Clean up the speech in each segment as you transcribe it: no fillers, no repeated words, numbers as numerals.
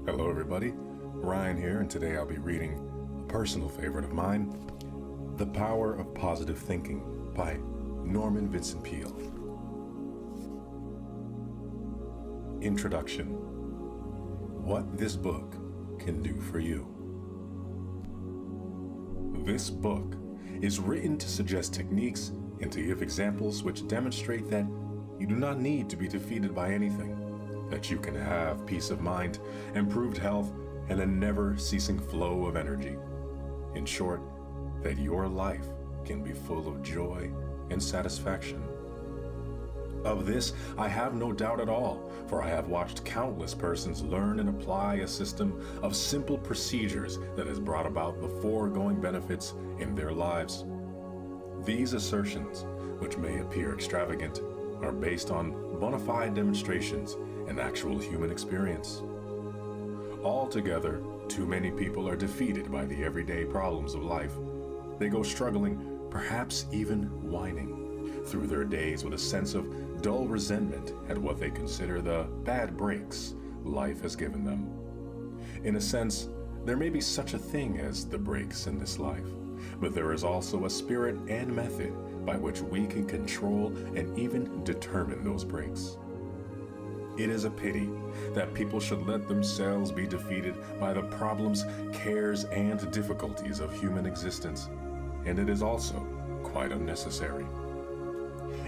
Hello everybody, Ryan here, and today I'll be reading a personal favorite of mine, The Power of Positive Thinking by Norman Vincent Peale. Introduction. What this book can do for you. This book is written to suggest techniques and to give examples which demonstrate that you do not need to be defeated by anything, that you can have peace of mind, improved health, and a never-ceasing flow of energy. In short, that your life can be full of joy and satisfaction. Of this, I have no doubt at all, for I have watched countless persons learn and apply a system of simple procedures that has brought about the foregoing benefits in their lives. These assertions, which may appear extravagant, are based on bona fide demonstrations and actual human experience. Altogether, too many people are defeated by the everyday problems of life. They go struggling, perhaps even whining, through their days with a sense of dull resentment at what they consider the bad breaks life has given them. In a sense, there may be such a thing as the breaks in this life, but there is also a spirit and method by which we can control and even determine those breaks. It is a pity that people should let themselves be defeated by the problems, cares, and difficulties of human existence, and it is also quite unnecessary.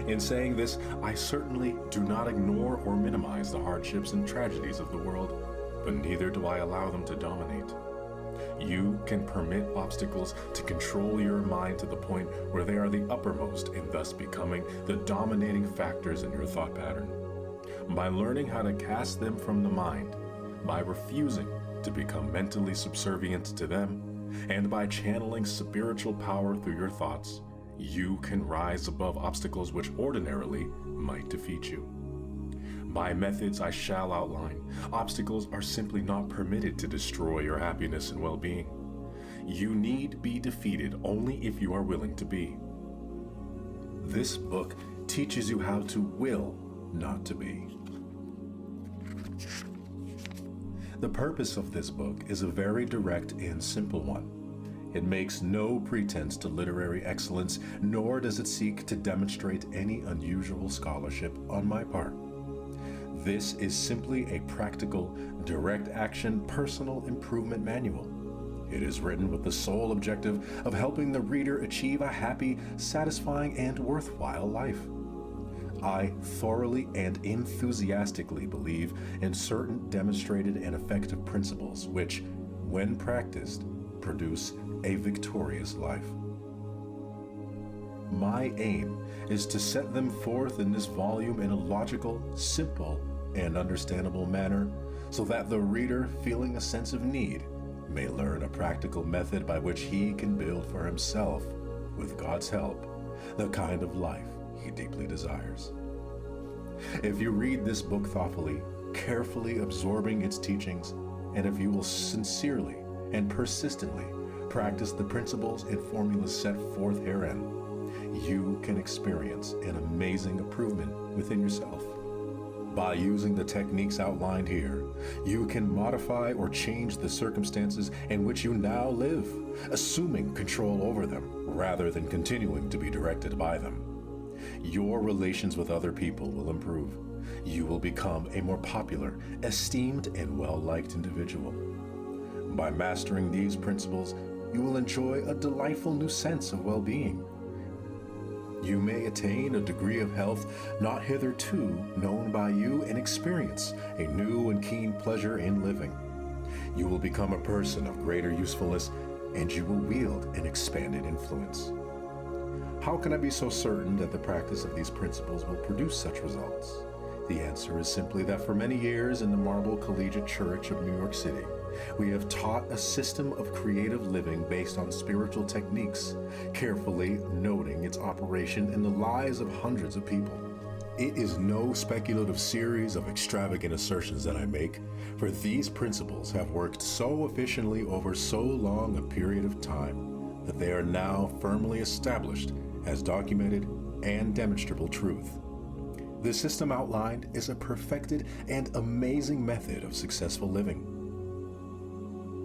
In saying this, I certainly do not ignore or minimize the hardships and tragedies of the world, but neither do I allow them to dominate. You can permit obstacles to control your mind to the point where they are the uppermost and thus becoming the dominating factors in your thought pattern. By learning how to cast them from the mind, by refusing to become mentally subservient to them, and by channeling spiritual power through your thoughts, you can rise above obstacles which ordinarily might defeat you. By methods I shall outline, obstacles are simply not permitted to destroy your happiness and well-being. You need be defeated only if you are willing to be. This book teaches you how to will not to be. The purpose of this book is a very direct and simple one. It makes no pretense to literary excellence, nor does it seek to demonstrate any unusual scholarship on my part. This is simply a practical, direct action, personal improvement manual. It is written with the sole objective of helping the reader achieve a happy, satisfying, and worthwhile life. I thoroughly and enthusiastically believe in certain demonstrated and effective principles which, when practiced, produce a victorious life. My aim is to set them forth in this volume in a logical, simple, and understandable manner so that the reader, feeling a sense of need, may learn a practical method by which he can build for himself, with God's help, the kind of life he deeply desires. If you read this book thoughtfully, carefully absorbing its teachings, and if you will sincerely and persistently practice the principles and formulas set forth herein, you can experience an amazing improvement within yourself. By using the techniques outlined here, you can modify or change the circumstances in which you now live, assuming control over them rather than continuing to be directed by them. Your relations with other people will improve. You will become a more popular, esteemed, and well-liked individual. By mastering these principles, you will enjoy a delightful new sense of well-being. You may attain a degree of health not hitherto known by you and experience a new and keen pleasure in living. You will become a person of greater usefulness, and you will wield an expanded influence. How can I be so certain that the practice of these principles will produce such results? The answer is simply that for many years in the Marble Collegiate Church of New York City, we have taught a system of creative living based on spiritual techniques, carefully noting its operation in the lives of hundreds of people. It is no speculative series of extravagant assertions that I make, for these principles have worked so efficiently over so long a period of time that they are now firmly established as documented and demonstrable truth. The system outlined is a perfected and amazing method of successful living.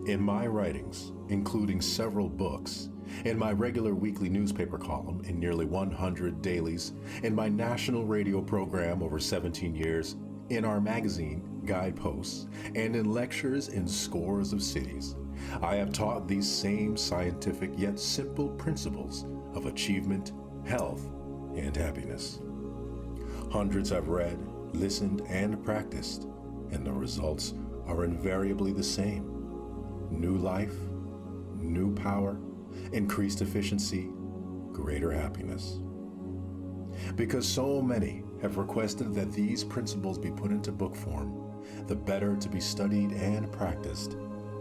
In my writings, including several books, in my regular weekly newspaper column, in nearly 100 dailies, in my national radio program over 17 years, in our magazine, Guideposts, and in lectures in scores of cities, I have taught these same scientific yet simple principles of achievement, health, and happiness. Hundreds have read, listened, and practiced, and the results are invariably the same. New life, new power, increased efficiency, greater happiness. Because so many have requested that these principles be put into book form, the better to be studied and practiced,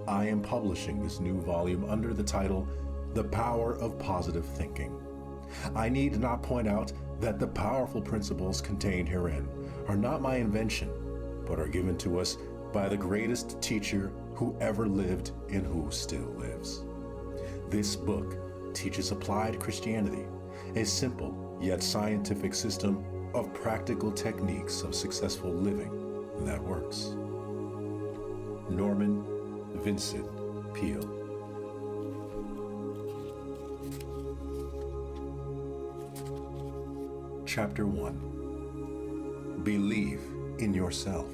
I am publishing this new volume under the title, The Power of Positive Thinking. I need not point out that the powerful principles contained herein are not my invention, but are given to us by the greatest teacher who ever lived and who still lives. This book teaches applied Christianity, a simple yet scientific system of practical techniques of successful living that works. Norman Vincent Peale. Chapter 1. Believe in yourself.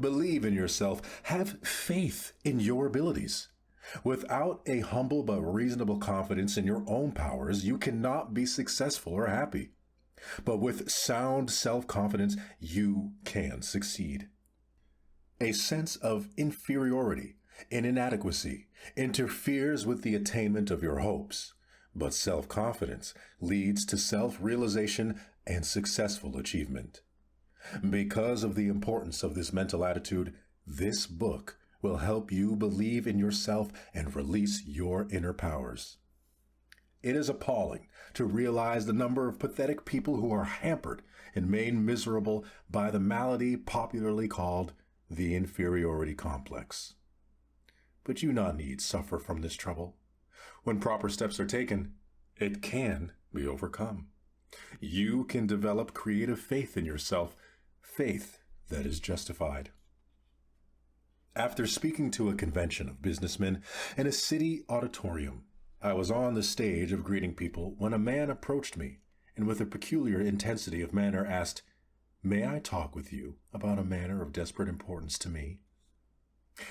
Believe in yourself. Have faith in your abilities. Without a humble but reasonable confidence in your own powers, you cannot be successful or happy. But with sound self-confidence, you can succeed. A sense of inferiority and inadequacy interferes with the attainment of your hopes, but self-confidence leads to self-realization and successful achievement. Because of the importance of this mental attitude, this book will help you believe in yourself and release your inner powers. It is appalling to realize the number of pathetic people who are hampered and made miserable by the malady popularly called the inferiority complex. But you not need suffer from this trouble. When proper steps are taken, it can be overcome. You can develop creative faith in yourself, faith that is justified. After speaking to a convention of businessmen in a city auditorium, I was on the stage of greeting people when a man approached me and with a peculiar intensity of manner asked, "May I talk with you about a matter of desperate importance to me?"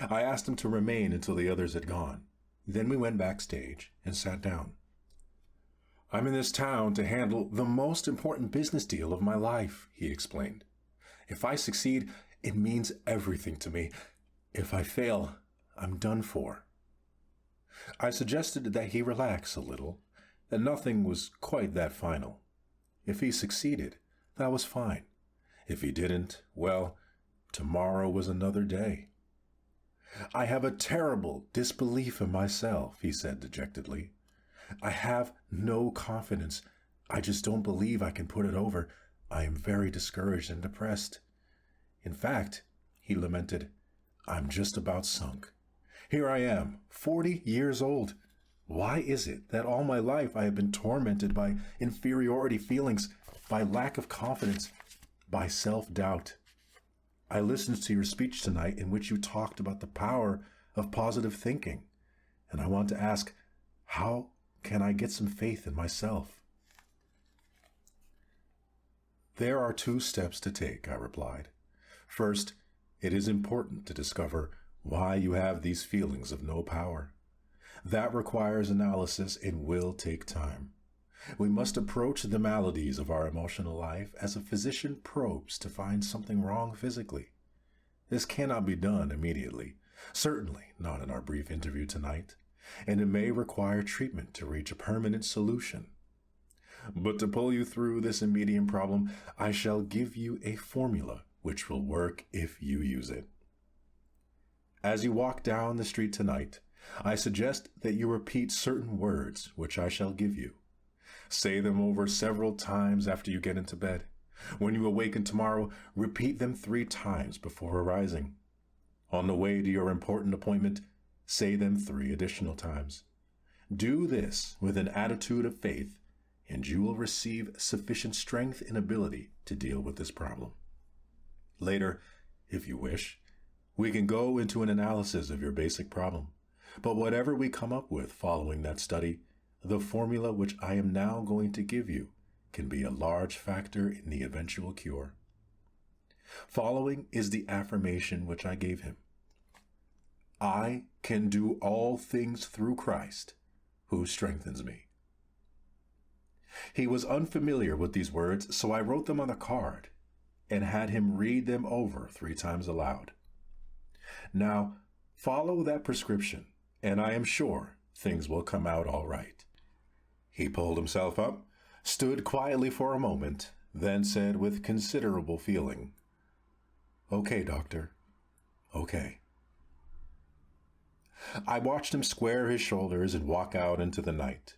I asked him to remain until the others had gone. Then we went backstage and sat down. "I'm in this town to handle the most important business deal of my life," he explained. "If I succeed, it means everything to me. If I fail, I'm done for." I suggested that he relax a little, that nothing was quite that final. If he succeeded, that was fine. If he didn't, well, tomorrow was another day. "I have a terrible disbelief in myself," he said dejectedly. "I have no confidence. I just don't believe I can put it over. I am very discouraged and depressed. In fact," he lamented, "I'm just about sunk. Here I am, 40 years old. Why is it that all my life I have been tormented by inferiority feelings, by lack of confidence, by self-doubt? I listened to your speech tonight in which you talked about the power of positive thinking, and I want to ask, how can I get some faith in myself?" "There are 2 steps to take," I replied. "First, it is important to discover why you have these feelings of no power. That requires analysis and will take time. We must approach the maladies of our emotional life as a physician probes to find something wrong physically. This cannot be done immediately, certainly not in our brief interview tonight, and it may require treatment to reach a permanent solution. But to pull you through this immediate problem, I shall give you a formula which will work if you use it. As you walk down the street tonight, I suggest that you repeat certain words which I shall give you. Say them over several times after you get into bed. When you awaken tomorrow, repeat them 3 times before arising. On the way to your important appointment, say them 3 additional times. Do this with an attitude of faith, and you will receive sufficient strength and ability to deal with this problem. Later, if you wish, We can go into an analysis of your basic problem, but whatever we come up with following that study, the formula which I am now going to give you can be a large factor in the eventual cure. Following is the affirmation which I gave him. I can do all things through Christ, who strengthens me. He was unfamiliar with these words, so I wrote them on a card and had him read them over 3 times aloud. Now, follow that prescription, and I am sure things will come out all right. He pulled himself up, stood quietly for a moment, then said with considerable feeling, "Okay, doctor, okay." I watched him square his shoulders and walk out into the night.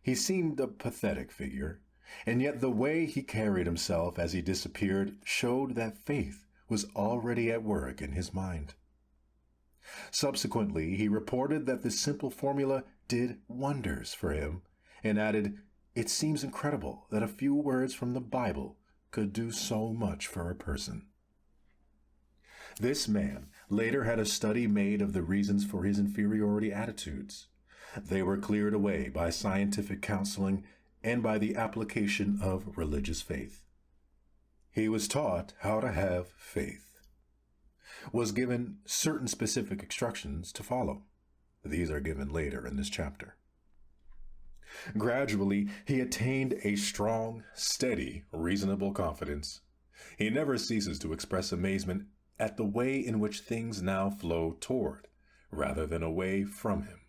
He seemed a pathetic figure, and yet the way he carried himself as he disappeared showed that faith was already at work in his mind. Subsequently, he reported that this simple formula did wonders for him, and added, "It seems incredible that a few words from the Bible could do so much for a person." This man later had a study made of the reasons for his inferiority attitudes. They were cleared away by scientific counseling and by the application of religious faith. He was taught how to have faith, was given certain specific instructions to follow. These are given later in this chapter. Gradually, he attained a strong, steady, reasonable confidence. He never ceases to express amazement at the way in which things now flow toward, rather than away from him.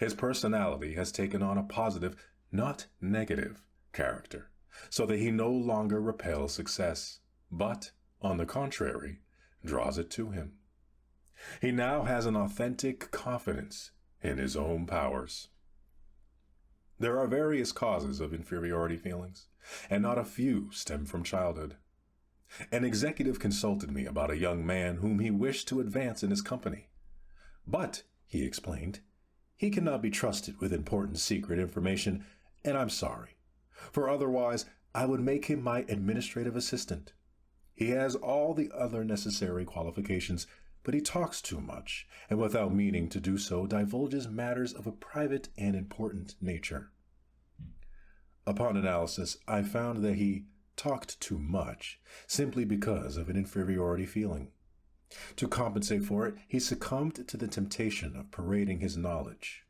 His personality has taken on a positive, not negative, character, so that he no longer repels success, but, on the contrary, draws it to him. He now has an authentic confidence in his own powers. There are various causes of inferiority feelings, and not a few stem from childhood. An executive consulted me about a young man whom he wished to advance in his company. But, he explained, he cannot be trusted with important secret information, and I'm sorry, for otherwise I would make him my administrative assistant. He has all the other necessary qualifications, but he talks too much, and without meaning to do so, divulges matters of a private and important nature. Upon analysis, I found that he talked too much simply because of an inferiority feeling. To compensate for it, he succumbed to the temptation of parading his knowledge.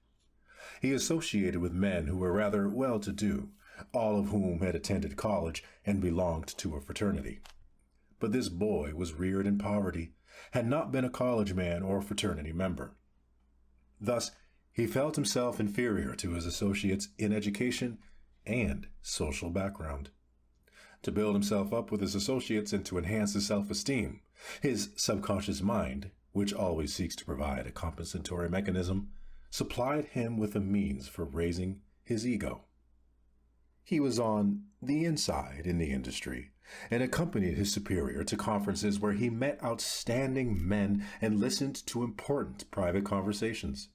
He associated with men who were rather well-to-do, all of whom had attended college and belonged to a fraternity. But this boy was reared in poverty, had not been a college man or fraternity member. Thus, he felt himself inferior to his associates in education and social background. To build himself up with his associates and to enhance his self-esteem, his subconscious mind, which always seeks to provide a compensatory mechanism, supplied him with a means for raising his ego. He was on the inside in the industry and accompanied his superior to conferences where he met outstanding men and listened to important private conversations.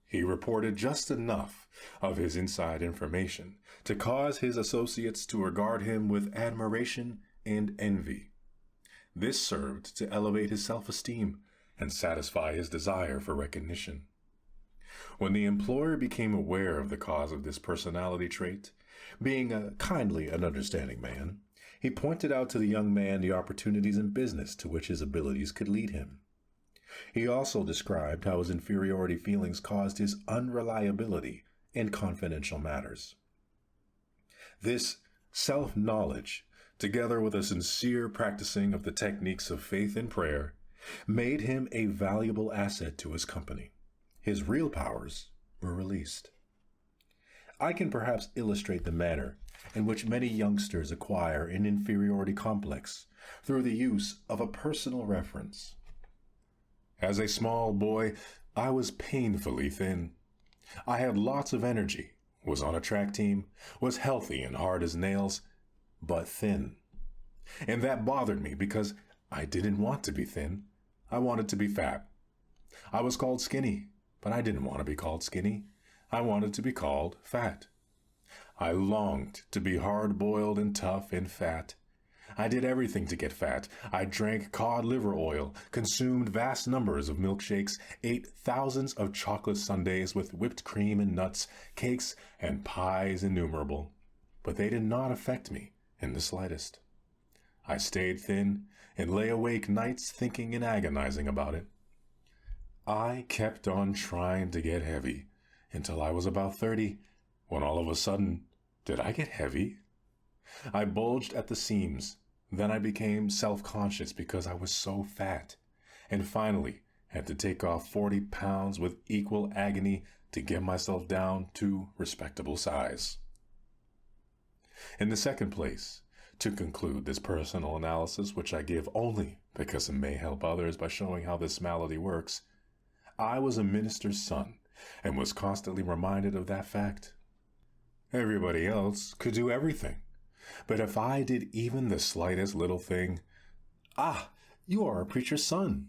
He reported just enough of his inside information to cause his associates to regard him with admiration and envy. This served to elevate his self-esteem and satisfy his desire for recognition. When the employer became aware of the cause of this personality trait, being a kindly and understanding man, he pointed out to the young man the opportunities in business to which his abilities could lead him. He also described how his inferiority feelings caused his unreliability in confidential matters. This self-knowledge, together with a sincere practicing of the techniques of faith and prayer, made him a valuable asset to his company. His real powers were released. I can perhaps illustrate the manner in which many youngsters acquire an inferiority complex through the use of a personal reference. As a small boy, I was painfully thin. I had lots of energy, was on a track team, was healthy and hard as nails, but thin. And that bothered me because I didn't want to be thin. I wanted to be fat. I was called skinny, but I didn't want to be called skinny. I wanted to be called fat. I longed to be hard-boiled and tough and fat. I did everything to get fat. I drank cod liver oil, consumed vast numbers of milkshakes, ate thousands of chocolate sundaes with whipped cream and nuts, cakes and pies innumerable. But they did not affect me in the slightest. I stayed thin and lay awake nights thinking and agonizing about it. I kept on trying to get heavy until I was about 30, when all of a sudden, did I get heavy? I bulged at the seams. Then I became self-conscious because I was so fat, and finally had to take off 40 pounds with equal agony to get myself down to respectable size. In the second place, to conclude this personal analysis, which I give only because it may help others by showing how this malady works, I was a minister's son and was constantly reminded of that fact. Everybody else could do everything, but if I did even the slightest little thing, you are a preacher's son.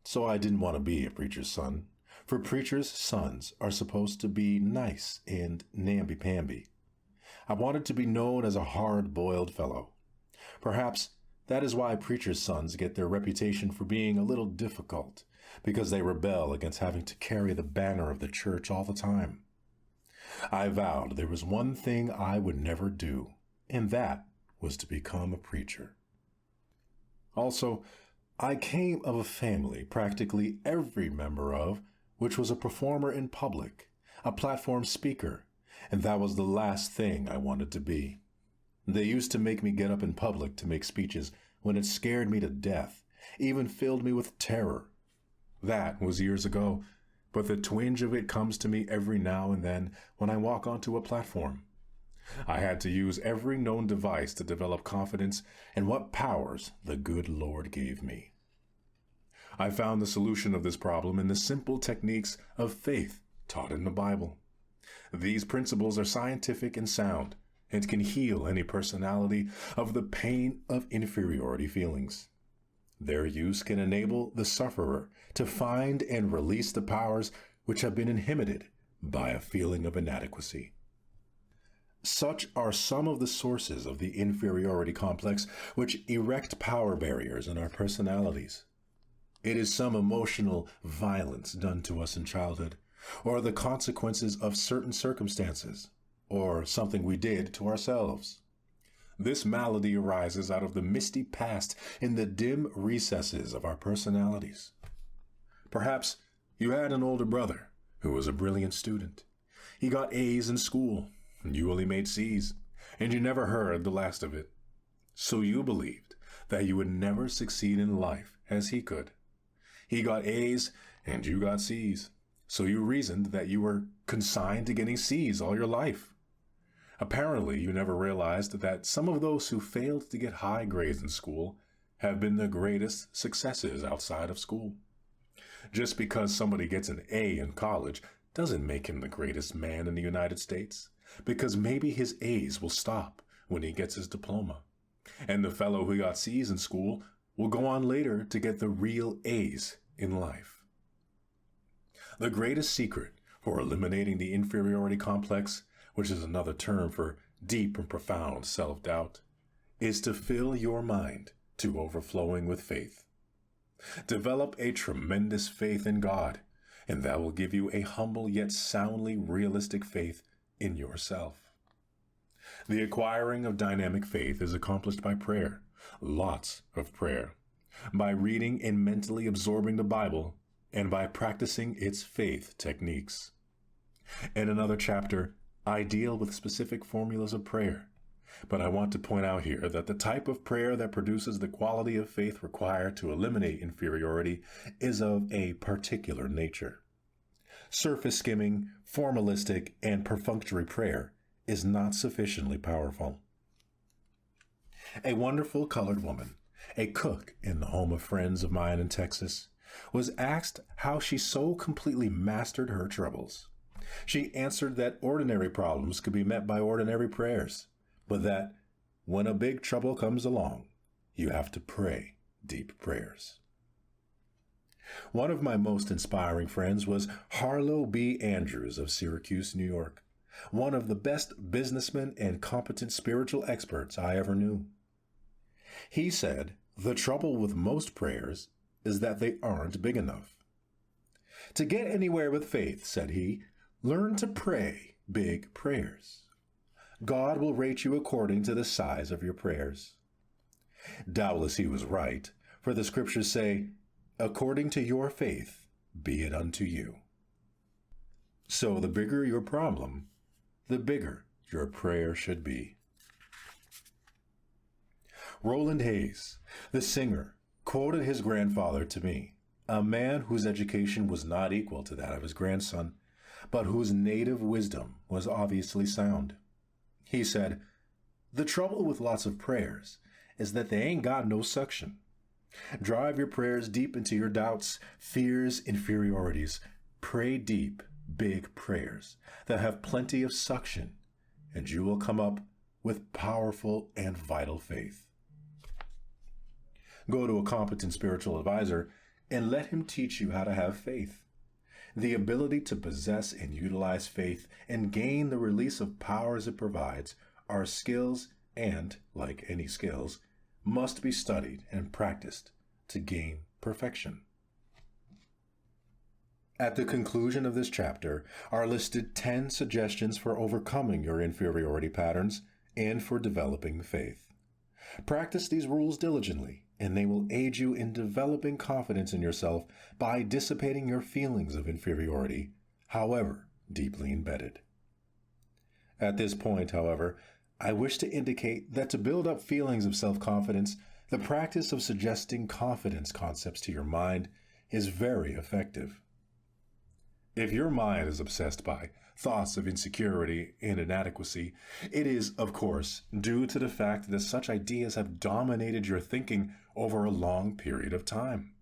So I didn't want to be a preacher's son, for preacher's sons are supposed to be nice and namby-pamby. I wanted to be known as a hard-boiled fellow. Perhaps that is why preacher's sons get their reputation for being a little difficult, because they rebel against having to carry the banner of the church all the time. I vowed there was one thing I would never do, and that was to become a preacher. Also, I came of a family practically every member of which was a performer in public, a platform speaker, and that was the last thing I wanted to be. They used to make me get up in public to make speeches when it scared me to death, even filled me with terror. That was years ago, but the twinge of it comes to me every now and then when I walk onto a platform. I had to use every known device to develop confidence in what powers the good Lord gave me. I found the solution of this problem in the simple techniques of faith taught in the Bible. These principles are scientific and sound, and can heal any personality of the pain of inferiority feelings. Their use can enable the sufferer to find and release the powers which have been inhibited by a feeling of inadequacy. Such are some of the sources of the inferiority complex which erect power barriers in our personalities. It is some emotional violence done to us in childhood, or the consequences of certain circumstances, or something we did to ourselves. This malady arises out of the misty past in the dim recesses of our personalities. Perhaps you had an older brother who was a brilliant student. He got A's in school, and you only made C's, and you never heard the last of it. So you believed that you would never succeed in life as he could. He got A's, and you got C's, so you reasoned that you were consigned to getting C's all your life. Apparently, you never realized that some of those who failed to get high grades in school have been the greatest successes outside of school. Just because somebody gets an A in college doesn't make him the greatest man in the United States, because maybe his A's will stop when he gets his diploma. And the fellow who got C's in school will go on later to get the real A's in life. The greatest secret for eliminating the inferiority complex, which is another term for deep and profound self-doubt, is to fill your mind to overflowing with faith. Develop a tremendous faith in God, and that will give you a humble yet soundly realistic faith in yourself. The acquiring of dynamic faith is accomplished by prayer, lots of prayer, by reading and mentally absorbing the Bible, and by practicing its faith techniques. In another chapter, I deal with specific formulas of prayer, but I want to point out here that the type of prayer that produces the quality of faith required to eliminate inferiority is of a particular nature. Surface skimming, formalistic, and perfunctory prayer is not sufficiently powerful. A wonderful colored woman, a cook in the home of friends of mine in Texas, was asked how she so completely mastered her troubles. She answered that ordinary problems could be met by ordinary prayers, but that when a big trouble comes along, you have to pray deep prayers. One of my most inspiring friends was Harlow B. Andrews of Syracuse, New York, one of the best businessmen and competent spiritual experts I ever knew. He said, the trouble with most prayers is that they aren't big enough. To get anywhere with faith, said he, learn to pray big prayers. God will rate you according to the size of your prayers. Doubtless he was right, for the scriptures say, according to your faith, be it unto you. So the bigger your problem, the bigger your prayer should be. Roland Hayes, the singer, quoted his grandfather to me, a man whose education was not equal to that of his grandson, but whose native wisdom was obviously sound. He said, the trouble with lots of prayers is that they ain't got no suction. Drive your prayers deep into your doubts, fears, inferiorities. Pray deep, big prayers that have plenty of suction, and you will come up with powerful and vital faith. Go to a competent spiritual advisor and let him teach you how to have faith. The ability to possess and utilize faith and gain the release of powers it provides are skills and, like any skills, must be studied and practiced to gain perfection. At the conclusion of this chapter are listed 10 suggestions for overcoming your inferiority patterns and for developing faith. Practice these rules diligently, and they will aid you in developing confidence in yourself by dissipating your feelings of inferiority, however deeply embedded. At this point, however, I wish to indicate that to build up feelings of self-confidence, the practice of suggesting confidence concepts to your mind is very effective. If your mind is obsessed by thoughts of insecurity and inadequacy, it is, of course, due to the fact that such ideas have dominated your thinking over a long period of time.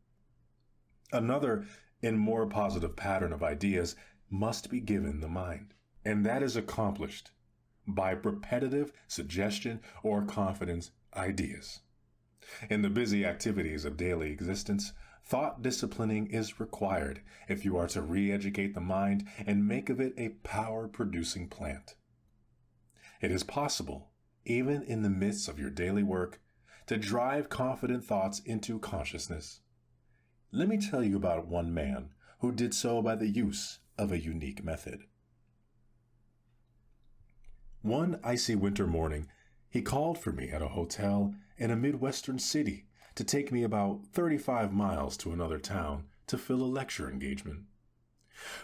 Another and more positive pattern of ideas must be given the mind, and that is accomplished by repetitive suggestion or confidence ideas. In the busy activities of daily existence, thought disciplining is required if you are to re-educate the mind and make of it a power-producing plant. It is possible, even in the midst of your daily work, to drive confident thoughts into consciousness. Let me tell you about one man who did so by the use of a unique method. One icy winter morning, he called for me at a hotel in a Midwestern city to take me about 35 miles to another town to fill a lecture engagement.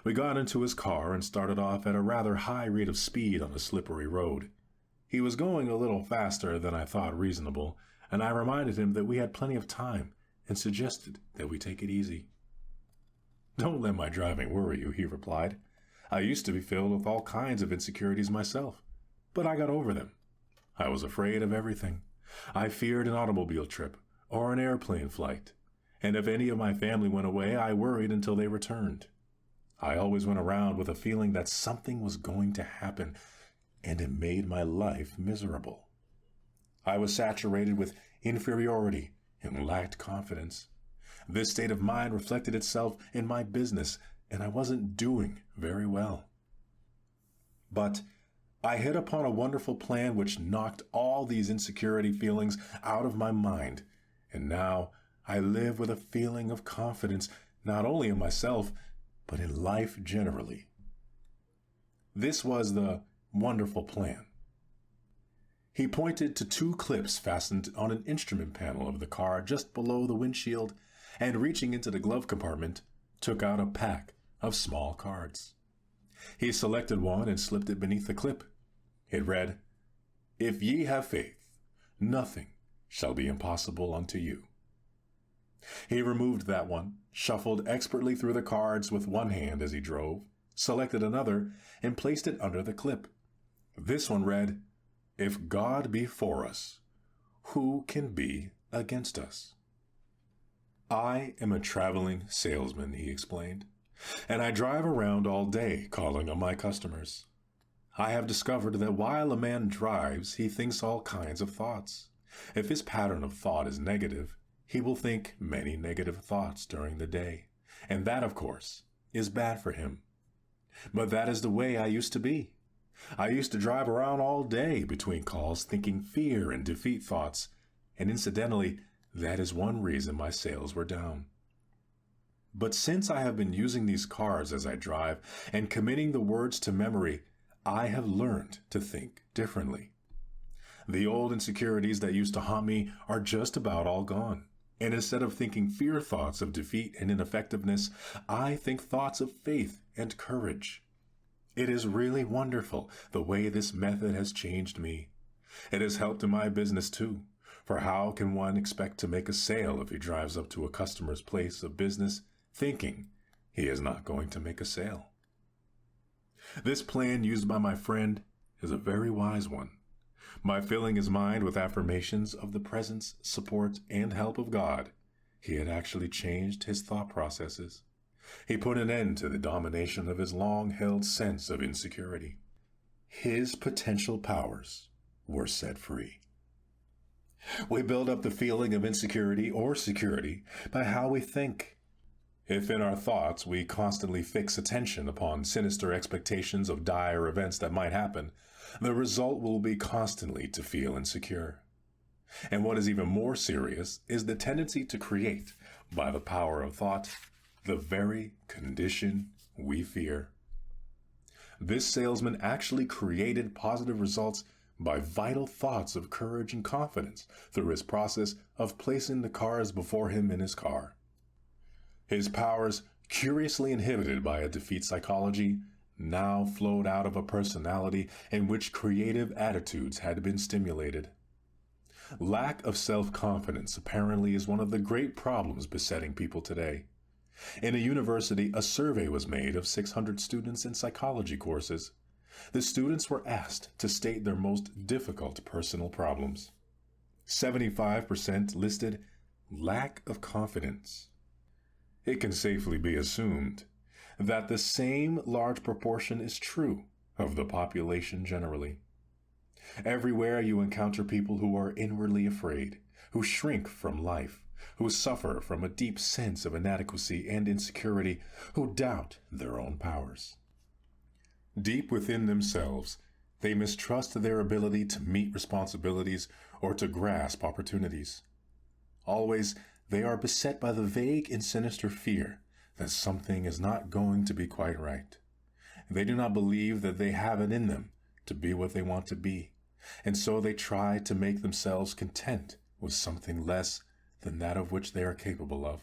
We got into his car and started off at a rather high rate of speed on a slippery road. He was going a little faster than I thought reasonable, and I reminded him that we had plenty of time and suggested that we take it easy. "Don't let my driving worry you," he replied. "I used to be filled with all kinds of insecurities myself, but I got over them. I was afraid of everything. I feared an automobile trip or an airplane flight, and if any of my family went away, I worried until they returned. I always went around with a feeling that something was going to happen, and it made my life miserable. I was saturated with inferiority and lacked confidence. This state of mind reflected itself in my business, and I wasn't doing very well. But I hit upon a wonderful plan which knocked all these insecurity feelings out of my mind, and now I live with a feeling of confidence not only in myself, but in life generally." This was the wonderful plan. He pointed to 2 clips fastened on an instrument panel of the car just below the windshield, and reaching into the glove compartment, took out a pack of small cards. He selected one and slipped it beneath the clip. It read, "If ye have faith, nothing shall be impossible unto you." He removed that one, shuffled expertly through the cards with one hand as he drove, selected another, and placed it under the clip. This one read, "If God be for us, who can be against us?" "I am a traveling salesman," he explained, "and I drive around all day calling on my customers. I have discovered that while a man drives, he thinks all kinds of thoughts. If his pattern of thought is negative, he will think many negative thoughts during the day, and that, of course, is bad for him. But that is the way I used to be. I used to drive around all day between calls thinking fear and defeat thoughts, And incidentally, that is one reason my sales were down. But since I have been using these cards as I drive and committing the words to memory, I have learned to think differently. The old insecurities that used to haunt me are just about all gone. And instead of thinking fear thoughts of defeat and ineffectiveness, I think thoughts of faith and courage. It is really wonderful the way this method has changed me. It has helped in my business too. For how can one expect to make a sale if he drives up to a customer's place of business thinking he is not going to make a sale? This plan used by my friend is a very wise one. By filling his mind with affirmations of the presence, support, and help of God, he had actually changed his thought processes. He put an end to the domination of his long-held sense of insecurity. His potential powers were set free. We build up the feeling of insecurity or security by how we think. If in our thoughts we constantly fix attention upon sinister expectations of dire events that might happen, the result will be constantly to feel insecure. And what is even more serious is the tendency to create, by the power of thought, the very condition we fear. This salesman actually created positive results by vital thoughts of courage and confidence through his process of placing the cards before him in his car. His powers, curiously inhibited by a defeat psychology, now flowed out of a personality in which creative attitudes had been stimulated. Lack of self-confidence apparently is one of the great problems besetting people today. In a university, a survey was made of 600 students in psychology courses. The students were asked to state their most difficult personal problems. 75% listed lack of confidence. It can safely be assumed that the same large proportion is true of the population generally. Everywhere you encounter people who are inwardly afraid, who shrink from life, who suffer from a deep sense of inadequacy and insecurity, who doubt their own powers. Deep within themselves, they mistrust their ability to meet responsibilities or to grasp opportunities. Always, they are beset by the vague and sinister fear that something is not going to be quite right. They do not believe that they have it in them to be what they want to be, and so they try to make themselves content with something less than that of which they are capable of.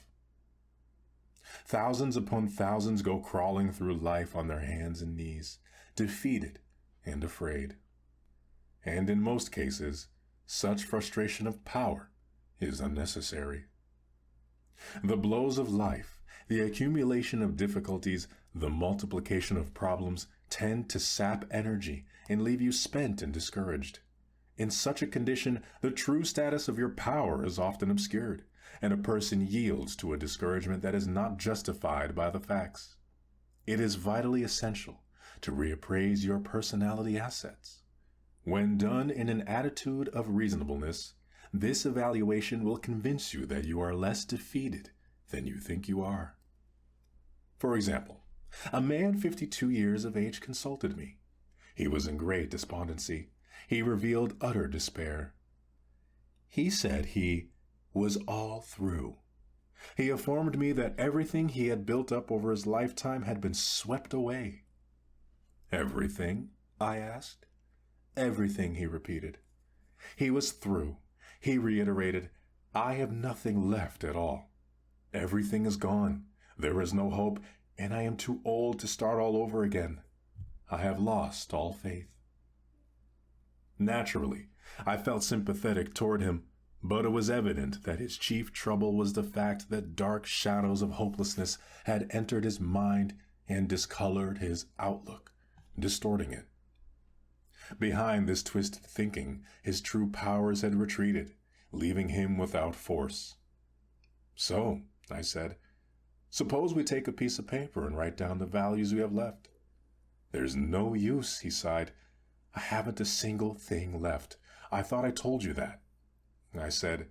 Thousands upon thousands go crawling through life on their hands and knees, defeated and afraid. And in most cases, such frustration of power is unnecessary. The blows of life, the accumulation of difficulties, the multiplication of problems tend to sap energy and leave you spent and discouraged. In such a condition, the true status of your power is often obscured, and a person yields to a discouragement that is not justified by the facts. It is vitally essential to reappraise your personality assets. When done in an attitude of reasonableness, this evaluation will convince you that you are less defeated than you think you are. For example, a man 52 years of age consulted me. He was in great despondency. He revealed utter despair. He said he was all through. He informed me that everything he had built up over his lifetime had been swept away. Everything? I asked. Everything, he repeated. He was through. He reiterated, I have nothing left at all. Everything is gone. There is no hope, and I am too old to start all over again. I have lost all faith. Naturally, I felt sympathetic toward him, but it was evident that his chief trouble was the fact that dark shadows of hopelessness had entered his mind and discolored his outlook, distorting it. Behind this twisted thinking, his true powers had retreated, leaving him without force. So, I said, suppose we take a piece of paper and write down the values we have left. There's no use, he sighed. I haven't a single thing left. I thought I told you that. I said,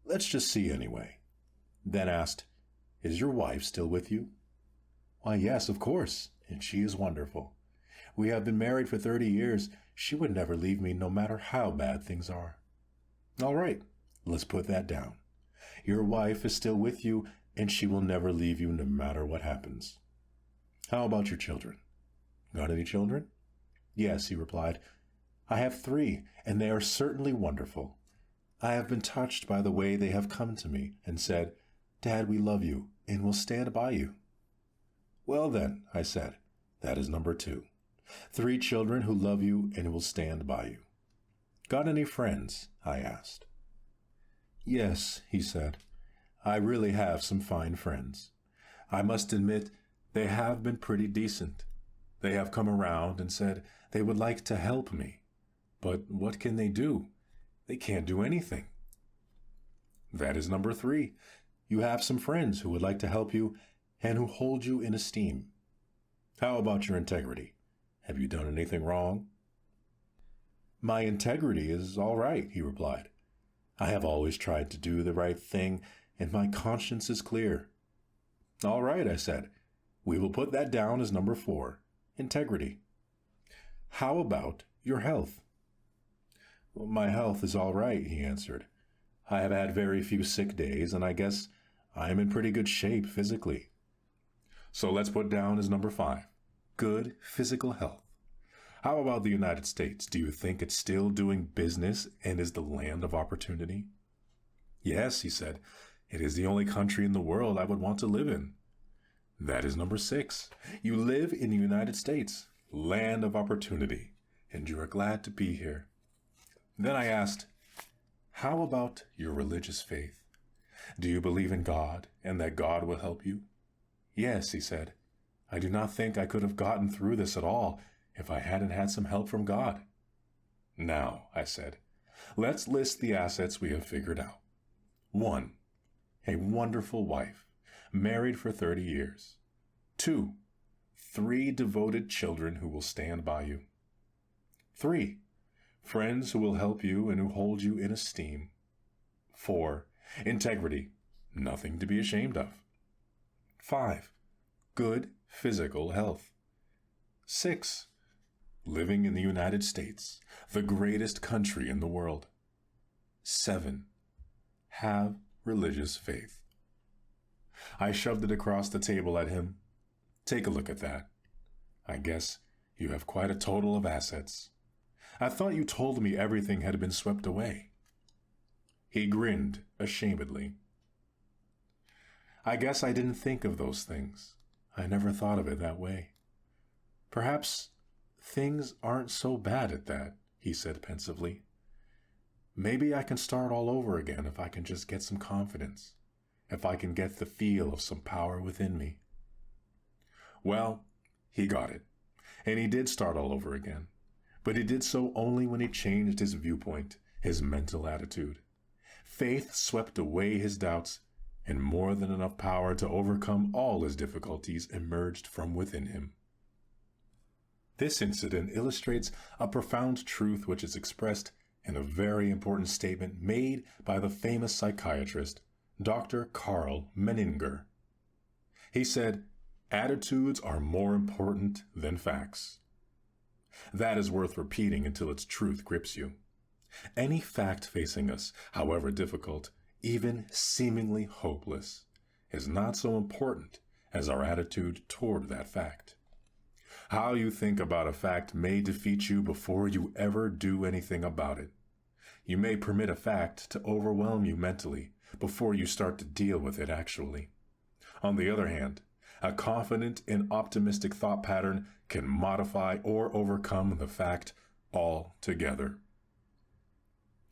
let's just see anyway. Then asked, is your wife still with you? Why, yes, of course, and she is wonderful. We have been married for 30 years. She would never leave me no matter how bad things are. All right, Let's put that down. Your wife is still with you, and she will never leave you no matter what happens. How about your children? Got any children? Yes, he replied. I have 3, and they are certainly wonderful. I have been touched by the way they have come to me and said, Dad, we love you, and will stand by you. Well then, I said, that is number 2. 3 children who love you and will stand by you. Got any friends? I asked. Yes, he said. I really have some fine friends. I must admit, they have been pretty decent. They have come around and said they would like to help me. But what can they do? They can't do anything. That is number 3. You have some friends who would like to help you and who hold you in esteem. How about your integrity? Have you done anything wrong? My integrity is all right, he replied. I have always tried to do the right thing, and my conscience is clear. All right, I said. We will put that down as number 4, integrity. How about your health? Well, my health is all right, he answered. I have had very few sick days, and I guess I am in pretty good shape physically. So let's put down as number 5, good physical health. How about the United States? Do you think it's still doing business and is the land of opportunity? Yes, he said. It is the only country in the world I would want to live in. That is number 6. You live in the United States, land of opportunity, and you are glad to be here. Then I asked, how about your religious faith? Do you believe in God and that God will help you? Yes, he said. I do not think I could have gotten through this at all if I hadn't had some help from God. Now, I said, let's list the assets we have figured out. 1, a wonderful wife, married for 30 years. 2, 3 devoted children who will stand by you. 3, friends who will help you and who hold you in esteem. 4, integrity, nothing to be ashamed of. 5, good physical health. 6, living in the United States, the greatest country in the world. 7, have religious faith. I shoved it across the table at him. Take a look at that. I guess you have quite a total of assets. I thought you told me everything had been swept away. He grinned ashamedly. I guess I didn't think of those things. I never thought of it that way. Perhaps things aren't so bad at that, he said pensively. Maybe I can start all over again if I can just get some confidence, if I can get the feel of some power within me. Well, he got it, and he did start all over again, but he did so only when he changed his viewpoint, his mental attitude. Faith swept away his doubts, and more than enough power to overcome all his difficulties emerged from within him. This incident illustrates a profound truth which is expressed in a very important statement made by the famous psychiatrist, Dr. Karl Menninger. He said, "Attitudes are more important than facts." That is worth repeating until its truth grips you. Any fact facing us, however difficult, even seemingly hopeless, is not so important as our attitude toward that fact. How you think about a fact may defeat you before you ever do anything about it. You may permit a fact to overwhelm you mentally before you start to deal with it actually. On the other hand, a confident and optimistic thought pattern can modify or overcome the fact altogether.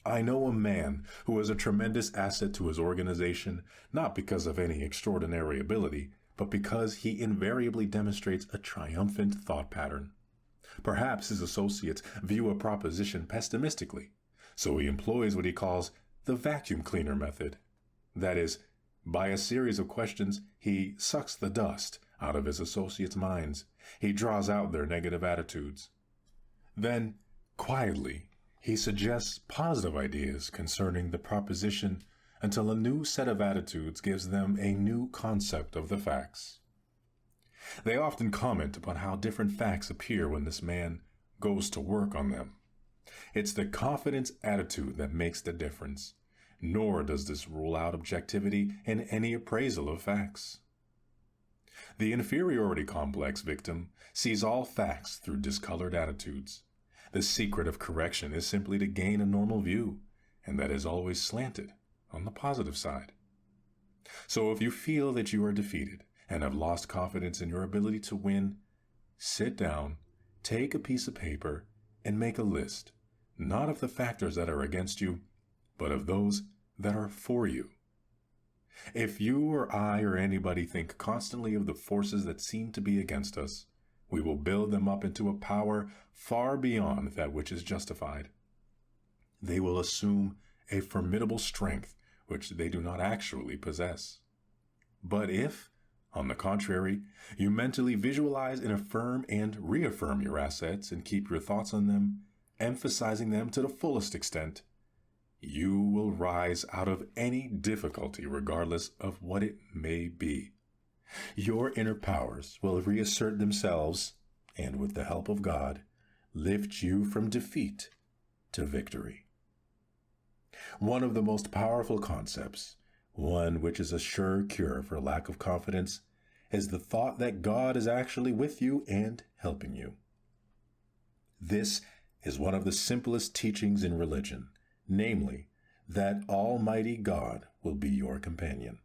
I know a man who is a tremendous asset to his organization, not because of any extraordinary ability, but because he invariably demonstrates a triumphant thought pattern. Perhaps his associates view a proposition pessimistically, so he employs what he calls the vacuum cleaner method. That is, by a series of questions, he sucks the dust out of his associates' minds. He draws out their negative attitudes. Then, quietly, he suggests positive ideas concerning the proposition until a new set of attitudes gives them a new concept of the facts. They often comment upon how different facts appear when this man goes to work on them. It's the confidence attitude that makes the difference, nor does this rule out objectivity in any appraisal of facts. The inferiority complex victim sees all facts through discolored attitudes. The secret of correction is simply to gain a normal view, and that is always slanted on the positive side. So if you feel that you are defeated and have lost confidence in your ability to win, sit down, take a piece of paper, and make a list, not of the factors that are against you, but of those that are for you. If you or I or anybody think constantly of the forces that seem to be against us, we will build them up into a power far beyond that which is justified. They will assume a formidable strength which they do not actually possess. But if, on the contrary, you mentally visualize and affirm and reaffirm your assets and keep your thoughts on them, emphasizing them to the fullest extent, you will rise out of any difficulty regardless of what it may be. Your inner powers will reassert themselves and, with the help of God, lift you from defeat to victory. One of the most powerful concepts, one which is a sure cure for lack of confidence, is the thought that God is actually with you and helping you. This is one of the simplest teachings in religion, namely, that Almighty God will be your companion,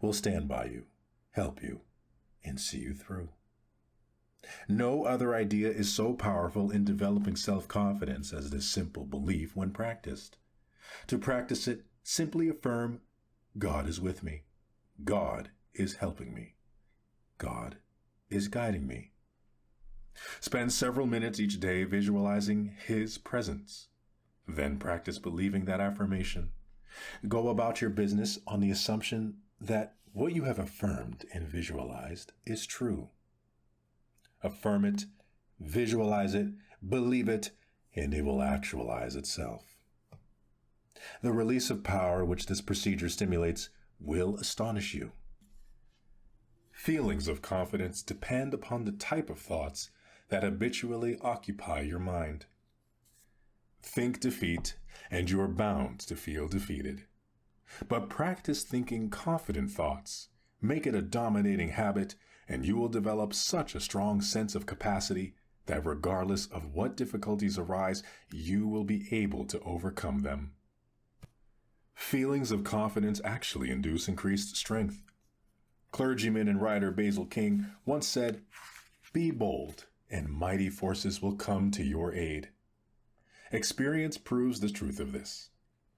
will stand by you, help you, and see you through. No other idea is so powerful in developing self-confidence as this simple belief when practiced. To practice it, simply affirm, God is with me. God is helping me. God is guiding me. Spend several minutes each day visualizing His presence. Then practice believing that affirmation. Go about your business on the assumption that what you have affirmed and visualized is true. Affirm it, visualize it, believe it, and it will actualize itself. The release of power which this procedure stimulates will astonish you. Feelings of confidence depend upon the type of thoughts that habitually occupy your mind. Think defeat, and you are bound to feel defeated. But practice thinking confident thoughts. Make it a dominating habit, and you will develop such a strong sense of capacity that regardless of what difficulties arise, you will be able to overcome them. Feelings of confidence actually induce increased strength. Clergyman and writer Basil King once said, "Be bold, and mighty forces will come to your aid." Experience proves the truth of this.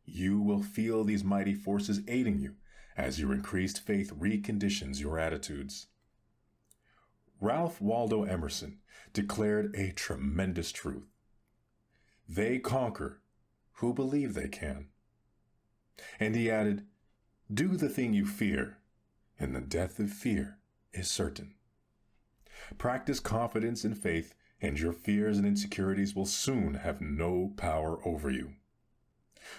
You will feel these mighty forces aiding you as your increased faith reconditions your attitudes. Ralph Waldo Emerson declared a tremendous truth. They conquer who believe they can. And he added, do the thing you fear, and the death of fear is certain. Practice confidence and faith, and your fears and insecurities will soon have no power over you.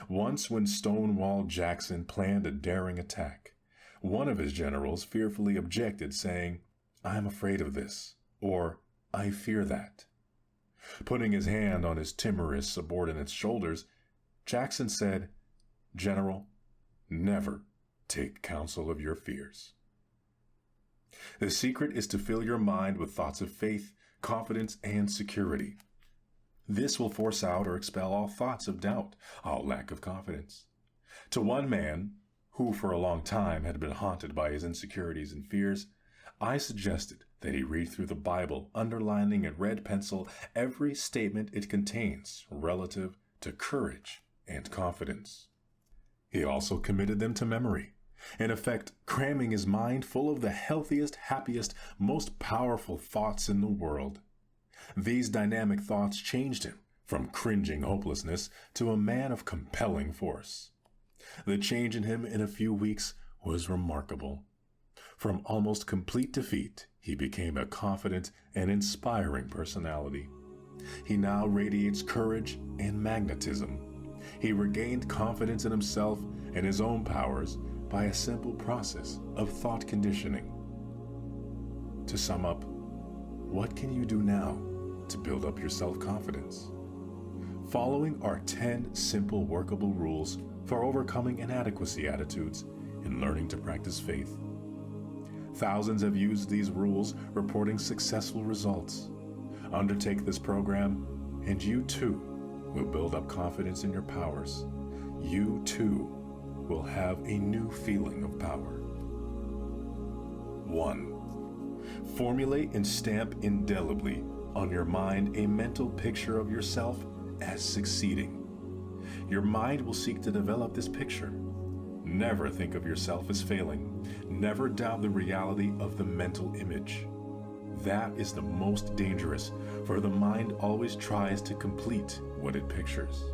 Once when Stonewall Jackson planned a daring attack, one of his generals fearfully objected, saying, "I am afraid of this," or "I fear that." Putting his hand on his timorous subordinate's shoulders, Jackson said, "General, never take counsel of your fears." The secret is to fill your mind with thoughts of faith, confidence, and security. This will force out or expel all thoughts of doubt, all lack of confidence. To one man, who for a long time had been haunted by his insecurities and fears, I suggested that he read through the Bible, underlining in red pencil every statement it contains relative to courage and confidence. He also committed them to memory, in effect cramming his mind full of the healthiest, happiest, most powerful thoughts in the world. These dynamic thoughts changed him from cringing hopelessness to a man of compelling force. The change in him in a few weeks was remarkable. From almost complete defeat, he became a confident and inspiring personality. He now radiates courage and magnetism. He regained confidence in himself and his own powers by a simple process of thought conditioning. To sum up, what can you do now to build up your self-confidence? Following our 10 simple workable rules for overcoming inadequacy attitudes and learning to practice faith. Thousands have used these rules, reporting successful results. Undertake this program, and you too will build up confidence in your powers. You too will have a new feeling of power. 1. Formulate and stamp indelibly on your mind a mental picture of yourself as succeeding. Your mind will seek to develop this picture. Never think of yourself as failing. Never doubt the reality of the mental image. That is the most dangerous, for the mind always tries to complete what it pictures.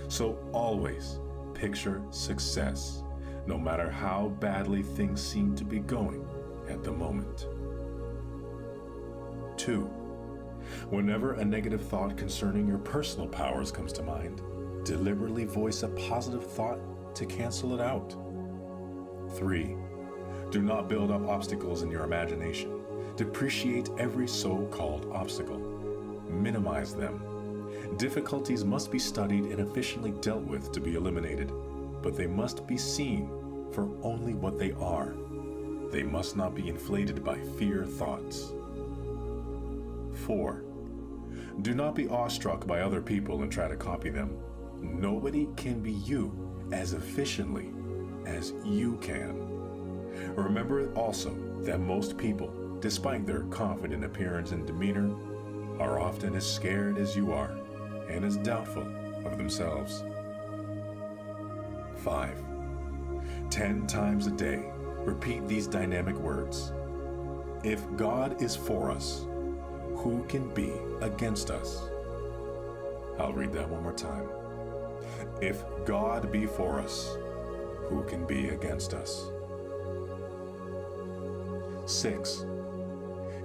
So always picture success, no matter how badly things seem to be going at the moment. 2. Whenever a negative thought concerning your personal powers comes to mind, deliberately voice a positive thought to cancel it out. 3. Do not build up obstacles in your imagination. Depreciate every so-called obstacle. Minimize them. Difficulties must be studied and efficiently dealt with to be eliminated, but they must be seen for only what they are. They must not be inflated by fear thoughts. 4. Do not be awestruck by other people and try to copy them. Nobody can be you as efficiently as you can. Remember also that most people, despite their confident appearance and demeanor, are often as scared as you are and as doubtful of themselves. 5. 10 times a day, repeat these dynamic words. If God is for us, who can be against us? I'll read that one more time. If God be for us, who can be against us? 6.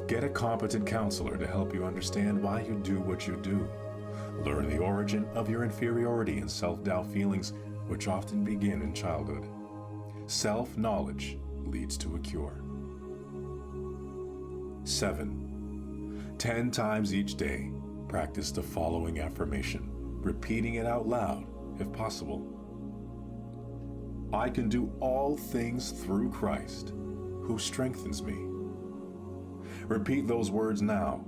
Get a competent counselor to help you understand why you do what you do. Learn the origin of your inferiority and self-doubt feelings, which often begin in childhood. Self-knowledge leads to a cure. 7. 10 times each day, practice the following affirmation, repeating it out loud if possible. I can do all things through Christ, who strengthens me. Repeat those words now.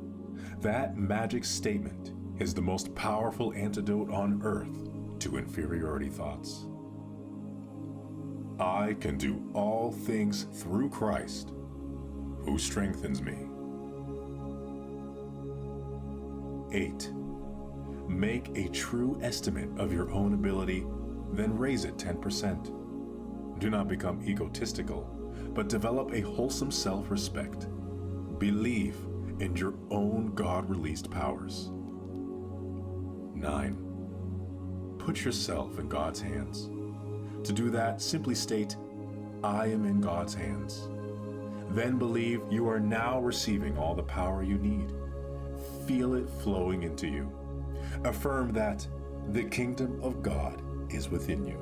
That magic statement is the most powerful antidote on earth to inferiority thoughts. I can do all things through Christ, who strengthens me. 8. Make a true estimate of your own ability, then raise it 10%. Do not become egotistical, but develop a wholesome self-respect. Believe in your own God-released powers. 9. Put yourself in God's hands. To do that, simply state, I am in God's hands. Then believe you are now receiving all the power you need. Feel it flowing into you. Affirm that the kingdom of God is within you,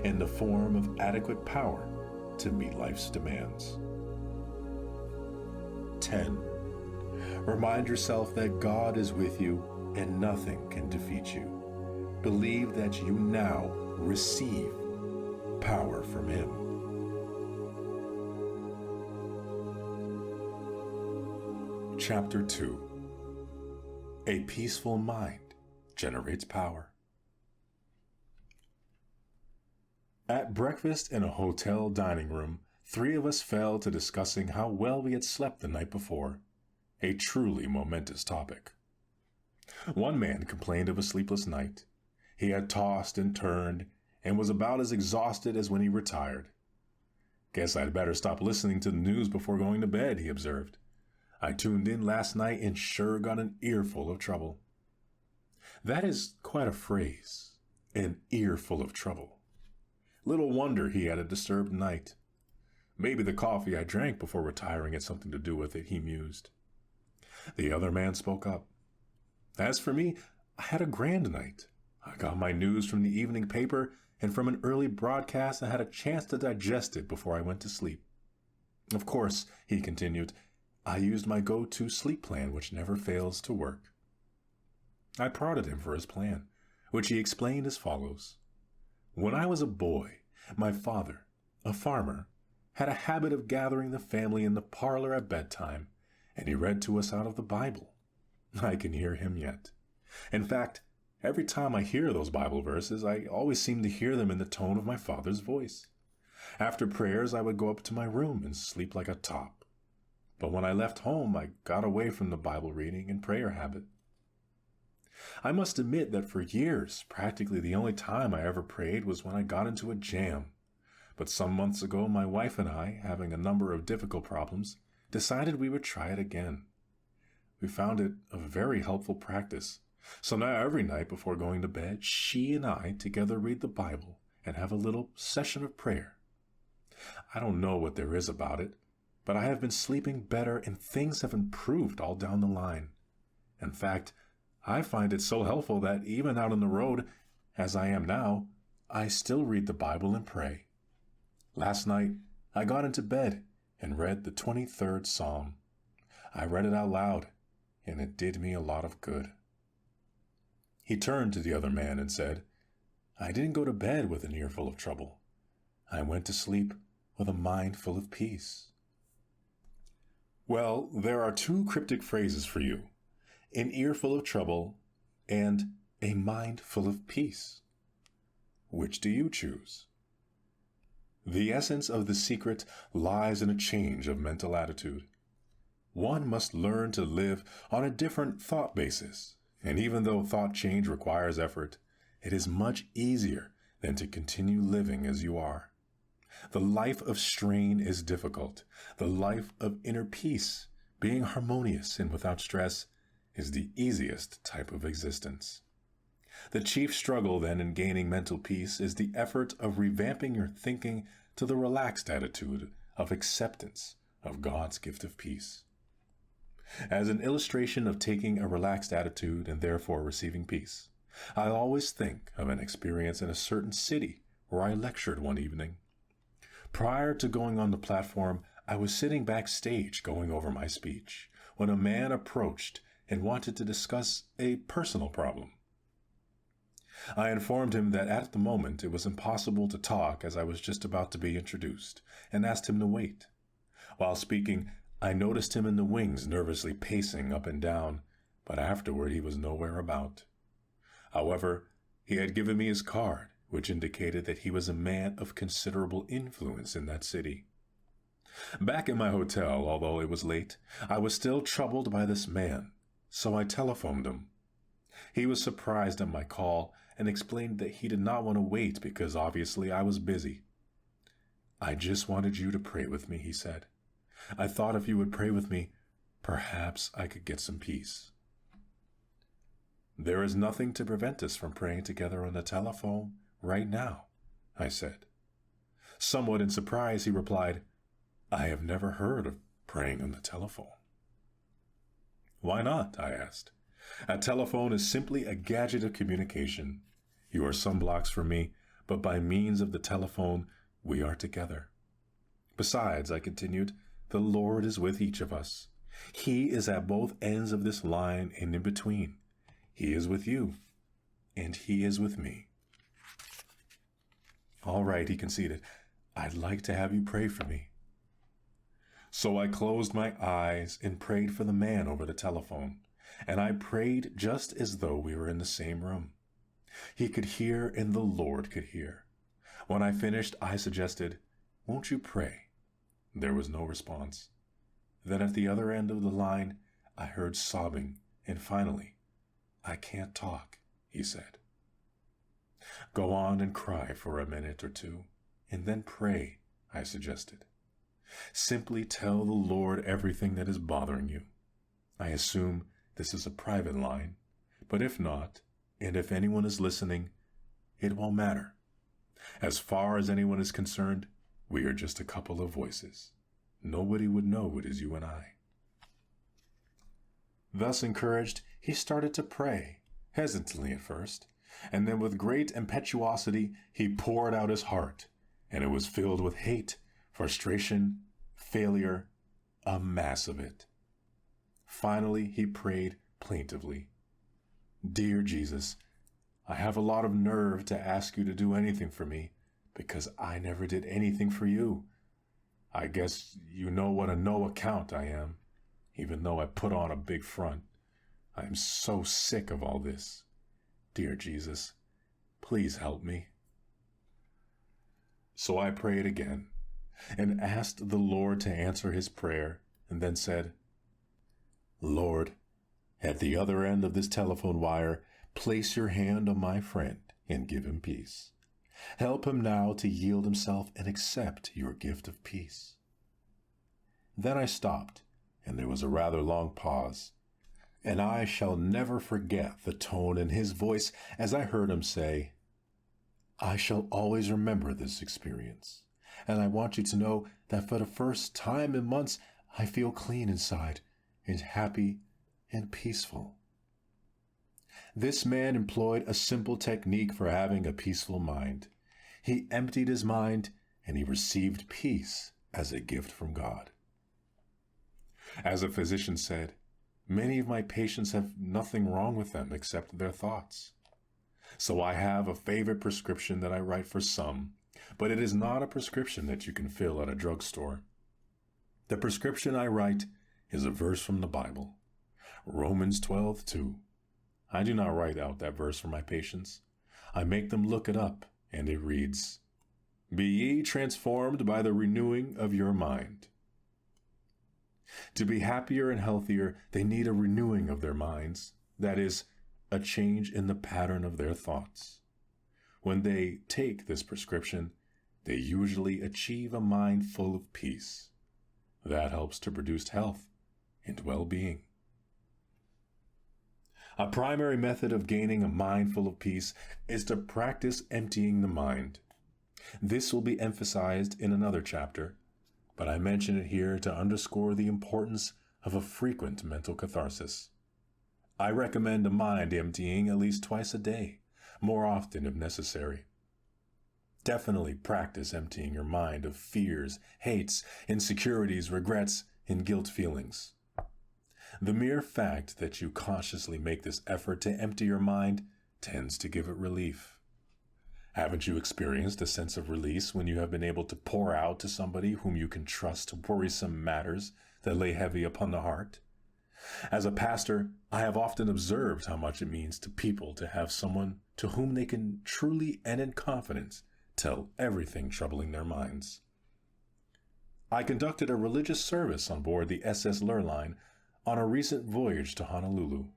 in the form of adequate power to meet life's demands. 10. Remind yourself that God is with you and nothing can defeat you. Believe that you now receive power from Him. Chapter 2. A peaceful mind generates power. At breakfast in a hotel dining room, 3 of us fell to discussing how well we had slept the night before, a truly momentous topic. One man complained of a sleepless night. He had tossed and turned and was about as exhausted as when he retired. Guess I'd better stop listening to the news before going to bed, he observed. I tuned in last night and sure got an earful of trouble. That is quite a phrase, an earful of trouble. Little wonder he had a disturbed night. Maybe the coffee I drank before retiring had something to do with it, he mused. The other man spoke up. As for me, I had a grand night. I got my news from the evening paper, and from an early broadcast I had a chance to digest it before I went to sleep. Of course, he continued, I used my go-to sleep plan, which never fails to work. I prodded him for his plan, which he explained as follows. When I was a boy, my father, a farmer, had a habit of gathering the family in the parlor at bedtime, and he read to us out of the Bible. I can hear him yet. In fact, every time I hear those Bible verses, I always seem to hear them in the tone of my father's voice. After prayers, I would go up to my room and sleep like a top. But when I left home, I got away from the Bible reading and prayer habit. I must admit that for years, practically the only time I ever prayed was when I got into a jam. But some months ago, my wife and I, having a number of difficult problems, decided we would try it again. We found it a very helpful practice. So now every night before going to bed, she and I together read the Bible and have a little session of prayer. I don't know what there is about it, but I have been sleeping better and things have improved all down the line. In fact, I find it so helpful that even out on the road, as I am now, I still read the Bible and pray. Last night, I got into bed and read the 23rd Psalm. I read it out loud, and it did me a lot of good. He turned to the other man and said, I didn't go to bed with an ear full of trouble. I went to sleep with a mind full of peace. Well, there are two cryptic phrases for you. An ear full of trouble and a mind full of peace. Which do you choose? The essence of the secret lies in a change of mental attitude. One must learn to live on a different thought basis, and even though thought change requires effort, it is much easier than to continue living as you are. The life of strain is difficult. The life of inner peace, being harmonious and without stress, is the easiest type of existence. The chief struggle then in gaining mental peace is the effort of revamping your thinking to the relaxed attitude of acceptance of God's gift of peace. As an illustration of taking a relaxed attitude and therefore receiving peace, I always think of an experience in a certain city where I lectured one evening. Prior to going on the platform, I was sitting backstage going over my speech when a man approached and wanted to discuss a personal problem. I informed him that at the moment it was impossible to talk as I was just about to be introduced, and asked him to wait. While speaking, I noticed him in the wings nervously pacing up and down, but afterward he was nowhere about. However, he had given me his card, which indicated that he was a man of considerable influence in that city. Back in my hotel, although it was late, I was still troubled by this man, so I telephoned him. He was surprised at my call and explained that he did not want to wait because obviously I was busy. I just wanted you to pray with me, he said. I thought if you would pray with me, perhaps I could get some peace. There is nothing to prevent us from praying together on the telephone right now, I said. Somewhat in surprise, he replied, I have never heard of praying on the telephone. Why not? I asked. A telephone is simply a gadget of communication. You are some blocks from me, but by means of the telephone, we are together. Besides, I continued, the Lord is with each of us. He is at both ends of this line and in between. He is with you, and He is with me. All right, he conceded. I'd like to have you pray for me. So I closed my eyes and prayed for the man over the telephone, and I prayed just as though we were in the same room. He could hear and the Lord could hear. When I finished, I suggested, won't you pray? There was no response. Then at the other end of the line, I heard sobbing, and finally, I can't talk, he said. Go on and cry for a minute or two, and then pray, I suggested. Simply tell the Lord everything that is bothering you. I assume this is a private line, but if not, and if anyone is listening, it won't matter. As far as anyone is concerned, we are just a couple of voices. Nobody would know it is you and I. Thus encouraged, he started to pray, hesitantly at first, and then with great impetuosity he poured out his heart, and it was filled with hate, frustration, failure, a mass of it. Finally, he prayed plaintively, Dear Jesus, I have a lot of nerve to ask you to do anything for me because I never did anything for you. I guess you know what a no account I am, even though I put on a big front. I am so sick of all this. Dear Jesus, please help me." So I prayed again and asked the Lord to answer his prayer, and then said, "Lord, at the other end of this telephone wire, place your hand on my friend and give him peace. Help him now to yield himself and accept your gift of peace." Then I stopped, and there was a rather long pause, and I shall never forget the tone in his voice as I heard him say, "I shall always remember this experience, and I want you to know that for the first time in months, I feel clean inside and happy and peaceful." This man employed a simple technique for having a peaceful mind. He emptied his mind and he received peace as a gift from God. As a physician said, many of my patients have nothing wrong with them except their thoughts. So I have a favorite prescription that I write for some, but it is not a prescription that you can fill at a drugstore. The prescription I write is a verse from the Bible, Romans 12:2. I do not write out that verse for my patients. I make them look it up, and it reads, "Be ye transformed by the renewing of your mind." To be happier and healthier, they need a renewing of their minds, that is, a change in the pattern of their thoughts. When they take this prescription, they usually achieve a mind full of peace. That helps to produce health and well-being. A primary method of gaining a mind full of peace is to practice emptying the mind. This will be emphasized in another chapter, but I mention it here to underscore the importance of a frequent mental catharsis. I recommend a mind emptying at least twice a day, more often if necessary. Definitely practice emptying your mind of fears, hates, insecurities, regrets, and guilt feelings. The mere fact that you consciously make this effort to empty your mind tends to give it relief. Haven't you experienced a sense of release when you have been able to pour out to somebody whom you can trust worrisome matters that lay heavy upon the heart? As a pastor, I have often observed how much it means to people to have someone to whom they can truly and in confidence tell everything troubling their minds. I conducted a religious service on board the SS Lurline on a recent voyage to Honolulu.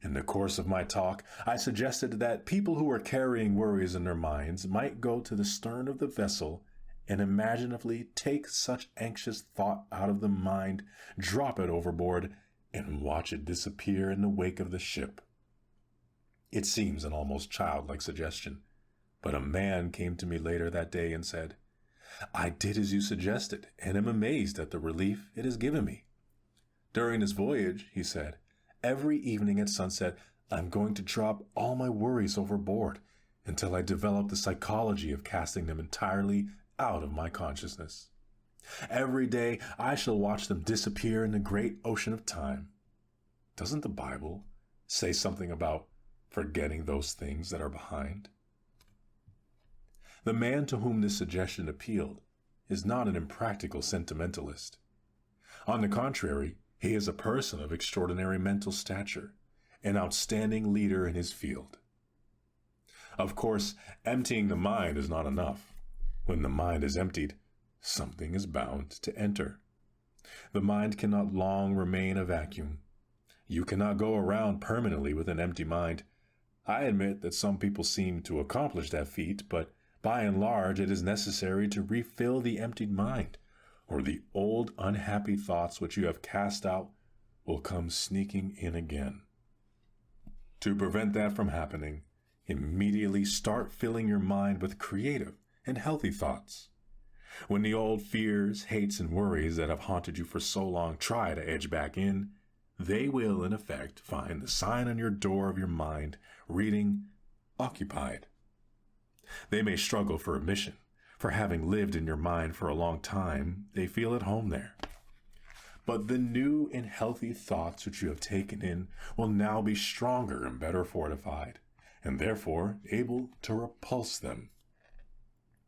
In the course of my talk, I suggested that people who were carrying worries in their minds might go to the stern of the vessel and imaginatively take such anxious thought out of the mind, drop it overboard, and watch it disappear in the wake of the ship. It seems an almost childlike suggestion, but a man came to me later that day and said, "I did as you suggested, and am amazed at the relief it has given me. During this voyage," he said, "every evening at sunset, I'm going to drop all my worries overboard until I develop the psychology of casting them entirely out of my consciousness. Every day, I shall watch them disappear in the great ocean of time." Doesn't the Bible say something about forgetting those things that are behind? The man to whom this suggestion appealed is not an impractical sentimentalist. On the contrary, he is a person of extraordinary mental stature, an outstanding leader in his field. Of course, emptying the mind is not enough. When the mind is emptied, something is bound to enter. The mind cannot long remain a vacuum. You cannot go around permanently with an empty mind. I admit that some people seem to accomplish that feat, but by and large it is necessary to refill the emptied mind, or the old unhappy thoughts which you have cast out will come sneaking in again. To prevent that from happening, immediately start filling your mind with creative and healthy thoughts. When the old fears, hates, and worries that have haunted you for so long try to edge back in, they will, in effect, find the sign on your door of your mind reading, "Occupied." They may struggle for admission, for having lived in your mind for a long time, they feel at home there. But the new and healthy thoughts which you have taken in will now be stronger and better fortified, and therefore able to repulse them.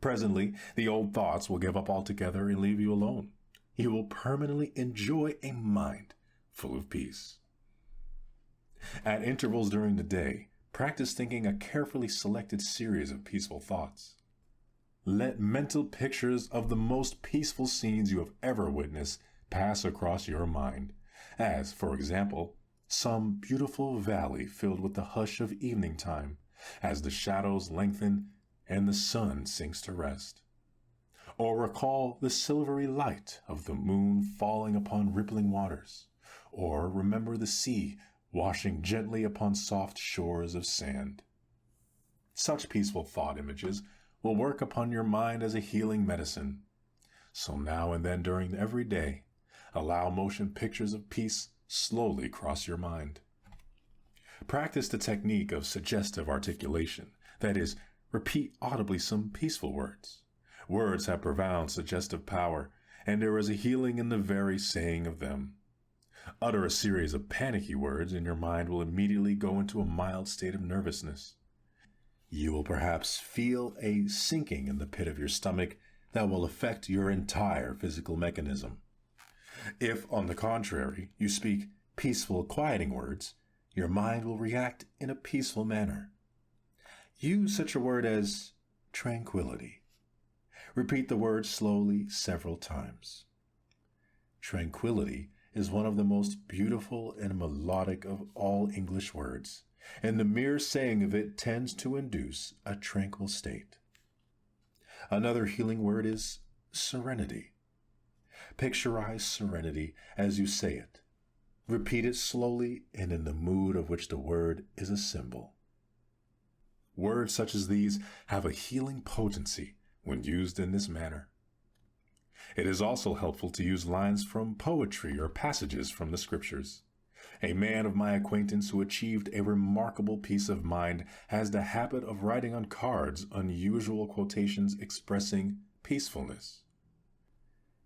Presently, the old thoughts will give up altogether and leave you alone. You will permanently enjoy a mind full of peace. At intervals during the day, practice thinking a carefully selected series of peaceful thoughts. Let mental pictures of the most peaceful scenes you have ever witnessed pass across your mind, as, for example, some beautiful valley filled with the hush of evening time, as the shadows lengthen and the sun sinks to rest. Or recall the silvery light of the moon falling upon rippling waters, or remember the sea washing gently upon soft shores of sand. Such peaceful thought images will work upon your mind as a healing medicine. So now and then during every day, allow motion pictures of peace slowly cross your mind. Practice the technique of suggestive articulation, that is, repeat audibly some peaceful words. Words have profound suggestive power, and there is a healing in the very saying of them. Utter a series of panicky words, and your mind will immediately go into a mild state of nervousness. You will perhaps feel a sinking in the pit of your stomach that will affect your entire physical mechanism. If, on the contrary, you speak peaceful, quieting words, your mind will react in a peaceful manner. Use such a word as tranquility. Repeat the word slowly several times. Tranquility is one of the most beautiful and melodic of all English words, and the mere saying of it tends to induce a tranquil state. Another healing word is serenity. Picturize serenity as you say it. Repeat it slowly and in the mood of which the word is a symbol. Words such as these have a healing potency when used in this manner. It is also helpful to use lines from poetry or passages from the scriptures. A man of my acquaintance who achieved a remarkable peace of mind has the habit of writing on cards unusual quotations expressing peacefulness.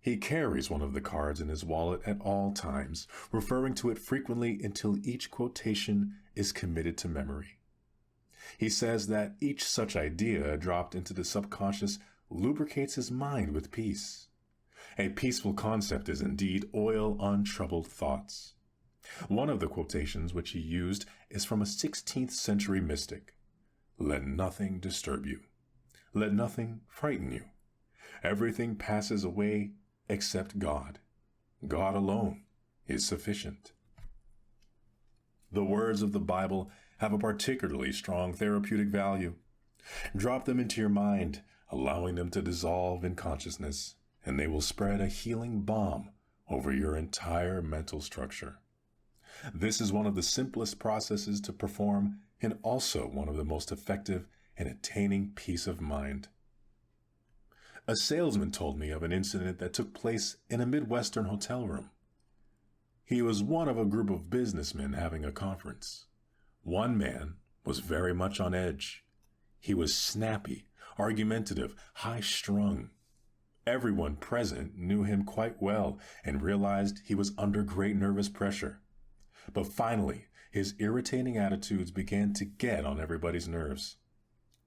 He carries one of the cards in his wallet at all times, referring to it frequently until each quotation is committed to memory. He says that each such idea dropped into the subconscious lubricates his mind with peace. A peaceful concept is indeed oil on troubled thoughts. One of the quotations which he used is from a 16th century mystic. Let nothing disturb you. Let nothing frighten you. Everything passes away except God. God alone is sufficient. The words of the Bible have a particularly strong therapeutic value. Drop them into your mind, allowing them to dissolve in consciousness, and they will spread a healing balm over your entire mental structure. This is one of the simplest processes to perform and also one of the most effective in attaining peace of mind. A salesman told me of an incident that took place in a Midwestern hotel room. He was one of a group of businessmen having a conference. One man was very much on edge. He was snappy, argumentative, high-strung. Everyone present knew him quite well and realized he was under great nervous pressure. But finally, his irritating attitudes began to get on everybody's nerves.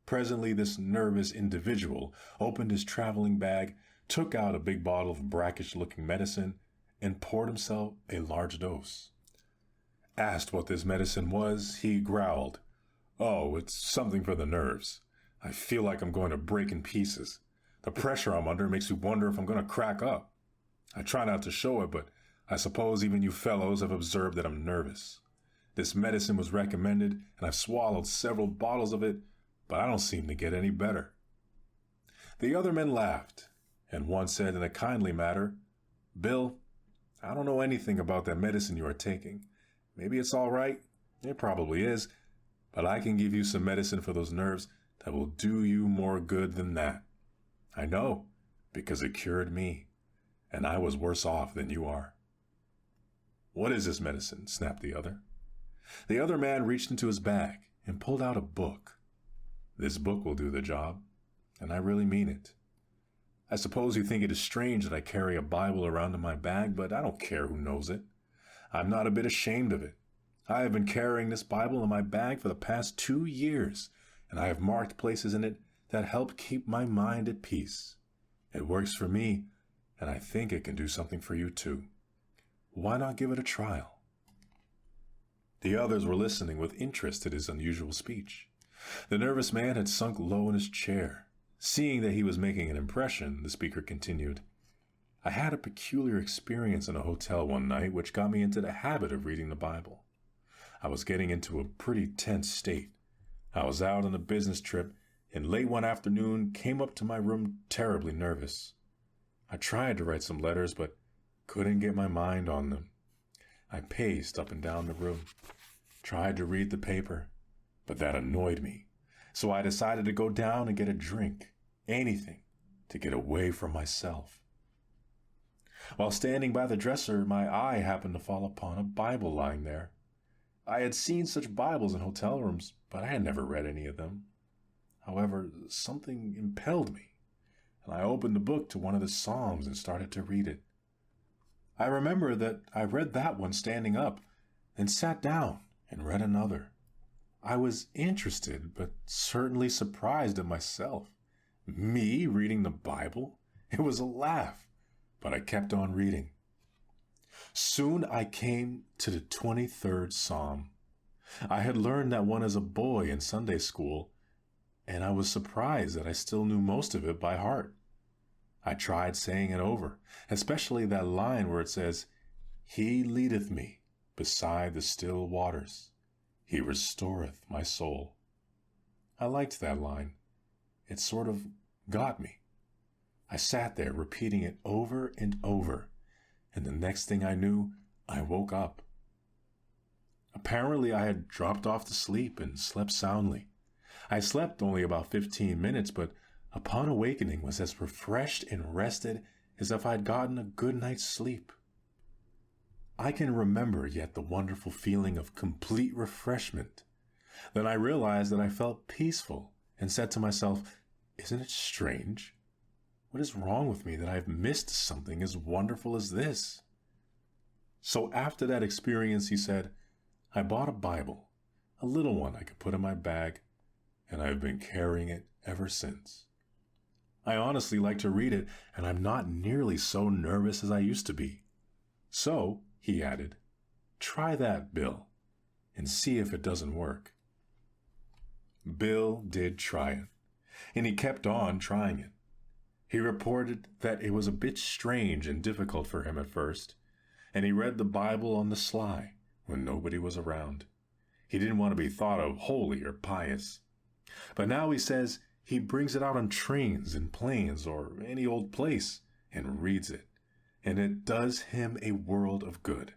Presently, this nervous individual opened his traveling bag, took out a big bottle of brackish-looking medicine, and poured himself a large dose. Asked what this medicine was, he growled, "Oh, it's something for the nerves. I feel like I'm going to break in pieces. The pressure I'm under makes me wonder if I'm going to crack up. I try not to show it, but I suppose even you fellows have observed that I'm nervous. This medicine was recommended, and I've swallowed several bottles of it, but I don't seem to get any better." The other men laughed, and one said in a kindly manner, "Bill, I don't know anything about that medicine you are taking. Maybe it's all right. It probably is. But I can give you some medicine for those nerves that will do you more good than that. I know, because it cured me, and I was worse off than you are." "What is this medicine?" snapped the other. The other man reached into his bag and pulled out a book. "This book will do the job, and I really mean it. I suppose you think it is strange that I carry a Bible around in my bag, but I don't care who knows it. I'm not a bit ashamed of it. I have been carrying this Bible in my bag for the past 2 years, and I have marked places in it that help keep my mind at peace. It works for me, and I think it can do something for you too. Why not give it a trial?" The others were listening with interest at his unusual speech. The nervous man had sunk low in his chair. Seeing that he was making an impression, the speaker continued, "I had a peculiar experience in a hotel one night which got me into the habit of reading the Bible. I was getting into a pretty tense state. I was out on a business trip and late one afternoon came up to my room terribly nervous. I tried to write some letters but couldn't get my mind on them. I paced up and down the room, tried to read the paper, but that annoyed me. So I decided to go down and get a drink, anything, to get away from myself. While standing by the dresser, my eye happened to fall upon a Bible lying there. I had seen such Bibles in hotel rooms, but I had never read any of them. However, something impelled me, and I opened the book to one of the Psalms and started to read it. I remember that I read that one standing up, then sat down and read another. I was interested, but certainly surprised at myself. Me reading the Bible? It was a laugh, but I kept on reading. Soon I came to the 23rd Psalm. I had learned that one as a boy in Sunday school, and I was surprised that I still knew most of it by heart. I tried saying it over, especially that line where it says, "He leadeth me beside the still waters. He restoreth my soul." I liked that line. It sort of got me. I sat there repeating it over and over, and the next thing I knew, I woke up. Apparently, I had dropped off to sleep and slept soundly. I slept only about 15 minutes, but upon awakening was as refreshed and rested as if I'd gotten a good night's sleep. I can remember yet the wonderful feeling of complete refreshment. Then I realized that I felt peaceful and said to myself, "Isn't it strange? What is wrong with me that I've missed something as wonderful as this?" So after that experience, he said, I bought a Bible, a little one I could put in my bag, and I've been carrying it ever since. I honestly like to read it, and I'm not nearly so nervous as I used to be. So, he added, try that, Bill, and see if it doesn't work. Bill did try it, and he kept on trying it. He reported that it was a bit strange and difficult for him at first, and he read the Bible on the sly when nobody was around. He didn't want to be thought of holy or pious. But now he says he brings it out on trains and planes or any old place and reads it, and it does him a world of good.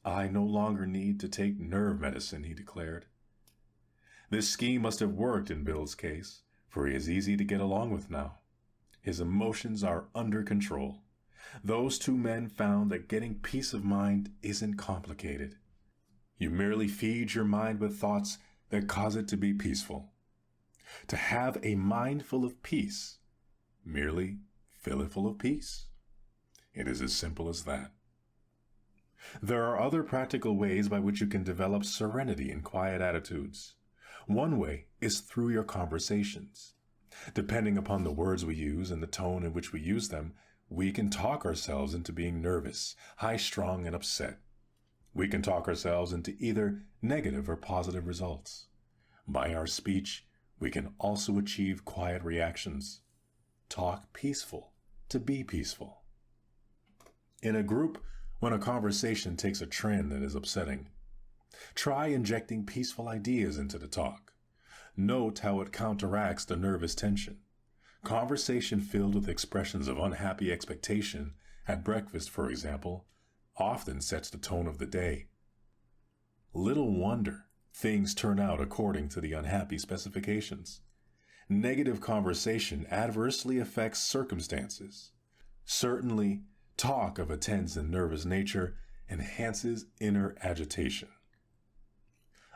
I no longer need to take nerve medicine, he declared. This scheme must have worked in Bill's case, for he is easy to get along with now. His emotions are under control. Those two men found that getting peace of mind isn't complicated. You merely feed your mind with thoughts that cause it to be peaceful. To have a mind full of peace, merely fill it full of peace. It is as simple as that. There are other practical ways by which you can develop serenity and quiet attitudes. One way is through your conversations. Depending upon the words we use and the tone in which we use them, we can talk ourselves into being nervous, high-strung, and upset. We can talk ourselves into either negative or positive results. By our speech, we can also achieve quiet reactions. Talk peaceful to be peaceful. In a group, when a conversation takes a trend that is upsetting, try injecting peaceful ideas into the talk. Note how it counteracts the nervous tension. Conversation filled with expressions of unhappy expectation, at breakfast, for example, often sets the tone of the day. Little wonder things turn out according to the unhappy specifications. Negative conversation adversely affects circumstances. Certainly, talk of a tense and nervous nature enhances inner agitation.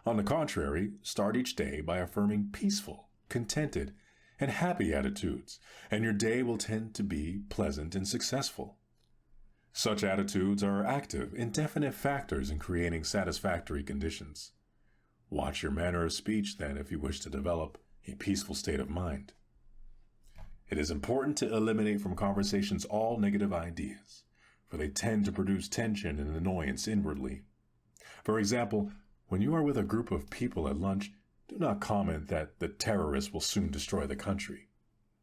On the contrary, start each day by affirming peaceful, contented, and happy attitudes, and your day will tend to be pleasant and successful. Such attitudes are active, indefinite factors in creating satisfactory conditions. Watch your manner of speech, then, if you wish to develop a peaceful state of mind. It is important to eliminate from conversations all negative ideas, for they tend to produce tension and annoyance inwardly. For example, when you are with a group of people at lunch, do not comment that the terrorists will soon destroy the country.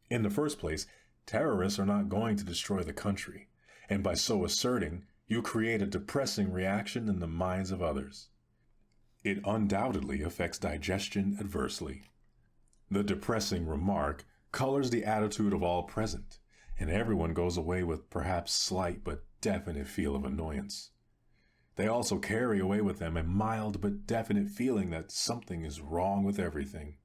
In the first place, terrorists are not going to destroy the country, and by so asserting, you create a depressing reaction in the minds of others. It undoubtedly affects digestion adversely. The depressing remark colors the attitude of all present, and everyone goes away with perhaps slight but definite feel of annoyance. They also carry away with them a mild but definite feeling that something is wrong with everything.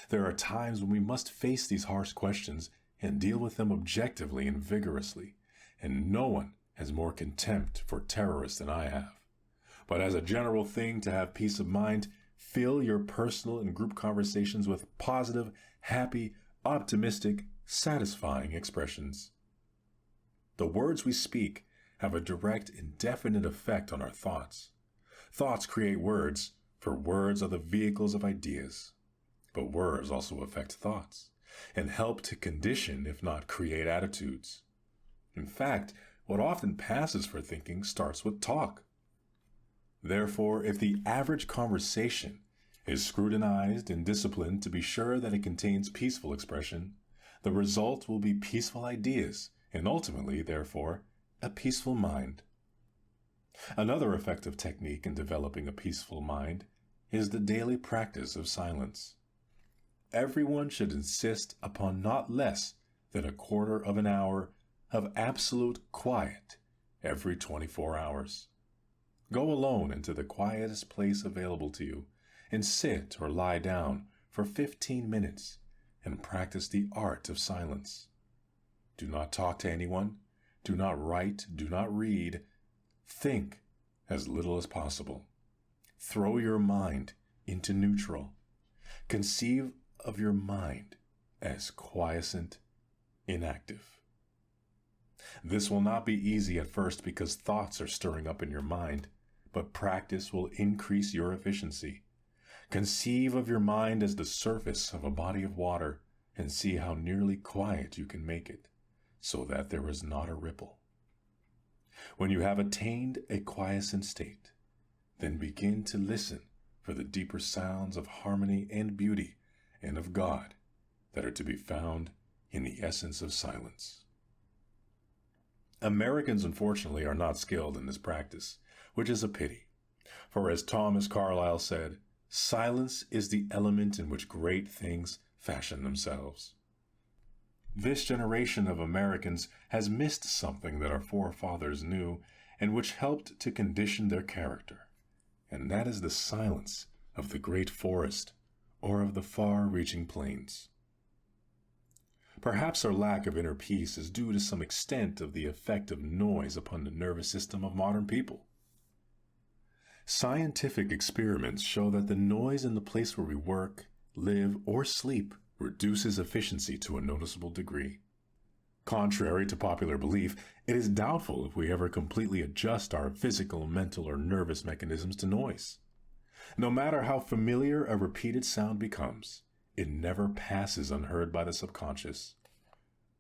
There are times when we must face these harsh questions and deal with them objectively and vigorously, and no one has more contempt for terrorists than I have. But as a general thing to have peace of mind, fill your personal and group conversations with positive, happy, optimistic, satisfying expressions. The words we speak have a direct, indefinite effect on our thoughts. Thoughts create words, for words are the vehicles of ideas. But words also affect thoughts, and help to condition, if not create, attitudes. In fact, what often passes for thinking starts with talk. Therefore, if the average conversation is scrutinized and disciplined to be sure that it contains peaceful expression, the result will be peaceful ideas, and ultimately, therefore, a peaceful mind. Another effective technique in developing a peaceful mind is the daily practice of silence. Everyone should insist upon not less than a quarter of an hour of absolute quiet every 24 hours. Go alone into the quietest place available to you and sit or lie down for 15 minutes and practice the art of silence. Do not talk to anyone. Do not write. Do not read. Think as little as possible. Throw your mind into neutral. Conceive of your mind as quiescent, inactive. This will not be easy at first because thoughts are stirring up in your mind, but practice will increase your efficiency. Conceive of your mind as the surface of a body of water and see how nearly quiet you can make it, so that there is not a ripple. When you have attained a quiescent state, then begin to listen for the deeper sounds of harmony and beauty and of God that are to be found in the essence of silence. Americans, unfortunately, are not skilled in this practice, which is a pity. For as Thomas Carlyle said, silence is the element in which great things fashion themselves. This generation of Americans has missed something that our forefathers knew and which helped to condition their character, and that is the silence of the great forest or of the far-reaching plains. Perhaps our lack of inner peace is due to some extent of the effect of noise upon the nervous system of modern people. Scientific experiments show that the noise in the place where we work, live, or sleep reduces efficiency to a noticeable degree. Contrary to popular belief, it is doubtful if we ever completely adjust our physical, mental, or nervous mechanisms to noise. No matter how familiar a repeated sound becomes, it never passes unheard by the subconscious.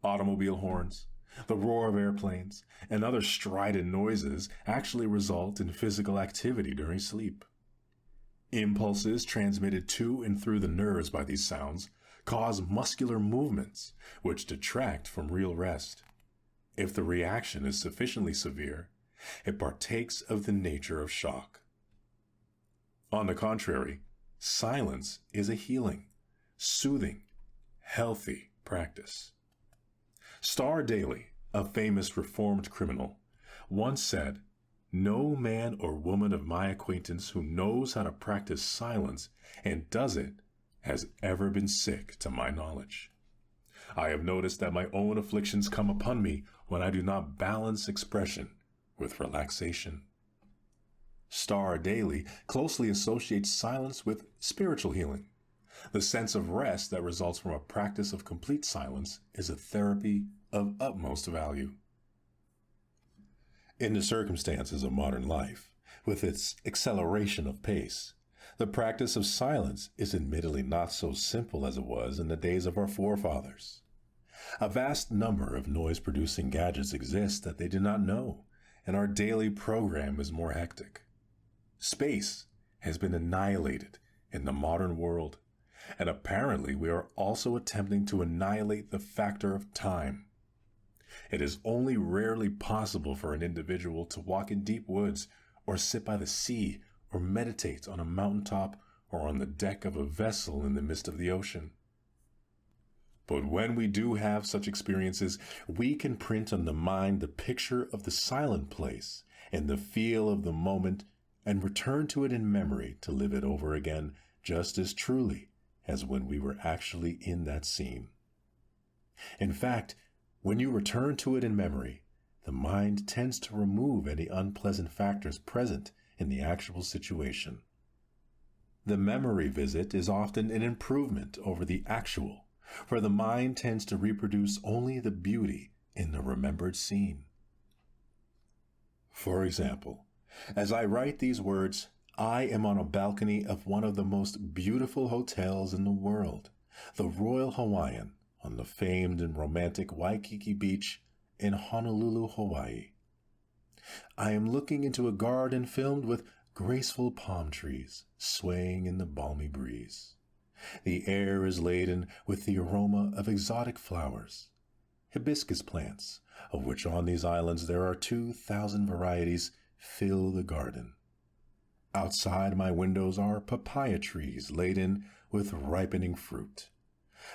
Automobile horns, the roar of airplanes, and other strident noises actually result in physical activity during sleep. Impulses transmitted to and through the nerves by these sounds cause muscular movements, which detract from real rest. If the reaction is sufficiently severe, it partakes of the nature of shock. On the contrary, silence is a healing, soothing, healthy practice. Starr Daley, a famous reformed criminal, once said, "No man or woman of my acquaintance who knows how to practice silence and does it has ever been sick to my knowledge. I have noticed that my own afflictions come upon me when I do not balance expression with relaxation." Starr Daley closely associates silence with spiritual healing. The sense of rest that results from a practice of complete silence is a therapy of utmost value. In the circumstances of modern life, with its acceleration of pace, the practice of silence is admittedly not so simple as it was in the days of our forefathers. A vast number of noise-producing gadgets exist that they do not know, and our daily program is more hectic. Space has been annihilated in the modern world, and apparently we are also attempting to annihilate the factor of time. It is only rarely possible for an individual to walk in deep woods, or sit by the sea, or meditate on a mountaintop, or on the deck of a vessel in the midst of the ocean. But when we do have such experiences, we can print on the mind the picture of the silent place and the feel of the moment, and return to it in memory to live it over again just as truly as when we were actually in that scene. In fact, when you return to it in memory, the mind tends to remove any unpleasant factors present in the actual situation. The memory visit is often an improvement over the actual, for the mind tends to reproduce only the beauty in the remembered scene. For example, as I write these words, I am on a balcony of one of the most beautiful hotels in the world, the Royal Hawaiian, on the famed and romantic Waikiki Beach in Honolulu, Hawaii. I am looking into a garden filled with graceful palm trees swaying in the balmy breeze. The air is laden with the aroma of exotic flowers, hibiscus plants, of which on these islands there are 2,000 varieties, fill the garden. Outside my windows are papaya trees laden with ripening fruit.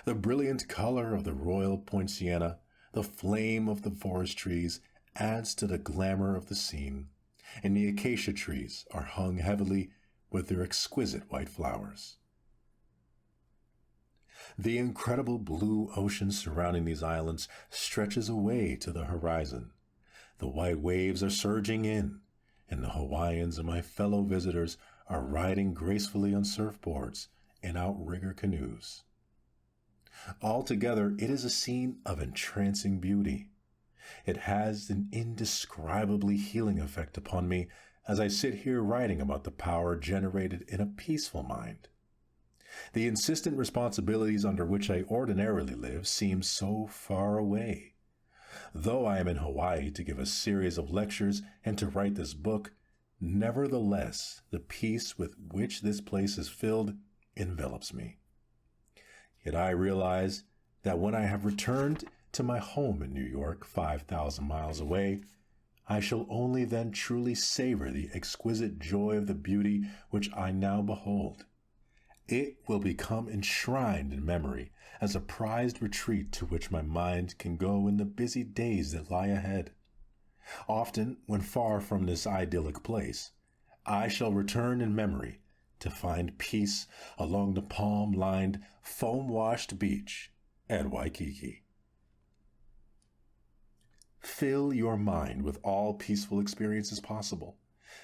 The brilliant color of the royal poinciana, the flame of the forest trees, adds to the glamour of the scene, and the acacia trees are hung heavily with their exquisite white flowers. The incredible blue ocean surrounding these islands stretches away to the horizon. The white waves are surging in, and the Hawaiians and my fellow visitors are riding gracefully on surfboards and outrigger canoes. Altogether, it is a scene of entrancing beauty. It has an indescribably healing effect upon me as I sit here writing about the power generated in a peaceful mind. The insistent responsibilities under which I ordinarily live seem so far away. Though I am in Hawaii to give a series of lectures and to write this book, nevertheless, the peace with which this place is filled envelops me. Yet I realize that when I have returned to my home in New York, 5,000 miles away, I shall only then truly savor the exquisite joy of the beauty which I now behold. It will become enshrined in memory as a prized retreat to which my mind can go in the busy days that lie ahead. Often, when far from this idyllic place, I shall return in memory to find peace along the palm-lined, foam-washed beach at Waikiki. Fill your mind with all peaceful experiences possible,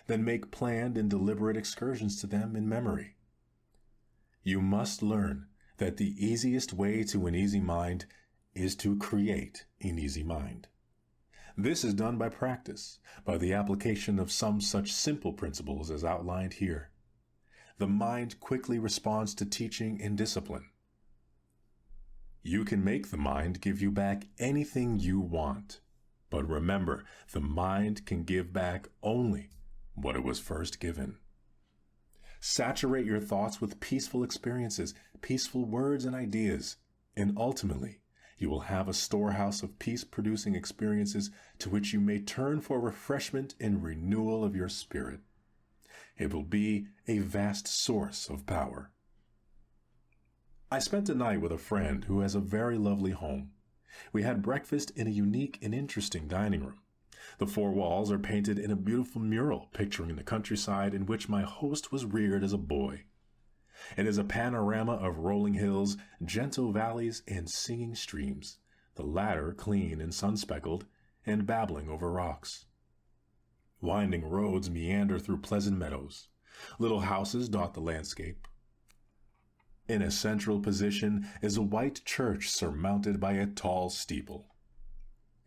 then make planned and deliberate excursions to them in memory. You must learn that the easiest way to an easy mind is to create an easy mind. This is done by practice, by the application of some such simple principles as outlined here. The mind quickly responds to teaching and discipline. You can make the mind give you back anything you want, but remember, the mind can give back only what it was first given. Saturate your thoughts with peaceful experiences, peaceful words and ideas, and ultimately, you will have a storehouse of peace-producing experiences to which you may turn for refreshment and renewal of your spirit. It will be a vast source of power. I spent a night with a friend who has a very lovely home. We had breakfast in a unique and interesting dining room. The four walls are painted in a beautiful mural picturing the countryside in which my host was reared as a boy. It is a panorama of rolling hills, gentle valleys, and singing streams, the latter clean and sun-speckled and babbling over rocks. Winding roads meander through pleasant meadows. Little houses dot the landscape. In a central position is a white church surmounted by a tall steeple.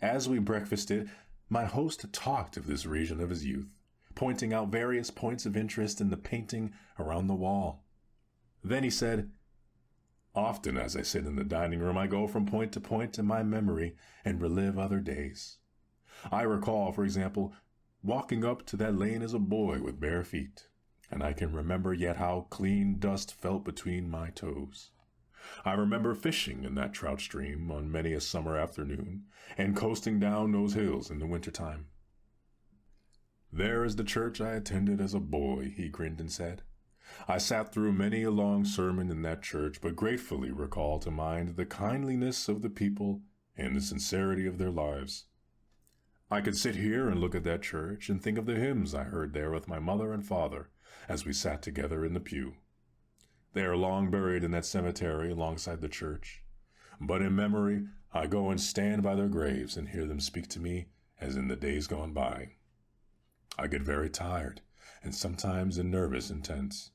As we breakfasted, My host talked of this region of his youth, pointing out various points of interest in the painting around the wall. Then he said, "Often as I sit in the dining room, I go from point to point in my memory and relive other days. I recall, for example, walking up to that lane as a boy with bare feet, and I can remember yet how clean dust felt between my toes. I remember fishing in that trout stream on many a summer afternoon, and coasting down those hills in the wintertime. There is the church I attended as a boy," he grinned and said. "I sat through many a long sermon in that church, but gratefully recall to mind the kindliness of the people and the sincerity of their lives. I could sit here and look at that church and think of the hymns I heard there with my mother and father as we sat together in the pew. They are long buried in that cemetery alongside the church, but in memory I go and stand by their graves and hear them speak to me as in the days gone by. I get very tired and sometimes nervous and tense.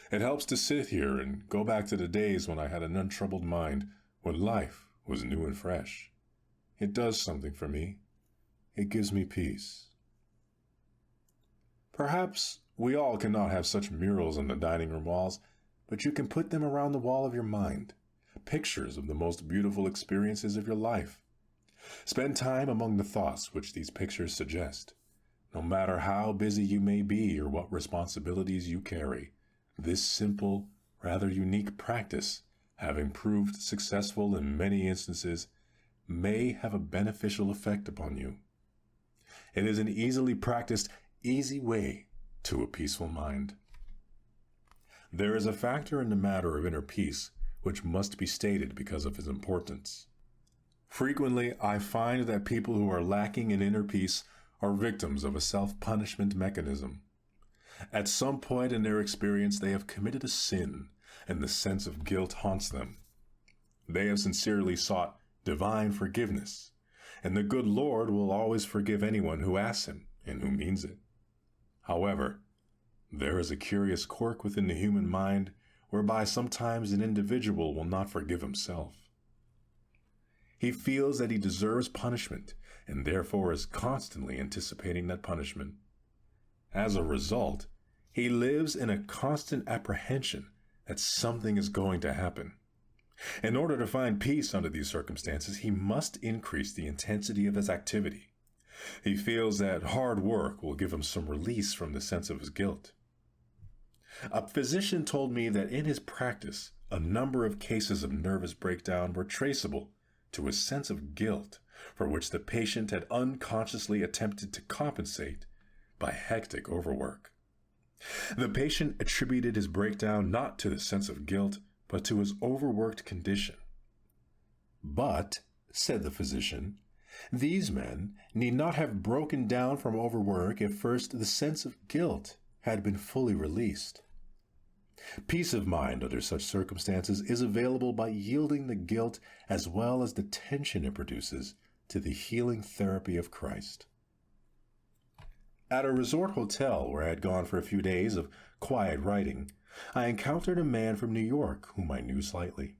It helps to sit here and go back to the days when I had an untroubled mind, when life was new and fresh. It does something for me. It gives me peace." Perhaps we all cannot have such murals on the dining room walls, but you can put them around the wall of your mind, pictures of the most beautiful experiences of your life. Spend time among the thoughts which these pictures suggest. No matter how busy you may be or what responsibilities you carry, this simple, rather unique practice, having proved successful in many instances, may have a beneficial effect upon you. It is an easily practiced, easy way to a peaceful mind. There is a factor in the matter of inner peace which must be stated because of its importance. Frequently, I find that people who are lacking in inner peace are victims of a self-punishment mechanism. At some point in their experience, they have committed a sin, and the sense of guilt haunts them. They have sincerely sought divine forgiveness, and the good Lord will always forgive anyone who asks him and who means it. However, there is a curious quirk within the human mind whereby sometimes an individual will not forgive himself. He feels that he deserves punishment and therefore is constantly anticipating that punishment. As a result, he lives in a constant apprehension that something is going to happen. In order to find peace under these circumstances, he must increase the intensity of his activity. He feels that hard work will give him some release from the sense of his guilt. A physician told me that in his practice, a number of cases of nervous breakdown were traceable to a sense of guilt for which the patient had unconsciously attempted to compensate by hectic overwork. The patient attributed his breakdown not to the sense of guilt, but to his overworked condition. "But," said the physician, "these men need not have broken down from overwork if first the sense of guilt had been fully released. Peace of mind under such circumstances is available by yielding the guilt as well as the tension it produces to the healing therapy of Christ." At a resort hotel where I had gone for a few days of quiet writing, I encountered a man from New York whom I knew slightly.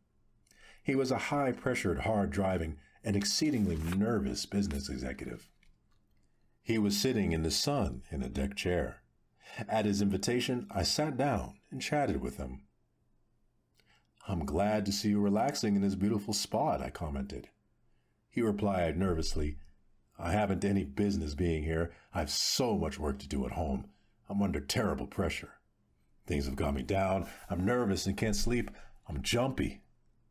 He was a high-pressured, hard-driving, and exceedingly nervous business executive. He was sitting in the sun in a deck chair. At his invitation, I sat down and chatted with him. "I'm glad to see you relaxing in this beautiful spot," I commented. He replied nervously, "I haven't any business being here. I have so much work to do at home. I'm under terrible pressure. Things have got me down. I'm nervous and can't sleep. I'm jumpy.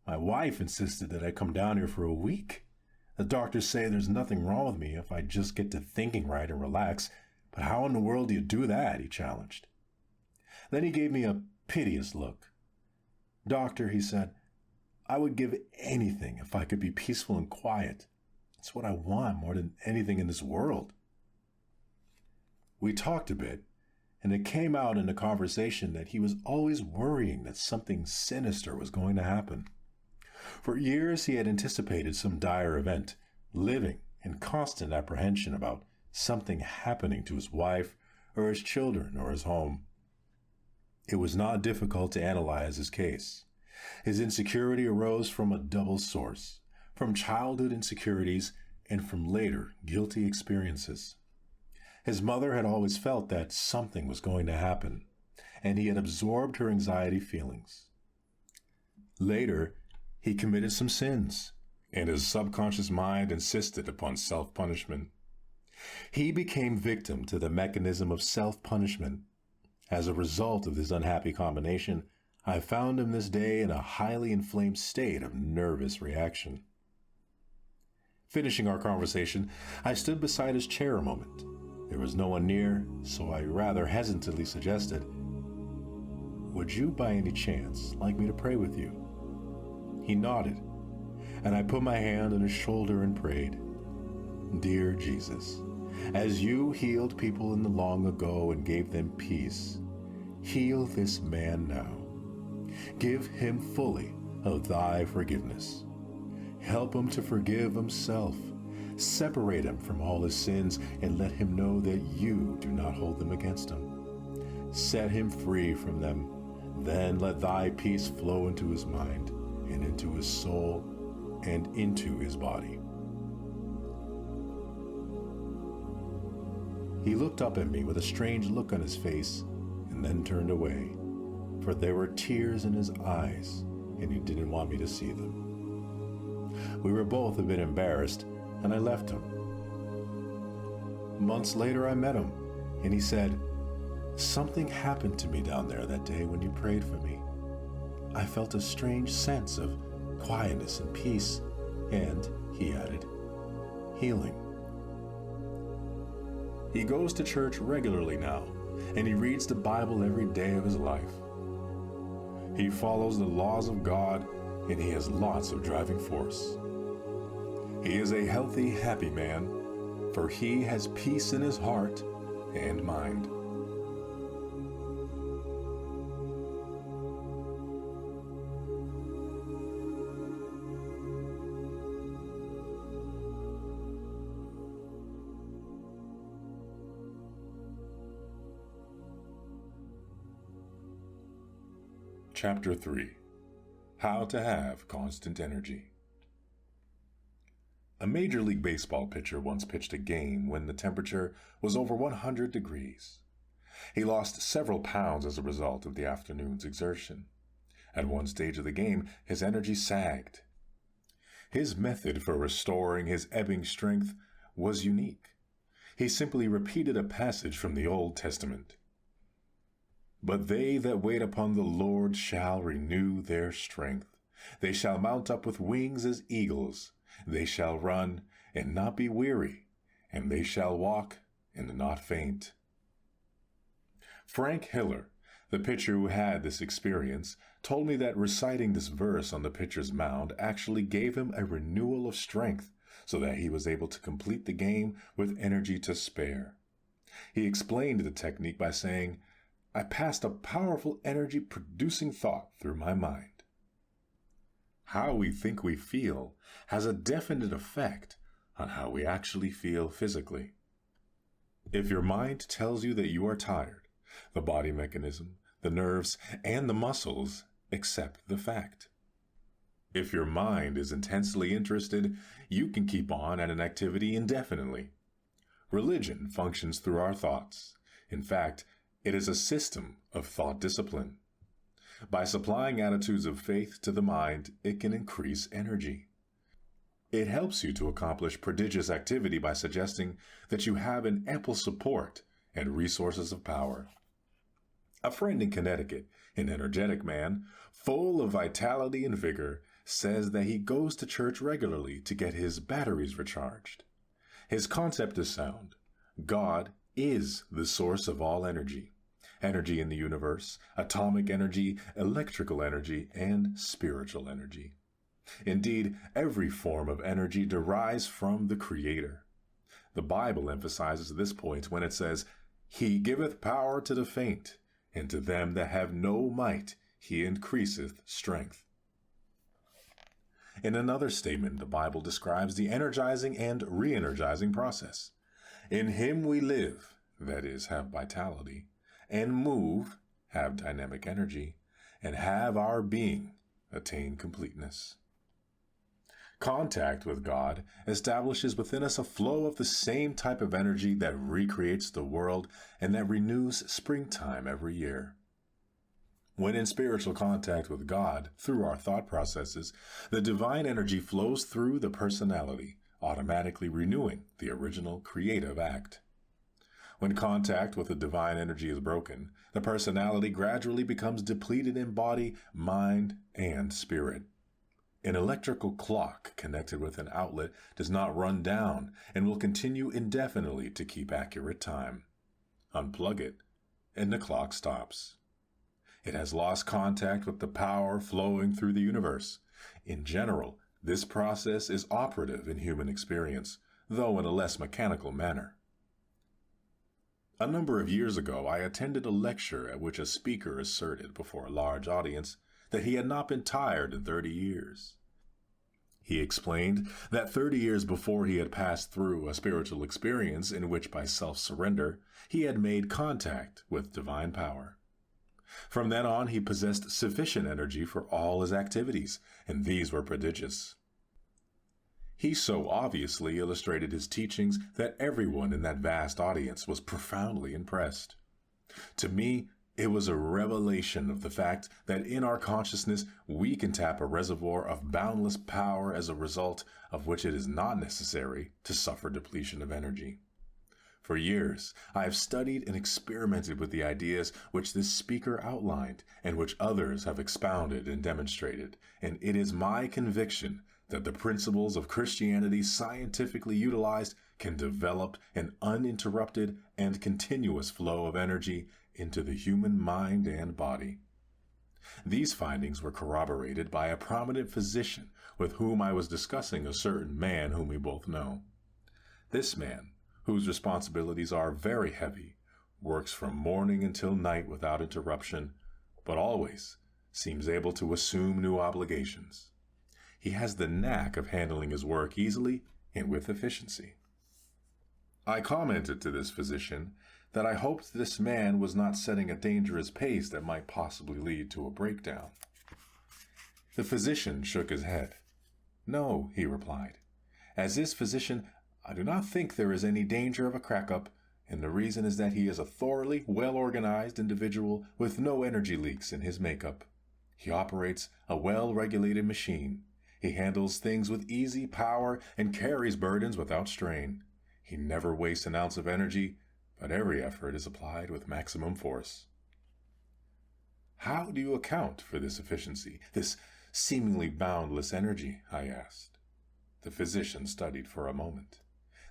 My wife insisted that I come down here for a week. The doctors say there's nothing wrong with me if I just get to thinking right and relax. But how in the world do you do that?" he challenged. Then he gave me a piteous look. "Doctor," he said, "I would give anything if I could be peaceful and quiet. It's what I want more than anything in this world." We talked a bit, and it came out in the conversation that he was always worrying that something sinister was going to happen. For years he had anticipated some dire event, living in constant apprehension about something happening to his wife or his children or his home. It was not difficult to analyze his case. His insecurity arose from a double source, from childhood insecurities and from later guilty experiences. His mother had always felt that something was going to happen, and he had absorbed her anxiety feelings. Later, he committed some sins, and his subconscious mind insisted upon self-punishment. He became victim to the mechanism of self-punishment. As a result of this unhappy combination, I found him this day in a highly inflamed state of nervous reaction. Finishing our conversation, I stood beside his chair a moment. There was no one near, so I rather hesitantly suggested, "Would you by any chance like me to pray with you?" He nodded, and I put my hand on his shoulder and prayed, "Dear Jesus, as you healed people in the long ago and gave them peace, heal this man now. Give him fully of thy forgiveness. Help him to forgive himself. Separate him from all his sins and let him know that you do not hold them against him. Set him free from them. Then let thy peace flow into his mind and into his soul and into his body." He looked up at me with a strange look on his face and then turned away, for there were tears in his eyes and he didn't want me to see them. We were both a bit embarrassed, and I left him. Months later I met him, and he said, "Something happened to me down there that day when you prayed for me. I felt a strange sense of quietness and peace, and," he added, "healing." He goes to church regularly now, and he reads the Bible every day of his life. He follows the laws of God, and he has lots of driving force. He is a healthy, happy man, for he has peace in his heart and mind. Chapter 3. How to Have Constant Energy. A Major League Baseball pitcher once pitched a game when the temperature was over 100 degrees. He lost several pounds as a result of the afternoon's exertion. At one stage of the game, his energy sagged. His method for restoring his ebbing strength was unique. He simply repeated a passage from the Old Testament. "But they that wait upon the Lord shall renew their strength. They shall mount up with wings as eagles. They shall run and not be weary, and they shall walk and not faint." Frank Hiller, the pitcher who had this experience, told me that reciting this verse on the pitcher's mound actually gave him a renewal of strength so that he was able to complete the game with energy to spare. He explained the technique by saying, "I passed a powerful energy-producing thought through my mind." How we think we feel has a definite effect on how we actually feel physically. If your mind tells you that you are tired, the body mechanism, the nerves, and the muscles accept the fact. If your mind is intensely interested, you can keep on at an activity indefinitely. Religion functions through our thoughts. In fact, it is a system of thought discipline. By supplying attitudes of faith to the mind, it can increase energy. It helps you to accomplish prodigious activity by suggesting that you have an ample support and resources of power. A friend in Connecticut, an energetic man, full of vitality and vigor, says that he goes to church regularly to get his batteries recharged. His concept is sound. God is the source of all energy. Energy in the universe, atomic energy, electrical energy, and spiritual energy. Indeed, every form of energy derives from the Creator. The Bible emphasizes this point when it says, "He giveth power to the faint, and to them that have no might he increaseth strength." In another statement, the Bible describes the energizing and re-energizing process. "In him we live," that is, have vitality, "and move," have dynamic energy, "and have our being," attain completeness. Contact with God establishes within us a flow of the same type of energy that recreates the world and that renews springtime every year. When in spiritual contact with God through our thought processes, the divine energy flows through the personality, automatically renewing the original creative act. When contact with the divine energy is broken, the personality gradually becomes depleted in body, mind, and spirit. An electrical clock connected with an outlet does not run down and will continue indefinitely to keep accurate time. Unplug it, and the clock stops. It has lost contact with the power flowing through the universe. In general, this process is operative in human experience, though in a less mechanical manner. A number of years ago, I attended a lecture at which a speaker asserted before a large audience that he had not been tired in 30 years. He explained that 30 years before he had passed through a spiritual experience in which by self-surrender he had made contact with divine power. From then on, he possessed sufficient energy for all his activities, and these were prodigious. He so obviously illustrated his teachings that everyone in that vast audience was profoundly impressed. To me, it was a revelation of the fact that in our consciousness we can tap a reservoir of boundless power as a result of which it is not necessary to suffer depletion of energy. For years, I have studied and experimented with the ideas which this speaker outlined and which others have expounded and demonstrated, and it is my conviction that the principles of Christianity scientifically utilized can develop an uninterrupted and continuous flow of energy into the human mind and body. These findings were corroborated by a prominent physician with whom I was discussing a certain man whom we both know. This man, whose responsibilities are very heavy, works from morning until night without interruption, but always seems able to assume new obligations. He has the knack of handling his work easily and with efficiency. I commented to this physician that I hoped this man was not setting a dangerous pace that might possibly lead to a breakdown. The physician shook his head. "No," he replied. "As this physician, I do not think there is any danger of a crack-up, and the reason is that he is a thoroughly well-organized individual with no energy leaks in his makeup. He operates a well-regulated machine. He handles things with easy power and carries burdens without strain. He never wastes an ounce of energy, but every effort is applied with maximum force." "How do you account for this efficiency, this seemingly boundless energy?" I asked. The physician studied for a moment.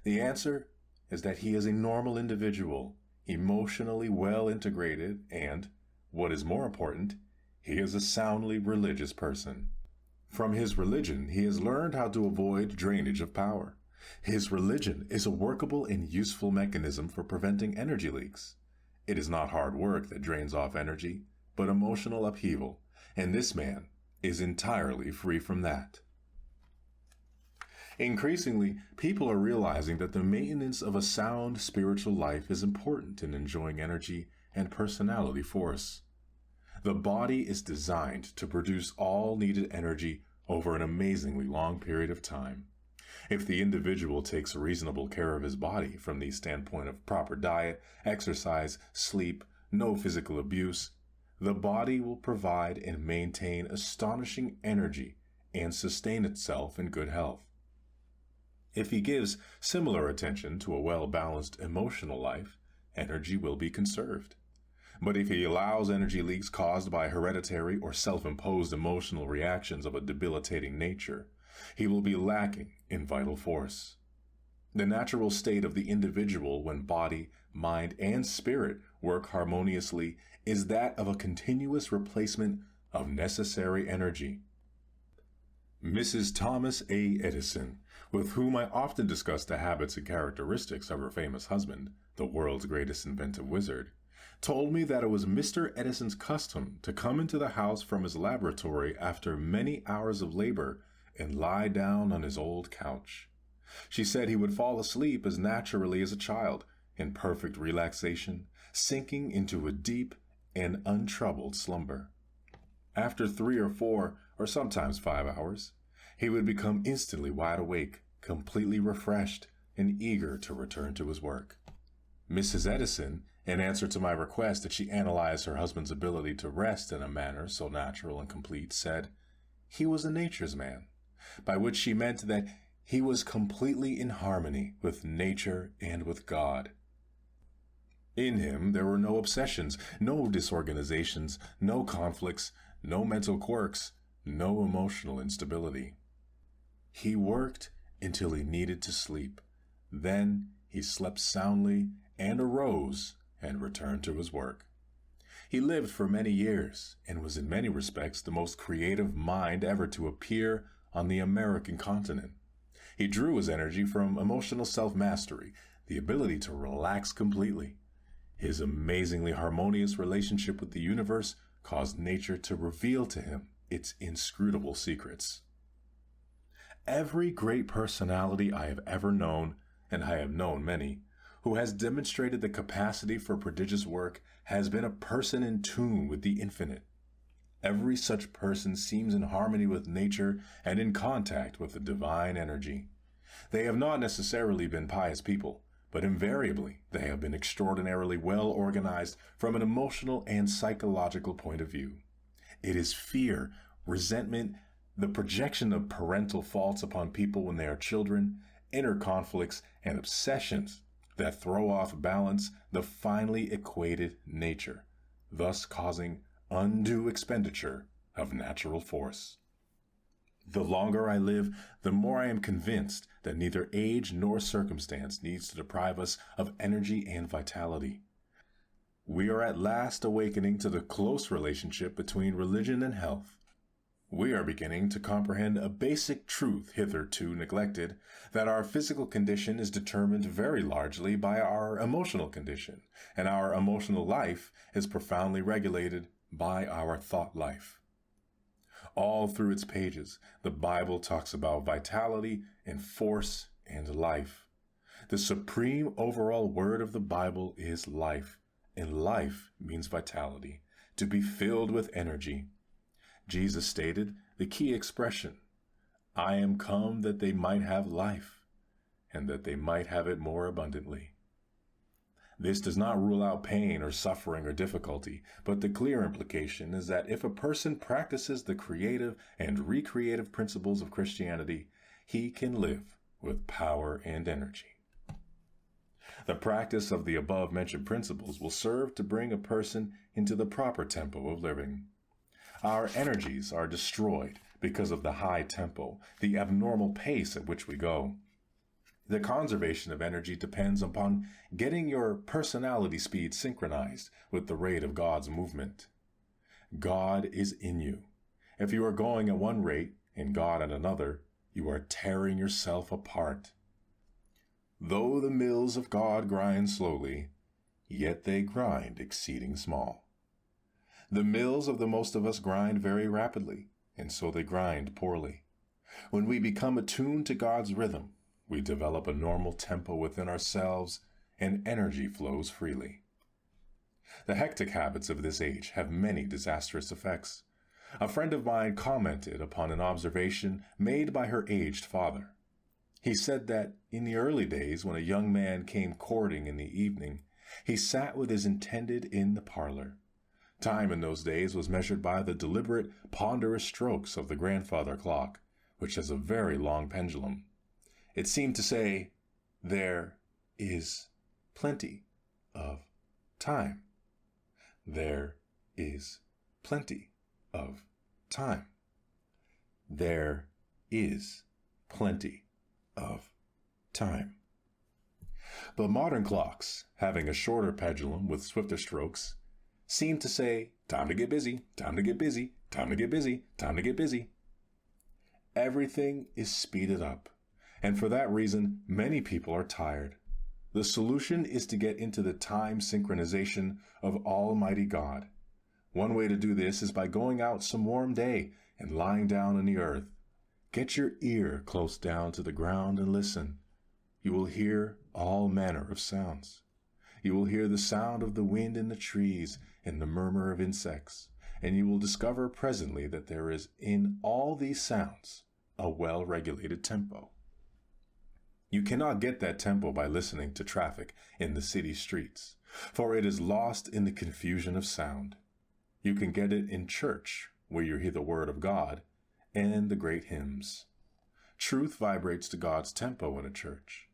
"The answer is that he is a normal individual, emotionally well integrated, and, what is more important, he is a soundly religious person. From his religion, he has learned how to avoid drainage of power. His religion is a workable and useful mechanism for preventing energy leaks. It is not hard work that drains off energy, but emotional upheaval, and this man is entirely free from that." Increasingly, people are realizing that the maintenance of a sound spiritual life is important in enjoying energy and personality force. The body is designed to produce all needed energy over an amazingly long period of time. If the individual takes reasonable care of his body from the standpoint of proper diet, exercise, sleep, no physical abuse, the body will provide and maintain astonishing energy and sustain itself in good health. If he gives similar attention to a well-balanced emotional life, energy will be conserved. But if he allows energy leaks caused by hereditary or self-imposed emotional reactions of a debilitating nature, he will be lacking in vital force. The natural state of the individual when body, mind, and spirit work harmoniously is that of a continuous replacement of necessary energy. Mrs. Thomas A. Edison, with whom I often discussed the habits and characteristics of her famous husband, the world's greatest inventive wizard, told me that it was Mr. Edison's custom to come into the house from his laboratory after many hours of labor and lie down on his old couch. She said he would fall asleep as naturally as a child, in perfect relaxation, sinking into a deep and untroubled slumber. After 3 or 4, or sometimes 5 hours, he would become instantly wide awake, completely refreshed, and eager to return to his work. Mrs. Edison, in answer to my request that she analyze her husband's ability to rest in a manner so natural and complete, said, "He was a nature's man," by which she meant that he was completely in harmony with nature and with God. In him there were no obsessions, no disorganizations, no conflicts, no mental quirks, no emotional instability. He worked until he needed to sleep. Then he slept soundly and arose and returned to his work. He lived for many years and was in many respects the most creative mind ever to appear on the American continent. He drew his energy from emotional self-mastery, the ability to relax completely. His amazingly harmonious relationship with the universe caused nature to reveal to him its inscrutable secrets. Every great personality I have ever known, and I have known many, who has demonstrated the capacity for prodigious work has been a person in tune with the infinite. Every such person seems in harmony with nature and in contact with the divine energy. They have not necessarily been pious people, but invariably they have been extraordinarily well organized from an emotional and psychological point of view. It is fear, resentment, the projection of parental faults upon people when they are children, inner conflicts, and obsessions that throw off balance the finely equated nature, thus causing undue expenditure of natural force. The longer I live, the more I am convinced that neither age nor circumstance needs to deprive us of energy and vitality. We are at last awakening to the close relationship between religion and health. We are beginning to comprehend a basic truth hitherto neglected, that our physical condition is determined very largely by our emotional condition, and our emotional life is profoundly regulated by our thought life. All through its pages, the Bible talks about vitality and force and life. The supreme overall word of the Bible is life, and life means vitality, to be filled with energy. Jesus stated the key expression, "I am come that they might have life, and that they might have it more abundantly." This does not rule out pain or suffering or difficulty, but the clear implication is that if a person practices the creative and recreative principles of Christianity, he can live with power and energy. The practice of the above-mentioned principles will serve to bring a person into the proper tempo of living. Our energies are destroyed because of the high tempo, the abnormal pace at which we go. The conservation of energy depends upon getting your personality speed synchronized with the rate of God's movement. God is in you. If you are going at one rate and God at another, you are tearing yourself apart. Though the mills of God grind slowly, yet they grind exceeding small. The mills of the most of us grind very rapidly, and so they grind poorly. When we become attuned to God's rhythm, we develop a normal tempo within ourselves, and energy flows freely. The hectic habits of this age have many disastrous effects. A friend of mine commented upon an observation made by her aged father. He said that in the early days, when a young man came courting in the evening, he sat with his intended in the parlor. Time in those days was measured by the deliberate, ponderous strokes of the grandfather clock, which has a very long pendulum. It seemed to say, "There is plenty of time. There is plenty of time. There is plenty of time." But modern clocks, having a shorter pendulum with swifter strokes, seem to say, "Time to get busy, time to get busy, time to get busy, time to get busy." Everything is speeded up, and for that reason, many people are tired. The solution is to get into the time synchronization of Almighty God. One way to do this is by going out some warm day and lying down on the earth. Get your ear close down to the ground and listen. You will hear all manner of sounds. You will hear the sound of the wind in the trees and the murmur of insects, and you will discover presently that there is in all these sounds a well-regulated tempo. You cannot get that tempo by listening to traffic in the city streets, for it is lost in the confusion of sound. You can get it in church, where you hear the word of God and the great hymns. Truth vibrates to God's tempo in a church,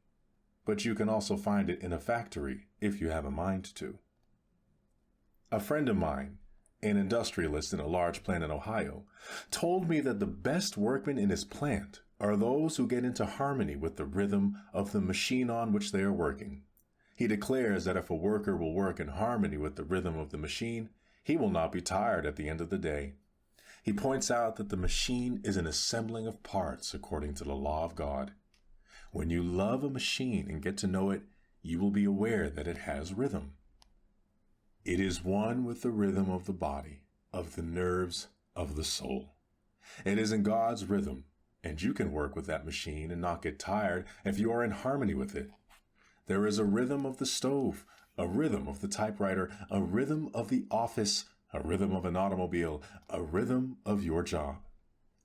but you can also find it in a factory if you have a mind to. A friend of mine, an industrialist in a large plant in Ohio, told me that the best workmen in his plant are those who get into harmony with the rhythm of the machine on which they are working. He declares that if a worker will work in harmony with the rhythm of the machine, he will not be tired at the end of the day. He points out that the machine is an assembling of parts according to the law of God. When you love a machine and get to know it, you will be aware that it has rhythm. It is one with the rhythm of the body, of the nerves, of the soul. It is in God's rhythm, and you can work with that machine and not get tired if you are in harmony with it. There is a rhythm of the stove, a rhythm of the typewriter, a rhythm of the office, a rhythm of an automobile, a rhythm of your job.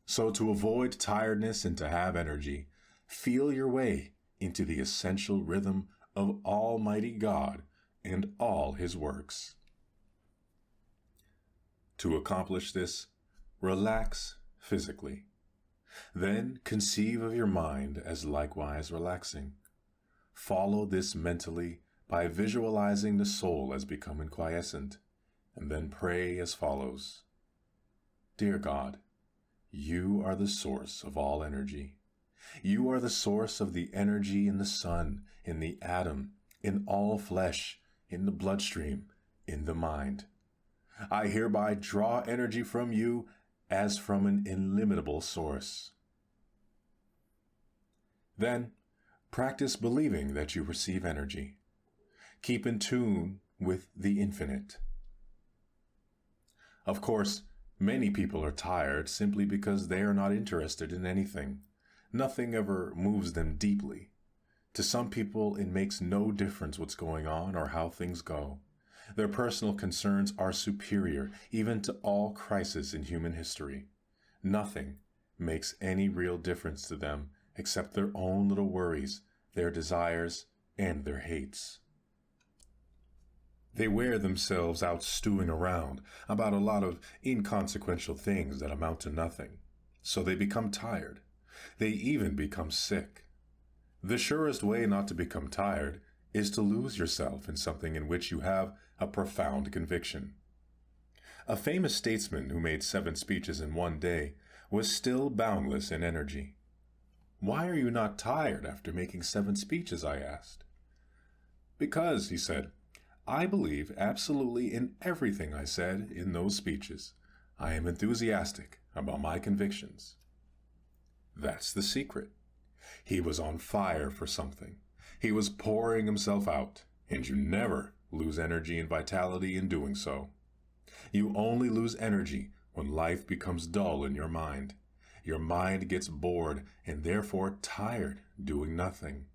So to avoid tiredness and to have energy, feel your way into the essential rhythm of Almighty God and all his works. To accomplish this, relax physically. Then conceive of your mind as likewise relaxing. Follow this mentally by visualizing the soul as becoming quiescent, and then pray as follows. Dear God, you are the source of all energy. You are the source of the energy in the sun, in the atom, in all flesh, in the bloodstream, in the mind. I hereby draw energy from you as from an illimitable source. Then, practice believing that you receive energy. Keep in tune with the infinite. Of course, many people are tired simply because they are not interested in anything. Nothing ever moves them deeply. To some people, it makes no difference what's going on or how things go. Their personal concerns are superior even to all crises in human history. Nothing makes any real difference to them except their own little worries, their desires, and their hates. They wear themselves out stewing around about a lot of inconsequential things that amount to nothing. So they become tired. They even become sick. The surest way not to become tired is to lose yourself in something in which you have a profound conviction. A famous statesman who made 7 speeches in one day was still boundless in energy. "Why are you not tired after making 7 speeches?" I asked. "Because," he said, "I believe absolutely in everything I said in those speeches. I am enthusiastic about my convictions." That's the secret. He was on fire for something. He was pouring himself out, and you never lose energy and vitality in doing so. You only lose energy when life becomes dull in your mind. Your mind gets bored and therefore tired doing nothing.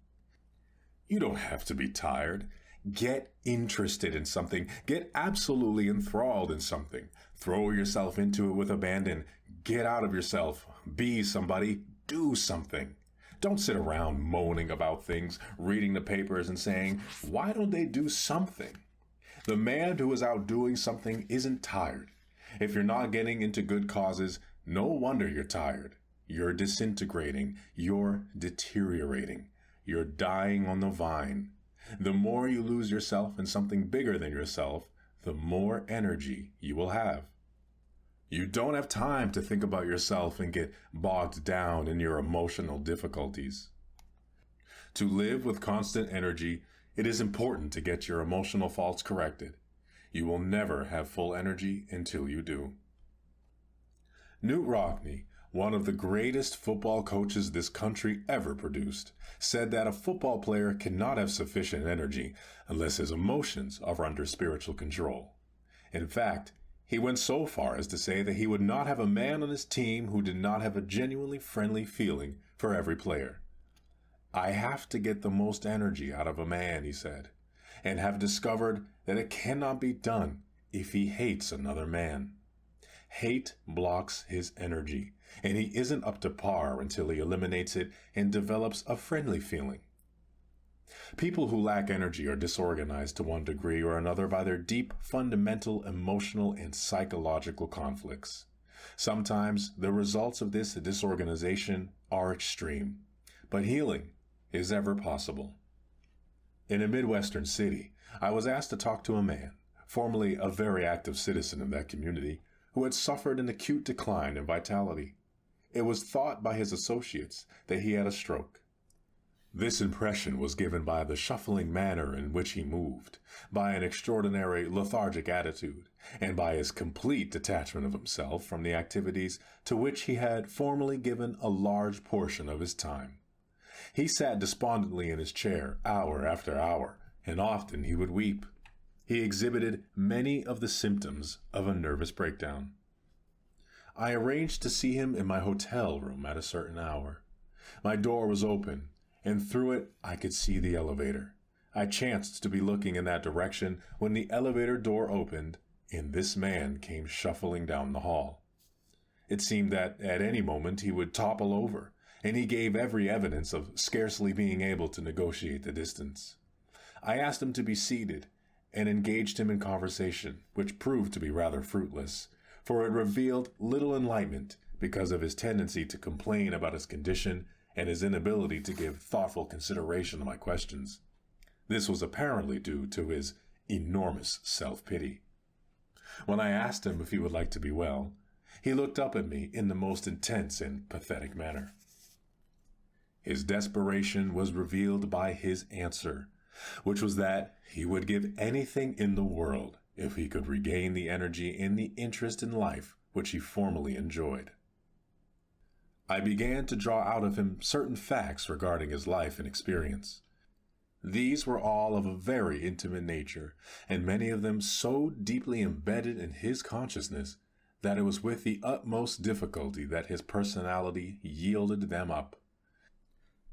You don't have to be tired. Get interested in something. Get absolutely enthralled in something. Throw yourself into it with abandon. Get out of yourself. Be somebody. Do something. Don't sit around moaning about things, reading the papers and saying, "Why don't they do something?" The man who is out doing something isn't tired. If you're not getting into good causes, no wonder you're tired. You're disintegrating. You're deteriorating. You're dying on the vine. The more you lose yourself in something bigger than yourself, the more energy you will have. You don't have time to think about yourself and get bogged down in your emotional difficulties. To live with constant energy, it is important to get your emotional faults corrected. You will never have full energy until you do. Knute Rockne, one of the greatest football coaches this country ever produced, said that a football player cannot have sufficient energy unless his emotions are under spiritual control. In fact, he went so far as to say that he would not have a man on his team who did not have a genuinely friendly feeling for every player. "I have to get the most energy out of a man," he said, "and have discovered that it cannot be done if he hates another man. Hate blocks his energy, and he isn't up to par until he eliminates it and develops a friendly feeling. People who lack energy are disorganized to one degree or another by their deep, fundamental emotional and psychological conflicts. Sometimes the results of this disorganization are extreme, but healing is ever possible. In a Midwestern city, I was asked to talk to a man, formerly a very active citizen of that community, who had suffered an acute decline in vitality. It was thought by his associates that he had a stroke. This impression was given by the shuffling manner in which he moved, by an extraordinary lethargic attitude, and by his complete detachment of himself from the activities to which he had formerly given a large portion of his time. He sat despondently in his chair hour after hour, and often he would weep. He exhibited many of the symptoms of a nervous breakdown. I arranged to see him in my hotel room at a certain hour. My door was open, and through it I could see the elevator. I chanced to be looking in that direction when the elevator door opened, and this man came shuffling down the hall. It seemed that at any moment he would topple over, and he gave every evidence of scarcely being able to negotiate the distance. I asked him to be seated, and engaged him in conversation, which proved to be rather fruitless, for it revealed little enlightenment because of his tendency to complain about his condition and his inability to give thoughtful consideration to my questions. This was apparently due to his enormous self-pity. When I asked him if he would like to be well, he looked up at me in the most intense and pathetic manner. His desperation was revealed by his answer, which was that he would give anything in the world if he could regain the energy and the interest in life which he formerly enjoyed. I began to draw out of him certain facts regarding his life and experience. These were all of a very intimate nature, and many of them so deeply embedded in his consciousness that it was with the utmost difficulty that his personality yielded them up.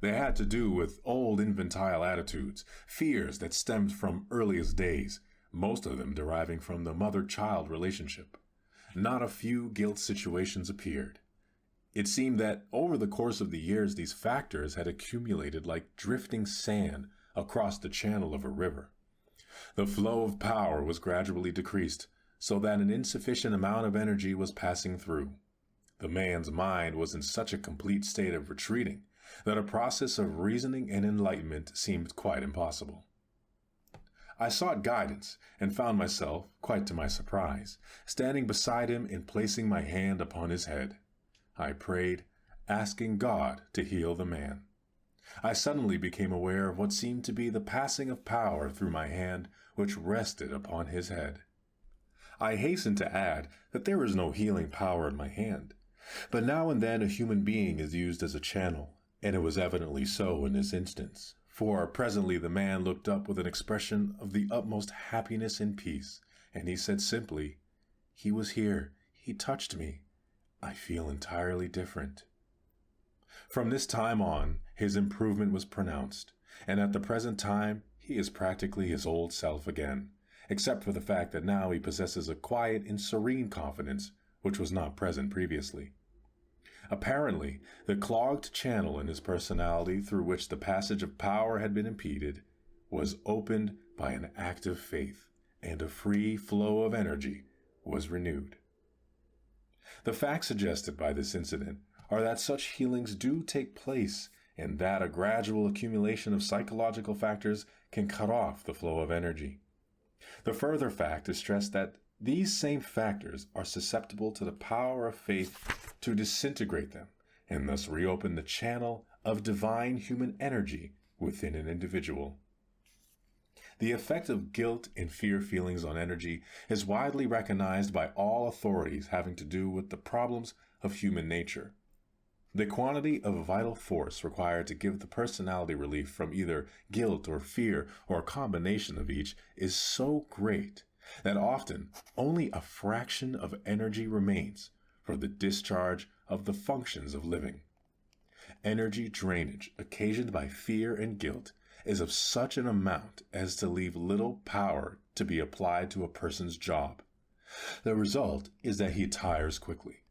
They had to do with old infantile attitudes, fears that stemmed from earliest days, most of them deriving from the mother-child relationship. Not a few guilt situations appeared. It seemed that over the course of the years these factors had accumulated like drifting sand across the channel of a river. The flow of power was gradually decreased, so that an insufficient amount of energy was passing through. The man's mind was in such a complete state of retreating that a process of reasoning and enlightenment seemed quite impossible. I sought guidance and found myself, quite to my surprise, standing beside him and placing my hand upon his head. I prayed, asking God to heal the man. I suddenly became aware of what seemed to be the passing of power through my hand, which rested upon his head. I hasten to add that there is no healing power in my hand, but now and then a human being is used as a channel, and it was evidently so in this instance, for presently the man looked up with an expression of the utmost happiness and peace, and he said simply, "He was here. He touched me. I feel entirely different." From this time on, his improvement was pronounced, and at the present time he is practically his old self again, except for the fact that now he possesses a quiet and serene confidence which was not present previously. Apparently, the clogged channel in his personality through which the passage of power had been impeded was opened by an active faith, and a free flow of energy was renewed. The facts suggested by this incident are that such healings do take place, and that a gradual accumulation of psychological factors can cut off the flow of energy. The further fact is stressed that these same factors are susceptible to the power of faith to disintegrate them, and thus reopen the channel of divine human energy within an individual. The effect of guilt and fear feelings on energy is widely recognized by all authorities having to do with the problems of human nature. The quantity of vital force required to give the personality relief from either guilt or fear or a combination of each is so great that often only a fraction of energy remains for the discharge of the functions of living. Energy drainage occasioned by fear and guilt is of such an amount as to leave little power to be applied to a person's job. The result is that he tires quickly.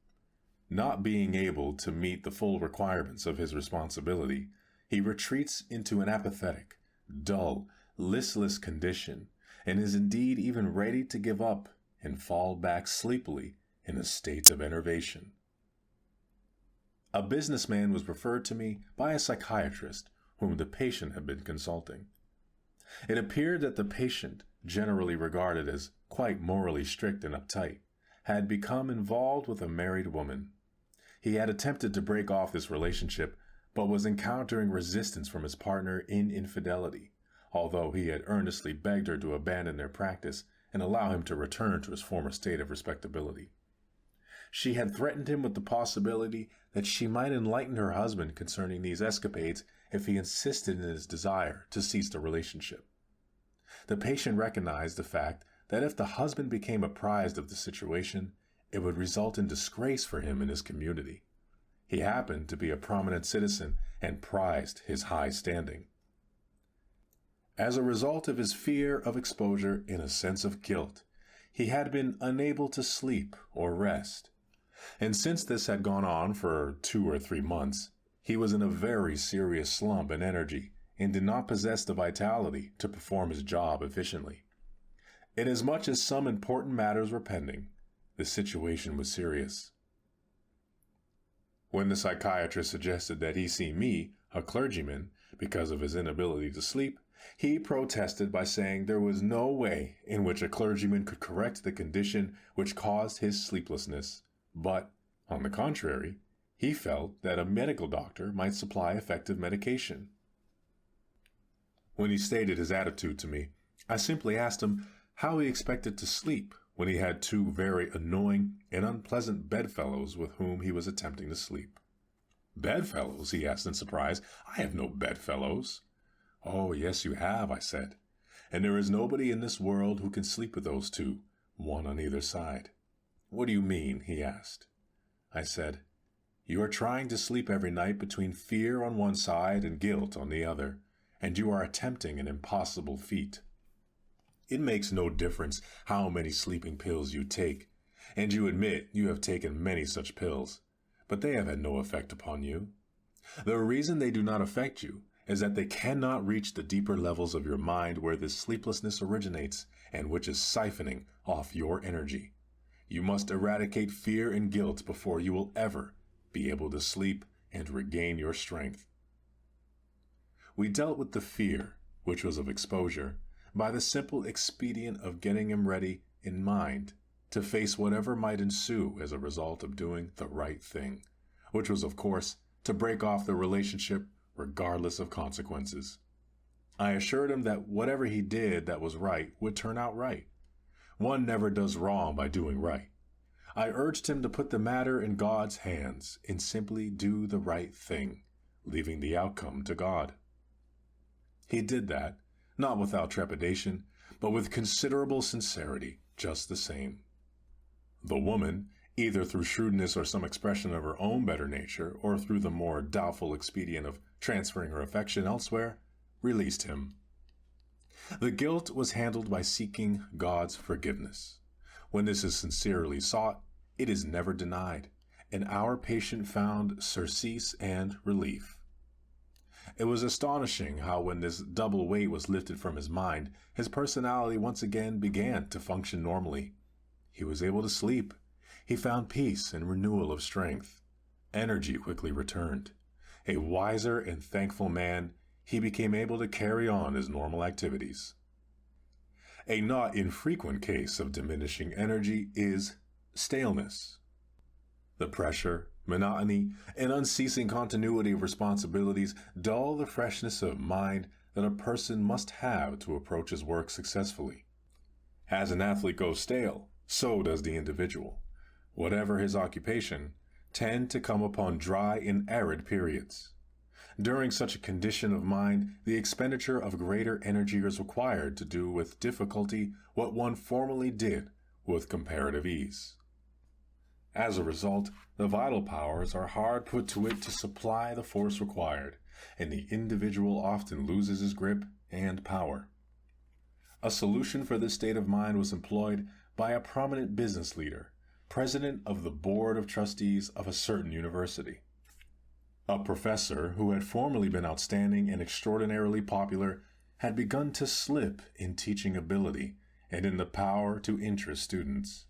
Not being able to meet the full requirements of his responsibility, he retreats into an apathetic, dull, listless condition, and is indeed even ready to give up and fall back sleepily in a state of enervation. A businessman was referred to me by a psychiatrist whom the patient had been consulting. It appeared that the patient, generally regarded as quite morally strict and uptight, had become involved with a married woman. He had attempted to break off this relationship, but was encountering resistance from his partner in infidelity, although he had earnestly begged her to abandon their practice and allow him to return to his former state of respectability. She had threatened him with the possibility that she might enlighten her husband concerning these escapades if he insisted in his desire to cease the relationship. The patient recognized the fact that if the husband became apprised of the situation, it would result in disgrace for him in his community. He happened to be a prominent citizen and prized his high standing. As a result of his fear of exposure and a sense of guilt, he had been unable to sleep or rest. And since this had gone on for 2 or 3 months, he was in a very serious slump in energy and did not possess the vitality to perform his job efficiently. Inasmuch as some important matters were pending, the situation was serious. When the psychiatrist suggested that he see me, a clergyman, because of his inability to sleep, he protested by saying there was no way in which a clergyman could correct the condition which caused his sleeplessness, but, on the contrary, he felt that a medical doctor might supply effective medication. When he stated his attitude to me, I simply asked him how he expected to sleep when he had 2 very annoying and unpleasant bedfellows with whom he was attempting to sleep. "Bedfellows?" he asked in surprise. "I have no bedfellows." "Oh, yes, you have," I said, "and there is nobody in this world who can sleep with those 2, one on either side." "What do you mean?" he asked. I said, "You are trying to sleep every night between fear on one side and guilt on the other, and you are attempting an impossible feat. It makes no difference how many sleeping pills you take, and you admit you have taken many such pills, but they have had no effect upon you. The reason they do not affect you is that they cannot reach the deeper levels of your mind where this sleeplessness originates and which is siphoning off your energy. You must eradicate fear and guilt before you will ever be able to sleep and regain your strength." We dealt with the fear, which was of exposure, by the simple expedient of getting him ready in mind to face whatever might ensue as a result of doing the right thing, which was, of course, to break off the relationship regardless of consequences. I assured him that whatever he did that was right would turn out right. One never does wrong by doing right. I urged him to put the matter in God's hands and simply do the right thing, leaving the outcome to God. He did that, not without trepidation, but with considerable sincerity, just the same. The woman, either through shrewdness or some expression of her own better nature, or through the more doubtful expedient of transferring her affection elsewhere, released him. The guilt was handled by seeking God's forgiveness. When this is sincerely sought, it is never denied, and our patient found surcease and relief. It was astonishing how when this double weight was lifted from his mind, his personality once again began to function normally. He was able to sleep. He found peace and renewal of strength. Energy quickly returned. A wiser and thankful man, he became able to carry on his normal activities. A not infrequent case of diminishing energy is staleness. The pressure, monotony, and unceasing continuity of responsibilities dull the freshness of mind that a person must have to approach his work successfully. As an athlete goes stale, so does the individual. Whatever his occupation, tend to come upon dry and arid periods. During such a condition of mind, the expenditure of greater energy is required to do with difficulty what one formerly did with comparative ease. As a result, the vital powers are hard put to it to supply the force required, and the individual often loses his grip and power. A solution for this state of mind was employed by a prominent business leader, president of the board of trustees of a certain university. A professor who had formerly been outstanding and extraordinarily popular had begun to slip in teaching ability and in the power to interest students.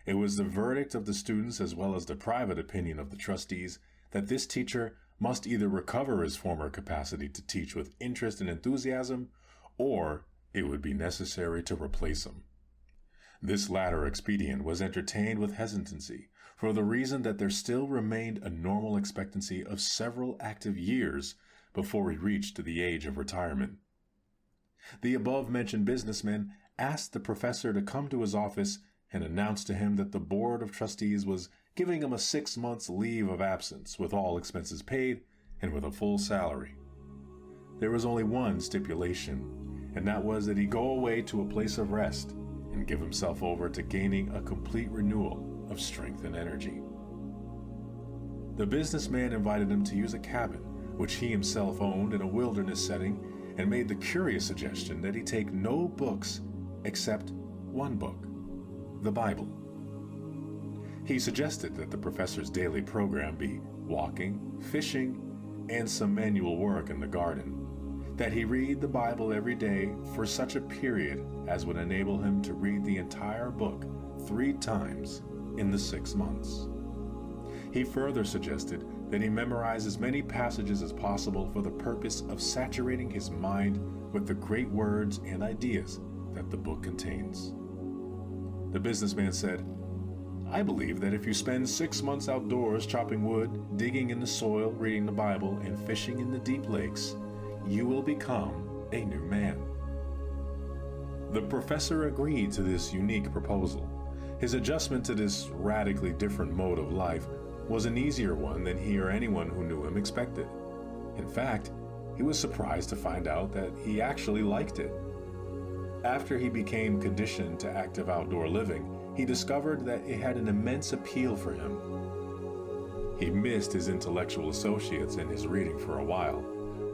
It was the verdict of the students as well as the private opinion of the trustees that this teacher must either recover his former capacity to teach with interest and enthusiasm, or it would be necessary to replace him. This latter expedient was entertained with hesitancy, for the reason that there still remained a normal expectancy of several active years before he reached the age of retirement. The above-mentioned businessman asked the professor to come to his office and announced to him that the board of trustees was giving him a 6 months leave of absence with all expenses paid and with a full salary. There was only one stipulation, and that was that he go away to a place of rest and give himself over to gaining a complete renewal of strength and energy. The businessman invited him to use a cabin, which he himself owned in a wilderness setting, and made the curious suggestion that he take no books except one book, the Bible. He suggested that the professor's daily program be walking, fishing, and some manual work in the garden, that he read the Bible every day for such a period as would enable him to read the entire book 3 times in the 6 months. He further suggested that he memorize as many passages as possible for the purpose of saturating his mind with the great words and ideas that the book contains. The businessman said, "I believe that if you spend 6 months outdoors chopping wood, digging in the soil, reading the Bible, and fishing in the deep lakes, you will become a new man." The professor agreed to this unique proposal. His adjustment to this radically different mode of life was an easier one than he or anyone who knew him expected. In fact, he was surprised to find out that he actually liked it. After he became conditioned to active outdoor living, he discovered that it had an immense appeal for him. He missed his intellectual associates in his reading for a while,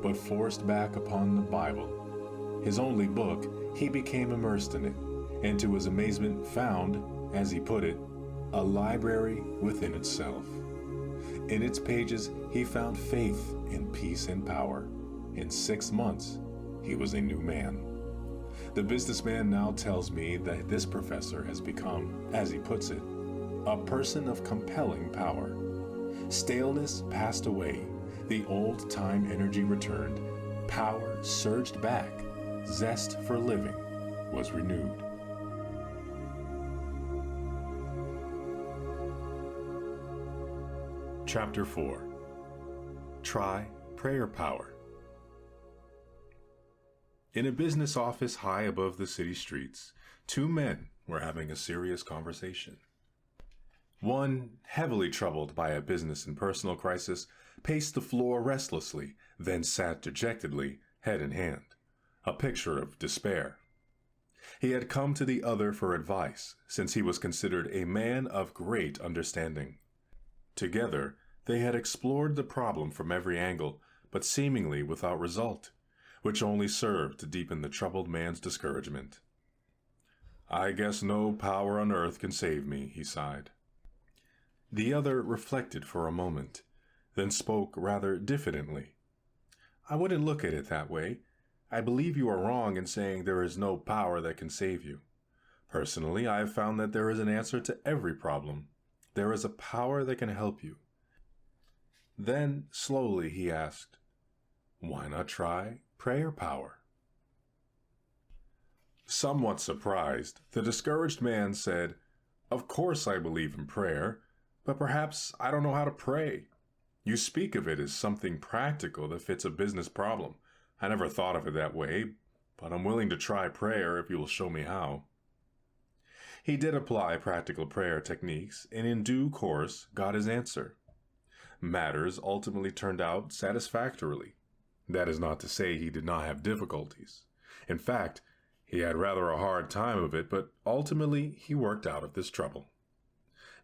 but forced back upon the Bible, his only book, he became immersed in it, and to his amazement found, as he put it, a library within itself. In its pages, he found faith in peace and power. In 6 months, he was a new man. The businessman now tells me that this professor has become, as he puts it, a person of compelling power. Staleness passed away, the old-time energy returned, power surged back, zest for living was renewed. Chapter 4. Try Prayer Power. In a business office high above the city streets, 2 men were having a serious conversation. One, heavily troubled by a business and personal crisis, paced the floor restlessly, then sat dejectedly, head in hand, a picture of despair. He had come to the other for advice, since he was considered a man of great understanding. Together, they had explored the problem from every angle, but seemingly without result, which only served to deepen the troubled man's discouragement. "I guess no power on earth can save me," he sighed. The other reflected for a moment, then spoke rather diffidently. "I wouldn't look at it that way. I believe you are wrong in saying there is no power that can save you. Personally, I have found that there is an answer to every problem. There is a power that can help you." Then, slowly, he asked, "Why not try prayer power?" Somewhat surprised, the discouraged man said, "Of course I believe in prayer, but perhaps I don't know how to pray. You speak of it as something practical that fits a business problem. I never thought of it that way, but I'm willing to try prayer if you will show me how." He did apply practical prayer techniques, and in due course got his answer. Matters ultimately turned out satisfactorily. That is not to say he did not have difficulties. In fact, he had rather a hard time of it, but ultimately he worked out of this trouble.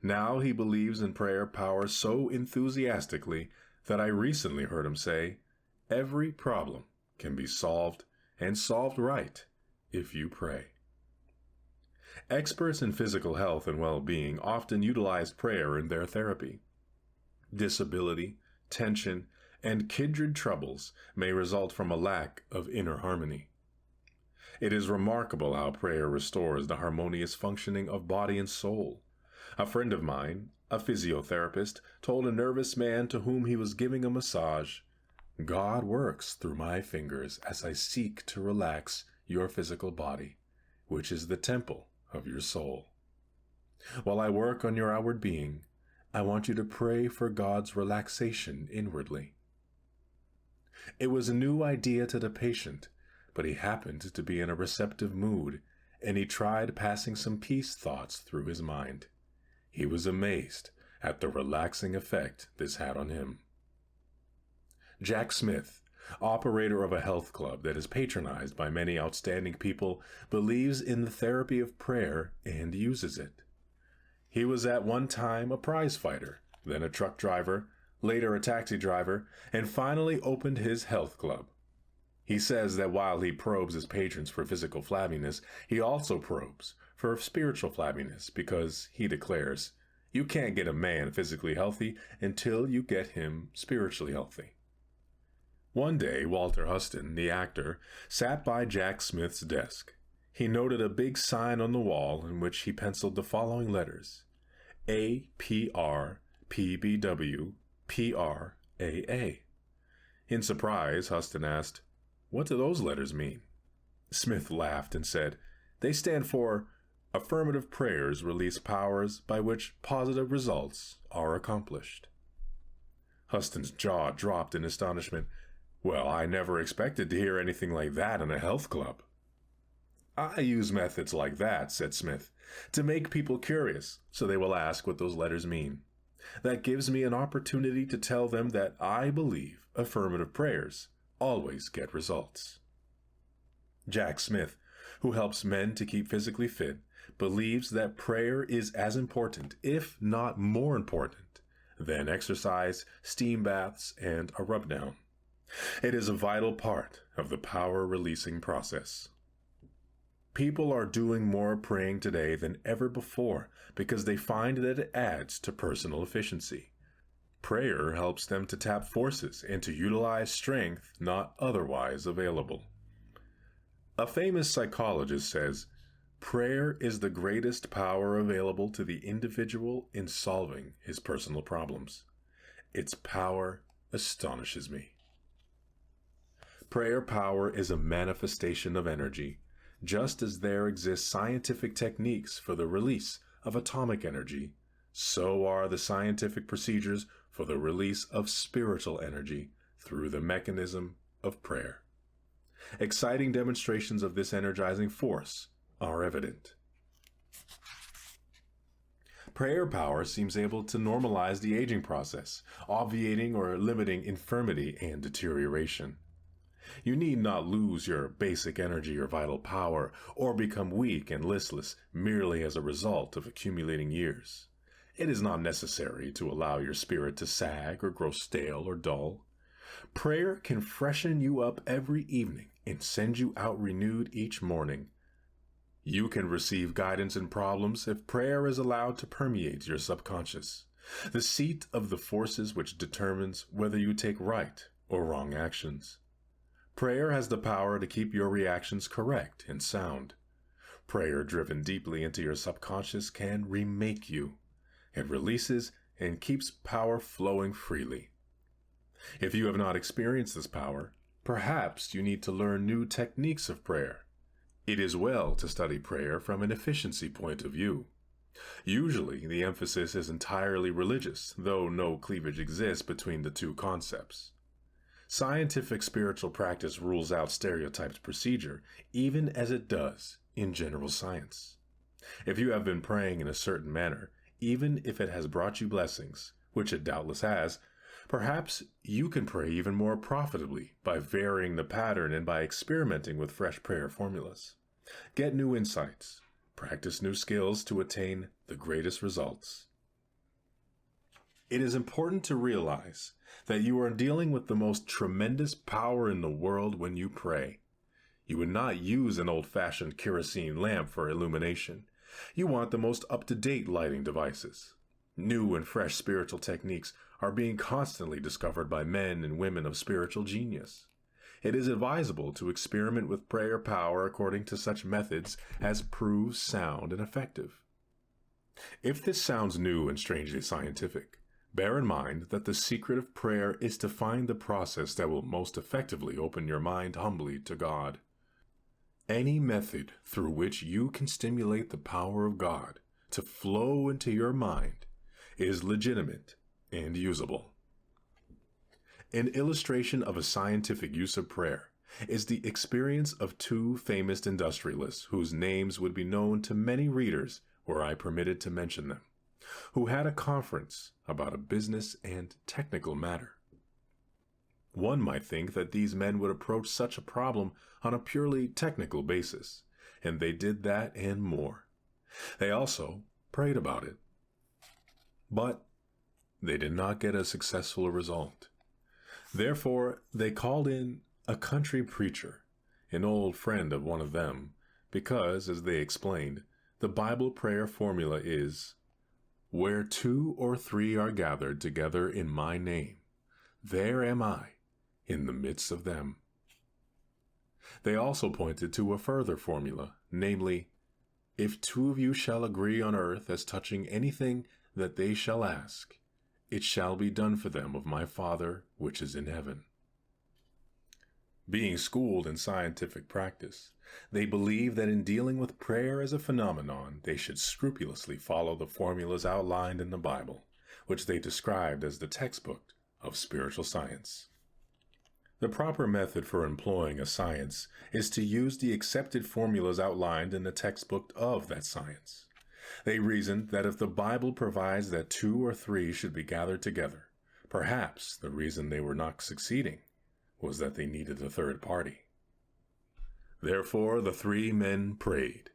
Now he believes in prayer power so enthusiastically that I recently heard him say, "Every problem can be solved, and solved right, if you pray." Experts in physical health and well-being often utilize prayer in their therapy. Disability, tension, and kindred troubles may result from a lack of inner harmony. It is remarkable how prayer restores the harmonious functioning of body and soul. A friend of mine, a physiotherapist, told a nervous man to whom he was giving a massage, "God works through my fingers as I seek to relax your physical body, which is the temple of your soul. While I work on your outward being, I want you to pray for God's relaxation inwardly." It was a new idea to the patient, but he happened to be in a receptive mood, and he tried passing some peace thoughts through his mind. He was amazed at the relaxing effect this had on him. Jack Smith, operator of a health club that is patronized by many outstanding people, believes in the therapy of prayer and uses it. He was at one time a prize fighter, then a truck driver, later a taxi driver, and finally opened his health club. He says that while he probes his patrons for physical flabbiness, he also probes for spiritual flabbiness because, he declares, you can't get a man physically healthy until you get him spiritually healthy. One day, Walter Huston, the actor, sat by Jack Smith's desk. He noted a big sign on the wall in which he penciled the following letters: APR, PBW, PRAA. In surprise, Huston asked, "What do those letters mean?" Smith laughed and said, "They stand for Affirmative Prayers Release Powers by which positive results are accomplished." Huston's jaw dropped in astonishment. "Well, I never expected to hear anything like that in a health club." "I use methods like that," said Smith, "to make people curious, so they will ask what those letters mean. That gives me an opportunity to tell them that I believe affirmative prayers always get results." Jack Smith, who helps men to keep physically fit, believes that prayer is as important, if not more important, than exercise, steam baths, and a rub-down. It is a vital part of the power-releasing process. People are doing more praying today than ever before because they find that it adds to personal efficiency. Prayer helps them to tap forces and to utilize strength not otherwise available. A famous psychologist says, "Prayer is the greatest power available to the individual in solving his personal problems. Its power astonishes me." Prayer power is a manifestation of energy, just as there exist scientific techniques for the release of atomic energy. So are the scientific procedures for the release of spiritual energy through the mechanism of prayer. Exciting demonstrations of this energizing force are evident. Prayer power seems able to normalize the aging process, obviating or limiting infirmity and deterioration. You need not lose your basic energy or vital power, or become weak and listless merely as a result of accumulating years. It is not necessary to allow your spirit to sag or grow stale or dull. Prayer can freshen you up every evening and send you out renewed each morning. You can receive guidance in problems if prayer is allowed to permeate your subconscious, the seat of the forces which determines whether you take right or wrong actions. Prayer has the power to keep your reactions correct and sound. Prayer driven deeply into your subconscious can remake you. It releases and keeps power flowing freely. If you have not experienced this power, perhaps you need to learn new techniques of prayer. It is well to study prayer from an efficiency point of view. Usually, the emphasis is entirely religious, though no cleavage exists between the two concepts. Scientific spiritual practice rules out stereotyped procedure, even as it does in general science. If you have been praying in a certain manner, even if it has brought you blessings, which it doubtless has, perhaps you can pray even more profitably by varying the pattern and by experimenting with fresh prayer formulas. Get new insights, practice new skills to attain the greatest results. It is important to realize that you are dealing with the most tremendous power in the world when you pray. You would not use an old-fashioned kerosene lamp for illumination. You want the most up-to-date lighting devices. New and fresh spiritual techniques are being constantly discovered by men and women of spiritual genius. It is advisable to experiment with prayer power according to such methods as prove sound and effective. If this sounds new and strangely scientific, bear in mind that the secret of prayer is to find the process that will most effectively open your mind humbly to God. Any method through which you can stimulate the power of God to flow into your mind is legitimate and usable. An illustration of a scientific use of prayer is the experience of two famous industrialists whose names would be known to many readers were I permitted to mention them, who had a conference about a business and technical matter. One might think that these men would approach such a problem on a purely technical basis, and they did that and more. They also prayed about it. But they did not get a successful result. Therefore, they called in a country preacher, an old friend of one of them, because, as they explained, the Bible prayer formula is, "Where 2 or 3 are gathered together in my name, there am I in the midst of them." They also pointed to a further formula, namely, "If 2 of you shall agree on earth as touching anything that they shall ask, it shall be done for them of my Father which is in heaven." Being schooled in scientific practice, they believe that in dealing with prayer as a phenomenon, they should scrupulously follow the formulas outlined in the Bible, which they described as the textbook of spiritual science. The proper method for employing a science is to use the accepted formulas outlined in the textbook of that science. They reasoned that if the Bible provides that 2 or 3 should be gathered together, perhaps the reason they were not succeeding was that they needed a third party. Therefore, the 3 men prayed,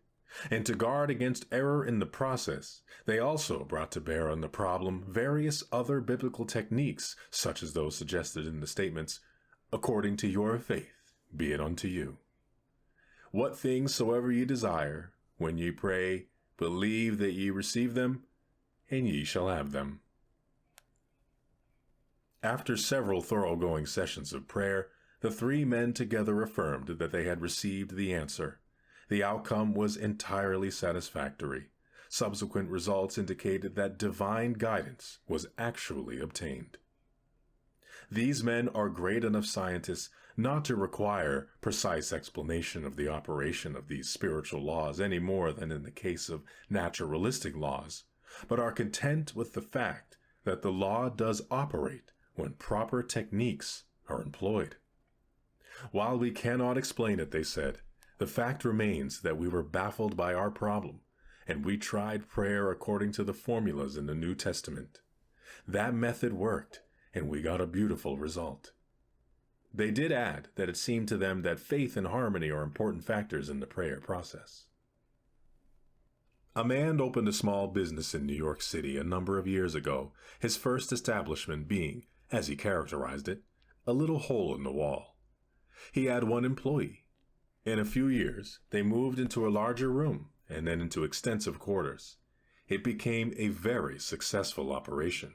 and to guard against error in the process, they also brought to bear on the problem various other biblical techniques, such as those suggested in the statements, "According to your faith, be it unto you. What things soever ye desire, when ye pray, believe that ye receive them, and ye shall have them." After several thoroughgoing sessions of prayer, the 3 men together affirmed that they had received the answer. The outcome was entirely satisfactory. Subsequent results indicated that divine guidance was actually obtained. These men are great enough scientists not to require precise explanation of the operation of these spiritual laws any more than in the case of naturalistic laws, but are content with the fact that the law does operate when proper techniques are employed. While we cannot explain it, they said, the fact remains that we were baffled by our problem, and we tried prayer according to the formulas in the New Testament. That method worked, and we got a beautiful result. They did add that it seemed to them that faith and harmony are important factors in the prayer process. A man opened a small business in New York City a number of years ago, his first establishment being, as he characterized it, a little hole in the wall. He had 1 employee. In a few years, they moved into a larger room and then into extensive quarters. It became a very successful operation.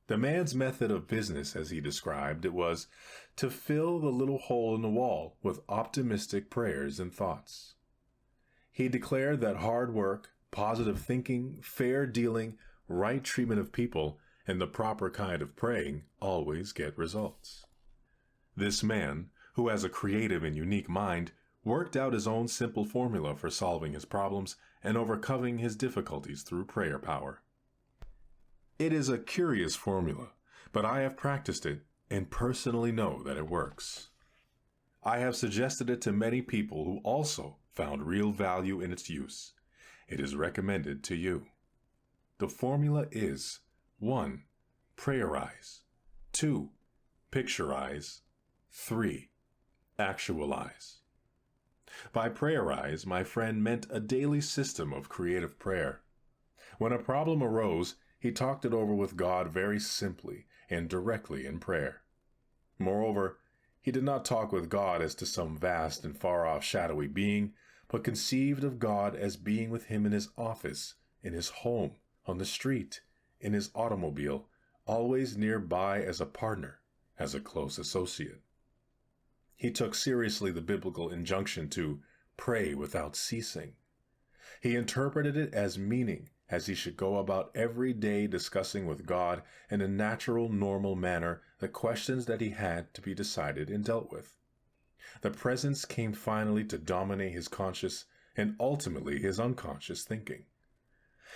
The man's method of business, as he described it, was to fill the little hole in the wall with optimistic prayers and thoughts. He declared that hard work, positive thinking, fair dealing, right treatment of people, and the proper kind of praying always get results. This man, who has a creative and unique mind, worked out his own simple formula for solving his problems and overcoming his difficulties through prayer power. It is a curious formula, but I have practiced it and personally know that it works. I have suggested it to many people who also found real value in its use. It is recommended to you. The formula is 1. Prayerize. 2. Picturize. 3. Actualize. By prayerize, my friend meant a daily system of creative prayer. When a problem arose, he talked it over with God very simply and directly in prayer. Moreover, he did not talk with God as to some vast and far-off shadowy being, but conceived of God as being with him in his office, in his home, on the street, in his automobile, always nearby as a partner, as a close associate. He took seriously the biblical injunction to pray without ceasing. He interpreted it as meaning as he should go about every day discussing with God in a natural, normal manner the questions that he had to be decided and dealt with. The presence came finally to dominate his conscious and ultimately his unconscious thinking.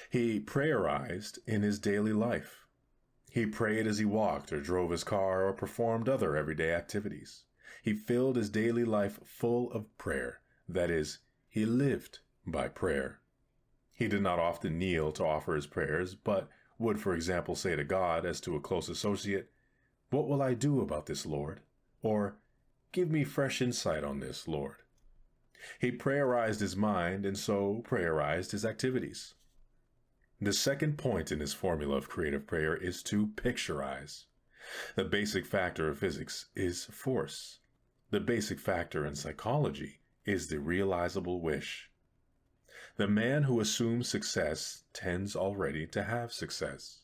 He prayerized in his daily life. He prayed as he walked or drove his car or performed other everyday activities. He filled his daily life full of prayer. That is, he lived by prayer. He did not often kneel to offer his prayers, but would, for example, say to God as to a close associate, "What will I do about this, Lord?" Or, "Give me fresh insight on this, Lord." He prayerized his mind and so prayerized his activities. The second point in his formula of creative prayer is to picturize. The basic factor of physics is force. The basic factor in psychology is the realizable wish. The man who assumes success tends already to have success.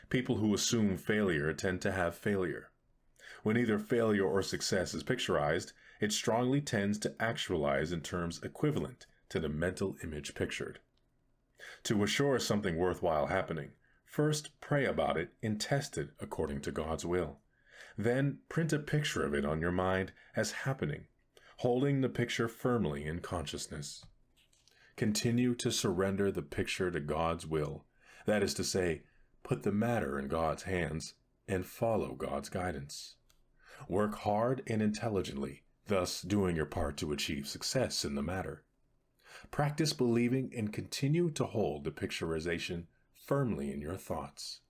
People who assume failure tend to have failure. When either failure or success is picturized, it strongly tends to actualize in terms equivalent to the mental image pictured. To assure something worthwhile happening, first pray about it and test it according to God's will. Then print a picture of it on your mind as happening, holding the picture firmly in consciousness. Continue to surrender the picture to God's will. That is to say, put the matter in God's hands and follow God's guidance. Work hard and intelligently, thus doing your part to achieve success in the matter. Practice believing and continue to hold the picturization firmly in your thoughts.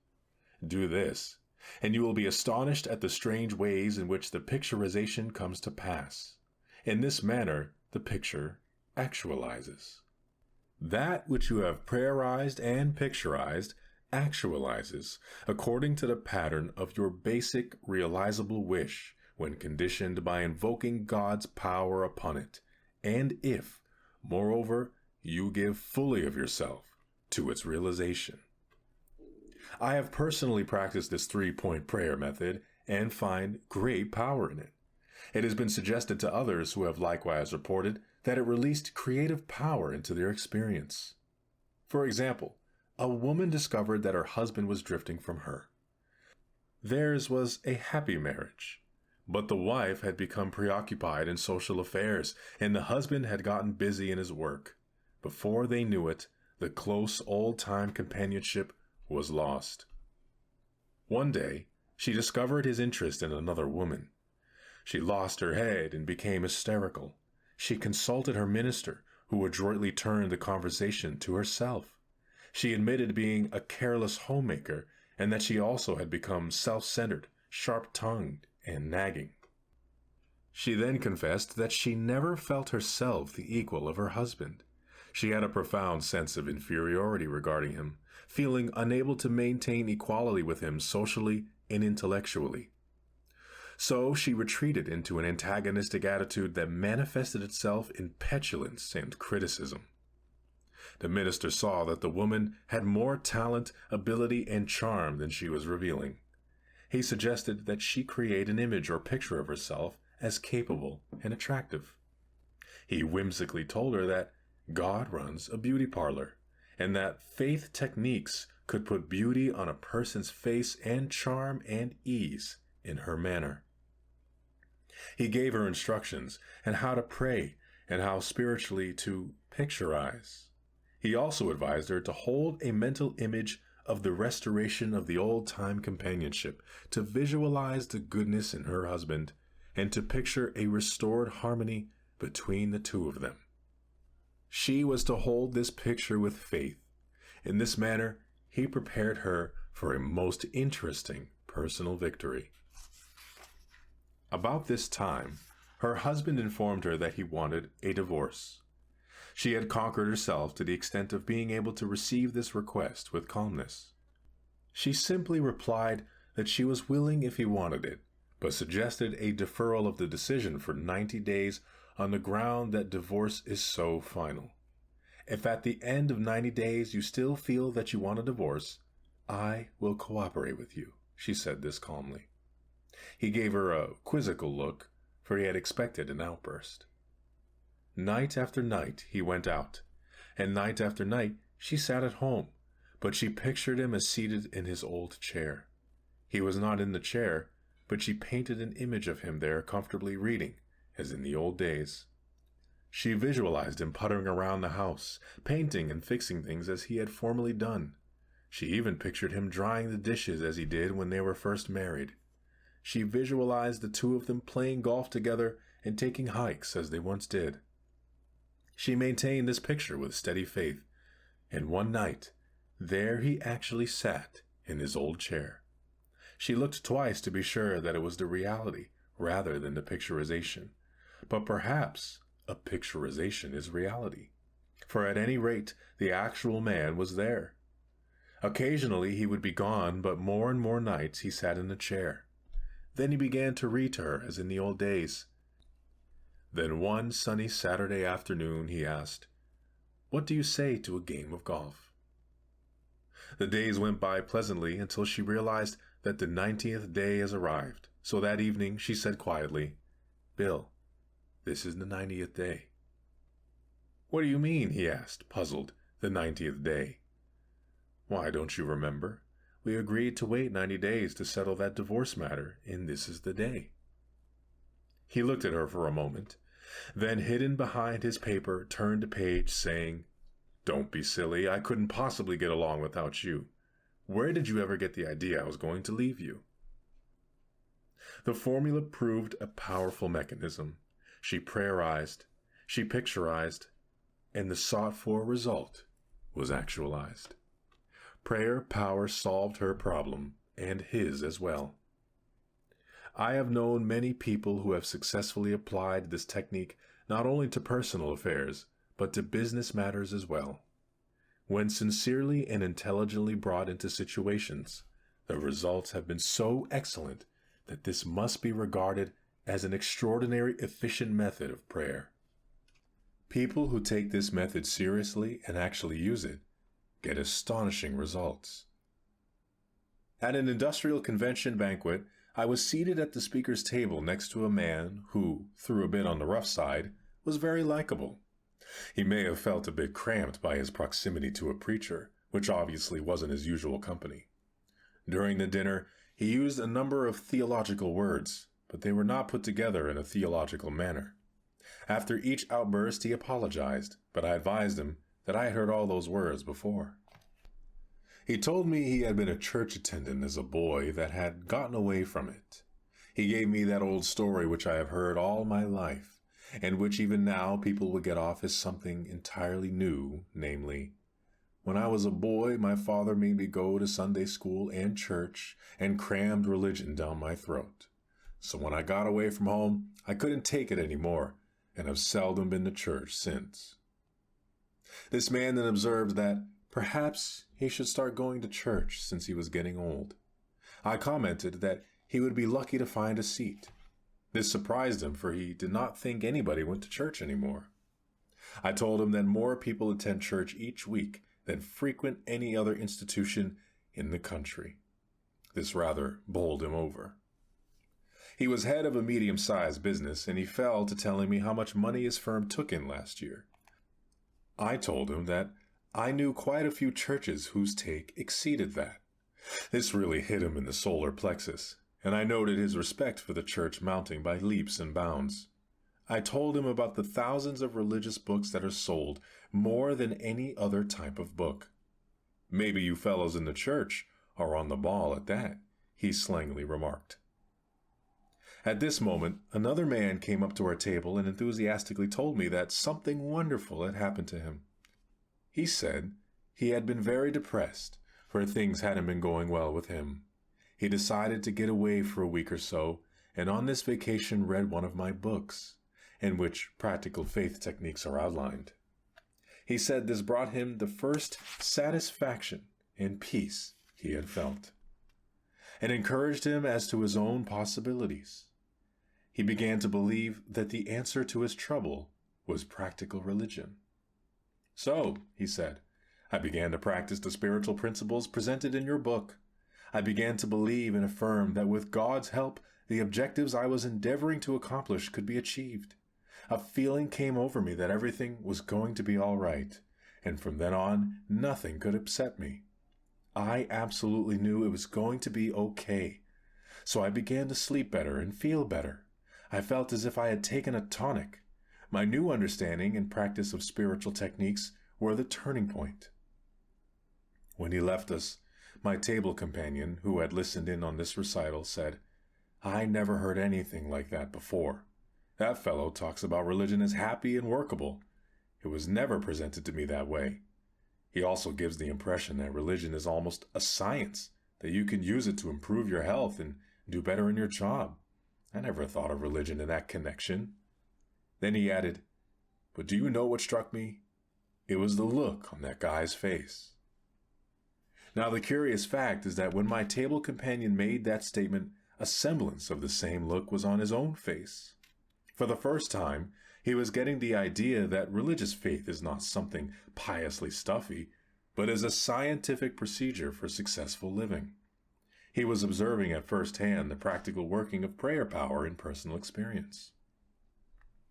Do this, and you will be astonished at the strange ways in which the picturization comes to pass. In this manner, the picture actualizes. That which you have prayerized and picturized actualizes according to the pattern of your basic realizable wish when conditioned by invoking God's power upon it, and if, moreover, you give fully of yourself to its realization. I have personally practiced this 3-point prayer method and find great power in it. It has been suggested to others who have likewise reported that it released creative power into their experience. For example, a woman discovered that her husband was drifting from her. Theirs was a happy marriage, but the wife had become preoccupied in social affairs, and the husband had gotten busy in his work. Before they knew it, the close old-time companionship was lost. One day, she discovered his interest in another woman. She lost her head and became hysterical. She consulted her minister, who adroitly turned the conversation to herself. She admitted being a careless homemaker and that she also had become self-centered, sharp-tongued, and nagging. She then confessed that she never felt herself the equal of her husband. She had a profound sense of inferiority regarding him, feeling unable to maintain equality with him socially and intellectually. So she retreated into an antagonistic attitude that manifested itself in petulance and criticism. The minister saw that the woman had more talent, ability, and charm than she was revealing. He suggested that she create an image or picture of herself as capable and attractive. He whimsically told her that God runs a beauty parlor, and that faith techniques could put beauty on a person's face and charm and ease in her manner. He gave her instructions on how to pray and how spiritually to picturize. He also advised her to hold a mental image of the restoration of the old-time companionship, to visualize the goodness in her husband, and to picture a restored harmony between the two of them. She was to hold this picture with faith. In this manner, he prepared her for a most interesting personal victory. About this time, her husband informed her that he wanted a divorce. She had conquered herself to the extent of being able to receive this request with calmness. She simply replied that she was willing if he wanted it, but suggested a deferral of the decision for 90 days on the ground that divorce is so final. If at the end of 90 days you still feel that you want a divorce, I will cooperate with you, she said this calmly. He gave her a quizzical look, for he had expected an outburst. Night after night he went out, and night after night she sat at home, but she pictured him as seated in his old chair. He was not in the chair, but she painted an image of him there comfortably reading, as in the old days. She visualized him puttering around the house, painting and fixing things as he had formerly done. She even pictured him drying the dishes as he did when they were first married. She visualized the two of them playing golf together and taking hikes as they once did. She maintained this picture with steady faith, and one night, there he actually sat in his old chair. She looked twice to be sure that it was the reality rather than the picturization, but perhaps a picturization is reality, for at any rate the actual man was there. Occasionally he would be gone, but more and more nights he sat in the chair. Then he began to read to her as in the old days. Then one sunny Saturday afternoon he asked, "What do you say to a game of golf?" The days went by pleasantly until she realized that the 90th day has arrived, so that evening she said quietly, "Bill, this is the 90th day." "What do you mean?" he asked, puzzled. "The 90th day?" "Why, don't you remember? We agreed to wait 90 days to settle that divorce matter, and this is the day." He looked at her for a moment, then hidden behind his paper turned a page, saying, "Don't be silly. I couldn't possibly get along without you. Where did you ever get the idea I was going to leave you?" The formula proved a powerful mechanism. She prayerized, she picturized, and the sought-for result was actualized. Prayer power solved her problem, and his as well. I have known many people who have successfully applied this technique not only to personal affairs, but to business matters as well. When sincerely and intelligently brought into situations, the results have been so excellent that this must be regarded as an extraordinary efficient method of prayer. People who take this method seriously and actually use it get astonishing results. At an industrial convention banquet, I was seated at the speaker's table next to a man who, through a bit on the rough side, was very likable. He may have felt a bit cramped by his proximity to a preacher, which obviously wasn't his usual company. During the dinner, he used a number of theological words, but they were not put together in a theological manner. After each outburst, he apologized, but I advised him that I had heard all those words before. He told me he had been a church attendant as a boy that had gotten away from it. He gave me that old story which I have heard all my life, and which even now people would get off as something entirely new, namely, "When I was a boy, my father made me go to Sunday school and church and crammed religion down my throat. So when I got away from home, I couldn't take it anymore, and have seldom been to church since." This man then observed that perhaps he should start going to church since he was getting old. I commented that he would be lucky to find a seat. This surprised him, for he did not think anybody went to church anymore. I told him that more people attend church each week than frequent any other institution in the country. This rather bowled him over. He was head of a medium-sized business, and he fell to telling me how much money his firm took in last year. I told him that I knew quite a few churches whose take exceeded that. This really hit him in the solar plexus, and I noted his respect for the church mounting by leaps and bounds. I told him about the thousands of religious books that are sold, more than any other type of book. "Maybe you fellows in the church are on the ball at that," he slangily remarked. At this moment, another man came up to our table and enthusiastically told me that something wonderful had happened to him. He said he had been very depressed, for things hadn't been going well with him. He decided to get away for a week or so, and on this vacation read one of my books, in which practical faith techniques are outlined. He said this brought him the first satisfaction and peace he had felt, and encouraged him as to his own possibilities. He began to believe that the answer to his trouble was practical religion. "So," he said, "I began to practice the spiritual principles presented in your book. I began to believe and affirm that with God's help, the objectives I was endeavoring to accomplish could be achieved. A feeling came over me that everything was going to be all right, and from then on, nothing could upset me. I absolutely knew it was going to be okay. So I began to sleep better and feel better. I felt as if I had taken a tonic. My new understanding and practice of spiritual techniques were the turning point." When he left us, my table companion, who had listened in on this recital, said, "I never heard anything like that before. That fellow talks about religion as happy and workable. It was never presented to me that way. He also gives the impression that religion is almost a science, that you can use it to improve your health and do better in your job. I never thought of religion in that connection." Then he added, "But do you know what struck me? It was the look on that guy's face." Now, the curious fact is that when my table companion made that statement, a semblance of the same look was on his own face. For the first time, he was getting the idea that religious faith is not something piously stuffy, but is a scientific procedure for successful living. He was observing at first hand the practical working of prayer power in personal experience.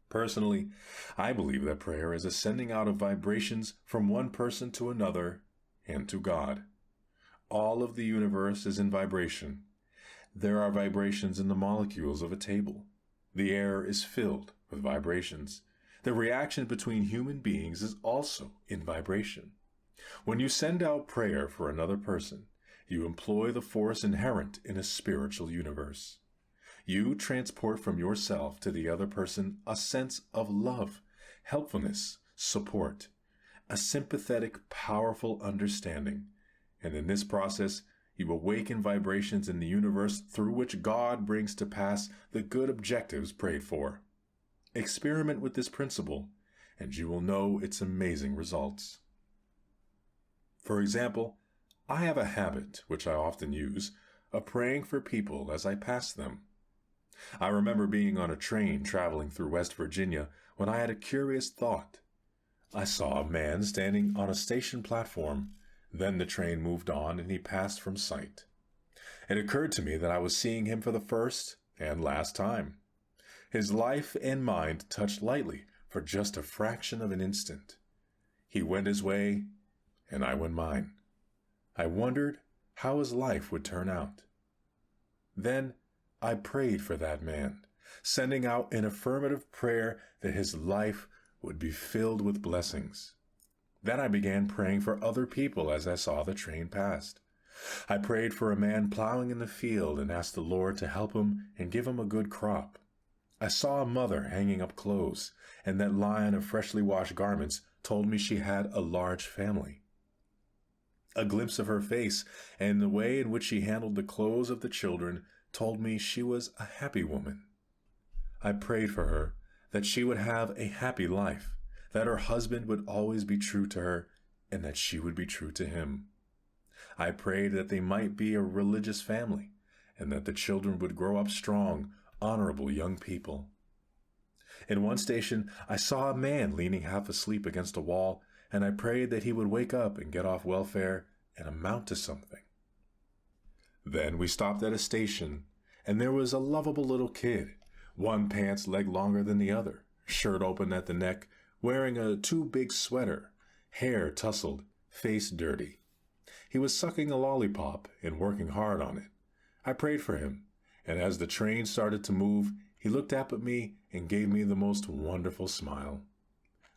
Personally, I believe that prayer is a sending out of vibrations from one person to another and to God. All of the universe is in vibration. There are vibrations in the molecules of a table. The air is filled with vibrations. The reaction between human beings is also in vibration. When you send out prayer for another person, you employ the force inherent in a spiritual universe. You transport from yourself to the other person a sense of love, helpfulness, support, a sympathetic, powerful understanding. And in this process, you awaken vibrations in the universe through which God brings to pass the good objectives prayed for. Experiment with this principle, and you will know its amazing results. For example, I have a habit, which I often use, of praying for people as I pass them. I remember being on a train traveling through West Virginia when I had a curious thought. I saw a man standing on a station platform. Then the train moved on and he passed from sight. It occurred to me that I was seeing him for the first and last time. His life and mind touched lightly for just a fraction of an instant. He went his way and I went mine. I wondered how his life would turn out. Then I prayed for that man, sending out an affirmative prayer that his life would be filled with blessings. Then I began praying for other people as I saw the train pass. I prayed for a man plowing in the field and asked the Lord to help him and give him a good crop. I saw a mother hanging up clothes, and that line of freshly washed garments told me she had a large family. A glimpse of her face and the way in which she handled the clothes of the children told me she was a happy woman. I prayed for her, that she would have a happy life, that her husband would always be true to her, and that she would be true to him. I prayed that they might be a religious family, and that the children would grow up strong, honorable young people. In one station, I saw a man leaning half asleep against a wall, and I prayed that he would wake up and get off welfare and amount to something. Then we stopped at a station, and there was a lovable little kid, one pants leg longer than the other, shirt open at the neck, wearing a too big sweater, hair tousled, face dirty. He was sucking a lollipop and working hard on it. I prayed for him, and as the train started to move, he looked up at me and gave me the most wonderful smile.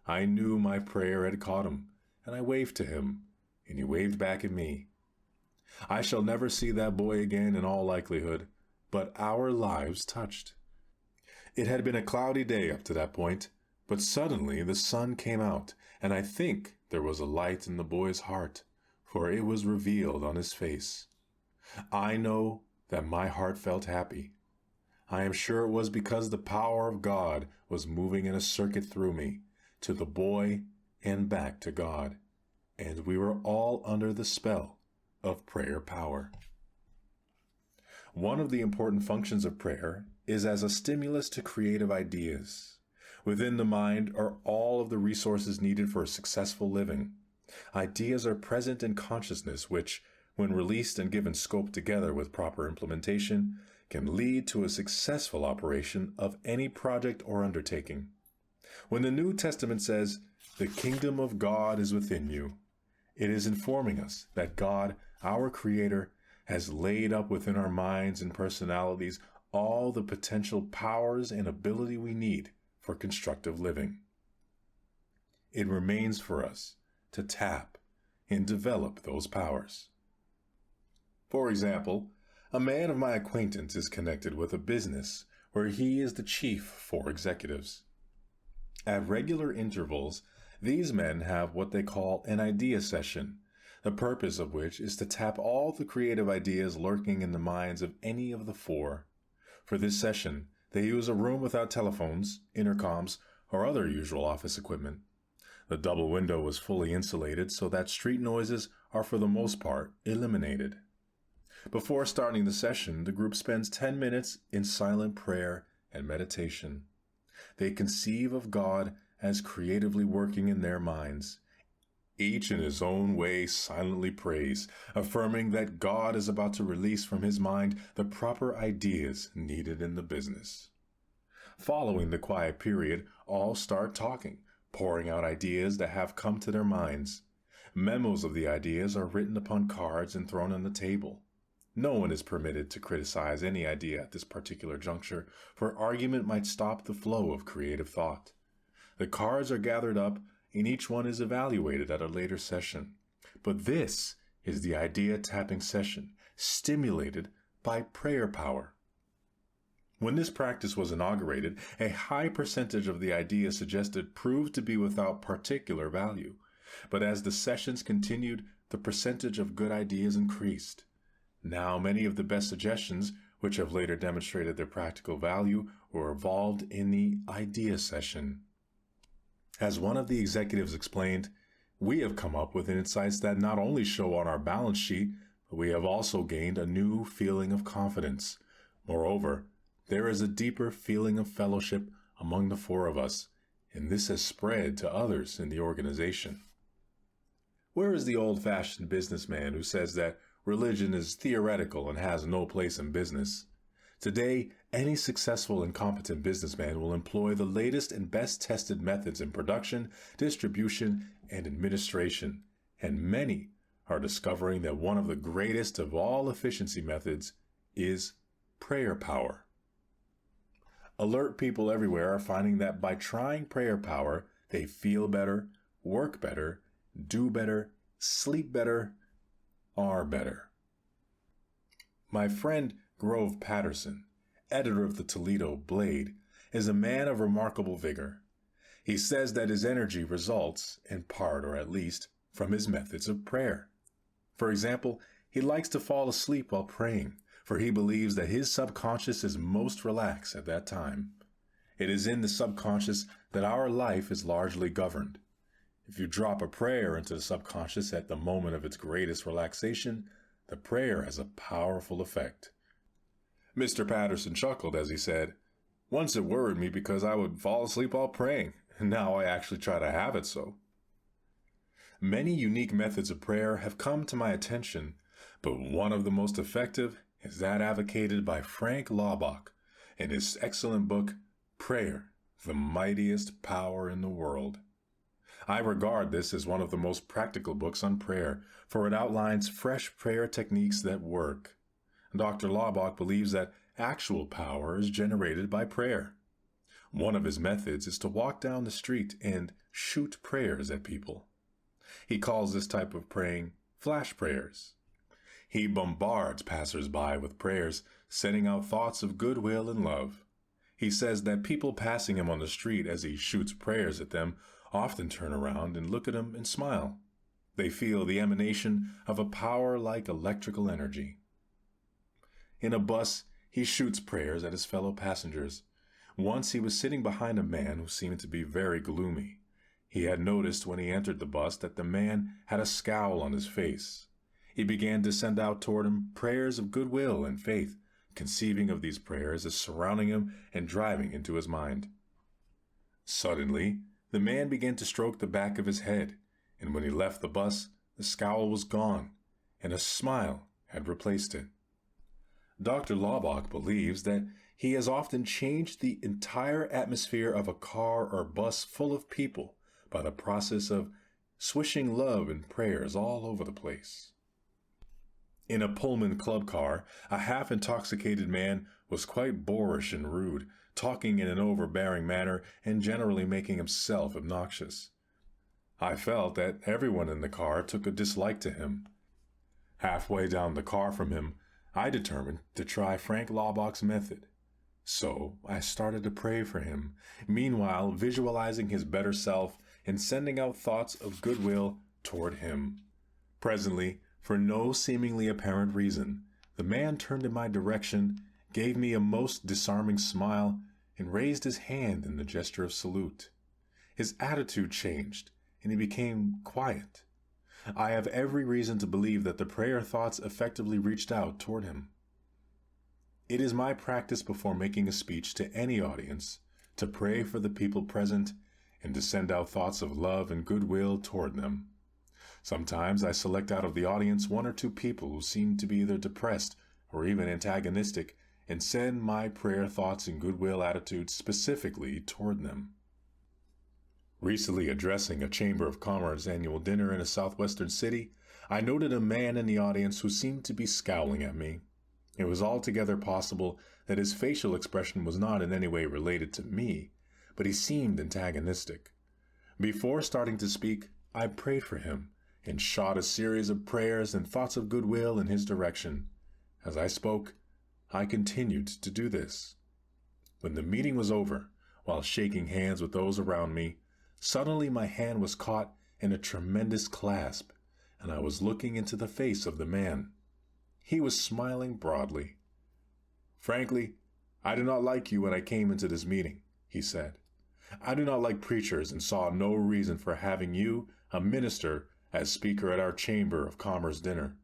I knew my prayer had caught him, and I waved to him, and he waved back at me. I shall never see that boy again in all likelihood, but our lives touched. It had been a cloudy day up to that point, but suddenly the sun came out, and I think there was a light in the boy's heart, for it was revealed on his face. I know that my heart felt happy. I am sure it was because the power of God was moving in a circuit through me, to the boy and back to God, and we were all under the spell of prayer power. One of the important functions of prayer is as a stimulus to creative ideas. Within the mind are all of the resources needed for a successful living. Ideas are present in consciousness, which, when released and given scope together with proper implementation, can lead to a successful operation of any project or undertaking. When the New Testament says, "The kingdom of God is within you," it is informing us that God, our Creator, has laid up within our minds and personalities all the potential powers and ability we need for constructive living. It remains for us to tap and develop those powers. For example, a man of my acquaintance is connected with a business where he is the chief for executives. At regular intervals, these men have what they call an idea session, the purpose of which is to tap all the creative ideas lurking in the minds of any of the four. For this session, they use a room without telephones, intercoms, or other usual office equipment. The double window was fully insulated so that street noises are for the most part eliminated. Before starting the session, the group spends 10 minutes in silent prayer and meditation. They conceive of God as creatively working in their minds. Each in his own way silently prays, affirming that God is about to release from his mind the proper ideas needed in the business. Following the quiet period, all start talking, pouring out ideas that have come to their minds. Memos of the ideas are written upon cards and thrown on the table. No one is permitted to criticize any idea at this particular juncture, for argument might stop the flow of creative thought. The cards are gathered up, and each one is evaluated at a later session. But this is the idea tapping session, stimulated by prayer power. When this practice was inaugurated, a high percentage of the ideas suggested proved to be without particular value. But as the sessions continued, the percentage of good ideas increased. Now many of the best suggestions, which have later demonstrated their practical value, were evolved in the idea session. As one of the executives explained, "We have come up with insights that not only show on our balance sheet, but we have also gained a new feeling of confidence. Moreover, there is a deeper feeling of fellowship among the four of us, and this has spread to others in the organization." Where is the old-fashioned businessman who says that religion is theoretical and has no place in business? Today, any successful and competent businessman will employ the latest and best tested methods in production, distribution, and administration, and many are discovering that one of the greatest of all efficiency methods is prayer power. Alert people everywhere are finding that by trying prayer power, they feel better, work better, do better, sleep better, are better. My friend Grove Patterson, editor of the Toledo Blade, is a man of remarkable vigor. He says that his energy results, in part or at least, from his methods of prayer. For example, he likes to fall asleep while praying, for he believes that his subconscious is most relaxed at that time. It is in the subconscious that our life is largely governed. If you drop a prayer into the subconscious at the moment of its greatest relaxation, the prayer has a powerful effect. Mr. Patterson chuckled as he said, "Once it worried me because I would fall asleep while praying, and now I actually try to have it so." Many unique methods of prayer have come to my attention, but one of the most effective is that advocated by Frank Laubach in his excellent book, Prayer, the Mightiest Power in the World. I regard this as one of the most practical books on prayer, for it outlines fresh prayer techniques that work. Dr. Laubach believes that actual power is generated by prayer. One of his methods is to walk down the street and shoot prayers at people. He calls this type of praying flash prayers. He bombards passers-by with prayers, sending out thoughts of goodwill and love. He says that people passing him on the street as he shoots prayers at them often turn around and look at him and smile. They feel the emanation of a power like electrical energy. In a bus, he shoots prayers at his fellow passengers. Once he was sitting behind a man who seemed to be very gloomy. He had noticed when he entered the bus that the man had a scowl on his face. He began to send out toward him prayers of goodwill and faith, conceiving of these prayers as surrounding him and driving into his mind. Suddenly, the man began to stroke the back of his head, and when he left the bus, the scowl was gone, and a smile had replaced it. Dr. Laubach believes that he has often changed the entire atmosphere of a car or bus full of people by the process of swishing love and prayers all over the place. In a Pullman club car, a half-intoxicated man was quite boorish and rude, talking in an overbearing manner and generally making himself obnoxious. I felt that everyone in the car took a dislike to him. Halfway down the car from him, I determined to try Frank Laubach's method. So I started to pray for him, meanwhile visualizing his better self and sending out thoughts of goodwill toward him. Presently, for no seemingly apparent reason, the man turned in my direction, gave me a most disarming smile, and raised his hand in the gesture of salute. His attitude changed, and he became quiet. I have every reason to believe that the prayer thoughts effectively reached out toward him. It is my practice before making a speech to any audience to pray for the people present and to send out thoughts of love and goodwill toward them. Sometimes I select out of the audience one or two people who seem to be either depressed or even antagonistic and send my prayer thoughts and goodwill attitudes specifically toward them. Recently addressing a Chamber of Commerce annual dinner in a southwestern city, I noted a man in the audience who seemed to be scowling at me. It was altogether possible that his facial expression was not in any way related to me, but he seemed antagonistic. Before starting to speak, I prayed for him and shot a series of prayers and thoughts of goodwill in his direction. As I spoke, I continued to do this. When the meeting was over, while shaking hands with those around me, suddenly my hand was caught in a tremendous clasp, and I was looking into the face of the man. He was smiling broadly. "Frankly, I did not like you when I came into this meeting," he said. "I do not like preachers and saw no reason for having you, a minister, as speaker at our Chamber of Commerce dinner.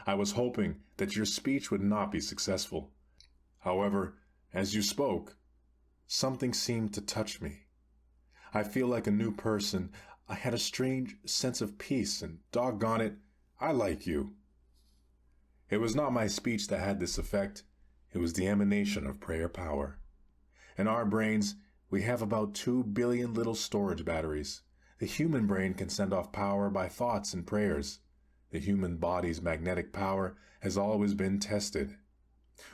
I was hoping that your speech would not be successful. However, as you spoke, something seemed to touch me. I feel like a new person. I had a strange sense of peace, and doggone it, I like you." It was not my speech that had this effect. It was the emanation of prayer power. In our brains, we have about 2 billion little storage batteries. The human brain can send off power by thoughts and prayers. The human body's magnetic power has always been tested.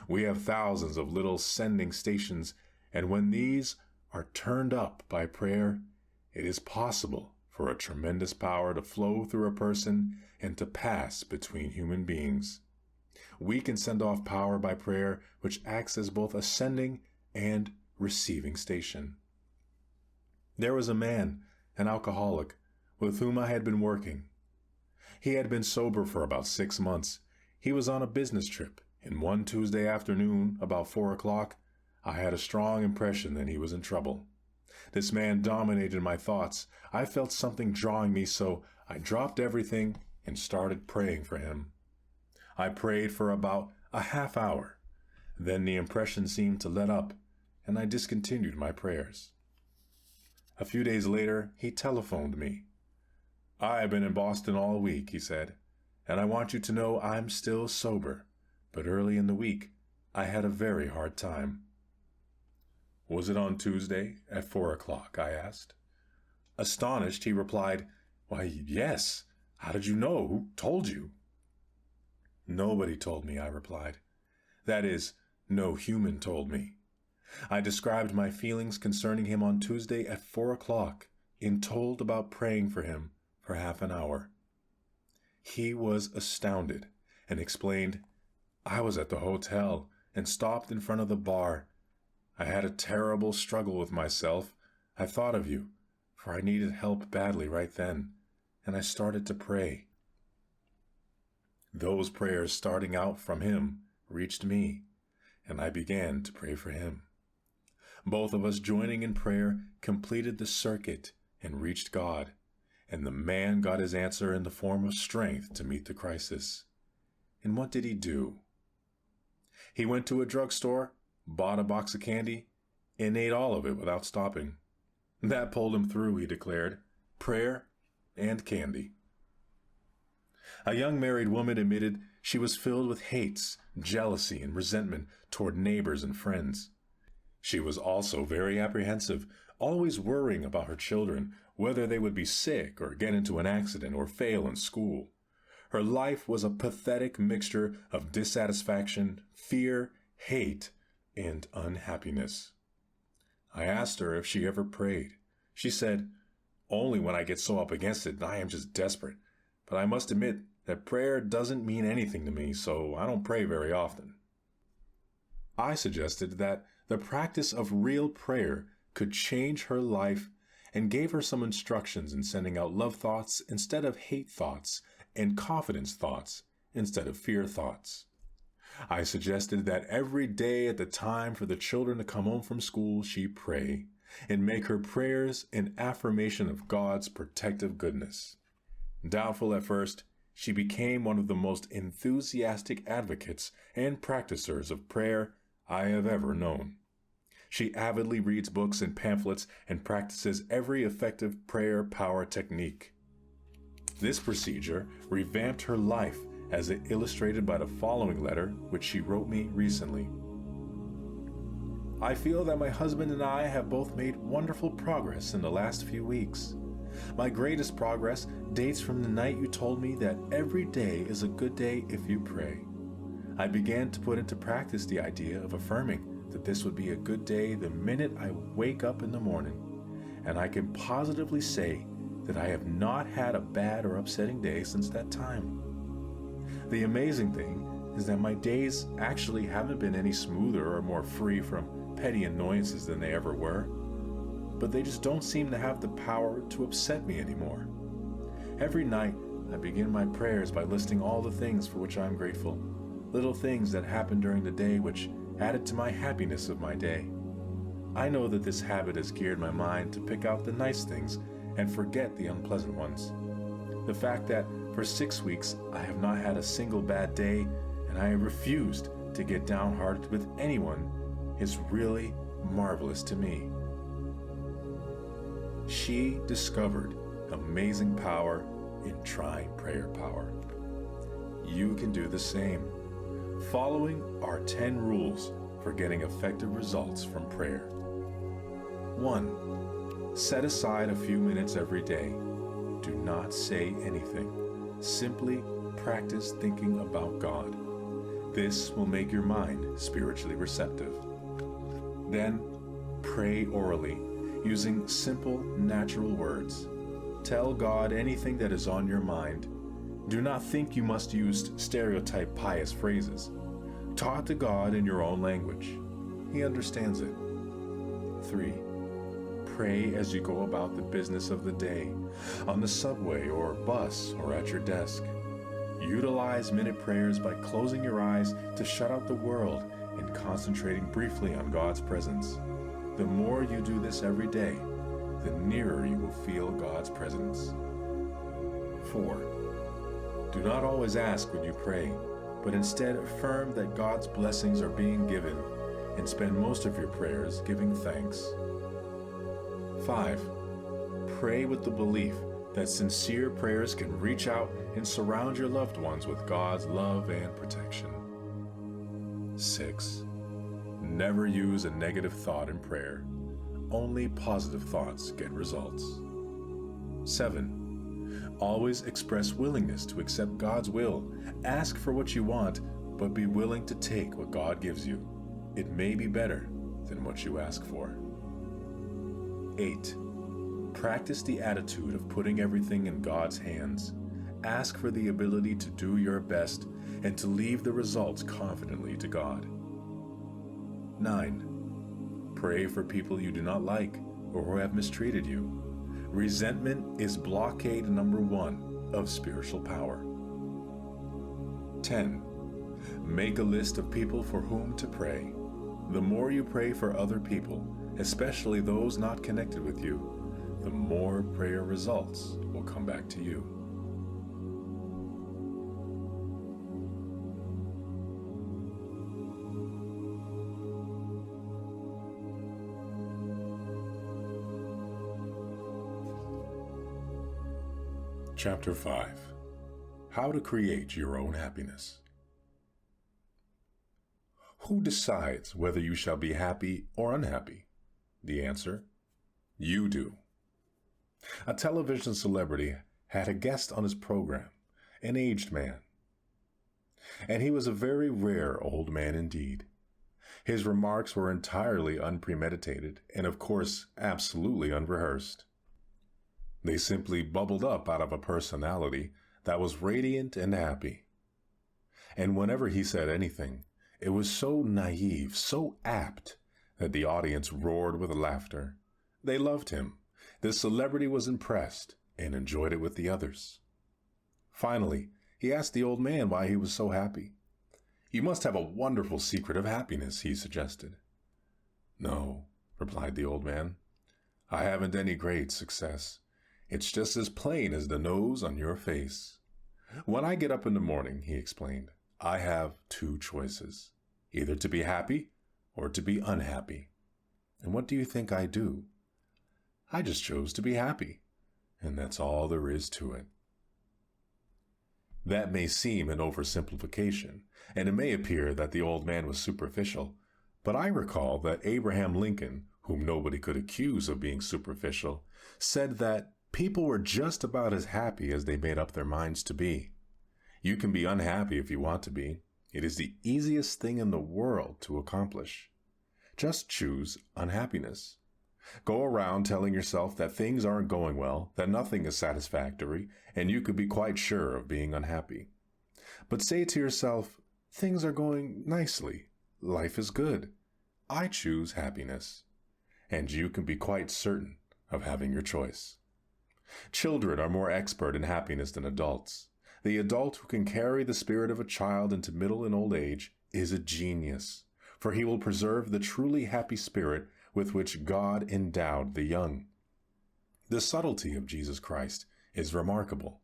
We have thousands of little sending stations, and when these are turned up by prayer, it is possible for a tremendous power to flow through a person and to pass between human beings. We can send off power by prayer, which acts as both a sending and receiving station. There was a man, an alcoholic, with whom I had been working. He had been sober for about 6 months. He was on a business trip, and one Tuesday afternoon, about 4 o'clock, I had a strong impression that he was in trouble. This man dominated my thoughts. I felt something drawing me, so I dropped everything and started praying for him. I prayed for about a half hour. Then the impression seemed to let up, and I discontinued my prayers. A few days later, he telephoned me. "I have been in Boston all week," he said, "and I want you to know I'm still sober, but early in the week, I had a very hard time." "Was it on Tuesday at 4 o'clock?" I asked. Astonished, he replied, "Why, yes. How did you know? Who told you?" "Nobody told me," I replied. "That is, no human told me." I described my feelings concerning him on Tuesday at 4 o'clock and told about praying for him for half an hour. He was astounded and explained, "I was at the hotel and stopped in front of the bar. I had a terrible struggle with myself. I thought of you, for I needed help badly right then, and I started to pray." Those prayers starting out from him reached me, and I began to pray for him. Both of us joining in prayer completed the circuit and reached God, and the man got his answer in the form of strength to meet the crisis. And what did he do? He went to a drugstore, bought a box of candy, and ate all of it without stopping. That pulled him through, he declared. Prayer and candy. A young married woman admitted she was filled with hates, jealousy, and resentment toward neighbors and friends. She was also very apprehensive, always worrying about her children, whether they would be sick or get into an accident or fail in school. Her life was a pathetic mixture of dissatisfaction, fear, hate, and unhappiness. I asked her if she ever prayed. She said, "Only when I get so up against it and I am just desperate. But I must admit that prayer doesn't mean anything to me, so I don't pray very often." I suggested that the practice of real prayer could change her life and gave her some instructions in sending out love thoughts instead of hate thoughts and confidence thoughts instead of fear thoughts. I suggested that every day at the time for the children to come home from school, she pray and make her prayers an affirmation of God's protective goodness. Doubtful at first, she became one of the most enthusiastic advocates and practicers of prayer I have ever known. She avidly reads books and pamphlets and practices every effective prayer power technique. This procedure revamped her life, as illustrated by the following letter which she wrote me recently. I feel that my husband and I have both made wonderful progress in the last few weeks. My greatest progress dates from the night you told me that every day is a good day if you pray. I began to put into practice the idea of affirming that this would be a good day the minute I wake up in the morning, and I can positively say that I have not had a bad or upsetting day since that time. The amazing thing is that my days actually haven't been any smoother or more free from petty annoyances than they ever were, but they just don't seem to have the power to upset me anymore. Every night, I begin my prayers by listing all the things for which I am grateful, little things that happened during the day which added to my happiness of my day. I know that this habit has geared my mind to pick out the nice things and forget the unpleasant ones. The fact that for 6 weeks I have not had a single bad day and I have refused to get downhearted with anyone is really marvelous to me. She discovered amazing power in trying prayer power. You can do the same, following our 10 rules for getting effective results from prayer. 1. Set aside a few minutes every day. Do not say anything. Simply practice thinking about God. This will make your mind spiritually receptive. Then, pray orally, using simple, natural words. Tell God anything that is on your mind. Do not think you must use stereotyped pious phrases. Talk to God in your own language. He understands it. 3. Pray as you go about the business of the day, on the subway or bus or at your desk. Utilize minute prayers by closing your eyes to shut out the world and concentrating briefly on God's presence. The more you do this every day, the nearer you will feel God's presence. 4. Do not always ask when you pray, but instead affirm that God's blessings are being given and spend most of your prayers giving thanks. 5. Pray with the belief that sincere prayers can reach out and surround your loved ones with God's love and protection. 6. Never use a negative thought in prayer. Only positive thoughts get results. 7. Always express willingness to accept God's will. Ask for what you want, but be willing to take what God gives you. It may be better than what you ask for. 8. Practice the attitude of putting everything in God's hands. Ask for the ability to do your best and to leave the results confidently to God. 9. Pray for people you do not like or who have mistreated you. Resentment is blockade number 1 of spiritual power. 10. Make a list of people for whom to pray. The more you pray for other people, especially those not connected with you, the more prayer results will come back to you. Chapter 5. How to create your own happiness. Who decides whether you shall be happy or unhappy? The answer: you do. A television celebrity had a guest on his program, an aged man. And he was a very rare old man indeed. His remarks were entirely unpremeditated and, of course, absolutely unrehearsed. They simply bubbled up out of a personality that was radiant and happy. And whenever he said anything, it was so naive, so apt, that the audience roared with laughter. They loved him. The celebrity was impressed and enjoyed it with the others. Finally, he asked the old man why he was so happy. "You must have a wonderful secret of happiness," he suggested. "No," replied the old man. "I haven't any great success. It's just as plain as the nose on your face. When I get up in the morning," he explained, "I have two choices, either to be happy or to be unhappy. And what do you think I do? I just chose to be happy, and that's all there is to it." That may seem an oversimplification, and it may appear that the old man was superficial, but I recall that Abraham Lincoln, whom nobody could accuse of being superficial, said that people were just about as happy as they made up their minds to be. You can be unhappy if you want to be. It is the easiest thing in the world to accomplish. Just choose unhappiness. Go around telling yourself that things aren't going well, that nothing is satisfactory, and you could be quite sure of being unhappy. But say to yourself, "Things are going nicely. Life is good. I choose happiness." And you can be quite certain of having your choice. Children are more expert in happiness than adults. The adult who can carry the spirit of a child into middle and old age is a genius, for he will preserve the truly happy spirit with which God endowed the young. The subtlety of Jesus Christ is remarkable,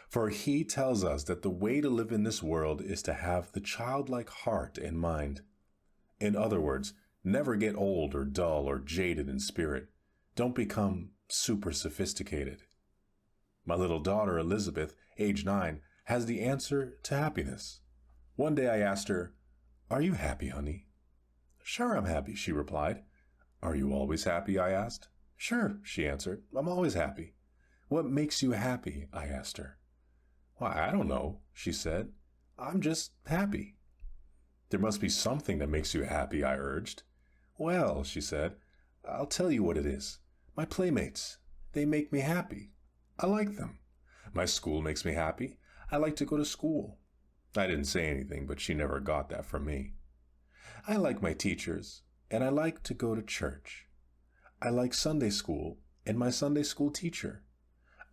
for he tells us that the way to live in this world is to have the childlike heart and mind. In other words, never get old or dull or jaded in spirit. Don't become super sophisticated. My little daughter, Elizabeth, age 9, has the answer to happiness. One day I asked her, "Are you happy, honey?" "Sure, I'm happy," she replied. "Are you always happy?" I asked. "Sure," she answered. "I'm always happy." "What makes you happy?" I asked her. "Why, I don't know," she said. "I'm just happy." "There must be something that makes you happy," I urged. "Well," she said, "I'll tell you what it is. My playmates, they make me happy. I like them. My school makes me happy. I like to go to school." I didn't say anything, but she never got that from me. "I like my teachers, and I like to go to church. I like Sunday school and my Sunday school teacher.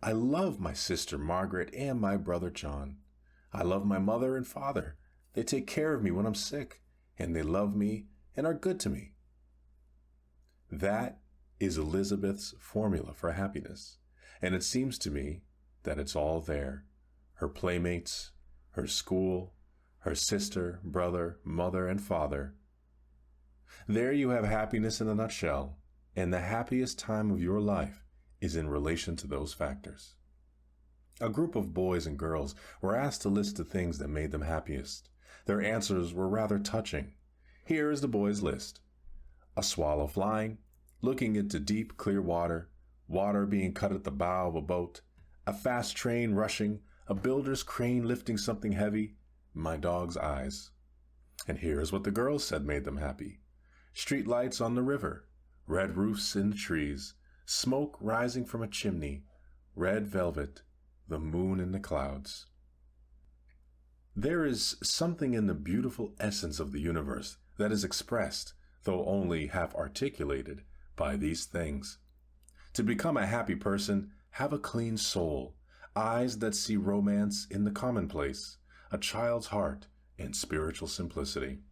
I love my sister Margaret and my brother John. I love my mother and father. They take care of me when I'm sick, and they love me and are good to me." That is Elizabeth's formula for happiness, and it seems to me that it's all there. Her playmates, her school, her sister, brother, mother, and father. There you have happiness in a nutshell, and the happiest time of your life is in relation to those factors. A group of boys and girls were asked to list the things that made them happiest. Their answers were rather touching. Here is the boys' list: a swallow flying, looking into deep, clear water, water being cut at the bow of a boat, a fast train rushing, a builder's crane lifting something heavy, my dog's eyes. And here's what the girls said made them happy: street lights on the river, red roofs in the trees, smoke rising from a chimney, red velvet, the moon in the clouds. There is something in the beautiful essence of the universe that is expressed, though only half articulated, by these things. To become a happy person, have a clean soul, eyes that see romance in the commonplace, a child's heart, and spiritual simplicity.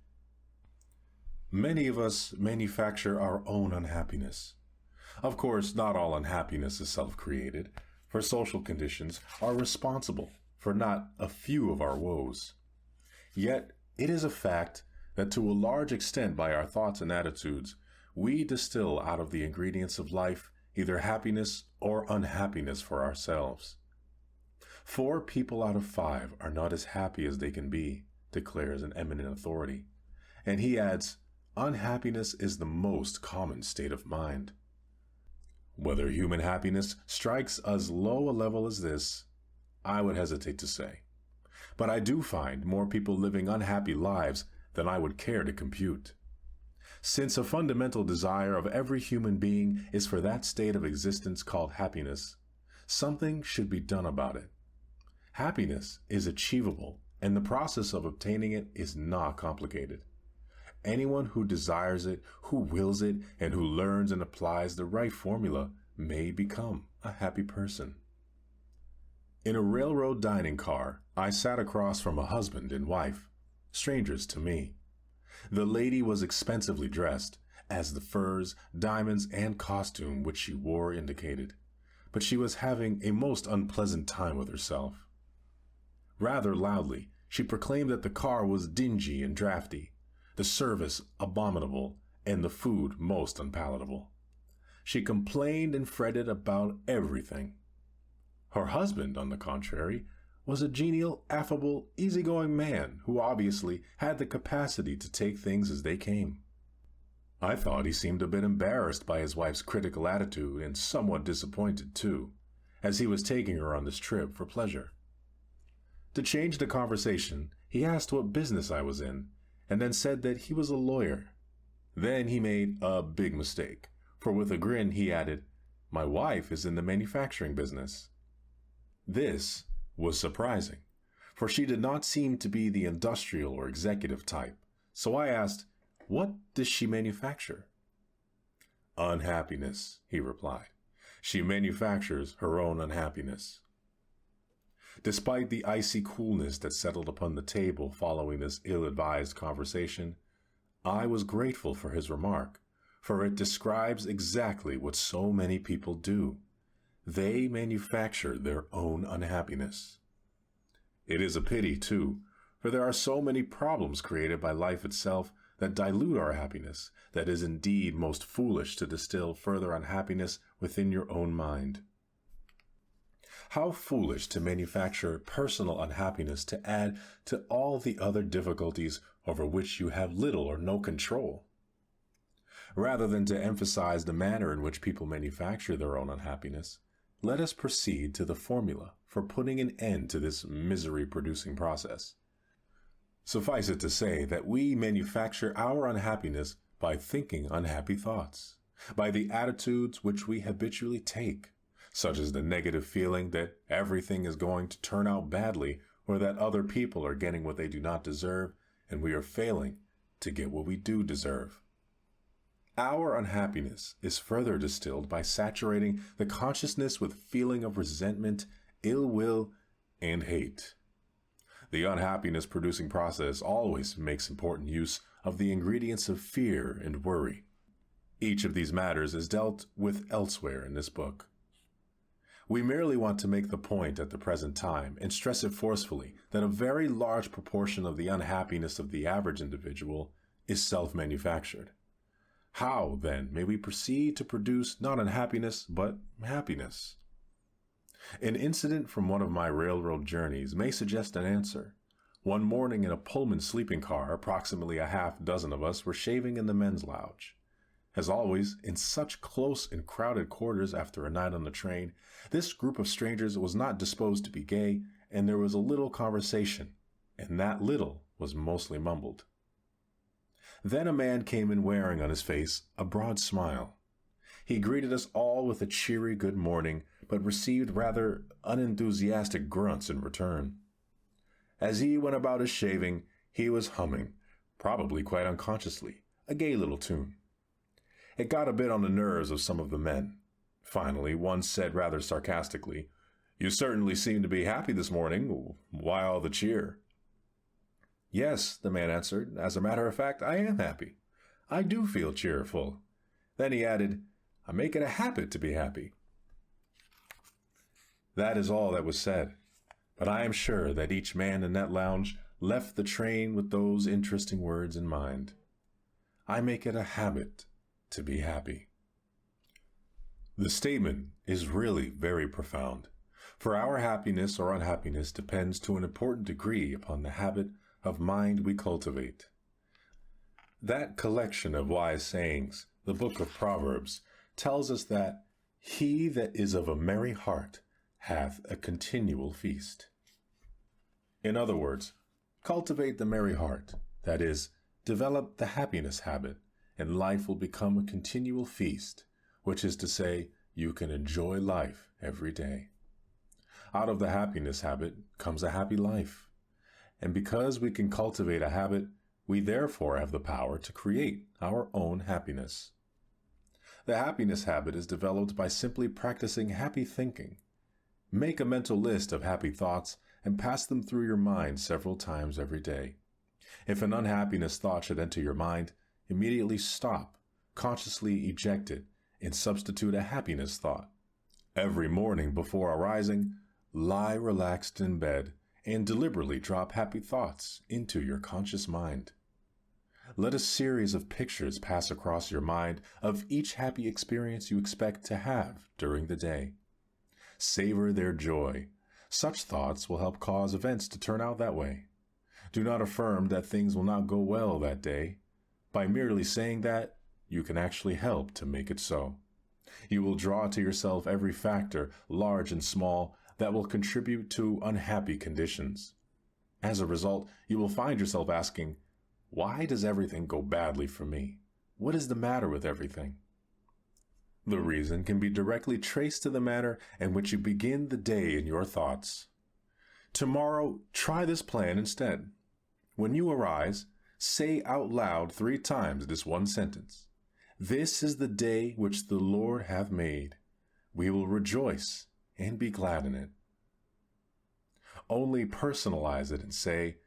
Many of us manufacture our own unhappiness. Of course, not all unhappiness is self-created, for social conditions are responsible for not a few of our woes. Yet, it is a fact that to a large extent by our thoughts and attitudes, we distill out of the ingredients of life either happiness or unhappiness for ourselves. 4 people out of 5 are not as happy as they can be, declares an eminent authority. And he adds, unhappiness is the most common state of mind. Whether human happiness strikes as low a level as this, I would hesitate to say. But I do find more people living unhappy lives than I would care to compute. Since a fundamental desire of every human being is for that state of existence called happiness, something should be done about it. Happiness is achievable, and the process of obtaining it is not complicated. Anyone who desires it, who wills it, and who learns and applies the right formula may become a happy person. In a railroad dining car, I sat across from a husband and wife, strangers to me. The lady was expensively dressed, as the furs, diamonds, and costume which she wore indicated, but she was having a most unpleasant time with herself. Rather loudly, she proclaimed that the car was dingy and drafty, the service abominable, and the food most unpalatable. She complained and fretted about everything. Her husband, on the contrary, was a genial, affable, easygoing man who obviously had the capacity to take things as they came. I thought he seemed a bit embarrassed by his wife's critical attitude and somewhat disappointed, too, as he was taking her on this trip for pleasure. To change the conversation, he asked what business I was in, and then said that he was a lawyer. Then he made a big mistake, for with a grin he added, "My wife is in the manufacturing business." This was surprising, for she did not seem to be the industrial or executive type, so I asked, "What does she manufacture?" "Unhappiness," he replied. "She manufactures her own unhappiness." Despite the icy coolness that settled upon the table following this ill-advised conversation, I was grateful for his remark, for it describes exactly what so many people do. They manufacture their own unhappiness. It is a pity, too, for there are so many problems created by life itself that dilute our happiness, that is indeed most foolish to distill further unhappiness within your own mind. How foolish to manufacture personal unhappiness to add to all the other difficulties over which you have little or no control. Rather than to emphasize the manner in which people manufacture their own unhappiness, let us proceed to the formula for putting an end to this misery-producing process. Suffice it to say that we manufacture our unhappiness by thinking unhappy thoughts, by the attitudes which we habitually take, such as the negative feeling that everything is going to turn out badly, or that other people are getting what they do not deserve, and we are failing to get what we do deserve. Our unhappiness is further distilled by saturating the consciousness with feeling of resentment, ill will, and hate. The unhappiness-producing process always makes important use of the ingredients of fear and worry. Each of these matters is dealt with elsewhere in this book. We merely want to make the point at the present time and stress it forcefully that a very large proportion of the unhappiness of the average individual is self-manufactured. How, then, may we proceed to produce not unhappiness, but happiness? An incident from one of my railroad journeys may suggest an answer. One morning in a Pullman sleeping car, approximately a half dozen of us were shaving in the men's lounge. As always, in such close and crowded quarters after a night on the train, this group of strangers was not disposed to be gay, and there was a little conversation, and that little was mostly mumbled. Then a man came in wearing on his face a broad smile. He greeted us all with a cheery good morning, but received rather unenthusiastic grunts in return. As he went about his shaving, he was humming, probably quite unconsciously, a gay little tune. It got a bit on the nerves of some of the men. Finally, one said rather sarcastically, "You certainly seem to be happy this morning. Why all the cheer?" "Yes," the man answered. "As a matter of fact, I am happy. I do feel cheerful." Then he added, "I make it a habit to be happy." That is all that was said, but I am sure that each man in that lounge left the train with those interesting words in mind. I make it a habit to be happy. The statement is really very profound, For our happiness or unhappiness depends to an important degree upon the habit of mind we cultivate. That collection of wise sayings, the book of Proverbs, tells us that he that is of a merry heart hath a continual feast. In other words, cultivate the merry heart, that is, develop the happiness habit, and life will become a continual feast, which is to say, you can enjoy life every day. Out of the happiness habit comes a happy life. And because we can cultivate a habit, we therefore have the power to create our own happiness. The happiness habit is developed by simply practicing happy thinking. Make a mental list of happy thoughts and pass them through your mind several times every day. If an unhappiness thought should enter your mind, immediately stop, consciously eject it, and substitute a happiness thought. Every morning before arising, lie relaxed in bed and deliberately drop happy thoughts into your conscious mind. Let a series of pictures pass across your mind of each happy experience you expect to have during the day. Savor their joy. Such thoughts will help cause events to turn out that way. Do not affirm that things will not go well that day. By merely saying that, you can actually help to make it so. You will draw to yourself every factor, large and small, that will contribute to unhappy conditions. As a result, you will find yourself asking, why does everything go badly for me? What is the matter with everything? The reason can be directly traced to the manner in which you begin the day in your thoughts. Tomorrow, try this plan instead. When you arise, say out loud 3 times this one sentence. This is the day which the Lord hath made. We will rejoice and be glad in it. Only personalize it and say,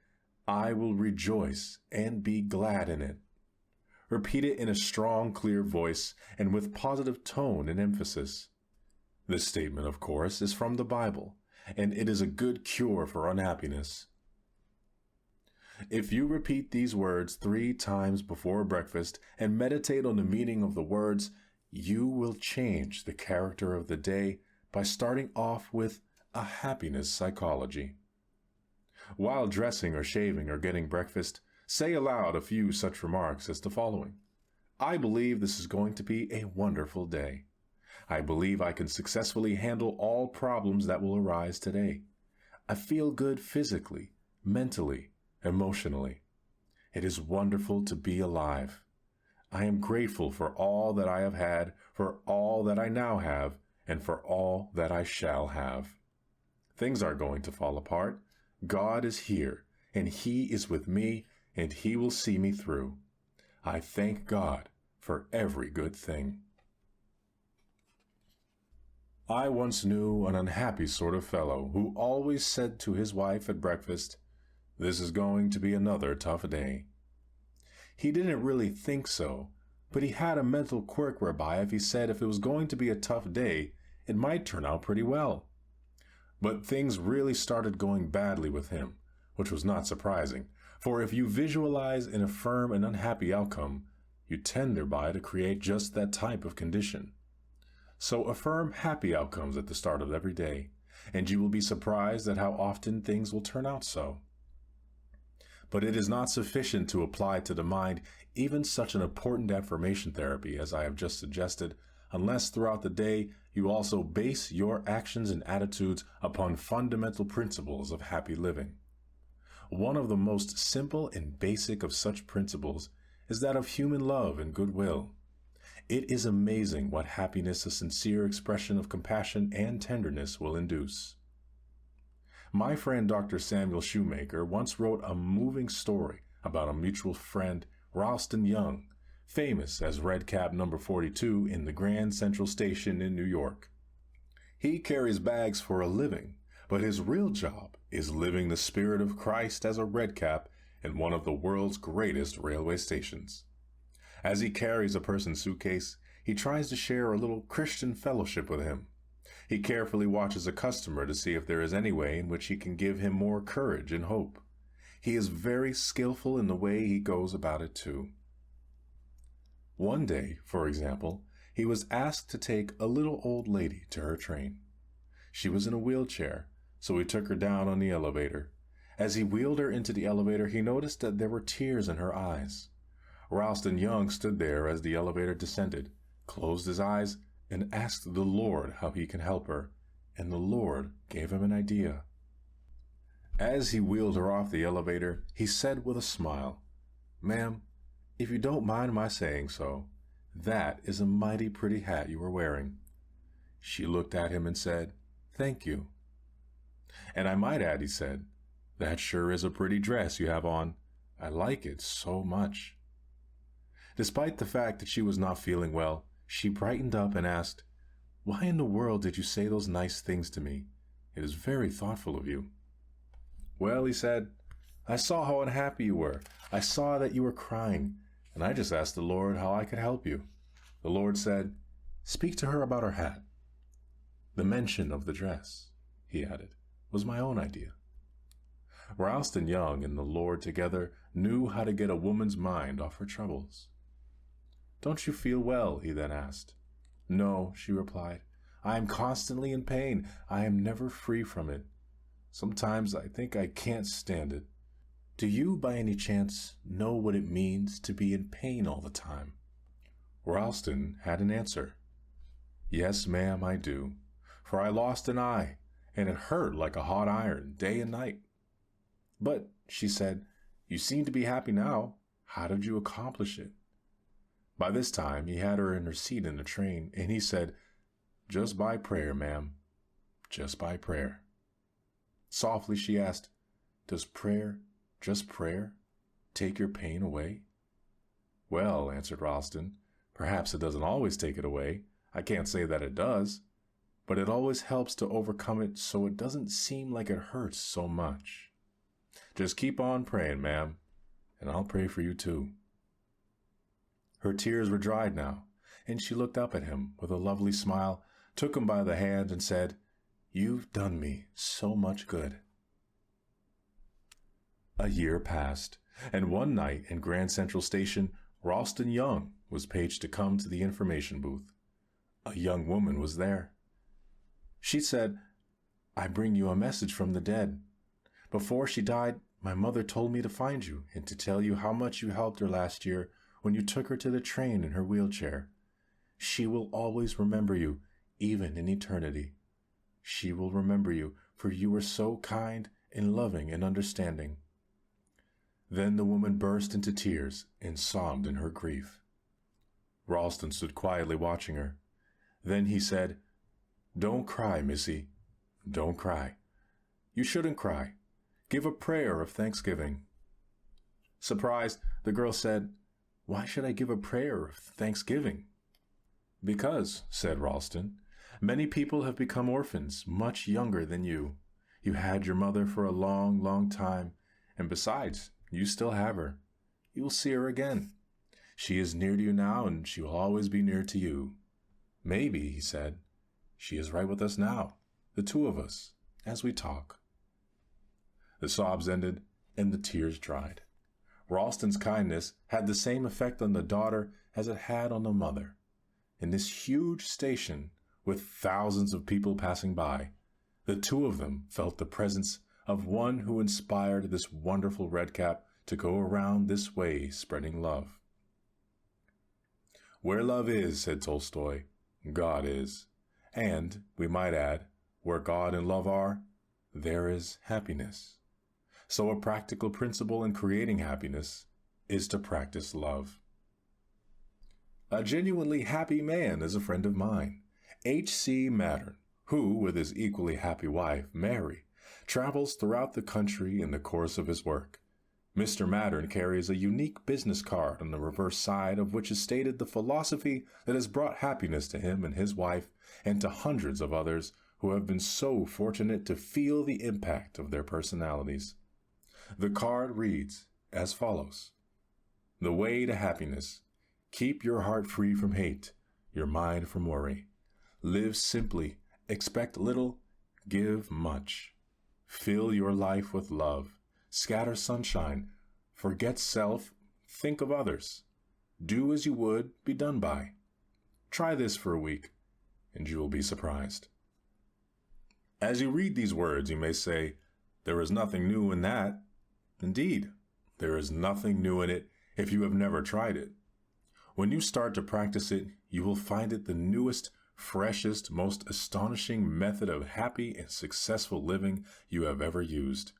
I will rejoice and be glad in it. Repeat it in a strong, clear voice and with positive tone and emphasis. This statement, of course, is from the Bible, and it is a good cure for unhappiness. If you repeat these words 3 times before breakfast and meditate on the meaning of the words, you will change the character of the day by starting off with a happiness psychology. While dressing or shaving or getting breakfast, say aloud a few such remarks as the following. I believe this is going to be a wonderful day. I believe I can successfully handle all problems that will arise today. I feel good physically, mentally, emotionally. It is wonderful to be alive. I am grateful for all that I have had, for all that I now have, and for all that I shall have. Things aren't going to fall apart. God is here, and He is with me, and He will see me through. I thank God for every good thing. I once knew an unhappy sort of fellow who always said to his wife at breakfast, "This is going to be another tough day." He didn't really think so, but he had a mental quirk whereby if he said if it was going to be a tough day, it might turn out pretty well. But things really started going badly with him, which was not surprising, for if you visualize and affirm an unhappy outcome, you tend thereby to create just that type of condition. So affirm happy outcomes at the start of every day, and you will be surprised at how often things will turn out so. But it is not sufficient to apply to the mind even such an important affirmation therapy as I have just suggested, unless throughout the day you also base your actions and attitudes upon fundamental principles of happy living. One of the most simple and basic of such principles is that of human love and goodwill. It is amazing what happiness a sincere expression of compassion and tenderness will induce. My friend Dr. Samuel Shoemaker once wrote a moving story about a mutual friend, Ralston Young, famous as Red Cab number 42 in the Grand Central Station in New York. He carries bags for a living, but his real job is living the spirit of Christ as a red cap in one of the world's greatest railway stations. As he carries a person's suitcase, he tries to share a little Christian fellowship with him. He carefully watches a customer to see if there is any way in which he can give him more courage and hope. He is very skillful in the way he goes about it too. One day, for example, he was asked to take a little old lady to her train. She was in a wheelchair, so he took her down on the elevator. As he wheeled her into the elevator, he noticed that there were tears in her eyes. Ralston Young stood there as the elevator descended, closed his eyes, and asked the Lord how he can help her, and the Lord gave him an idea. As he wheeled her off the elevator, he said with a smile, "Ma'am, if you don't mind my saying so, that is a mighty pretty hat you are wearing." She looked at him and said, "Thank you." "And I might add," he said, "that sure is a pretty dress you have on. I like it so much." Despite the fact that she was not feeling well, she brightened up and asked, "Why in the world did you say those nice things to me? It is very thoughtful of you." "Well," he said, "I saw how unhappy you were. I saw that you were crying, and I just asked the Lord how I could help you. The Lord said, 'Speak to her about her hat.' The mention of the dress," he added, "was my own idea." Ralston Young and the Lord together knew how to get a woman's mind off her troubles. "Don't you feel well?" he then asked. "No," she replied. "I am constantly in pain. I am never free from it. Sometimes I think I can't stand it. Do you, by any chance, know what it means to be in pain all the time?" Ralston had an answer. "Yes, ma'am, I do. For I lost an eye, and it hurt like a hot iron, day and night." "But," she said, "you seem to be happy now. How did you accomplish it?" By this time, he had her in her seat in the train, and he said, "Just by prayer, ma'am. Just by prayer." Softly she asked, "Does prayer, just prayer, take your pain away?" "Well," answered Ralston, "perhaps it doesn't always take it away. I can't say that it does. But it always helps to overcome it so it doesn't seem like it hurts so much. Just keep on praying, ma'am, and I'll pray for you too." Her tears were dried now, and she looked up at him with a lovely smile, took him by the hand, and said, "You've done me so much good." A year passed, and one night in Grand Central Station, Ralston Young was paged to come to the information booth. A young woman was there. She said, "I bring you a message from the dead. Before she died, my mother told me to find you and to tell you how much you helped her last year when you took her to the train in her wheelchair. She will always remember you, even in eternity. She will remember you, for you were so kind and loving and understanding." Then the woman burst into tears and sobbed in her grief. Ralston stood quietly watching her. Then he said, "Don't cry, missy. Don't cry. You shouldn't cry. Give a prayer of thanksgiving." Surprised, the girl said, "Why should I give a prayer of thanksgiving?" "Because," said Ralston, "many people have become orphans much younger than you. You had your mother for a long, long time, and besides, you still have her. You will see her again. She is near to you now, and she will always be near to you. Maybe," he said, "she is right with us now, the two of us, as we talk." The sobs ended, and the tears dried. Ralston's kindness had the same effect on the daughter as it had on the mother. In this huge station, with thousands of people passing by, the two of them felt the presence of one who inspired this wonderful redcap to go around this way spreading love. "Where love is," said Tolstoy, "God is. And, we might add, where God and love are, there is happiness." So a practical principle in creating happiness is to practice love. A genuinely happy man is a friend of mine, H.C. Mattern, who, with his equally happy wife, Mary, travels throughout the country in the course of his work. Mr. Mattern carries a unique business card on the reverse side of which is stated the philosophy that has brought happiness to him and his wife and to hundreds of others who have been so fortunate to feel the impact of their personalities. The card reads as follows: "The way to happiness. Keep your heart free from hate, your mind from worry. Live simply, expect little, give much. Fill your life with love. Scatter sunshine. Forget self, think of others. Do as you would be done by. Try this for a week, and you will be surprised." As you read these words, you may say, "There is nothing new in that." Indeed, there is nothing new in it if you have never tried it. When you start to practice it, you will find it the newest, freshest, most astonishing method of happy and successful living you have ever used.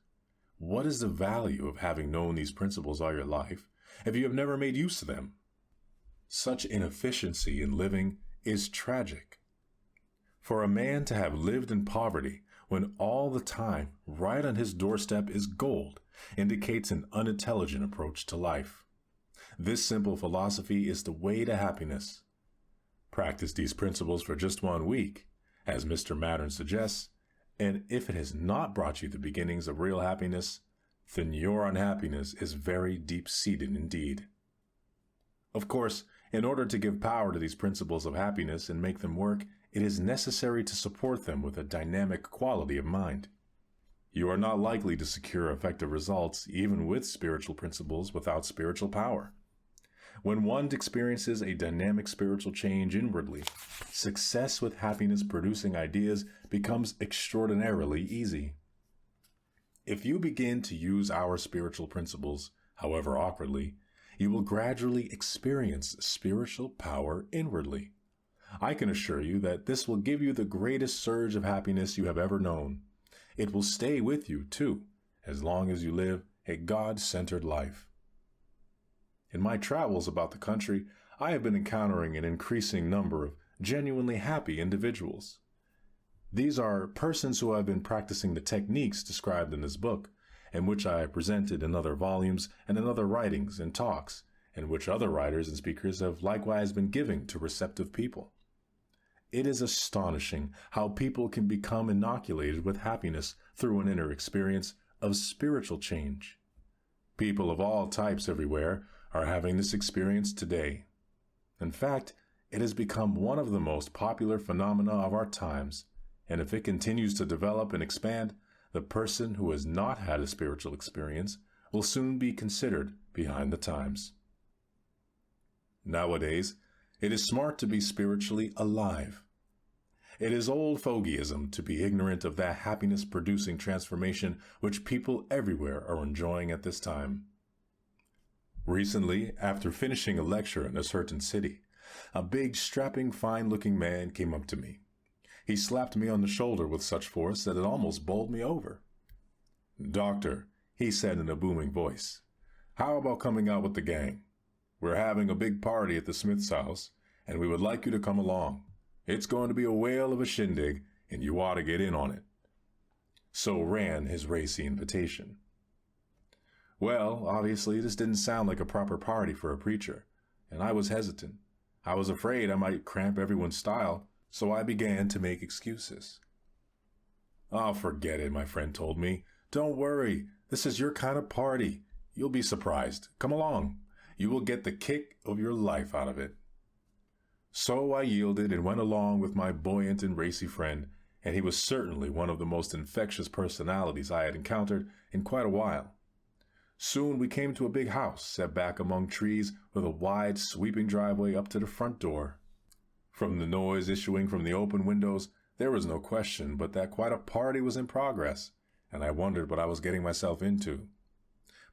What is the value of having known these principles all your life if you have never made use of them? Such inefficiency in living is tragic. For a man to have lived in poverty when all the time right on his doorstep is gold indicates an unintelligent approach to life. This simple philosophy is the way to happiness. Practice these principles for just 1 week, as Mr. Mattern suggests, and if it has not brought you the beginnings of real happiness, then your unhappiness is very deep-seated indeed. Of course, in order to give power to these principles of happiness and make them work, it is necessary to support them with a dynamic quality of mind. You are not likely to secure effective results even with spiritual principles without spiritual power. When one experiences a dynamic spiritual change inwardly, success with happiness-producing ideas becomes extraordinarily easy. If you begin to use our spiritual principles, however awkwardly, you will gradually experience spiritual power inwardly. I can assure you that this will give you the greatest surge of happiness you have ever known. It will stay with you, too, as long as you live a God-centered life. In my travels about the country, I have been encountering an increasing number of genuinely happy individuals. These are persons who have been practicing the techniques described in this book, and which I have presented in other volumes and in other writings and talks, and which other writers and speakers have likewise been giving to receptive people. It is astonishing how people can become inoculated with happiness through an inner experience of spiritual change. People of all types everywhere are having this experience today. In fact, it has become one of the most popular phenomena of our times, and if it continues to develop and expand, the person who has not had a spiritual experience will soon be considered behind the times. Nowadays, it is smart to be spiritually alive. It is old fogeyism to be ignorant of that happiness-producing transformation which people everywhere are enjoying at this time. Recently, after finishing a lecture in a certain city, a big, strapping, fine-looking man came up to me. He slapped me on the shoulder with such force that it almost bowled me over. "Doctor," he said in a booming voice, "how about coming out with the gang? We're having a big party at the Smith's house, and we would like you to come along. It's going to be a whale of a shindig, and you ought to get in on it." So ran his racy invitation. Well, obviously, this didn't sound like a proper party for a preacher, and I was hesitant. I was afraid I might cramp everyone's style, so I began to make excuses. "Oh, forget it," my friend told me. "Don't worry. This is your kind of party. You'll be surprised. Come along. You will get the kick of your life out of it." So I yielded and went along with my buoyant and racy friend, and he was certainly one of the most infectious personalities I had encountered in quite a while. Soon we came to a big house set back among trees with a wide, sweeping driveway up to the front door. From the noise issuing from the open windows, there was no question but that quite a party was in progress, and I wondered what I was getting myself into.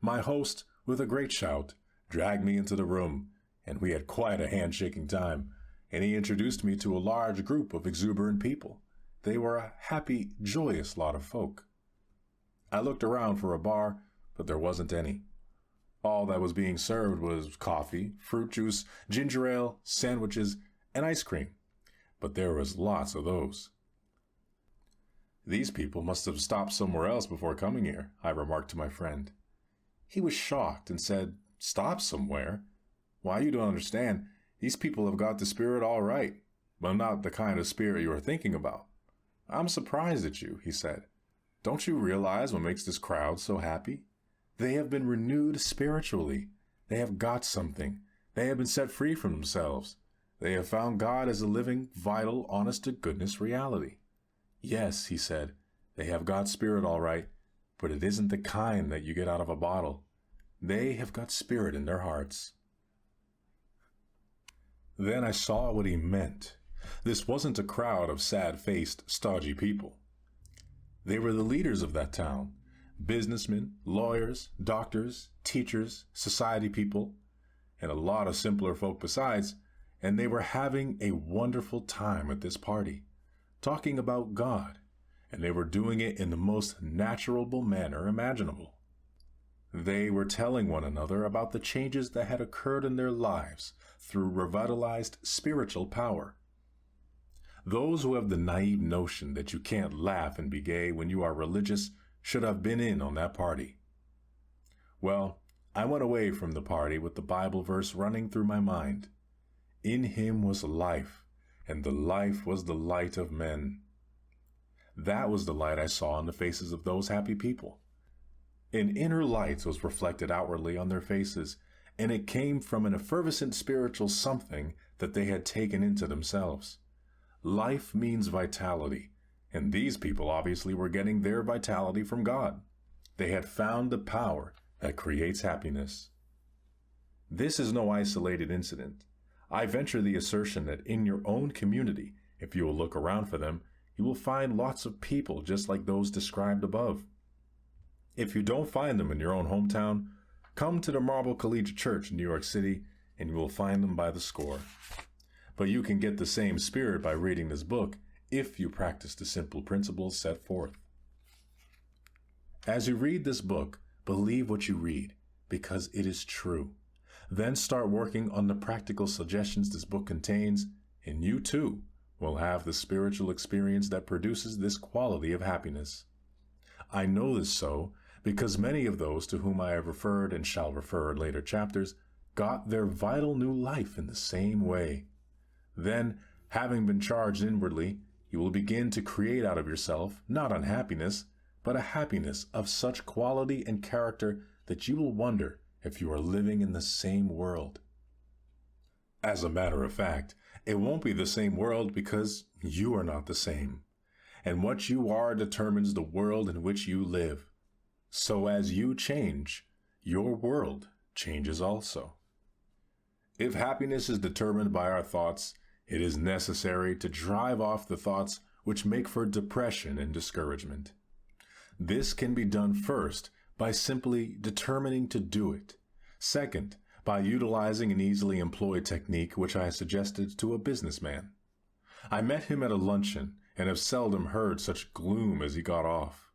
My host, with a great shout, dragged me into the room, and we had quite a handshaking time, and he introduced me to a large group of exuberant people. They were a happy, joyous lot of folk. I looked around for a bar, but there wasn't any. All that was being served was coffee, fruit juice, ginger ale, sandwiches, and ice cream, but there was lots of those. "These people must have stopped somewhere else before coming here," I remarked to my friend. He was shocked and said, "Stop somewhere? Why, you don't understand. These people have got the spirit all right, but not the kind of spirit you are thinking about. I'm surprised at you," he said. "Don't you realize what makes this crowd so happy? They have been renewed spiritually. They have got something. They have been set free from themselves. They have found God as a living, vital, honest-to-goodness reality. Yes," he said, "they have got spirit all right, but it isn't the kind that you get out of a bottle. They have got spirit in their hearts." Then I saw what he meant. This wasn't a crowd of sad-faced, stodgy people. They were the leaders of that town, businessmen, lawyers, doctors, teachers, society people, and a lot of simpler folk besides, and they were having a wonderful time at this party, talking about God, and they were doing it in the most naturable manner imaginable. They were telling one another about the changes that had occurred in their lives through revitalized spiritual power. Those who have the naive notion that you can't laugh and be gay when you are religious should have been in on that party. Well, I went away from the party with the Bible verse running through my mind. In him was life, and the life was the light of men. That was the light I saw in the faces of those happy people. An inner light was reflected outwardly on their faces, and it came from an effervescent spiritual something that they had taken into themselves. Life means vitality, and these people obviously were getting their vitality from God. They had found the power that creates happiness. This is no isolated incident. I venture the assertion that in your own community, if you will look around for them, you will find lots of people just like those described above. If you don't find them in your own hometown, come to the Marble Collegiate Church in New York City, and you will find them by the score. But you can get the same spirit by reading this book if you practice the simple principles set forth. As you read this book, believe what you read, because it is true. Then start working on the practical suggestions this book contains, and you too will have the spiritual experience that produces this quality of happiness. I know this so because many of those to whom I have referred and shall refer in later chapters got their vital new life in the same way. Then, having been charged inwardly, you will begin to create out of yourself not unhappiness, but a happiness of such quality and character that you will wonder if you are living in the same world. As a matter of fact, it won't be the same world because you are not the same, and what you are determines the world in which you live. So as you change, your world changes also. If happiness is determined by our thoughts, it is necessary to drive off the thoughts which make for depression and discouragement. This can be done first by simply determining to do it. Second, by utilizing an easily employed technique which I suggested to a businessman. I met him at a luncheon and have seldom heard such gloom as he got off.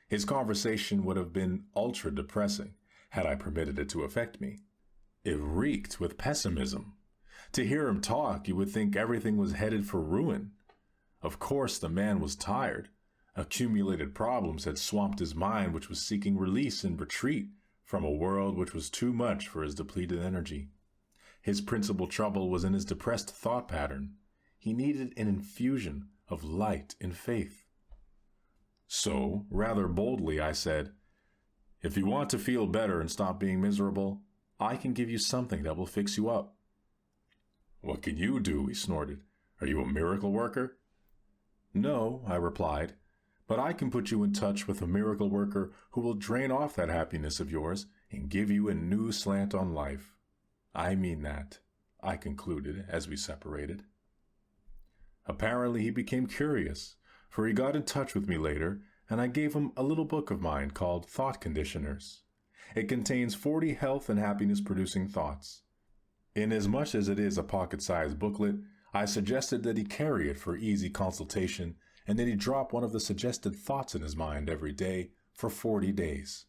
His conversation would have been ultra depressing had I permitted it to affect me. It reeked with pessimism. To hear him talk, you would think everything was headed for ruin. Of course, the man was tired. Accumulated problems had swamped his mind, which was seeking release and retreat from a world which was too much for his depleted energy. His principal trouble was in his depressed thought pattern. He needed an infusion of light and faith. So, rather boldly, I said, "If you want to feel better and stop being miserable, I can give you something that will fix you up." "What can you do?" he snorted. "Are you a miracle worker?" "No," I replied, "but I can put you in touch with a miracle worker who will drain off that happiness of yours and give you a new slant on life. I mean that," I concluded as we separated. Apparently he became curious, for he got in touch with me later, and I gave him a little book of mine called Thought Conditioners. It contains 40 health and happiness-producing thoughts. Inasmuch as it is a pocket-sized booklet, I suggested that he carry it for easy consultation and that he drop one of the suggested thoughts in his mind every day for 40 days.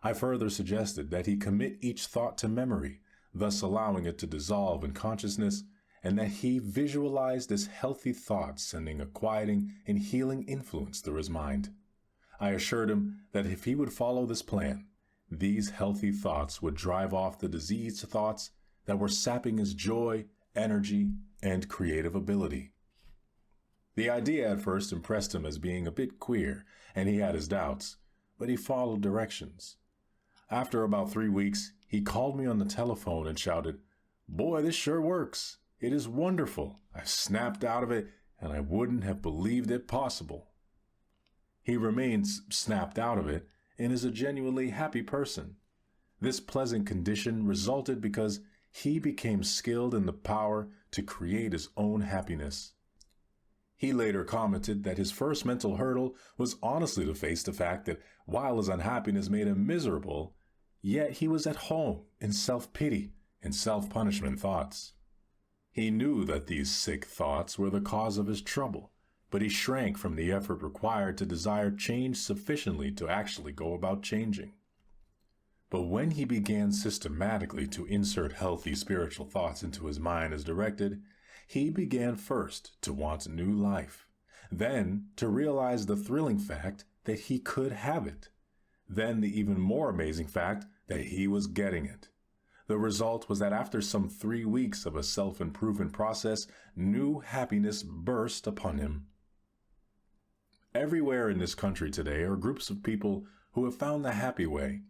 I further suggested that he commit each thought to memory, thus allowing it to dissolve in consciousness, and that he visualize this healthy thought sending a quieting and healing influence through his mind. I assured him that if he would follow this plan, these healthy thoughts would drive off the diseased thoughts that were sapping his joy, energy, and creative ability. The idea at first impressed him as being a bit queer, and he had his doubts, but he followed directions. After about 3 weeks, he called me on the telephone and shouted, "Boy, this sure works. It is wonderful. I've snapped out of it, and I wouldn't have believed it possible." He remains snapped out of it and is a genuinely happy person. This pleasant condition resulted because he became skilled in the power to create his own happiness. He later commented that his first mental hurdle was honestly to face the fact that while his unhappiness made him miserable, yet he was at home in self-pity and self-punishment thoughts. He knew that these sick thoughts were the cause of his trouble, but he shrank from the effort required to desire change sufficiently to actually go about changing. But when he began systematically to insert healthy spiritual thoughts into his mind as directed, he began first to want new life, then to realize the thrilling fact that he could have it, then the even more amazing fact that he was getting it. The result was that after some 3 weeks of a self-improvement process, new happiness burst upon him. Everywhere in this country today are groups of people who have found the happy way.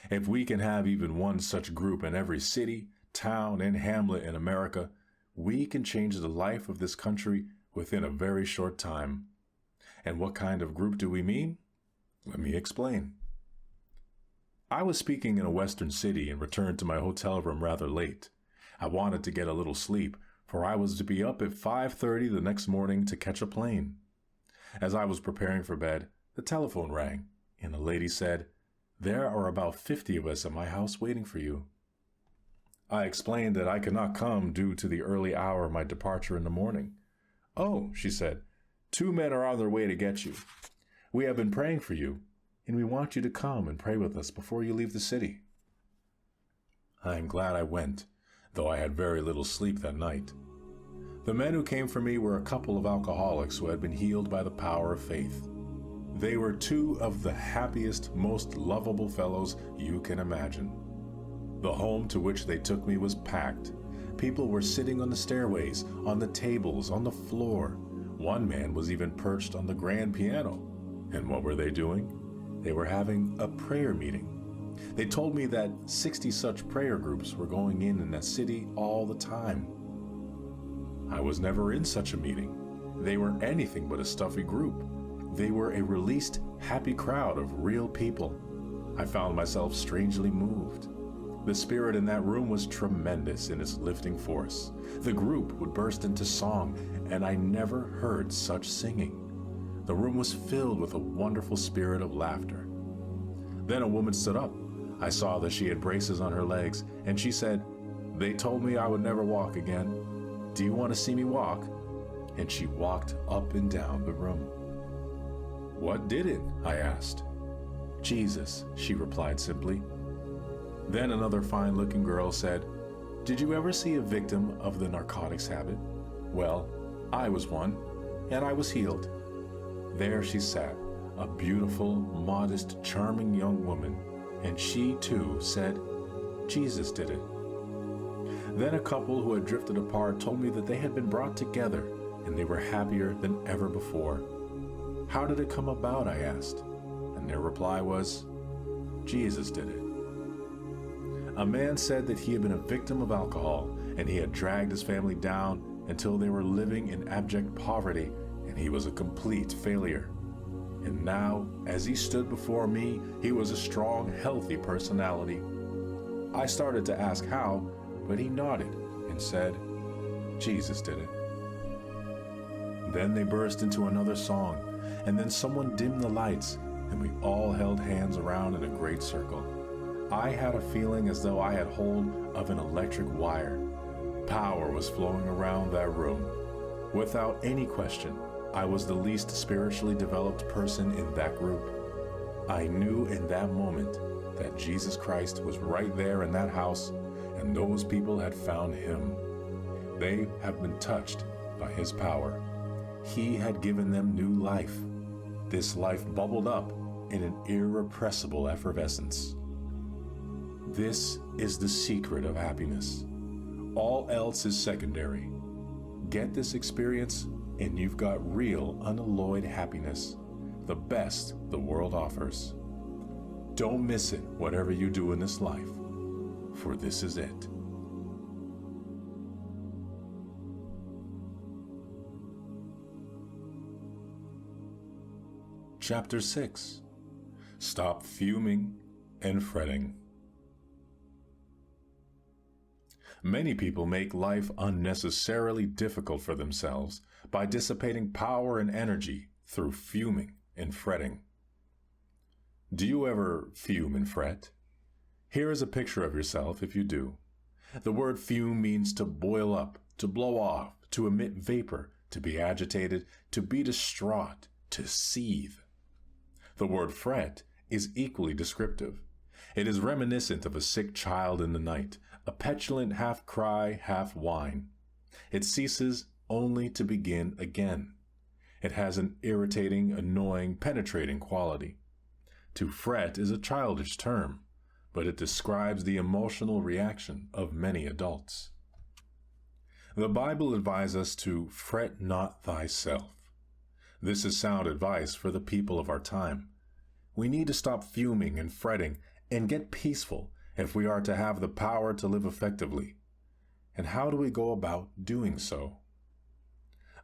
If we can have even one such group in every city, town, and hamlet in America, we can change the life of this country within a very short time. And what kind of group do we mean? Let me explain. I was speaking in a western city and returned to my hotel room rather late. I wanted to get a little sleep, for I was to be up at 5:30 the next morning to catch a plane. As I was preparing for bed, the telephone rang, and a lady said, "There are about 50 of us at my house waiting for you." I explained that I could not come due to the early hour of my departure in the morning. "Oh," she said, "2 men are on their way to get you. We have been praying for you, and we want you to come and pray with us before you leave the city." I am glad I went, though I had very little sleep that night. The men who came for me were a couple of alcoholics who had been healed by the power of faith. They were 2 of the happiest, most lovable fellows you can imagine. The home to which they took me was packed. People were sitting on the stairways, on the tables, on the floor. One man was even perched on the grand piano. And what were they doing? They were having a prayer meeting. They told me that 60 such prayer groups were going in that city all the time. I was never in such a meeting. They were anything but a stuffy group. They were a released, happy crowd of real people. I found myself strangely moved. The spirit in that room was tremendous in its lifting force. The group would burst into song, and I never heard such singing. The room was filled with a wonderful spirit of laughter. Then a woman stood up. I saw that she had braces on her legs, and she said, "They told me I would never walk again. Do you want to see me walk?" And she walked up and down the room. "What did it?" I asked. "Jesus," she replied simply. Then another fine-looking girl said, "Did you ever see a victim of the narcotics habit? Well, I was one, and I was healed." There she sat, a beautiful, modest, charming young woman, and she, too, said, "Jesus did it." Then a couple who had drifted apart told me that they had been brought together, and they were happier than ever before. "How did it come about?" I asked, and their reply was, "Jesus did it." A man said that he had been a victim of alcohol, and he had dragged his family down until they were living in abject poverty, and he was a complete failure. And now, as he stood before me, he was a strong, healthy personality. I started to ask how, but he nodded and said, "Jesus did it." Then they burst into another song, and then someone dimmed the lights, and we all held hands around in a great circle. I had a feeling as though I had hold of an electric wire. Power was flowing around that room. Without any question, I was the least spiritually developed person in that group. I knew in that moment that Jesus Christ was right there in that house, and those people had found him. They have been touched by his power. He had given them new life. This life bubbled up in an irrepressible effervescence. This is the secret of happiness. All else is secondary. Get this experience, and you've got real, unalloyed happiness, the best the world offers. Don't miss it, whatever you do in this life, for this is it. Chapter 6. Stop fuming and fretting. Many people make life unnecessarily difficult for themselves by dissipating power and energy through fuming and fretting. Do you ever fume and fret? Here is a picture of yourself if you do. The word fume means to boil up, to blow off, to emit vapor, to be agitated, to be distraught, to seethe. The word fret is equally descriptive. It is reminiscent of a sick child in the night, a petulant half cry, half whine. It ceases only to begin again. It has an irritating, annoying, penetrating quality. To fret is a childish term, but it describes the emotional reaction of many adults. The Bible advises us to fret not thyself. This is sound advice for the people of our time. We need to stop fuming and fretting and get peaceful if we are to have the power to live effectively. And how do we go about doing so?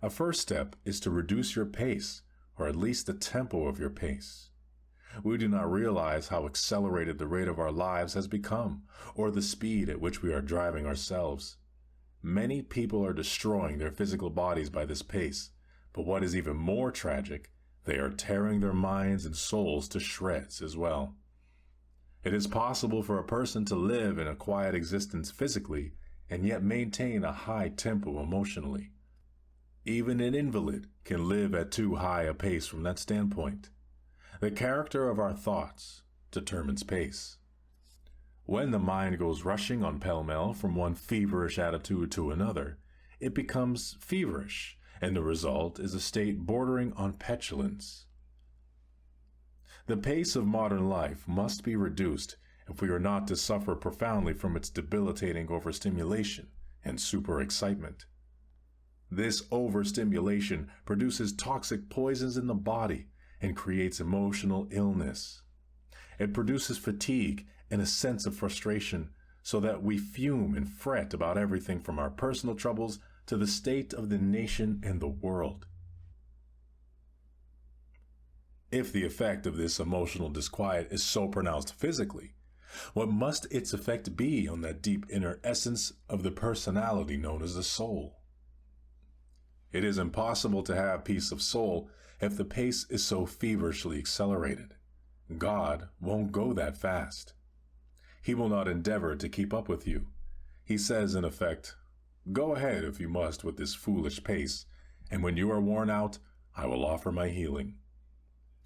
A first step is to reduce your pace, or at least the tempo of your pace. We do not realize how accelerated the rate of our lives has become, or the speed at which we are driving ourselves. Many people are destroying their physical bodies by this pace, but what is even more tragic, they are tearing their minds and souls to shreds as well. It is possible for a person to live in a quiet existence physically and yet maintain a high tempo emotionally. Even an invalid can live at too high a pace from that standpoint. The character of our thoughts determines pace. When the mind goes rushing on pell-mell from one feverish attitude to another, it becomes feverish, and the result is a state bordering on petulance. The pace of modern life must be reduced if we are not to suffer profoundly from its debilitating overstimulation and superexcitement. This overstimulation produces toxic poisons in the body and creates emotional illness. It produces fatigue and a sense of frustration, so that we fume and fret about everything from our personal troubles to the state of the nation and the world. If the effect of this emotional disquiet is so pronounced physically, what must its effect be on that deep inner essence of the personality known as the soul? It is impossible to have peace of soul if the pace is so feverishly accelerated. God won't go that fast. He will not endeavor to keep up with you. He says, in effect, "Go ahead if you must with this foolish pace, and when you are worn out, I will offer my healing.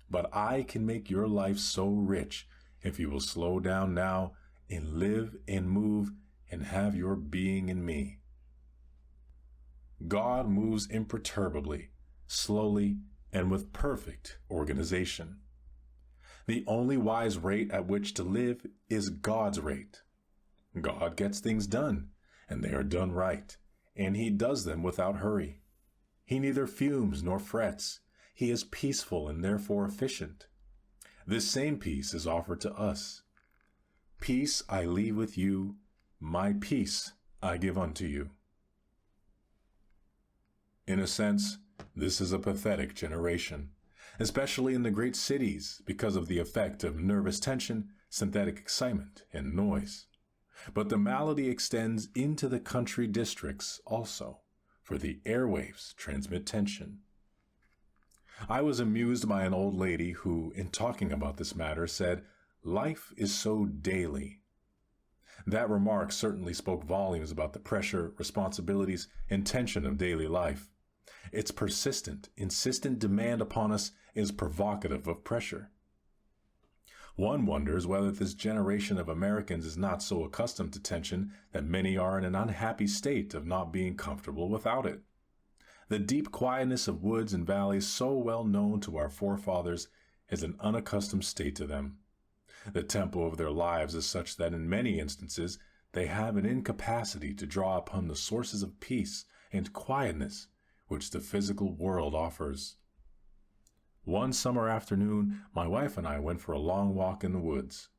But I can make your life so rich if you will slow down now and live and move and have your being in me." God moves imperturbably, slowly, and with perfect organization. The only wise rate at which to live is God's rate. God gets things done, and they are done right, and he does them without hurry. He neither fumes nor frets. He is peaceful and therefore efficient. This same peace is offered to us. "Peace I leave with you, my peace I give unto you." In a sense, this is a pathetic generation, especially in the great cities because of the effect of nervous tension, synthetic excitement, and noise. But the malady extends into the country districts also, for the airwaves transmit tension. I was amused by an old lady who, in talking about this matter, said, "Life is so daily." That remark certainly spoke volumes about the pressure, responsibilities, and tension of daily life. Its persistent, insistent demand upon us is provocative of pressure. One wonders whether this generation of Americans is not so accustomed to tension that many are in an unhappy state of not being comfortable without it. The deep quietness of woods and valleys, so well known to our forefathers, is an unaccustomed state to them. The tempo of their lives is such that in many instances they have an incapacity to draw upon the sources of peace and quietness which the physical world offers. One summer afternoon, my wife and I went for a long walk in the woods.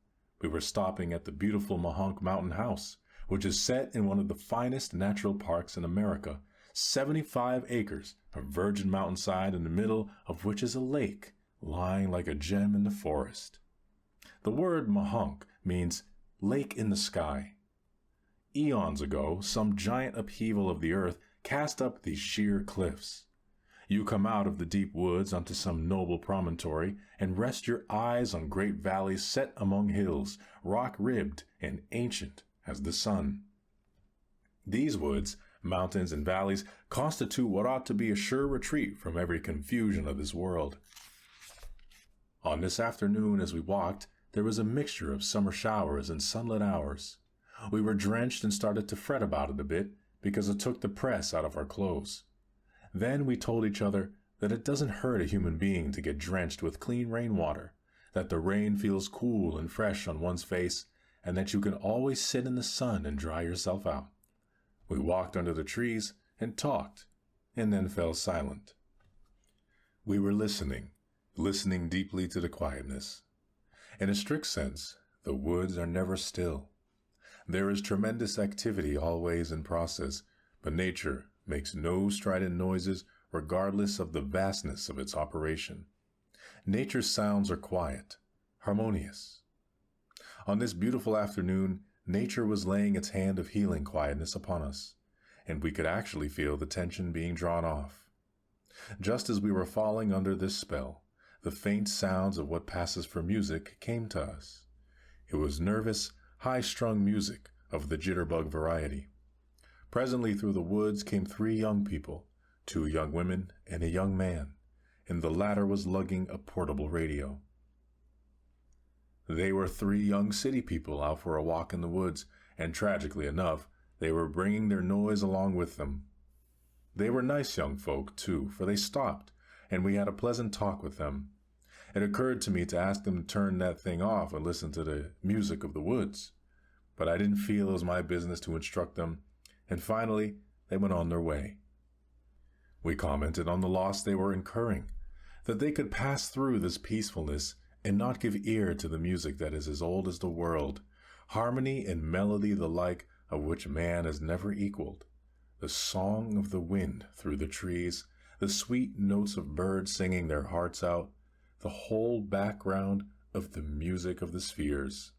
We were stopping at the beautiful Mohonk Mountain House, which is set in one of the finest natural parks in America, 75 acres of virgin mountainside in the middle of which is a lake lying like a gem in the forest. The word Mohonk means lake in the sky. Eons ago, some giant upheaval of the earth cast up these sheer cliffs. You come out of the deep woods onto some noble promontory and rest your eyes on great valleys set among hills, rock-ribbed and ancient as the sun. These woods, mountains, and valleys constitute what ought to be a sure retreat from every confusion of this world. On this afternoon, as we walked, there was a mixture of summer showers and sunlit hours. We were drenched and started to fret about it a bit because it took the press out of our clothes. Then we told each other that it doesn't hurt a human being to get drenched with clean rainwater, that the rain feels cool and fresh on one's face, and that you can always sit in the sun and dry yourself out. We walked under the trees and talked, and then fell silent. We were listening deeply to the quietness. In a strict sense, the woods are never still. There is tremendous activity always in process, but nature makes no strident noises regardless of the vastness of its operation. Nature's sounds are quiet, harmonious. On this beautiful afternoon, nature was laying its hand of healing quietness upon us, and we could actually feel the tension being drawn off. Just as we were falling under this spell, the faint sounds of what passes for music came to us. It was nervous, high-strung music of the jitterbug variety. Presently through the woods came 3 young people, 2 young women and a young man, and the latter was lugging a portable radio. They were 3 young city people out for a walk in the woods, and tragically enough, they were bringing their noise along with them. They were nice young folk, too, for they stopped, and we had a pleasant talk with them. It occurred to me to ask them to turn that thing off and listen to the music of the woods, but I didn't feel it was my business to instruct them, and finally they went on their way. We commented on the loss they were incurring, that they could pass through this peacefulness and not give ear to the music that is as old as the world, harmony and melody the like of which man has never equaled, the song of the wind through the trees, the sweet notes of birds singing their hearts out, the whole background of the music of the spheres.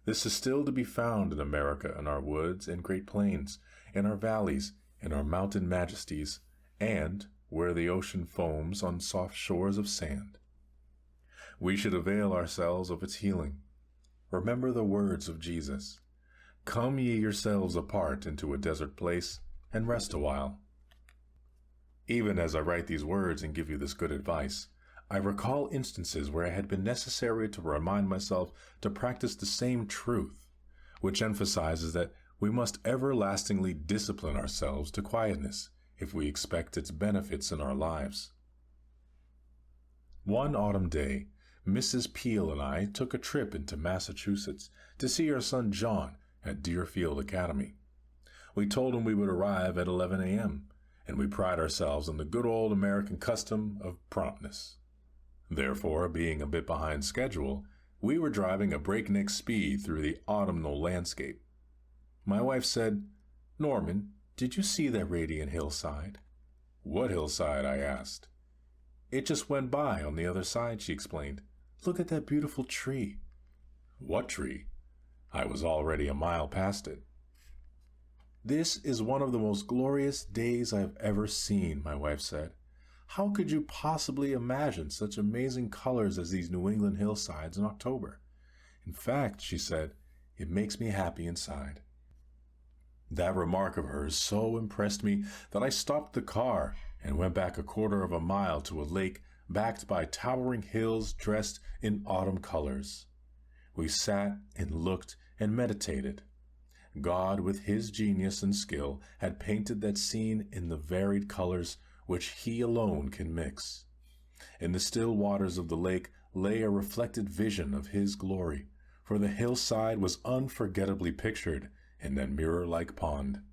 This is still to be found in America, in our woods and great plains, in our valleys, in our mountain majesties, and where the ocean foams on soft shores of sand. We should avail ourselves of its healing. Remember the words of Jesus, "Come ye yourselves apart into a desert place, and rest awhile." Even as I write these words and give you this good advice, I recall instances where it had been necessary to remind myself to practice the same truth, which emphasizes that we must everlastingly discipline ourselves to quietness if we expect its benefits in our lives. One autumn day, Mrs. Peale and I took a trip into Massachusetts to see our son John at Deerfield Academy. We told him we would arrive at 11 a.m., and we pride ourselves on the good old American custom of promptness. Therefore, being a bit behind schedule, we were driving at breakneck speed through the autumnal landscape. My wife said, "Norman, did you see that radiant hillside?" "What hillside?" I asked. "It just went by on the other side," she explained. "Look at that beautiful tree." "What tree?" I was already a mile past it. "This is one of the most glorious days I have ever seen," my wife said. "How could you possibly imagine such amazing colors as these New England hillsides in October? In fact," she said, "it makes me happy inside." That remark of hers so impressed me that I stopped the car and went back a quarter of a mile to a lake backed by towering hills dressed in autumn colors. We sat and looked and meditated. God, with his genius and skill, had painted that scene in the varied colors which he alone can mix. In the still waters of the lake lay a reflected vision of his glory, for the hillside was unforgettably pictured in that mirror-like pond.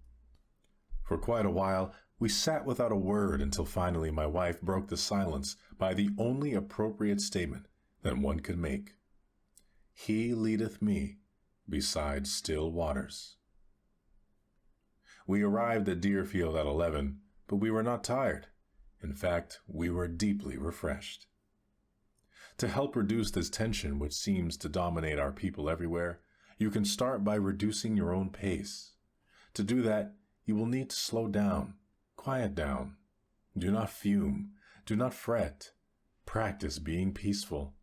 For quite a while, we sat without a word until finally my wife broke the silence by the only appropriate statement that one could make. "He leadeth me beside still waters." We arrived at Deerfield at 11, but we were not tired. In fact, we were deeply refreshed. To help reduce this tension which seems to dominate our people everywhere, you can start by reducing your own pace. To do that, you will need to slow down, quiet down. Do not fume. Do not fret. Practice being peaceful.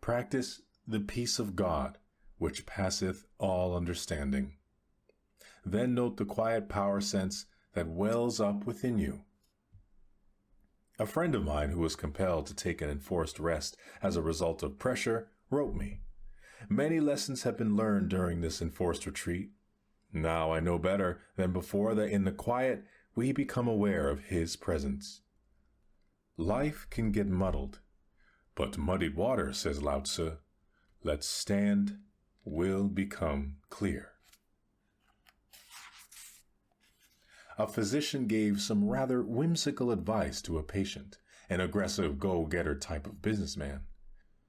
Practice the peace of God, which passeth all understanding. Then note the quiet power sense that wells up within you. A friend of mine who was compelled to take an enforced rest as a result of pressure wrote me, "Many lessons have been learned during this enforced retreat. Now I know better than before that in the quiet we become aware of His presence. Life can get muddled, but muddied water, says Lao Tzu, let's stand, will become clear." A physician gave some rather whimsical advice to a patient, an aggressive go-getter type of businessman.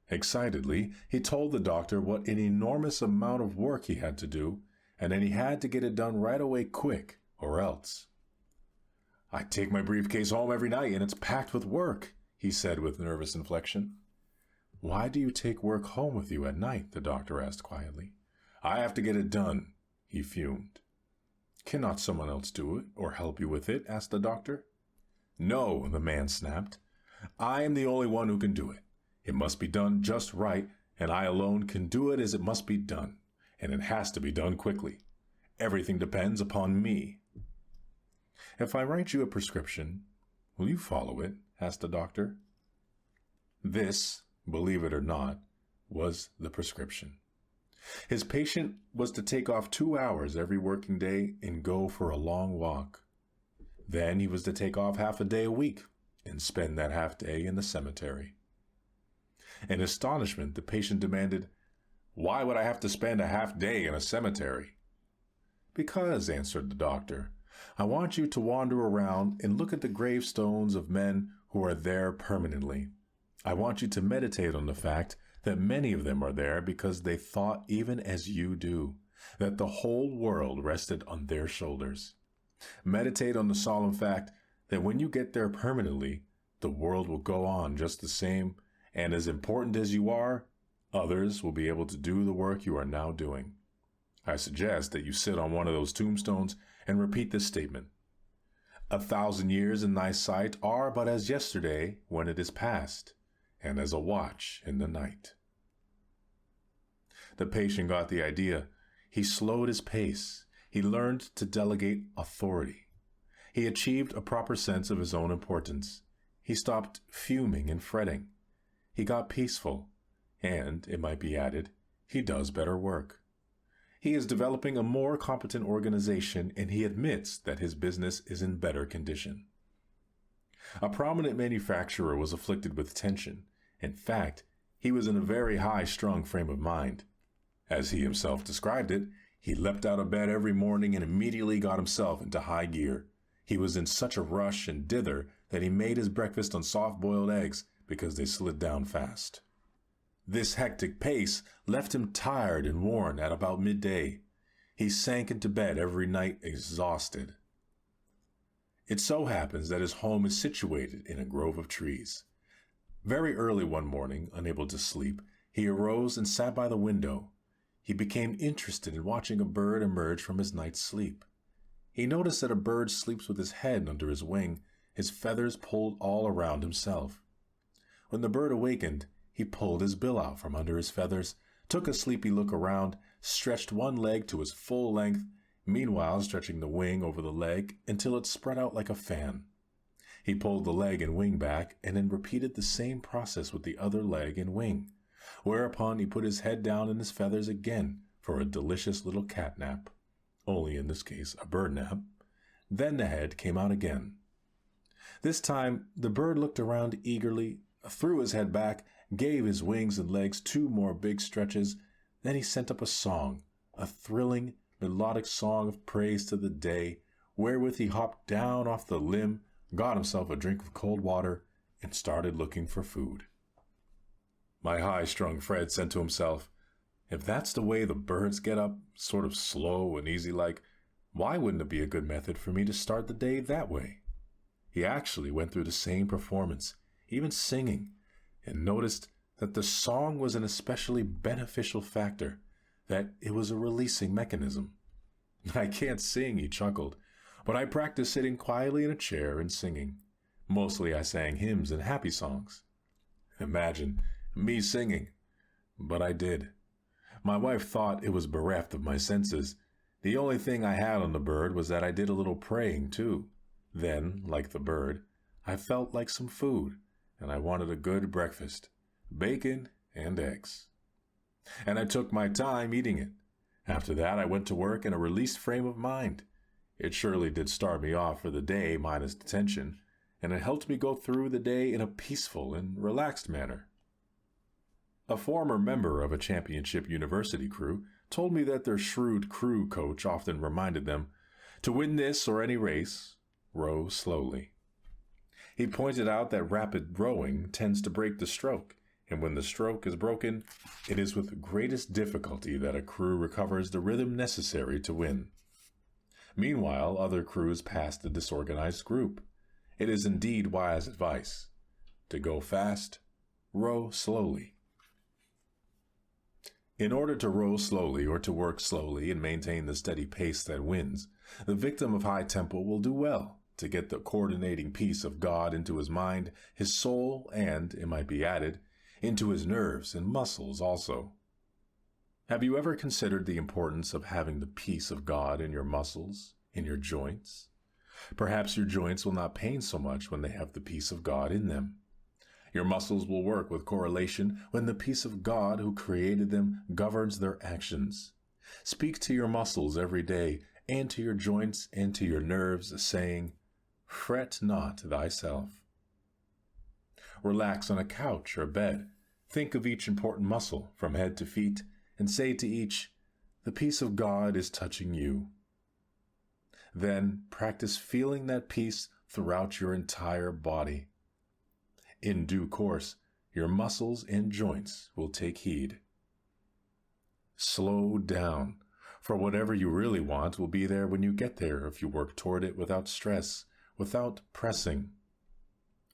Excitedly, he told the doctor what an enormous amount of work he had to do, and then he had to get it done right away quick, or else. "I take my briefcase home every night and it's packed with work," he said with nervous inflection. "Why do you take work home with you at night?" the doctor asked quietly. "I have to get it done," he fumed. "Cannot someone else do it, or help you with it?" asked the doctor. "No," the man snapped. "I am the only one who can do it. It must be done just right, and I alone can do it as it must be done, and it has to be done quickly. Everything depends upon me." "If I write you a prescription, will you follow it?" asked the doctor. This, believe it or not, was the prescription. His patient was to take off 2 hours every working day and go for a long walk. Then he was to take off half a day a week and spend that half day in the cemetery. In astonishment, the patient demanded, "Why would I have to spend a half day in a cemetery?" "Because," answered the doctor, "I want you to wander around and look at the gravestones of men who are there permanently. I want you to meditate on the fact that many of them are there because they thought even as you do, that the whole world rested on their shoulders. Meditate on the solemn fact that when you get there permanently, the world will go on just the same, and as important as you are, others will be able to do the work you are now doing. I suggest that you sit on one of those tombstones and repeat this statement. 1,000 years in thy sight are but as yesterday when it is past, and as a watch in the night." The patient got the idea. He slowed his pace. He learned to delegate authority. He achieved a proper sense of his own importance. He stopped fuming and fretting. He got peaceful, and, it might be added, he does better work. He is developing a more competent organization, and he admits that his business is in better condition. A prominent manufacturer was afflicted with tension. In fact, he was in a very high-strung frame of mind. As he himself described it, he leapt out of bed every morning and immediately got himself into high gear. He was in such a rush and dither that he made his breakfast on soft-boiled eggs because they slid down fast. This hectic pace left him tired and worn at about midday. He sank into bed every night exhausted. It so happens that his home is situated in a grove of trees. Very early one morning, unable to sleep, he arose and sat by the window. He became interested in watching a bird emerge from his night's sleep. He noticed that a bird sleeps with his head under his wing, his feathers pulled all around himself. When the bird awakened, he pulled his bill out from under his feathers, took a sleepy look around, stretched one leg to his full length, meanwhile stretching the wing over the leg until it spread out like a fan. He pulled the leg and wing back and then repeated the same process with the other leg and wing, whereupon he put his head down in his feathers again for a delicious little cat nap, only in this case a bird nap. Then the head came out again. This time the bird looked around eagerly, threw his head back, gave his wings and legs 2 more big stretches, then he sent up a song, a thrilling, melodic song of praise to the day, wherewith he hopped down off the limb, got himself a drink of cold water, and started looking for food. My high-strung Fred said to himself, "If that's the way the birds get up, sort of slow and easy-like, why wouldn't it be a good method for me to start the day that way?" He actually went through the same performance, even singing, and noticed that the song was an especially beneficial factor, that it was a releasing mechanism. "I can't sing," he chuckled, "but I practice sitting quietly in a chair and singing. Mostly I sang hymns and happy songs. Imagine me singing, but I did. My wife thought it was bereft of my senses. The only thing I had on the bird was that I did a little praying too. Then, like the bird, I felt like some food, and I wanted a good breakfast, bacon and eggs. And I took my time eating it. After that, I went to work in a released frame of mind. It surely did start me off for the day minus the tension, and it helped me go through the day in a peaceful and relaxed manner. A former member of a championship university crew told me that their shrewd crew coach often reminded them, to win this or any race, row slowly. He pointed out that rapid rowing tends to break the stroke, and when the stroke is broken, it is with greatest difficulty that a crew recovers the rhythm necessary to win. Meanwhile, other crews pass the disorganized group. It is indeed wise advice. To go fast, row slowly. In order to row slowly or to work slowly and maintain the steady pace that wins, the victim of high tempo will do well to get the coordinating peace of God into his mind, his soul, and, it might be added, into his nerves and muscles also. Have you ever considered the importance of having the peace of God in your muscles, in your joints? Perhaps your joints will not pain so much when they have the peace of God in them. Your muscles will work with correlation when the peace of God who created them governs their actions. Speak to your muscles every day, and to your joints and to your nerves, saying, "Fret not thyself." Relax on a couch or bed. Think of each important muscle from head to feet, and say to each, "The peace of God is touching you." Then practice feeling that peace throughout your entire body. In due course, your muscles and joints will take heed. Slow down, for whatever you really want will be there when you get there if you work toward it without stress, without pressing.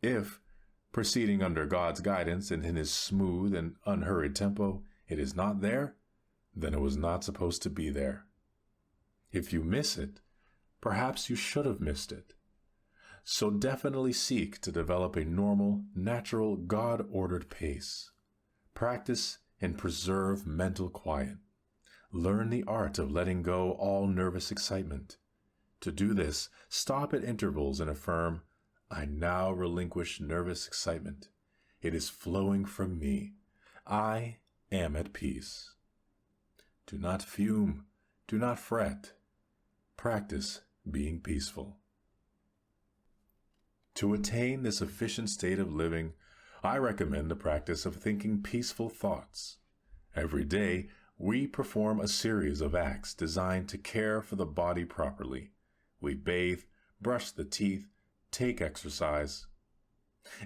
If, proceeding under God's guidance and in his smooth and unhurried tempo, it is not there, then it was not supposed to be there. If you miss it, perhaps you should have missed it. So definitely seek to develop a normal, natural, God-ordered pace. Practice and preserve mental quiet. Learn the art of letting go all nervous excitement. To do this, stop at intervals and affirm, "I now relinquish nervous excitement. It is flowing from me. I am at peace." Do not fume. Do not fret. Practice being peaceful. To attain this efficient state of living, I recommend the practice of thinking peaceful thoughts. Every day, we perform a series of acts designed to care for the body properly. We bathe, brush the teeth, take exercise.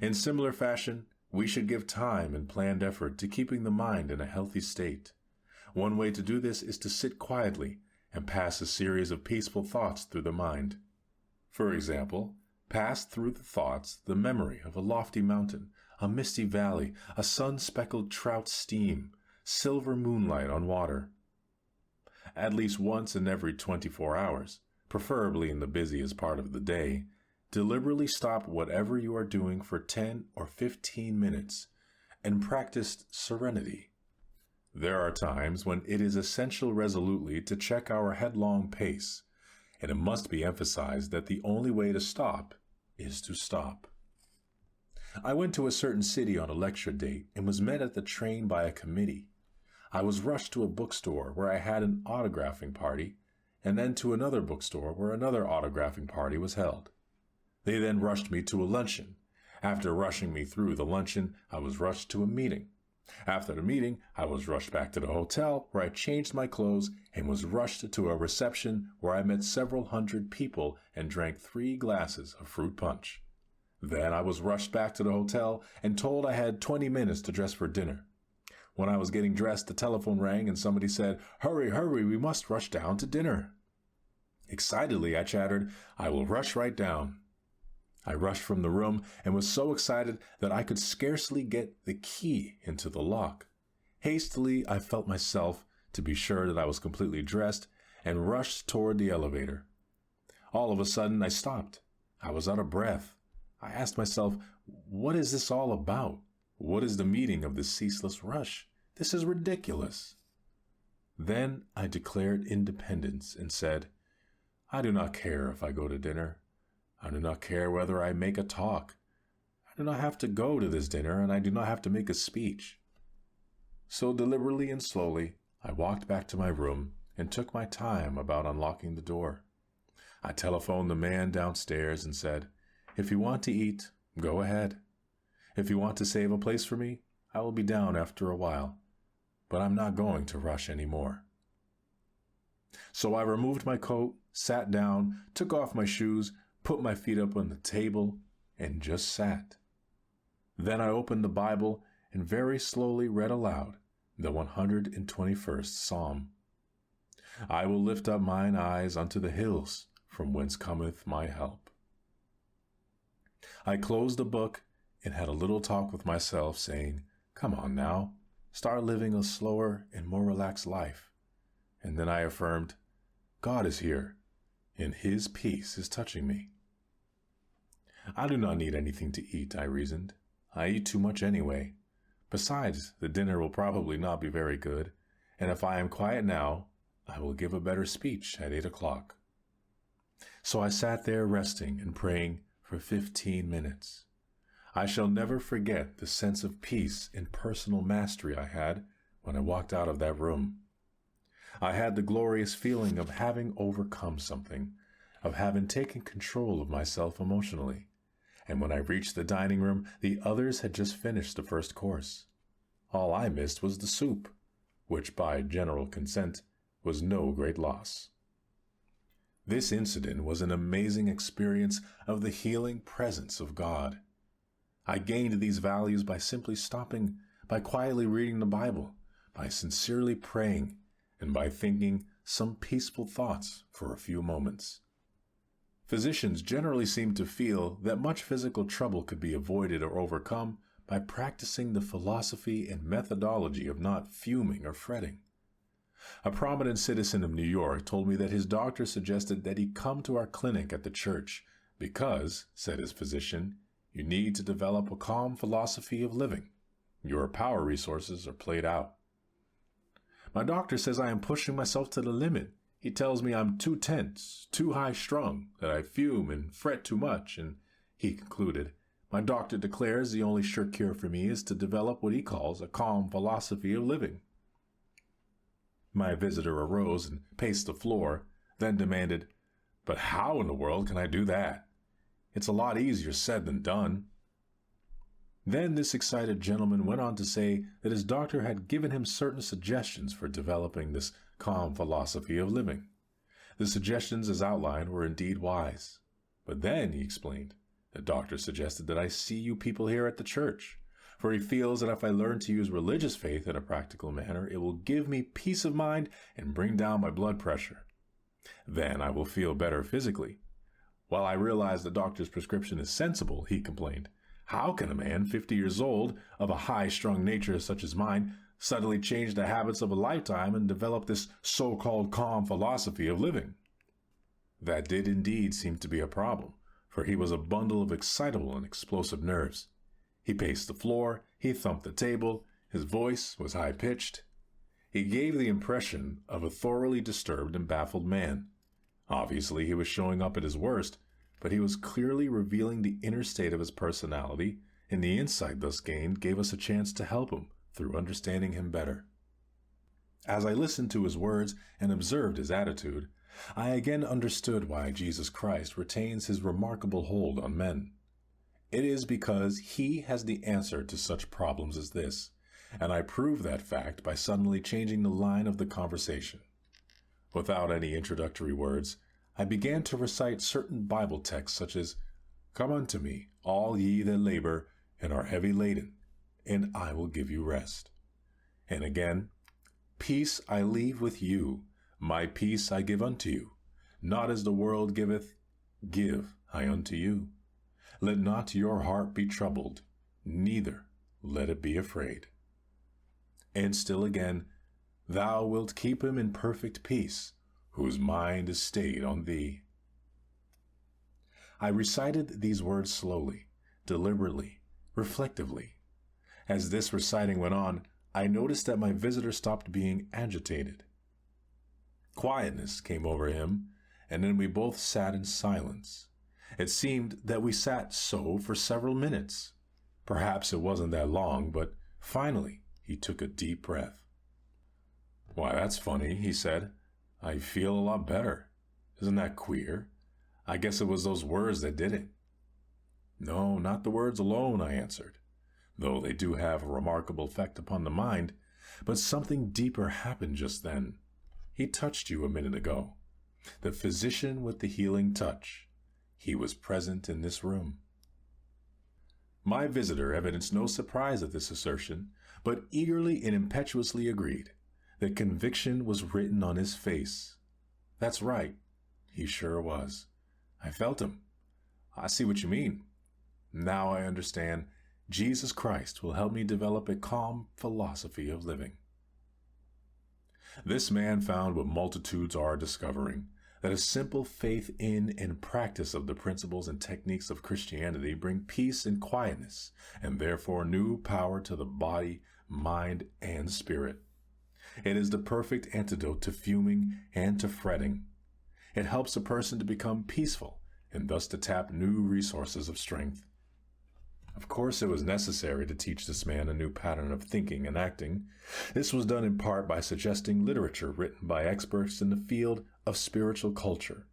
In similar fashion, we should give time and planned effort to keeping the mind in a healthy state. One way to do this is to sit quietly and pass a series of peaceful thoughts through the mind. For example, pass through the thoughts the memory of a lofty mountain, a misty valley, a sun-speckled trout stream, silver moonlight on water. At least once in every 24 hours, preferably in the busiest part of the day, deliberately stop whatever you are doing for 10 or 15 minutes and practice serenity. There are times when it is essential resolutely to check our headlong pace, and it must be emphasized that the only way to stop is to stop. I went to a certain city on a lecture date and was met at the train by a committee. I was rushed to a bookstore where I had an autographing party, and then to another bookstore where another autographing party was held. They then rushed me to a luncheon. After rushing me through the luncheon, I was rushed to a meeting. After the meeting, I was rushed back to the hotel where I changed my clothes and was rushed to a reception where I met several hundred people and drank 3 glasses of fruit punch. Then I was rushed back to the hotel and told I had 20 minutes to dress for dinner. When I was getting dressed, the telephone rang and somebody said, "Hurry, hurry, we must rush down to dinner." Excitedly, I chattered, "I will rush right down." I rushed from the room and was so excited that I could scarcely get the key into the lock. Hastily, I felt myself to be sure that I was completely dressed and rushed toward the elevator. All of a sudden, I stopped. I was out of breath. I asked myself, what is this all about? What is the meaning of this ceaseless rush? This is ridiculous. Then I declared independence and said, I do not care if I go to dinner. I do not care whether I make a talk. I do not have to go to this dinner, and I do not have to make a speech. So deliberately and slowly, I walked back to my room and took my time about unlocking the door. I telephoned the man downstairs and said, if you want to eat, go ahead. If you want to save a place for me, I will be down after a while, but I'm not going to rush anymore. So I removed my coat, sat down, took off my shoes, put my feet up on the table, and just sat. Then I opened the Bible and very slowly read aloud the 121st Psalm. I will lift up mine eyes unto the hills, from whence cometh my help. I closed the book and had a little talk with myself, saying, come on now, start living a slower and more relaxed life. And then I affirmed, God is here, and his peace is touching me. I do not need anything to eat, I reasoned. I eat too much anyway. Besides, the dinner will probably not be very good, and if I am quiet now, I will give a better speech at 8 o'clock. So I sat there resting and praying for 15 minutes. I shall never forget the sense of peace and personal mastery I had when I walked out of that room. I had the glorious feeling of having overcome something, of having taken control of myself emotionally. And when I reached the dining room, the others had just finished the first course. All I missed was the soup, which by general consent was no great loss. This incident was an amazing experience of the healing presence of God. I gained these values by simply stopping, by quietly reading the Bible, by sincerely praying, and by thinking some peaceful thoughts for a few moments. Physicians generally seem to feel that much physical trouble could be avoided or overcome by practicing the philosophy and methodology of not fuming or fretting. A prominent citizen of New York told me that his doctor suggested that he come to our clinic at the church because, said his physician, you need to develop a calm philosophy of living. Your power resources are played out. My doctor says I am pushing myself to the limit. He tells me I'm too tense, too high-strung, that I fume and fret too much, and he concluded, my doctor declares the only sure cure for me is to develop what he calls a calm philosophy of living. My visitor arose and paced the floor, then demanded, but how in the world can I do that? It's a lot easier said than done. Then this excited gentleman went on to say that his doctor had given him certain suggestions for developing this calm philosophy of living. The suggestions as outlined were indeed wise. But then, he explained, the doctor suggested that I see you people here at the church, for he feels that if I learn to use religious faith in a practical manner, it will give me peace of mind and bring down my blood pressure. Then I will feel better physically. While I realize the doctor's prescription is sensible, he complained, how can a man 50 years old, of a high-strung nature such as mine, suddenly change the habits of a lifetime and develop this so-called calm philosophy of living? That did indeed seem to be a problem, for he was a bundle of excitable and explosive nerves. He paced the floor, he thumped the table, his voice was high-pitched. He gave the impression of a thoroughly disturbed and baffled man. Obviously, he was showing up at his worst, but he was clearly revealing the inner state of his personality, and the insight thus gained gave us a chance to help him through understanding him better. As I listened to his words and observed his attitude, I again understood why Jesus Christ retains his remarkable hold on men. It is because he has the answer to such problems as this, and I prove that fact by suddenly changing the line of the conversation. Without any introductory words, I began to recite certain Bible texts such as, Come unto me, all ye that labor and are heavy laden, and I will give you rest. And again, Peace I leave with you, my peace I give unto you. Not as the world giveth, give I unto you. Let not your heart be troubled, neither let it be afraid. And still again, Thou wilt keep him in perfect peace, whose mind is stayed on thee. I recited these words slowly, deliberately, reflectively. As this reciting went on, I noticed that my visitor stopped being agitated. Quietness came over him, and then we both sat in silence. It seemed that we sat so for several minutes. Perhaps it wasn't that long, but finally he took a deep breath. "Why, that's funny," he said. "I feel a lot better. Isn't that queer? I guess it was those words that did it." "No, not the words alone," I answered, "though they do have a remarkable effect upon the mind, but something deeper happened just then. He touched you a minute ago. The physician with the healing touch. He was present in this room." My visitor evidenced no surprise at this assertion, but eagerly and impetuously agreed. The conviction was written on his face. "That's right. He sure was. I felt him. I see what you mean. Now I understand. Jesus Christ will help me develop a calm philosophy of living." This man found what multitudes are discovering, that a simple faith in and practice of the principles and techniques of Christianity bring peace and quietness, and therefore new power to the body, mind, and spirit. It is the perfect antidote to fuming and to fretting. It helps a person to become peaceful and thus to tap new resources of strength. Of course, it was necessary to teach this man a new pattern of thinking and acting. This was done in part by suggesting literature written by experts in the field of spiritual culture.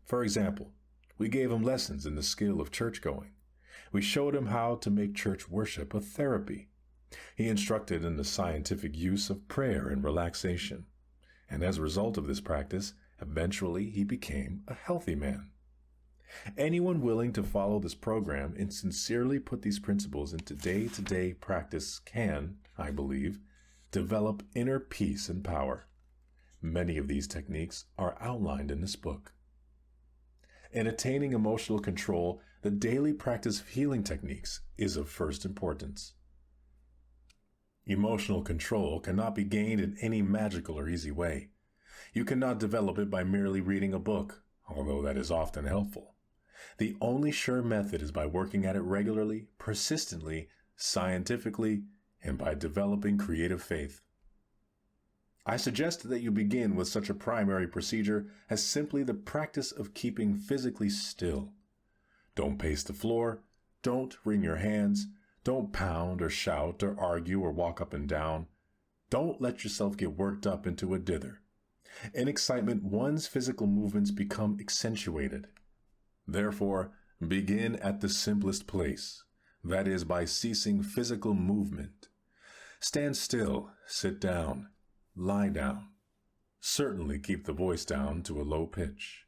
For example, we gave him lessons in the skill of church-going. We showed him how to make church worship a therapy. He instructed in the scientific use of prayer and relaxation. And as a result of this practice, eventually he became a healthy man. Anyone willing to follow this program and sincerely put these principles into day-to-day practice can, I believe, develop inner peace and power. Many of these techniques are outlined in this book. In attaining emotional control, the daily practice of healing techniques is of first importance. Emotional control cannot be gained in any magical or easy way. You cannot develop it by merely reading a book, although that is often helpful. The only sure method is by working at it regularly, persistently, scientifically, and by developing creative faith. I suggest that you begin with such a primary procedure as simply the practice of keeping physically still. Don't pace the floor, don't wring your hands, don't pound or shout or argue or walk up and down. Don't let yourself get worked up into a dither. In excitement, one's physical movements become accentuated. Therefore, begin at the simplest place, that is, by ceasing physical movement. Stand still, sit down, lie down. Certainly keep the voice down to a low pitch.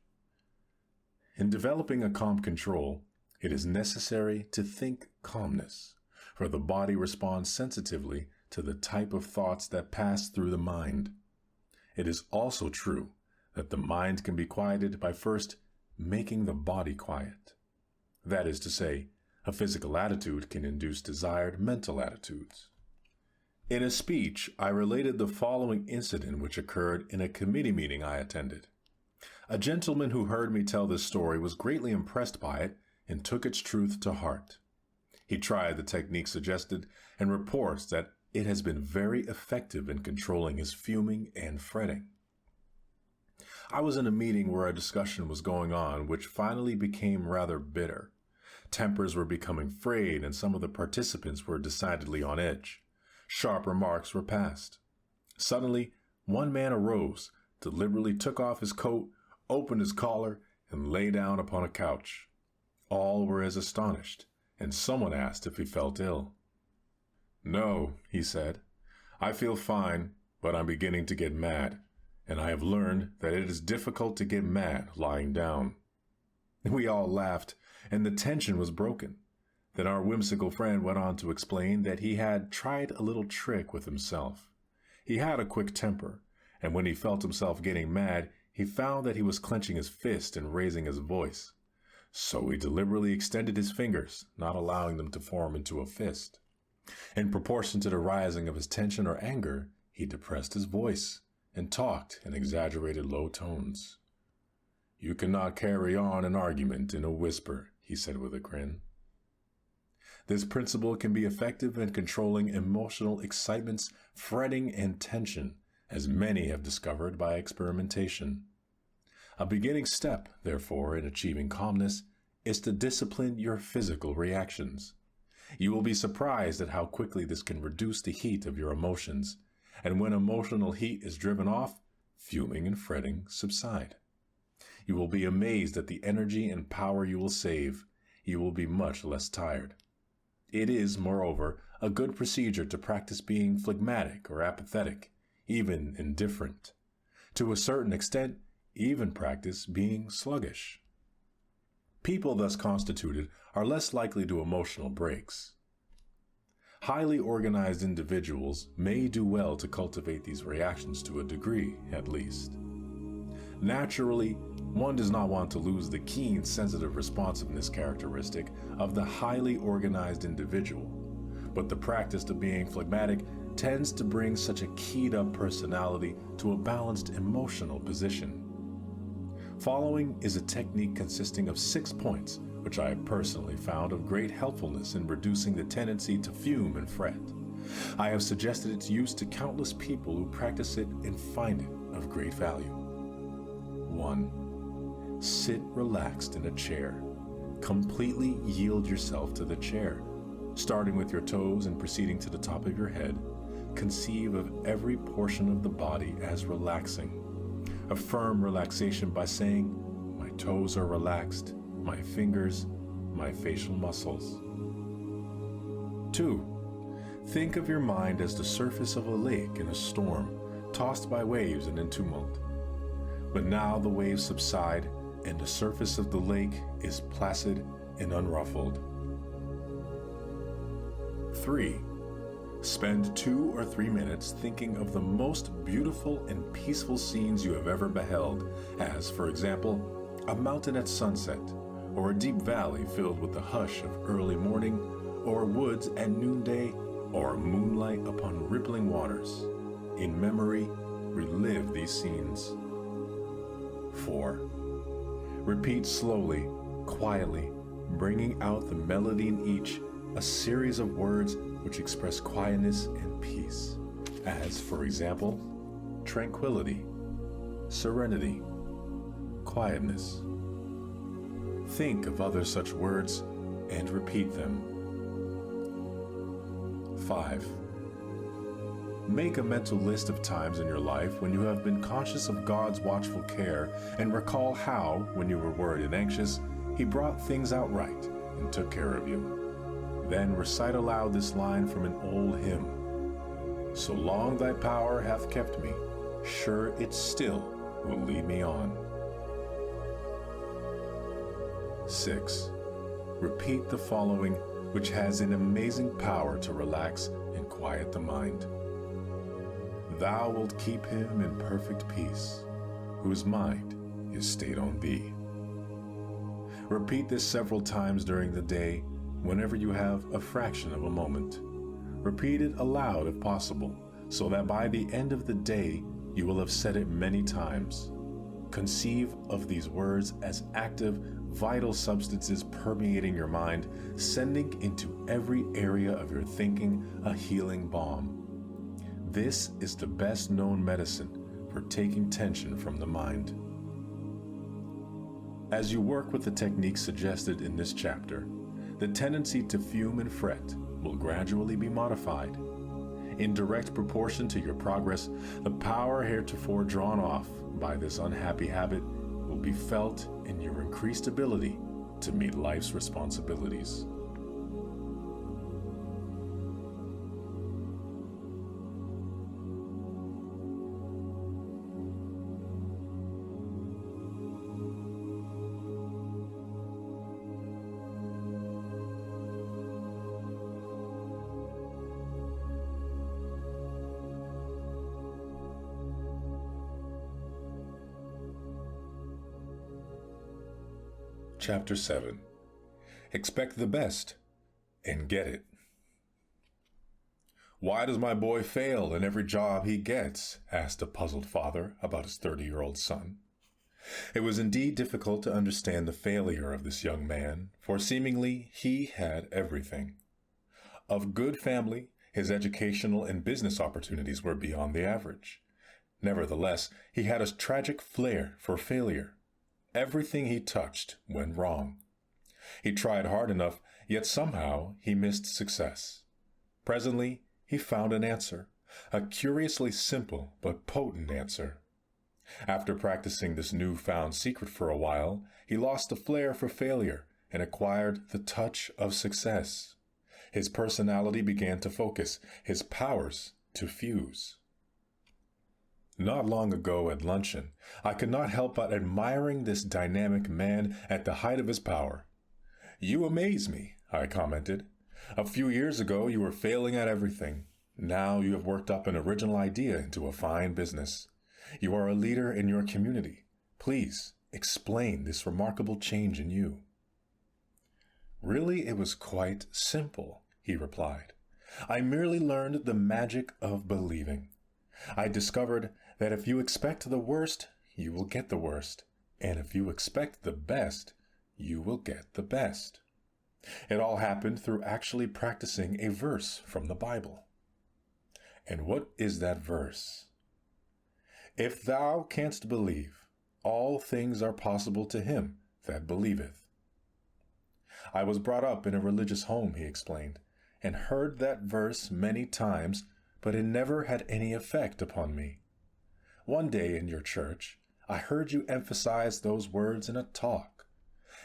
In developing a calm control, it is necessary to think calmness, for the body responds sensitively to the type of thoughts that pass through the mind. It is also true that the mind can be quieted by first making the body quiet. That is to say, a physical attitude can induce desired mental attitudes. In a speech, I related the following incident which occurred in a committee meeting I attended. A gentleman who heard me tell this story was greatly impressed by it and took its truth to heart. He tried the technique suggested and reports that it has been very effective in controlling his fuming and fretting. I was in a meeting where a discussion was going on which finally became rather bitter. Tempers were becoming frayed and some of the participants were decidedly on edge. Sharp remarks were passed. Suddenly, one man arose, deliberately took off his coat, opened his collar, and lay down upon a couch. All were as astonished, and someone asked if he felt ill. "No," he said. "I feel fine, but I'm beginning to get mad, and I have learned that it is difficult to get mad lying down." We all laughed, and the tension was broken. Then our whimsical friend went on to explain that he had tried a little trick with himself. He had a quick temper, and when he felt himself getting mad, he found that he was clenching his fist and raising his voice. So he deliberately extended his fingers, not allowing them to form into a fist. In proportion to the rising of his tension or anger, he depressed his voice and talked in exaggerated low tones. "You cannot carry on an argument in a whisper," he said with a grin. This principle can be effective in controlling emotional excitements, fretting, and tension, as many have discovered by experimentation. A beginning step, therefore, in achieving calmness is to discipline your physical reactions. You will be surprised at how quickly this can reduce the heat of your emotions, and when emotional heat is driven off, fuming and fretting subside. You will be amazed at the energy and power you will save. You will be much less tired. It is, moreover, a good procedure to practice being phlegmatic or apathetic, even indifferent. To a certain extent, even practice being sluggish. People thus constituted are less likely to emotional breaks. Highly organized individuals may do well to cultivate these reactions to a degree, at least. Naturally, one does not want to lose the keen, sensitive responsiveness characteristic of the highly organized individual, but the practice of being phlegmatic tends to bring such a keyed-up personality to a balanced emotional position. Following is a technique consisting of 6 points, which I have personally found of great helpfulness in reducing the tendency to fume and fret. I have suggested its use to countless people who practice it and find it of great value. 1. Sit relaxed in a chair. Completely yield yourself to the chair. Starting with your toes and proceeding to the top of your head, conceive of every portion of the body as relaxing. Affirm relaxation by saying, "My toes are relaxed, my fingers, my facial muscles." 2. Think of your mind as the surface of a lake in a storm, tossed by waves and in tumult. But now the waves subside, and the surface of the lake is placid and unruffled. 3. Spend 2 or 3 minutes thinking of the most beautiful and peaceful scenes you have ever beheld, as, for example, a mountain at sunset, or a deep valley filled with the hush of early morning, or woods at noonday, or moonlight upon rippling waters. In memory, relive these scenes. 4. Repeat slowly, quietly, bringing out the melody in each, a series of words which express quietness and peace, as, for example, tranquility, serenity, quietness. Think of other such words and repeat them. 5. Make a mental list of times in your life when you have been conscious of God's watchful care, and recall how, when you were worried and anxious, He brought things out right and took care of you. Then recite aloud this line from an old hymn: "So long thy power hath kept me, sure it still will lead me on." 6. Repeat the following, which has an amazing power to relax and quiet the mind. Thou wilt keep him in perfect peace, whose mind is stayed on thee. Repeat this several times during the day, whenever you have a fraction of a moment. Repeat it aloud if possible, so that by the end of the day you will have said it many times. Conceive of these words as active, vital substances permeating your mind, sending into every area of your thinking a healing balm. This is the best known medicine for taking tension from the mind. As you work with the techniques suggested in this chapter, the tendency to fume and fret will gradually be modified. In direct proportion to your progress, the power heretofore drawn off by this unhappy habit will be felt in your increased ability to meet life's responsibilities. Chapter 7. Expect the best and get it. "Why does my boy fail in every job he gets?" asked a puzzled father about his 30-year-old son. It was indeed difficult to understand the failure of this young man, for seemingly he had everything. Of good family, his educational and business opportunities were beyond the average. Nevertheless, he had a tragic flair for failure. Everything he touched went wrong. He tried hard enough, yet somehow he missed success. Presently, he found an answer, a curiously simple but potent answer. After practicing this newfound secret for a while, he lost the flair for failure and acquired the touch of success. His personality began to focus, his powers to fuse. Not long ago at luncheon, I could not help but admiring this dynamic man at the height of his power. "You amaze me," I commented. "A few years ago you were failing at everything. Now you have worked up an original idea into a fine business. You are a leader in your community. Please explain this remarkable change in you." "Really, it was quite simple," he replied. "I merely learned the magic of believing. I discovered that if you expect the worst, you will get the worst. And if you expect the best, you will get the best." It all happened through actually practicing a verse from the Bible. And what is that verse? "If thou canst believe, all things are possible to him that believeth." I was brought up in a religious home, he explained, and heard that verse many times, but it never had any effect upon me. One day in your church, I heard you emphasize those words in a talk.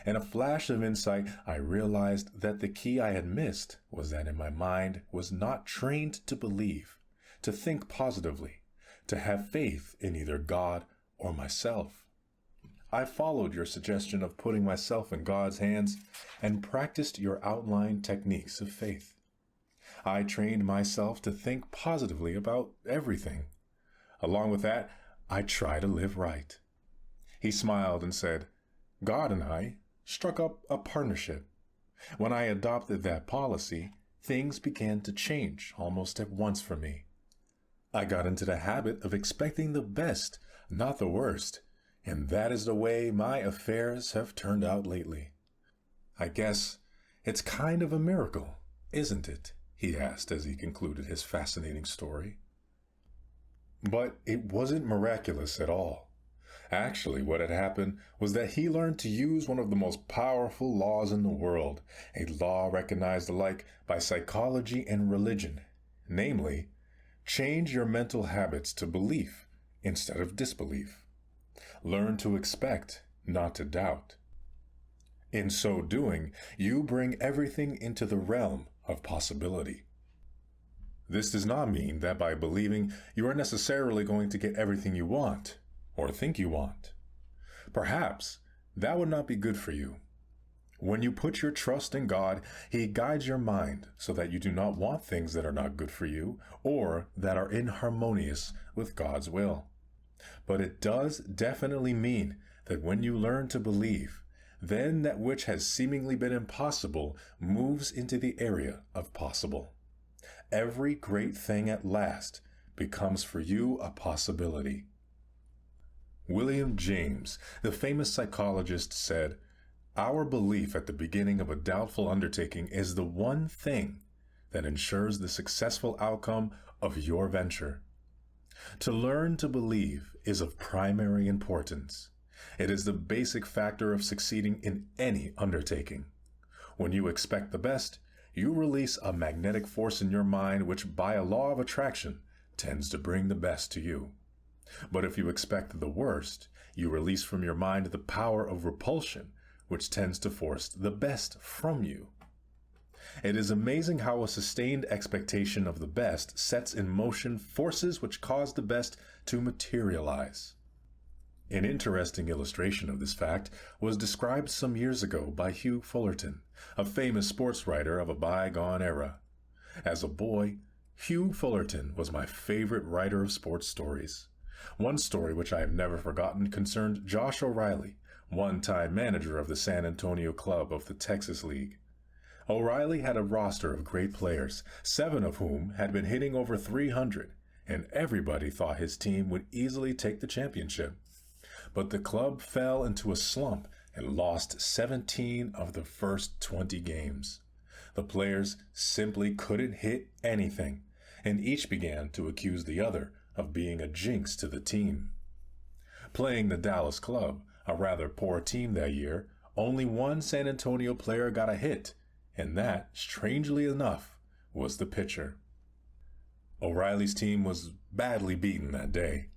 In a flash of insight, I realized that the key I had missed was that in my mind was not trained to believe, to think positively, to have faith in either God or myself. I followed your suggestion of putting myself in God's hands and practiced your outlined techniques of faith. I trained myself to think positively about everything. Along with that, I try to live right. He smiled and said, "God and I struck up a partnership. When I adopted that policy, things began to change almost at once for me. I got into the habit of expecting the best, not the worst, and that is the way my affairs have turned out lately. I guess it's kind of a miracle, isn't it?" he asked as he concluded his fascinating story. But it wasn't miraculous at all. Actually, what had happened was that he learned to use one of the most powerful laws in the world, a law recognized alike by psychology and religion, namely, change your mental habits to belief instead of disbelief. Learn to expect, not to doubt. In so doing, you bring everything into the realm of possibility. This does not mean that by believing you are necessarily going to get everything you want or think you want. Perhaps that would not be good for you. When you put your trust in God, He guides your mind so that you do not want things that are not good for you or that are inharmonious with God's will. But it does definitely mean that when you learn to believe, then that which has seemingly been impossible moves into the area of possible. Every great thing at last becomes for you a possibility. William James, the famous psychologist, said, "Our belief at the beginning of a doubtful undertaking is the one thing that ensures the successful outcome of your venture." To learn to believe is of primary importance. It is the basic factor of succeeding in any undertaking. When you expect the best, you release a magnetic force in your mind which, by a law of attraction, tends to bring the best to you. But if you expect the worst, you release from your mind the power of repulsion, which tends to force the best from you. It is amazing how a sustained expectation of the best sets in motion forces which cause the best to materialize. An interesting illustration of this fact was described some years ago by Hugh Fullerton, a famous sports writer of a bygone era. As a boy, Hugh Fullerton was my favorite writer of sports stories. One story which I have never forgotten concerned Josh O'Reilly, one-time manager of the San Antonio club of the Texas League. O'Reilly had a roster of great players, 7 of whom had been hitting over .300, and everybody thought his team would easily take the championship. But the club fell into a slump and lost 17 of the first 20 games. The players simply couldn't hit anything, and each began to accuse the other of being a jinx to the team. Playing the Dallas Club, a rather poor team that year, only one San Antonio player got a hit, and that, strangely enough, was the pitcher. O'Reilly's team was badly beaten that day.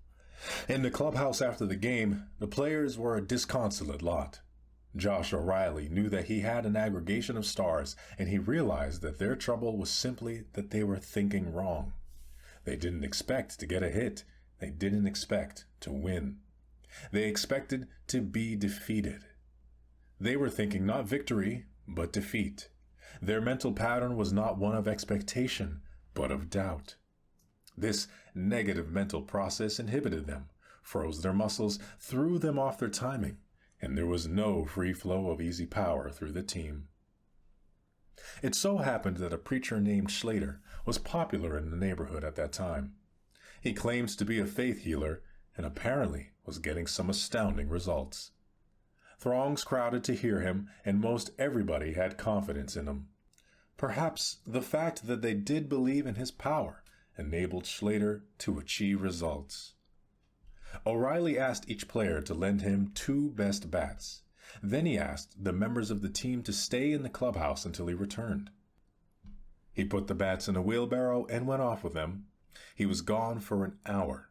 In the clubhouse after the game, the players were a disconsolate lot. Josh O'Reilly knew that he had an aggregation of stars, and he realized that their trouble was simply that they were thinking wrong. They didn't expect to get a hit. They didn't expect to win. They expected to be defeated. They were thinking not victory, but defeat. Their mental pattern was not one of expectation, but of doubt. This negative mental process inhibited them, froze their muscles, threw them off their timing, and there was no free flow of easy power through the team. It so happened that a preacher named Schlater was popular in the neighborhood at that time. He claimed to be a faith healer and apparently was getting some astounding results. Throngs crowded to hear him, and most everybody had confidence in him. Perhaps the fact that they did believe in his power enabled Schlater to achieve results. O'Reilly asked each player to lend him 2 best bats. Then he asked the members of the team to stay in the clubhouse until he returned. He put the bats in a wheelbarrow and went off with them. He was gone for an hour.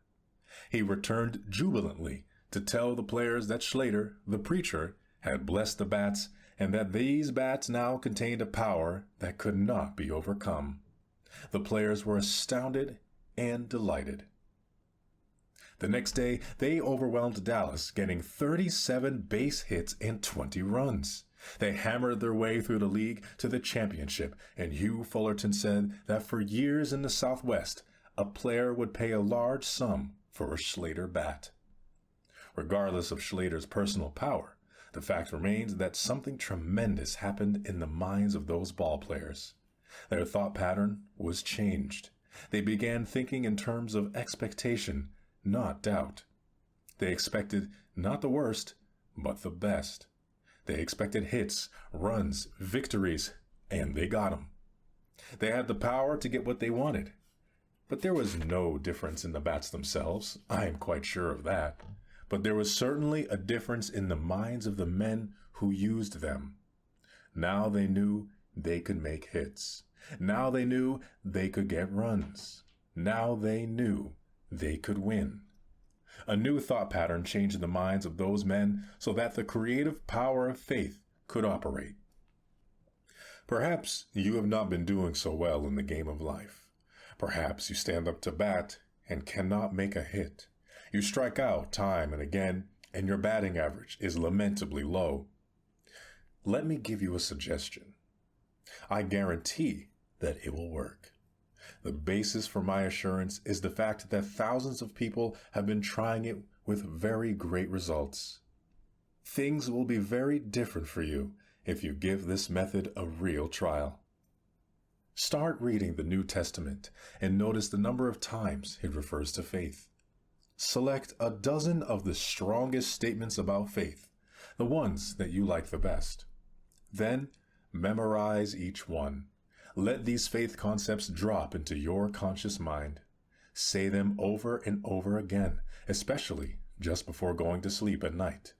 He returned jubilantly to tell the players that Schlater, the preacher, had blessed the bats and that these bats now contained a power that could not be overcome. The players were astounded and delighted. The next day, they overwhelmed Dallas, getting 37 base hits and 20 runs. They hammered their way through the league to the championship, and Hugh Fullerton said that for years in the Southwest, a player would pay a large sum for a Schlater bat. Regardless of Schlater's personal power, the fact remains that something tremendous happened in the minds of those ball players. Their thought pattern was changed. They began thinking in terms of expectation, not doubt. They expected not the worst, but the best. They expected hits, runs, victories, and they got them. They had the power to get what they wanted. But there was no difference in the bats themselves. I am quite sure of that. But there was certainly a difference in the minds of the men who used them. Now they knew they could make hits. Now they knew they could get runs. Now they knew they could win. A new thought pattern changed the minds of those men so that the creative power of faith could operate. Perhaps you have not been doing so well in the game of life. Perhaps you stand up to bat and cannot make a hit. You strike out time and again, and your batting average is lamentably low. Let me give you a suggestion. I guarantee that it will work. The basis for my assurance is the fact that thousands of people have been trying it with very great results. Things will be very different for you if you give this method a real trial. Start reading the New Testament and notice the number of times it refers to faith. Select a dozen of the strongest statements about faith, the ones that you like the best. Then memorize each one. Let these faith concepts drop into your conscious mind. Say them over and over again, especially just before going to sleep at night.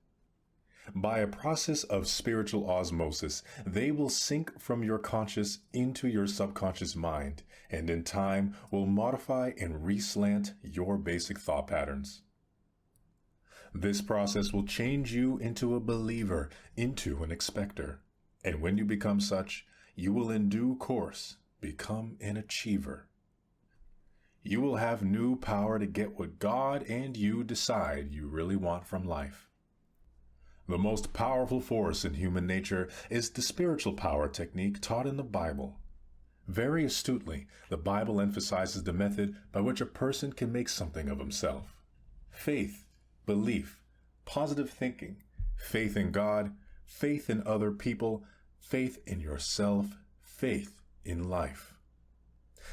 By a process of spiritual osmosis, they will sink from your conscious into your subconscious mind, and in time will modify and reslant your basic thought patterns. This process will change you into a believer, into an expector. And when you become such, you will in due course become an achiever. You will have new power to get what God and you decide you really want from life. The most powerful force in human nature is the spiritual power technique taught in the Bible. Very astutely, the Bible emphasizes the method by which a person can make something of himself. Faith, belief, positive thinking, faith in God, faith in other people, faith in yourself, faith in life.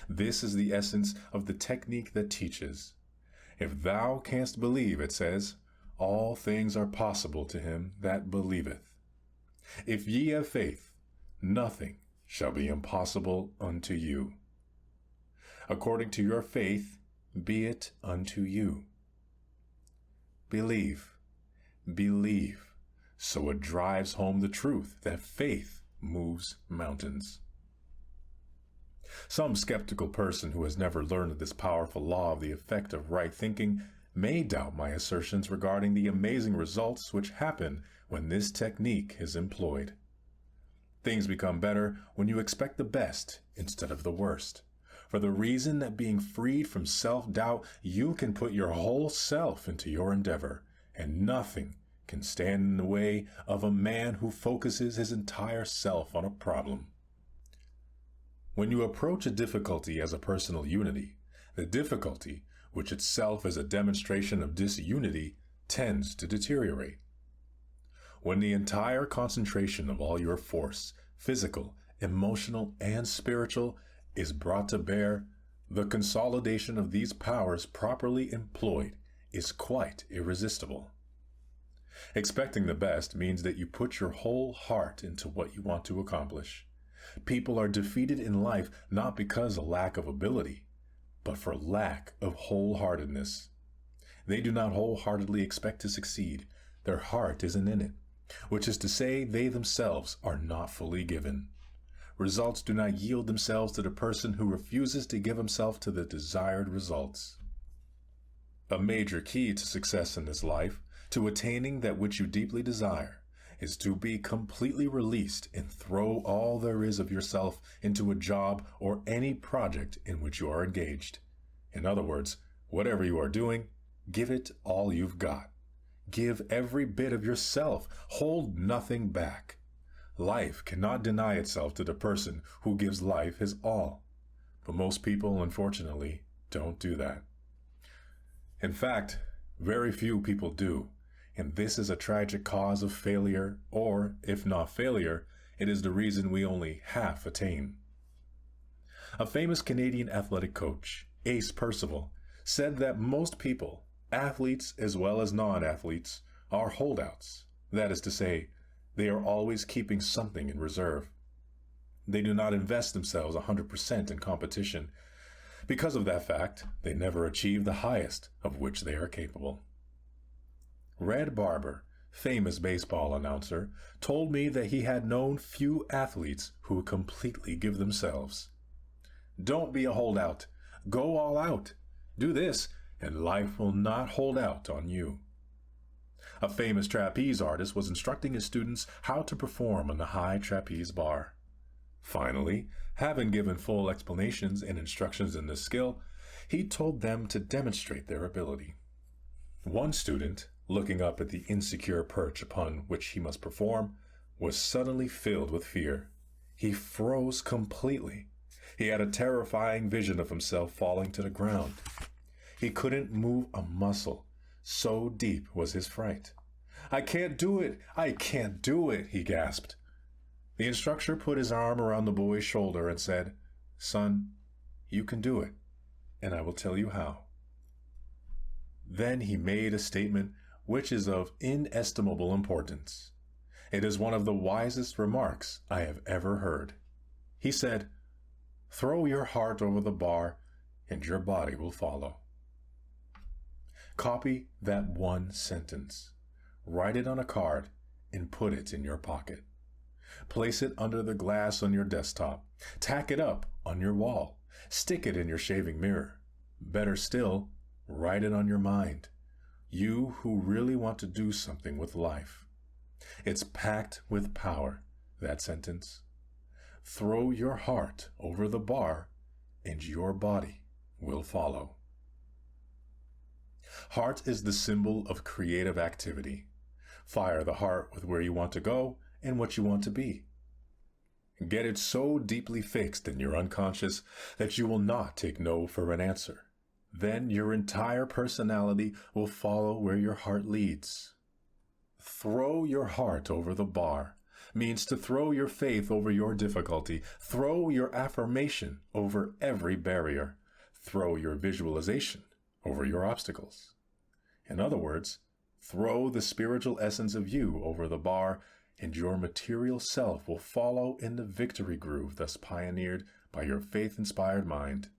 This is the essence of the technique that teaches. If thou canst believe, it says, all things are possible to him that believeth. If ye have faith, nothing shall be impossible unto you. According to your faith, be it unto you. Believe, believe, so it drives home the truth that faith moves mountains. Some skeptical person who has never learned this powerful law of the effect of right thinking may doubt my assertions regarding the amazing results which happen when this technique is employed. Things become better when you expect the best instead of the worst, for the reason that being freed from self-doubt, you can put your whole self into your endeavor, and nothing can stand in the way of a man who focuses his entire self on a problem. When you approach a difficulty as a personal unity, the difficulty, which itself is a demonstration of disunity, tends to deteriorate. When the entire concentration of all your force, physical, emotional, and spiritual, is brought to bear, the consolidation of these powers properly employed is quite irresistible. Expecting the best means that you put your whole heart into what you want to accomplish. People are defeated in life not because of lack of ability, but for lack of wholeheartedness. They do not wholeheartedly expect to succeed. Their heart isn't in it, which is to say they themselves are not fully given. Results do not yield themselves to the person who refuses to give himself to the desired results. A major key to success in this life, to attaining that which you deeply desire, is to be completely released and throw all there is of yourself into a job or any project in which you are engaged. In other words, whatever you are doing, give it all you've got. Give every bit of yourself. Hold nothing back. Life cannot deny itself to the person who gives life his all. But most people, unfortunately, don't do that. In fact, very few people do. And this is a tragic cause of failure, or, if not failure, it is the reason we only half attain. A famous Canadian athletic coach, Ace Percival, said that most people, athletes as well as non-athletes, are holdouts. That is to say, they are always keeping something in reserve. They do not invest themselves 100% in competition. Because of that fact, they never achieve the highest of which they are capable. Red Barber, famous baseball announcer, told me that he had known few athletes who completely give themselves. Don't be a holdout. Go all out. Do this, and life will not hold out on you. A famous trapeze artist was instructing his students how to perform on the high trapeze bar. Finally, having given full explanations and instructions in this skill, he told them to demonstrate their ability. One student, looking up at the insecure perch upon which he must perform, was suddenly filled with fear. He froze completely. He had a terrifying vision of himself falling to the ground. He couldn't move a muscle. So deep was his fright. "I can't do it! I can't do it!" he gasped. The instructor put his arm around the boy's shoulder and said, "Son, you can do it, and I will tell you how." Then he made a statement which is of inestimable importance. It is one of the wisest remarks I have ever heard. He said, "Throw your heart over the bar, and your body will follow." Copy that one sentence. Write it on a card and put it in your pocket. Place it under the glass on your desktop. Tack it up on your wall. Stick it in your shaving mirror. Better still, write it on your mind. You who really want to do something with life. It's packed with power, that sentence. Throw your heart over the bar, and your body will follow. Heart is the symbol of creative activity. Fire the heart with where you want to go and what you want to be. Get it so deeply fixed in your unconscious that you will not take no for an answer. Then your entire personality will follow where your heart leads. Throw your heart over the bar means to throw your faith over your difficulty. Throw your affirmation over every barrier. Throw your visualization over your obstacles. In other words, throw the spiritual essence of you over the bar, and your material self will follow in the victory groove thus pioneered by your faith-inspired mind.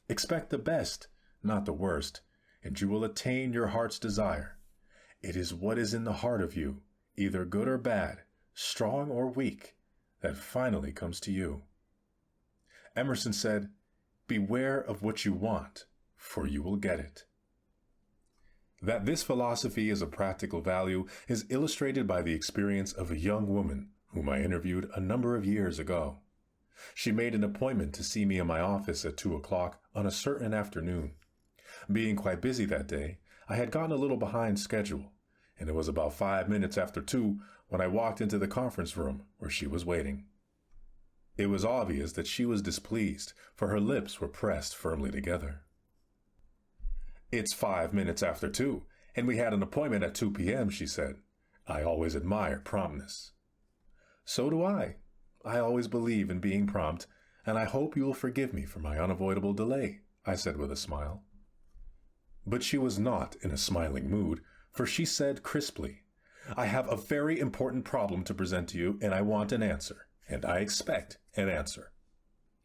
Expect the best, not the worst, and you will attain your heart's desire. It is what is in the heart of you, either good or bad, strong or weak, that finally comes to you. Emerson said, "Beware of what you want, for you will get it." That this philosophy is of practical value is illustrated by the experience of a young woman whom I interviewed a number of years ago. She made an appointment to see me in my office at 2 o'clock on a certain afternoon. Being quite busy that day, I had gotten a little behind schedule, and it was about 5 minutes after 2 when I walked into the conference room where she was waiting. It was obvious that she was displeased, for her lips were pressed firmly together. "It's 5 minutes after 2, and we had an appointment at 2 p.m., she said. "I always admire promptness." "So do I. I always believe in being prompt, and I hope you will forgive me for my unavoidable delay," I said with a smile. But she was not in a smiling mood, for she said crisply, "I have a very important problem to present to you, and I want an answer, and I expect an answer."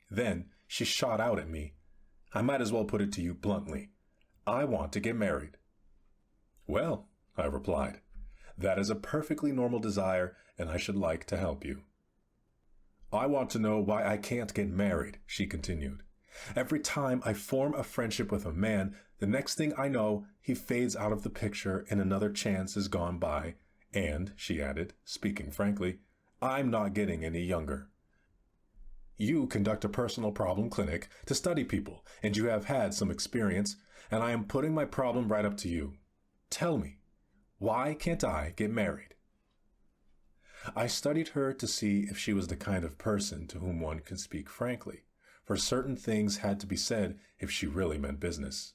Then she shot out at me, "I might as well put it to you bluntly. I want to get married." "Well," I replied, "that is a perfectly normal desire, and I should like to help you." "I want to know why I can't get married," she continued. "Every time I form a friendship with a man, the next thing I know, he fades out of the picture and another chance is gone by. And," she added, speaking frankly, "I'm not getting any younger. You conduct a personal problem clinic to study people, and you have had some experience, and I am putting my problem right up to you. Tell me, why can't I get married?" I studied her to see if she was the kind of person to whom one can speak frankly, for certain things had to be said if she really meant business.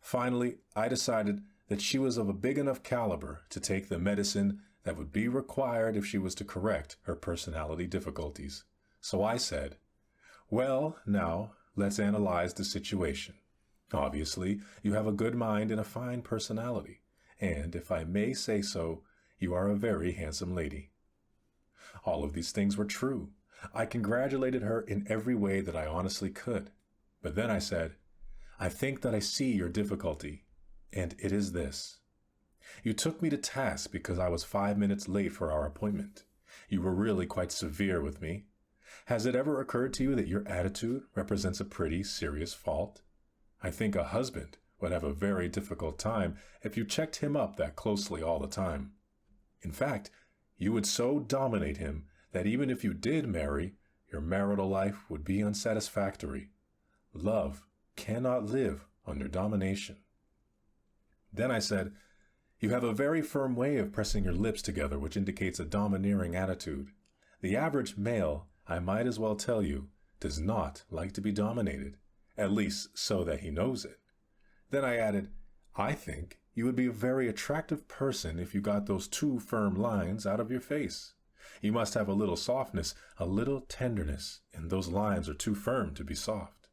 Finally, I decided that she was of a big enough caliber to take the medicine that would be required if she was to correct her personality difficulties. So I said, "Well, now, let's analyze the situation. Obviously, you have a good mind and a fine personality, and if I may say so, you are a very handsome lady." All of these things were true. I congratulated her in every way that I honestly could. But then I said, "I think that I see your difficulty, and it is this. You took me to task because I was 5 minutes late for our appointment. You were really quite severe with me. Has it ever occurred to you that your attitude represents a pretty serious fault? I think a husband would have a very difficult time if you checked him up that closely all the time. In fact, you would so dominate him that even if you did marry, your marital life would be unsatisfactory. Love cannot live under domination." Then I said, "You have a very firm way of pressing your lips together, which indicates a domineering attitude. The average male, I might as well tell you, does not like to be dominated, at least so that he knows it." Then I added, "I think you would be a very attractive person if you got those 2 firm lines out of your face. You must have a little softness, a little tenderness, and those lines are too firm to be soft."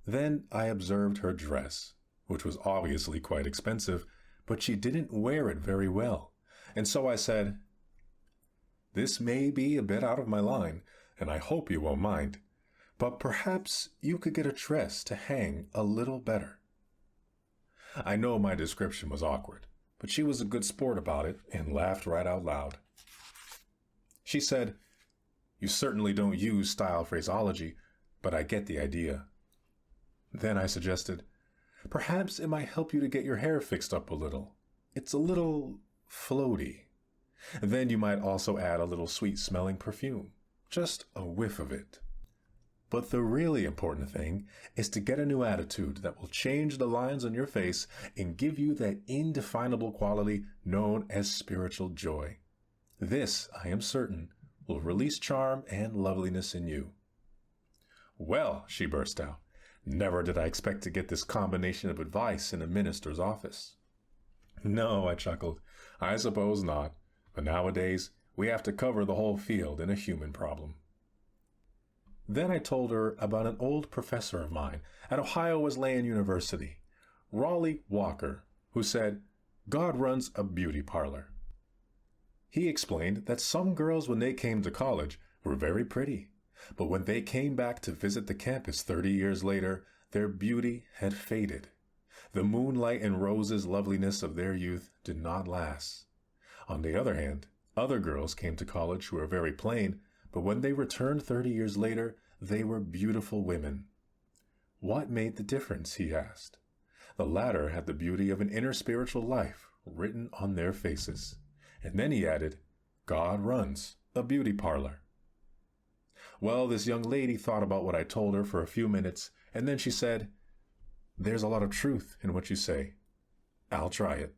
Then I observed her dress, which was obviously quite expensive, but she didn't wear it very well, and so I said, "This may be a bit out of my line, and I hope you won't mind, but perhaps you could get a dress to hang a little better." I know my description was awkward, but she was a good sport about it and laughed right out loud. She said, "You certainly don't use style phraseology, but I get the idea." Then I suggested, "Perhaps it might help you to get your hair fixed up a little. It's a little floaty. Then you might also add a little sweet-smelling perfume, just a whiff of it. But the really important thing is to get a new attitude that will change the lines on your face and give you that indefinable quality known as spiritual joy. This, I am certain, will release charm and loveliness in you." "Well," she burst out, "never did I expect to get this combination of advice in a minister's office." "No," I chuckled, "I suppose not. But nowadays, we have to cover the whole field in a human problem." Then I told her about an old professor of mine at Ohio Wesleyan University, Raleigh Walker, who said, "God runs a beauty parlor." He explained that some girls, when they came to college, were very pretty, but when they came back to visit the campus 30 years later, their beauty had faded. The moonlight and roses loveliness of their youth did not last. On the other hand, other girls came to college who were very plain, but when they returned 30 years later, they were beautiful women. What made the difference, he asked. The latter had the beauty of an inner spiritual life written on their faces. And then he added, God runs a beauty parlor. Well, this young lady thought about what I told her for a few minutes, and then she said, there's a lot of truth in what you say. I'll try it.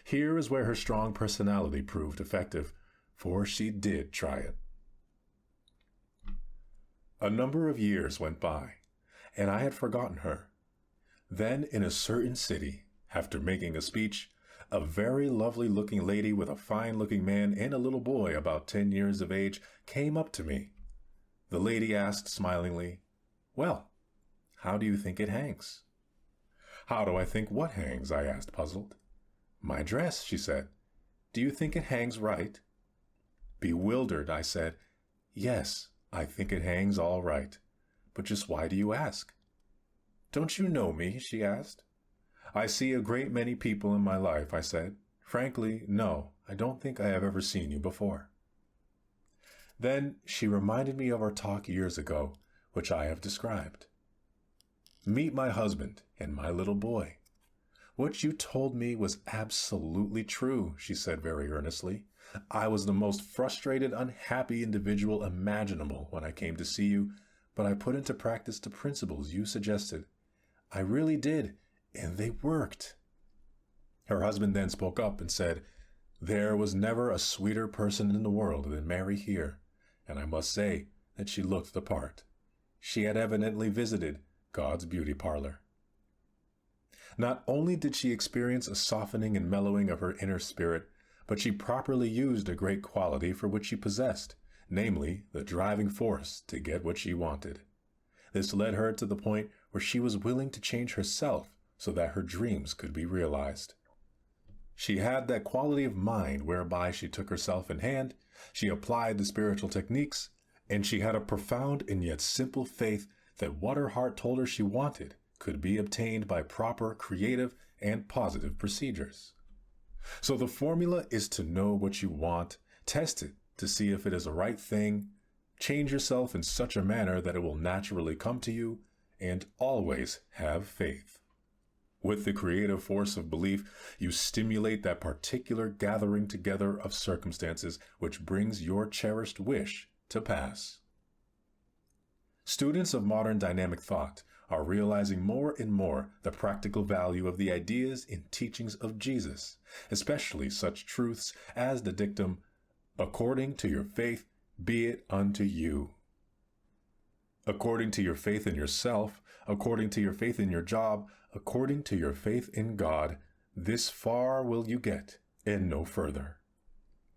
Here is where her strong personality proved effective, for she did try it. A number of years went by, and I had forgotten her. Then, in a certain city, after making a speech, a very lovely-looking lady with a fine-looking man and a little boy about 10 years of age came up to me. The lady asked smilingly, well, how do you think it hangs? How do I think what hangs? I asked, puzzled. My dress, she said. Do you think it hangs right? Bewildered, I said, yes, I think it hangs all right. But just why do you ask? Don't you know me? She asked. I see a great many people in my life, I said. Frankly, no, I don't think I have ever seen you before. Then she reminded me of our talk years ago, which I have described. Meet my husband and my little boy. What you told me was absolutely true, she said very earnestly. I was the most frustrated, unhappy individual imaginable when I came to see you, but I put into practice the principles you suggested. I really did, and they worked. Her husband then spoke up and said, there was never a sweeter person in the world than Mary here, and I must say that she looked the part. She had evidently visited God's beauty parlor. Not only did she experience a softening and mellowing of her inner spirit, but she properly used a great quality for which she possessed, namely the driving force to get what she wanted. This led her to the point where she was willing to change herself so that her dreams could be realized. She had that quality of mind whereby she took herself in hand, she applied the spiritual techniques, and she had a profound and yet simple faith that what her heart told her she wanted could be obtained by proper creative and positive procedures. So the formula is to know what you want, test it to see if it is the right thing, change yourself in such a manner that it will naturally come to you, and always have faith. With the creative force of belief, you stimulate that particular gathering together of circumstances which brings your cherished wish to pass. Students of modern dynamic thought are realizing more and more the practical value of the ideas and teachings of Jesus, especially such truths as the dictum, according to your faith, be it unto you. According to your faith in yourself, according to your faith in your job, according to your faith in God, this far will you get, and no further.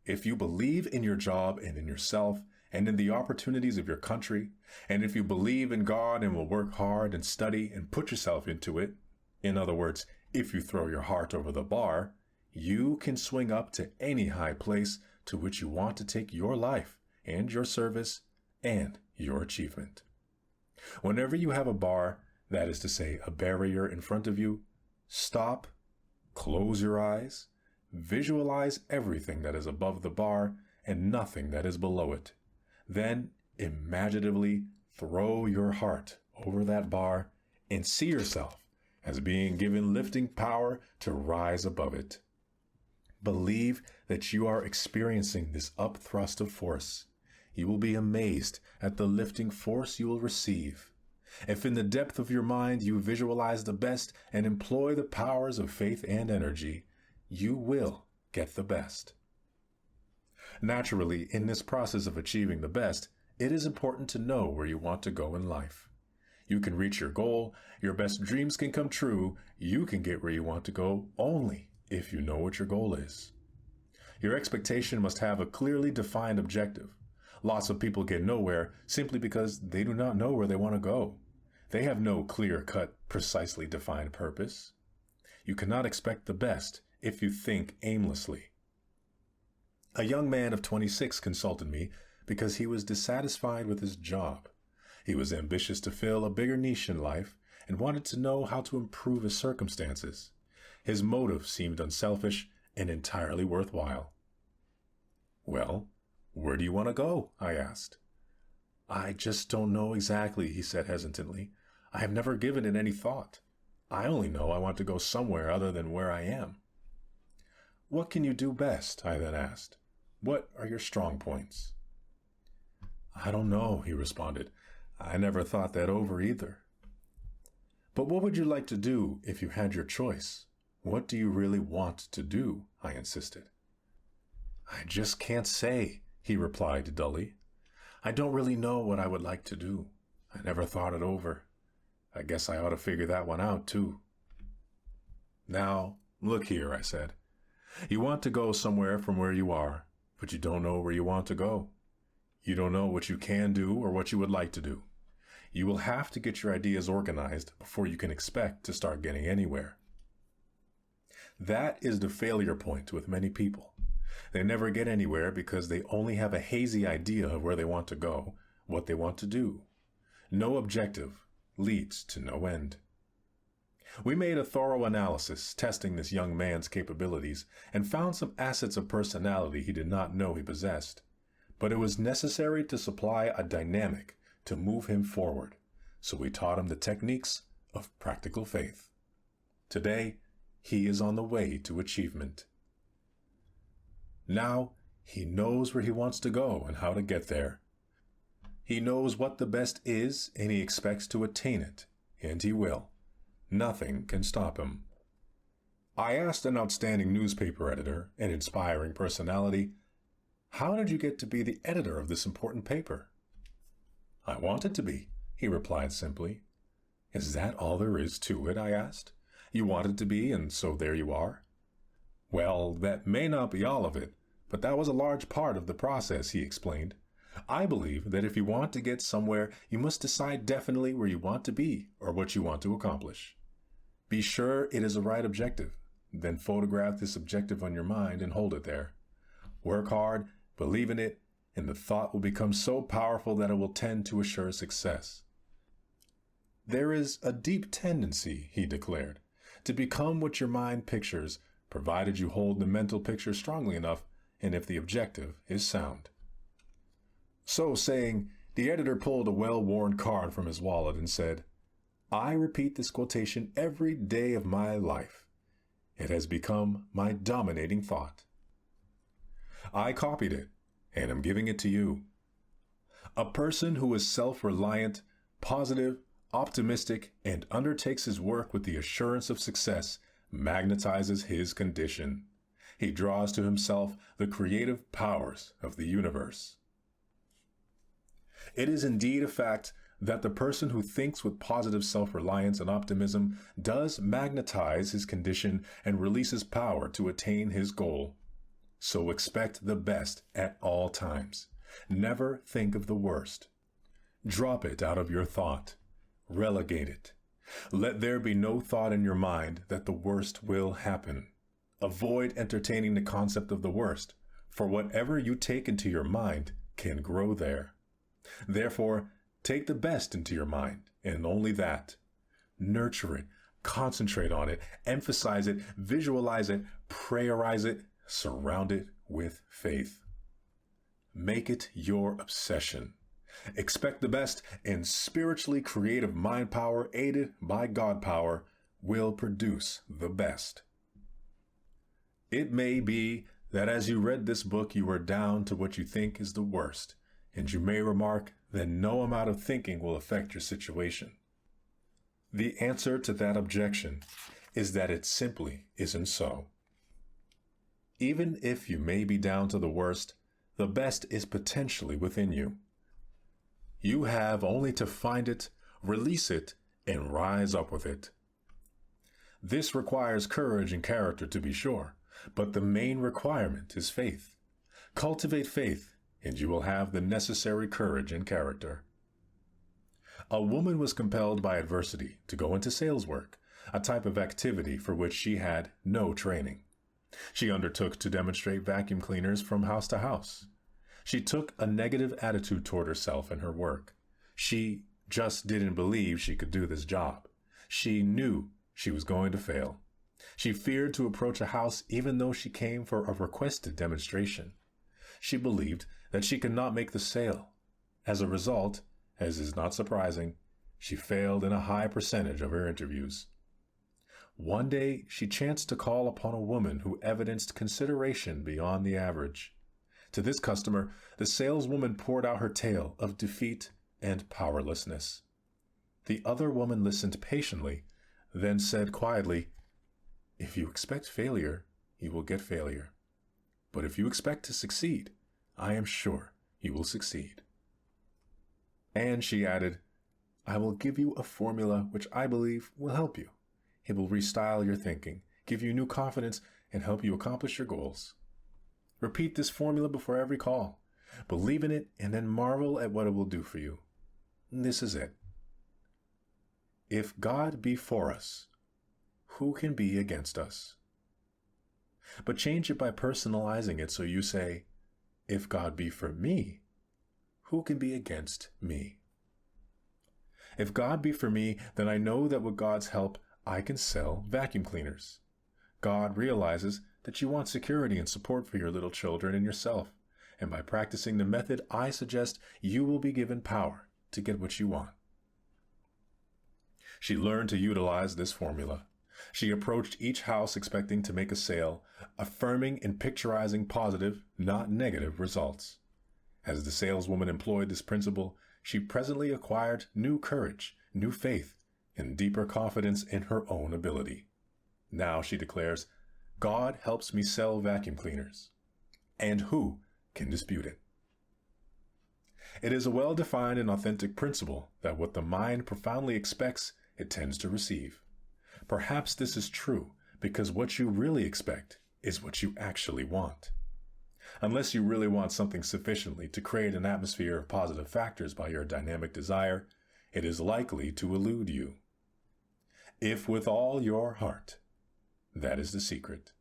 If you believe in your job and in yourself, and in the opportunities of your country, and if you believe in God and will work hard and study and put yourself into it, in other words, if you throw your heart over the bar, you can swing up to any high place to which you want to take your life and your service and your achievement. Whenever you have a bar, that is to say, a barrier in front of you, stop, close your eyes, visualize everything that is above the bar and nothing that is below it. Then imaginatively throw your heart over that bar and see yourself as being given lifting power to rise above it. Believe that you are experiencing this upthrust of force. You will be amazed at the lifting force you will receive. If in the depth of your mind you visualize the best and employ the powers of faith and energy, you will get the best. Naturally, in this process of achieving the best, it is important to know where you want to go in life. You can reach your goal, your best dreams can come true, you can get where you want to go only if you know what your goal is. Your expectation must have a clearly defined objective. Lots of people get nowhere simply because they do not know where they want to go. They have no clear-cut, precisely defined purpose. You cannot expect the best if you think aimlessly. A young man of 26 consulted me because he was dissatisfied with his job. He was ambitious to fill a bigger niche in life and wanted to know how to improve his circumstances. His motive seemed unselfish and entirely worthwhile. "Well, where do you want to go?" I asked. "I just don't know exactly," he said hesitantly. "I have never given it any thought. I only know I want to go somewhere other than where I am." "What can you do best?" I then asked. "What are your strong points?" "I don't know," he responded. "I never thought that over either." "But what would you like to do if you had your choice? What do you really want to do?" I insisted. "I just can't say," he replied dully. "I don't really know what I would like to do. I never thought it over. I guess I ought to figure that one out, too." "Now, look here," I said. "You want to go somewhere from where you are, but you don't know where you want to go. You don't know what you can do or what you would like to do. You will have to get your ideas organized before you can expect to start getting anywhere." That is the failure point with many people. They never get anywhere because they only have a hazy idea of where they want to go, what they want to do. No objective leads to no end. We made a thorough analysis testing this young man's capabilities and found some assets of personality he did not know he possessed. But it was necessary to supply a dynamic to move him forward, so we taught him the techniques of practical faith. Today, he is on the way to achievement. Now, he knows where he wants to go and how to get there. He knows what the best is, and he expects to attain it, and he will. Nothing can stop him. I asked an outstanding newspaper editor, an inspiring personality, "How did you get to be the editor of this important paper?" "I wanted to be," he replied simply. "Is that all there is to it?" I asked. "You wanted to be, and so there you are?" "Well, that may not be all of it, but that was a large part of the process," he explained. "I believe that if you want to get somewhere, you must decide definitely where you want to be or what you want to accomplish. Be sure it is a right objective, then photograph this objective on your mind and hold it there. Work hard, believe in it, and the thought will become so powerful that it will tend to assure success." "There is a deep tendency," he declared, "to become what your mind pictures, provided you hold the mental picture strongly enough and if the objective is sound." So saying, the editor pulled a well-worn card from his wallet and said, "I repeat this quotation every day of my life. It has become my dominating thought." I copied it and am giving it to you. A person who is self-reliant, positive, optimistic, and undertakes his work with the assurance of success magnetizes his condition. He draws to himself the creative powers of the universe. It is indeed a fact that the person who thinks with positive self-reliance and optimism does magnetize his condition and releases power to attain his goal. So expect the best at all times. Never think of the worst. Drop it out of your thought. Relegate it. Let there be no thought in your mind that the worst will happen. Avoid entertaining the concept of the worst, for whatever you take into your mind can grow there. Therefore, take the best into your mind, and only that. Nurture it, concentrate on it, emphasize it, visualize it, prayerize it, surround it with faith. Make it your obsession. Expect the best, and spiritually creative mind power aided by God power will produce the best. It may be that as you read this book, you are down to what you think is the worst, and you may remark that no amount of thinking will affect your situation. The answer to that objection is that it simply isn't so. Even if you may be down to the worst, the best is potentially within you. You have only to find it, release it, and rise up with it. This requires courage and character, to be sure, but the main requirement is faith. Cultivate faith, and you will have the necessary courage and character. A woman was compelled by adversity to go into sales work, a type of activity for which she had no training. She undertook to demonstrate vacuum cleaners from house to house. She took a negative attitude toward herself and her work. She just didn't believe she could do this job. She knew she was going to fail. She feared to approach a house even though she came for a requested demonstration. She believed that she could not make the sale. As a result, as is not surprising, she failed in a high percentage of her interviews. One day, she chanced to call upon a woman who evidenced consideration beyond the average. To this customer, the saleswoman poured out her tale of defeat and powerlessness. The other woman listened patiently, then said quietly, "If you expect failure, you will get failure. But if you expect to succeed, I am sure you will succeed." And she added, "I will give you a formula which I believe will help you. It will restyle your thinking, give you new confidence, and help you accomplish your goals. Repeat this formula before every call. Believe in it and then marvel at what it will do for you. This is it. If God be for us, who can be against us?" But change it by personalizing it so you say, "If God be for me, who can be against me?" If God be for me, then I know that with God's help, I can sell vacuum cleaners. God realizes that you want security and support for your little children and yourself, and by practicing the method I suggest, you will be given power to get what you want. She learned to utilize this formula. She approached each house expecting to make a sale, affirming and picturizing positive, not negative results. As the saleswoman employed this principle, she presently acquired new courage, new faith, and deeper confidence in her own ability. Now she declares, "God helps me sell vacuum cleaners." And who can dispute it? It is a well-defined and authentic principle that what the mind profoundly expects, it tends to receive. Perhaps this is true because what you really expect is what you actually want. Unless you really want something sufficiently to create an atmosphere of positive factors by your dynamic desire, it is likely to elude you. If with all your heart, that is the secret.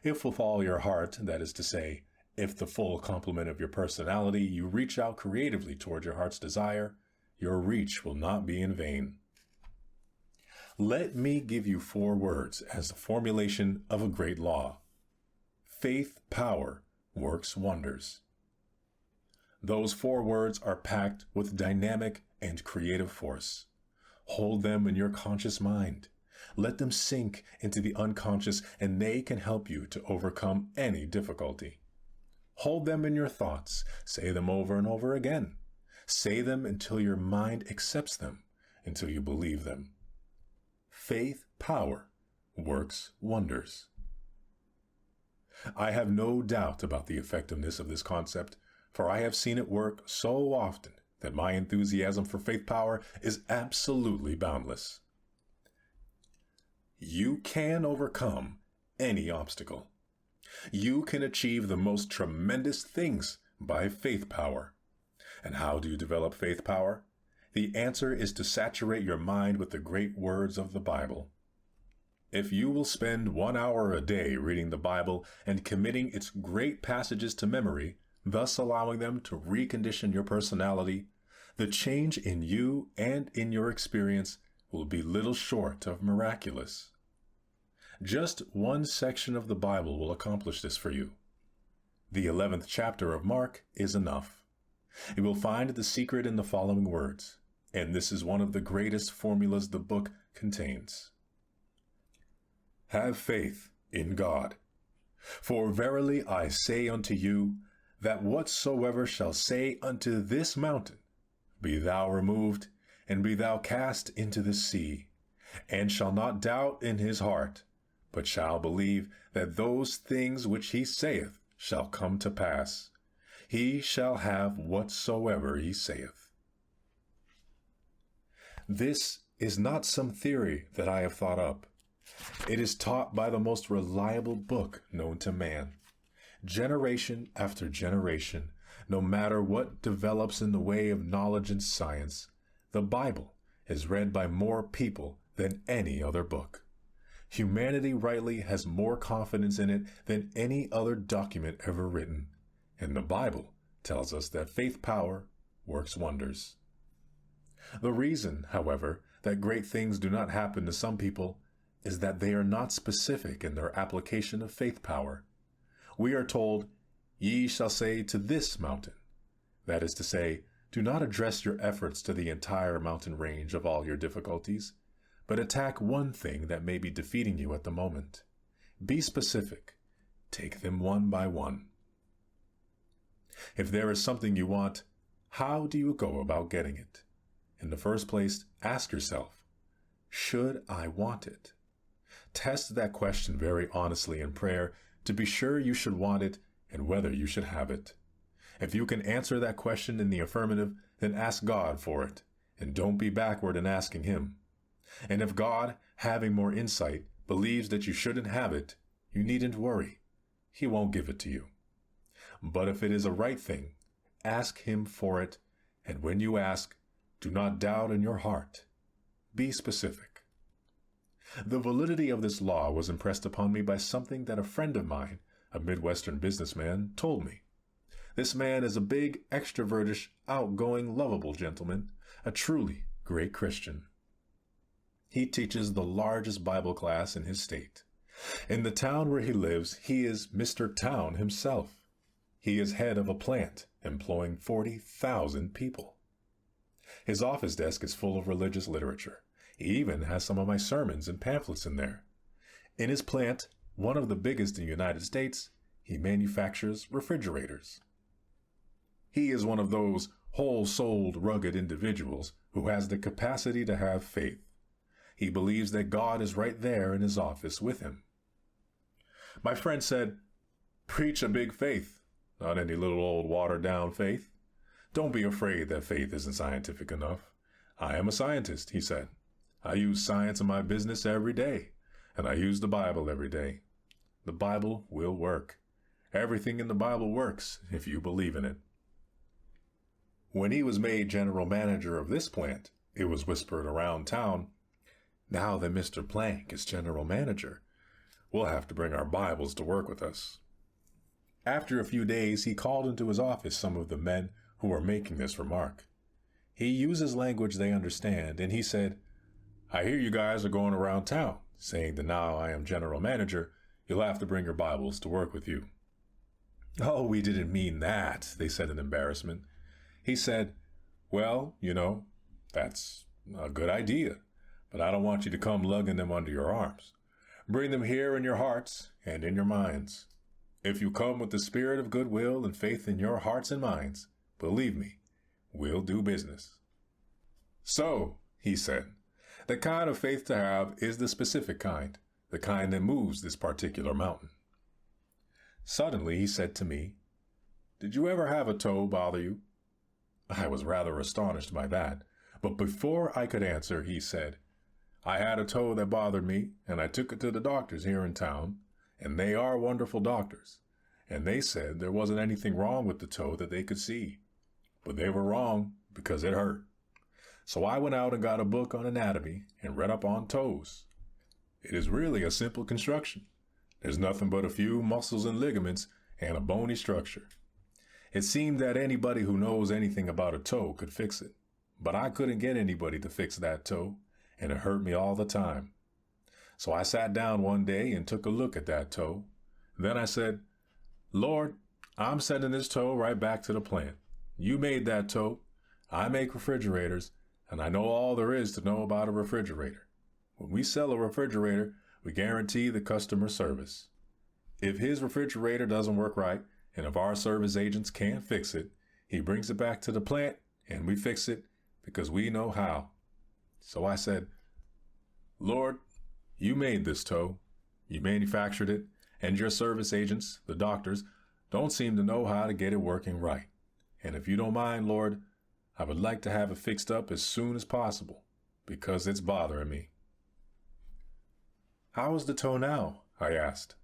If with all your heart, that is to say, if the full complement of your personality, you reach out creatively toward your heart's desire, your reach will not be in vain. Let me give you 4 words as the formulation of a great law. Faith power works wonders. Those 4 words are packed with dynamic and creative force. Hold them in your conscious mind. Let them sink into the unconscious, and they can help you to overcome any difficulty. Hold them in your thoughts. Say them over and over again. Say them until your mind accepts them, until you believe them. Faith power works wonders. I have no doubt about the effectiveness of this concept, for I have seen it work so often that my enthusiasm for faith power is absolutely boundless. You can overcome any obstacle. You can achieve the most tremendous things by faith power. And how do you develop faith power? The answer is to saturate your mind with the great words of the Bible. If you will spend 1 hour a day reading the Bible and committing its great passages to memory, thus allowing them to recondition your personality, the change in you and in your experience will be little short of miraculous. Just one section of the Bible will accomplish this for you. The 11th chapter of Mark is enough. You will find the secret in the following words, and this is one of the greatest formulas the book contains. Have faith in God. For verily I say unto you, that whatsoever shall say unto this mountain, Be thou removed, and be thou cast into the sea, and shall not doubt in his heart, but shall believe that those things which he saith shall come to pass, he shall have whatsoever he saith. This is not some theory that I have thought up. It is taught by the most reliable book known to man. Generation after generation, no matter what develops in the way of knowledge and science, the Bible is read by more people than any other book. Humanity rightly has more confidence in it than any other document ever written, and the Bible tells us that faith power works wonders. The reason, however, that great things do not happen to some people is that they are not specific in their application of faith power. We are told, "Ye shall say to this mountain." That is to say, do not address your efforts to the entire mountain range of all your difficulties, but attack one thing that may be defeating you at the moment. Be specific. Take them one by one. If there is something you want, how do you go about getting it? In the first place, ask yourself, should I want it? Test that question very honestly in prayer to be sure you should want it and whether you should have it. If you can answer that question in the affirmative, then ask God for it, and don't be backward in asking Him. And if God, having more insight, believes that you shouldn't have it, you needn't worry. He won't give it to you. But if it is a right thing, ask Him for it, and when you ask, do not doubt in your heart. Be specific. The validity of this law was impressed upon me by something that a friend of mine, a Midwestern businessman, told me. This man is a big, extrovertish, outgoing, lovable gentleman, a truly great Christian. He teaches the largest Bible class in his state. In the town where he lives, he is Mr. Town himself. He is head of a plant employing 40,000 people. His office desk is full of religious literature. He even has some of my sermons and pamphlets in there. In his plant, one of the biggest in the United States, he manufactures refrigerators. He is one of those whole-souled, rugged individuals who has the capacity to have faith. He believes that God is right there in his office with him. My friend said, "Preach a big faith, not any little old watered-down faith. Don't be afraid that faith isn't scientific enough. I am a scientist," he said. "I use science in my business every day, and I use the Bible every day. The Bible will work. Everything in the Bible works if you believe in it." When he was made general manager of this plant, it was whispered around town, "Now that Mr. Plank is general manager, we'll have to bring our Bibles to work with us." After a few days, he called into his office some of the men who were making this remark. He uses language they understand, and he said, "I hear you guys are going around town, saying that now I am general manager, you'll have to bring your Bibles to work with you." "Oh, we didn't mean that," they said in embarrassment. He said, "Well, that's a good idea, but I don't want you to come lugging them under your arms. Bring them here in your hearts and in your minds. If you come with the spirit of goodwill and faith in your hearts and minds, believe me, we'll do business." "So," he said, "the kind of faith to have is the specific kind, the kind that moves this particular mountain." Suddenly he said to me, "Did you ever have a toe bother you?" I was rather astonished by that, but before I could answer, he said, "I had a toe that bothered me, and I took it to the doctors here in town, and they are wonderful doctors, and they said there wasn't anything wrong with the toe that they could see, but they were wrong because it hurt. So I went out and got a book on anatomy and read up on toes. It is really a simple construction. There's nothing but a few muscles and ligaments and a bony structure. It seemed that anybody who knows anything about a toe could fix it, but I couldn't get anybody to fix that toe, and it hurt me all the time. So I sat down one day and took a look at that toe. Then I said, 'Lord, I'm sending this toe right back to the plant. You made that toe. I make refrigerators, and I know all there is to know about a refrigerator. When we sell a refrigerator, we guarantee the customer service. If his refrigerator doesn't work right, and if our service agents can't fix it, he brings it back to the plant and we fix it because we know how.' So I said, 'Lord, you made this toe, you manufactured it, and your service agents, the doctors, don't seem to know how to get it working right. And if you don't mind, Lord, I would like to have it fixed up as soon as possible because it's bothering me.'" "How is the toe now?" I asked.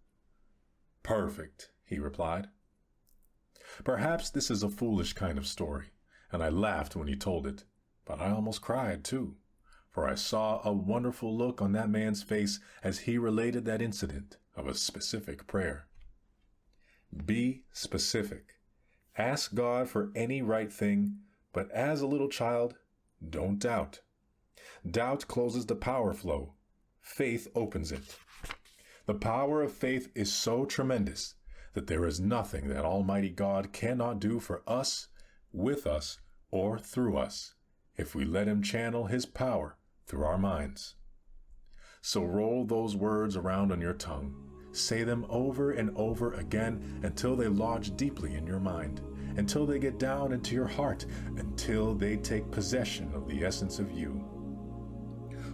"Perfect," he replied. Perhaps this is a foolish kind of story, and I laughed when he told it, but I almost cried too. for I saw a wonderful look on that man's face as he related that incident of a specific prayer. Be specific. Ask God for any right thing, but as a little child, don't doubt. Doubt closes the power flow. Faith opens it. The power of faith is so tremendous that there is nothing that Almighty God cannot do for us, with us, or through us, if we let Him channel His power through our minds. So roll those words around on your tongue. Say them over and over again until they lodge deeply in your mind, until they get down into your heart, until they take possession of the essence of you.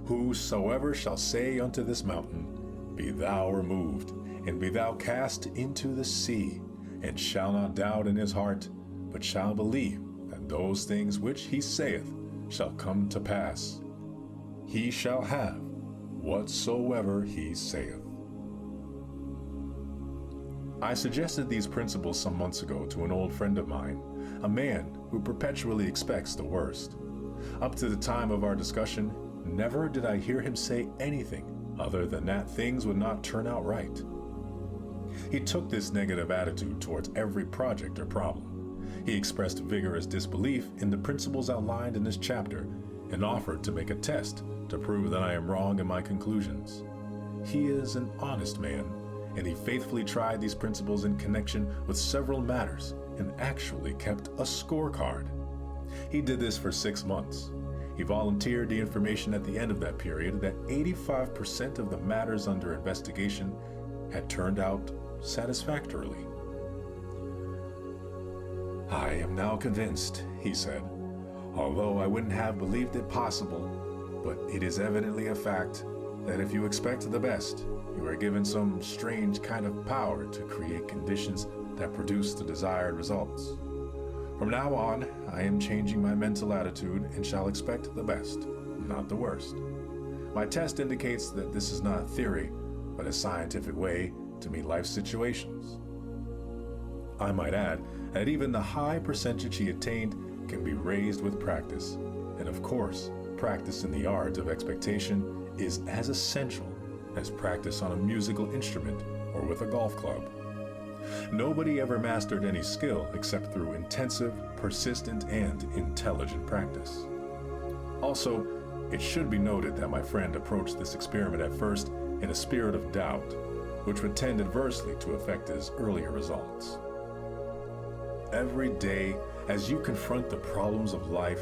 Whosoever shall say unto this mountain, Be thou removed, and be thou cast into the sea, and shall not doubt in his heart, but shall believe that those things which he saith shall come to pass, he shall have whatsoever he saith. I suggested these principles some months ago to an old friend of mine, a man who perpetually expects the worst. Up to the time of our discussion, never did I hear him say anything other than that things would not turn out right. He took this negative attitude towards every project or problem. He expressed vigorous disbelief in the principles outlined in this chapter and offered to make a test to prove that I am wrong in my conclusions. He is an honest man, and he faithfully tried these principles in connection with several matters and actually kept a scorecard. He did this for 6 months. He volunteered the information at the end of that period that 85% of the matters under investigation had turned out satisfactorily. I am now convinced, he said, although I wouldn't have believed it possible, but it is evidently a fact that if you expect the best, you are given some strange kind of power to create conditions that produce the desired results. From now on, I am changing my mental attitude and shall expect the best, not the worst. My test indicates that this is not theory, but a scientific way to meet life situations. I might add that even the high percentage he attained can be raised with practice, and of course, practice in the art of expectation is as essential as practice on a musical instrument or with a golf club. Nobody ever mastered any skill except through intensive, persistent, and intelligent practice. Also, it should be noted that my friend approached this experiment at first in a spirit of doubt, which would tend adversely to affect his earlier results. Every day, as you confront the problems of life,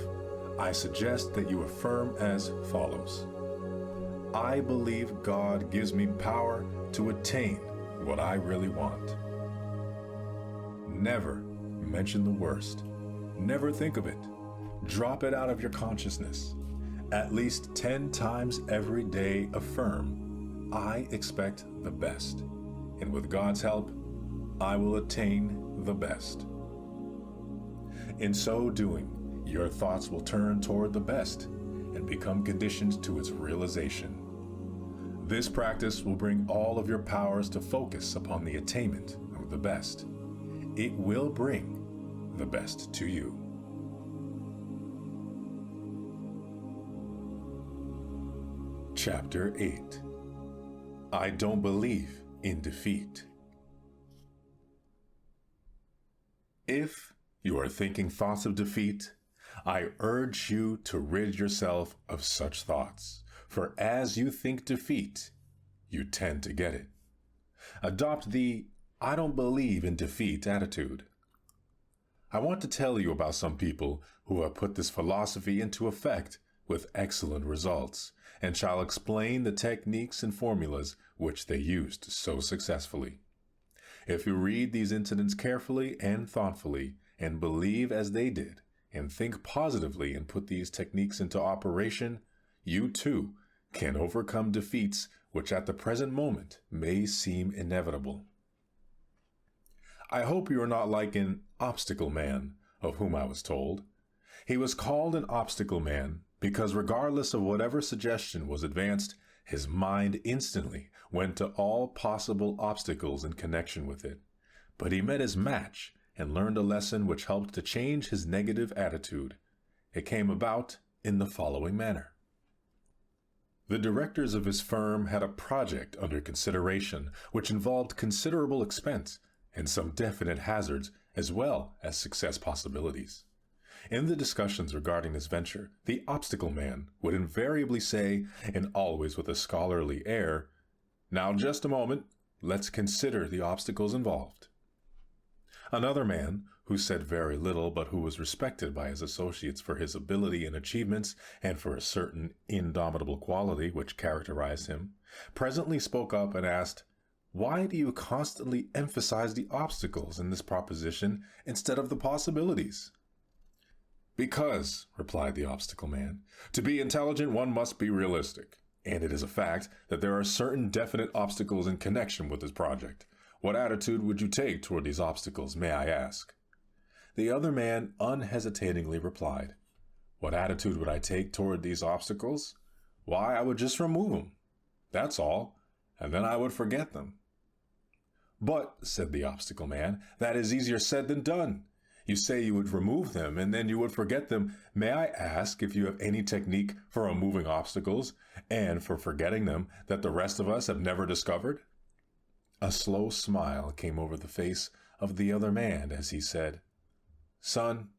I suggest that you affirm as follows: I believe God gives me power to attain what I really want. Never mention the worst. Never think of it. Drop it out of your consciousness. At least 10 times every day affirm, I expect the best, and with God's help, I will attain the best. In so doing, your thoughts will turn toward the best and become conditioned to its realization. This practice will bring all of your powers to focus upon the attainment of the best. It will bring the best to you. Chapter 8. I don't believe in defeat. If you are thinking thoughts of defeat, I urge you to rid yourself of such thoughts, for as you think defeat, you tend to get it. Adopt the I don't believe in defeat attitude. I want to tell you about some people who have put this philosophy into effect with excellent results, and shall explain the techniques and formulas which they used so successfully. If you read these incidents carefully and thoughtfully, and believe as they did, and think positively and put these techniques into operation, you too can overcome defeats which at the present moment may seem inevitable. I hope you are not like an obstacle man, of whom I was told. He was called an obstacle man because regardless of whatever suggestion was advanced, his mind instantly went to all possible obstacles in connection with it. But he met his match and learned a lesson which helped to change his negative attitude. It came about in the following manner. The directors of his firm had a project under consideration which involved considerable expense and some definite hazards as well as success possibilities. In the discussions regarding this venture, the obstacle man would invariably say, and always with a scholarly air, "Now just a moment, let's consider the obstacles involved." Another man, who said very little but who was respected by his associates for his ability and achievements and for a certain indomitable quality which characterized him, presently spoke up and asked, "Why do you constantly emphasize the obstacles in this proposition instead of the possibilities?" "Because," replied the obstacle man, "to be intelligent one must be realistic, and it is a fact that there are certain definite obstacles in connection with this project. What attitude would you take toward these obstacles, may I ask?" The other man unhesitatingly replied, "What attitude would I take toward these obstacles? Why, I would just remove them. That's all, and then I would forget them." "But," said the obstacle man, "that is easier said than done. You say you would remove them, and then you would forget them. May I ask if you have any technique for removing obstacles and for forgetting them that the rest of us have never discovered?" A slow smile came over the face of the other man as he said, "Son,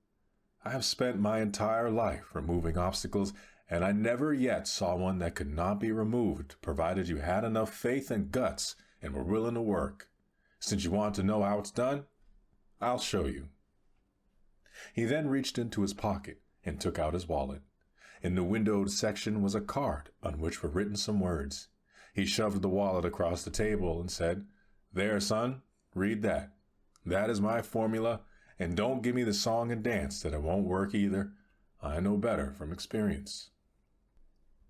I have spent my entire life removing obstacles, and I never yet saw one that could not be removed, provided you had enough faith and guts and were willing to work. Since you want to know how it's done, I'll show you." He then reached into his pocket and took out his wallet. In the windowed section was a card on which were written some words. He shoved the wallet across the table and said, "There, son, read that. That is my formula, and don't give me the song and dance that it won't work either. I know better from experience."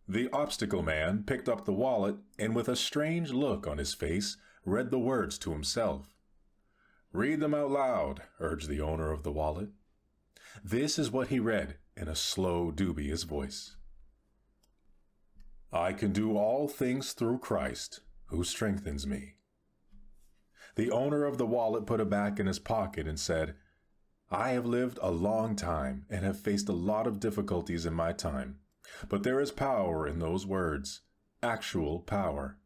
The obstacle man picked up the wallet and with a strange look on his face read the words to himself. "Read them out loud," urged the owner of the wallet. This is what he read in a slow, dubious voice. "I can do all things through Christ, who strengthens me." The owner of the wallet put it back in his pocket and said, "I have lived a long time and have faced a lot of difficulties in my time, but there is power in those words, actual power,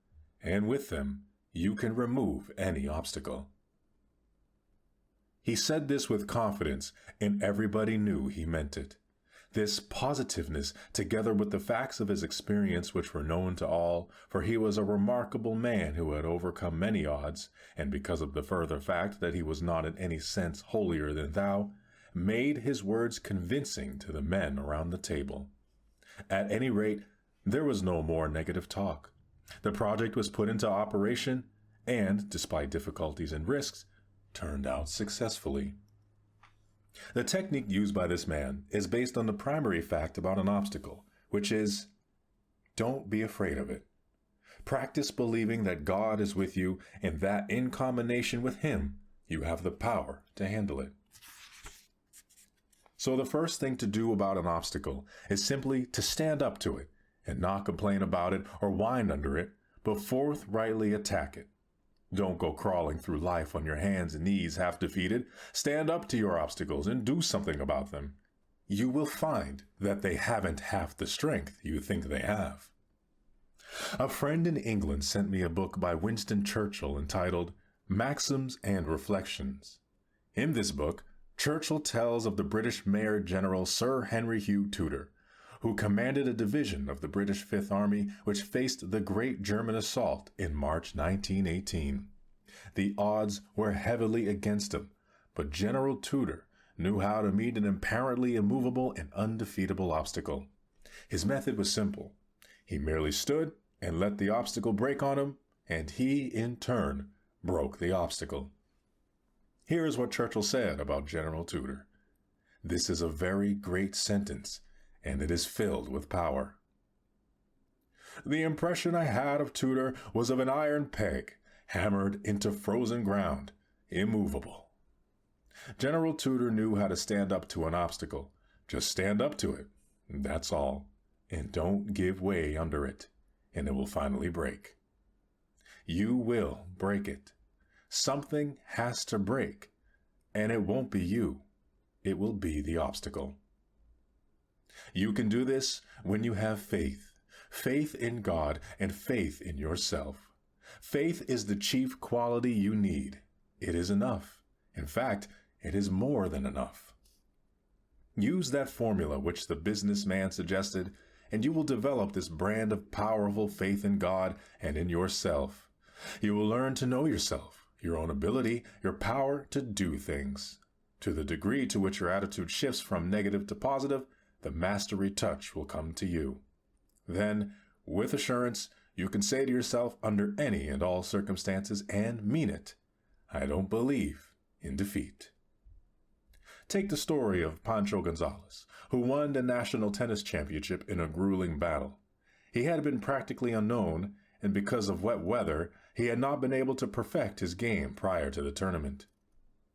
and with them you can remove any obstacle." He said this with confidence, and everybody knew he meant it. This positiveness, together with the facts of his experience which were known to all, for he was a remarkable man who had overcome many odds, and because of the further fact that he was not in any sense holier than thou, made his words convincing to the men around the table. At any rate, there was no more negative talk. The project was put into operation, and, despite difficulties and risks, turned out successfully. The technique used by this man is based on the primary fact about an obstacle, which is, don't be afraid of it. Practice believing that God is with you and that in combination with Him, you have the power to handle it. So the first thing to do about an obstacle is simply to stand up to it and not complain about it or whine under it, but forthrightly attack it. Don't go crawling through life on your hands and knees half defeated. Stand up to your obstacles and do something about them. You will find that they haven't half the strength you think they have. A friend in England sent me a book by Winston Churchill entitled Maxims and Reflections. In this book, Churchill tells of the British Major General Sir Henry Hugh Tudor, who commanded a division of the British Fifth Army which faced the great German assault in March 1918. The odds were heavily against him, but General Tudor knew how to meet an apparently immovable and undefeatable obstacle. His method was simple. He merely stood and let the obstacle break on him, and he, in turn, broke the obstacle. Here is what Churchill said about General Tudor. This is a very great sentence, and it is filled with power. The impression I had of Tudor was of an iron peg, hammered into frozen ground, immovable. General Tudor knew how to stand up to an obstacle. Just stand up to it, that's all, and don't give way under it, and it will finally break. You will break it. Something has to break, and it won't be you. It will be the obstacle. You can do this when you have faith. faith in God and faith in yourself. Faith is the chief quality you need. It is enough. In fact, it is more than enough. Use that formula which the businessman suggested, and you will develop this brand of powerful faith in God and in yourself. You will learn to know yourself, your own ability, your power to do things. To the degree to which your attitude shifts from negative to positive, the mastery touch will come to you. Then, with assurance, you can say to yourself under any and all circumstances and mean it, I don't believe in defeat. Take the story of Pancho Gonzalez, who won the national tennis championship in a grueling battle. He had been practically unknown, and because of wet weather, he had not been able to perfect his game prior to the tournament.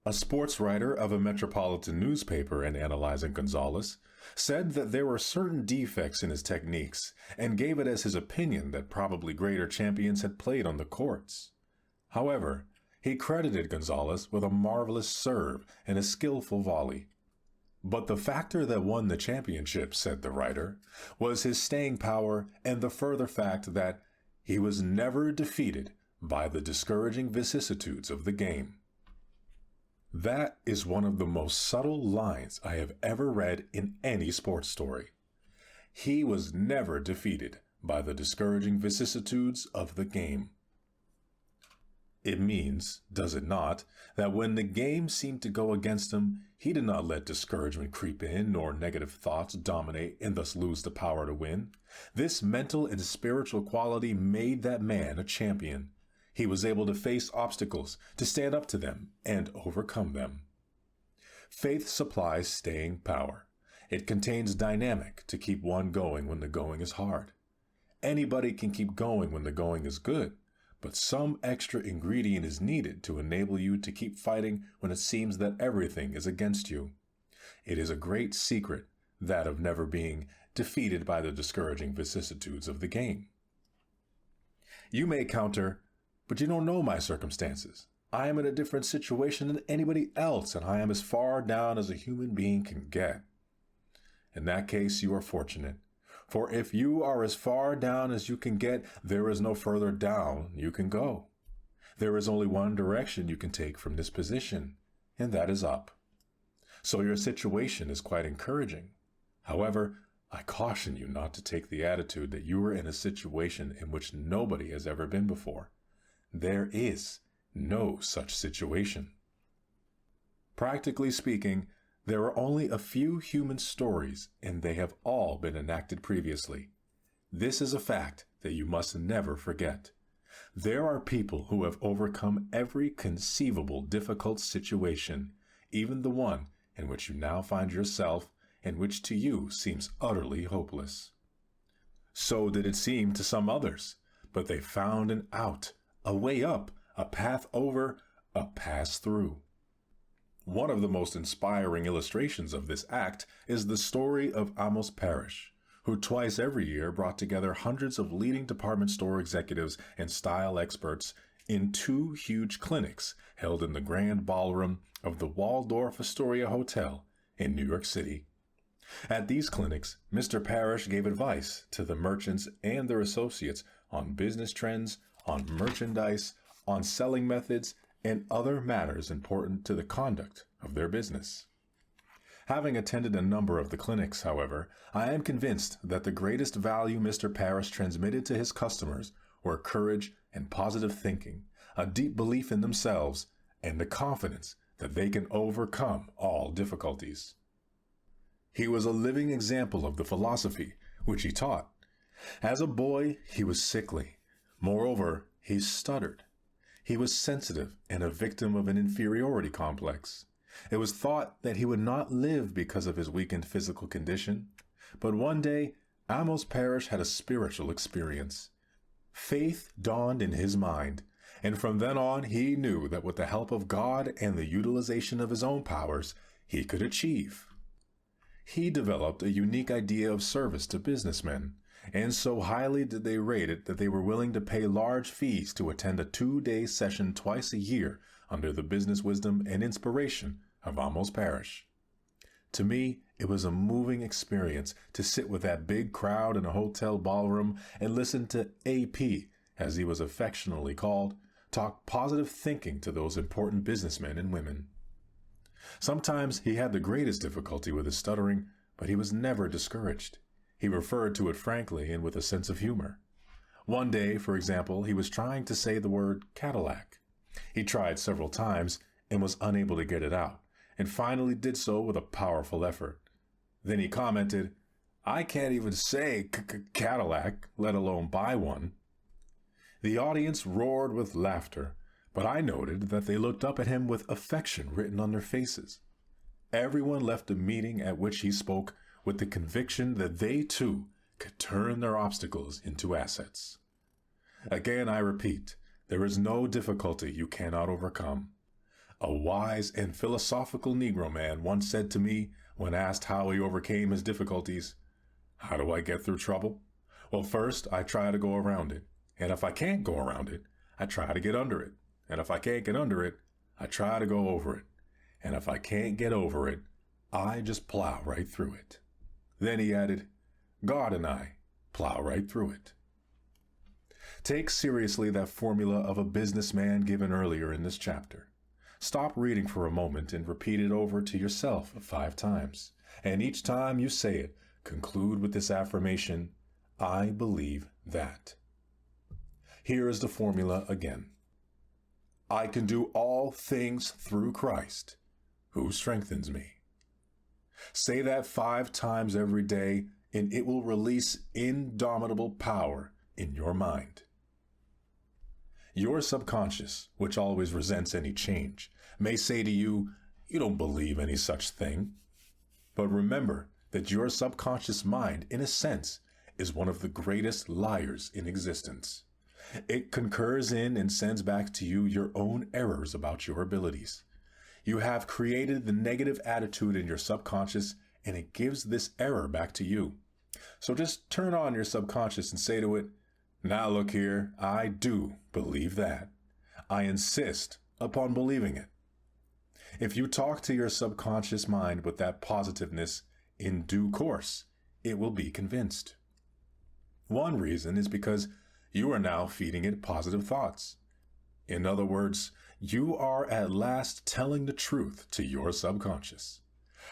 A sports writer of a metropolitan newspaper, in analyzing Gonzalez, said that there were certain defects in his techniques and gave it as his opinion that probably greater champions had played on the courts. However, he credited Gonzalez with a marvelous serve and a skillful volley. But the factor that won the championship, said the writer, was his staying power and the further fact that he was never defeated by the discouraging vicissitudes of the game. That is one of the most subtle lines I have ever read in any sports story. He was never defeated by the discouraging vicissitudes of the game. It means, does it not, that when the game seemed to go against him, he did not let discouragement creep in nor negative thoughts dominate and thus lose the power to win. This mental and spiritual quality made that man a champion. He was able to face obstacles, to stand up to them, and overcome them. Faith supplies staying power. It contains dynamic to keep one going when the going is hard. Anybody can keep going when the going is good, but some extra ingredient is needed to enable you to keep fighting when it seems that everything is against you. It is a great secret, that of never being defeated by the discouraging vicissitudes of the game. You may counter, but you don't know my circumstances. I am in a different situation than anybody else, and I am as far down as a human being can get. In that case, you are fortunate. For if you are as far down as you can get, there is no further down you can go. There is only one direction you can take from this position, and that is up. So your situation is quite encouraging. However, I caution you not to take the attitude that you are in a situation in which nobody has ever been before. There is no such situation. Practically speaking, there are only a few human stories, and they have all been enacted previously. This is a fact that you must never forget. There are people who have overcome every conceivable difficult situation, even the one in which you now find yourself, and which to you seems utterly hopeless. So did it seem to some others, but they found an out, a way up, a path over, a pass through. One of the most inspiring illustrations of this act is the story of Amos Parrish, who twice every year brought together hundreds of leading department store executives and style experts in 2 huge clinics held in the grand ballroom of the Waldorf Astoria Hotel in New York City. At these clinics, Mr. Parrish gave advice to the merchants and their associates on business trends, on merchandise, on selling methods, and other matters important to the conduct of their business. Having attended a number of the clinics, however, I am convinced that the greatest value Mr. Parrish transmitted to his customers were courage and positive thinking, a deep belief in themselves, and the confidence that they can overcome all difficulties. He was a living example of the philosophy which he taught. As a boy, he was sickly. Moreover, he stuttered. He was sensitive and a victim of an inferiority complex. It was thought that he would not live because of his weakened physical condition. But one day, Amos Parrish had a spiritual experience. Faith dawned in his mind, and from then on he knew that with the help of God and the utilization of his own powers, he could achieve. He developed a unique idea of service to businessmen, and so highly did they rate it that they were willing to pay large fees to attend a 2-day session twice a year under the business wisdom and inspiration of Amos Parrish. To me, it was a moving experience to sit with that big crowd in a hotel ballroom and listen to AP, as he was affectionately called, talk positive thinking to those important businessmen and women. Sometimes he had the greatest difficulty with his stuttering, but he was never discouraged. He referred to it frankly and with a sense of humor. One day, for example, he was trying to say the word Cadillac. He tried several times and was unable to get it out, and finally did so with a powerful effort. Then he commented, "I can't even say Cadillac, let alone buy one." The audience roared with laughter, but I noted that they looked up at him with affection written on their faces. Everyone left the meeting at which he spoke with the conviction that they too could turn their obstacles into assets. Again, I repeat, there is no difficulty you cannot overcome. A wise and philosophical Negro man once said to me when asked how he overcame his difficulties, "How do I get through trouble? Well, first, I try to go around it. And if I can't go around it, I try to get under it. And if I can't get under it, I try to go over it. And if I can't get over it, I just plow right through it." Then he added, "God and I plow right through it." Take seriously that formula of a businessman given earlier in this chapter. Stop reading for a moment and repeat it over to yourself 5 times. And each time you say it, conclude with this affirmation, "I believe that." Here is the formula again. I can do all things through Christ, who strengthens me. Say that 5 times every day, and it will release indomitable power in your mind. Your subconscious, which always resents any change, may say to you, "You don't believe any such thing." But remember that your subconscious mind, in a sense, is one of the greatest liars in existence. It concurs in and sends back to you your own errors about your abilities. You have created the negative attitude in your subconscious, and it gives this error back to you. So just turn on your subconscious and say to it, "Now look here, I do believe that. I insist upon believing it." If you talk to your subconscious mind with that positiveness, in due course, it will be convinced. One reason is because you are now feeding it positive thoughts. In other words, you are at last telling the truth to your subconscious.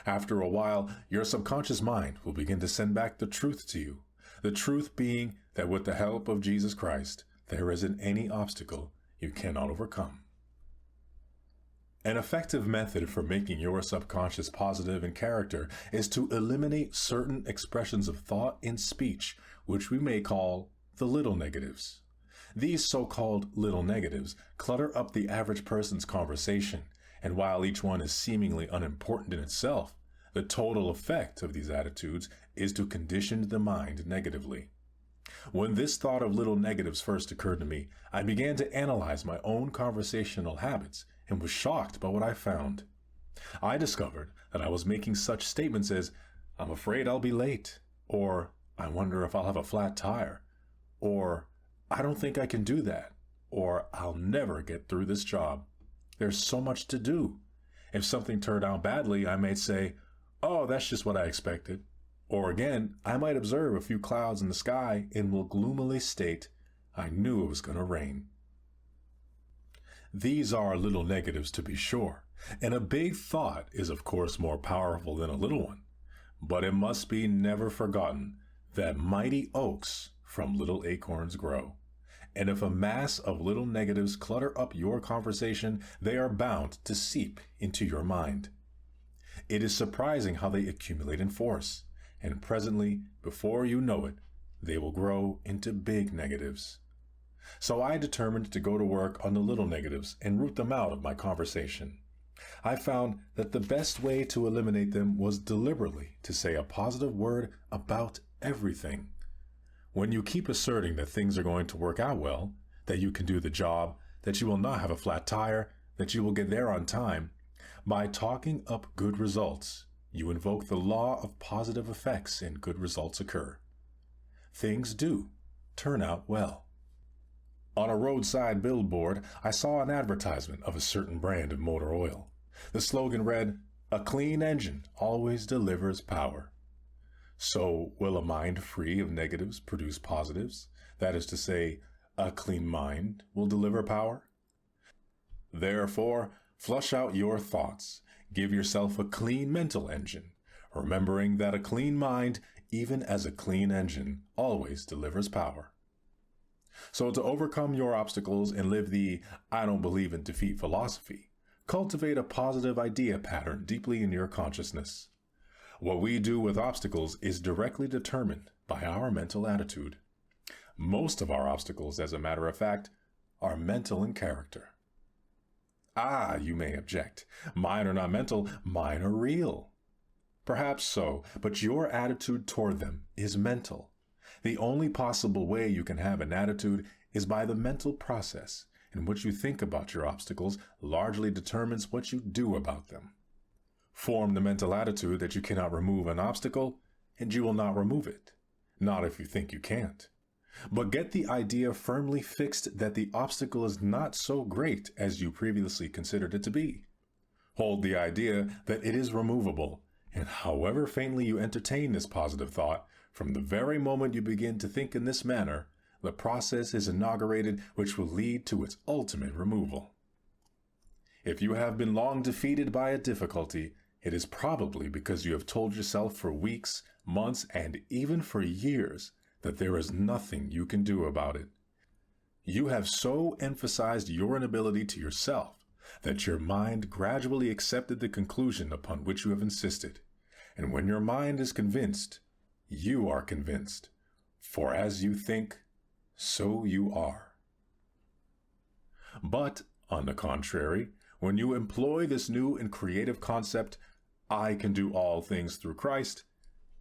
After a while, your subconscious mind will begin to send back the truth to you. The truth being that with the help of Jesus Christ, there isn't any obstacle you cannot overcome. An effective method for making your subconscious positive in character is to eliminate certain expressions of thought and speech, which we may call the little negatives. These so-called little negatives clutter up the average person's conversation, and while each one is seemingly unimportant in itself, the total effect of these attitudes is to condition the mind negatively. When this thought of little negatives first occurred to me, I began to analyze my own conversational habits and was shocked by what I found. I discovered that I was making such statements as, "I'm afraid I'll be late," or "I wonder if I'll have a flat tire," or "I don't think I can do that," or "I'll never get through this job. There's so much to do." If something turned out badly, I might say, "Oh, that's just what I expected." Or again, I might observe a few clouds in the sky and will gloomily state, "I knew it was going to rain." These are little negatives to be sure, and a big thought is of course more powerful than a little one. But it must be never forgotten that mighty oaks from little acorns grow. And if a mass of little negatives clutter up your conversation, they are bound to seep into your mind. It is surprising how they accumulate in force, and presently, before you know it, they will grow into big negatives. So I determined to go to work on the little negatives and root them out of my conversation. I found that the best way to eliminate them was deliberately to say a positive word about everything. When you keep asserting that things are going to work out well, that you can do the job, that you will not have a flat tire, that you will get there on time, by talking up good results, you invoke the law of positive effects and good results occur. Things do turn out well. On a roadside billboard, I saw an advertisement of a certain brand of motor oil. The slogan read, A clean engine always delivers power. So, will a mind free of negatives produce positives? That is to say, a clean mind will deliver power? Therefore, flush out your thoughts. Give yourself a clean mental engine, remembering that a clean mind, even as a clean engine, always delivers power. So to overcome your obstacles and live the I don't believe in defeat philosophy, cultivate a positive idea pattern deeply in your consciousness. What we do with obstacles is directly determined by our mental attitude. Most of our obstacles, as a matter of fact, are mental in character. Ah, you may object. Mine are not mental, mine are real. Perhaps so, but your attitude toward them is mental. The only possible way you can have an attitude is by the mental process, in which you think about your obstacles largely determines what you do about them. Form the mental attitude that you cannot remove an obstacle, and you will not remove it. Not if you think you can't. But get the idea firmly fixed that the obstacle is not so great as you previously considered it to be. Hold the idea that it is removable, and however faintly you entertain this positive thought, from the very moment you begin to think in this manner, the process is inaugurated which will lead to its ultimate removal. If you have been long defeated by a difficulty, it is probably because you have told yourself for weeks, months, and even for years that there is nothing you can do about it. You have so emphasized your inability to yourself that your mind gradually accepted the conclusion upon which you have insisted. And when your mind is convinced, you are convinced. For as you think, so you are. But, on the contrary, when you employ this new and creative concept, I can do all things through Christ,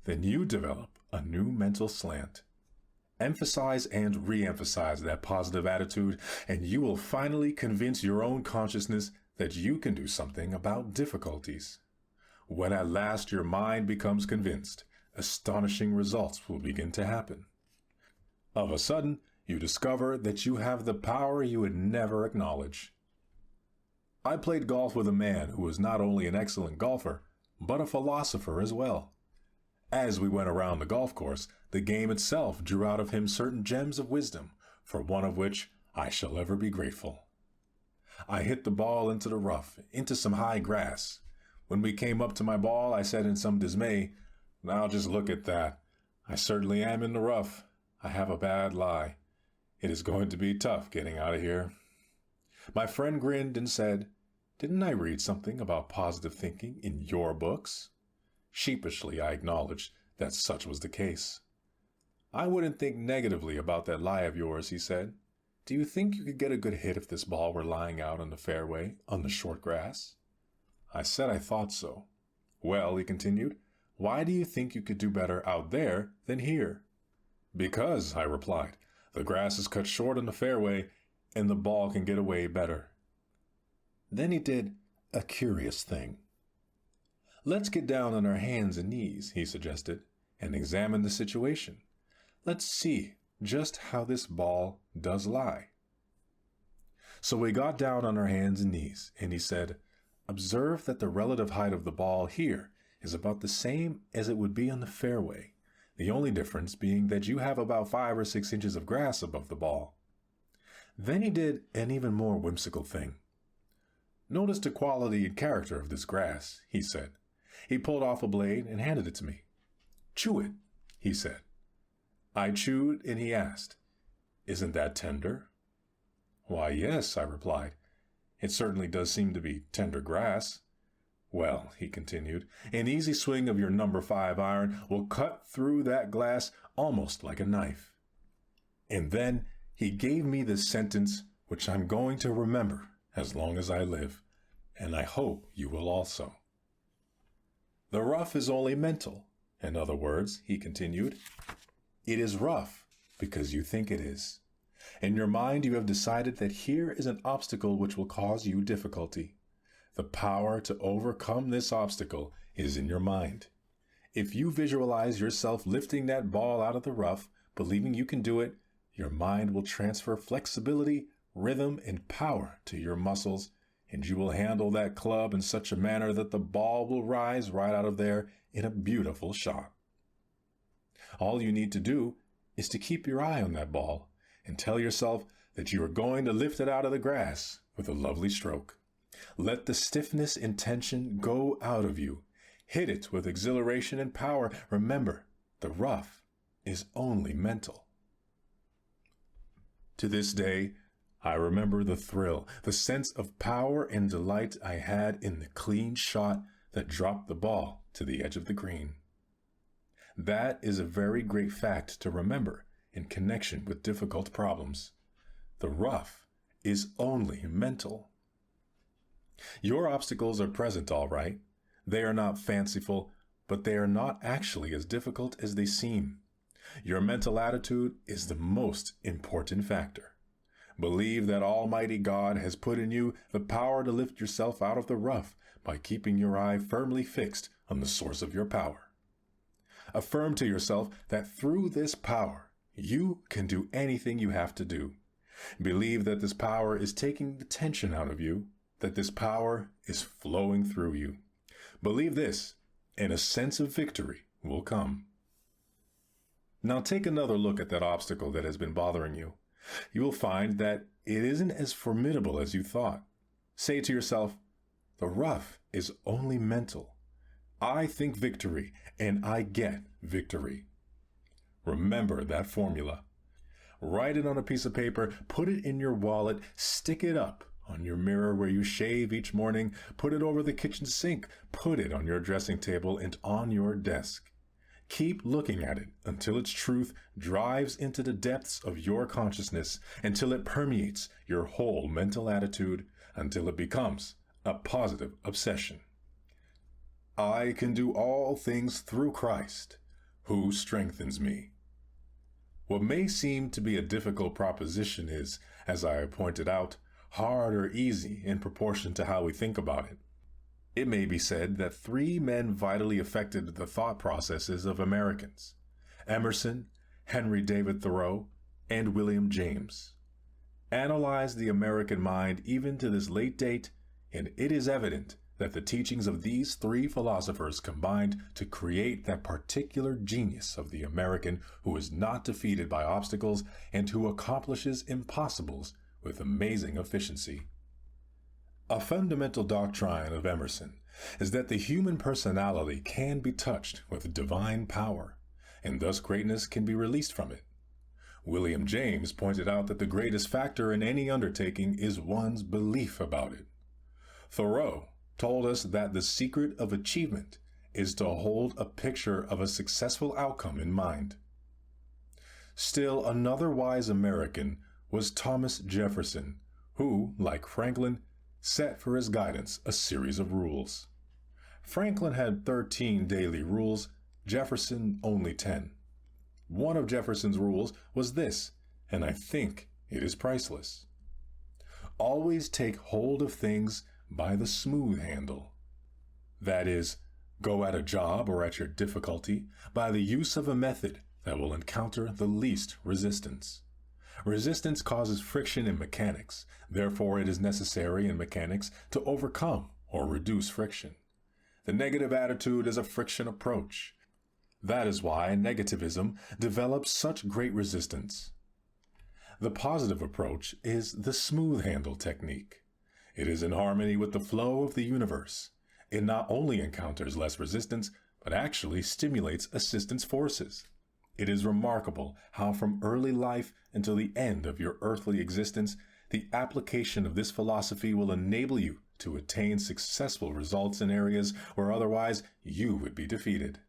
then you develop a new mental slant. Emphasize and re-emphasize that positive attitude, and you will finally convince your own consciousness that you can do something about difficulties. When at last your mind becomes convinced, astonishing results will begin to happen. Of a sudden, you discover that you have the power you would never acknowledge. I played golf with a man who was not only an excellent golfer, but a philosopher as well. As we went around the golf course, the game itself drew out of him certain gems of wisdom, for one of which I shall ever be grateful. I hit the ball into the rough, into some high grass. When we came up to my ball, I said in some dismay, "Now just look at that. I certainly am in the rough. I have a bad lie. It is going to be tough getting out of here." My friend grinned and said, "Didn't I read something about positive thinking in your books?" Sheepishly, I acknowledged that such was the case. "I wouldn't think negatively about that lie of yours," he said. "Do you think you could get a good hit if this ball were lying out on the fairway on the short grass?" I said I thought so. "Well," he continued, "why do you think you could do better out there than here?" "Because," I replied, "the grass is cut short on the fairway and the ball can get away better." Then he did a curious thing. "Let's get down on our hands and knees," he suggested, "and examine the situation. Let's see just how this ball does lie." So we got down on our hands and knees, and he said, "Observe that the relative height of the ball here is about the same as it would be on the fairway, the only difference being that you have about 5 or 6 inches of grass above the ball." Then he did an even more whimsical thing. "Notice the quality and character of this grass," he said. He pulled off a blade and handed it to me. "Chew it," he said. I chewed, and he asked, "Isn't that tender?" "Why, yes," I replied. "It certainly does seem to be tender grass." "Well," he continued, "an easy swing of your number 5 iron will cut through that glass almost like a knife." And then he gave me this sentence, which I'm going to remember as long as I live, and I hope you will also. "The rough is only mental. In other words," he continued, "it is rough because you think it is. In your mind you have decided that here is an obstacle which will cause you difficulty. The power to overcome this obstacle is in your mind. If you visualize yourself lifting that ball out of the rough, believing you can do it, your mind will transfer flexibility, rhythm, and power to your muscles, and you will handle that club in such a manner that the ball will rise right out of there in a beautiful shot. All you need to do is to keep your eye on that ball and tell yourself that you are going to lift it out of the grass with a lovely stroke. Let the stiffness and tension go out of you. Hit it with exhilaration and power. Remember, the rough is only mental. To this day, I remember the thrill, the sense of power and delight I had in the clean shot that dropped the ball to the edge of the green. That is a very great fact to remember in connection with difficult problems. The rough is only mental. Your obstacles are present, all right. They are not fanciful, but they are not actually as difficult as they seem. Your mental attitude is the most important factor. Believe that Almighty God has put in you the power to lift yourself out of the rough by keeping your eye firmly fixed on the source of your power. Affirm to yourself that through this power, you can do anything you have to do. Believe that this power is taking the tension out of you, that this power is flowing through you. Believe this, and a sense of victory will come. Now take another look at that obstacle that has been bothering you. You will find that it isn't as formidable as you thought. Say to yourself, the rough is only mental. I think victory, and I get victory. Remember that formula. Write it on a piece of paper, put it in your wallet, stick it up on your mirror where you shave each morning, put it over the kitchen sink, put it on your dressing table and on your desk. Keep looking at it until its truth drives into the depths of your consciousness, until it permeates your whole mental attitude, until it becomes a positive obsession. I can do all things through Christ, who strengthens me. What may seem to be a difficult proposition is, as I pointed out, hard or easy in proportion to how we think about it. It may be said that three men vitally affected the thought processes of Americans: Emerson, Henry David Thoreau, and William James. Analyze the American mind even to this late date, and it is evident that the teachings of these three philosophers combined to create that particular genius of the American who is not defeated by obstacles and who accomplishes impossibles with amazing efficiency. A fundamental doctrine of Emerson is that the human personality can be touched with divine power, and thus greatness can be released from it. William James pointed out that the greatest factor in any undertaking is one's belief about it. Thoreau told us that the secret of achievement is to hold a picture of a successful outcome in mind. Still another wise American was Thomas Jefferson, who, like Franklin, set for his guidance a series of rules. Franklin had 13 daily rules, Jefferson only 10. One of Jefferson's rules was this, and I think it is priceless. Always take hold of things by the smooth handle. That is, go at a job or at your difficulty by the use of a method that will encounter the least resistance. Resistance causes friction in mechanics. Therefore, it is necessary in mechanics to overcome or reduce friction. The negative attitude is a friction approach. That is why negativism develops such great resistance. The positive approach is the smooth handle technique. It is in harmony with the flow of the universe. It not only encounters less resistance, but actually stimulates assistance forces. It is remarkable how from early life until the end of your earthly existence, the application of this philosophy will enable you to attain successful results in areas where otherwise you would be defeated.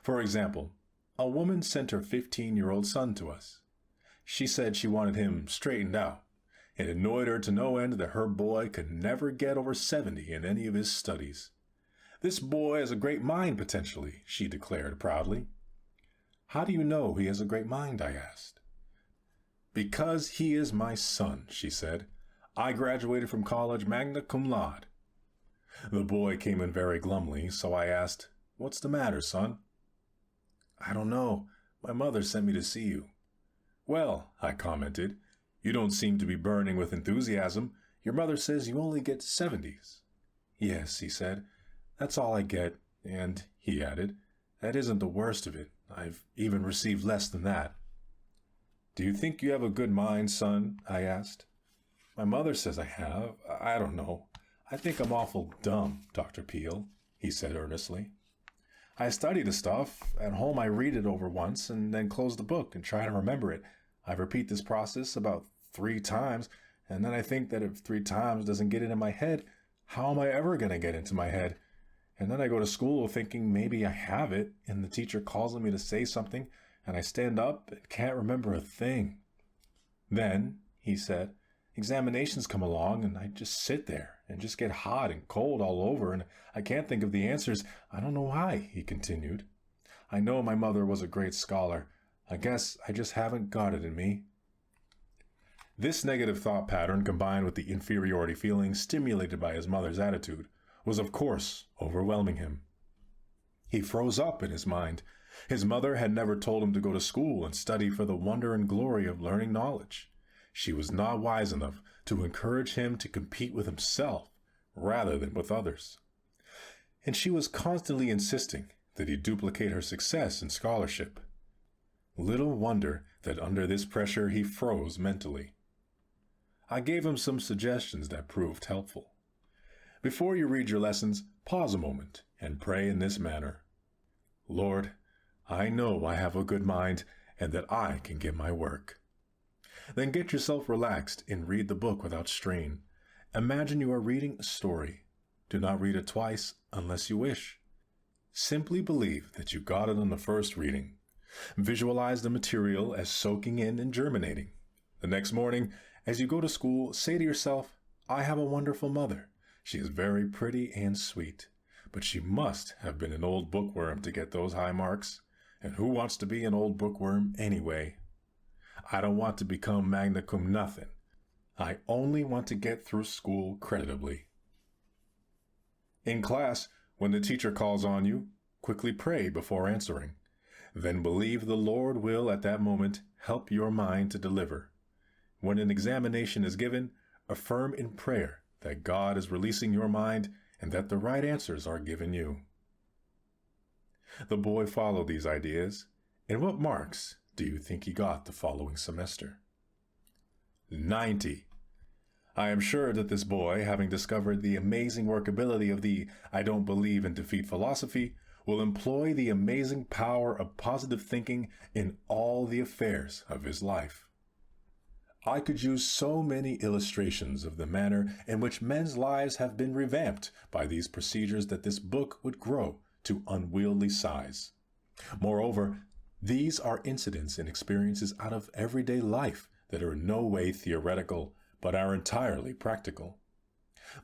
For example, a woman sent her 15-year-old son to us. She said she wanted him straightened out. It annoyed her to no end that her boy could never get over 70 in any of his studies. This boy has a great mind potentially, she declared proudly. How do you know he has a great mind? I asked. Because he is my son, she said. I graduated from college magna cum laude. The boy came in very glumly, so I asked, What's the matter, son? I don't know. My mother sent me to see you. Well, I commented, you don't seem to be burning with enthusiasm. Your mother says you only get 70s. Yes, he said, that's all I get. And he added, that isn't the worst of it. I've even received less than that. Do you think you have a good mind, son? I asked. My mother says I have. I don't know. I think I'm awful dumb, Dr. Peale, he said earnestly. I study the stuff. At home I read it over once and then close the book and try to remember it. I repeat this process about 3 times, and then I think that if 3 times doesn't get it in my head, how am I ever going to get into my head? And then I go to school thinking maybe I have it, and the teacher calls on me to say something, and I stand up and can't remember a thing. Then, he said, examinations come along, and I just sit there and just get hot and cold all over, and I can't think of the answers. I don't know why, he continued. I know my mother was a great scholar. I guess I just haven't got it in me. This negative thought pattern, combined with the inferiority feeling stimulated by his mother's attitude, was of course overwhelming him. He froze up in his mind. His mother had never told him to go to school and study for the wonder and glory of learning knowledge. She was not wise enough to encourage him to compete with himself rather than with others. And she was constantly insisting that he duplicate her success in scholarship. Little wonder that under this pressure he froze mentally. I gave him some suggestions that proved helpful. Before you read your lessons, pause a moment and pray in this manner. Lord, I know I have a good mind and that I can get my work. Then get yourself relaxed and read the book without strain. Imagine you are reading a story. Do not read it twice unless you wish. Simply believe that you got it on the first reading. Visualize the material as soaking in and germinating. The next morning, as you go to school, say to yourself, I have a wonderful mother. She is very pretty and sweet, but she must have been an old bookworm to get those high marks. And who wants to be an old bookworm anyway? I don't want to become magna cum nothing. I only want to get through school creditably. In class, when the teacher calls on you, quickly pray before answering. Then believe the Lord will at that moment help your mind to deliver. When an examination is given, affirm in prayer that God is releasing your mind and that the right answers are given you. The boy followed these ideas, and what marks do you think he got the following semester? 90. I am sure that this boy, having discovered the amazing workability of the I don't believe in defeat philosophy, will employ the amazing power of positive thinking in all the affairs of his life. I could use so many illustrations of the manner in which men's lives have been revamped by these procedures that this book would grow to unwieldy size. Moreover, these are incidents and experiences out of everyday life that are in no way theoretical, but are entirely practical.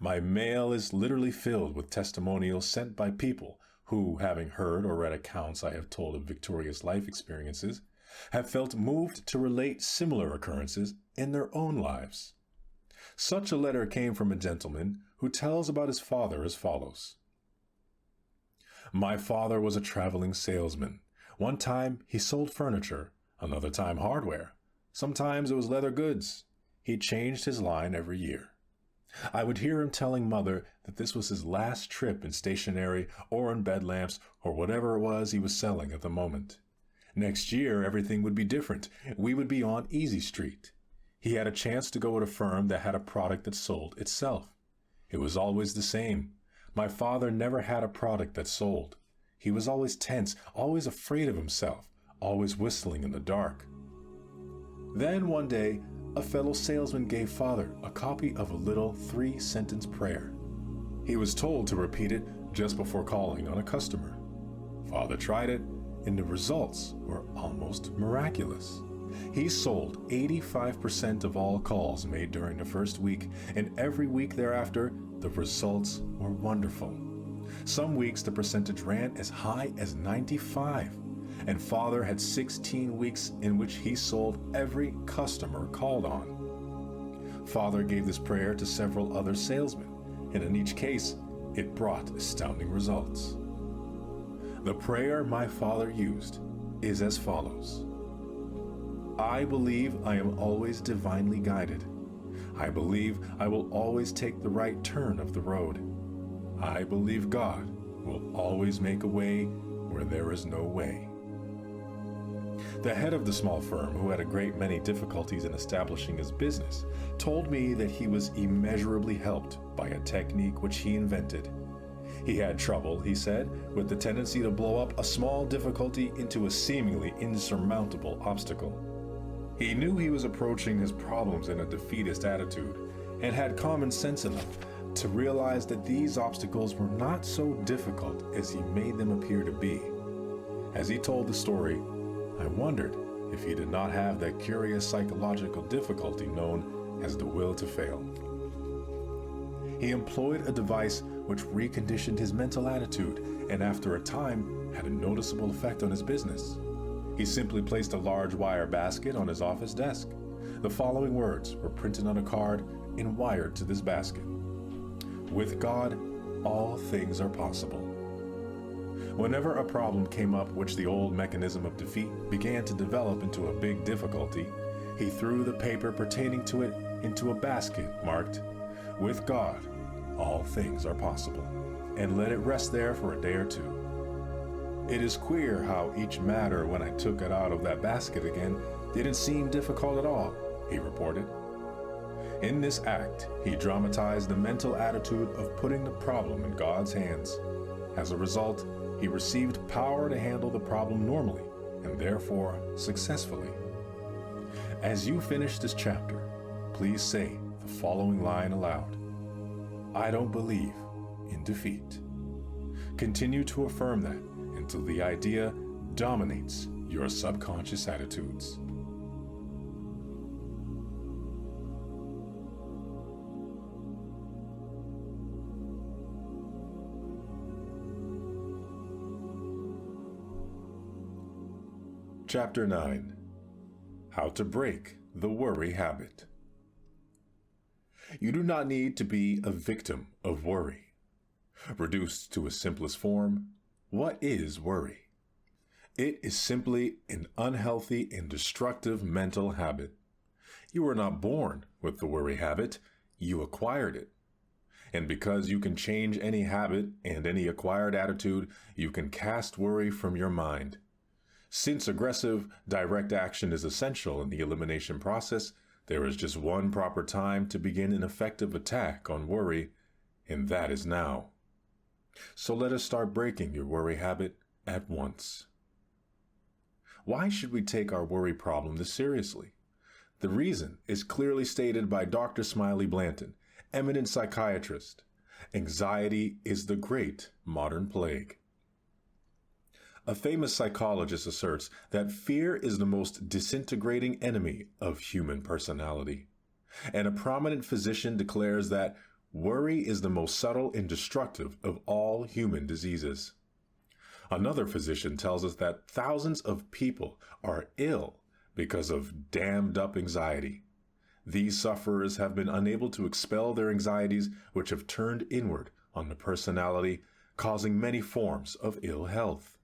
My mail is literally filled with testimonials sent by people who, having heard or read accounts I have told of victorious life experiences, have felt moved to relate similar occurrences in their own lives. Such a letter came from a gentleman who tells about his father as follows. My father was a traveling salesman. One time he sold furniture, another time hardware. Sometimes it was leather goods. He changed his line every year. I would hear him telling Mother that this was his last trip in stationery or in bed lamps or whatever it was he was selling at the moment. Next year, everything would be different. We would be on Easy Street. He had a chance to go at a firm that had a product that sold itself. It was always the same. My father never had a product that sold. He was always tense, always afraid of himself, always whistling in the dark. Then one day, a fellow salesman gave Father a copy of a little 3-sentence prayer. He was told to repeat it just before calling on a customer. Father tried it, and the results were almost miraculous. He sold 85% of all calls made during the first week, and every week thereafter, the results were wonderful. Some weeks the percentage ran as high as 95, and Father had 16 weeks in which he sold every customer called on. Father gave this prayer to several other salesmen, and in each case, it brought astounding results. The prayer my father used is as follows. I believe I am always divinely guided. I believe I will always take the right turn of the road. I believe God will always make a way where there is no way. The head of the small firm, who had a great many difficulties in establishing his business, told me that he was immeasurably helped by a technique which he invented. He had trouble, he said, with the tendency to blow up a small difficulty into a seemingly insurmountable obstacle. He knew he was approaching his problems in a defeatist attitude, and had common sense enough to realize that these obstacles were not so difficult as he made them appear to be. As he told the story, I wondered if he did not have that curious psychological difficulty known as the will to fail. He employed a device which reconditioned his mental attitude, and after a time had a noticeable effect on his business. He simply placed a large wire basket on his office desk. The following words were printed on a card and wired to this basket: "With God, all things are possible." Whenever a problem came up which the old mechanism of defeat began to develop into a big difficulty, he threw the paper pertaining to it into a basket marked, "With God, all things are possible," and let it rest there for a day or two. It is queer how each matter, when I took it out of that basket again, didn't seem difficult at all, he reported. In this act, he dramatized the mental attitude of putting the problem in God's hands. As a result, he received power to handle the problem normally, and therefore successfully. As you finish this chapter, please say the following line aloud: I don't believe in defeat. Continue to affirm that until the idea dominates your subconscious attitudes. Chapter 9. How to Break the Worry Habit. You do not need to be a victim of worry. Reduced to its simplest form, what is worry? It is simply an unhealthy and destructive mental habit. You were not born with the worry habit, you acquired it. And because you can change any habit and any acquired attitude, you can cast worry from your mind. Since aggressive, direct action is essential in the elimination process, there is just one proper time to begin an effective attack on worry, and that is now. So let us start breaking your worry habit at once. Why should we take our worry problem this seriously? The reason is clearly stated by Dr. Smiley Blanton, eminent psychiatrist. Anxiety is the great modern plague. A famous psychologist asserts that fear is the most disintegrating enemy of human personality. And a prominent physician declares that worry is the most subtle and destructive of all human diseases. Another physician tells us that thousands of people are ill because of dammed up anxiety. These sufferers have been unable to expel their anxieties, which have turned inward on the personality, causing many forms of ill health.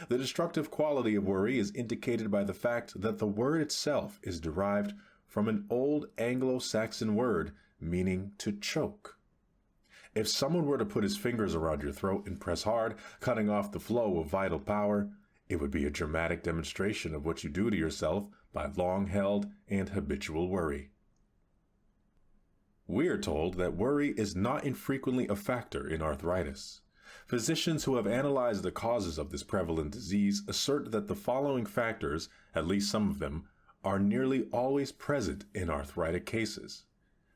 The destructive quality of worry is indicated by the fact that the word itself is derived from an old Anglo-Saxon word meaning to choke. If someone were to put his fingers around your throat and press hard, cutting off the flow of vital power, it would be a dramatic demonstration of what you do to yourself by long-held and habitual worry. We are told that worry is not infrequently a factor in arthritis. Physicians who have analyzed the causes of this prevalent disease assert that the following factors, at least some of them, are nearly always present in arthritic cases: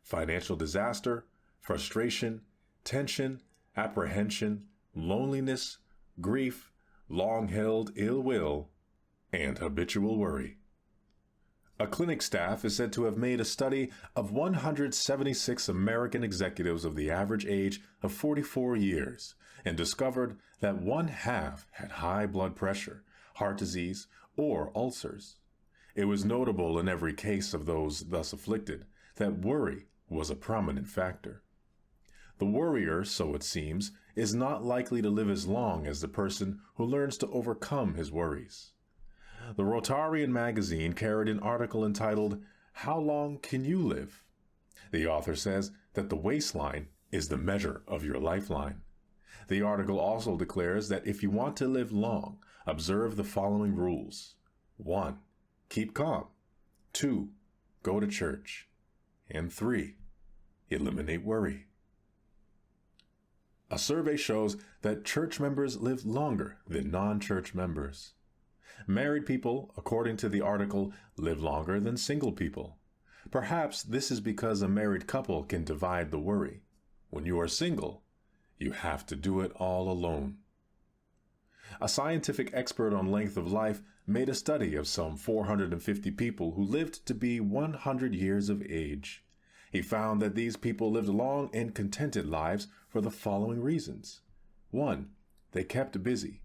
financial disaster, frustration, tension, apprehension, loneliness, grief, long-held ill will, and habitual worry. A clinic staff is said to have made a study of 176 American executives of the average age of 44 years and discovered that 1/2 had high blood pressure, heart disease, or ulcers. It was notable in every case of those thus afflicted that worry was a prominent factor. The worrier, so it seems, is not likely to live as long as the person who learns to overcome his worries. The Rotarian magazine carried an article entitled, "How Long Can You Live?" The author says that the waistline is the measure of your lifeline. The article also declares that if you want to live long, observe the following rules. 1. Keep calm. 2. Go to church. And 3. Eliminate worry. A survey shows that church members live longer than non-church members. Married people, according to the article, live longer than single people. Perhaps this is because a married couple can divide the worry. When you are single, you have to do it all alone. A scientific expert on length of life made a study of some 450 people who lived to be 100 years of age. He found that these people lived long and contented lives for the following reasons. 1. They kept busy.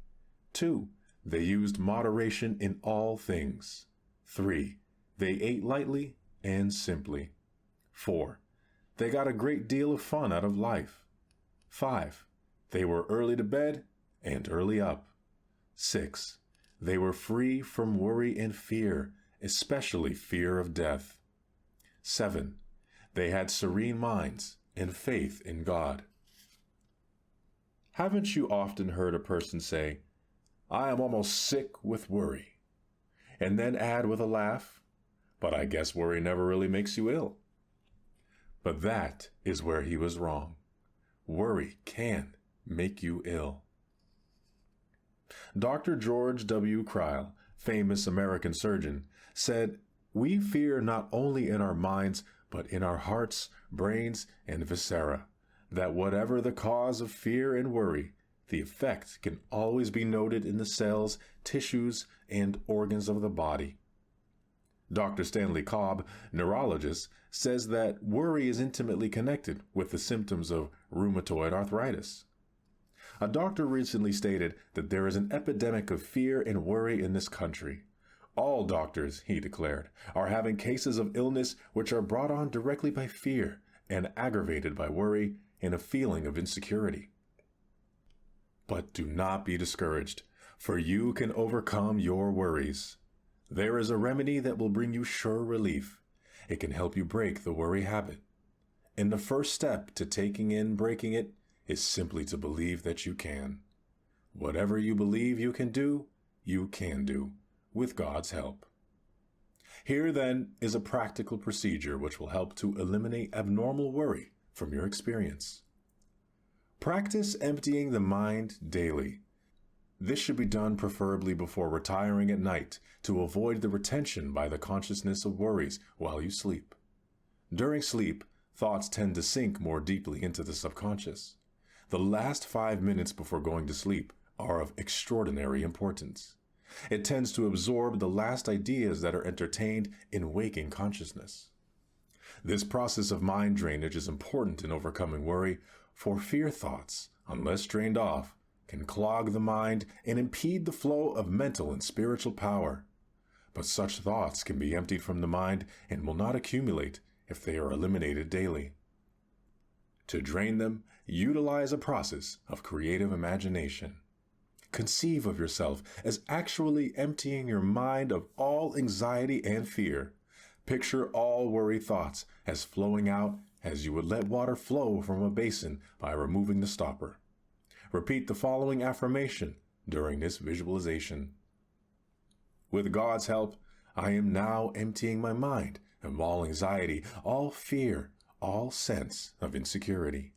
2. They used moderation in all things. 3. They ate lightly and simply. 4. They got a great deal of fun out of life. 5. They were early to bed and early up. 6. They were free from worry and fear, especially fear of death. 7. They had serene minds and faith in God. Haven't you often heard a person say, "I am almost sick with worry," and then add with a laugh, "But I guess worry never really makes you ill"? But that is where he was wrong. Worry can make you ill. Dr. George W. Cryle, famous American surgeon, said, "We fear not only in our minds, but in our hearts, brains, and viscera, that whatever the cause of fear and worry, the effect can always be noted in the cells, tissues, and organs of the body." Dr. Stanley Cobb, neurologist, says that worry is intimately connected with the symptoms of rheumatoid arthritis. A doctor recently stated that there is an epidemic of fear and worry in this country. All doctors, he declared, are having cases of illness which are brought on directly by fear and aggravated by worry and a feeling of insecurity. But do not be discouraged, for you can overcome your worries. There is a remedy that will bring you sure relief. It can help you break the worry habit. And the first step to breaking it is simply to believe that you can. Whatever you believe you can do, with God's help. Here, then, is a practical procedure which will help to eliminate abnormal worry from your experience. Practice emptying the mind daily. This should be done preferably before retiring at night to avoid the retention by the consciousness of worries while you sleep. During sleep, thoughts tend to sink more deeply into the subconscious. The last 5 minutes before going to sleep are of extraordinary importance. It tends to absorb the last ideas that are entertained in waking consciousness. This process of mind drainage is important in overcoming worry, for fear thoughts, unless drained off, can clog the mind and impede the flow of mental and spiritual power. But such thoughts can be emptied from the mind and will not accumulate if they are eliminated daily. To drain them, utilize a process of creative imagination. Conceive of yourself as actually emptying your mind of all anxiety and fear. Picture all worry thoughts as flowing out as you would let water flow from a basin by removing the stopper. Repeat the following affirmation during this visualization. With God's help, I am now emptying my mind of all anxiety, all fear, all sense of insecurity.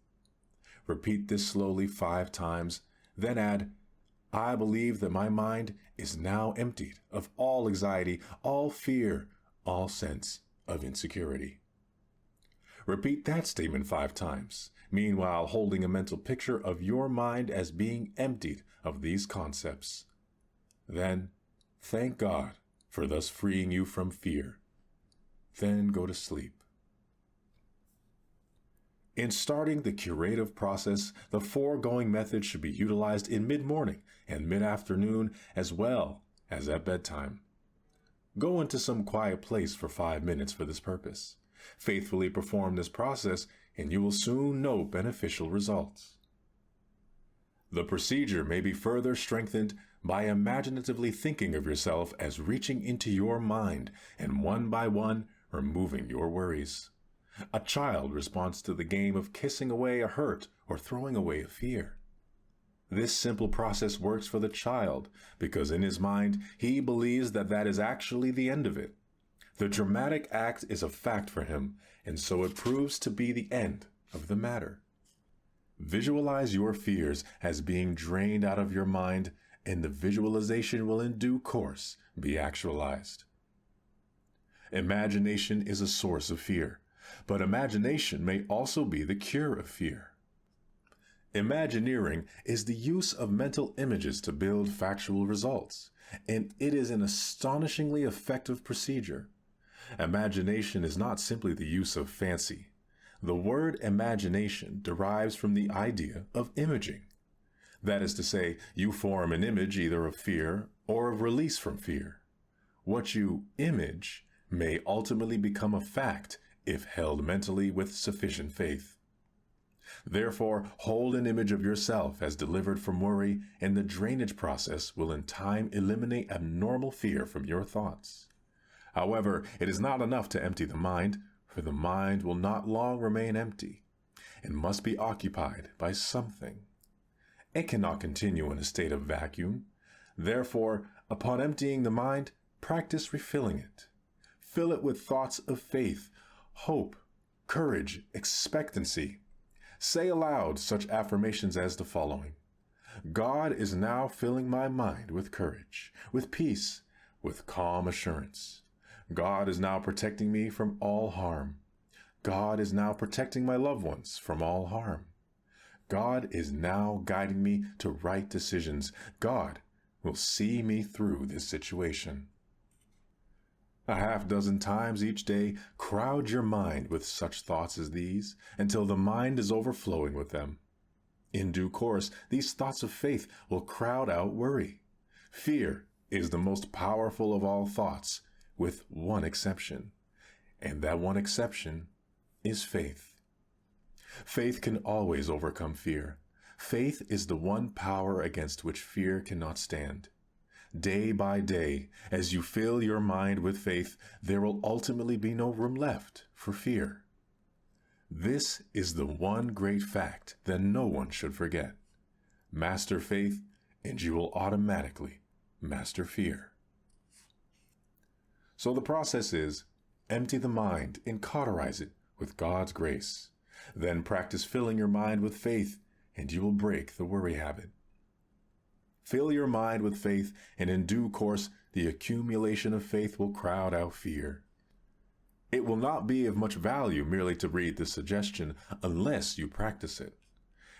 Repeat this slowly 5 times, then add, I believe that my mind is now emptied of all anxiety, all fear, all sense of insecurity. Repeat that statement 5 times, meanwhile holding a mental picture of your mind as being emptied of these concepts. Then, thank God for thus freeing you from fear. Then go to sleep. In starting the curative process, the foregoing method should be utilized in mid-morning and mid-afternoon as well as at bedtime. Go into some quiet place for 5 minutes for this purpose. Faithfully perform this process and you will soon note beneficial results. The procedure may be further strengthened by imaginatively thinking of yourself as reaching into your mind and one by one removing your worries. A child responds to the game of kissing away a hurt or throwing away a fear. This simple process works for the child because in his mind he believes that that is actually the end of it. The dramatic act is a fact for him, and so it proves to be the end of the matter. Visualize your fears as being drained out of your mind, and the visualization will in due course be actualized. Imagination is a source of fear, but imagination may also be the cure of fear. Imagineering is the use of mental images to build factual results, and it is an astonishingly effective procedure. Imagination is not simply the use of fancy. The word imagination derives from the idea of imaging. That is to say, you form an image either of fear or of release from fear. What you image may ultimately become a fact if held mentally with sufficient faith. Therefore, hold an image of yourself as delivered from worry, and the drainage process will in time eliminate abnormal fear from your thoughts. However, it is not enough to empty the mind, for the mind will not long remain empty and must be occupied by something. It cannot continue in a state of vacuum. Therefore, upon emptying the mind, practice refilling it. Fill it with thoughts of faith, hope, courage, expectancy. Say aloud such affirmations as the following: God is now filling my mind with courage, with peace, with calm assurance. God is now protecting me from all harm. God is now protecting my loved ones from all harm. God is now guiding me to right decisions. God will see me through this situation. A half dozen times each day, crowd your mind with such thoughts as these until the mind is overflowing with them. In due course, these thoughts of faith will crowd out worry. Fear is the most powerful of all thoughts, with one exception, and that one exception is faith. Faith can always overcome fear. Faith is the one power against which fear cannot stand. Day by day, as you fill your mind with faith, there will ultimately be no room left for fear. This is the one great fact that no one should forget. Master faith, and you will automatically master fear. So the process is, empty the mind and cauterize it with God's grace. Then practice filling your mind with faith, and you will break the worry habit. Fill your mind with faith, and in due course, the accumulation of faith will crowd out fear. It will not be of much value merely to read this suggestion unless you practice it.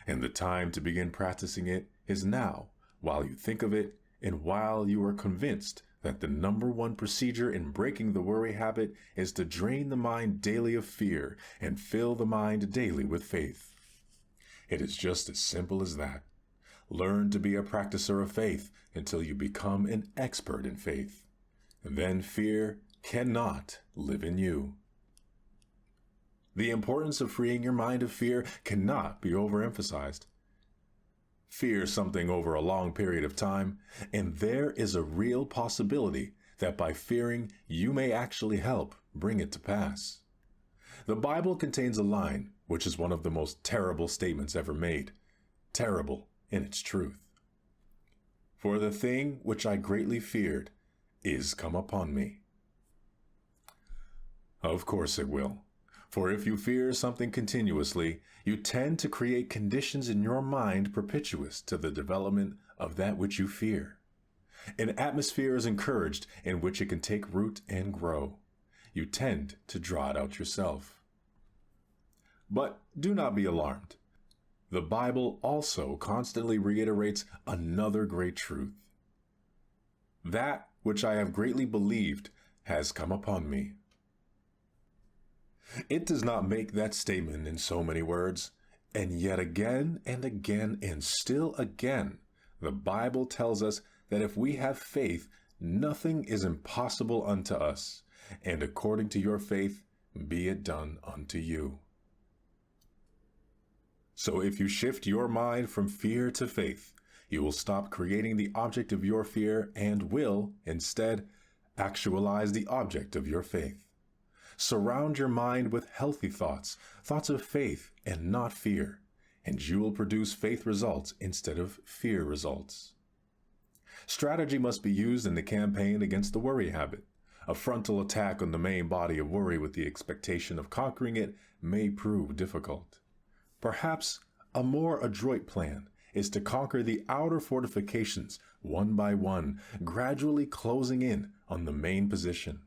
And the time to begin practicing it is now, while you think of it, and while you are convinced that the number one procedure in breaking the worry habit is to drain the mind daily of fear and fill the mind daily with faith. It is just as simple as that. Learn to be a practicer of faith until you become an expert in faith. Then fear cannot live in you. The importance of freeing your mind of fear cannot be overemphasized. Fear something over a long period of time, and there is a real possibility that by fearing you may actually help bring it to pass. The Bible contains a line which is one of the most terrible statements ever made, terrible in its truth. For the thing which I greatly feared is come upon me. Of course it will. For if you fear something continuously, you tend to create conditions in your mind propitious to the development of that which you fear. An atmosphere is encouraged in which it can take root and grow. You tend to draw it out yourself. But do not be alarmed. The Bible also constantly reiterates another great truth. That which I have greatly believed has come upon me. It does not make that statement in so many words, and yet again and again and still again, the Bible tells us that if we have faith, nothing is impossible unto us, and according to your faith, be it done unto you. So if you shift your mind from fear to faith, you will stop creating the object of your fear and will, instead, actualize the object of your faith. Surround your mind with healthy thoughts, thoughts of faith and not fear, and you will produce faith results instead of fear results. Strategy must be used in the campaign against the worry habit. A frontal attack on the main body of worry with the expectation of conquering it may prove difficult. Perhaps a more adroit plan is to conquer the outer fortifications one by one, gradually closing in on the main position.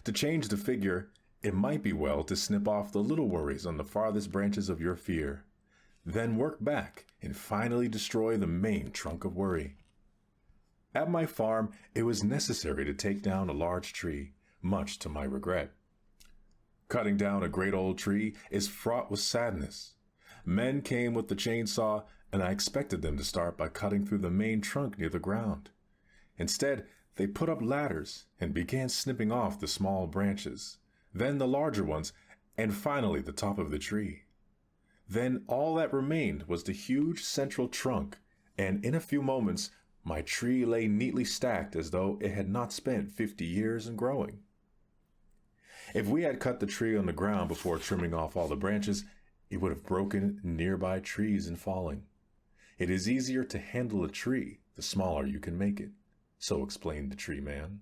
To change the figure, it might be well to snip off the little worries on the farthest branches of your fear, then work back and finally destroy the main trunk of worry. At my farm, it was necessary to take down a large tree, much to my regret. Cutting down a great old tree is fraught with sadness. Men came with the chainsaw, and I expected them to start by cutting through the main trunk near the ground. Instead, they put up ladders and began snipping off the small branches, then the larger ones, and finally the top of the tree. Then all that remained was the huge central trunk, and in a few moments, my tree lay neatly stacked as though it had not spent 50 years in growing. If we had cut the tree on the ground before trimming off all the branches, it would have broken nearby trees in falling. It is easier to handle a tree the smaller you can make it, so explained the tree man.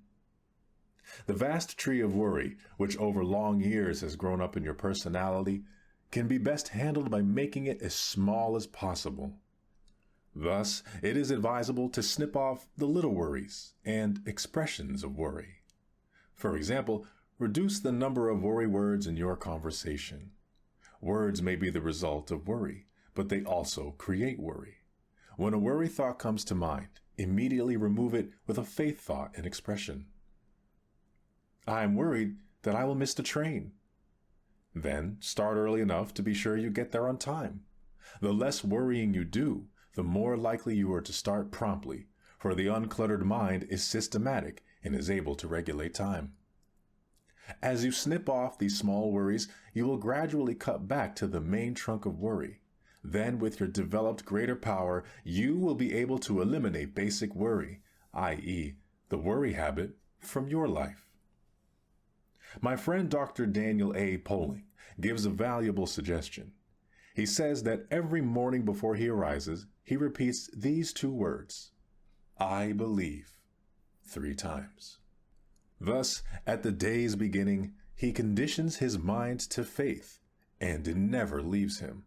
The vast tree of worry, which over long years has grown up in your personality, can be best handled by making it as small as possible. Thus, it is advisable to snip off the little worries and expressions of worry. For example, reduce the number of worry words in your conversation. Words may be the result of worry, but they also create worry. When a worry thought comes to mind, immediately remove it with a faith thought and expression. I am worried that I will miss the train. Then start early enough to be sure you get there on time. The less worrying you do, the more likely you are to start promptly, for the uncluttered mind is systematic and is able to regulate time. As you snip off these small worries, you will gradually cut back to the main trunk of worry. Then, with your developed greater power, you will be able to eliminate basic worry, i.e., the worry habit, from your life. My friend Dr. Daniel A. Poling gives a valuable suggestion. He says that every morning before he arises, he repeats these two words, I believe, 3 times. Thus, at the day's beginning, he conditions his mind to faith, and it never leaves him.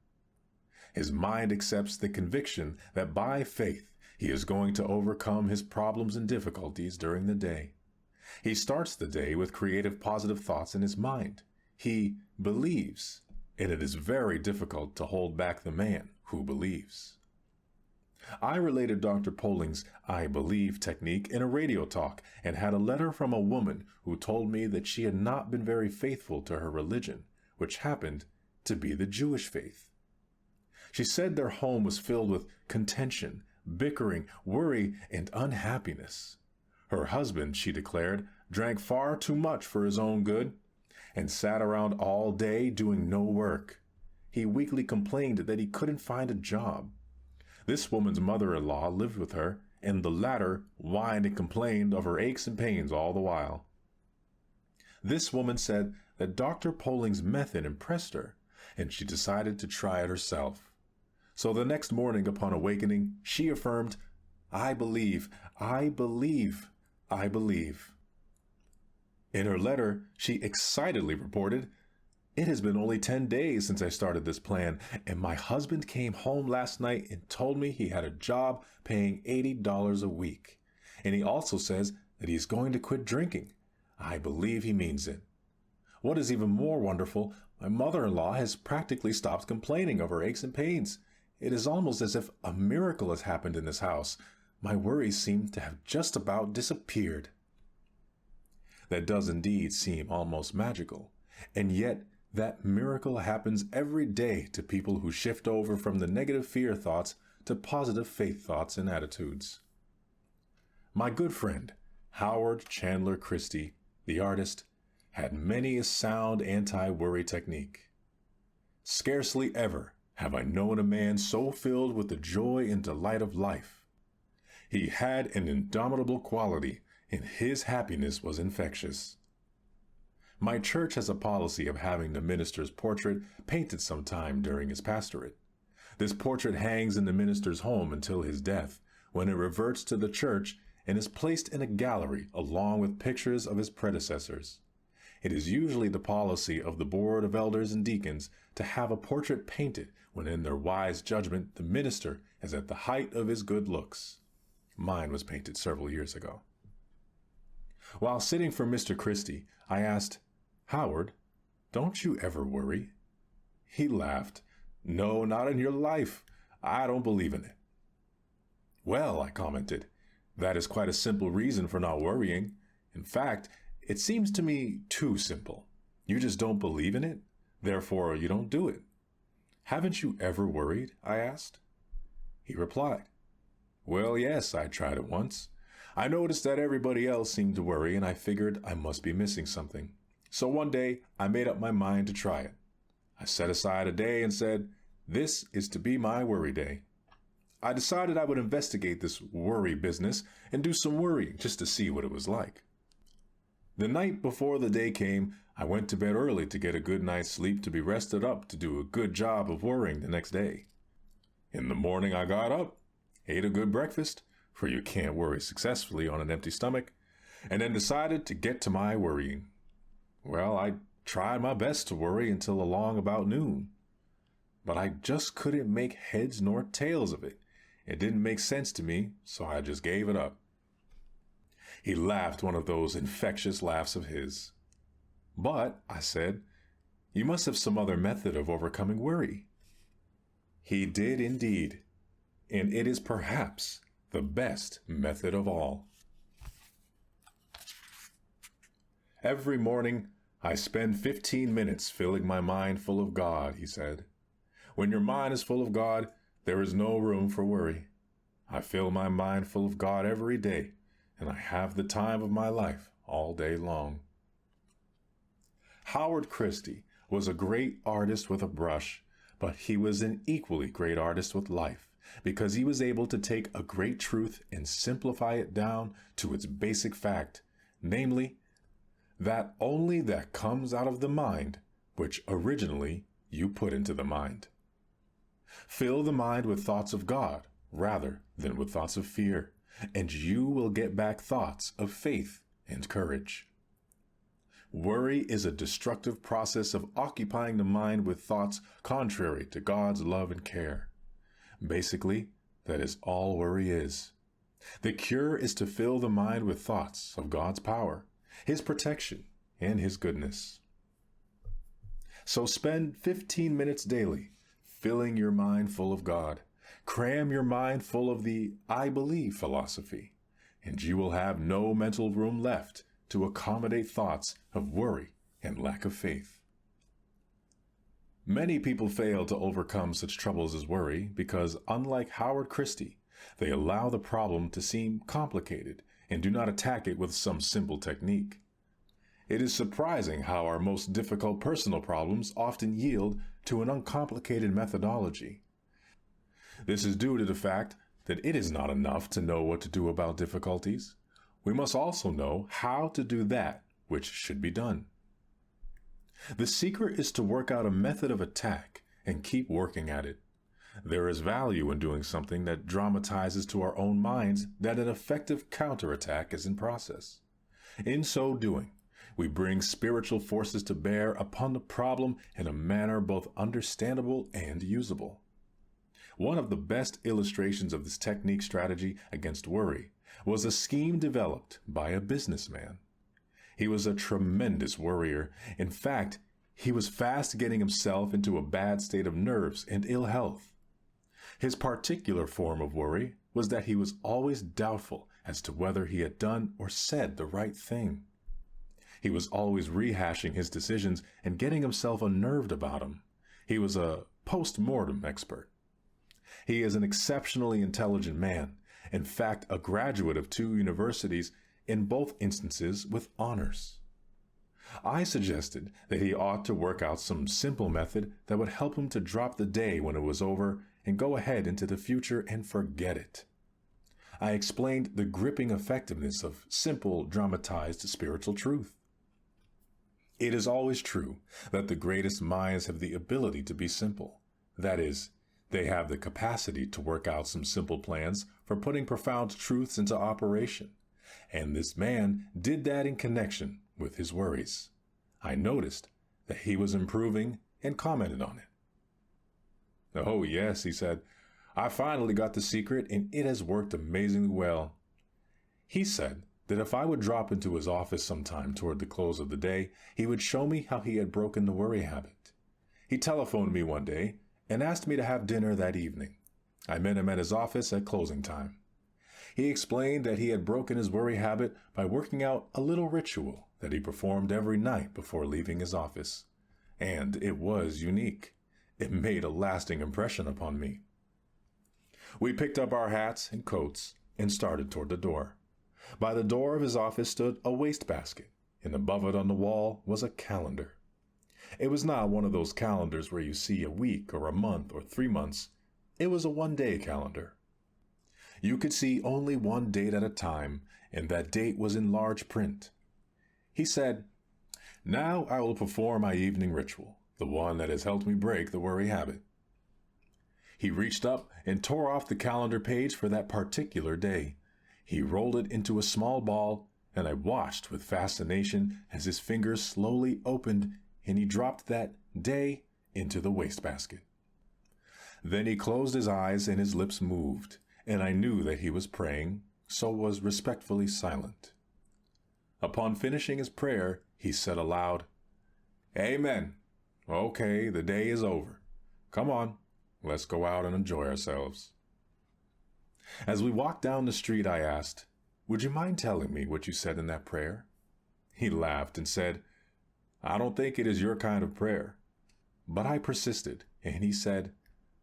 His mind accepts the conviction that by faith he is going to overcome his problems and difficulties during the day. He starts the day with creative positive thoughts in his mind. He believes, and it is very difficult to hold back the man who believes. I related Dr. Poling's I believe technique in a radio talk and had a letter from a woman who told me that she had not been very faithful to her religion, which happened to be the Jewish faith. She said their home was filled with contention, bickering, worry, and unhappiness. Her husband, she declared, drank far too much for his own good and sat around all day doing no work. He weakly complained that he couldn't find a job. This woman's mother-in-law lived with her, and the latter whined and complained of her aches and pains all the while. This woman said that Dr. Poling's method impressed her, and she decided to try it herself. So the next morning upon awakening, she affirmed, I believe, I believe, I believe. In her letter, she excitedly reported, It has been only 10 days since I started this plan, and my husband came home last night and told me he had a job paying $80 a week. And he also says that he's going to quit drinking. I believe he means it. What is even more wonderful, my mother-in-law has practically stopped complaining of her aches and pains. It is almost as if a miracle has happened in this house. My worries seem to have just about disappeared. That does indeed seem almost magical, and yet that miracle happens every day to people who shift over from the negative fear thoughts to positive faith thoughts and attitudes. My good friend, Howard Chandler Christie, the artist, had many a sound anti-worry technique. Scarcely ever have I known a man so filled with the joy and delight of life. He had an indomitable quality, and his happiness was infectious. My church has a policy of having the minister's portrait painted sometime during his pastorate. This portrait hangs in the minister's home until his death, when it reverts to the church and is placed in a gallery along with pictures of his predecessors. It is usually the policy of the board of elders and deacons to have a portrait painted when in their wise judgment the minister is at the height of his good looks. Mine was painted several years ago. While sitting for Mr. Christie, I asked, "Howard, don't you ever worry?" He laughed. "No, not in your life. I don't believe in it." "Well," I commented, "that is quite a simple reason for not worrying. In fact, it seems to me too simple. You just don't believe in it, therefore you don't do it." "Haven't you ever worried?" I asked. He replied, "Well, yes, I tried it once. I noticed that everybody else seemed to worry, and I figured I must be missing something. So one day, I made up my mind to try it. I set aside a day and said, 'This is to be my worry day.' I decided I would investigate this worry business and do some worrying just to see what it was like. The night before the day came, I went to bed early to get a good night's sleep to be rested up to do a good job of worrying the next day. In the morning, I got up, ate a good breakfast, for you can't worry successfully on an empty stomach, and then decided to get to my worrying. Well, I tried my best to worry until along about noon, but I just couldn't make heads nor tails of it. It didn't make sense to me, so I just gave it up." He laughed one of those infectious laughs of his. "But," I said, "you must have some other method of overcoming worry." He did indeed, and it is perhaps the best method of all. "Every morning, I spend 15 minutes filling my mind full of God," he said. "When your mind is full of God, there is no room for worry. I fill my mind full of God every day, and I have the time of my life all day long." Howard Christie was a great artist with a brush, but he was an equally great artist with life, because he was able to take a great truth and simplify it down to its basic fact, namely, that only that comes out of the mind which originally you put into the mind. Fill the mind with thoughts of God rather than with thoughts of fear, and you will get back thoughts of faith and courage. Worry is a destructive process of occupying the mind with thoughts contrary to God's love and care. Basically, that is all worry is. The cure is to fill the mind with thoughts of God's power, His protection, and His goodness. So spend 15 minutes daily filling your mind full of God. Cram your mind full of the "I believe" philosophy, and you will have no mental room left to accommodate thoughts of worry and lack of faith. Many people fail to overcome such troubles as worry because, unlike Howard Christie, they allow the problem to seem complicated and do not attack it with some simple technique. It is surprising how our most difficult personal problems often yield to an uncomplicated methodology. This is due to the fact that it is not enough to know what to do about difficulties. We must also know how to do that which should be done. The secret is to work out a method of attack and keep working at it. There is value in doing something that dramatizes to our own minds that an effective counterattack is in process. In so doing, we bring spiritual forces to bear upon the problem in a manner both understandable and usable. One of the best illustrations of this technique strategy against worry was a scheme developed by a businessman. He was a tremendous worrier. In fact, he was fast getting himself into a bad state of nerves and ill health. His particular form of worry was that he was always doubtful as to whether he had done or said the right thing. He was always rehashing his decisions and getting himself unnerved about them. He was a post-mortem expert. He is an exceptionally intelligent man, in fact, a graduate of 2 universities, in both instances with honors. I suggested that he ought to work out some simple method that would help him to drop the day when it was over and go ahead into the future and forget it. I explained the gripping effectiveness of simple, dramatized spiritual truth. It is always true that the greatest minds have the ability to be simple. That is, they have the capacity to work out some simple plans for putting profound truths into operation. And this man did that in connection with his worries. I noticed that he was improving and commented on it. "Oh, yes," he said. "I finally got the secret, and it has worked amazingly well." He said that if I would drop into his office sometime toward the close of the day, he would show me how he had broken the worry habit. He telephoned me one day and asked me to have dinner that evening. I met him at his office at closing time. He explained that he had broken his worry habit by working out a little ritual that he performed every night before leaving his office. And it was unique. It made a lasting impression upon me. We picked up our hats and coats and started toward the door. By the door of his office stood a wastebasket, and above it on the wall was a calendar. It was not one of those calendars where you see a week or a month or 3 months. It was a one-day calendar. You could see only one date at a time, and that date was in large print. He said, "Now I will perform my evening ritual, the one that has helped me break the worry habit." He reached up and tore off the calendar page for that particular day. He rolled it into a small ball, and I watched with fascination as his fingers slowly opened and he dropped that day into the wastebasket. Then he closed his eyes and his lips moved, and I knew that he was praying, so was respectfully silent. Upon finishing his prayer, he said aloud, "Amen. Okay, the day is over. Come on, let's go out and enjoy ourselves." As we walked down the street, I asked, "Would you mind telling me what you said in that prayer?" He laughed and said, "I don't think it is your kind of prayer." But I persisted, and he said,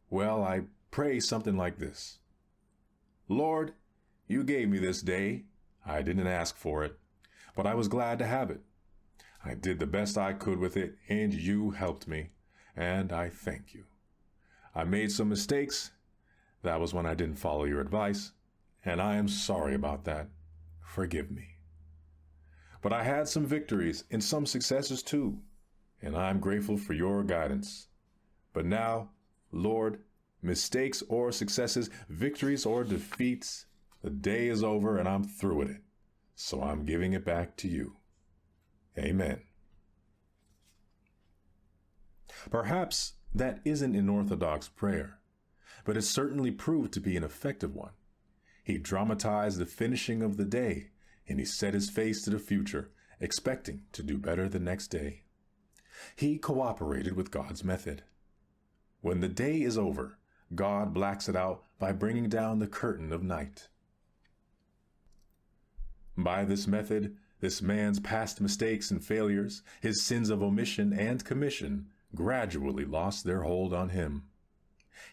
"Well, I pray something like this. Lord, you gave me this day. I didn't ask for it, but I was glad to have it. I did the best I could with it, and you helped me, and I thank you. I made some mistakes. That was when I didn't follow your advice, and I am sorry about that. Forgive me. But I had some victories and some successes too, and I'm grateful for your guidance. But now, Lord, mistakes or successes, victories or defeats, the day is over and I'm through with it, so I'm giving it back to you. Amen." Perhaps that isn't an orthodox prayer, but it certainly proved to be an effective one. He dramatized the finishing of the day, and he set his face to the future, expecting to do better the next day. He cooperated with God's method. When the day is over, God blacks it out by bringing down the curtain of night. By this method, this man's past mistakes and failures, his sins of omission and commission, gradually lost their hold on him.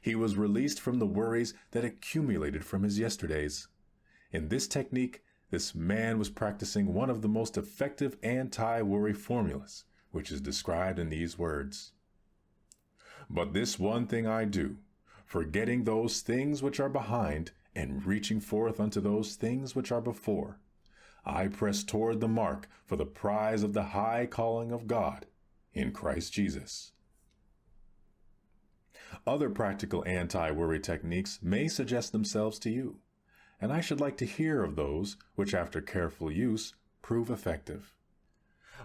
He was released from the worries that accumulated from his yesterdays. In this technique, this man was practicing one of the most effective anti-worry formulas, which is described in these words. "But this one thing I do, forgetting those things which are behind, and reaching forth unto those things which are before, I press toward the mark for the prize of the high calling of God in Christ Jesus." Other practical anti-worry techniques may suggest themselves to you, and I should like to hear of those which, after careful use, prove effective.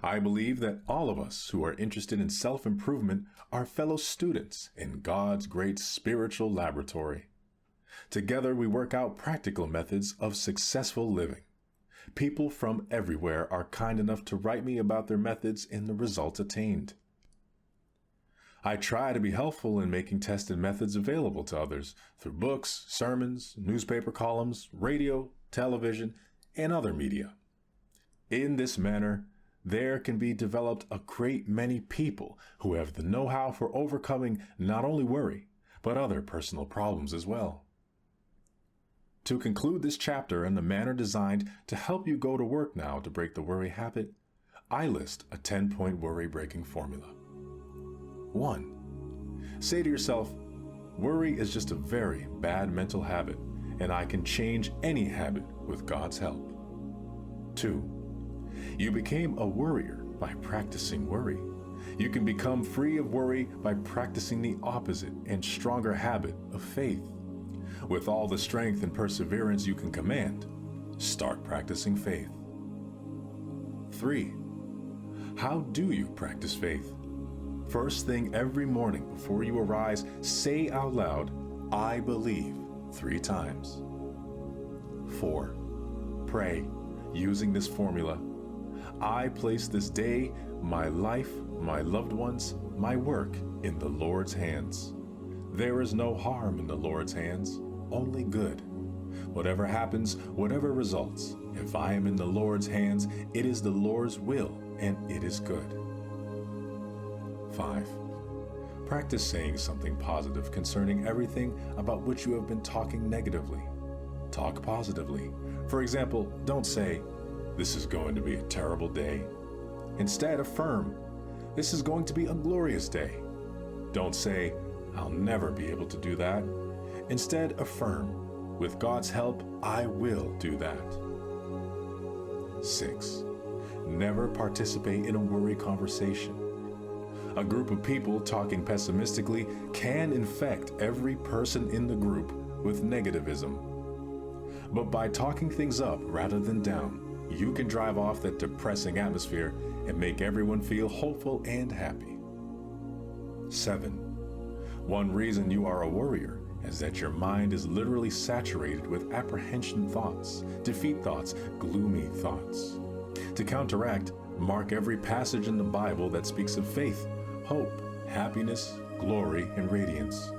I believe that all of us who are interested in self-improvement are fellow students in God's great spiritual laboratory. Together we work out practical methods of successful living. People from everywhere are kind enough to write me about their methods and the results attained. I try to be helpful in making tested methods available to others through books, sermons, newspaper columns, radio, television, and other media. In this manner, there can be developed a great many people who have the know-how for overcoming not only worry, but other personal problems as well. To conclude this chapter in the manner designed to help you go to work now to break the worry habit, I list a 10-point worry-breaking formula. 1. Say to yourself, worry is just a very bad mental habit, and I can change any habit with God's help. 2. You became a worrier by practicing worry. You can become free of worry by practicing the opposite and stronger habit of faith. With all the strength and perseverance you can command, start practicing faith. 3. How do you practice faith? First thing every morning before you arise, say out loud, "I believe," 3 times. 4. Pray using this formula. I place this day, my life, my loved ones, my work in the Lord's hands. There is no harm in the Lord's hands, only good. Whatever happens, whatever results, if I am in the Lord's hands, it is the Lord's will and it is good. 5. Practice saying something positive concerning everything about which you have been talking negatively. Talk positively. For example, don't say, "This is going to be a terrible day." Instead, affirm, "This is going to be a glorious day." Don't say, "I'll never be able to do that." Instead, affirm, "With God's help, I will do that." 6. Never participate in a worry conversation. A group of people talking pessimistically can infect every person in the group with negativism. But by talking things up rather than down, you can drive off that depressing atmosphere and make everyone feel hopeful and happy. 7. One reason you are a worrier is that your mind is literally saturated with apprehension thoughts, defeat thoughts, gloomy thoughts. To counteract, mark every passage in the Bible that speaks of faith, hope, happiness, glory, and radiance.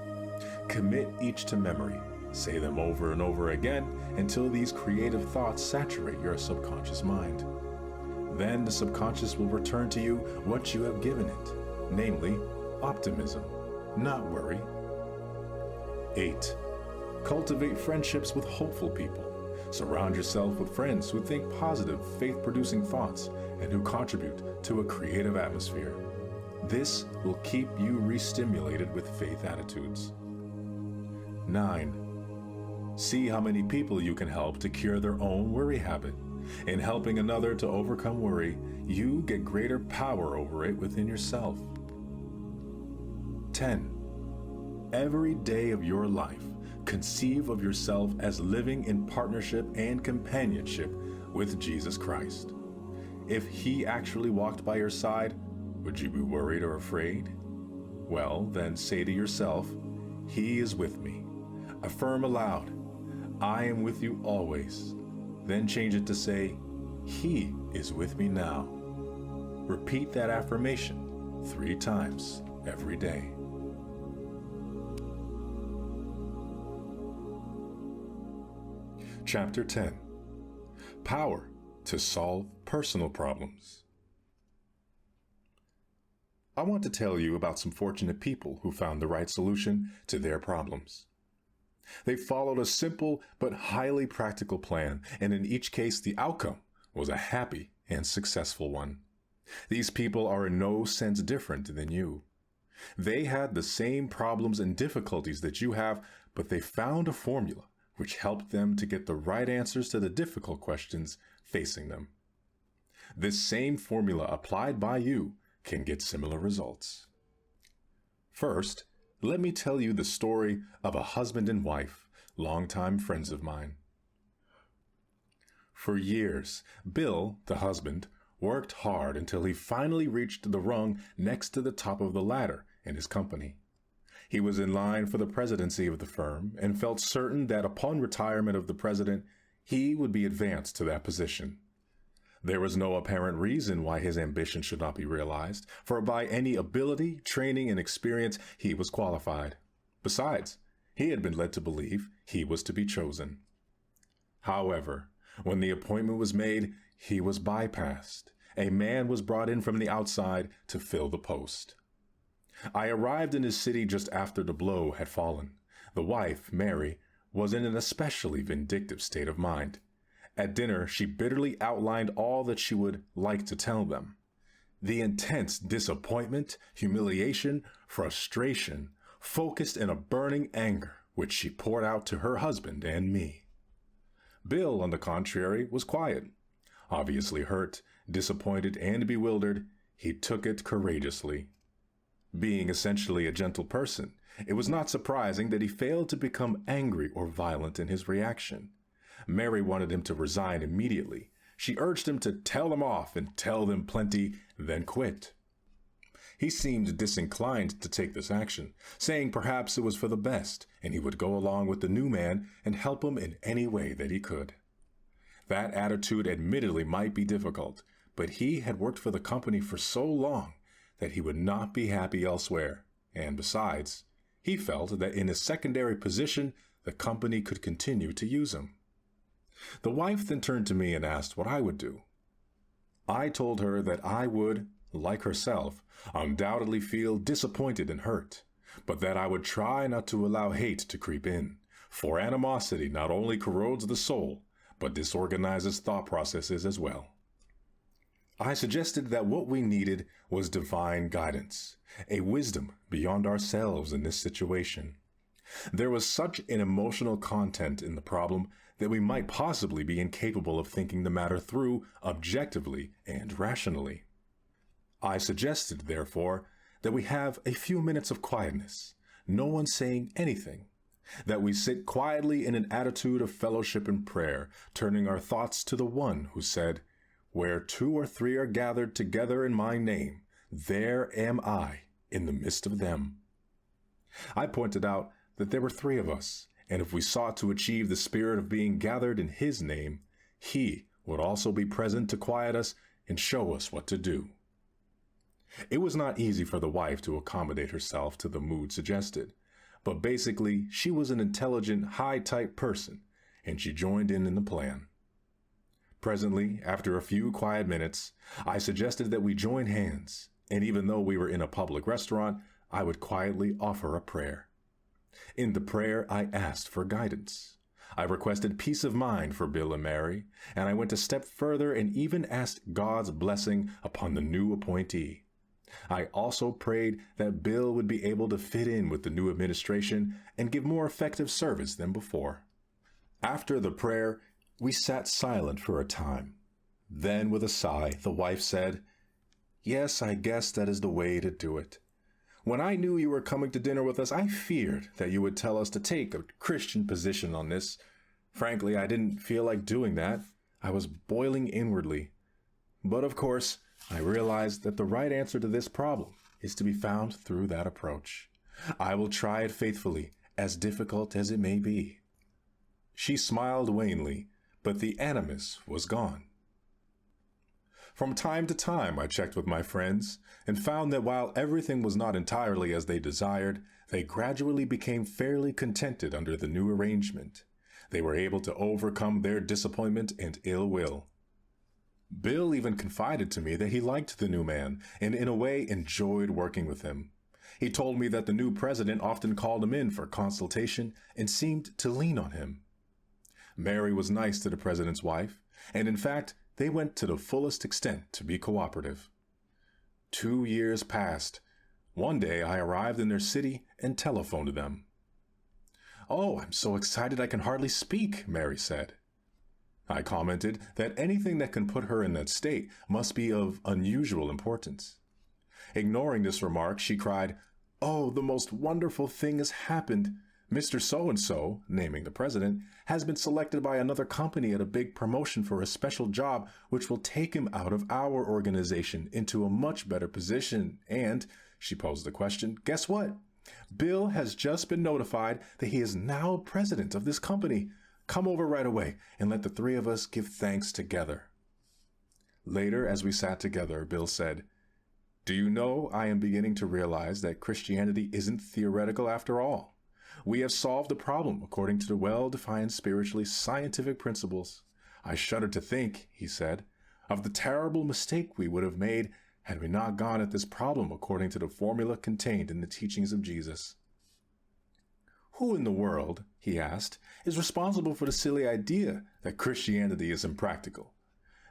Commit each to memory. Say them over and over again until these creative thoughts saturate your subconscious mind. Then the subconscious will return to you what you have given it, namely optimism, not worry. 8. Cultivate friendships with hopeful people. Surround yourself with friends who think positive, faith-producing thoughts and who contribute to a creative atmosphere. This will keep you re-stimulated with faith attitudes. 9. See how many people you can help to cure their own worry habit. In helping another to overcome worry, you get greater power over it within yourself. 10. Every day of your life, conceive of yourself as living in partnership and companionship with Jesus Christ. If He actually walked by your side, would you be worried or afraid? Well, then say to yourself, "He is with me." Affirm aloud, "I am with you always." Then change it to say, "He is with me now." Repeat that affirmation 3 times every day. Chapter 10. Power to solve personal problems. I want to tell you about some fortunate people who found the right solution to their problems. They followed a simple but highly practical plan, and in each case the outcome was a happy and successful one. These people are in no sense different than you. They had the same problems and difficulties that you have, but they found a formula which helped them to get the right answers to the difficult questions facing them. This same formula applied by you can get similar results. First, let me tell you the story of a husband and wife, longtime friends of mine. For years, Bill, the husband, worked hard until he finally reached the rung next to the top of the ladder in his company. He was in line for the presidency of the firm and felt certain that upon retirement of the president, he would be advanced to that position. There was no apparent reason why his ambition should not be realized, for by any ability, training, and experience, he was qualified. Besides, he had been led to believe he was to be chosen. However, when the appointment was made, he was bypassed. A man was brought in from the outside to fill the post. I arrived in his city just after the blow had fallen. The wife, Mary, was in an especially vindictive state of mind. At dinner, she bitterly outlined all that she would like to tell them. The intense disappointment, humiliation, frustration, focused in a burning anger, which she poured out to her husband and me. Bill, on the contrary, was quiet, obviously hurt, Disappointed and bewildered, he took it courageously. Being essentially a gentle person, it was not surprising that he failed to become angry or violent in his reaction. Mary wanted him to resign immediately. She urged him to tell them off and tell them plenty, then quit. He seemed disinclined to take this action, saying perhaps it was for the best, and he would go along with the new man and help him in any way that he could. That attitude admittedly might be difficult, but he had worked for the company for so long that he would not be happy elsewhere, and besides, he felt that in his secondary position, the company could continue to use him. The wife then turned to me and asked what I would do. I told her that I would, like herself, undoubtedly feel disappointed and hurt, but that I would try not to allow hate to creep in, for animosity not only corrodes the soul, but disorganizes thought processes as well. I suggested that what we needed was divine guidance, a wisdom beyond ourselves in this situation. There was such an emotional content in the problem that we might possibly be incapable of thinking the matter through objectively and rationally. I suggested, therefore, that we have a few minutes of quietness, no one saying anything, that we sit quietly in an attitude of fellowship and prayer, turning our thoughts to the one who said, "Where 2 or 3 are gathered together in my name, there am I in the midst of them." I pointed out that there were 3 of us, and if we sought to achieve the spirit of being gathered in his name, he would also be present to quiet us and show us what to do. It was not easy for the wife to accommodate herself to the mood suggested, but basically she was an intelligent, high-type person, and she joined in the plan. Presently, after a few quiet minutes, I suggested that we join hands, and even though we were in a public restaurant, I would quietly offer a prayer. In the prayer, I asked for guidance. I requested peace of mind for Bill and Mary, and I went a step further and even asked God's blessing upon the new appointee. I also prayed that Bill would be able to fit in with the new administration and give more effective service than before. After the prayer, we sat silent for a time. Then, with a sigh, the wife said, "Yes, I guess that is the way to do it. When I knew you were coming to dinner with us, I feared that you would tell us to take a Christian position on this. Frankly, I didn't feel like doing that. I was boiling inwardly. But of course, I realized that the right answer to this problem is to be found through that approach. I will try it faithfully, as difficult as it may be." She smiled wanly, but the animus was gone. From time to time, I checked with my friends and found that while everything was not entirely as they desired, they gradually became fairly contented under the new arrangement. They were able to overcome their disappointment and ill will. Bill even confided to me that he liked the new man and in a way enjoyed working with him. He told me that the new president often called him in for consultation and seemed to lean on him. Mary was nice to the president's wife, and in fact, they went to the fullest extent to be cooperative. 2 years passed. One day I arrived in their city and telephoned to them. "Oh, I'm so excited I can hardly speak," Mary said. I commented that anything that can put her in that state must be of unusual importance. Ignoring this remark, she cried, "Oh, the most wonderful thing has happened. Mr. So-and-so," naming the president, "has been selected by another company at a big promotion for a special job which will take him out of our organization into a much better position. And," she posed the question, "guess what? Bill has just been notified that he is now president of this company. Come over right away and let the 3 of us give thanks together." Later, as we sat together, Bill said, "Do you know, I am beginning to realize that Christianity isn't theoretical after all. We have solved the problem according to the well-defined spiritually scientific principles. I shudder to think," he said, "of the terrible mistake we would have made had we not gone at this problem according to the formula contained in the teachings of Jesus." "Who in the world," he asked, "is responsible for the silly idea that Christianity is impractical?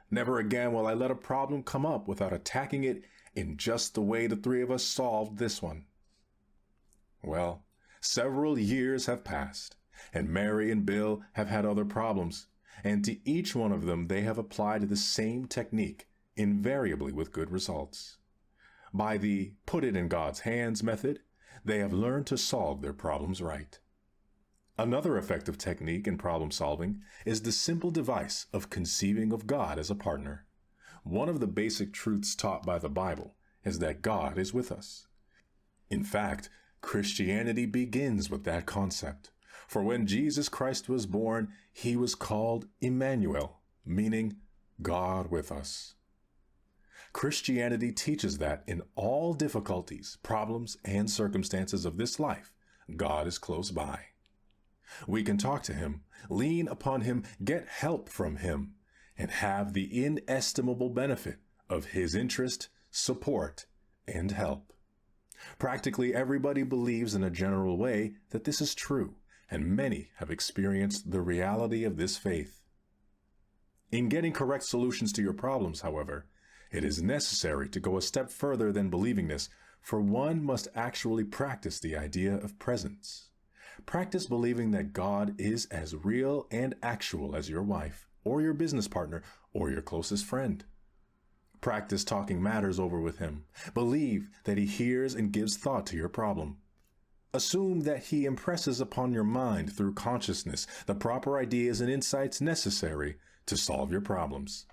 Never again will I let a problem come up without attacking it in just the way the 3 of us solved this one." Well, several years have passed, and Mary and Bill have had other problems, and to each one of them they have applied the same technique invariably with good results. By the put it in God's hands method, they have learned to solve their problems right. Another effective technique in problem solving is the simple device of conceiving of God as a partner. One of the basic truths taught by the Bible is that God is with us. In fact, Christianity begins with that concept. For when Jesus Christ was born, he was called Emmanuel, meaning God with us. Christianity teaches that in all difficulties, problems, and circumstances of this life, God is close by. We can talk to him, lean upon him, get help from him, and have the inestimable benefit of his interest, support, and help. Practically everybody believes in a general way that this is true, and many have experienced the reality of this faith. In getting correct solutions to your problems, however, it is necessary to go a step further than believing this, for one must actually practice the idea of presence. Practice believing that God is as real and actual as your wife, or your business partner, or your closest friend. Practice talking matters over with him. Believe that he hears and gives thought to your problem. Assume that he impresses upon your mind through consciousness the proper ideas and insights necessary to solve your problems.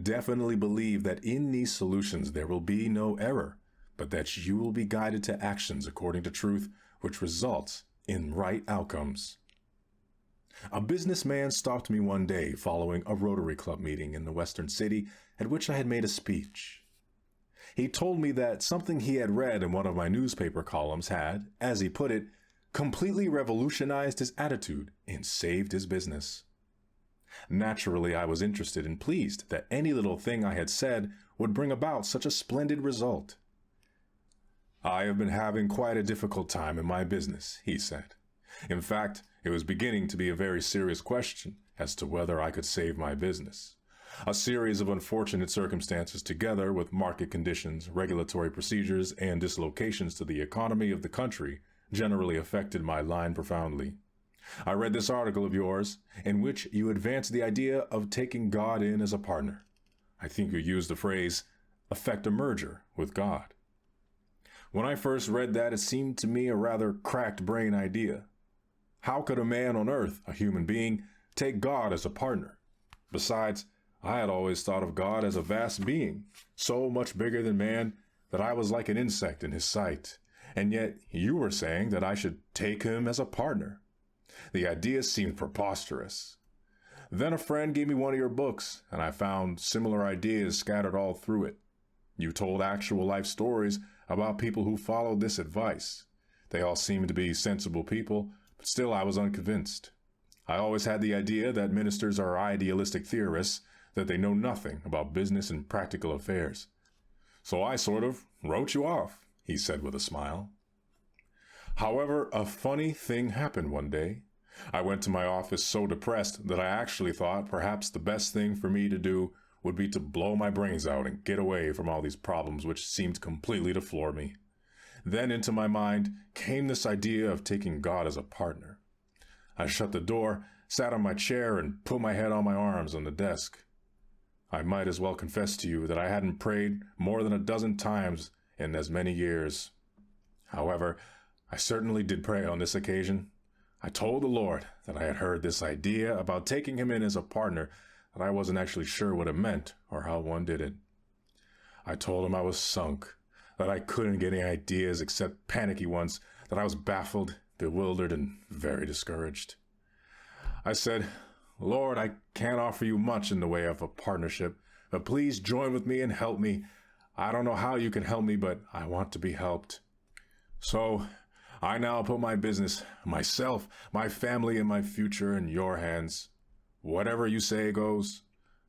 Definitely believe that in these solutions there will be no error, but that you will be guided to actions according to truth, which results in right outcomes. A businessman stopped me one day following a Rotary Club meeting in the Western city at which I had made a speech. He told me that something he had read in one of my newspaper columns had, as he put it, completely revolutionized his attitude and saved his business. Naturally, I was interested and pleased that any little thing I had said would bring about such a splendid result. I have been having quite a difficult time in my business, he said. In fact, it was beginning to be a very serious question as to whether I could save my business. A series of unfortunate circumstances together with market conditions, regulatory procedures, and dislocations to the economy of the country generally affected my line profoundly. I read this article of yours in which you advance the idea of taking God in as a partner. I think you used the phrase, effect a merger with God. When I first read that, it seemed to me a rather cracked brain idea. How could a man on earth, a human being, take God as a partner? Besides, I had always thought of God as a vast being, so much bigger than man that I was like an insect in his sight. And yet you were saying that I should take him as a partner. The idea seemed preposterous. Then a friend gave me one of your books, and I found similar ideas scattered all through it. You told actual life stories about people who followed this advice. They all seemed to be sensible people, but still I was unconvinced. I always had the idea that ministers are idealistic theorists, that they know nothing about business and practical affairs. So I sort of wrote you off, he said with a smile. However, a funny thing happened one day. I went to my office so depressed that I actually thought perhaps the best thing for me to do would be to blow my brains out and get away from all these problems which seemed completely to floor me. Then into my mind came this idea of taking God as a partner. I shut the door, sat on my chair, and put my head on my arms on the desk. I might as well confess to you that I hadn't prayed more than a dozen times in as many years. However, I certainly did pray on this occasion. I told the Lord that I had heard this idea about taking him in as a partner, that I wasn't actually sure what it meant or how one did it. I told him I was sunk, that I couldn't get any ideas except panicky ones, that I was baffled, bewildered, and very discouraged. I said, Lord, I can't offer you much in the way of a partnership, but please join with me and help me. I don't know how you can help me, but I want to be helped. So I now put my business, myself, my family, and my future in your hands. Whatever you say goes.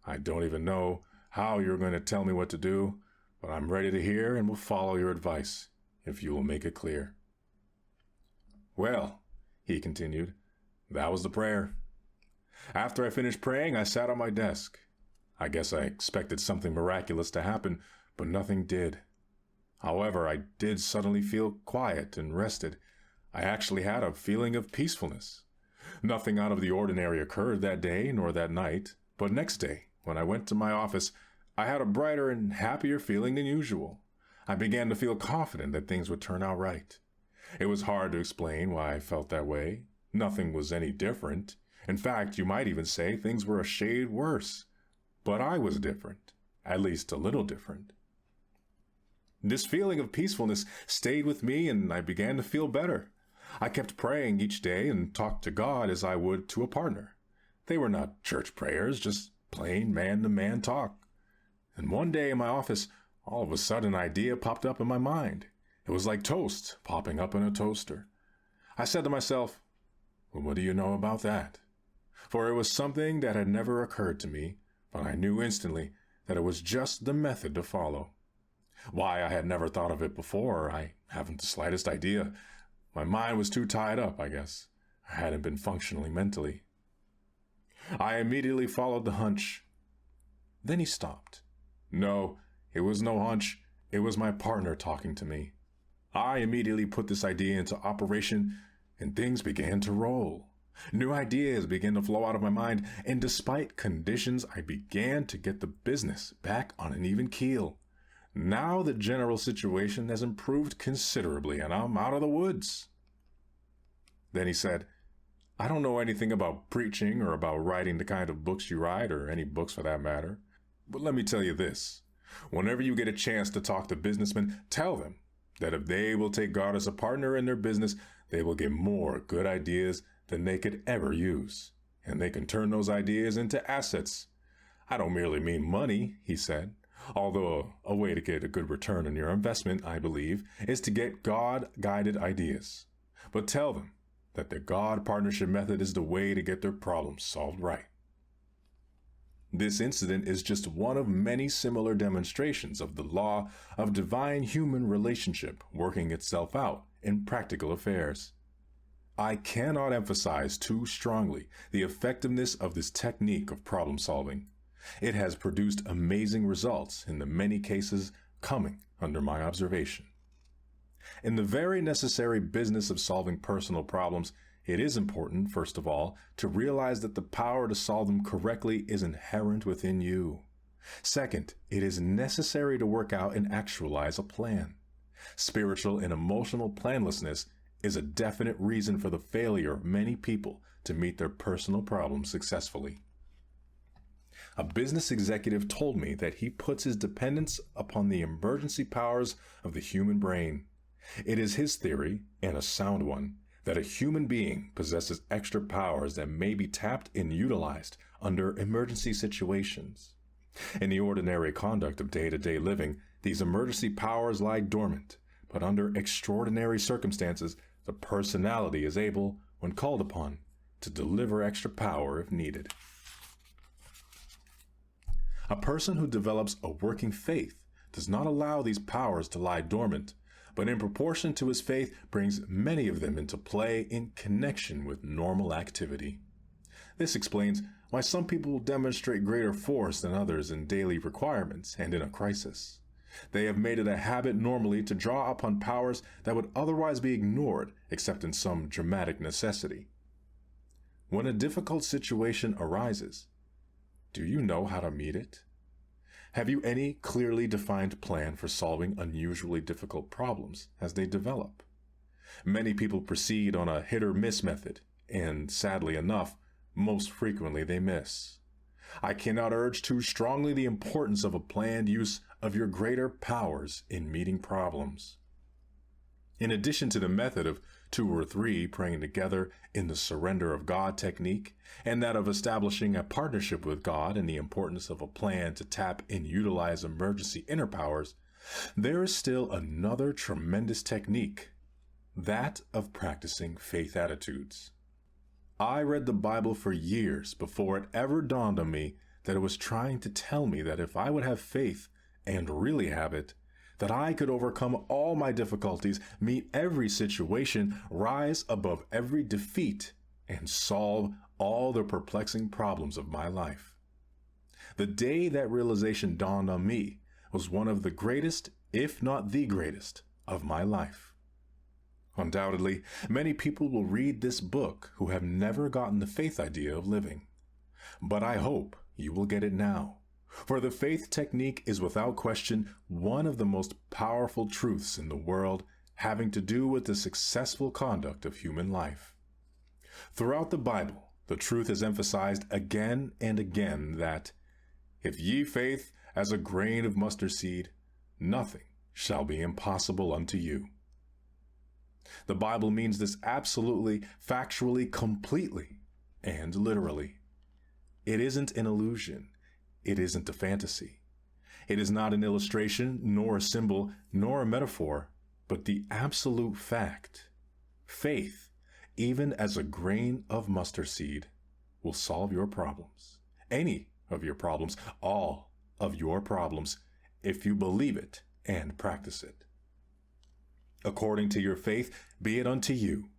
I don't even know how you're going to tell me what to do, but I'm ready to hear and will follow your advice, if you will make it clear. Well, he continued, that was the prayer. After I finished praying, I sat on my desk. I guess I expected something miraculous to happen, but nothing did. However, I did suddenly feel quiet and rested. I actually had a feeling of peacefulness. Nothing out of the ordinary occurred that day nor that night, but next day, when I went to my office, I had a brighter and happier feeling than usual. I began to feel confident that things would turn out right. It was hard to explain why I felt that way. Nothing was any different. In fact, you might even say things were a shade worse. But I was different, at least a little different. This feeling of peacefulness stayed with me, and I began to feel better. I kept praying each day and talked to God as I would to a partner. They were not church prayers, just plain man-to-man talk. And one day in my office, all of a sudden an idea popped up in my mind. It was like toast popping up in a toaster. I said to myself, well, what do you know about that? For it was something that had never occurred to me, but I knew instantly that it was just the method to follow. Why I had never thought of it before, I haven't the slightest idea. My mind was too tied up, I guess. I hadn't been functioning mentally. I immediately followed the hunch. Then he stopped. No, it was no hunch. It was my partner talking to me. I immediately put this idea into operation, and things began to roll. New ideas began to flow out of my mind, and despite conditions, I began to get the business back on an even keel. Now the general situation has improved considerably, and I'm out of the woods. Then he said, I don't know anything about preaching or about writing the kind of books you write, or any books for that matter. But let me tell you this. Whenever you get a chance to talk to businessmen, tell them that if they will take God as a partner in their business, they will get more good ideas than they could ever use. And they can turn those ideas into assets. I don't merely mean money, he said. Although a way to get a good return on your investment, I believe, is to get God-guided ideas. But tell them that the God partnership method is the way to get their problems solved right. This incident is just one of many similar demonstrations of the law of divine-human relationship working itself out in practical affairs. I cannot emphasize too strongly the effectiveness of this technique of problem solving. It has produced amazing results in the many cases coming under my observation. In the very necessary business of solving personal problems, it is important, first of all, to realize that the power to solve them correctly is inherent within you. Second, it is necessary to work out and actualize a plan. Spiritual and emotional planlessness is a definite reason for the failure of many people to meet their personal problems successfully. A business executive told me that he puts his dependence upon the emergency powers of the human brain. It is his theory, and a sound one, that a human being possesses extra powers that may be tapped and utilized under emergency situations. In the ordinary conduct of day-to-day living, these emergency powers lie dormant, but under extraordinary circumstances, the personality is able, when called upon, to deliver extra power if needed. A person who develops a working faith does not allow these powers to lie dormant, but in proportion to his faith brings many of them into play in connection with normal activity. This explains why some people demonstrate greater force than others in daily requirements and in a crisis. They have made it a habit normally to draw upon powers that would otherwise be ignored except in some dramatic necessity. When a difficult situation arises, do you know how to meet it? Have you any clearly defined plan for solving unusually difficult problems as they develop? Many people proceed on a hit or miss method, and sadly enough, most frequently they miss. I cannot urge too strongly the importance of a planned use of your greater powers in meeting problems. In addition to the method of 2 or 3 praying together in the surrender of God technique, and that of establishing a partnership with God and the importance of a plan to tap and utilize emergency inner powers, there is still another tremendous technique, that of practicing faith attitudes. I read the Bible for years before it ever dawned on me that it was trying to tell me that if I would have faith and really have it, that I could overcome all my difficulties, meet every situation, rise above every defeat, and solve all the perplexing problems of my life. The day that realization dawned on me was one of the greatest, if not the greatest, of my life. Undoubtedly, many people will read this book who have never gotten the faith idea of living. But I hope you will get it now, For the faith technique is without question one of the most powerful truths in the world, having to do with the successful conduct of human life. Throughout the Bible, the truth is emphasized again and again that, if ye faith as a grain of mustard seed, nothing shall be impossible unto you. The Bible means this absolutely, factually, completely, and literally. It isn't an illusion. It isn't a fantasy. It is not an illustration, nor a symbol, nor a metaphor, but the absolute fact. Faith, even as a grain of mustard seed, will solve your problems. Any of your problems, all of your problems, if you believe it and practice it. According to your faith, be it unto you.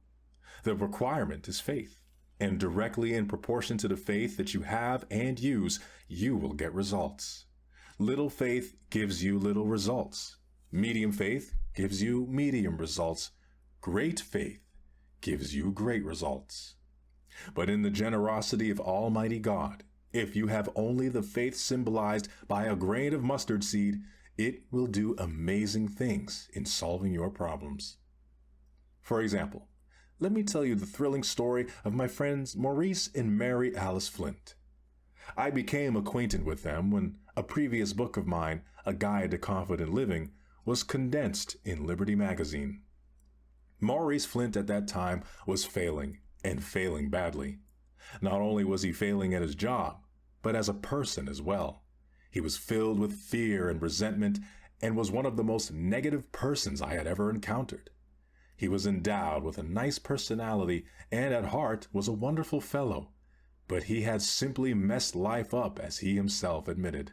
The requirement is faith, and directly in proportion to the faith that you have and use, you will get results. Little faith gives you little results. Medium faith gives you medium results. Great faith gives you great results. But in the generosity of Almighty God, if you have only the faith symbolized by a grain of mustard seed, it will do amazing things in solving your problems. For example, let me tell you the thrilling story of my friends Maurice and Mary Alice Flint. I became acquainted with them when a previous book of mine, A Guide to Confident Living, was condensed in Liberty magazine. Maurice Flint at that time was failing, and failing badly. Not only was he failing at his job, but as a person as well. He was filled with fear and resentment and was one of the most negative persons I had ever encountered. He was endowed with a nice personality and at heart was a wonderful fellow, but he had simply messed life up, as he himself admitted.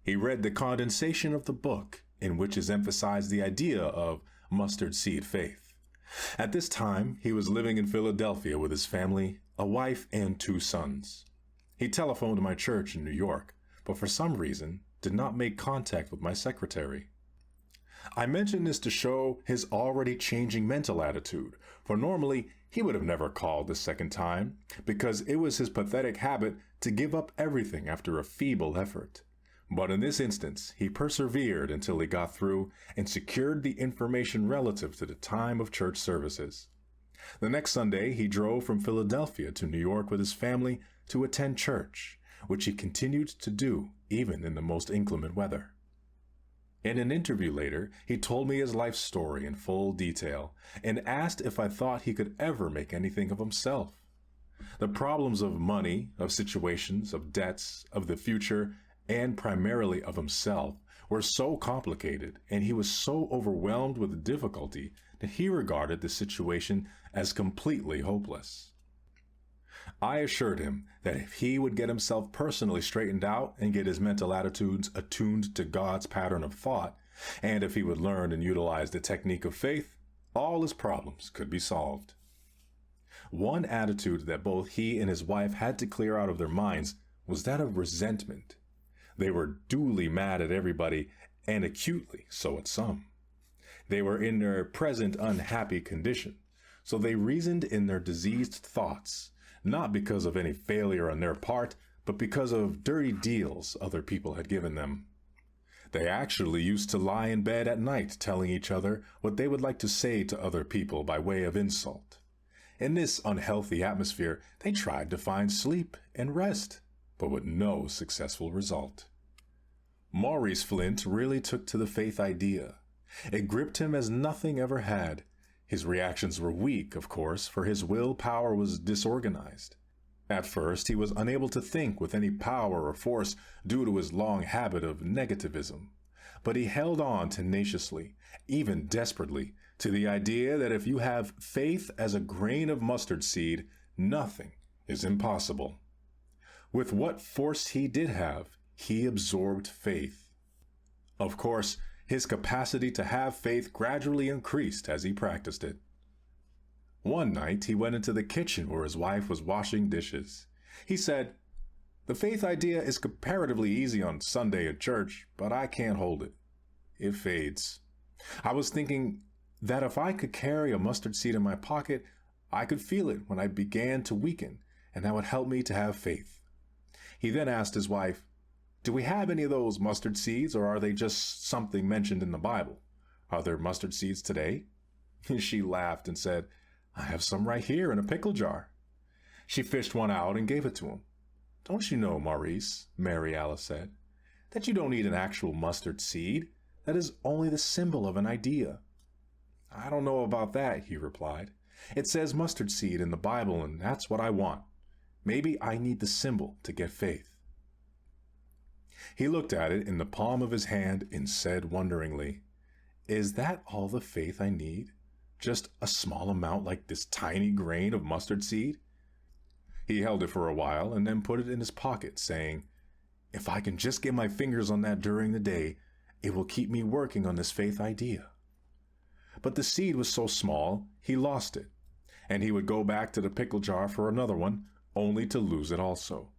He read the condensation of the book, in which is emphasized the idea of mustard seed faith. At this time, he was living in Philadelphia with his family, a wife, and 2 sons. He telephoned to my church in New York, but for some reason did not make contact with my secretary. I mention this to show his already changing mental attitude, for normally he would have never called the second time, because it was his pathetic habit to give up everything after a feeble effort. But in this instance, he persevered until he got through and secured the information relative to the time of church services. The next Sunday, he drove from Philadelphia to New York with his family to attend church, which he continued to do even in the most inclement weather. In an interview later, he told me his life story in full detail and asked if I thought he could ever make anything of himself. The problems of money, of situations, of debts, of the future, and primarily of himself were so complicated, and he was so overwhelmed with difficulty that he regarded the situation as completely hopeless. I assured him that if he would get himself personally straightened out and get his mental attitudes attuned to God's pattern of thought, and if he would learn and utilize the technique of faith, all his problems could be solved. One attitude that both he and his wife had to clear out of their minds was that of resentment. They were duly mad at everybody, and acutely so at some. They were in their present unhappy condition, so they reasoned in their diseased thoughts, not because of any failure on their part, but because of dirty deals other people had given them. They actually used to lie in bed at night telling each other what they would like to say to other people by way of insult. In this unhealthy atmosphere, they tried to find sleep and rest, but with no successful result. Maurice Flint really took to the faith idea. It gripped him as nothing ever had. His reactions were weak, of course, for his willpower was disorganized. At first, he was unable to think with any power or force due to his long habit of negativism. But he held on tenaciously, even desperately, to the idea that if you have faith as a grain of mustard seed, nothing is impossible. With what force he did have, he absorbed faith. Of course, his capacity to have faith gradually increased as he practiced it. One night, he went into the kitchen where his wife was washing dishes. He said, "The faith idea is comparatively easy on Sunday at church, but I can't hold it. It fades. I was thinking that if I could carry a mustard seed in my pocket, I could feel it when I began to weaken, and that would help me to have faith." He then asked his wife, Do we have any of those mustard seeds, or are they just something mentioned in the Bible? Are there mustard seeds today?" She laughed and said, "I have some right here in a pickle jar." She fished one out and gave it to him. "Don't you know, Maurice," Mary Alice said, "that you don't need an actual mustard seed? That is only the symbol of an idea." "I don't know about that," he replied. "It says mustard seed in the Bible, and that's what I want. Maybe I need the symbol to get faith." He looked at it in the palm of his hand and said wonderingly, "Is that all the faith I need? Just a small amount like this tiny grain of mustard seed?" He held it for a while and then put it in his pocket, saying, "If I can just get my fingers on that during the day, it will keep me working on this faith idea." But the seed was so small, he lost it, and he would go back to the pickle jar for another one, only to lose it also.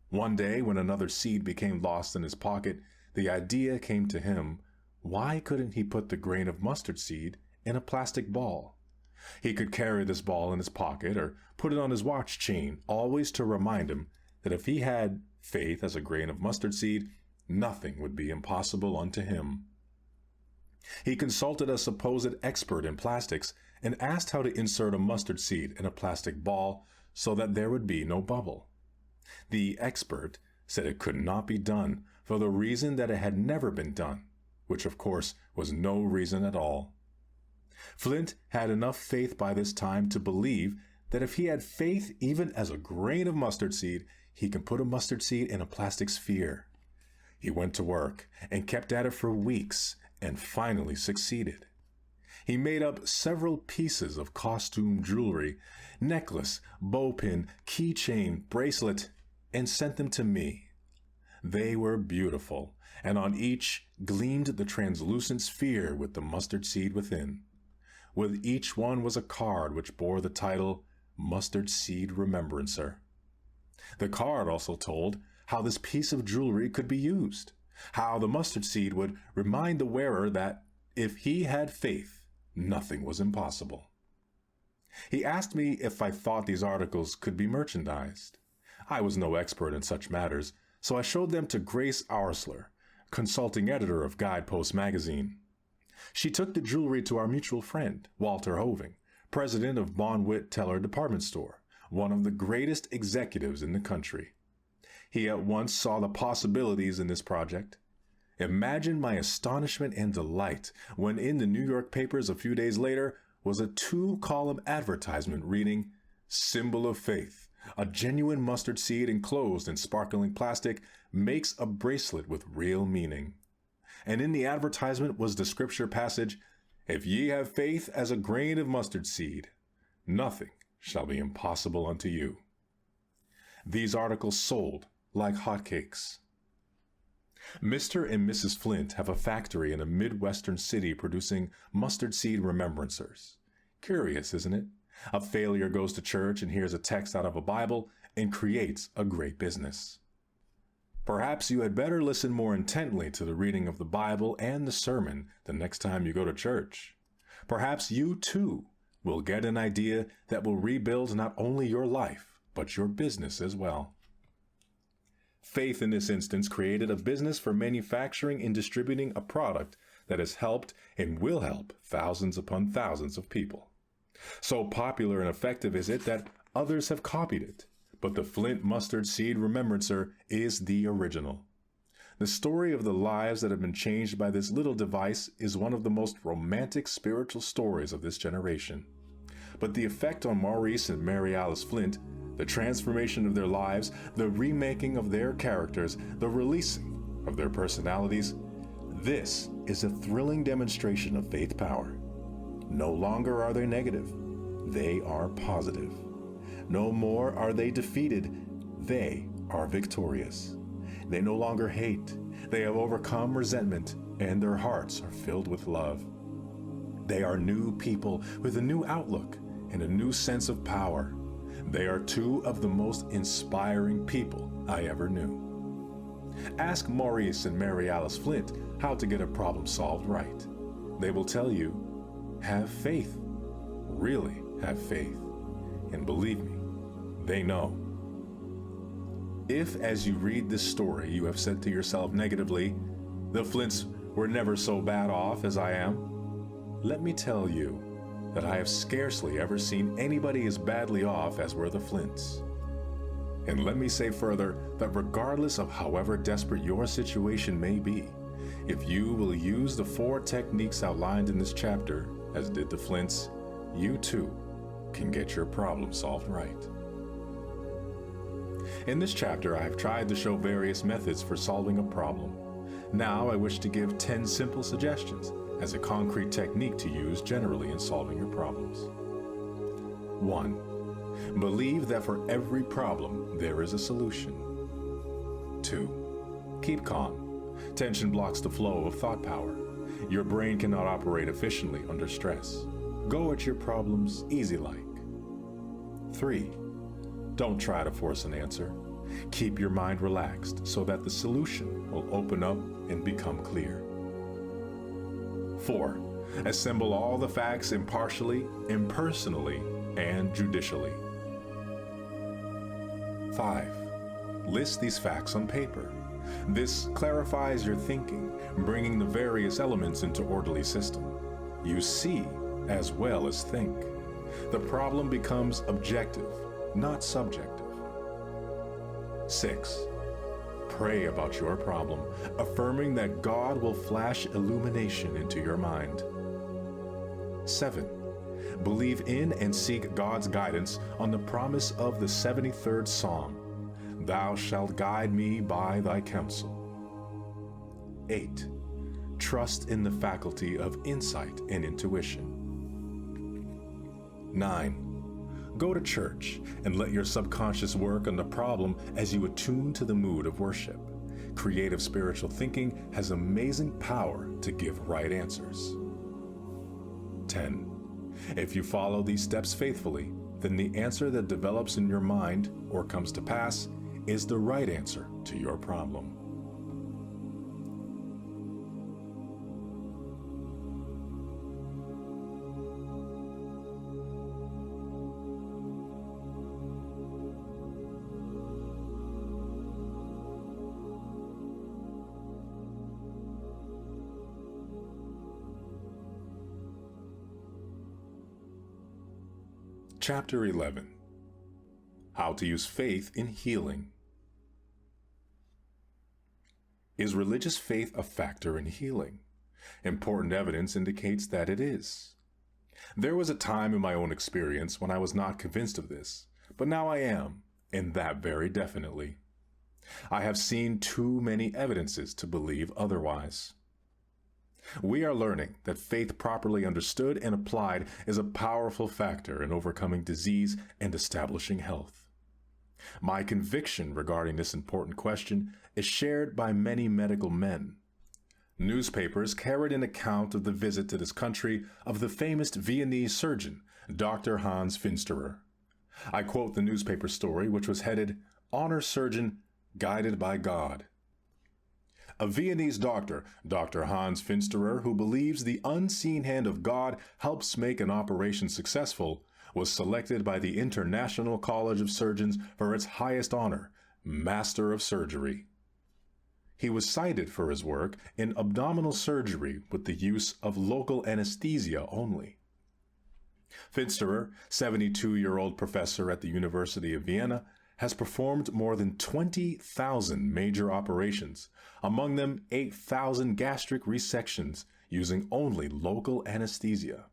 One day, when another seed became lost in his pocket, the idea came to him, why couldn't he put the grain of mustard seed in a plastic ball? He could carry this ball in his pocket or put it on his watch chain, always to remind him that if he had faith as a grain of mustard seed, nothing would be impossible unto him. He consulted a supposed expert in plastics and asked how to insert a mustard seed in a plastic ball so that there would be no bubble. The expert said it could not be done for the reason that it had never been done, which of course was no reason at all. Flint had enough faith by this time to believe that if he had faith even as a grain of mustard seed, he can put a mustard seed in a plastic sphere. He went to work and kept at it for weeks and finally succeeded. He made up several pieces of costume jewelry, necklace, bow pin, keychain, bracelet, and sent them to me. They were beautiful, and on each gleamed the translucent sphere with the mustard seed within. With each one was a card which bore the title Mustard Seed Remembrancer. The card also told how this piece of jewelry could be used, how the mustard seed would remind the wearer that if he had faith, nothing was impossible. He asked me if I thought these articles could be merchandised. I was no expert in such matters, so I showed them to Grace Arsler, consulting editor of Guidepost magazine. She took the jewelry to our mutual friend, Walter Hoving, president of Bonwit Teller Department Store, one of the greatest executives in the country. He at once saw the possibilities in this project. Imagine my astonishment and delight when in the New York papers a few days later was a 2-column advertisement reading, "Symbol of Faith, a genuine mustard seed enclosed in sparkling plastic makes a bracelet with real meaning." And in the advertisement was the scripture passage, "If ye have faith as a grain of mustard seed, nothing shall be impossible unto you." These articles sold like hotcakes. Mr. and Mrs. Flint have a factory in a Midwestern city producing mustard seed remembrancers. Curious, isn't it? A failure goes to church and hears a text out of a Bible and creates a great business. Perhaps you had better listen more intently to the reading of the Bible and the sermon the next time you go to church. Perhaps you, too, will get an idea that will rebuild not only your life, but your business as well. Faith in this instance created a business for manufacturing and distributing a product that has helped and will help thousands upon thousands of people. So popular and effective is it that others have copied it, but the Flint Mustard Seed Remembrancer is the original. The story of the lives that have been changed by this little device is one of the most romantic spiritual stories of this generation. But the effect on Maurice and Mary Alice Flint, the transformation of their lives, the remaking of their characters, the releasing of their personalities, this is a thrilling demonstration of faith power. No longer are they negative, they are positive. No more are they defeated, they are victorious. They no longer hate, they have overcome resentment, and their hearts are filled with love. They are new people with a new outlook and a new sense of power. They are two of the most inspiring people I ever knew. Ask Maurice and Mary Alice Flint how to get a problem solved right. They will tell you, have faith, really have faith, and believe me, they know. If, as you read this story, you have said to yourself negatively, "The Flints were never so bad off as I am," let me tell you that I have scarcely ever seen anybody as badly off as were the Flints. And let me say further that regardless of however desperate your situation may be, if you will use the 4 techniques outlined in this chapter, as did the Flints, you too can get your problem solved right. In this chapter, I have tried to show various methods for solving a problem. Now I wish to give 10 simple suggestions as a concrete technique to use generally in solving your problems. 1. Believe that for every problem, there is a solution. 2. Keep calm. Tension blocks the flow of thought power. Your brain cannot operate efficiently under stress. Go at your problems easy-like. 3. Don't try to force an answer. Keep your mind relaxed so that the solution will open up and become clear. 4. Assemble all the facts impartially, impersonally, and judicially. 5. List these facts on paper. This clarifies your thinking, bringing the various elements into orderly system. You see as well as think. The problem becomes objective, not subjective. 6. Pray about your problem, affirming that God will flash illumination into your mind. 7. Believe in and seek God's guidance on the promise of the 73rd Psalm. Thou shalt guide me by thy counsel. 8. Trust in the faculty of insight and intuition. 9. Go to church and let your subconscious work on the problem as you attune to the mood of worship. Creative spiritual thinking has amazing power to give right answers. 10. If you follow these steps faithfully, then the answer that develops in your mind or comes to pass is the right answer to your problem. Chapter 11. How to use faith in healing. Is religious faith a factor in healing? Important evidence indicates that it is. There was a time in my own experience when I was not convinced of this, but now I am, and that very definitely. I have seen too many evidences to believe otherwise. We are learning that faith properly understood and applied is a powerful factor in overcoming disease and establishing health. My conviction regarding this important question is shared by many medical men. Newspapers carried an account of the visit to this country of the famous Viennese surgeon, Dr. Hans Finsterer. I quote the newspaper story, which was headed, "Honor Surgeon Guided by God." A Viennese doctor, Dr. Hans Finsterer, who believes the unseen hand of God helps make an operation successful, was selected by the International College of Surgeons for its highest honor, Master of Surgery. He was cited for his work in abdominal surgery with the use of local anesthesia only. Finsterer, 72-year-old professor at the University of Vienna, has performed more than 20,000 major operations, among them 8,000 gastric resections using only local anesthesia.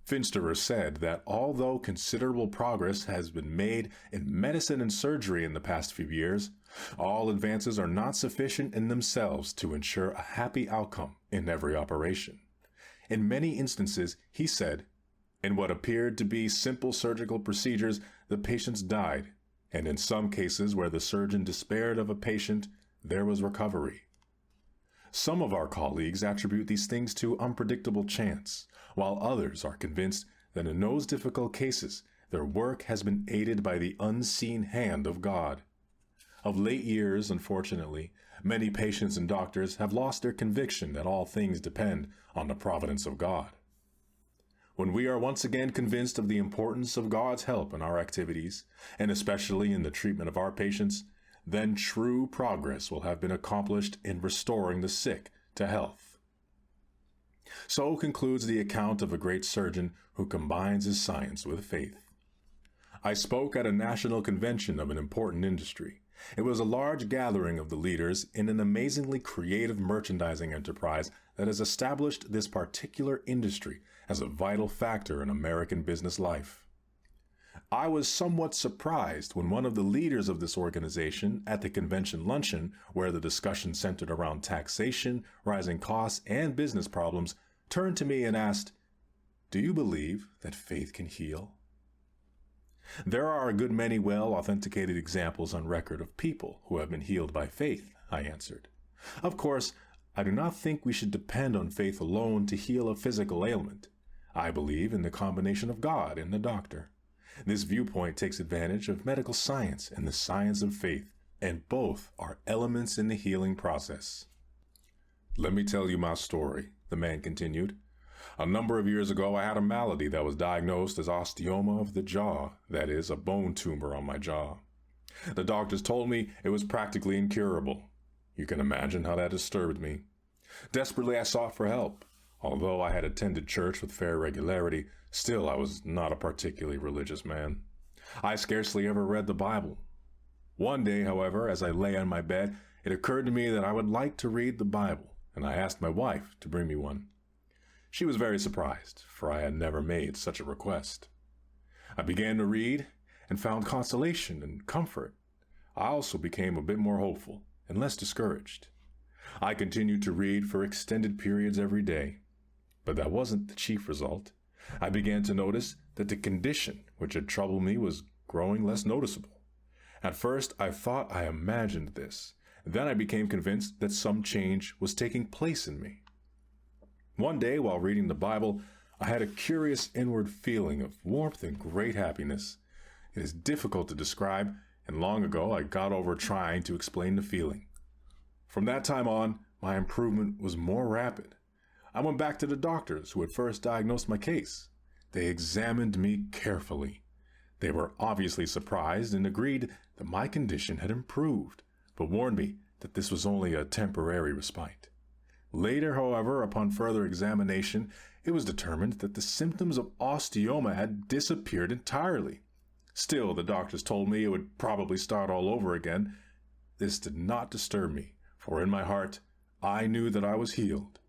Finsterer said that although considerable progress has been made in medicine and surgery in the past few years, all advances are not sufficient in themselves to ensure a happy outcome in every operation. In many instances, he said, in what appeared to be simple surgical procedures, the patients died, and in some cases where the surgeon despaired of a patient, there was recovery. Some of our colleagues attribute these things to unpredictable chance, while others are convinced that in those difficult cases, their work has been aided by the unseen hand of God. Of late years, unfortunately, many patients and doctors have lost their conviction that all things depend on the providence of God. When we are once again convinced of the importance of God's help in our activities, and especially in the treatment of our patients, then true progress will have been accomplished in restoring the sick to health. So concludes the account of a great surgeon who combines his science with faith. I spoke at a national convention of an important industry. It was a large gathering of the leaders in an amazingly creative merchandising enterprise that has established this particular industry as a vital factor in American business life. I was somewhat surprised when one of the leaders of this organization at the convention luncheon, where the discussion centered around taxation, rising costs, and business problems, turned to me and asked, "Do you believe that faith can heal?" There are a good many well-authenticated examples on record of people who have been healed by faith, I answered. Of course, I do not think we should depend on faith alone to heal a physical ailment. I believe in the combination of God and the doctor. This viewpoint takes advantage of medical science and the science of faith, and both are elements in the healing process. "Let me tell you my story," the man continued. "A number of years ago, I had a malady that was diagnosed as osteoma of the jaw, that is, a bone tumor on my jaw. The doctors told me it was practically incurable. You can imagine how that disturbed me. Desperately, I sought for help. Although I had attended church with fair regularity, still I was not a particularly religious man. I scarcely ever read the Bible. One day, however, as I lay on my bed, it occurred to me that I would like to read the Bible, and I asked my wife to bring me one. She was very surprised, for I had never made such a request. I began to read and found consolation and comfort. I also became a bit more hopeful and less discouraged. I continued to read for extended periods every day. But that wasn't the chief result. I began to notice that the condition which had troubled me was growing less noticeable. At first, I thought I imagined this. Then I became convinced that some change was taking place in me. One day, while reading the Bible, I had a curious inward feeling of warmth and great happiness. It is difficult to describe, and long ago I got over trying to explain the feeling. From that time on, my improvement was more rapid. I went back to the doctors who had first diagnosed my case. They examined me carefully. They were obviously surprised and agreed that my condition had improved, but warned me that this was only a temporary respite. Later, however, upon further examination, it was determined that the symptoms of osteoma had disappeared entirely. Still, the doctors told me it would probably start all over again. This did not disturb me, for in my heart, I knew that I was healed.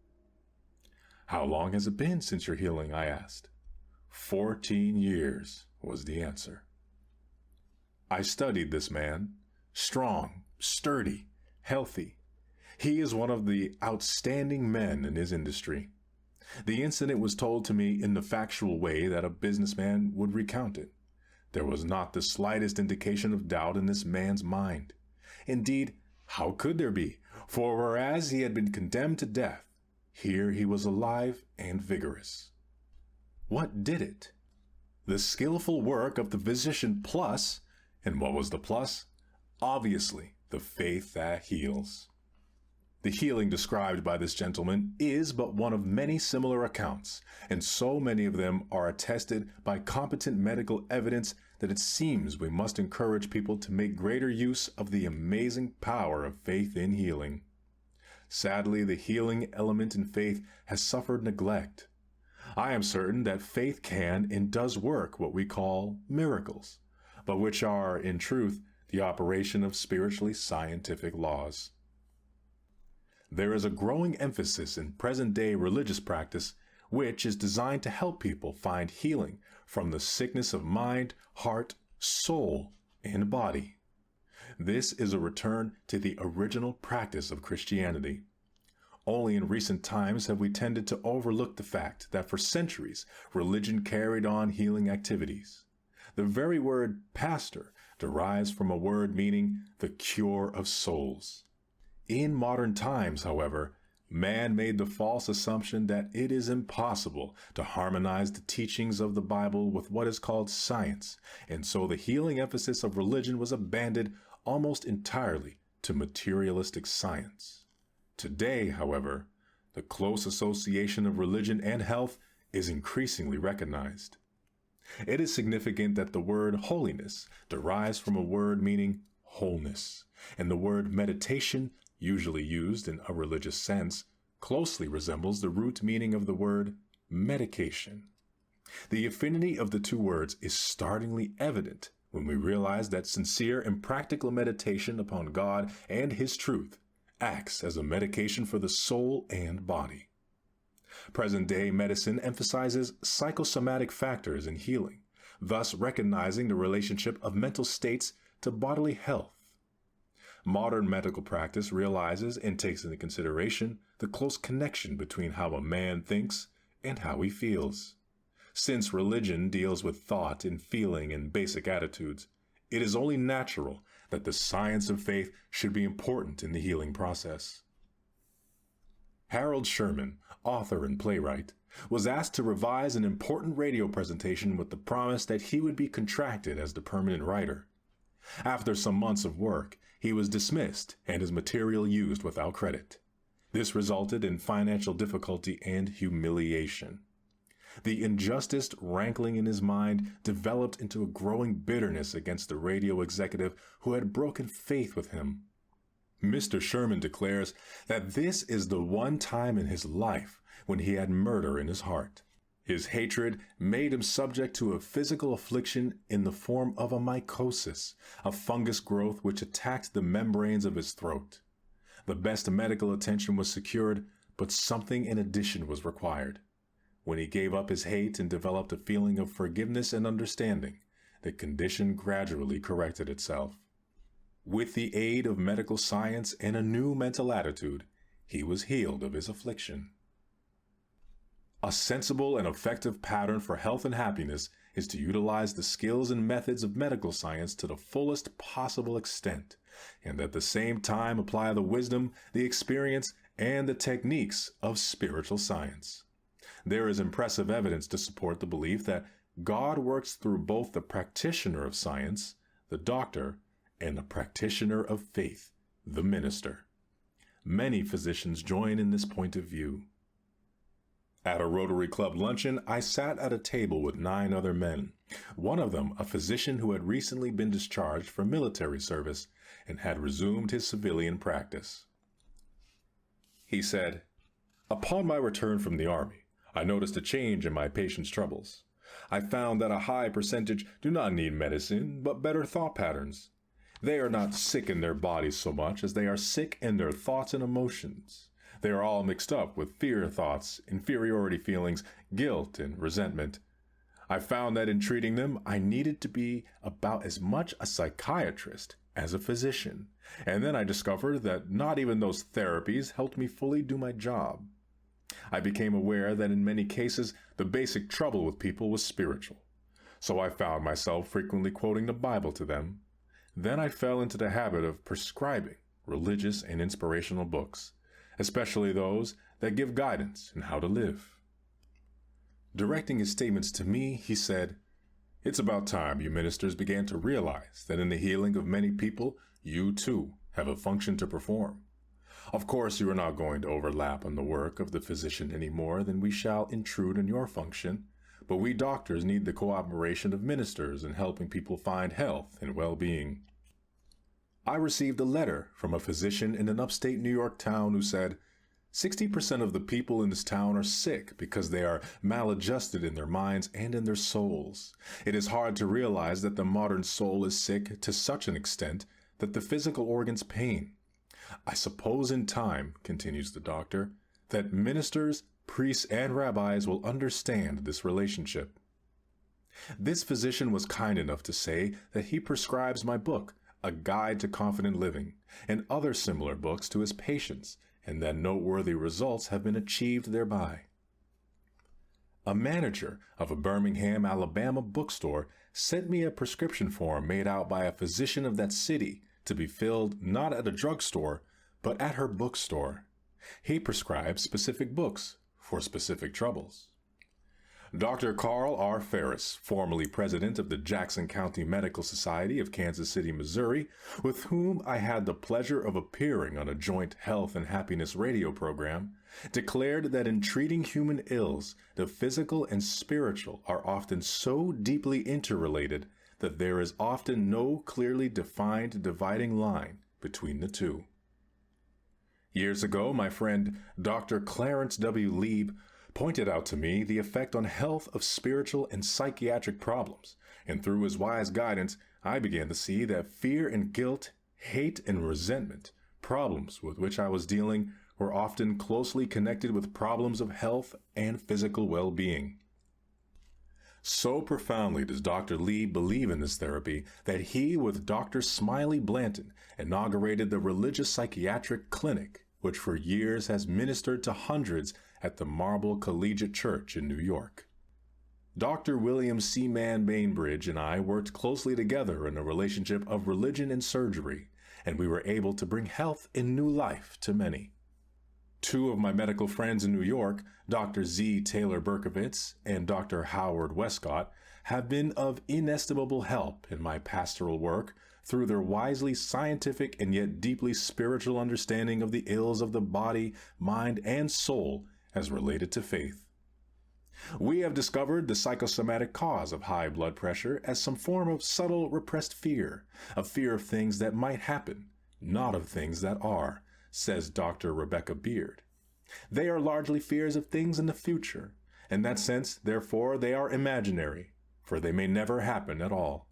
"How long has it been since your healing?" I asked. 14 years, was the answer. I studied this man, strong, sturdy, healthy. He is one of the outstanding men in his industry. The incident was told to me in the factual way that a businessman would recount it. There was not the slightest indication of doubt in this man's mind. Indeed, how could there be? For whereas he had been condemned to death, here he was alive and vigorous. What did it? The skillful work of the physician plus, and what was the plus? Obviously, the faith that heals. The healing described by this gentleman is but one of many similar accounts, and so many of them are attested by competent medical evidence that it seems we must encourage people to make greater use of the amazing power of faith in healing. Sadly, the healing element in faith has suffered neglect. I am certain that faith can and does work what we call miracles, but which are, in truth, the operation of spiritually scientific laws. There is a growing emphasis in present-day religious practice which is designed to help people find healing from the sickness of mind, heart, soul, and body. This is a return to the original practice of Christianity. Only in recent times have we tended to overlook the fact that for centuries religion carried on healing activities. The very word pastor derives from a word meaning the cure of souls. In modern times, however, man made the false assumption that it is impossible to harmonize the teachings of the Bible with what is called science, and so the healing emphasis of religion was abandoned almost entirely to materialistic science. Today, however, the close association of religion and health is increasingly recognized. It is significant that the word holiness derives from a word meaning wholeness, and the word meditation, usually used in a religious sense, closely resembles the root meaning of the word medication. The affinity of the two words is startlingly evident when we realize that sincere and practical meditation upon God and His truth acts as a medication for the soul and body. Present-day medicine emphasizes psychosomatic factors in healing, thus recognizing the relationship of mental states to bodily health. Modern medical practice realizes and takes into consideration the close connection between how a man thinks and how he feels. Since religion deals with thought and feeling and basic attitudes, it is only natural that the science of faith should be important in the healing process. Harold Sherman, author and playwright, was asked to revise an important radio presentation with the promise that he would be contracted as the permanent writer. After some months of work, he was dismissed and his material used without credit. This resulted in financial difficulty and humiliation. The injustice rankling in his mind developed into a growing bitterness against the radio executive who had broken faith with him. Mr. Sherman declares that this is the one time in his life when he had murder in his heart. His hatred made him subject to a physical affliction in the form of a mycosis, a fungus growth which attacked the membranes of his throat. The best medical attention was secured, but something in addition was required. When he gave up his hate and developed a feeling of forgiveness and understanding, the condition gradually corrected itself. With the aid of medical science and a new mental attitude, he was healed of his affliction. A sensible and effective pattern for health and happiness is to utilize the skills and methods of medical science to the fullest possible extent, and at the same time apply the wisdom, the experience, and the techniques of spiritual science. There is impressive evidence to support the belief that God works through both the practitioner of science, the doctor, and the practitioner of faith, the minister. Many physicians join in this point of view. At a Rotary Club luncheon, I sat at a table with 9 other men, one of them a physician who had recently been discharged from military service and had resumed his civilian practice. He said, "Upon my return from the Army, I noticed a change in my patients' troubles. I found that a high percentage do not need medicine, but better thought patterns. They are not sick in their bodies so much as they are sick in their thoughts and emotions. They are all mixed up with fear thoughts, inferiority feelings, guilt, and resentment. I found that in treating them, I needed to be about as much a psychiatrist as a physician, and then I discovered that not even those therapies helped me fully do my job. I became aware that in many cases, the basic trouble with people was spiritual. So I found myself frequently quoting the Bible to them. Then I fell into the habit of prescribing religious and inspirational books, especially those that give guidance in how to live." Directing his statements to me, he said, "It's about time you ministers began to realize that in the healing of many people, you too have a function to perform. Of course, you are not going to overlap on the work of the physician any more than we shall intrude on your function, but we doctors need the cooperation of ministers in helping people find health and well-being." I received a letter from a physician in an upstate New York town who said, 60% of the people in this town are sick because they are maladjusted in their minds and in their souls. It is hard to realize that the modern soul is sick to such an extent that the physical organs pain. I suppose in time, continues the doctor, that ministers, priests, and rabbis will understand this relationship. This physician was kind enough to say that he prescribes my book, A Guide to Confident Living, and other similar books to his patients, and that noteworthy results have been achieved thereby. A manager of a Birmingham, Alabama bookstore sent me a prescription form made out by a physician of that city to be filled not at a drugstore, but at her bookstore. He prescribes specific books for specific troubles. Dr. Carl R. Ferris, formerly president of the Jackson County Medical Society of Kansas City, Missouri, with whom I had the pleasure of appearing on a joint health and happiness radio program, declared that in treating human ills, the physical and spiritual are often so deeply interrelated that there is often no clearly defined dividing line between the two. Years ago, my friend Dr. Clarence W. Lieb pointed out to me the effect on health of spiritual and psychiatric problems, and through his wise guidance, I began to see that fear and guilt, hate and resentment, problems with which I was dealing, were often closely connected with problems of health and physical well-being. So profoundly does Dr. Lee believe in this therapy that he, with Dr. Smiley Blanton, inaugurated the Religious Psychiatric Clinic, which for years has ministered to hundreds at the Marble Collegiate Church in New York. Dr. William C. Mann Bainbridge and I worked closely together in a relationship of religion and surgery, and we were able to bring health and new life to many. Two of my medical friends in New York, Dr. Z. Taylor Berkowitz and Dr. Howard Westcott, have been of inestimable help in my pastoral work through their wisely scientific and yet deeply spiritual understanding of the ills of the body, mind, and soul as related to faith. We have discovered the psychosomatic cause of high blood pressure as some form of subtle repressed fear, a fear of things that might happen, not of things that are, says Dr. Rebecca Beard. They are largely fears of things in the future. In that sense, therefore, they are imaginary, for they may never happen at all.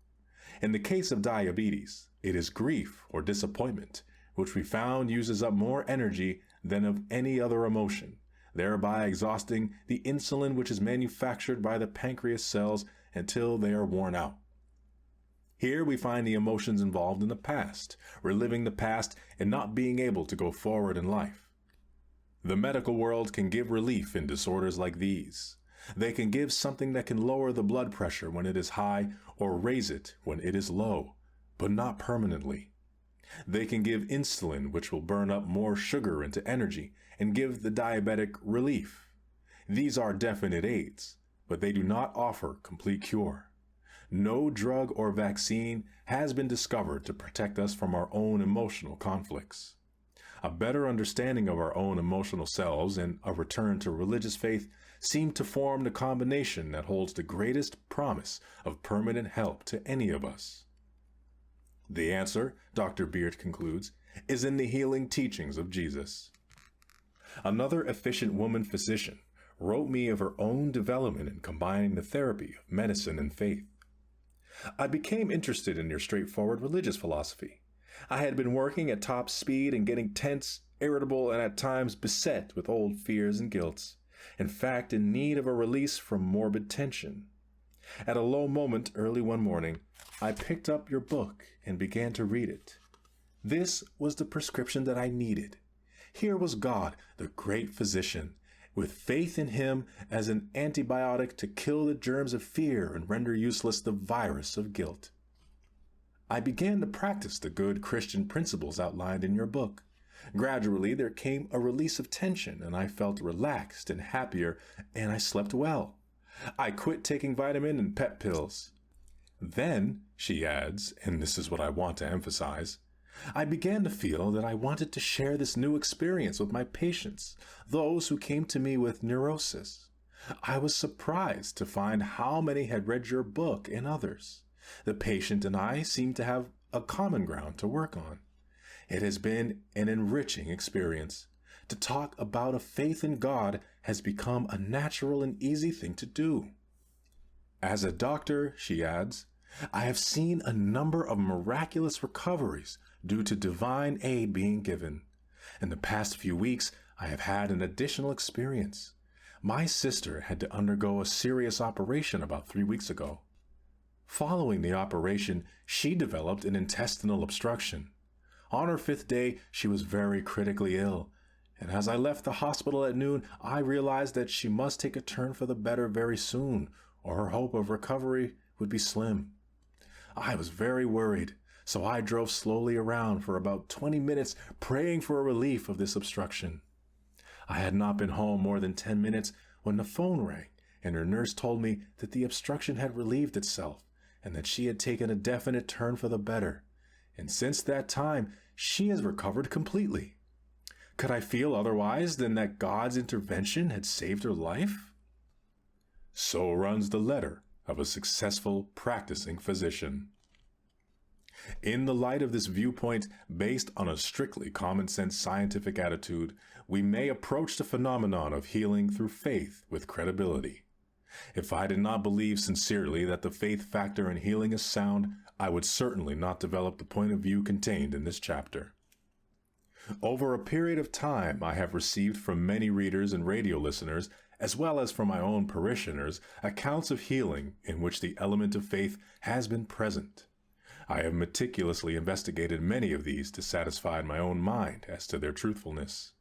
In the case of diabetes, it is grief or disappointment, which we found uses up more energy than of any other emotion, thereby exhausting the insulin which is manufactured by the pancreas cells until they are worn out. Here we find the emotions involved in the past, reliving the past and not being able to go forward in life. The medical world can give relief in disorders like these. They can give something that can lower the blood pressure when it is high or raise it when it is low, but not permanently. They can give insulin, which will burn up more sugar into energy and give the diabetic relief. These are definite aids, but they do not offer complete cure. No drug or vaccine has been discovered to protect us from our own emotional conflicts. A better understanding of our own emotional selves and a return to religious faith seem to form the combination that holds the greatest promise of permanent help to any of us. The answer, Dr. Beard concludes, is in the healing teachings of Jesus. Another efficient woman physician wrote me of her own development in combining the therapy of medicine and faith. I became interested in your straightforward religious philosophy. I had been working at top speed and getting tense, irritable, and at times beset with old fears and guilts. In fact, in need of a release from morbid tension. At a low moment early one morning, I picked up your book and began to read it. This was the prescription that I needed. Here was God, the great physician, with faith in him as an antibiotic to kill the germs of fear and render useless the virus of guilt. I began to practice the good Christian principles outlined in your book. Gradually, there came a release of tension, and I felt relaxed and happier, and I slept well. I quit taking vitamin and pep pills. Then, she adds, and this is what I want to emphasize, I began to feel that I wanted to share this new experience with my patients, those who came to me with neurosis. I was surprised to find how many had read your book and others. The patient and I seemed to have a common ground to work on. It has been an enriching experience. To talk about a faith in God has become a natural and easy thing to do. As a doctor, she adds, I have seen a number of miraculous recoveries due to divine aid being given. In the past few weeks, I have had an additional experience. My sister had to undergo a serious operation about 3 weeks ago. Following the operation, she developed an intestinal obstruction. On her 5th day, she was very critically ill, and as I left the hospital at noon, I realized that she must take a turn for the better very soon, or her hope of recovery would be slim. I was very worried, so I drove slowly around for about 20 minutes praying for a relief of this obstruction. I had not been home more than 10 minutes when the phone rang, and her nurse told me that the obstruction had relieved itself and that she had taken a definite turn for the better. And since that time, she has recovered completely. Could I feel otherwise than that God's intervention had saved her life? So runs the letter of a successful practicing physician. In the light of this viewpoint, based on a strictly common sense scientific attitude, we may approach the phenomenon of healing through faith with credibility. If I did not believe sincerely that the faith factor in healing is sound, I would certainly not develop the point of view contained in this chapter. Over a period of time, I have received from many readers and radio listeners, as well as from my own parishioners, accounts of healing in which the element of faith has been present. I have meticulously investigated many of these to satisfy my own mind as to their truthfulness.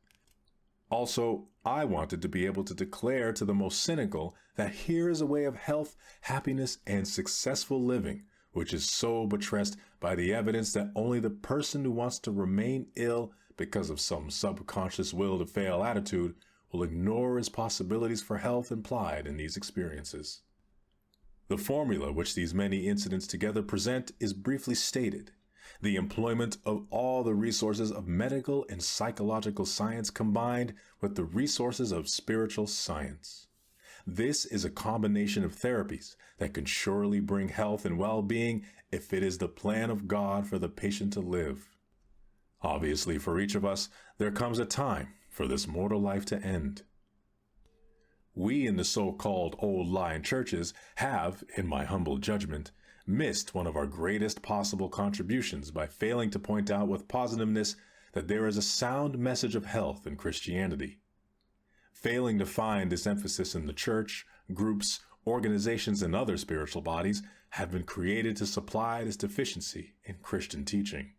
Also, I wanted to be able to declare to the most cynical that here is a way of health, happiness, and successful living, which is so buttressed by the evidence that only the person who wants to remain ill because of some subconscious will to fail attitude will ignore his possibilities for health implied in these experiences. The formula which these many incidents together present is briefly stated: the employment of all the resources of medical and psychological science combined with the resources of spiritual science. This is a combination of therapies that can surely bring health and well-being if it is the plan of God for the patient to live. Obviously, for each of us, there comes a time for this mortal life to end. We in the so-called old line churches have, in my humble judgment, missed one of our greatest possible contributions by failing to point out with positiveness that there is a sound message of health in Christianity. Failing to find this emphasis in the church, groups, organizations, and other spiritual bodies have been created to supply this deficiency in Christian teaching.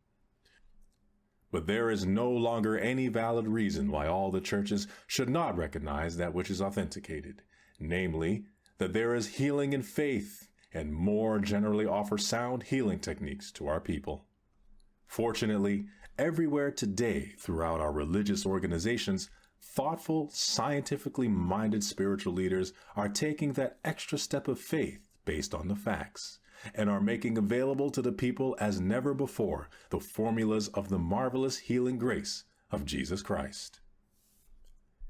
But there is no longer any valid reason why all the churches should not recognize that which is authenticated, namely, that there is healing in faith, and more generally offer sound healing techniques to our people. Fortunately, everywhere today throughout our religious organizations, thoughtful, scientifically minded spiritual leaders are taking that extra step of faith based on the facts, and are making available to the people as never before the formulas of the marvelous healing grace of Jesus Christ.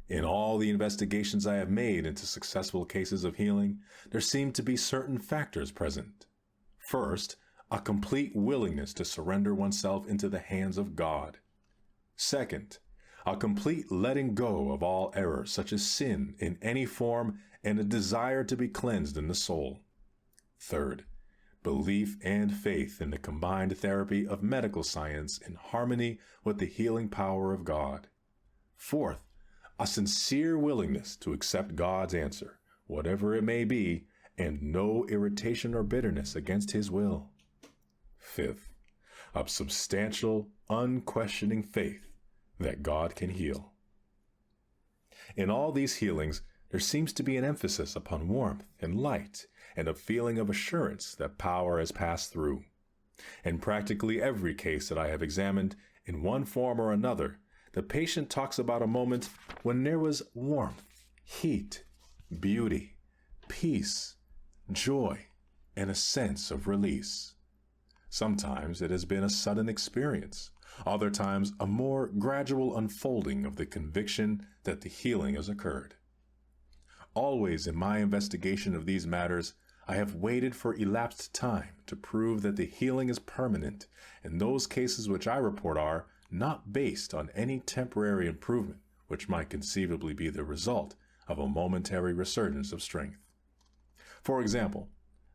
In all the investigations I have made into successful cases of healing, there seem to be certain factors present. First, a complete willingness to surrender oneself into the hands of God. Second, a complete letting go of all error, such as sin in any form, and a desire to be cleansed in the soul. Third, belief and faith in the combined therapy of medical science in harmony with the healing power of God. Fourth, a sincere willingness to accept God's answer, whatever it may be, and no irritation or bitterness against His will. Fifth, a substantial, unquestioning faith that God can heal. In all these healings, there seems to be an emphasis upon warmth and light and a feeling of assurance that power has passed through. In practically every case that I have examined, in one form or another, the patient talks about a moment when there was warmth, heat, beauty, peace, joy, and a sense of release. Sometimes it has been a sudden experience, other times a more gradual unfolding of the conviction that the healing has occurred. Always in my investigation of these matters, I have waited for elapsed time to prove that the healing is permanent, and those cases which I report are not based on any temporary improvement which might conceivably be the result of a momentary resurgence of strength. For example,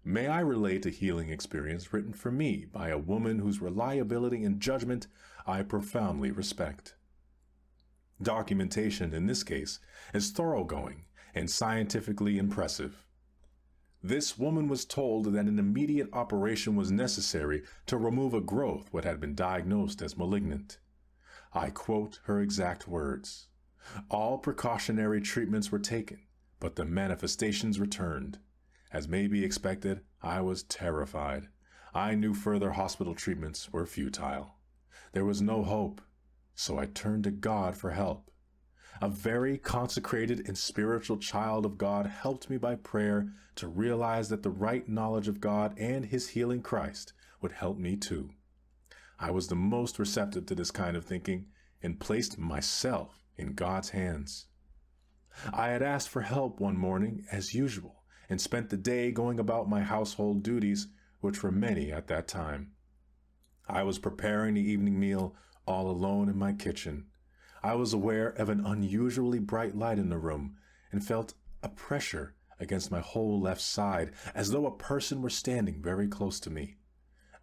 may I relate a healing experience written for me by a woman whose reliability and judgment I profoundly respect. Documentation in this case is thoroughgoing and scientifically impressive. This woman was told that an immediate operation was necessary to remove a growth which had been diagnosed as malignant. I quote her exact words: "All precautionary treatments were taken, but the manifestations returned. As may be expected, I was terrified. I knew further hospital treatments were futile. There was no hope, so I turned to God for help. A very consecrated and spiritual child of God helped me by prayer to realize that the right knowledge of God and His healing Christ would help me too. I was the most receptive to this kind of thinking and placed myself in God's hands. I had asked for help one morning as usual and spent the day going about my household duties, which were many at that time. I was preparing the evening meal all alone in my kitchen. I was aware of an unusually bright light in the room and felt a pressure against my whole left side, as though a person were standing very close to me.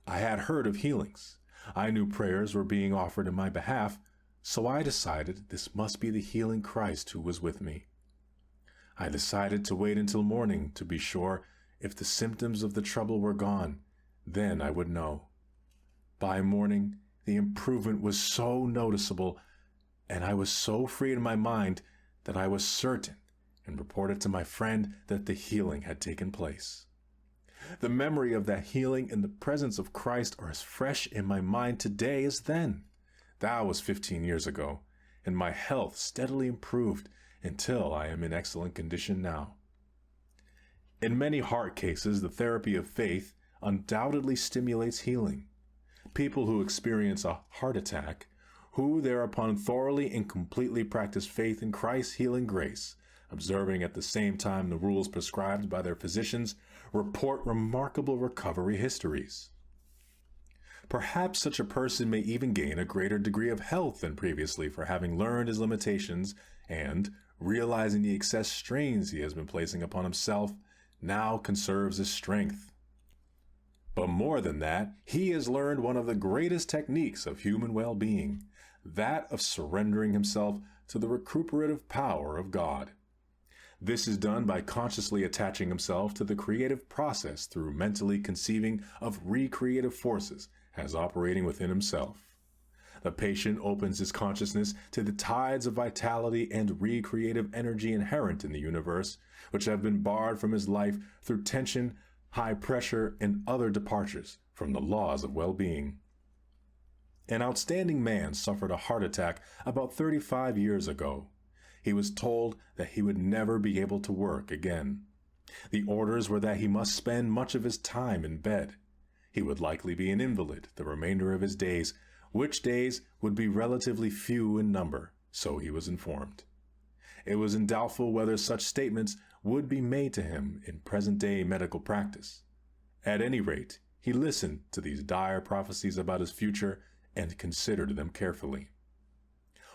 I had heard of healings. I knew prayers were being offered in my behalf, so I decided this must be the healing Christ who was with me. I decided to wait until morning to be sure. If the symptoms of the trouble were gone, then I would know. By morning, the improvement was so noticeable, and I was so free in my mind that I was certain and reported to my friend that the healing had taken place. The memory of that healing in the presence of Christ are as fresh in my mind today as then. That was 15 years ago, and my health steadily improved until I am in excellent condition now. In many heart cases, the therapy of faith undoubtedly stimulates healing. People who experience a heart attack, who thereupon thoroughly and completely practice faith in Christ's healing grace, observing at the same time the rules prescribed by their physicians, report remarkable recovery histories. Perhaps such a person may even gain a greater degree of health than previously for having learned his limitations and, realizing the excess strains he has been placing upon himself, now conserves his strength. But more than that, he has learned one of the greatest techniques of human well-being, that of surrendering himself to the recuperative power of God. This is done by consciously attaching himself to the creative process through mentally conceiving of recreative forces as operating within himself. The patient opens his consciousness to the tides of vitality and recreative energy inherent in the universe, which have been barred from his life through tension, high pressure, and other departures from the laws of well-being. An outstanding man suffered a heart attack about 35 years ago. He was told that he would never be able to work again. The orders were that he must spend much of his time in bed. He would likely be an invalid the remainder of his days, which days would be relatively few in number, so he was informed. It was doubtful whether such statements would be made to him in present-day medical practice. At any rate, he listened to these dire prophecies about his future and considered them carefully.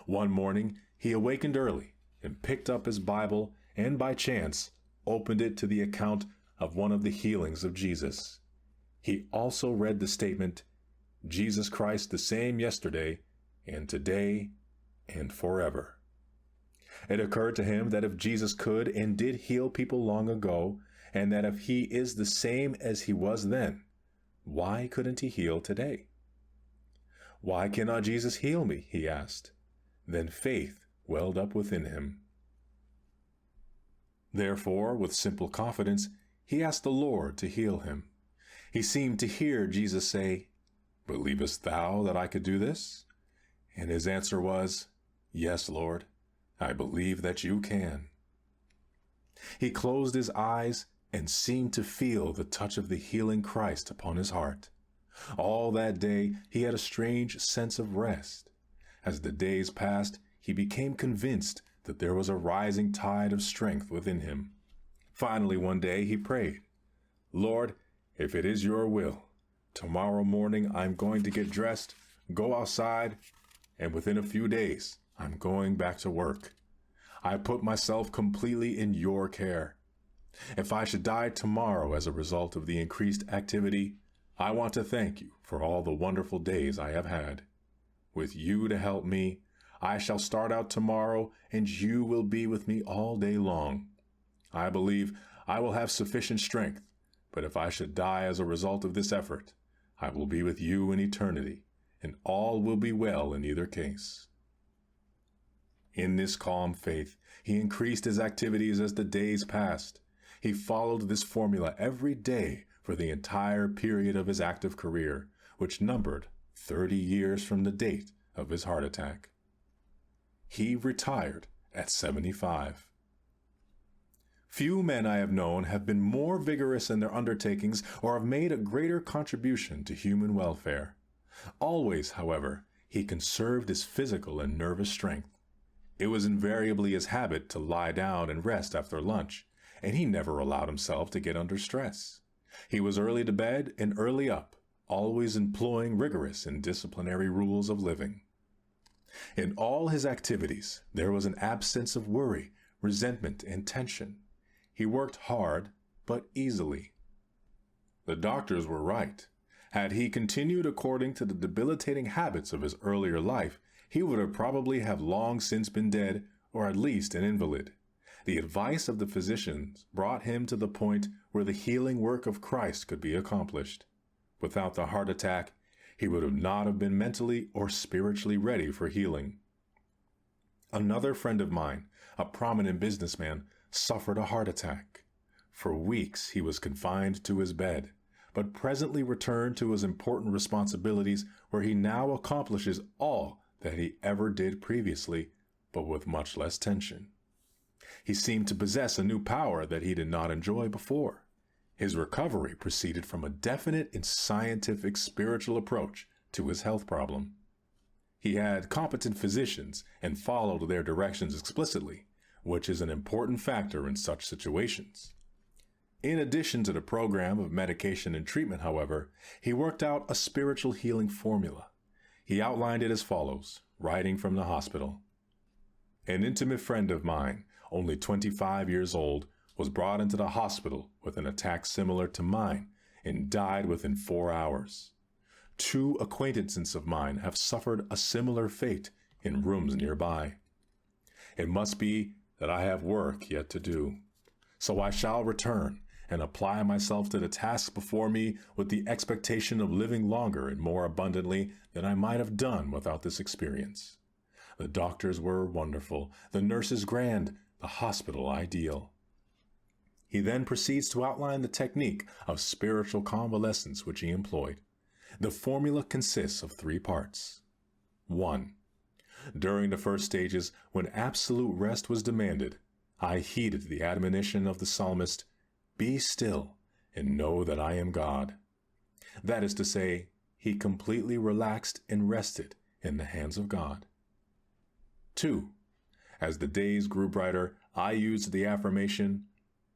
One morning, he awakened early and picked up his Bible and, by chance, opened it to the account of one of the healings of Jesus. He also read the statement, "Jesus Christ the same yesterday and today and forever." It occurred to him that if Jesus could and did heal people long ago, and that if he is the same as he was then, why couldn't he heal today? "Why cannot Jesus heal me?" he asked. Then faith welled up within him. Therefore, with simple confidence, he asked the Lord to heal him. He seemed to hear Jesus say, "Believest thou that I could do this?" And his answer was, "Yes, Lord, I believe that you can." He closed his eyes and seemed to feel the touch of the healing Christ upon his heart. All that day he had a strange sense of rest. As the days passed, he became convinced that there was a rising tide of strength within him. Finally, one day he prayed, "Lord, if it is your will, tomorrow morning I'm going to get dressed, go outside, and within a few days I'm going back to work. I put myself completely in your care. If I should die tomorrow as a result of the increased activity, I want to thank you for all the wonderful days I have had. With you to help me, I shall start out tomorrow, and you will be with me all day long. I believe I will have sufficient strength, but if I should die as a result of this effort, I will be with you in eternity, and all will be well in either case." In this calm faith, he increased his activities as the days passed. He followed this formula every day for the entire period of his active career, which numbered 30 years from the date of his heart attack. He retired at 75. Few men I have known have been more vigorous in their undertakings or have made a greater contribution to human welfare. Always, however, he conserved his physical and nervous strength. It was invariably his habit to lie down and rest after lunch, and he never allowed himself to get under stress. He was early to bed and early up, always employing rigorous and disciplinary rules of living. In all his activities, there was an absence of worry, resentment, and tension. He worked hard, but easily. The doctors were right. Had he continued according to the debilitating habits of his earlier life, he would have probably have long since been dead, or at least an invalid. The advice of the physicians brought him to the point where the healing work of Christ could be accomplished. Without the heart attack, he would not have been mentally or spiritually ready for healing. Another friend of mine, a prominent businessman, suffered a heart attack. For weeks he was confined to his bed, but presently returned to his important responsibilities, where he now accomplishes all that he ever did previously, but with much less tension. He seemed to possess a new power that he did not enjoy before. His recovery proceeded from a definite and scientific spiritual approach to his health problem. He had competent physicians and followed their directions explicitly, which is an important factor in such situations. In addition to the program of medication and treatment, however, he worked out a spiritual healing formula. He outlined it as follows, writing from the hospital. An intimate friend of mine, only 25 years old, was brought into the hospital with an attack similar to mine and died within 4 hours. 2 acquaintances of mine have suffered a similar fate in rooms nearby. It must be that I have work yet to do. So I shall return and apply myself to the task before me with the expectation of living longer and more abundantly than I might have done without this experience. The doctors were wonderful, the nurses grand, the hospital ideal. He then proceeds to outline the technique of spiritual convalescence which he employed. The formula consists of 3 parts. 1. During the first stages, when absolute rest was demanded, I heeded the admonition of the psalmist, "Be still and know that I am God." That is to say, he completely relaxed and rested in the hands of God. 2. As the days grew brighter, I used the affirmation,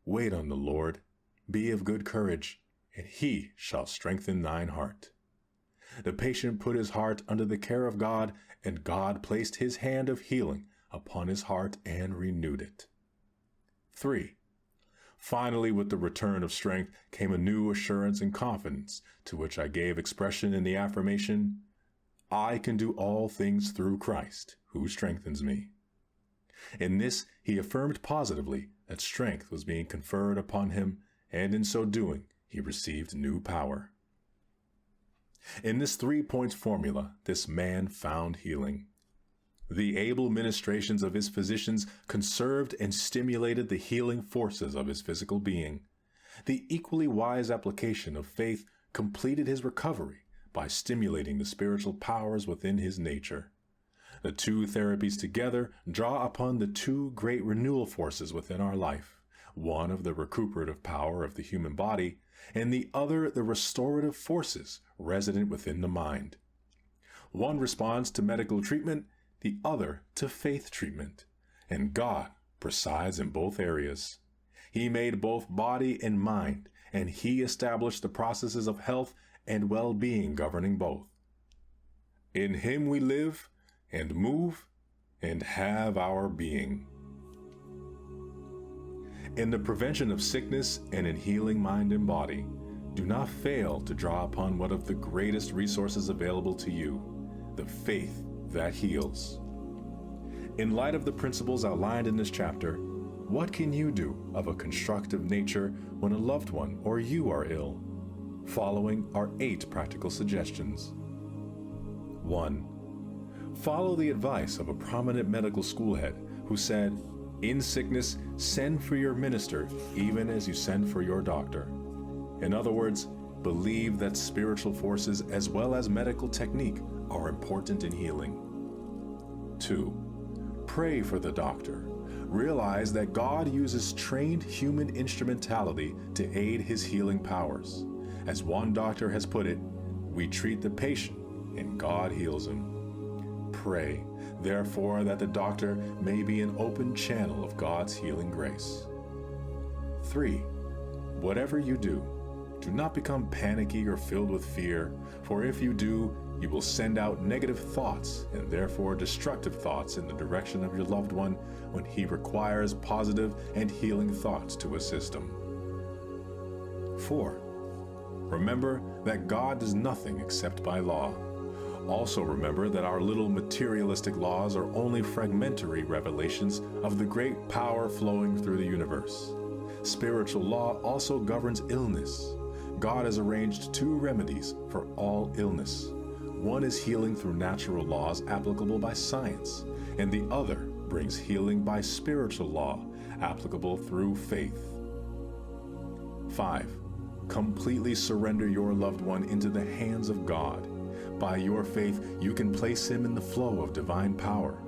"Wait on the Lord, be of good courage, and he shall strengthen thine heart." The patient put his heart under the care of God, and God placed his hand of healing upon his heart and renewed it. 3. Finally, with the return of strength came a new assurance and confidence, to which I gave expression in the affirmation, "I can do all things through Christ, who strengthens me." In this, he affirmed positively that strength was being conferred upon him, and in so doing, he received new power. In this 3-point formula, this man found healing. The able ministrations of his physicians conserved and stimulated the healing forces of his physical being. The equally wise application of faith completed his recovery by stimulating the spiritual powers within his nature. The 2 therapies together draw upon the 2 great renewal forces within our life, one of the recuperative power of the human body, and the other the restorative forces resident within the mind. One responds to medical treatment, the other to faith treatment, and God presides in both areas. He made both body and mind, and he established the processes of health and well-being governing both. In him we live and move and have our being. In the prevention of sickness and in healing mind and body, do not fail to draw upon one of the greatest resources available to you, the faith that heals. In light of the principles outlined in this chapter, what can you do of a constructive nature when a loved one or you are ill? Following are 8 practical suggestions. 1. Follow the advice of a prominent medical school head who said, "In sickness, send for your minister even as you send for your doctor." In other words, believe that spiritual forces as well as medical technique are important in healing. 2. Pray for the doctor. Realize that God uses trained human instrumentality to aid his healing powers. As one doctor has put it, we treat the patient and God heals him. Pray, therefore, that the doctor may be an open channel of God's healing grace. 3. Whatever you do, do not become panicky or filled with fear, for if you do, you will send out negative thoughts and therefore destructive thoughts in the direction of your loved one when he requires positive and healing thoughts to assist him. 4. Remember that God does nothing except by law. Also remember that our little materialistic laws are only fragmentary revelations of the great power flowing through the universe. Spiritual law also governs illness. God has arranged 2 remedies for all illness. One is healing through natural laws applicable by science, and the other brings healing by spiritual law applicable through faith. 5. Completely surrender your loved one into the hands of God. By your faith, you can place him in the flow of divine power.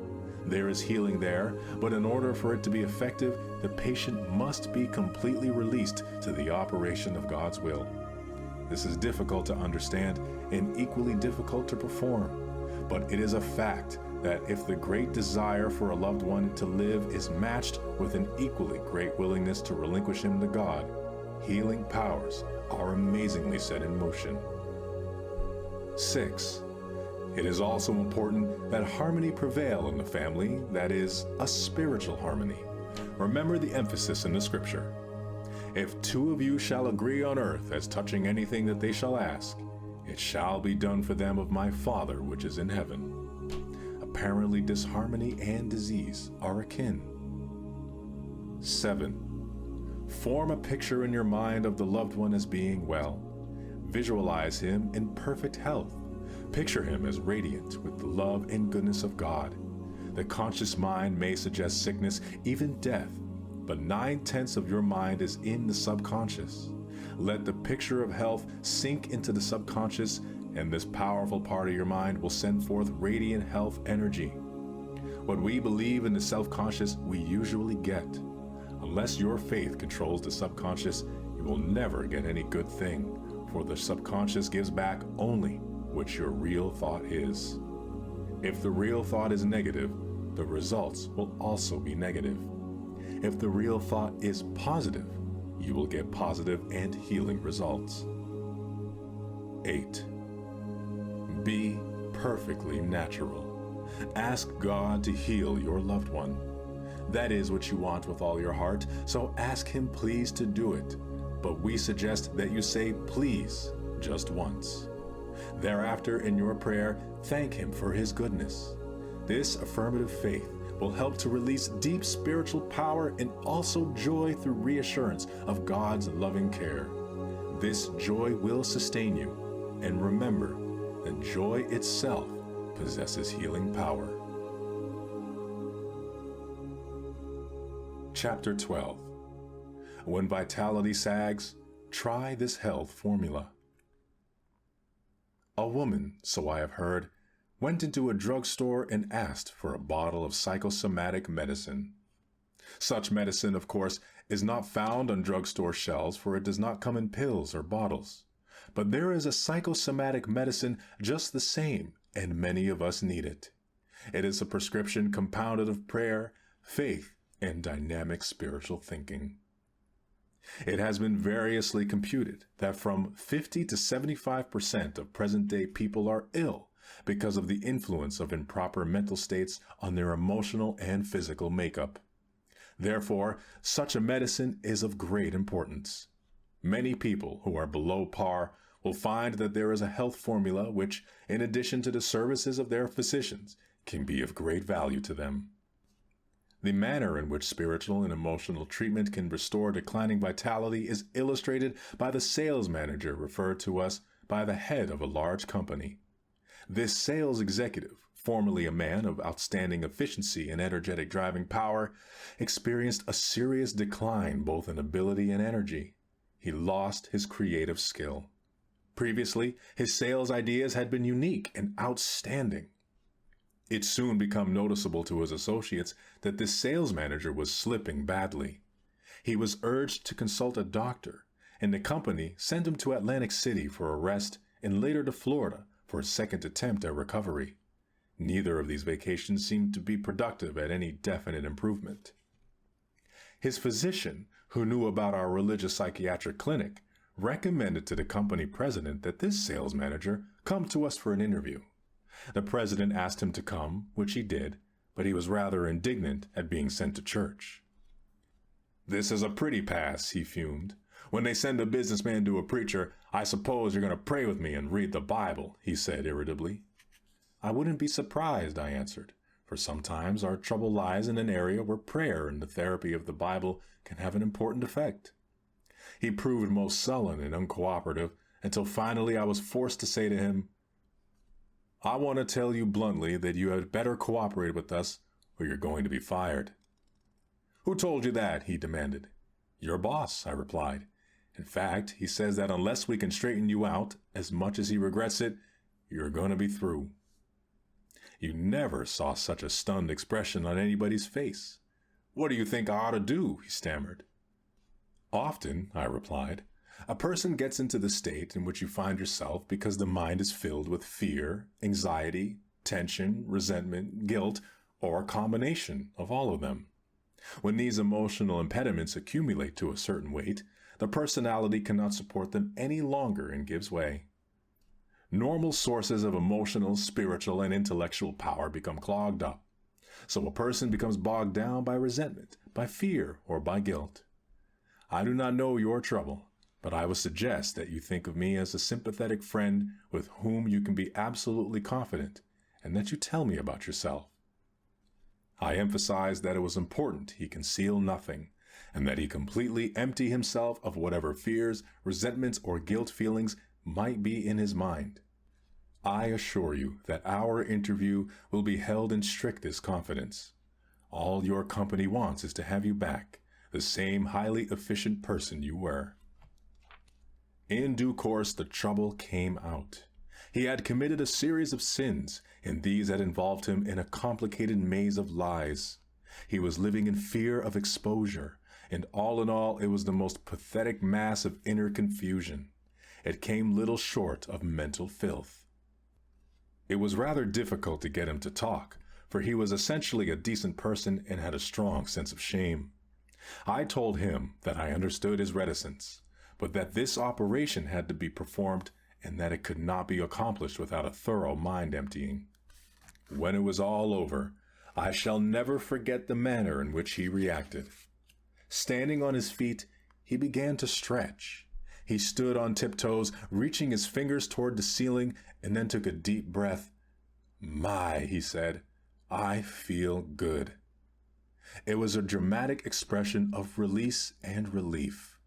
There is healing there, but in order for it to be effective, the patient must be completely released to the operation of God's will. This is difficult to understand and equally difficult to perform, but it is a fact that if the great desire for a loved one to live is matched with an equally great willingness to relinquish him to God, healing powers are amazingly set in motion. 6. It is also important that harmony prevail in the family, that is, a spiritual harmony. Remember the emphasis in the scripture. If 2 of you shall agree on earth as touching anything that they shall ask, it shall be done for them of my Father which is in heaven. Apparently disharmony and disease are akin. 7. Form a picture in your mind of the loved one as being well. Visualize him in perfect health. Picture him as radiant with the love and goodness of God. The conscious mind may suggest sickness, even death, but 9/10 of your mind is in the subconscious. Let the picture of health sink into the subconscious, and this powerful part of your mind will send forth radiant health energy. What we believe in the self-conscious, we usually get. Unless your faith controls the subconscious, you will never get any good thing, for the subconscious gives back only what your real thought is. If the real thought is negative, the results will also be negative. If the real thought is positive, you will get positive and healing results. 8. Be perfectly natural. Ask God to heal your loved one. That is what you want with all your heart, so ask him please to do it. But we suggest that you say please just once. Thereafter, in your prayer, thank him for his goodness. This affirmative faith will help to release deep spiritual power and also joy through reassurance of God's loving care. This joy will sustain you, and remember that joy itself possesses healing power. Chapter 12. When vitality sags, try this health formula. A woman, so I have heard, went into a drugstore and asked for a bottle of psychosomatic medicine. Such medicine, of course, is not found on drugstore shelves, for it does not come in pills or bottles. But there is a psychosomatic medicine just the same, and many of us need it. It is a prescription compounded of prayer, faith, and dynamic spiritual thinking. It has been variously computed that from 50 to 75% of present-day people are ill because of the influence of improper mental states on their emotional and physical makeup. Therefore, such a medicine is of great importance. Many people who are below par will find that there is a health formula which, in addition to the services of their physicians, can be of great value to them. The manner in which spiritual and emotional treatment can restore declining vitality is illustrated by the sales manager referred to us by the head of a large company. This sales executive, formerly a man of outstanding efficiency and energetic driving power, experienced a serious decline both in ability and energy. He lost his creative skill. Previously, his sales ideas had been unique and outstanding. It soon became noticeable to his associates that this sales manager was slipping badly. He was urged to consult a doctor, and the company sent him to Atlantic City for a rest and later to Florida for a second attempt at recovery. Neither of these vacations seemed to be productive at any definite improvement. His physician, who knew about our religious psychiatric clinic, recommended to the company president that this sales manager come to us for an interview. The president asked him to come, which he did, but he was rather indignant at being sent to church. "This is a pretty pass," he fumed. "When they send a businessman to a preacher, I suppose you're going to pray with me and read the Bible," he said irritably. "I wouldn't be surprised," I answered, "for sometimes our trouble lies in an area where prayer and the therapy of the Bible can have an important effect." He proved most sullen and uncooperative until finally I was forced to say to him, "I want to tell you bluntly that you had better cooperate with us or you're going to be fired." "Who told you that?" he demanded. "Your boss," I replied. "In fact, he says that unless we can straighten you out, as much as he regrets it, you're going to be through." You never saw such a stunned expression on anybody's face. "What do you think I ought to do?" he stammered. "Often," I replied, "a person gets into the state in which you find yourself because the mind is filled with fear, anxiety, tension, resentment, guilt, or a combination of all of them. When these emotional impediments accumulate to a certain weight, the personality cannot support them any longer and gives way. Normal sources of emotional, spiritual, and intellectual power become clogged up. So a person becomes bogged down by resentment, by fear, or by guilt. I do not know your trouble, but I would suggest that you think of me as a sympathetic friend with whom you can be absolutely confident, and that you tell me about yourself." I emphasized that it was important he conceal nothing, and that he completely empty himself of whatever fears, resentments, or guilt feelings might be in his mind. I assure you that our interview will be held in strictest confidence. All your company wants is to have you back, the same highly efficient person you were. In due course, the trouble came out. He had committed a series of sins, and these had involved him in a complicated maze of lies. He was living in fear of exposure, and all in all, it was the most pathetic mass of inner confusion. It came little short of mental filth. It was rather difficult to get him to talk, for he was essentially a decent person and had a strong sense of shame. I told him that I understood his reticence, but that this operation had to be performed and that it could not be accomplished without a thorough mind emptying. When it was all over, I shall never forget the manner in which he reacted. Standing on his feet, he began to stretch. He stood on tiptoes, reaching his fingers toward the ceiling, and then took a deep breath. "My," he said, "I feel good." It was a dramatic expression of release and relief.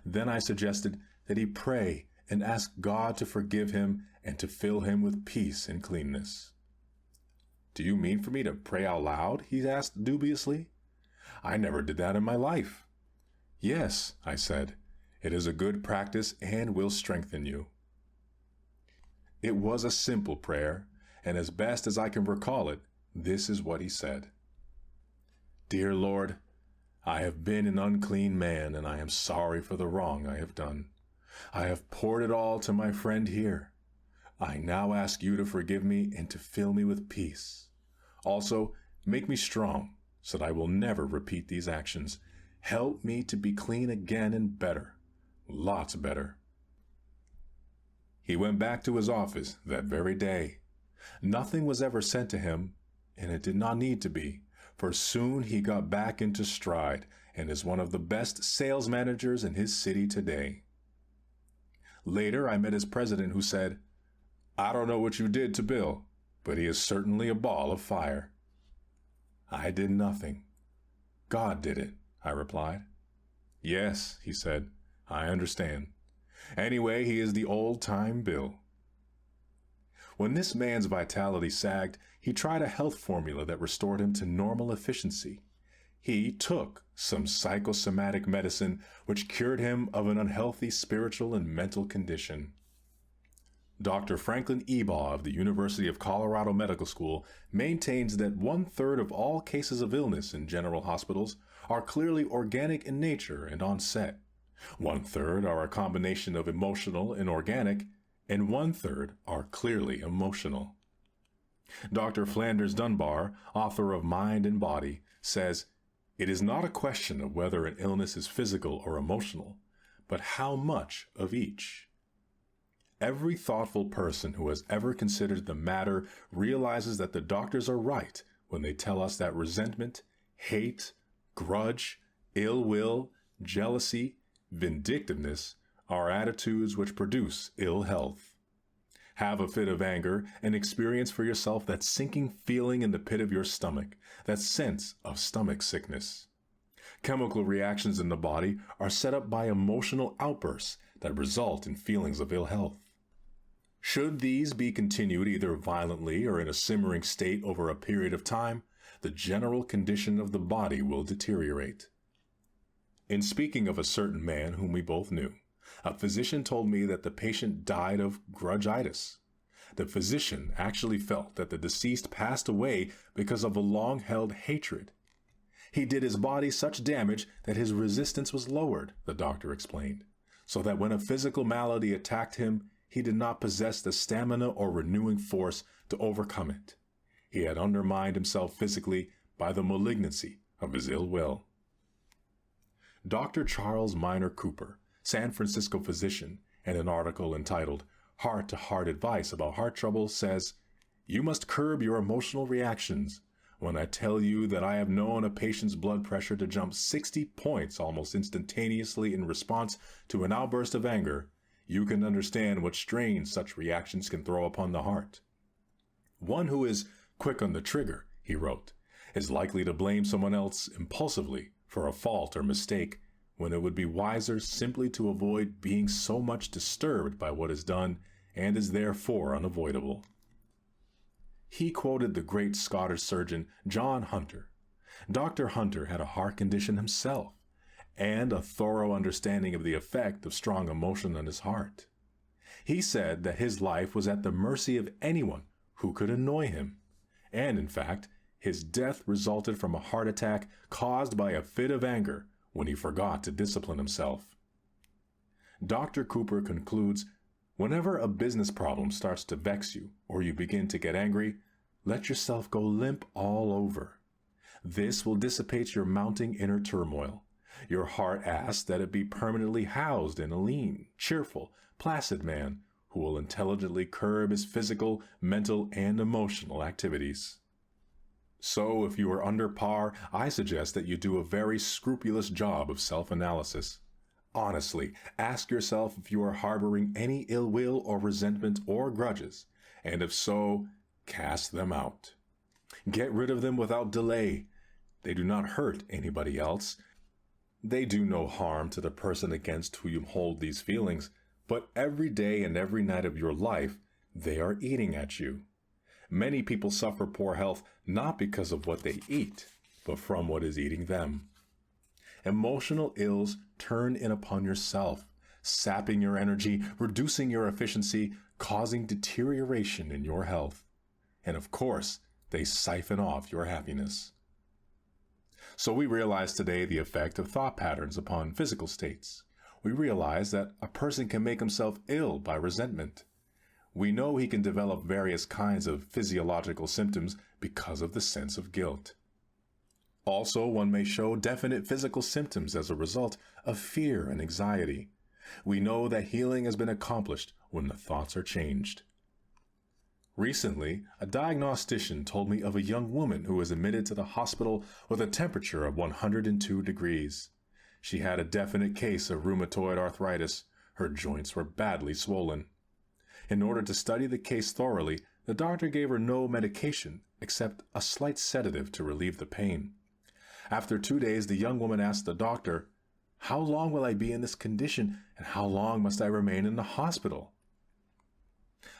Then I suggested that he pray and ask God to forgive him and to fill him with peace and cleanness. "Do you mean for me to pray out loud?" he asked dubiously. "I never did that in my life." "Yes," I said, "it is a good practice and will strengthen you." It was a simple prayer, and as best as I can recall it, this is what he said. "Dear Lord, I have been an unclean man, and I am sorry for the wrong I have done. I have poured it all to my friend here. I now ask you to forgive me and to fill me with peace. Also, make me strong, so that I will never repeat these actions. Help me to be clean again and better, lots better." He went back to his office that very day. Nothing was ever sent to him, and it did not need to be, for soon he got back into stride and is one of the best sales managers in his city today. Later, I met his president, who said, "I don't know what you did to Bill, but he is certainly a ball of fire." "I did nothing. God did it," I replied. "Yes," he said, "I understand. Anyway, he is the old-time Bill." When this man's vitality sagged, he tried a health formula that restored him to normal efficiency. He took some psychosomatic medicine which cured him of an unhealthy spiritual and mental condition. Dr. Franklin Ebaugh of the University of Colorado Medical School maintains that 1/3 of all cases of illness in general hospitals are clearly organic in nature and onset. 1/3 are a combination of emotional and organic, and 1/3 are clearly emotional. Dr. Flanders Dunbar, author of Mind and Body, says, It is not a question of whether an illness is physical or emotional, but how much of each. Every thoughtful person who has ever considered the matter realizes that the doctors are right when they tell us that resentment, hate, grudge, ill will, jealousy, vindictiveness are attitudes which produce ill health. Have a fit of anger and experience for yourself that sinking feeling in the pit of your stomach, that sense of stomach sickness. Chemical reactions in the body are set up by emotional outbursts that result in feelings of ill health. Should these be continued either violently or in a simmering state over a period of time, the general condition of the body will deteriorate. In speaking of a certain man whom we both knew, a physician told me that the patient died of grudgitis. The physician actually felt that the deceased passed away because of a long-held hatred. He did his body such damage that his resistance was lowered, the doctor explained, so that when a physical malady attacked him, he did not possess the stamina or renewing force to overcome it. He had undermined himself physically by the malignancy of his ill will. Dr. Charles Minor Cooper, San Francisco physician, in an article entitled Heart-to-Heart Advice About Heart Trouble, says, "You must curb your emotional reactions. When I tell you that I have known a patient's blood pressure to jump 60 points almost instantaneously in response to an outburst of anger, you can understand what strain such reactions can throw upon the heart. One who is quick on the trigger," he wrote, "is likely to blame someone else impulsively for a fault or mistake, when it would be wiser simply to avoid being so much disturbed by what is done and is therefore unavoidable." He quoted the great Scottish surgeon John Hunter. Dr. Hunter had a heart condition himself, and a thorough understanding of the effect of strong emotion on his heart. He said that his life was at the mercy of anyone who could annoy him, and in fact, his death resulted from a heart attack caused by a fit of anger when he forgot to discipline himself. Dr. Cooper concludes, "Whenever a business problem starts to vex you or you begin to get angry, let yourself go limp all over. This will dissipate your mounting inner turmoil. Your heart asks that it be permanently housed in a lean, cheerful, placid man who will intelligently curb his physical, mental, and emotional activities." So, if you are under par, I suggest that you do a very scrupulous job of self-analysis. Honestly, ask yourself if you are harboring any ill will or resentment or grudges, and if so, cast them out. Get rid of them without delay. They do not hurt anybody else. They do no harm to the person against whom you hold these feelings, but every day and every night of your life, they are eating at you. Many people suffer poor health not because of what they eat, but from what is eating them. Emotional ills turn in upon yourself, sapping your energy, reducing your efficiency, causing deterioration in your health. And of course, they siphon off your happiness. So we realize today the effect of thought patterns upon physical states. We realize that a person can make himself ill by resentment. We know he can develop various kinds of physiological symptoms because of the sense of guilt. Also, one may show definite physical symptoms as a result of fear and anxiety. We know that healing has been accomplished when the thoughts are changed. Recently, a diagnostician told me of a young woman who was admitted to the hospital with a temperature of 102 degrees. She had a definite case of rheumatoid arthritis. Her joints were badly swollen. In order to study the case thoroughly, the doctor gave her no medication except a slight sedative to relieve the pain. After 2 days, the young woman asked the doctor, "How long will I be in this condition, and how long must I remain in the hospital?"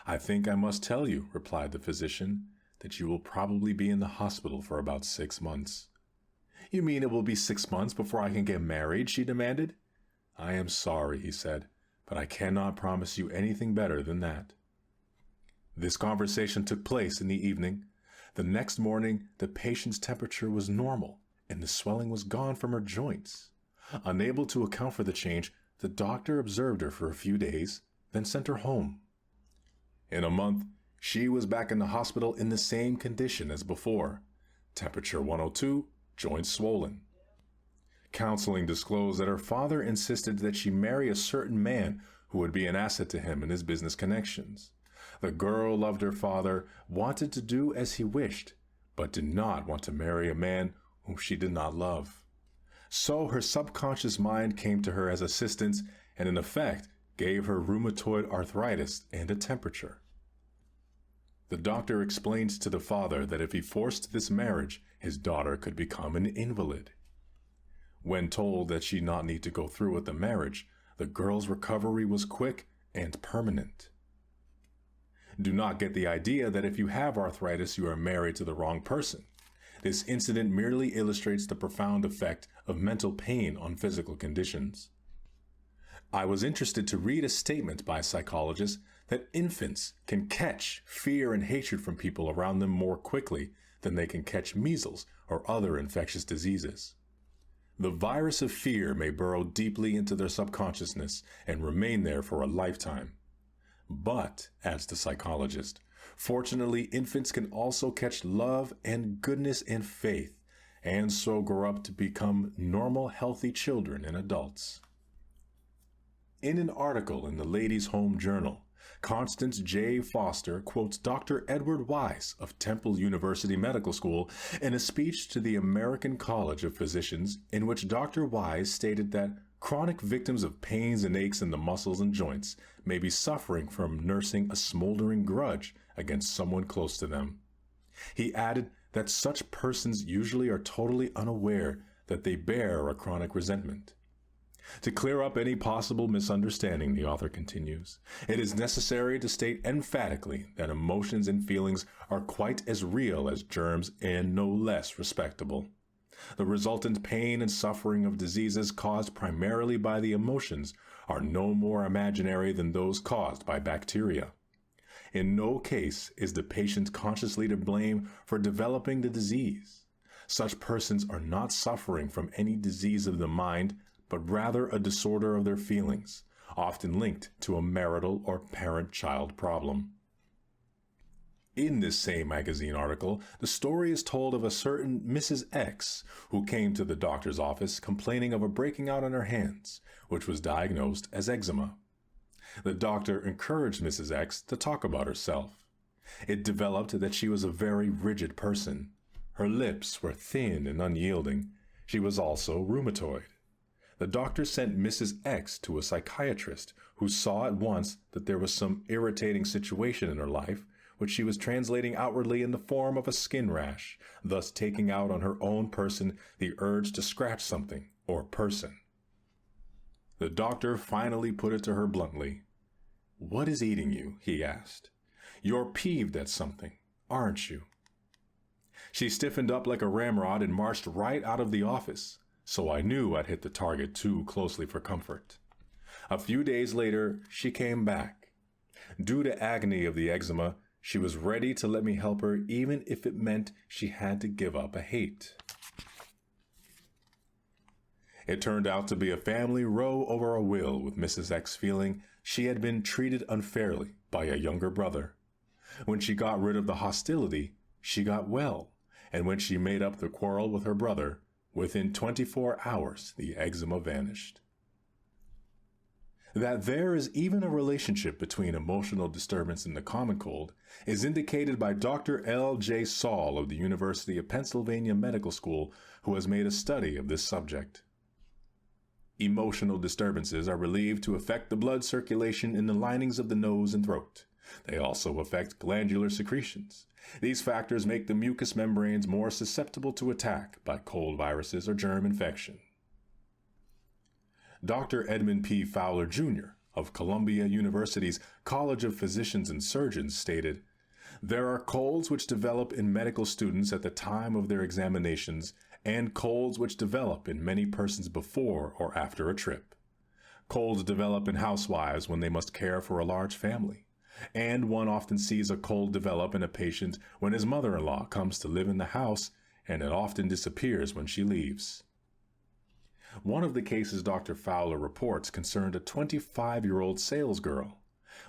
"I think I must tell you," replied the physician, "that you will probably be in the hospital for about 6 months." "You mean it will be 6 months before I can get married?" she demanded. "I am sorry," he said, "but I cannot promise you anything better than that." This conversation took place in the evening. The next morning, the patient's temperature was normal, and the swelling was gone from her joints. Unable to account for the change, the doctor observed her for a few days, then sent her home. In a month, she was back in the hospital in the same condition as before. Temperature 102, joints swollen. Counseling disclosed that her father insisted that she marry a certain man who would be an asset to him and his business connections. The girl loved her father, wanted to do as he wished, but did not want to marry a man whom she did not love. So her subconscious mind came to her as assistance and in effect gave her rheumatoid arthritis and a temperature. The doctor explained to the father that if he forced this marriage, his daughter could become an invalid. When told that she did not need to go through with the marriage, the girl's recovery was quick and permanent. Do not get the idea that if you have arthritis, you are married to the wrong person. This incident merely illustrates the profound effect of mental pain on physical conditions. I was interested to read a statement by psychologists that infants can catch fear and hatred from people around them more quickly than they can catch measles or other infectious diseases. The virus of fear may burrow deeply into their subconsciousness and remain there for a lifetime. But, adds the psychologist, fortunately, infants can also catch love and goodness and faith, and so grow up to become normal, healthy children and adults. In an article in the Ladies' Home Journal, Constance J. Foster quotes Dr. Edward Wise of Temple University Medical School in a speech to the American College of Physicians in which Dr. Wise stated that chronic victims of pains and aches in the muscles and joints may be suffering from nursing a smoldering grudge against someone close to them. He added that such persons usually are totally unaware that they bear a chronic resentment. To clear up any possible misunderstanding, the author continues, it is necessary to state emphatically that emotions and feelings are quite as real as germs and no less respectable. The resultant pain and suffering of diseases caused primarily by the emotions are no more imaginary than those caused by bacteria. In no case is the patient consciously to blame for developing the disease. Such persons are not suffering from any disease of the mind, but rather a disorder of their feelings, often linked to a marital or parent-child problem. In this same magazine article, the story is told of a certain Mrs. X who came to the doctor's office complaining of a breaking out on her hands, which was diagnosed as eczema. The doctor encouraged Mrs. X to talk about herself. It developed that she was a very rigid person. Her lips were thin and unyielding. She was also rheumatoid. The doctor sent Mrs. X to a psychiatrist who saw at once that there was some irritating situation in her life, which she was translating outwardly in the form of a skin rash, thus taking out on her own person the urge to scratch something or person. The doctor finally put it to her bluntly. "What is eating you?" he asked. "You're peeved at something, aren't you?" She stiffened up like a ramrod and marched right out of the office, so I knew I'd hit the target too closely for comfort. A few days later, she came back. Due to agony of the eczema, she was ready to let me help her even if it meant she had to give up a hate. It turned out to be a family row over a will, with Mrs. X feeling she had been treated unfairly by a younger brother. When she got rid of the hostility, she got well, and when she made up the quarrel with her brother, within 24 hours the eczema vanished. That there is even a relationship between emotional disturbance and the common cold is indicated by Dr. L.J. Saul of the University of Pennsylvania Medical School, who has made a study of this subject. Emotional disturbances are believed to affect the blood circulation in the linings of the nose and throat. They also affect glandular secretions. These factors make the mucous membranes more susceptible to attack by cold viruses or germ infection. Dr. Edmund P. Fowler, Jr. of Columbia University's College of Physicians and Surgeons stated, "There are colds which develop in medical students at the time of their examinations and colds which develop in many persons before or after a trip. Colds develop in housewives when they must care for a large family, and one often sees a cold develop in a patient when his mother-in-law comes to live in the house, and it often disappears when she leaves." One of the cases Dr. Fowler reports concerned a 25-year-old salesgirl.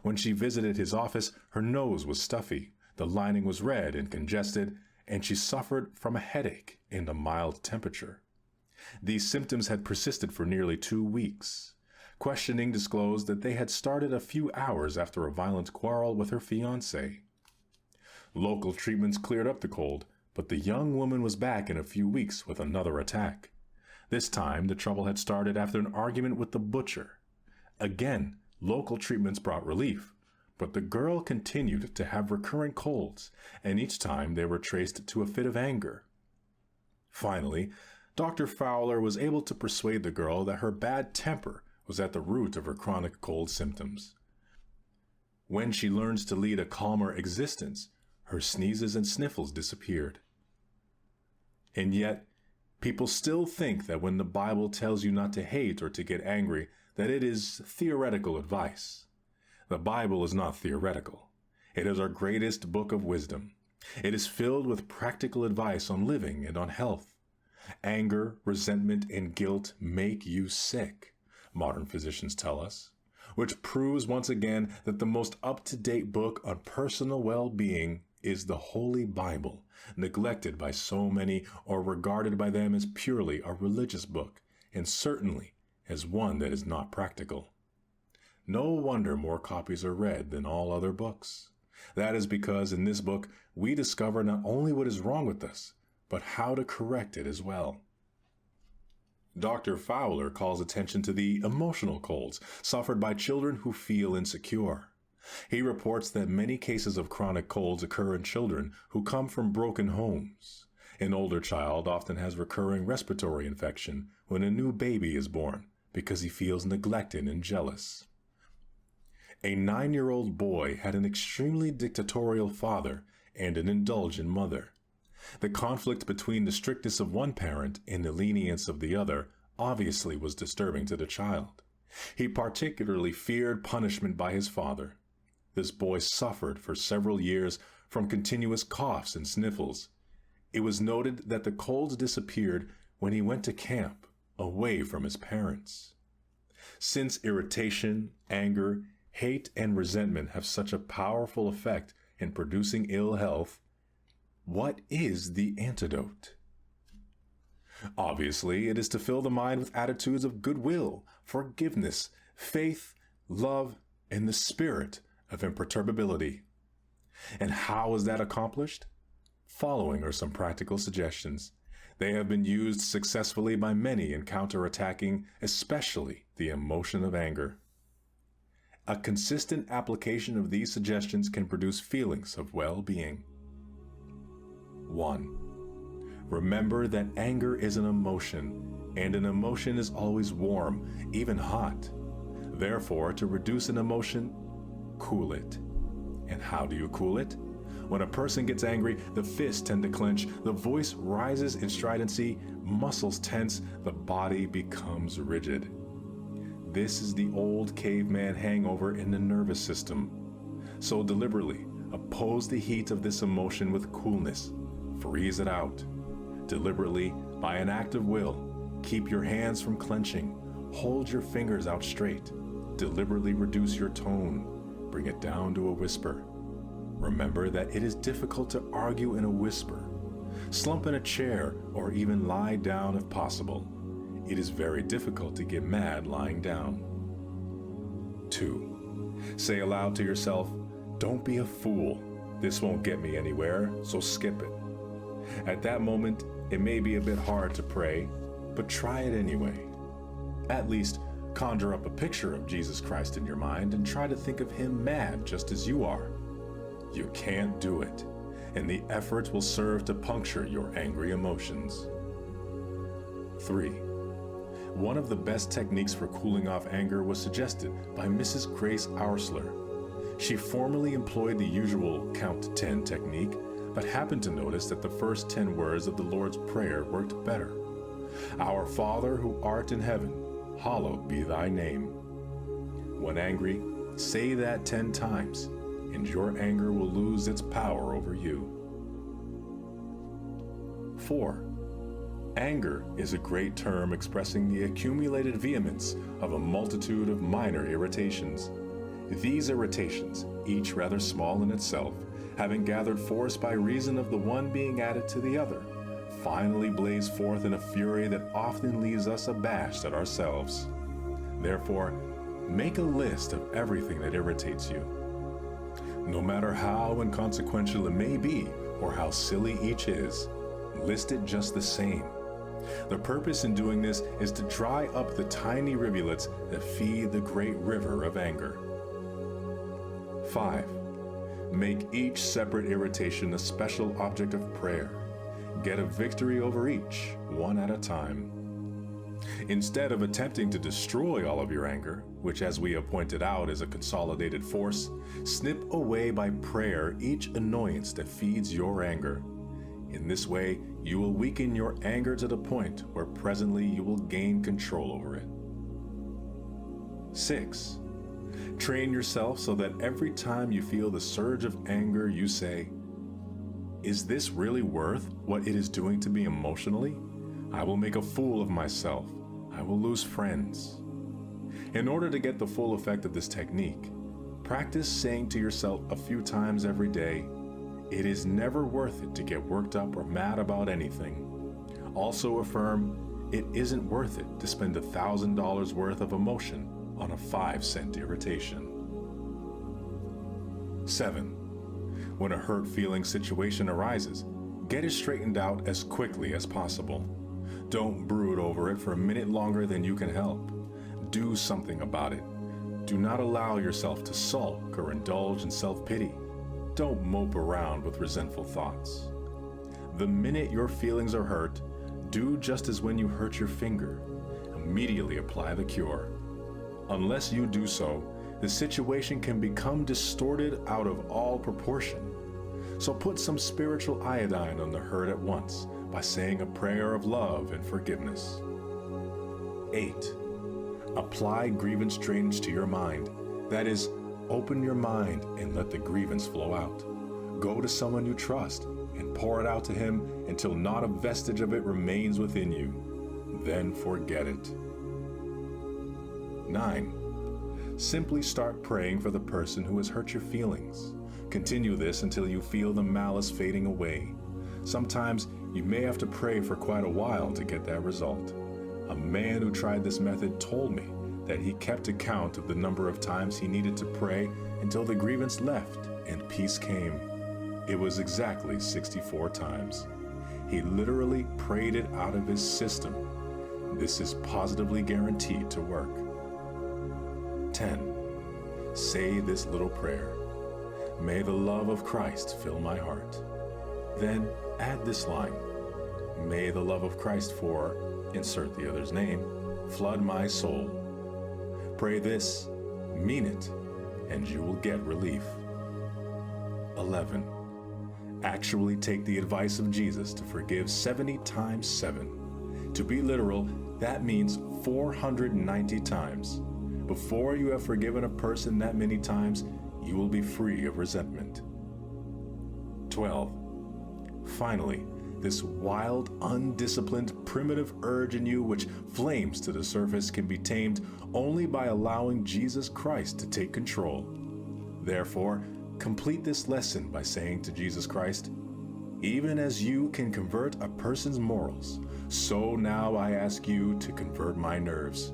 When she visited his office, her nose was stuffy, the lining was red and congested, and she suffered from a headache and a mild temperature. These symptoms had persisted for nearly 2 weeks. Questioning disclosed that they had started a few hours after a violent quarrel with her fiancé. Local treatments cleared up the cold, but the young woman was back in a few weeks with another attack. This time, the trouble had started after an argument with the butcher. Again, local treatments brought relief, but the girl continued to have recurrent colds, and each time they were traced to a fit of anger. Finally, Dr. Fowler was able to persuade the girl that her bad temper was at the root of her chronic cold symptoms. When she learns to lead a calmer existence, her sneezes and sniffles disappeared. And yet, people still think that when the Bible tells you not to hate or to get angry, that it is theoretical advice. The Bible is not theoretical. It is our greatest book of wisdom. It is filled with practical advice on living and on health. Anger, resentment, and guilt make you sick, modern physicians tell us, which proves once again that the most up-to-date book on personal well-being is the Holy Bible, neglected by so many or regarded by them as purely a religious book, and certainly as one that is not practical. No wonder more copies are read than all other books. That is because in this book we discover not only what is wrong with us, but how to correct it as well. Dr. Fowler calls attention to the emotional colds suffered by children who feel insecure. He reports that many cases of chronic colds occur in children who come from broken homes. An older child often has recurring respiratory infection when a new baby is born because he feels neglected and jealous. A 9-year-old boy had an extremely dictatorial father and an indulgent mother. The conflict between the strictness of one parent and the lenience of the other obviously was disturbing to the child. He particularly feared punishment by his father. This boy suffered for several years from continuous coughs and sniffles. It was noted that the colds disappeared when he went to camp, away from his parents. Since irritation, anger, hate, and resentment have such a powerful effect in producing ill health, what is the antidote? Obviously, it is to fill the mind with attitudes of goodwill, forgiveness, faith, love, and the spirit of imperturbability. And how is that accomplished? Following are some practical suggestions. They have been used successfully by many in counterattacking, especially the emotion of anger. A consistent application of these suggestions can produce feelings of well-being. 1. Remember that anger is an emotion, and an emotion is always warm, even hot. Therefore, to reduce an emotion, cool it. And how do you cool it? When a person gets angry, the fists tend to clench, the voice rises in stridency, muscles tense, the body becomes rigid. This is the old caveman hangover in the nervous system. So deliberately oppose the heat of this emotion with coolness. Freeze it out. Deliberately, by an act of will, keep your hands from clenching. Hold your fingers out straight. Deliberately reduce your tone. Bring it down to a whisper. Remember that it is difficult to argue in a whisper. Slump in a chair or even lie down if possible. It is very difficult to get mad lying down. 2. Say aloud to yourself, "Don't be a fool. This won't get me anywhere, so skip it." At that moment, it may be a bit hard to pray, but try it anyway. At least, conjure up a picture of Jesus Christ in your mind and try to think of him mad just as you are. You can't do it, and the effort will serve to puncture your angry emotions. 3. One of the best techniques for cooling off anger was suggested by Mrs. Grace Oursler. She formerly employed the usual count 10 technique, but happened to notice that the first 10 words of the Lord's Prayer worked better. "Our Father who art in heaven, hallowed be thy name." When angry, say that 10 times, and your anger will lose its power over you. 4. Anger is a great term expressing the accumulated vehemence of a multitude of minor irritations. These irritations, each rather small in itself, having gathered force by reason of the one being added to the other, finally blaze forth in a fury that often leaves us abashed at ourselves. Therefore, make a list of everything that irritates you. No matter how inconsequential it may be or how silly each is, list it just the same. The purpose in doing this is to dry up the tiny rivulets that feed the great river of anger. 5. Make each separate irritation a special object of prayer. Get a victory over each, one at a time. Instead of attempting to destroy all of your anger, which as we have pointed out is a consolidated force, snip away by prayer each annoyance that feeds your anger. In this way, you will weaken your anger to the point where presently you will gain control over it. 6. Train yourself so that every time you feel the surge of anger, you say, "Is this really worth what it is doing to me emotionally? I will make a fool of myself. I will lose friends." In order to get the full effect of this technique, practice saying to yourself a few times every day, "It is never worth it to get worked up or mad about anything." Also affirm, "It isn't worth it to spend $1,000 worth of emotion on a 5-cent irritation." 7. When a hurt-feeling situation arises, get it straightened out as quickly as possible. Don't brood over it for a minute longer than you can help. Do something about it. Do not allow yourself to sulk or indulge in self-pity. Don't mope around with resentful thoughts. The minute your feelings are hurt, do just as when you hurt your finger. Immediately apply the cure. Unless you do so, the situation can become distorted out of all proportion. So put some spiritual iodine on the hurt at once by saying a prayer of love and forgiveness. 8. Apply grievance drainage to your mind. That is, open your mind and let the grievance flow out. Go to someone you trust and pour it out to him until not a vestige of it remains within you. Then forget it. 9. Simply start praying for the person who has hurt your feelings. Continue this until you feel the malice fading away. Sometimes you may have to pray for quite a while to get that result. A man who tried this method told me that he kept account of the number of times he needed to pray until the grievance left and peace came. It was exactly 64 times. He literally prayed it out of his system. This is positively guaranteed to work. 10. Say this little prayer. May the love of Christ fill my heart. Then add this line. May the love of Christ for, insert the other's name, flood my soul. Pray this, mean it, and you will get relief. 11. Actually take the advice of Jesus to forgive 70 times 7. To be literal, that means 490 times. Before you have forgiven a person that many times, you will be free of resentment. 12. Finally, this wild, undisciplined, primitive urge in you which flames to the surface can be tamed only by allowing Jesus Christ to take control. Therefore, complete this lesson by saying to Jesus Christ, "Even as you can convert a person's morals, so now I ask you to convert my nerves.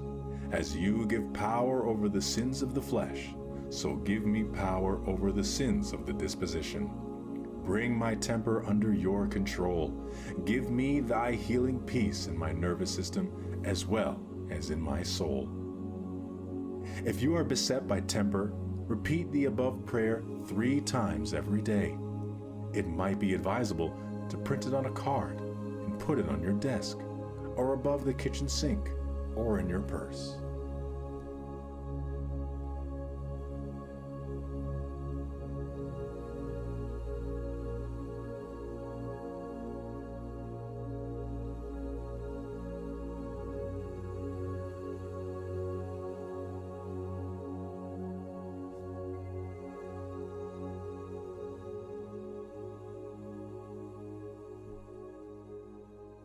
As you give power over the sins of the flesh, so give me power over the sins of the disposition. Bring my temper under your control. Give me thy healing peace in my nervous system as well as in my soul." If you are beset by temper, repeat the above prayer 3 times every day. It might be advisable to print it on a card and put it on your desk, or above the kitchen sink, or in your purse.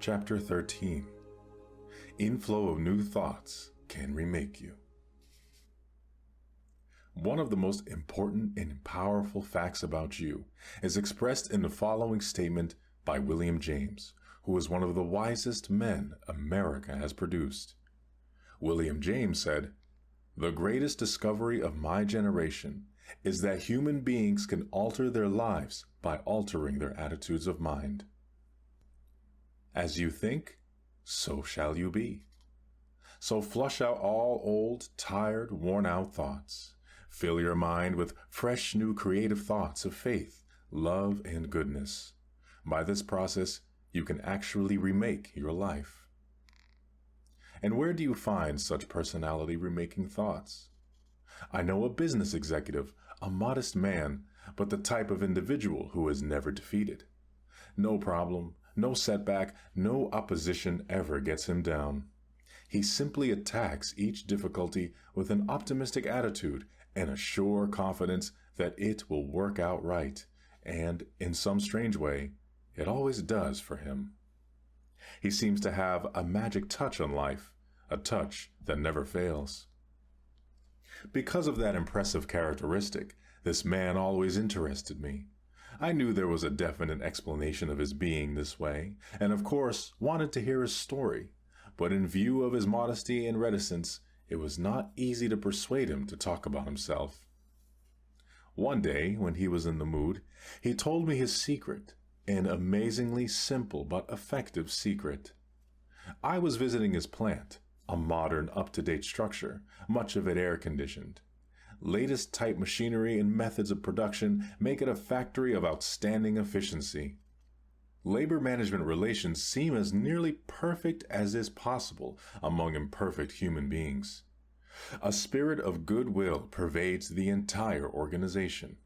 Chapter 13. Inflow of new thoughts can remake you. One of the most important and powerful facts about you is expressed in the following statement by William James, who is one of the wisest men America has produced. William James said, "The greatest discovery of my generation is that human beings can alter their lives by altering their attitudes of mind." As you think, so shall you be. So flush out all old, tired, worn-out thoughts. Fill your mind with fresh, new creative thoughts of faith, love, and goodness. By this process, you can actually remake your life. And where do you find such personality remaking thoughts? I know a business executive, a modest man, but the type of individual who is never defeated. No problem, no setback, no opposition ever gets him down. He simply attacks each difficulty with an optimistic attitude and a sure confidence that it will work out right, and in some strange way, it always does for him. He seems to have a magic touch on life, a touch that never fails. Because of that impressive characteristic, this man always interested me. I knew there was a definite explanation of his being this way, and of course wanted to hear his story. But in view of his modesty and reticence, it was not easy to persuade him to talk about himself. One day, when he was in the mood, he told me his secret, an amazingly simple but effective secret. I was visiting his plant, a modern, up-to-date structure, much of it air-conditioned. Latest type machinery and methods of production make it a factory of outstanding efficiency. Labor management relations seem as nearly perfect as is possible among imperfect human beings. A spirit of goodwill pervades the entire organization.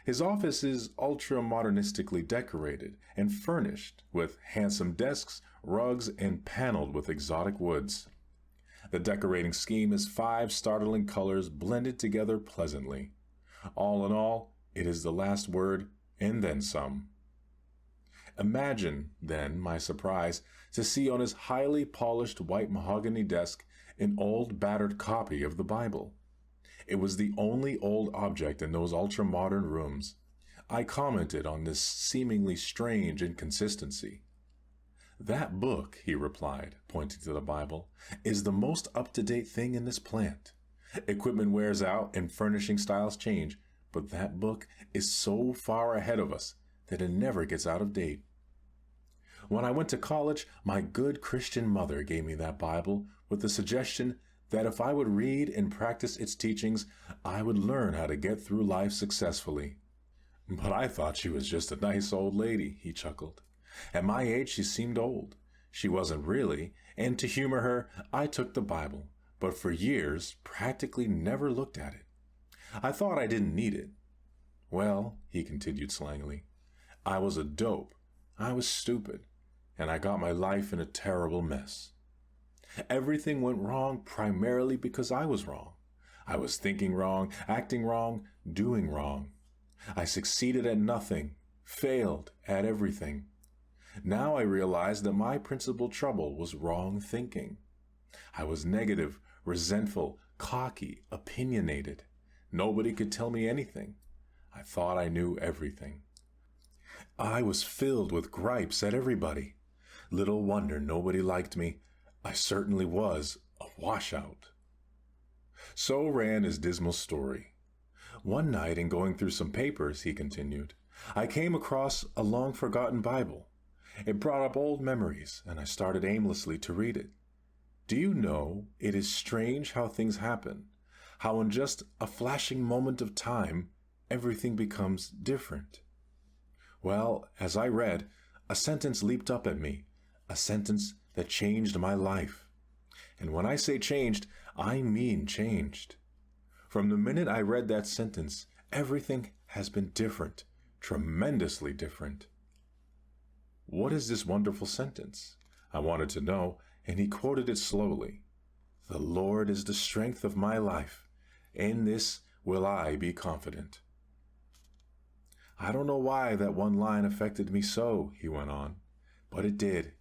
His office is ultra-modernistically decorated and furnished with handsome desks, rugs, and paneled with exotic woods. The decorating scheme is 5 startling colors blended together pleasantly. All in all, it is the last word and then some. Imagine, then, my surprise to see on his highly polished white mahogany desk an old battered copy of the Bible. It was the only old object in those ultra-modern rooms. I commented on this seemingly strange inconsistency. "That book," he replied, pointing to the Bible, "is the most up-to-date thing in this plant. Equipment wears out and furnishing styles change, but that book is so far ahead of us that it never gets out of date. When I went to college, my good Christian mother gave me that Bible with the suggestion that if I would read and practice its teachings, I would learn how to get through life successfully. But I thought she was just a nice old lady," he chuckled. "At my age, she seemed old. She wasn't really, and to humor her, I took the Bible, but for years practically never looked at it. I thought I didn't need it. Well," he continued slangily, "I was a dope. I was stupid, and I got my life in a terrible mess. Everything went wrong primarily because I was wrong. I was thinking wrong, acting wrong, doing wrong. I succeeded at nothing, failed at everything. Now I realized that my principal trouble was wrong thinking. I was negative, resentful, cocky, opinionated. Nobody could tell me anything. I thought I knew everything. I was filled with gripes at everybody. Little wonder nobody liked me. I certainly was a washout." So ran his dismal story. "One night, in going through some papers," he continued, "I came across a long-forgotten Bible. It brought up old memories, and I started aimlessly to read it. Do you know, it is strange how things happen, how in just a flashing moment of time, everything becomes different. Well, as I read, a sentence leaped up at me, a sentence that changed my life. And when I say changed, I mean changed. From the minute I read that sentence, everything has been different, tremendously different." "What is this wonderful sentence?" I wanted to know, and he quoted it slowly. "The Lord is the strength of my life. In this will I be confident." I don't know why that one line affected me so, he went on, but it did.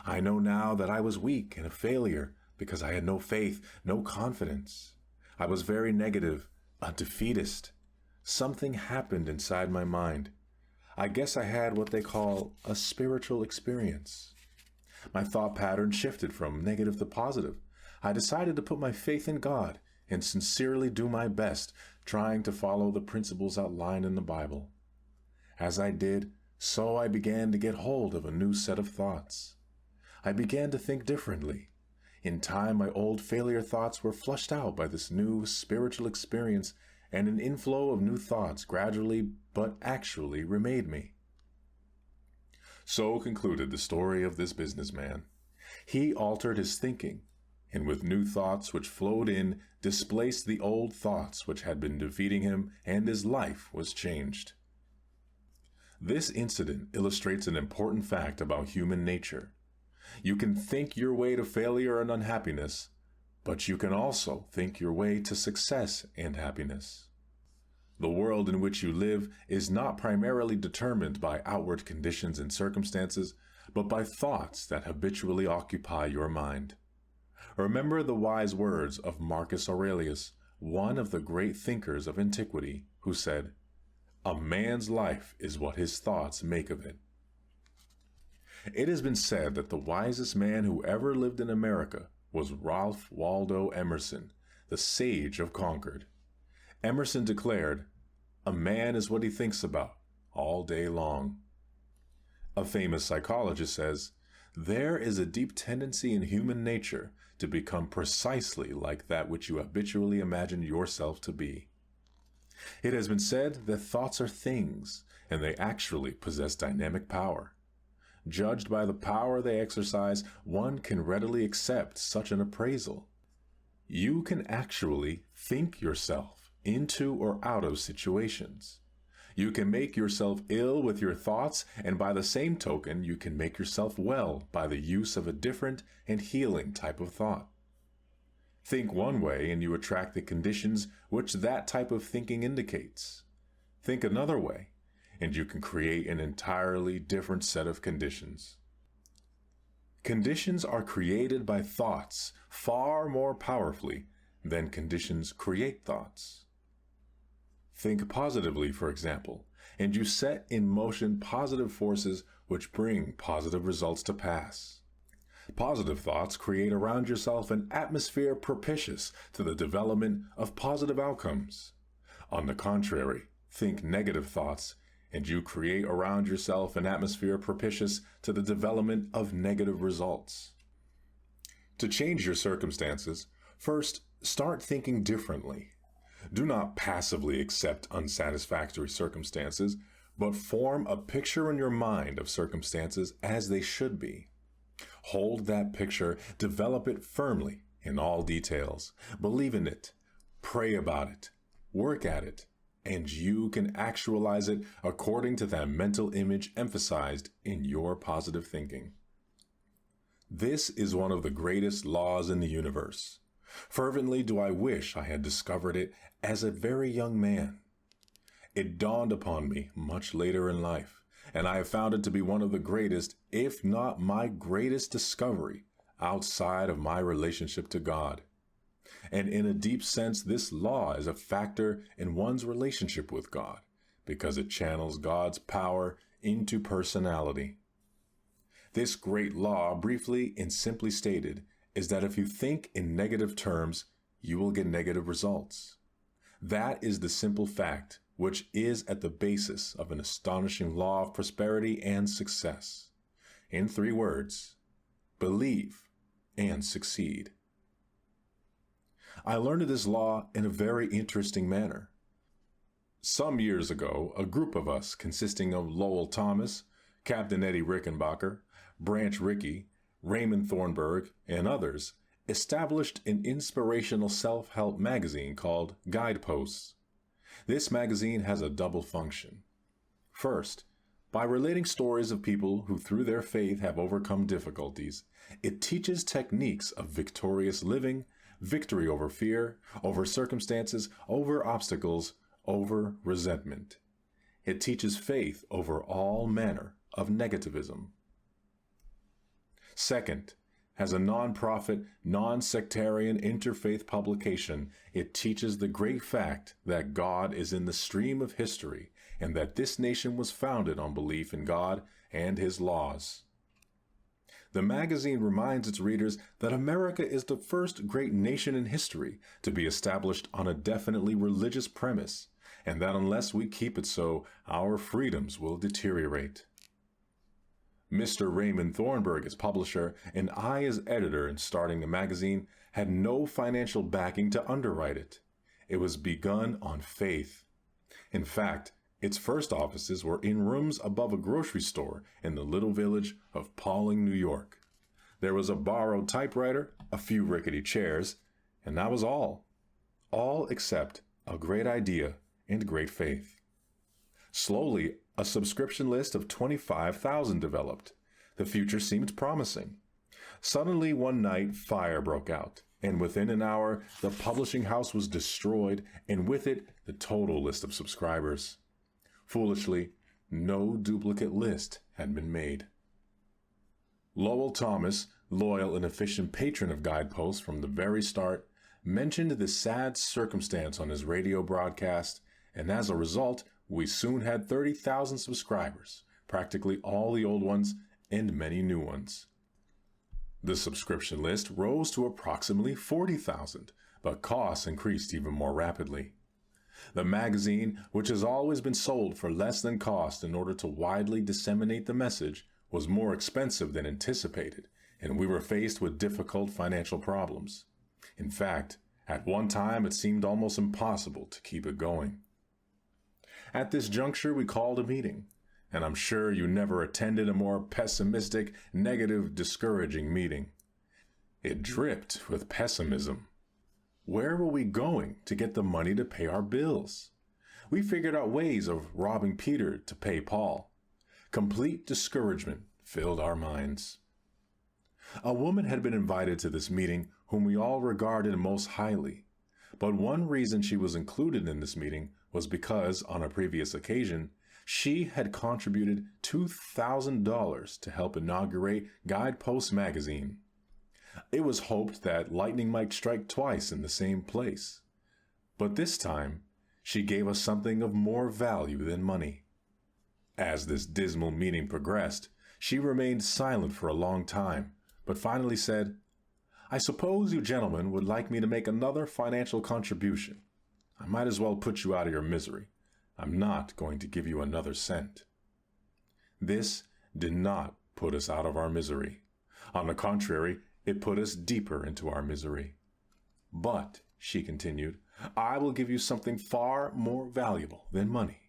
I know now that I was weak and a failure because I had no faith, no confidence. I was very negative, a defeatist. Something happened inside my mind. I guess I had what they call a spiritual experience. My thought pattern shifted from negative to positive. I decided to put my faith in God and sincerely do my best, trying to follow the principles outlined in the Bible. As I did, so I began to get hold of a new set of thoughts. I began to think differently. In time, my old failure thoughts were flushed out by this new spiritual experience, and an inflow of new thoughts gradually but actually remade me. So concluded the story of this businessman. He altered his thinking, and with new thoughts which flowed in, displaced the old thoughts which had been defeating him, and his life was changed. This incident illustrates an important fact about human nature. You can think your way to failure and unhappiness, but you can also think your way to success and happiness. The world in which you live is not primarily determined by outward conditions and circumstances, but by thoughts that habitually occupy your mind. Remember the wise words of Marcus Aurelius, one of the great thinkers of antiquity, who said, "A man's life is what his thoughts make of it." It has been said that the wisest man who ever lived in America was Ralph Waldo Emerson, the sage of Concord. Emerson declared, "A man is what he thinks about all day long." A famous psychologist says, "There is a deep tendency in human nature to become precisely like that which you habitually imagine yourself to be." It has been said that thoughts are things, and they actually possess dynamic power. Judged by the power they exercise, one can readily accept such an appraisal. You can actually think yourself into or out of situations. You can make yourself ill with your thoughts, and by the same token, you can make yourself well by the use of a different and healing type of thought. Think one way and you attract the conditions which that type of thinking indicates. Think another way, and you can create an entirely different set of conditions. Conditions are created by thoughts far more powerfully than conditions create thoughts. Think positively, for example, and you set in motion positive forces which bring positive results to pass. Positive thoughts create around yourself an atmosphere propitious to the development of positive outcomes. On the contrary, think negative thoughts, and you create around yourself an atmosphere propitious to the development of negative results. To change your circumstances, first, start thinking differently. Do not passively accept unsatisfactory circumstances, but form a picture in your mind of circumstances as they should be. Hold that picture, develop it firmly in all details. Believe in it, pray about it, work at it, and you can actualize it according to that mental image emphasized in your positive thinking. This is one of the greatest laws in the universe. Fervently do I wish I had discovered it as a very young man. It dawned upon me much later in life, and I have found it to be one of the greatest, if not my greatest discovery outside of my relationship to God. And in a deep sense, this law is a factor in one's relationship with God, because it channels God's power into personality. This great law, briefly and simply stated, is that if you think in negative terms, you will get negative results. That is the simple fact which is at the basis of an astonishing law of prosperity and success. In 3 words, believe and succeed. I learned of this law in a very interesting manner. Some years ago, a group of us consisting of Lowell Thomas, Captain Eddie Rickenbacker, Branch Rickey, Raymond Thornburg, and others established an inspirational self-help magazine called Guideposts. This magazine has a double function. First, by relating stories of people who through their faith have overcome difficulties, it teaches techniques of victorious living, victory over fear, over circumstances, over obstacles, over resentment. It teaches faith over all manner of negativism. Second, as a non-profit, non-sectarian interfaith publication, it teaches the great fact that God is in the stream of history and that this nation was founded on belief in God and his laws. The magazine reminds its readers that America is the first great nation in history to be established on a definitely religious premise, and that unless we keep it so, our freedoms will deteriorate. Mr. Raymond Thornburg as publisher and I as editor in starting the magazine had no financial backing to underwrite it. It was begun on faith. In fact, its first offices were in rooms above a grocery store in the little village of Pawling, New York. There was a borrowed typewriter, a few rickety chairs, and that was all. All except a great idea and great faith. Slowly, a subscription list of 25,000 developed. The future seemed promising. Suddenly, one night, fire broke out, and within an hour, the publishing house was destroyed, and with it, the total list of subscribers. Foolishly, no duplicate list had been made. Lowell Thomas, loyal and efficient patron of Guideposts from the very start, mentioned this sad circumstance on his radio broadcast, and as a result, we soon had 30,000 subscribers, practically all the old ones and many new ones. The subscription list rose to approximately 40,000, but costs increased even more rapidly. The magazine, which has always been sold for less than cost in order to widely disseminate the message, was more expensive than anticipated, and we were faced with difficult financial problems. In fact, at one time it seemed almost impossible to keep it going. At this juncture, we called a meeting, and I'm sure you never attended a more pessimistic, negative, discouraging meeting. It dripped with pessimism. Where were we going to get the money to pay our bills? We figured out ways of robbing Peter to pay Paul. Complete discouragement filled our minds. A woman had been invited to this meeting whom we all regarded most highly. But one reason she was included in this meeting was because, on a previous occasion, she had contributed $2,000 to help inaugurate Guidepost magazine. It was hoped that lightning might strike twice in the same place. But this time, she gave us something of more value than money. As this dismal meeting progressed, she remained silent for a long time, but finally said, "I suppose you gentlemen would like me to make another financial contribution. I might as well put you out of your misery. I'm not going to give you another cent." This did not put us out of our misery. On the contrary, it put us deeper into our misery. "But," she continued, "I will give you something far more valuable than money."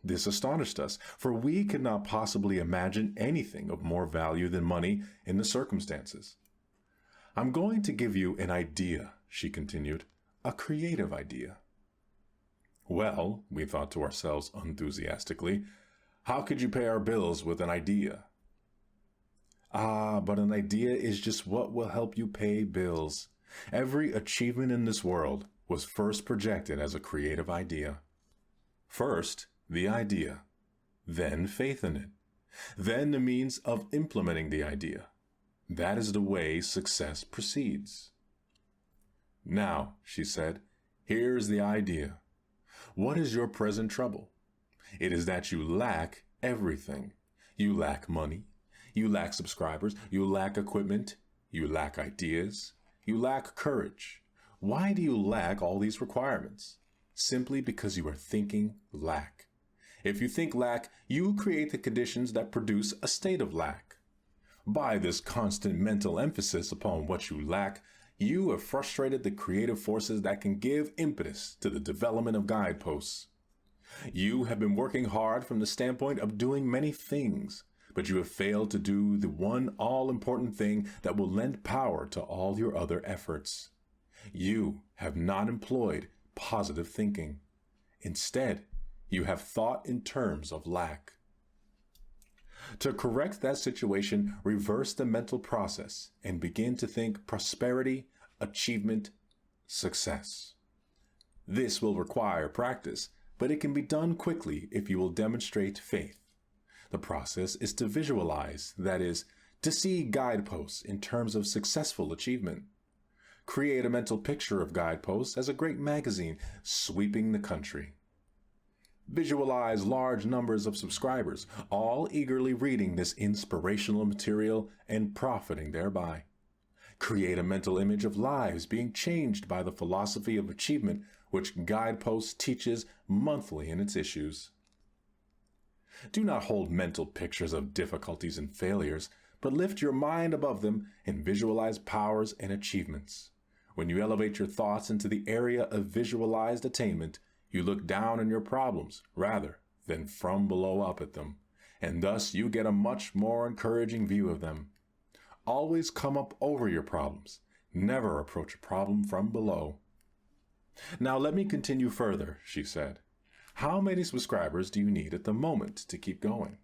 This astonished us, for we could not possibly imagine anything of more value than money in the circumstances. "I'm going to give you an idea," she continued, "a creative idea." Well, we thought to ourselves enthusiastically, how could you pay our bills with an idea? Ah, but an idea is just what will help you pay bills. Every achievement in this world was first projected as a creative idea. First, the idea, then faith in it, then the means of implementing the idea. That is the way success proceeds. "Now," she said, "here is the idea. What is your present trouble? It is that you lack everything. You lack money. You lack subscribers. You lack equipment. You lack ideas. You lack courage. Why do you lack all these requirements? Simply because you are thinking lack. If you think lack, you create the conditions that produce a state of lack. By this constant mental emphasis upon what you lack, you have frustrated the creative forces that can give impetus to the development of Guideposts. You have been working hard from the standpoint of doing many things, but you have failed to do the one all-important thing that will lend power to all your other efforts. You have not employed positive thinking. Instead, you have thought in terms of lack. To correct that situation, reverse the mental process and begin to think prosperity, achievement, success. This will require practice, but it can be done quickly if you will demonstrate faith. The process is to visualize, that is, to see Guideposts in terms of successful achievement. Create a mental picture of Guideposts as a great magazine sweeping the country. Visualize large numbers of subscribers, all eagerly reading this inspirational material and profiting thereby. Create a mental image of lives being changed by the philosophy of achievement which Guidepost teaches monthly in its issues. Do not hold mental pictures of difficulties and failures, but lift your mind above them and visualize powers and achievements. When you elevate your thoughts into the area of visualized attainment, you look down on your problems rather than from below up at them, and thus you get a much more encouraging view of them. Always come up over your problems. Never approach a problem from below. Now let me continue further, she said. How many subscribers do you need at the moment to keep going?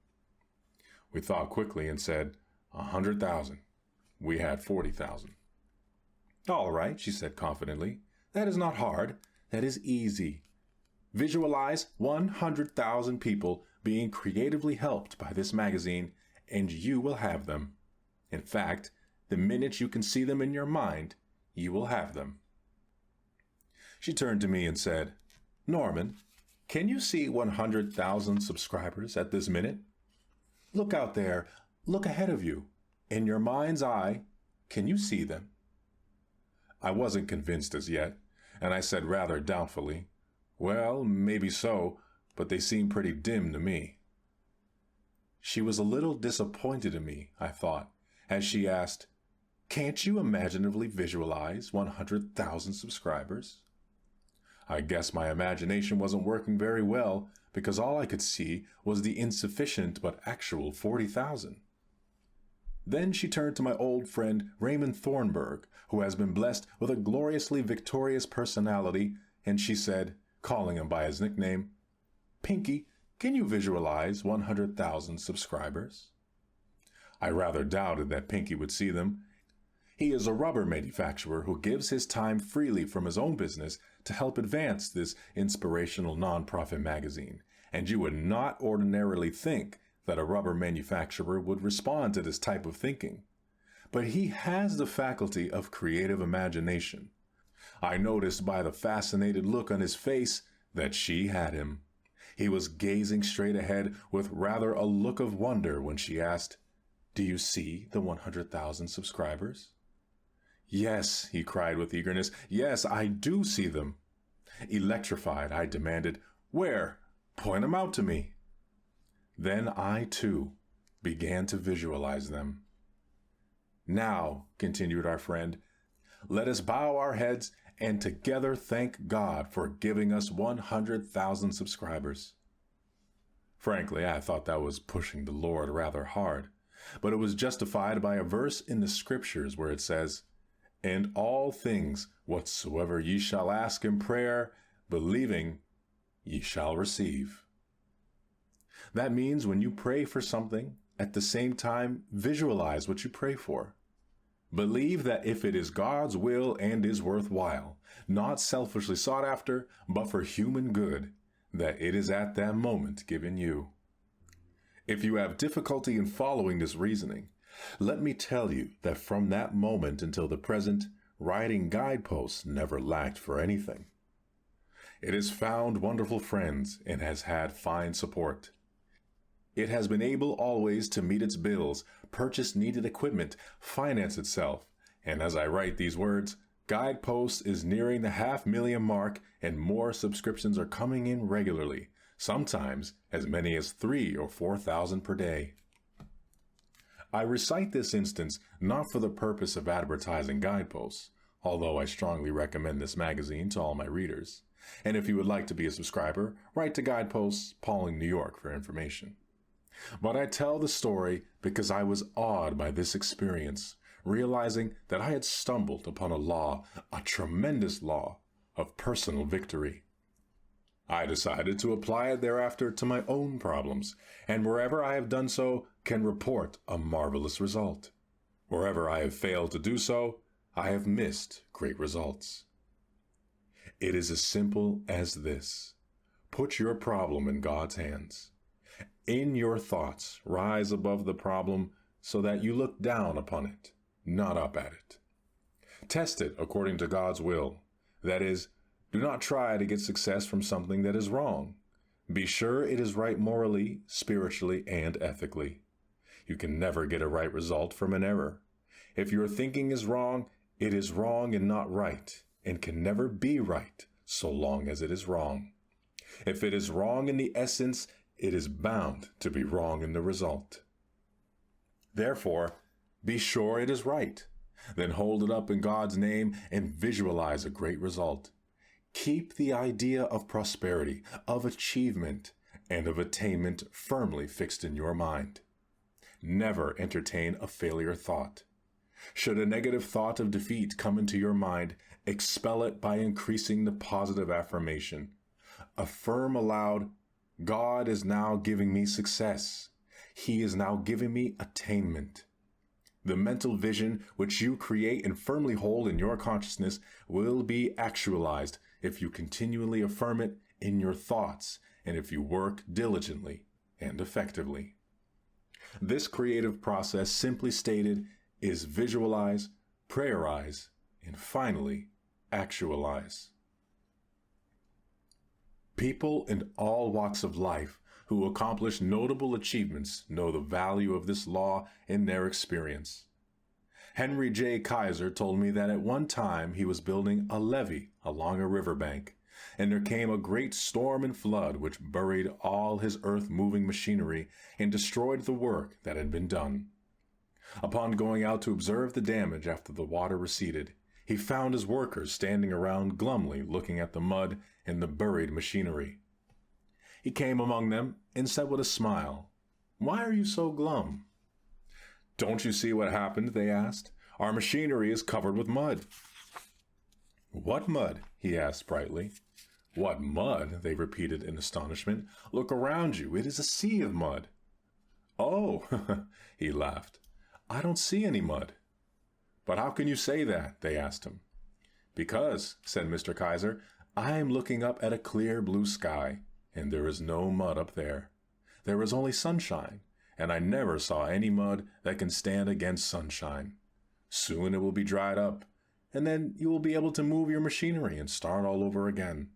We thought quickly and said, 100,000. We had 40,000. All right, she said confidently. That is not hard. That is easy. Visualize 100,000 people being creatively helped by this magazine, and you will have them. In fact, the minute you can see them in your mind, you will have them. She turned to me and said, Norman, can you see 100,000 subscribers at this minute? Look out there. Look ahead of you. In your mind's eye, can you see them? I wasn't convinced as yet, and I said rather doubtfully, well, maybe so, but they seem pretty dim to me. She was a little disappointed in me, I thought, as she asked, can't you imaginatively visualize 100,000 subscribers? I guess my imagination wasn't working very well because all I could see was the insufficient but actual 40,000. Then she turned to my old friend Raymond Thornburg, who has been blessed with a gloriously victorious personality, and she said, calling him by his nickname, Pinky, can you visualize 100,000 subscribers? I rather doubted that Pinky would see them. He is a rubber manufacturer who gives his time freely from his own business to help advance this inspirational nonprofit magazine, and you would not ordinarily think that a rubber manufacturer would respond to this type of thinking. But he has the faculty of creative imagination. I noticed by the fascinated look on his face that she had him. He was gazing straight ahead with rather a look of wonder when she asked, do you see the 100,000 subscribers? Yes, he cried with eagerness. Yes, I do see them. Electrified, I demanded, where? Point them out to me. Then I, too, began to visualize them. Now, continued our friend, let us bow our heads and together thank God for giving us 100,000 subscribers. Frankly, I thought that was pushing the Lord rather hard, but it was justified by a verse in the Scriptures where it says, "And all things whatsoever ye shall ask in prayer, believing, ye shall receive." That means when you pray for something, at the same time, visualize what you pray for. Believe that if it is God's will and is worthwhile, not selfishly sought after, but for human good, that it is at that moment given you. If you have difficulty in following this reasoning, let me tell you that from that moment until the present, writing Guideposts never lacked for anything. It has found wonderful friends and has had fine support. It has been able always to meet its bills, purchase needed equipment, finance itself, and as I write these words, Guideposts is nearing the 500,000 mark and more subscriptions are coming in regularly, sometimes as many as 3,000 or 4,000 per day. I recite this instance not for the purpose of advertising Guideposts, although I strongly recommend this magazine to all my readers. And if you would like to be a subscriber, write to Guideposts, Pauling, New York for information. But I tell the story because I was awed by this experience, realizing that I had stumbled upon a law, a tremendous law, of personal victory. I decided to apply it thereafter to my own problems, and wherever I have done so, can report a marvelous result. Wherever I have failed to do so, I have missed great results. It is as simple as this. Put your problem in God's hands. In your thoughts, rise above the problem so that you look down upon it, not up at it. Test it according to God's will. That is, do not try to get success from something that is wrong. Be sure it is right morally, spiritually, and ethically. You can never get a right result from an error. If your thinking is wrong, it is wrong and not right, and can never be right so long as it is wrong. If it is wrong in the essence, it is bound to be wrong in the result. Therefore, be sure it is right. Then hold it up in God's name and visualize a great result. Keep the idea of prosperity, of achievement, and of attainment firmly fixed in your mind. Never entertain a failure thought. Should a negative thought of defeat come into your mind, expel it by increasing the positive affirmation. Affirm aloud, God is now giving me success. He is now giving me attainment. The mental vision which you create and firmly hold in your consciousness will be actualized if you continually affirm it in your thoughts and if you work diligently and effectively. This creative process, simply stated, is visualize, prayerize, and finally, actualize. People in all walks of life who accomplish notable achievements know the value of this law in their experience. Henry J. Kaiser told me that at one time he was building a levee along a riverbank, and there came a great storm and flood which buried all his earth-moving machinery and destroyed the work that had been done. Upon going out to observe the damage after the water receded, he found his workers standing around glumly looking at the mud and the buried machinery. He came among them and said with a smile, "Why are you so glum?" "Don't you see what happened?" they asked. "Our machinery is covered with mud." "What mud?" he asked brightly. "What mud?" they repeated in astonishment. "Look around you. It is a sea of mud." "Oh," he laughed. "I don't see any mud." "But how can you say that?" they asked him. "Because," said Mr. Kaiser, "I am looking up at a clear blue sky, and there is no mud up there. There is only sunshine, and I never saw any mud that can stand against sunshine. Soon it will be dried up, and then you will be able to move your machinery and start all over again."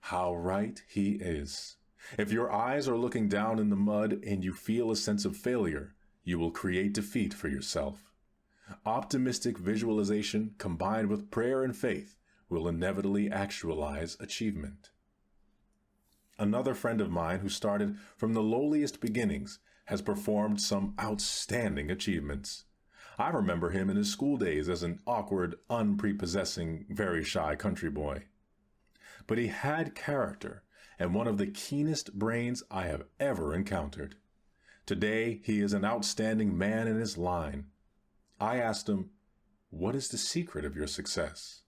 How right he is. If your eyes are looking down in the mud and you feel a sense of failure, you will create defeat for yourself. Optimistic visualization combined with prayer and faith will inevitably actualize achievement. Another friend of mine who started from the lowliest beginnings has performed some outstanding achievements. I remember him in his school days as an awkward, unprepossessing, very shy country boy. But he had character and one of the keenest brains I have ever encountered. Today, he is an outstanding man in his line. I asked him, "What is the secret of your success?"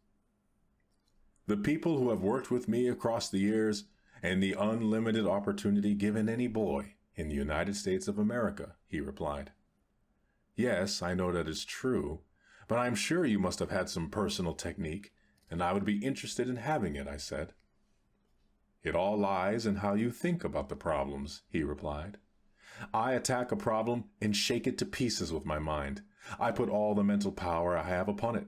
"The people who have worked with me across the years and the unlimited opportunity given any boy in the United States of America," he replied. "Yes, I know that is true, but I'm sure you must have had some personal technique, and I would be interested in having it," I said. "It all lies in how you think about the problems," he replied. "I attack a problem and shake it to pieces with my mind. I put all the mental power I have upon it.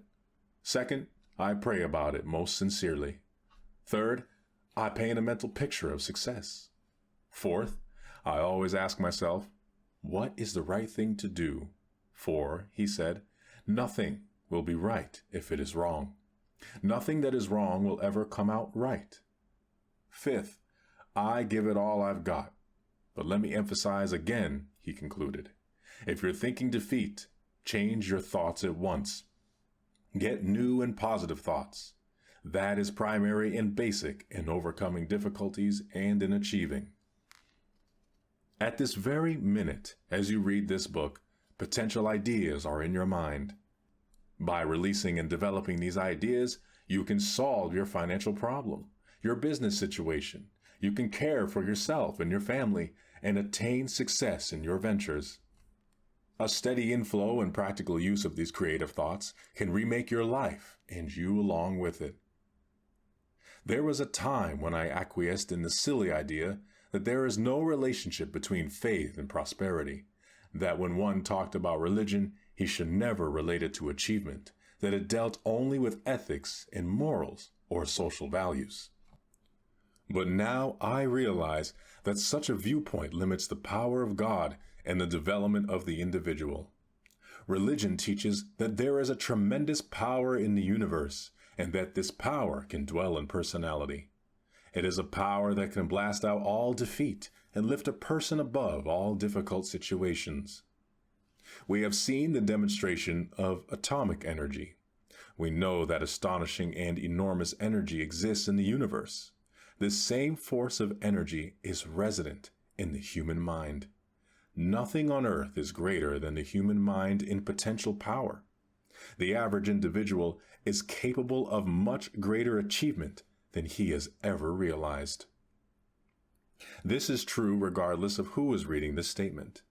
Second, I pray about it most sincerely. Third, I paint a mental picture of success. Fourth, I always ask myself, what is the right thing to do? For," he said, "nothing will be right if it is wrong. Nothing that is wrong will ever come out right. Fifth, I give it all I've got. But let me emphasize again," he concluded, "if you're thinking defeat, change your thoughts at once. Get new and positive thoughts. That is primary and basic in overcoming difficulties and in achieving." At this very minute, as you read this book, potential ideas are in your mind. By releasing and developing these ideas, you can solve your financial problem, your business situation. You can care for yourself and your family and attain success in your ventures. A steady inflow and practical use of these creative thoughts can remake your life and you along with it. There was a time when I acquiesced in the silly idea that there is no relationship between faith and prosperity, that when one talked about religion, he should never relate it to achievement, that it dealt only with ethics and morals or social values. But now I realize that such a viewpoint limits the power of God and the development of the individual. Religion teaches that there is a tremendous power in the universe, and that this power can dwell in personality. It is a power that can blast out all defeat and lift a person above all difficult situations. We have seen the demonstration of atomic energy. We know that astonishing and enormous energy exists in the universe. This same force of energy is resident in the human mind. Nothing on earth is greater than the human mind in potential power. The average individual is capable of much greater achievement than he has ever realized. This is true regardless of who is reading this statement.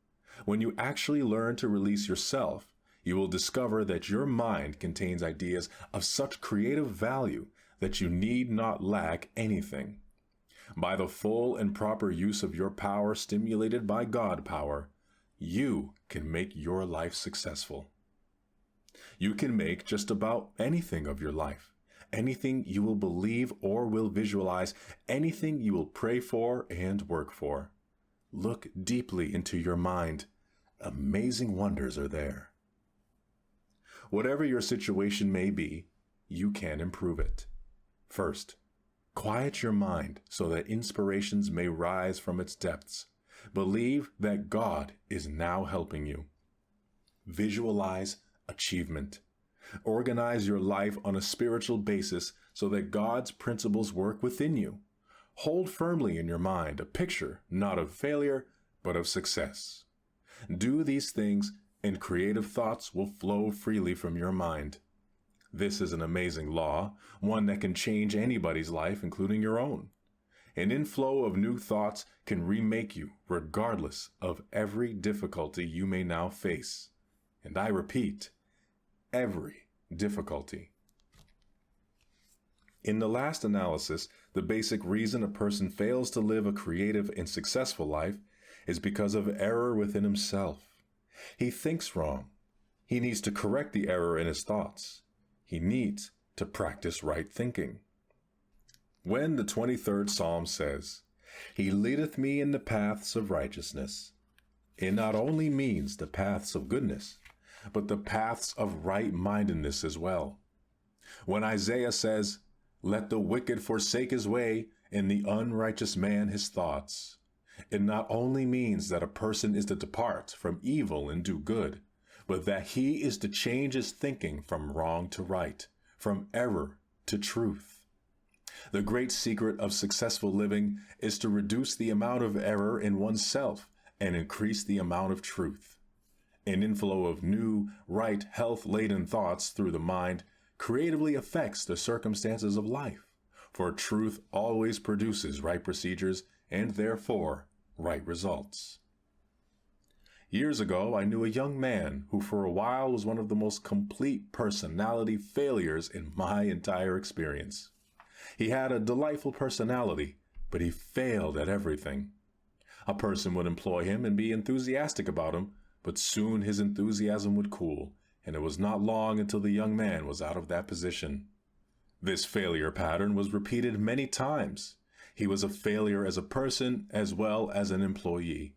When you actually learn to release yourself, you will discover that your mind contains ideas of such creative value that you need not lack anything. By the full and proper use of your power stimulated by God power, you can make your life successful. You can make just about anything of your life, anything you will believe or will visualize, anything you will pray for and work for. Look deeply into your mind. Amazing wonders are there. Whatever your situation may be, you can improve it. First, quiet your mind so that inspirations may rise from its depths. Believe that God is now helping you. Visualize achievement. Organize your life on a spiritual basis so that God's principles work within you. Hold firmly in your mind a picture not of failure, but of success. Do these things, and creative thoughts will flow freely from your mind. This is an amazing law, one that can change anybody's life, including your own. An inflow of new thoughts can remake you, regardless of every difficulty you may now face. And I repeat, every difficulty. In the last analysis, the basic reason a person fails to live a creative and successful life is because of error within himself. He thinks wrong. He needs to correct the error in his thoughts. He needs to practice right thinking. When the 23rd Psalm says, "He leadeth me in the paths of righteousness," it not only means the paths of goodness, but the paths of right-mindedness as well. When Isaiah says, "Let the wicked forsake his way, and the unrighteous man his thoughts," it not only means that a person is to depart from evil and do good, but that he is to change his thinking from wrong to right, from error to truth. The great secret of successful living is to reduce the amount of error in oneself and increase the amount of truth. An inflow of new, right, health-laden thoughts through the mind creatively affects the circumstances of life, for truth always produces right procedures and therefore right results. Years ago, I knew a young man who for a while was one of the most complete personality failures in my entire experience. He had a delightful personality, but he failed at everything. A person would employ him and be enthusiastic about him, but soon his enthusiasm would cool, and it was not long until the young man was out of that position. This failure pattern was repeated many times. He was a failure as a person as well as an employee.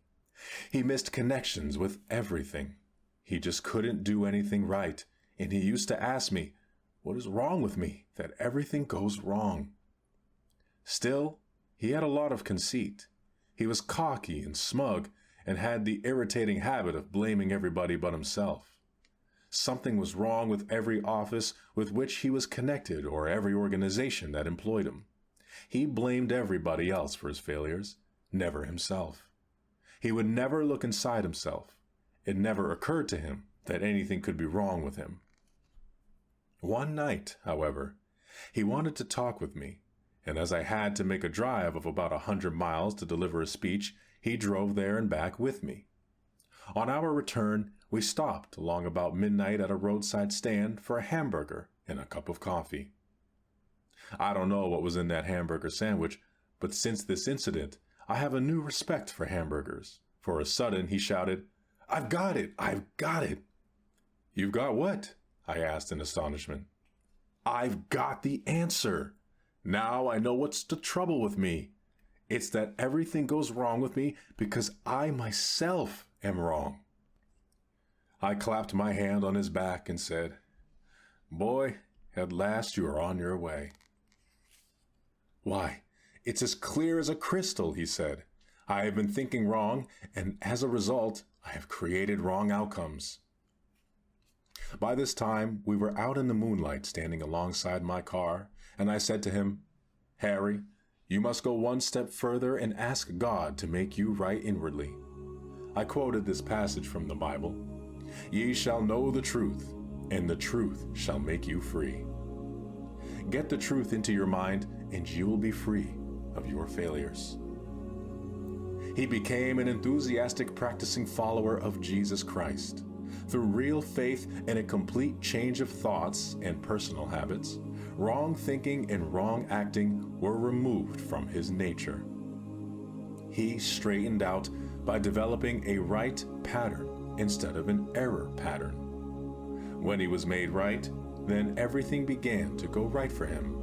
He missed connections with everything. He just couldn't do anything right, and he used to ask me, "What is wrong with me that everything goes wrong?" Still, he had a lot of conceit. He was cocky and smug and had the irritating habit of blaming everybody but himself. Something was wrong with every office with which he was connected or every organization that employed him. He blamed everybody else for his failures, never himself. He would never look inside himself. It never occurred to him that anything could be wrong with him. One night, however, he wanted to talk with me, and as I had to make a drive of about 100 miles to deliver a speech, he drove there and back with me. On our return, we stopped along about midnight at a roadside stand for a hamburger and a cup of coffee. I don't know what was in that hamburger sandwich, but since this incident, I have a new respect for hamburgers. For a sudden, he shouted, "I've got it! I've got it!" "You've got what?" I asked in astonishment. "I've got the answer. Now I know what's the trouble with me. It's that everything goes wrong with me because I myself am wrong. I clapped my hand on his back and said, "Boy, at last you are on your way." "Why, it's as clear as a crystal," he said. "I have been thinking wrong, and as a result, I have created wrong outcomes." By this time, we were out in the moonlight standing alongside my car, and I said to him, "Harry, you must go one step further and ask God to make you right inwardly." I quoted this passage from the Bible: "Ye shall know the truth, and the truth shall make you free." Get the truth into your mind, and you will be free of your failures. He became an enthusiastic practicing follower of Jesus Christ. Through real faith and a complete change of thoughts and personal habits, wrong thinking and wrong acting were removed from his nature. He straightened out by developing a right pattern instead of an error pattern. When he was made right, then everything began to go right for him.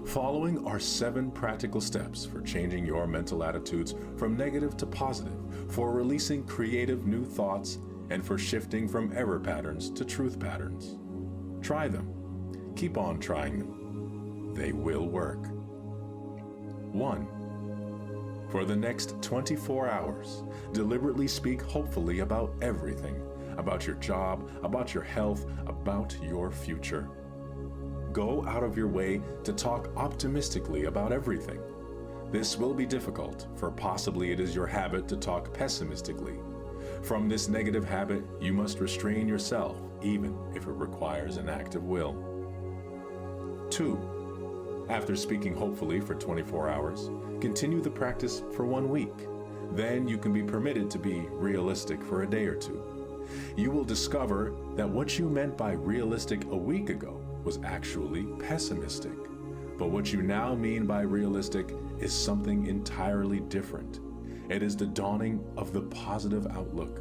Following are 7 practical steps for changing your mental attitudes from negative to positive, for releasing creative new thoughts, and for shifting from error patterns to truth patterns. Try them. Keep on trying them. They will work. 1. For the next 24 hours, deliberately speak hopefully about everything, about your job, about your health, about your future. Go out of your way to talk optimistically about everything. This will be difficult, for possibly it is your habit to talk pessimistically. From this negative habit, you must restrain yourself, even if it requires an act of will. 2. After speaking hopefully for 24 hours, continue the practice for 1 week. Then you can be permitted to be realistic for a day or 2. You will discover that what you meant by realistic a week ago was actually pessimistic. But what you now mean by realistic is something entirely different. It is the dawning of the positive outlook.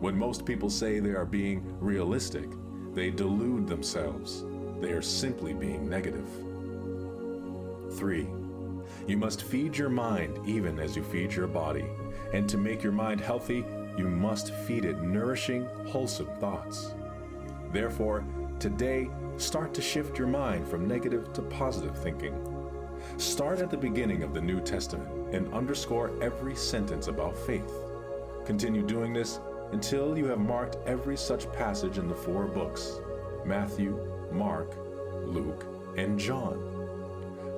When most people say they are being realistic, they delude themselves. They are simply being negative. 3. You must feed your mind even as you feed your body. And to make your mind healthy, you must feed it nourishing, wholesome thoughts. Therefore, today, start to shift your mind from negative to positive thinking. Start at the beginning of the New Testament and underscore every sentence about faith. Continue doing this until you have marked every such passage in the 4 books: Matthew, Mark, Luke, and John.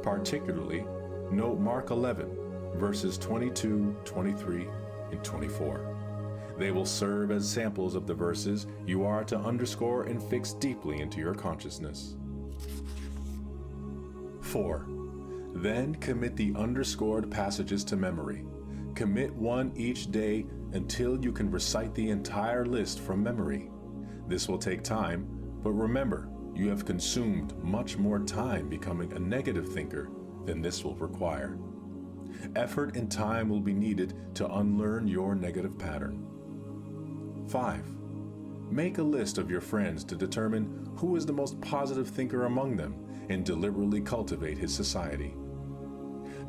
Particularly, note Mark 11, verses 22, 23, and 24. They will serve as samples of the verses you are to underscore and fix deeply into your consciousness. 4. Then commit the underscored passages to memory. Commit one each day until you can recite the entire list from memory. This will take time, but remember, you have consumed much more time becoming a negative thinker than this will require. Effort and time will be needed to unlearn your negative pattern. 5. Make a list of your friends to determine who is the most positive thinker among them and deliberately cultivate his society.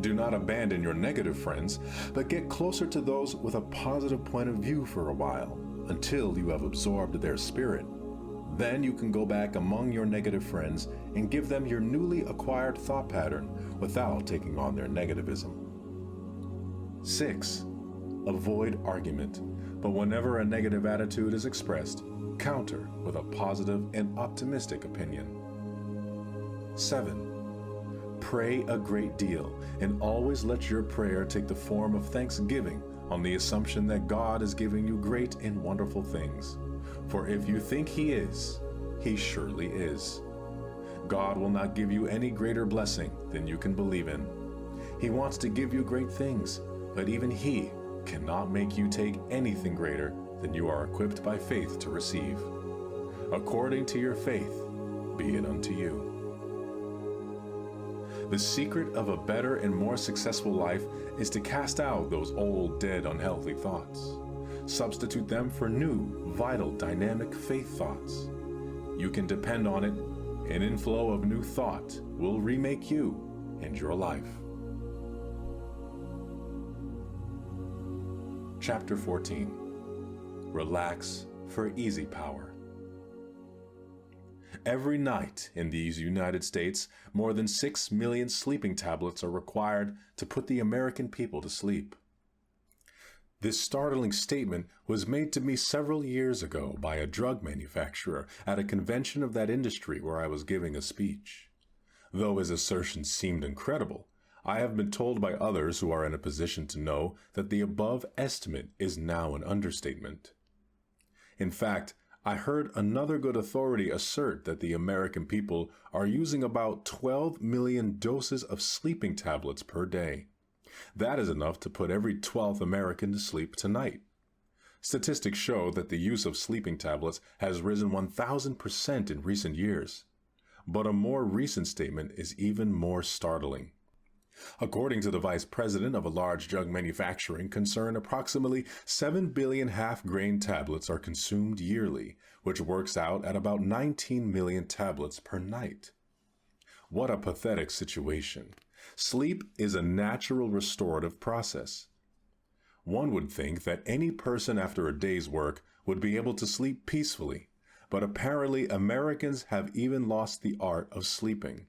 Do not abandon your negative friends, but get closer to those with a positive point of view for a while, until you have absorbed their spirit. Then you can go back among your negative friends and give them your newly acquired thought pattern without taking on their negativism. 6. Avoid argument, but whenever a negative attitude is expressed, counter with a positive and optimistic opinion. 7. Pray a great deal, and always let your prayer take the form of thanksgiving on the assumption that God is giving you great and wonderful things. For if you think He is, He surely is. God will not give you any greater blessing than you can believe in. He wants to give you great things, but even He cannot make you take anything greater than you are equipped by faith to receive. According to your faith, be it unto you. The secret of a better and more successful life is to cast out those old, dead, unhealthy thoughts. Substitute them for new, vital, dynamic faith thoughts. You can depend on it. An inflow of new thought will remake you and your life. Chapter 14. Relax for Easy Power. Every night in these United States, more than 6 million sleeping tablets are required to put the American people to sleep. This startling statement was made to me several years ago by a drug manufacturer at a convention of that industry where I was giving a speech. Though his assertion seemed incredible, I have been told by others who are in a position to know that the above estimate is now an understatement. In fact, I heard another good authority assert that the American people are using about 12 million doses of sleeping tablets per day. That is enough to put every 12th American to sleep tonight. Statistics show that the use of sleeping tablets has risen 1,000% in recent years. But a more recent statement is even more startling. According to the vice president of a large drug manufacturing concern, approximately 7 billion half-grain tablets are consumed yearly, which works out at about 19 million tablets per night. What a pathetic situation. Sleep is a natural restorative process. One would think that any person after a day's work would be able to sleep peacefully, but apparently Americans have even lost the art of sleeping.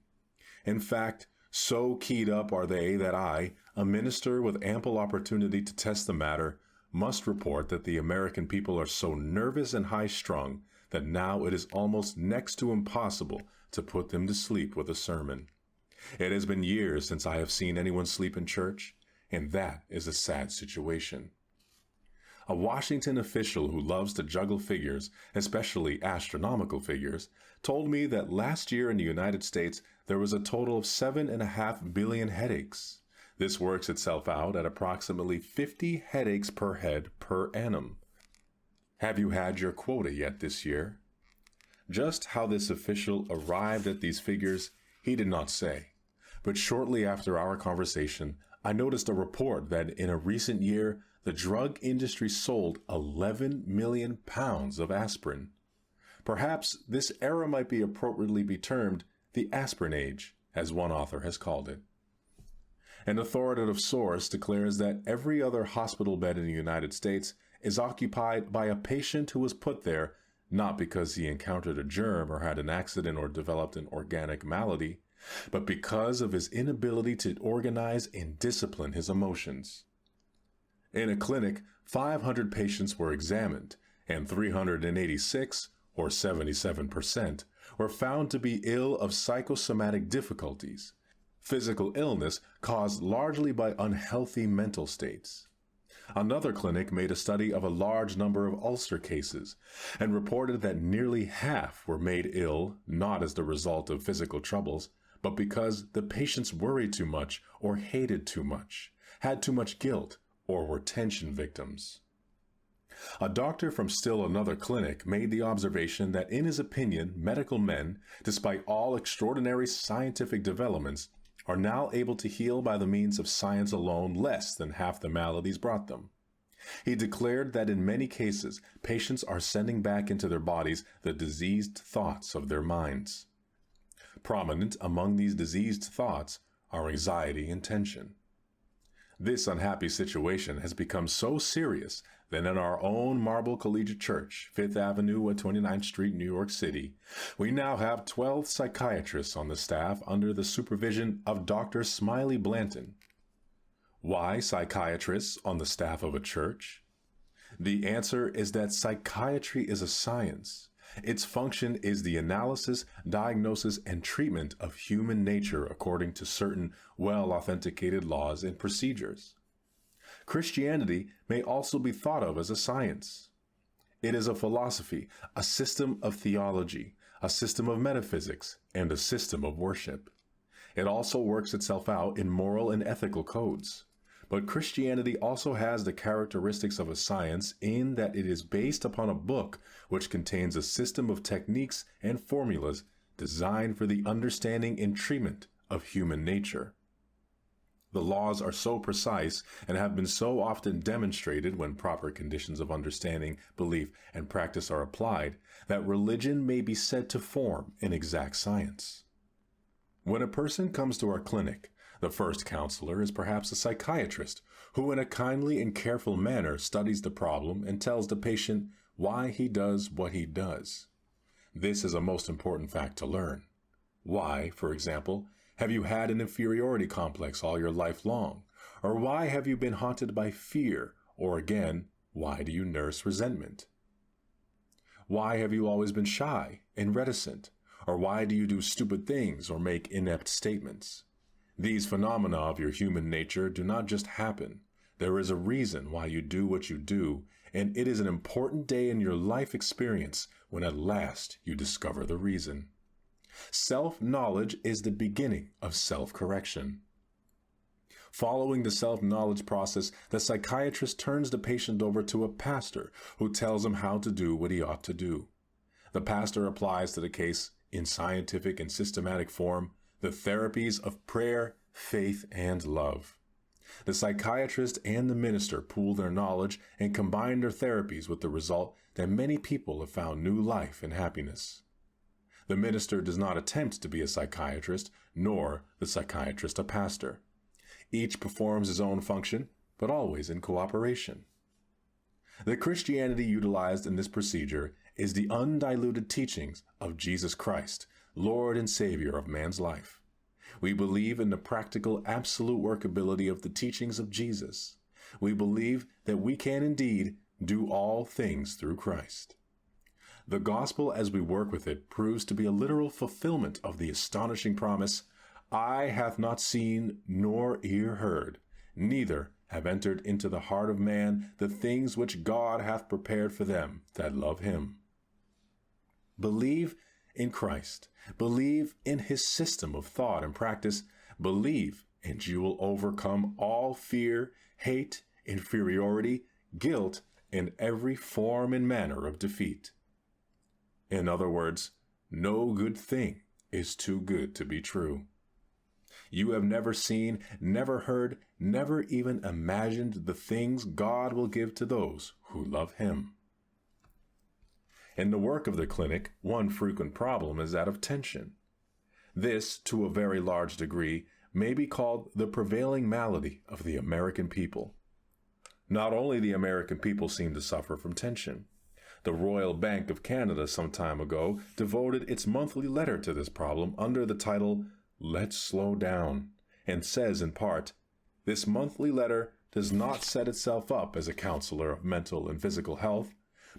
In fact, so keyed up are they that I, a minister with ample opportunity to test the matter, must report that the American people are so nervous and high-strung that now it is almost next to impossible to put them to sleep with a sermon. It has been years since I have seen anyone sleep in church, and that is a sad situation. A Washington official who loves to juggle figures, especially astronomical figures, told me that last year in the United States there was a total of 7.5 billion headaches. This works itself out at approximately 50 headaches per head per annum. Have you had your quota yet this year? Just how this official arrived at these figures, he did not say. But shortly after our conversation, I noticed a report that in a recent year, the drug industry sold 11 million pounds of aspirin. Perhaps this era might be appropriately be termed the aspirin age, as one author has called it. An authoritative source declares that every other hospital bed in the United States is occupied by a patient who was put there not because he encountered a germ or had an accident or developed an organic malady, but because of his inability to organize and discipline his emotions. In a clinic, 500 patients were examined, and 386, or 77%, were found to be ill of psychosomatic difficulties, physical illness caused largely by unhealthy mental states. Another clinic made a study of a large number of ulcer cases and reported that nearly half were made ill not as the result of physical troubles, but because the patients worried too much or hated too much, had too much guilt, or were tension victims. A doctor from still another clinic made the observation that in his opinion, medical men, despite all extraordinary scientific developments, are now able to heal by the means of science alone less than half the maladies brought them. He declared that in many cases, patients are sending back into their bodies the diseased thoughts of their minds. Prominent among these diseased thoughts are anxiety and tension. This unhappy situation has become so serious that in our own Marble Collegiate Church, 5th Avenue at 29th Street, New York City, we now have 12 psychiatrists on the staff under the supervision of Dr. Smiley Blanton. Why psychiatrists on the staff of a church? The answer is that psychiatry is a science. Its function is the analysis, diagnosis, and treatment of human nature according to certain well-authenticated laws and procedures. Christianity may also be thought of as a science. It is a philosophy, a system of theology, a system of metaphysics, and a system of worship. It also works itself out in moral and ethical codes. But Christianity also has the characteristics of a science in that it is based upon a book which contains a system of techniques and formulas designed for the understanding and treatment of human nature. The laws are so precise and have been so often demonstrated when proper conditions of understanding, belief, and practice are applied that religion may be said to form an exact science. When a person comes to our clinic, The first counselor is perhaps a psychiatrist who, in a kindly and careful manner, studies the problem and tells the patient why he does what he does. This is a most important fact to learn. Why, for example, have you had an inferiority complex all your life long? Or why have you been haunted by fear? Or again, why do you nurse resentment? Why have you always been shy and reticent? Or why do you do stupid things or make inept statements? These phenomena of your human nature do not just happen. There is a reason why you do what you do, and it is an important day in your life experience when at last you discover the reason. Self-knowledge is the beginning of self-correction. Following the self-knowledge process, the psychiatrist turns the patient over to a pastor who tells him how to do what he ought to do. The pastor applies to the case, in scientific and systematic form, the therapies of prayer, faith, and love. The psychiatrist and the minister pool their knowledge and combine their therapies with the result that many people have found new life and happiness. The minister does not attempt to be a psychiatrist, nor the psychiatrist a pastor. Each performs his own function, but always in cooperation. The Christianity utilized in this procedure is the undiluted teachings of Jesus Christ, Lord and Savior of man's life. We believe in the practical, absolute workability of the teachings of Jesus. We believe that we can indeed do all things through Christ. The gospel, as we work with it, proves to be a literal fulfillment of the astonishing promise, "Eye hath not seen nor ear heard, neither have entered into the heart of man the things which God hath prepared for them that love him." Believe in Christ. Believe in his system of thought and practice. Believe, and you will overcome all fear, hate, inferiority, guilt, and every form and manner of defeat. In other words, no good thing is too good to be true. You have never seen, never heard, never even imagined the things God will give to those who love him. In the work of the clinic, one frequent problem is that of tension. This, to a very large degree, may be called the prevailing malady of the American people. Not only the American people seem to suffer from tension. The Royal Bank of Canada some time ago devoted its monthly letter to this problem under the title, "Let's Slow Down," and says in part, "This monthly letter does not set itself up as a counselor of mental and physical health,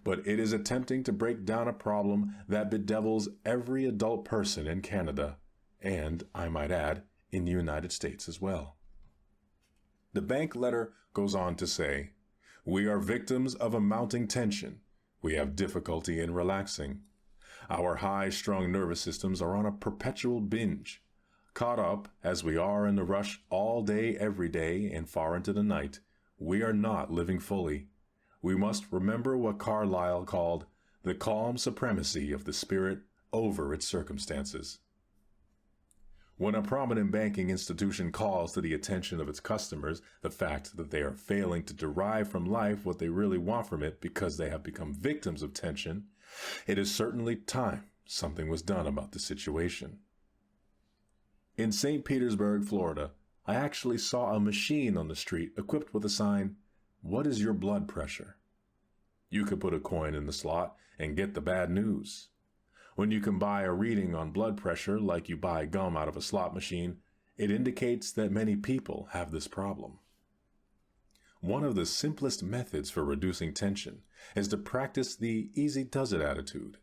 but it is attempting to break down a problem that bedevils every adult person in Canada, and, I might add, in the United States as well." The bank letter goes on to say, "We are victims of a mounting tension. We have difficulty in relaxing. Our high-strung nervous systems are on a perpetual binge. Caught up, as we are in the rush all day, every day, and far into the night, we are not living fully. We must remember what Carlyle called the calm supremacy of the spirit over its circumstances." When a prominent banking institution calls to the attention of its customers the fact that they are failing to derive from life what they really want from it because they have become victims of tension, it is certainly time something was done about the situation. In St. Petersburg, Florida, I actually saw a machine on the street equipped with a sign, "What is your blood pressure?" You could put a coin in the slot and get the bad news. When you can buy a reading on blood pressure like you buy gum out of a slot machine, it indicates that many people have this problem. One of the simplest methods for reducing tension is to practice the easy-does-it attitude.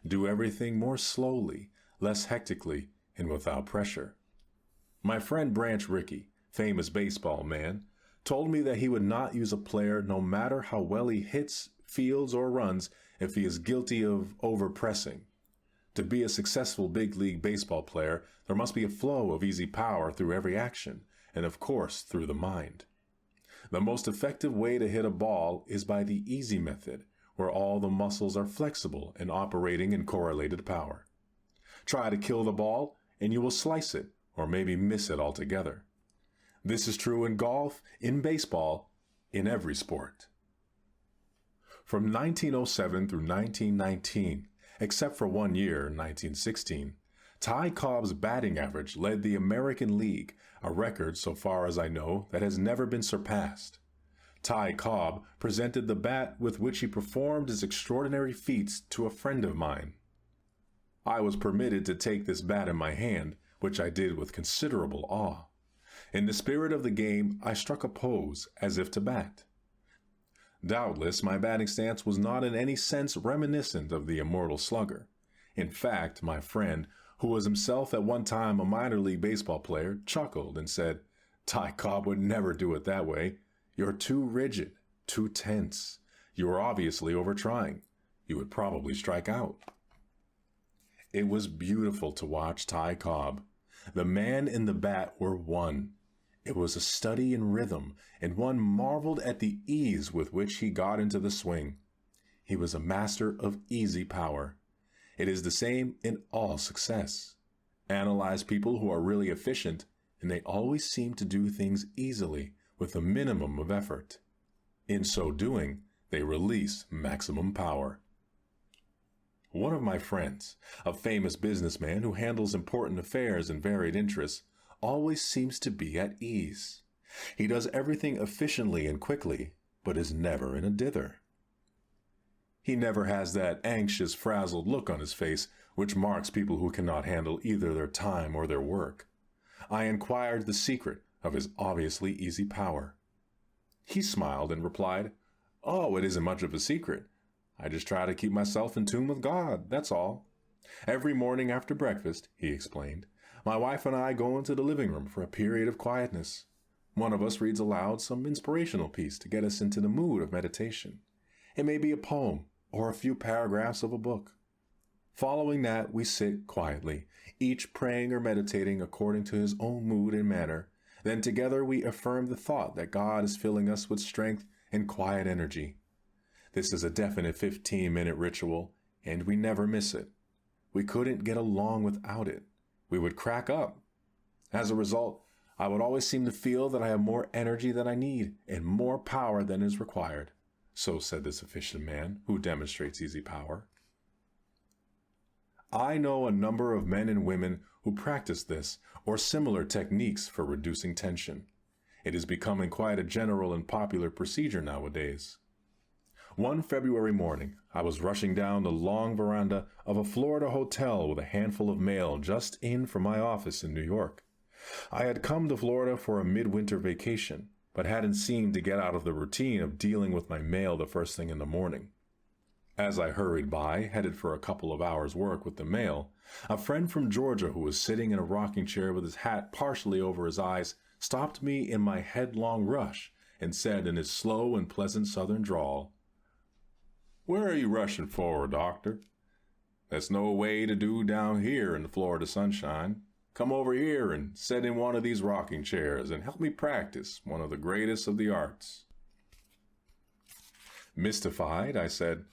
Do everything more slowly, less hectically, and without pressure. My friend Branch Rickey, famous baseball man, told me that he would not use a player no matter how well he hits, fields, or runs if he is guilty of overpressing. To be a successful big league baseball player, there must be a flow of easy power through every action, and of course through the mind. The most effective way to hit a ball is by the easy method, where all the muscles are flexible and operating in correlated power. Try to kill the ball, and you will slice it, or maybe miss it altogether. This is true in golf, in baseball, in every sport. From 1907 through 1919, except for 1 year, 1916, Ty Cobb's batting average led the American League, a record, so far as I know, that has never been surpassed. Ty Cobb presented the bat with which he performed his extraordinary feats to a friend of mine. I was permitted to take this bat in my hand, which I did with considerable awe. In the spirit of the game, I struck a pose as if to bat. Doubtless, my batting stance was not in any sense reminiscent of the immortal slugger. In fact, my friend, who was himself at one time a minor league baseball player, chuckled and said, "Ty Cobb would never do it that way. You're too rigid, too tense. You are obviously overtrying. You would probably strike out." It was beautiful to watch Ty Cobb. The man and the bat were one. It was a study in rhythm, and one marveled at the ease with which he got into the swing. He was a master of easy power. It is the same in all success. Analyze people who are really efficient, and they always seem to do things easily with a minimum of effort. In so doing, they release maximum power. One of my friends, a famous businessman who handles important affairs and varied interests, always seems to be at ease. He does everything efficiently and quickly, but is never in a dither. He never has that anxious, frazzled look on his face which marks people who cannot handle either their time or their work. I inquired the secret of his obviously easy power. He smiled and replied, "Oh, it isn't much of a secret. I just try to keep myself in tune with God, that's all. Every morning after breakfast," he explained, "my wife and I go into the living room for a period of quietness. One of us reads aloud some inspirational piece to get us into the mood of meditation. It may be a poem or a few paragraphs of a book. Following that, we sit quietly, each praying or meditating according to his own mood and manner. Then together we affirm the thought that God is filling us with strength and quiet energy. This is a definite 15-minute ritual, and we never miss it. We couldn't get along without it. We would crack up. As a result, I would always seem to feel that I have more energy than I need and more power than is required." So said this efficient man who demonstrates easy power. I know a number of men and women who practice this or similar techniques for reducing tension. It is becoming quite a general and popular procedure nowadays. One February morning, I was rushing down the long veranda of a Florida hotel with a handful of mail just in from my office in New York. I had come to Florida for a midwinter vacation, but hadn't seemed to get out of the routine of dealing with my mail the first thing in the morning. As I hurried by, headed for a couple of hours' work with the mail, a friend from Georgia who was sitting in a rocking chair with his hat partially over his eyes stopped me in my headlong rush and said in his slow and pleasant southern drawl, "Where are you rushing for, doctor? That's no way to do down here in the Florida sunshine. Come over here and sit in one of these rocking chairs and help me practice one of the greatest of the arts." Mystified, I said,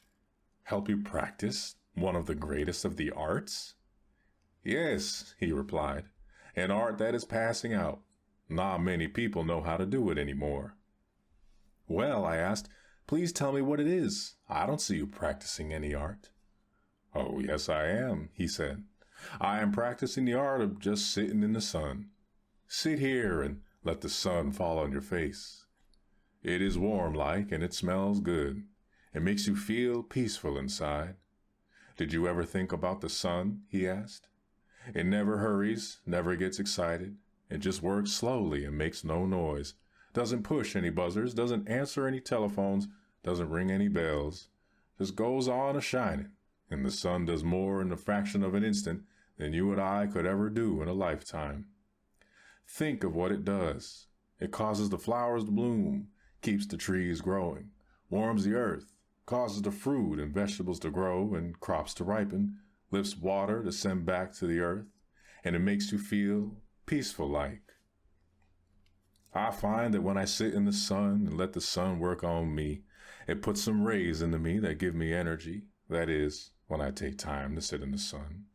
"Help you practice one of the greatest of the arts?" "Yes," he replied, "an art that is passing out. Not many people know how to do it anymore." "Well," I asked, "please tell me what it is. I don't see you practicing any art." "Oh, yes, I am," he said. "I am practicing the art of just sitting in the sun. Sit here and let the sun fall on your face. It is warm like and it smells good. It makes you feel peaceful inside. Did you ever think about the sun?" he asked. "It never hurries, never gets excited. It just works slowly and makes no noise. Doesn't push any buzzers, doesn't answer any telephones, doesn't ring any bells. Just goes on a-shining, and the sun does more in a fraction of an instant than you and I could ever do in a lifetime. Think of what it does. It causes the flowers to bloom, keeps the trees growing, warms the earth, causes the fruit and vegetables to grow and crops to ripen, lifts water to send back to the earth, and it makes you feel peaceful like. I find that when I sit in the sun and let the sun work on me, it puts some rays into me that give me energy. That is, when I take time to sit in the sun.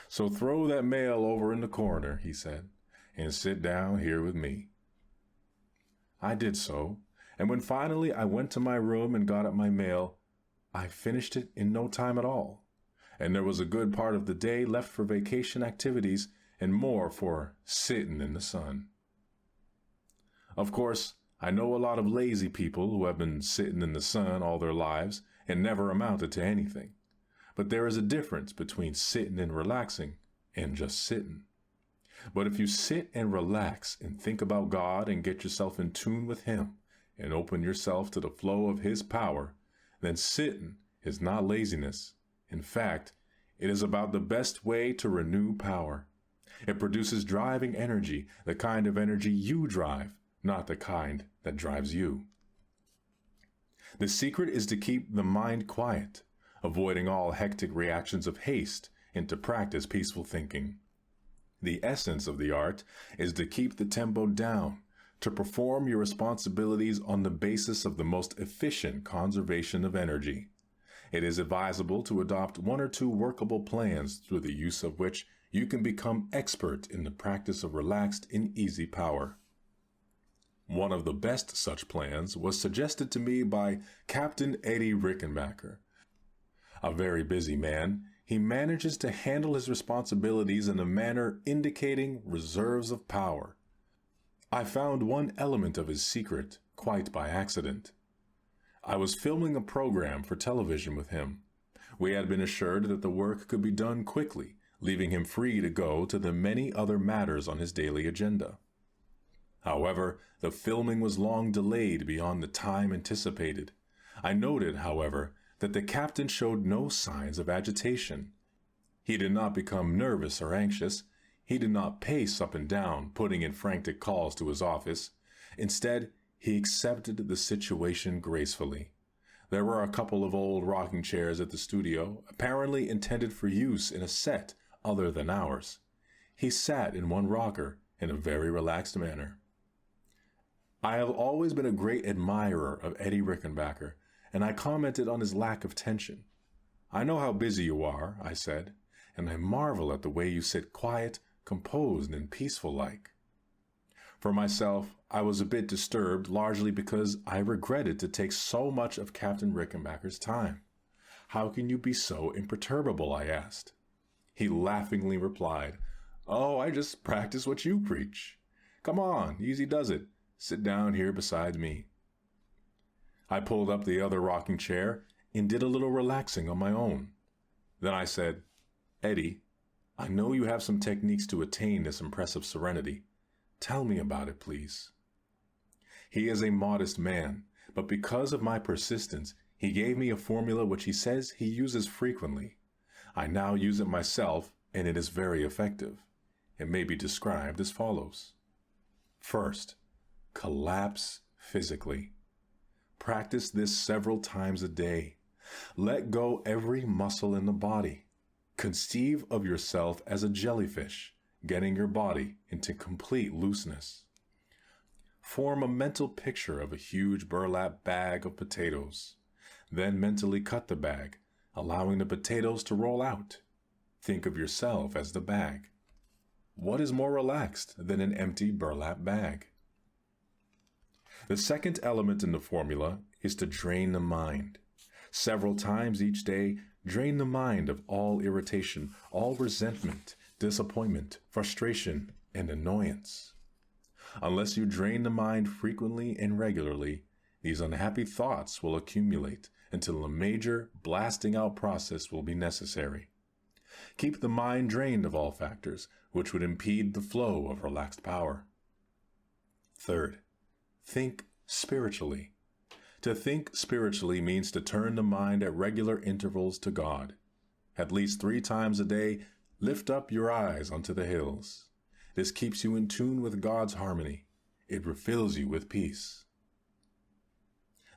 So throw that mail over in the corner," he said, "and sit down here with me." I did so, and when finally I went to my room and got up my mail, I finished it in no time at all. and there was a good part of the day left for vacation activities and more for sitting in the sun. Of course, I know a lot of lazy people who have been sitting in the sun all their lives and never amounted to anything. But there is a difference between sitting and relaxing and just sitting. But if you sit and relax and think about God and get yourself in tune with Him and open yourself to the flow of His power, then sitting is not laziness. In fact, it is about the best way to renew power. It produces driving energy, the kind of energy you drive, not the kind that drives you. The secret is to keep the mind quiet, avoiding all hectic reactions of haste, and to practice peaceful thinking. The essence of the art is to keep the tempo down, to perform your responsibilities on the basis of the most efficient conservation of energy. It is advisable to adopt 1 or 2 workable plans through the use of which you can become expert in the practice of relaxed and easy power. One of the best such plans was suggested to me by Captain Eddie Rickenbacker. A very busy man, he manages to handle his responsibilities in a manner indicating reserves of power. I found one element of his secret quite by accident. I was filming a program for television with him. We had been assured that the work could be done quickly, leaving him free to go to the many other matters on his daily agenda. However, the filming was long delayed beyond the time anticipated. I noted, however, that the captain showed no signs of agitation. He did not become nervous or anxious. He did not pace up and down, putting in frantic calls to his office. Instead, he accepted the situation gracefully. There were a couple of old rocking chairs at the studio, apparently intended for use in a set other than ours. He sat in one rocker in a very relaxed manner. I have always been a great admirer of Eddie Rickenbacker, and I commented on his lack of tension. "I know how busy you are," I said, "and I marvel at the way you sit quiet, composed, and peaceful-like." For myself, I was a bit disturbed, largely because I regretted to take so much of Captain Rickenbacker's time. "How can you be so imperturbable?" I asked. He laughingly replied, "Oh, I just practice what you preach. Come on, easy does it. Sit down here beside me." I pulled up the other rocking chair and did a little relaxing on my own. Then I said, "Eddie, I know you have some techniques to attain this impressive serenity. Tell me about it, please." He is a modest man, but because of my persistence, he gave me a formula which he says he uses frequently. I now use it myself, and it is very effective. It may be described as follows. First, collapse physically. Practice this several times a day. Let go every muscle in the body. Conceive of yourself as a jellyfish, getting your body into complete looseness. Form a mental picture of a huge burlap bag of potatoes. Then mentally cut the bag, allowing the potatoes to roll out. Think of yourself as the bag. What is more relaxed than an empty burlap bag? The second element in the formula is to drain the mind. Several times each day, drain the mind of all irritation, all resentment, disappointment, frustration, and annoyance. Unless you drain the mind frequently and regularly, these unhappy thoughts will accumulate until a major blasting out process will be necessary. Keep the mind drained of all factors which would impede the flow of relaxed power. Third, think spiritually. To think spiritually means to turn the mind at regular intervals to God. At least 3 times a day, lift up your eyes unto the hills. This keeps you in tune with God's harmony. It refills you with peace.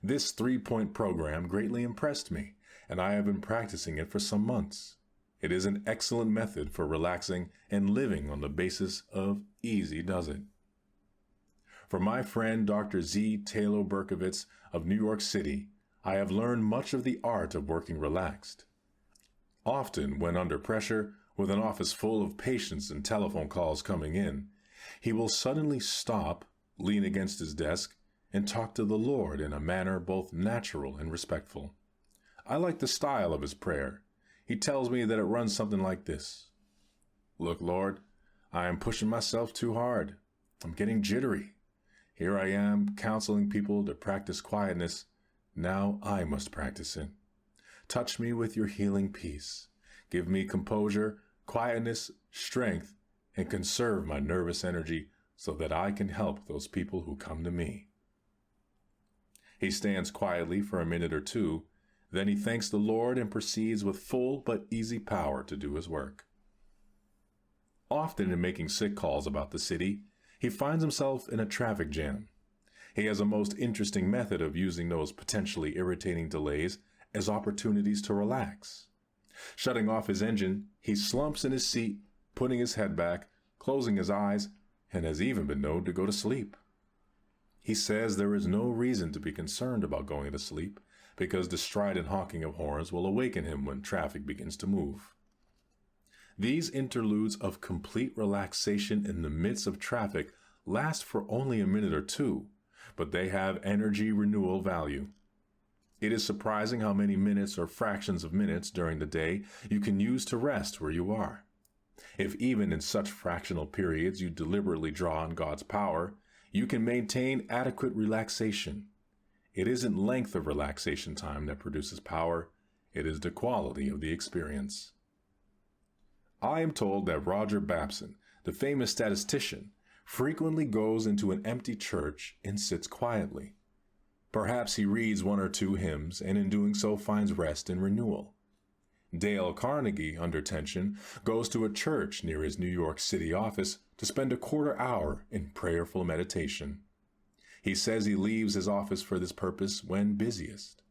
This 3-point program greatly impressed me, and I have been practicing it for some months. It is an excellent method for relaxing and living on the basis of easy does it. From my friend Dr. Z. Taylor Berkowitz of New York City, I have learned much of the art of working relaxed. Often, when under pressure, with an office full of patients and telephone calls coming in, he will suddenly stop, lean against his desk, and talk to the Lord in a manner both natural and respectful. I like the style of his prayer. He tells me that it runs something like this. Look, Lord, I am pushing myself too hard. I'm getting jittery. Here I am counseling people to practice quietness. Now I must practice it. Touch me with your healing peace. Give me composure, quietness, strength, and conserve my nervous energy so that I can help those people who come to me. He stands quietly for a minute or two. Then he thanks the Lord and proceeds with full but easy power to do his work. Often in making sick calls about the city, he finds himself in a traffic jam. He has a most interesting method of using those potentially irritating delays as opportunities to relax. Shutting off his engine, he slumps in his seat, putting his head back, closing his eyes, and has even been known to go to sleep. He says there is no reason to be concerned about going to sleep because the strident honking of horns will awaken him when traffic begins to move. These interludes of complete relaxation in the midst of traffic last for only a minute or two, but they have energy renewal value. It is surprising how many minutes or fractions of minutes during the day you can use to rest where you are. If even in such fractional periods you deliberately draw on God's power, you can maintain adequate relaxation. It isn't length of relaxation time that produces power, it is the quality of the experience. I am told that Roger Babson, the famous statistician, frequently goes into an empty church and sits quietly. Perhaps he reads one or two hymns and in doing so finds rest and renewal. Dale Carnegie, under tension, goes to a church near his New York City office to spend a quarter hour in prayerful meditation. He says he leaves his office for this purpose when busiest.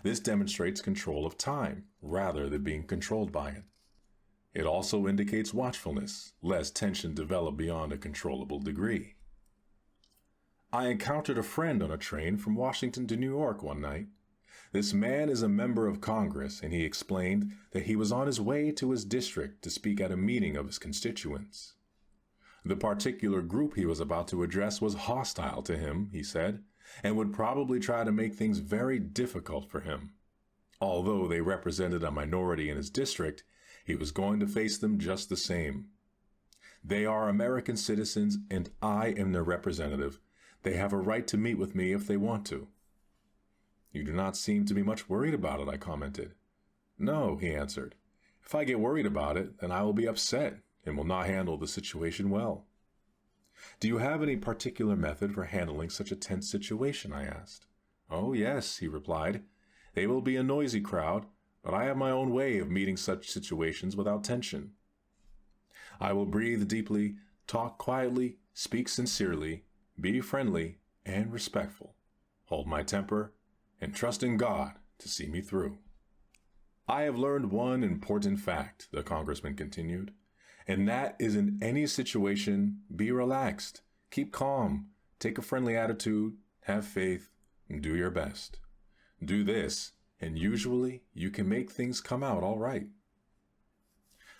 This demonstrates control of time rather than being controlled by it. It also indicates watchfulness, lest tension develop beyond a controllable degree. I encountered a friend on a train from Washington to New York one night. This man is a member of Congress, and he explained that he was on his way to his district to speak at a meeting of his constituents. The particular group he was about to address was hostile to him, he said, and would probably try to make things very difficult for him. Although they represented a minority in his district, he was going to face them just the same. They are American citizens, and I am their representative. They have a right to meet with me if they want to. You do not seem to be much worried about it, I commented. No, he answered. If I get worried about it, then I will be upset and will not handle the situation well. Do you have any particular method for handling such a tense situation, I asked. Oh, yes, he replied. They will be a noisy crowd, but I have my own way of meeting such situations without tension. I will breathe deeply, talk quietly, speak sincerely, be friendly and respectful, hold my temper, and trust in God to see me through. I have learned one important fact, the congressman continued, and that is in any situation, be relaxed, keep calm, take a friendly attitude, have faith, and do your best. Do this, and usually you can make things come out all right.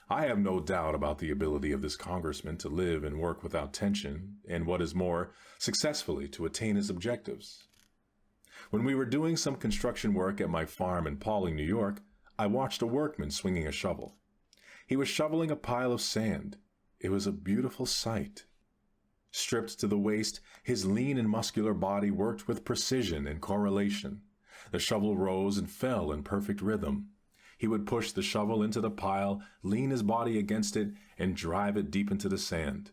I have no doubt about the ability of this congressman to live and work without tension, and what is more, successfully to attain his objectives. When we were doing some construction work at my farm in Pawling, New York, I watched a workman swinging a shovel. He was shoveling a pile of sand. It was a beautiful sight. Stripped to the waist, his lean and muscular body worked with precision and correlation. The shovel rose and fell in perfect rhythm. He would push the shovel into the pile, lean his body against it, and drive it deep into the sand.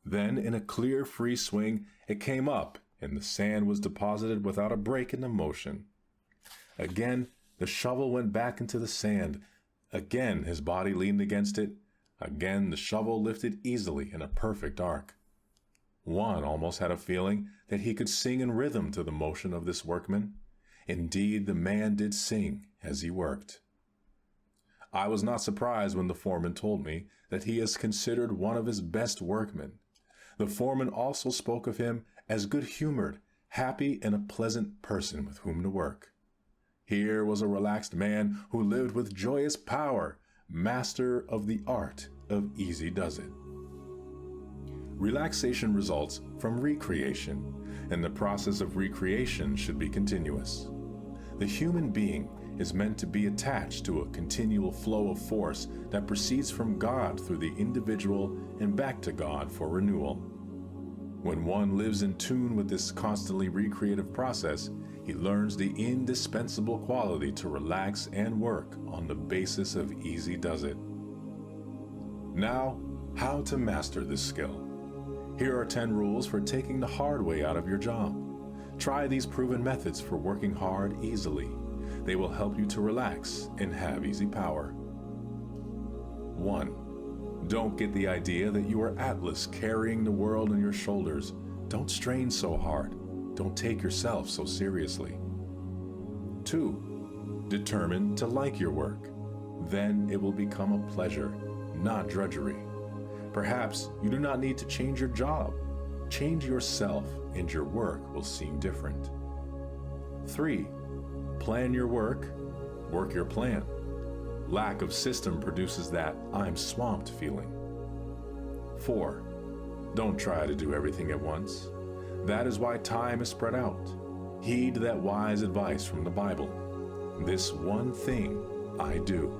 Then, in a clear, free swing, it came up, and the sand was deposited without a break in the motion. Again, the shovel went back into the sand. Again, his body leaned against it. Again, the shovel lifted easily in a perfect arc. One almost had a feeling that he could sing in rhythm to the motion of this workman. Indeed, the man did sing as he worked. I was not surprised when the foreman told me that he is considered one of his best workmen. The foreman also spoke of him as good-humored, happy, and a pleasant person with whom to work. Here was a relaxed man who lived with joyous power, master of the art of easy does it. Relaxation results from recreation, and the process of recreation should be continuous. The human being is meant to be attached to a continual flow of force that proceeds from God through the individual and back to God for renewal. When one lives in tune with this constantly recreative process, he learns the indispensable quality to relax and work on the basis of easy does it. Now, how to master this skill. Here are 10 rules for taking the hard way out of your job. Try these proven methods for working hard easily. They will help you to relax and have easy power. 1. Don't get the idea that you are Atlas carrying the world on your shoulders. Don't strain so hard. Don't take yourself so seriously. 2. Determine to like your work. Then it will become a pleasure, not drudgery. Perhaps you do not need to change your job. Change yourself and your work will seem different. 3. Plan your work, work your plan. Lack of system produces that I'm swamped feeling. 4. Don't try to do everything at once. That is why time is spread out. Heed that wise advice from the Bible. This one thing I do.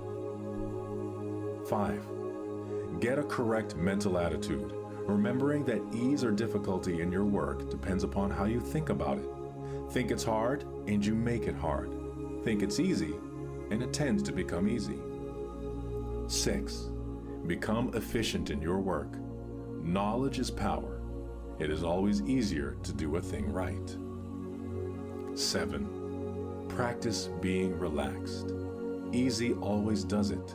5. Get a correct mental attitude, remembering that ease or difficulty in your work depends upon how you think about it. Think it's hard, and you make it hard. Think it's easy, and it tends to become easy. 6. Become efficient in your work. Knowledge is power. It is always easier to do a thing right. 7. Practice being relaxed. Easy always does it.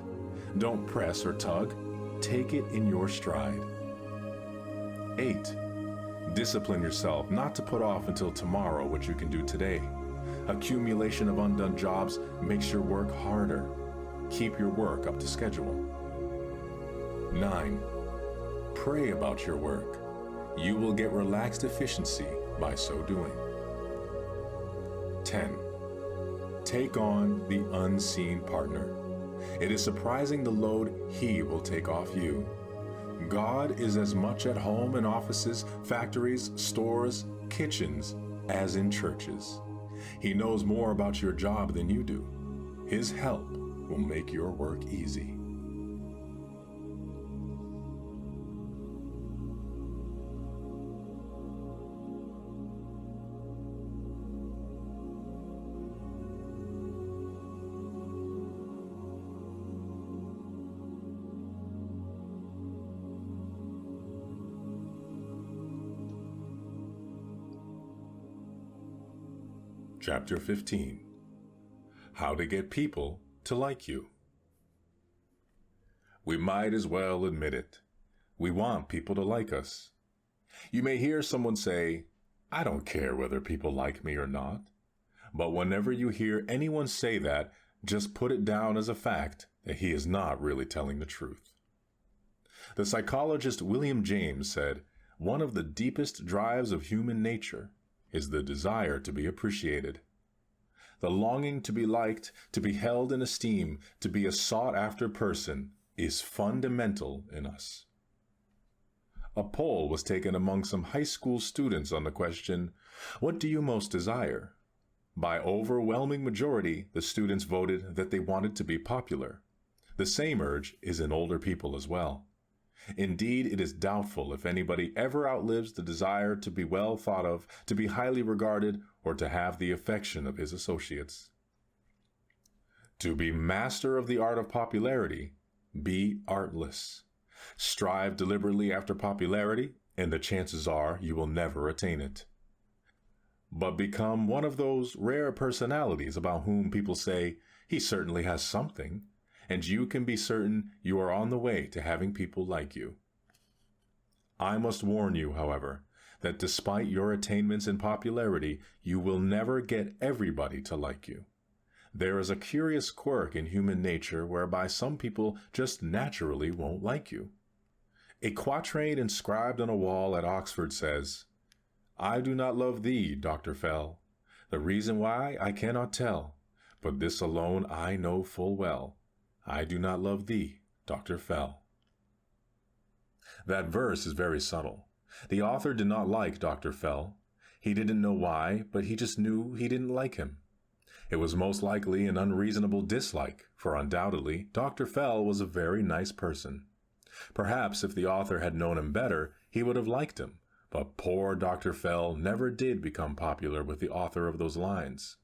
Don't press or tug. Take it in your stride. 8. Discipline yourself not to put off until tomorrow what you can do today. Accumulation of undone jobs makes your work harder. Keep your work up to schedule. 9. Pray about your work. You will get relaxed efficiency by so doing. 10. Take on the unseen partner. It is surprising the load he will take off you. God is as much at home in offices, factories, stores, kitchens, as in churches. He knows more about your job than you do. His help will make your work easy. Chapter 15. How to get people to like you. We might as well admit it. We want people to like us. You may hear someone say, I don't care whether people like me or not. But whenever you hear anyone say that, just put it down as a fact that he is not really telling the truth. The psychologist William James said, one of the deepest drives of human nature is the desire to be appreciated. The longing to be liked, to be held in esteem, to be a sought-after person is fundamental in us. A poll was taken among some high school students on the question, what do you most desire? By overwhelming majority, the students voted that they wanted to be popular. The same urge is in older people as well. Indeed, it is doubtful if anybody ever outlives the desire to be well thought of, to be highly regarded, or to have the affection of his associates. To be master of the art of popularity, be artless. Strive deliberately after popularity, and the chances are you will never attain it. But become one of those rare personalities about whom people say, he certainly has something, and you can be certain you are on the way to having people like you. I must warn you, however, that despite your attainments in popularity, you will never get everybody to like you. There is a curious quirk in human nature whereby some people just naturally won't like you. A quatrain inscribed on a wall at Oxford says, I do not love thee, Dr. Fell. The reason why I cannot tell, but this alone I know full well. I do not love thee, Dr. Fell. That verse is very subtle. The author did not like Dr. Fell. He didn't know why, but he just knew he didn't like him. It was most likely an unreasonable dislike, for undoubtedly Dr. Fell was a very nice person. Perhaps if the author had known him better, he would have liked him, but poor Dr. Fell never did become popular with the author of those lines.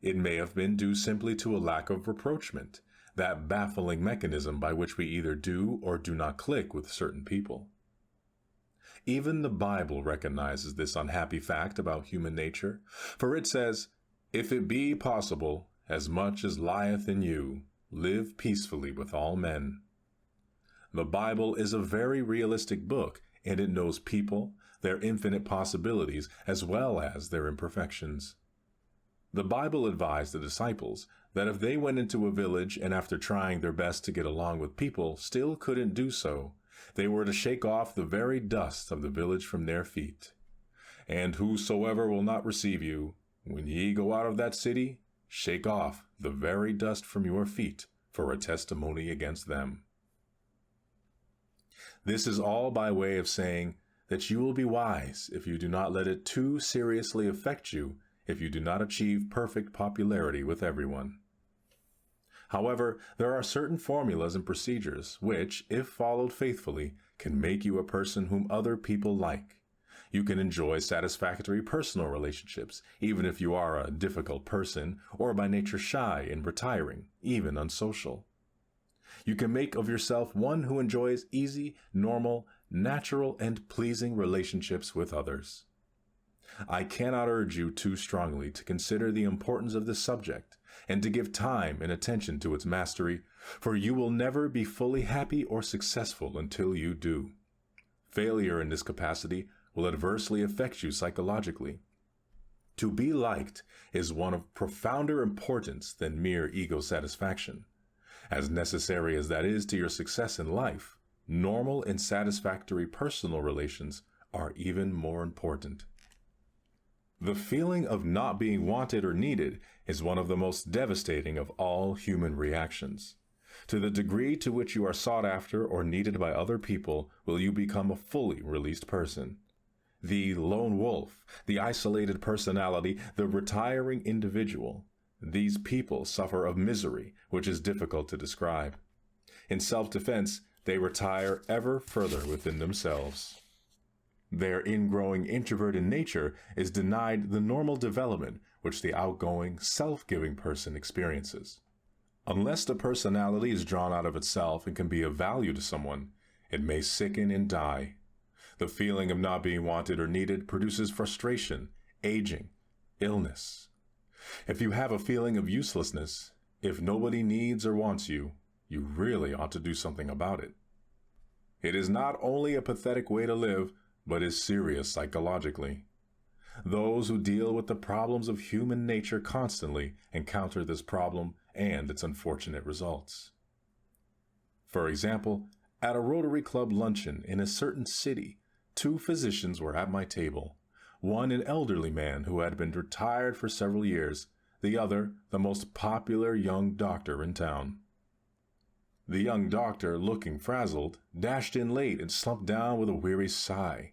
It may have been due simply to a lack of rapprochement, that baffling mechanism by which we either do or do not click with certain people. Even the Bible recognizes this unhappy fact about human nature, for it says, "If it be possible, as much as lieth in you, live peacefully with all men." The Bible is a very realistic book, and it knows people, their infinite possibilities, as well as their imperfections. The Bible advised the disciples that if they went into a village and after trying their best to get along with people still couldn't do so, they were to shake off the very dust of the village from their feet. "And whosoever will not receive you, when ye go out of that city, shake off the very dust from your feet for a testimony against them." This is all by way of saying that you will be wise if you do not let it too seriously affect you if you do not achieve perfect popularity with everyone. However, there are certain formulas and procedures which, if followed faithfully, can make you a person whom other people like. You can enjoy satisfactory personal relationships, even if you are a difficult person or by nature shy and retiring, even unsocial. You can make of yourself one who enjoys easy, normal, natural, and pleasing relationships with others. I cannot urge you too strongly to consider the importance of this subject and to give time and attention to its mastery, for you will never be fully happy or successful until you do. Failure in this capacity will adversely affect you psychologically. To be liked is one of profounder importance than mere ego satisfaction. As necessary as that is to your success in life, normal and satisfactory personal relations are even more important. The feeling of not being wanted or needed is one of the most devastating of all human reactions. To the degree to which you are sought after or needed by other people will you become a fully released person. The lone wolf, the isolated personality, the retiring individual. These people suffer of misery, which is difficult to describe. In self-defense, they retire ever further within themselves. Their ingrowing introverted nature is denied the normal development which the outgoing, self-giving person experiences. Unless the personality is drawn out of itself and can be of value to someone, it may sicken and die. The feeling of not being wanted or needed produces frustration, aging, illness. If you have a feeling of uselessness, if nobody needs or wants you, you really ought to do something about it. It is not only a pathetic way to live, but is serious psychologically. Those who deal with the problems of human nature constantly encounter this problem and its unfortunate results. For example, at a Rotary Club luncheon in a certain city, 2 physicians were at my table. One an elderly man who had been retired for several years, the other the most popular young doctor in town. The young doctor, looking frazzled, dashed in late and slumped down with a weary sigh.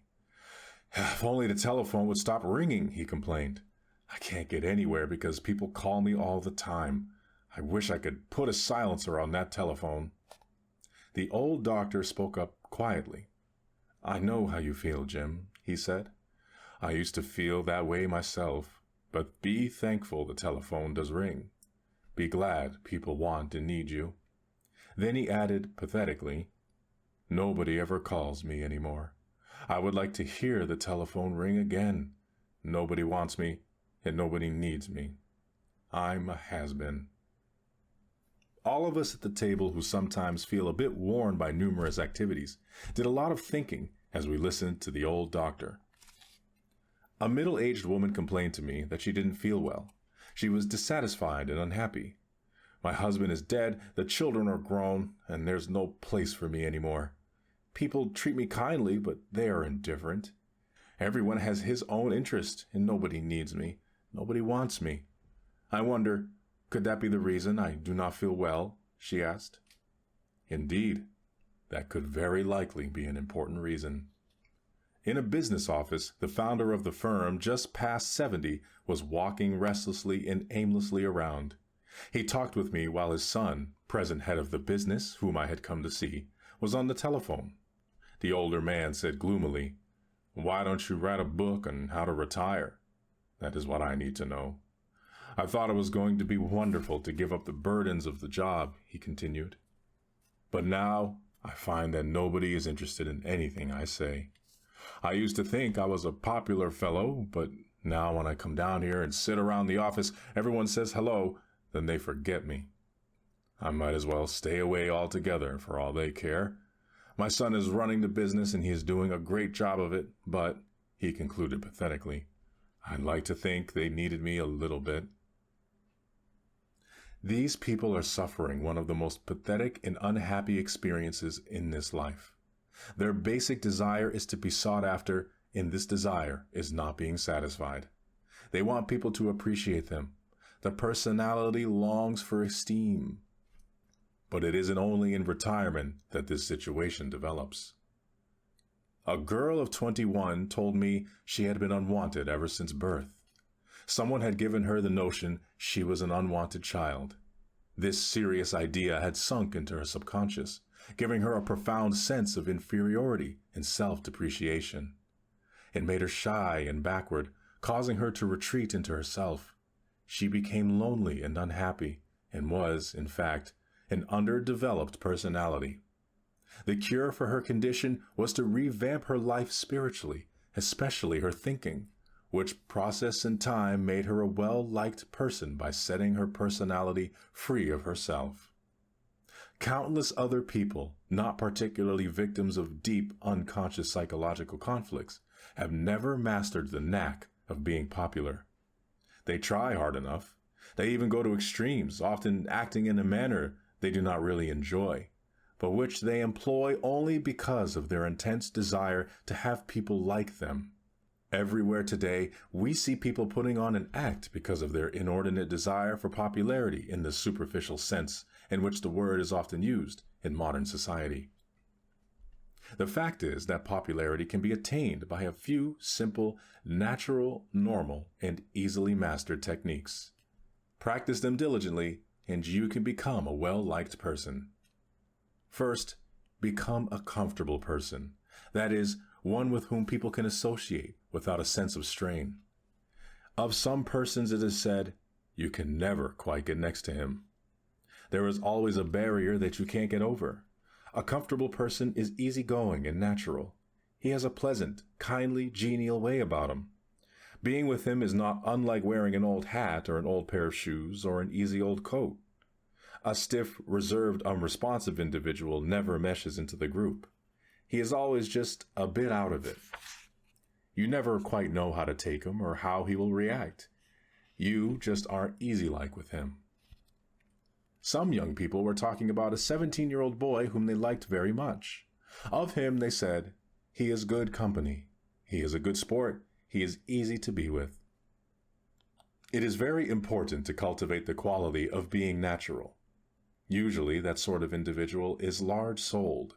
"If only the telephone would stop ringing," he complained. "I can't get anywhere because people call me all the time. I wish I could put a silencer on that telephone." The old doctor spoke up quietly. "I know how you feel, Jim," he said. "I used to feel that way myself, but be thankful the telephone does ring. Be glad people want and need you." Then he added pathetically, "Nobody ever calls me anymore. I would like to hear the telephone ring again. Nobody wants me, and nobody needs me. I'm a has-been." All of us at the table who sometimes feel a bit worn by numerous activities did a lot of thinking as we listened to the old doctor. A middle-aged woman complained to me that she didn't feel well. She was dissatisfied and unhappy. "My husband is dead, the children are grown, and there's no place for me anymore. People treat me kindly, but they are indifferent. Everyone has his own interest, and nobody needs me. Nobody wants me. I wonder, could that be the reason I do not feel well?" she asked. Indeed, that could very likely be an important reason. In a business office, the founder of the firm, just past 70, was walking restlessly and aimlessly around. He talked with me while his son, present head of the business, whom I had come to see, was on the telephone. The older man said gloomily, "Why don't you write a book on how to retire? That is what I need to know." "I thought it was going to be wonderful to give up the burdens of the job," he continued. "But now I find that nobody is interested in anything I say. I used to think I was a popular fellow, but now when I come down here and sit around the office, everyone says hello, then they forget me. I might as well stay away altogether for all they care. My son is running the business and he is doing a great job of it, but," he concluded pathetically, "I'd like to think they needed me a little bit." These people are suffering one of the most pathetic and unhappy experiences in this life. Their basic desire is to be sought after, and this desire is not being satisfied. They want people to appreciate them. The personality longs for esteem. But it isn't only in retirement that this situation develops. A girl of 21 told me she had been unwanted ever since birth. Someone had given her the notion she was an unwanted child. This serious idea had sunk into her subconscious, giving her a profound sense of inferiority and self-depreciation. It made her shy and backward, causing her to retreat into herself. She became lonely and unhappy, and was, in fact, an underdeveloped personality. The cure for her condition was to revamp her life spiritually, especially her thinking, which process in time made her a well-liked person by setting her personality free of herself. Countless other people, not particularly victims of deep, unconscious psychological conflicts, have never mastered the knack of being popular. They try hard enough. They even go to extremes, often acting in a manner they do not really enjoy, but which they employ only because of their intense desire to have people like them. Everywhere today, we see people putting on an act because of their inordinate desire for popularity in the superficial sense in which the word is often used in modern society. The fact is that popularity can be attained by a few simple, natural, normal, and easily mastered techniques. Practice them diligently, and you can become a well-liked person. First, become a comfortable person. That is, one with whom people can associate without a sense of strain. Of some persons it is said, you can never quite get next to him. There is always a barrier that you can't get over. A comfortable person is easygoing and natural. He has a pleasant, kindly, genial way about him. Being with him is not unlike wearing an old hat or an old pair of shoes or an easy old coat. A stiff, reserved, unresponsive individual never meshes into the group. He is always just a bit out of it. You never quite know how to take him or how he will react. You just aren't easy-like with him. Some young people were talking about a 17-year-old boy whom they liked very much. Of him, they said, he is good company. He is a good sport. He is easy to be with. It is very important to cultivate the quality of being natural. Usually, that sort of individual is large-souled.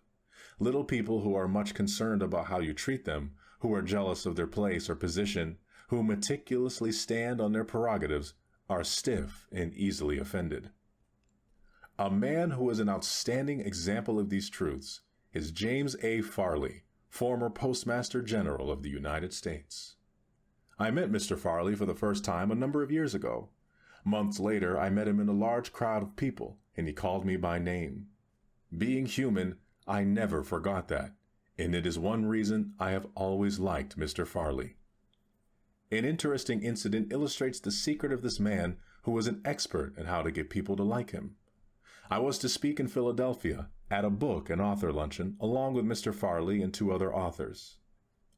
Little people who are much concerned about how you treat them, who are jealous of their place or position, who meticulously stand on their prerogatives, are stiff and easily offended. A man who is an outstanding example of these truths is James A. Farley, former Postmaster General of the United States. I met Mr. Farley for the first time a number of years ago. Months later, I met him in a large crowd of people, and he called me by name. Being human, I never forgot that, and it is one reason I have always liked Mr. Farley. An interesting incident illustrates the secret of this man who was an expert at how to get people to like him. I was to speak in Philadelphia at a book and author luncheon along with Mr. Farley and 2 other authors.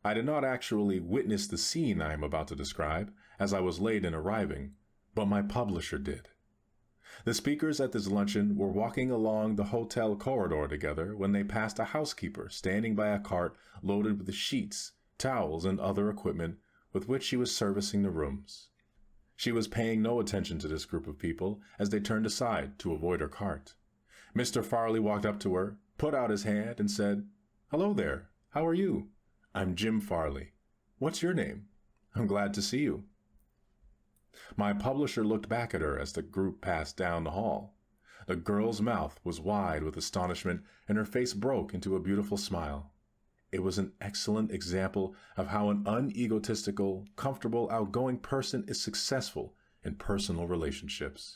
I did not actually witness the scene I am about to describe, as I was late in arriving, but my publisher did. The speakers at this luncheon were walking along the hotel corridor together when they passed a housekeeper standing by a cart loaded with sheets, towels, and other equipment with which she was servicing the rooms. She was paying no attention to this group of people as they turned aside to avoid her cart. Mr. Farley walked up to her, put out his hand, and said, "Hello there, how are you? I'm Jim Farley. What's your name? I'm glad to see you. My publisher looked back at her as the group passed down the hall. The girl's mouth was wide with astonishment, and her face broke into a beautiful smile. It was an excellent example of how an unegotistical, comfortable, outgoing person is successful in personal relationships.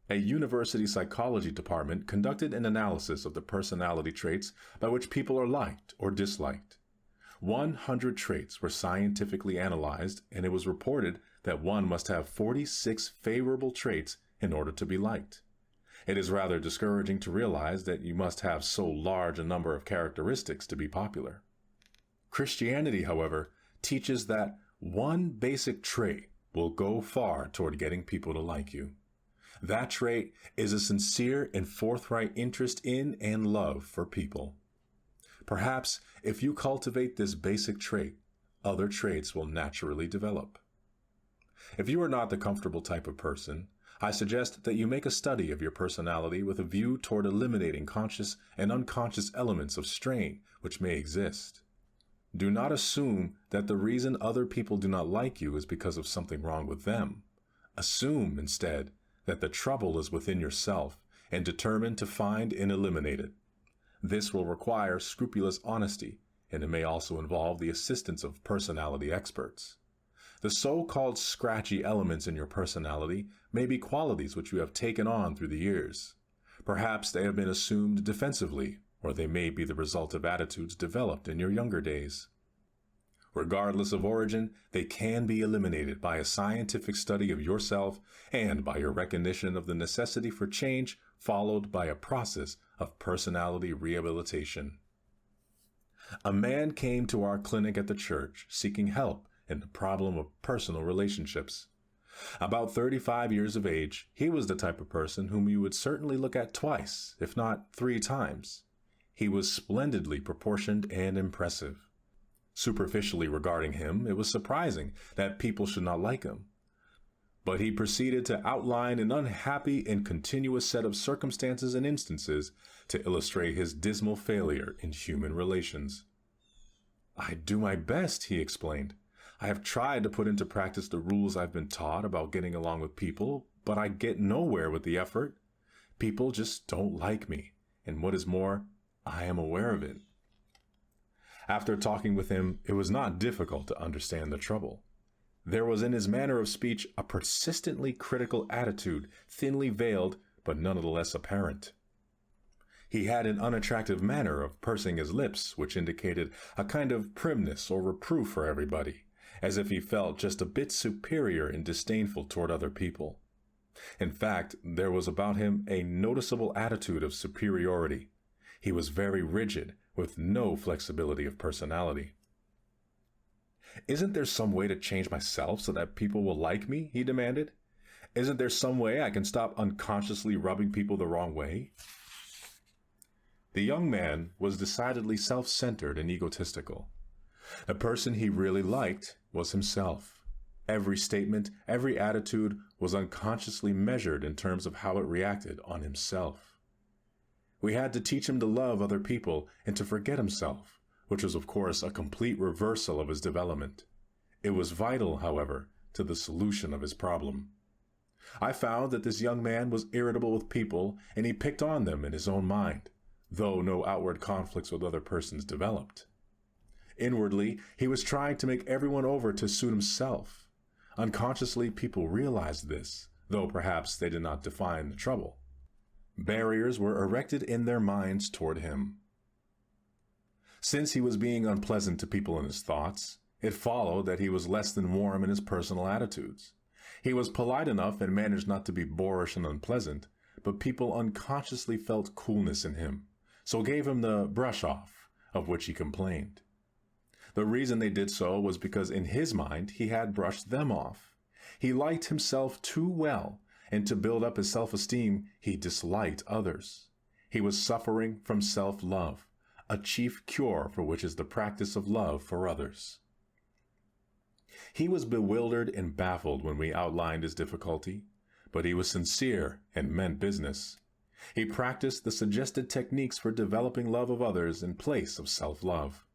A university psychology department conducted an analysis of the personality traits by which people are liked or disliked. 100 traits were scientifically analyzed, and it was reported that one must have 46 favorable traits in order to be liked. It is rather discouraging to realize that you must have so large a number of characteristics to be popular. Christianity, however, teaches that one basic trait will go far toward getting people to like you. That trait is a sincere and forthright interest in and love for people. Perhaps if you cultivate this basic trait, other traits will naturally develop. If you are not the comfortable type of person, I suggest that you make a study of your personality with a view toward eliminating conscious and unconscious elements of strain which may exist. Do not assume that the reason other people do not like you is because of something wrong with them. Assume, instead, that the trouble is within yourself and determine to find and eliminate it. This will require scrupulous honesty, and it may also involve the assistance of personality experts. The so-called scratchy elements in your personality may be qualities which you have taken on through the years. Perhaps they have been assumed defensively, or they may be the result of attitudes developed in your younger days. Regardless of origin, they can be eliminated by a scientific study of yourself and by your recognition of the necessity for change, followed by a process of personality rehabilitation. A man came to our clinic at the church seeking help in the problem of personal relationships. About 35 years of age, he was the type of person whom you would certainly look at twice, if not 3 times. He was splendidly proportioned and impressive. Superficially regarding him, it was surprising that people should not like him. But he proceeded to outline an unhappy and continuous set of circumstances and instances to illustrate his dismal failure in human relations. I do my best, he explained. I have tried to put into practice the rules I've been taught about getting along with people, but I get nowhere with the effort. People just don't like me, and what is more, I am aware of it. After talking with him, it was not difficult to understand the trouble. There was in his manner of speech a persistently critical attitude, thinly veiled, but nonetheless apparent. He had an unattractive manner of pursing his lips, which indicated a kind of primness or reproof for everybody, as if he felt just a bit superior and disdainful toward other people. In fact, there was about him a noticeable attitude of superiority. He was very rigid, with no flexibility of personality. "Isn't there some way to change myself so that people will like me?" he demanded. "Isn't there some way I can stop unconsciously rubbing people the wrong way?" The young man was decidedly self-centered and egotistical. The person he really liked was himself. Every statement, every attitude was unconsciously measured in terms of how it reacted on himself. We had to teach him to love other people and to forget himself, which was of course a complete reversal of his development. It was vital, however, to the solution of his problem. I found that this young man was irritable with people, and he picked on them in his own mind, though no outward conflicts with other persons developed. Inwardly, he was trying to make everyone over to suit himself. Unconsciously, people realized this, though perhaps they did not define the trouble. Barriers were erected in their minds toward him. Since he was being unpleasant to people in his thoughts, it followed that he was less than warm in his personal attitudes. He was polite enough and managed not to be boorish and unpleasant, but people unconsciously felt coolness in him, so gave him the brush-off of which he complained. The reason they did so was because in his mind he had brushed them off. He liked himself too well, and to build up his self-esteem, he disliked others. He was suffering from self-love, a chief cure for which is the practice of love for others. He was bewildered and baffled when we outlined his difficulty, but he was sincere and meant business. He practiced the suggested techniques for developing love of others in place of self-love.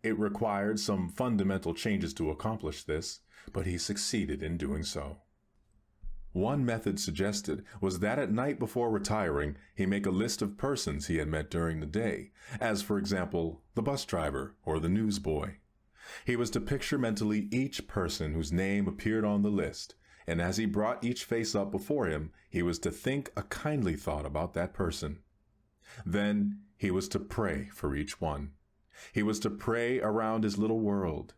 It required some fundamental changes to accomplish this, but he succeeded in doing so. One method suggested was that at night before retiring, he make a list of persons he had met during the day, as for example, the bus driver or the newsboy. He was to picture mentally each person whose name appeared on the list, and as he brought each face up before him, he was to think a kindly thought about that person. Then he was to pray for each one. He was to pray around his little world.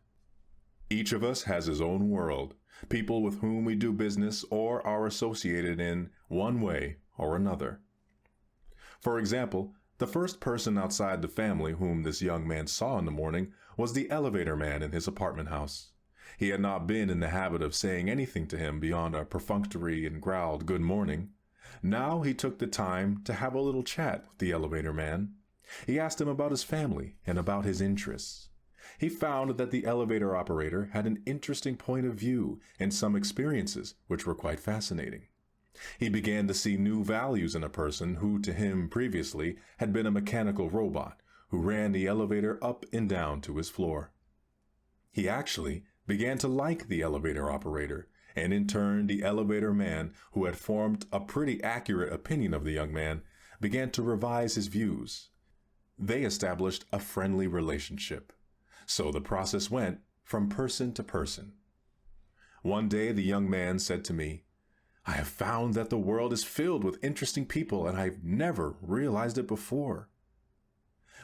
Each of us has his own world, people with whom we do business or are associated in one way or another. For example, the first person outside the family whom this young man saw in the morning was the elevator man in his apartment house. He had not been in the habit of saying anything to him beyond a perfunctory and growled good morning. Now he took the time to have a little chat with the elevator man. He asked him about his family and about his interests. He found that the elevator operator had an interesting point of view and some experiences which were quite fascinating. He began to see new values in a person who to him previously had been a mechanical robot who ran the elevator up and down to his floor. He actually began to like the elevator operator, and in turn the elevator man, who had formed a pretty accurate opinion of the young man, began to revise his views. They established a friendly relationship. So the process went from person to person. One day the young man said to me, "I have found that the world is filled with interesting people, and I've never realized it before."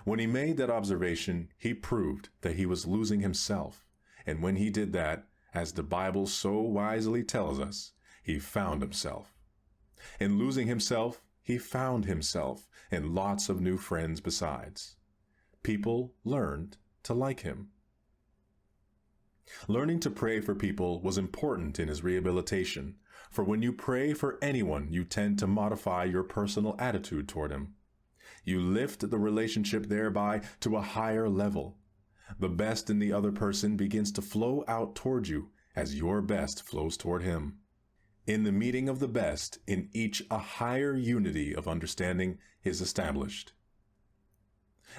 When he made that observation, he proved that he was losing himself. And when he did that, as the Bible so wisely tells us, he found himself. In losing himself, he found himself and lots of new friends besides. People learned to like him. Learning to pray for people was important in his rehabilitation, for when you pray for anyone, you tend to modify your personal attitude toward him. You lift the relationship thereby to a higher level. The best in the other person begins to flow out toward you as your best flows toward him. In the meeting of the best, in each a higher unity of understanding is established.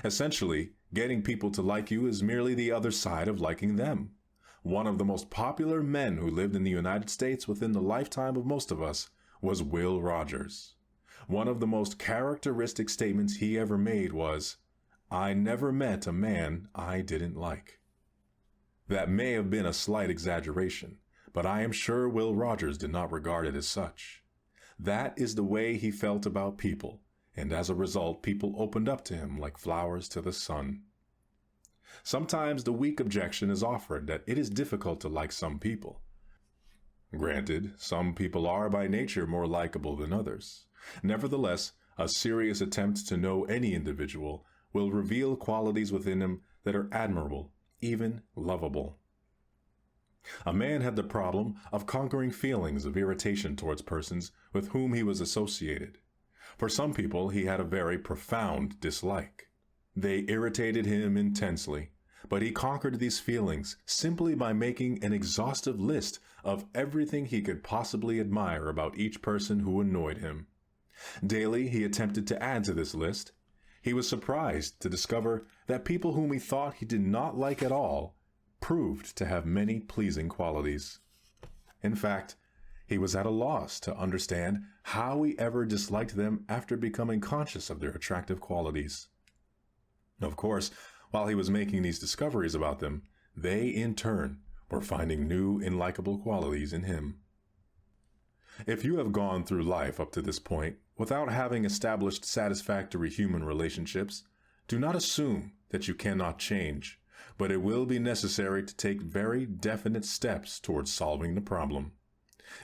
Essentially, getting people to like you is merely the other side of liking them. One of the most popular men who lived in the United States within the lifetime of most of us was Will Rogers. One of the most characteristic statements he ever made was, "I never met a man I didn't like." That may have been a slight exaggeration, but I am sure Will Rogers did not regard it as such. That is the way he felt about people, and as a result, people opened up to him like flowers to the sun. Sometimes the weak objection is offered that it is difficult to like some people. Granted, some people are by nature more likable than others. Nevertheless, a serious attempt to know any individual will reveal qualities within him that are admirable, even lovable. A man had the problem of conquering feelings of irritation towards persons with whom he was associated. For some people, he had a very profound dislike. They irritated him intensely, but he conquered these feelings simply by making an exhaustive list of everything he could possibly admire about each person who annoyed him. Daily, he attempted to add to this list. He was surprised to discover that people whom he thought he did not like at all proved to have many pleasing qualities. In fact, he was at a loss to understand how he ever disliked them after becoming conscious of their attractive qualities. Of course, while he was making these discoveries about them, they, in turn, were finding new and likable qualities in him. If you have gone through life up to this point without having established satisfactory human relationships, do not assume that you cannot change, but it will be necessary to take very definite steps towards solving the problem.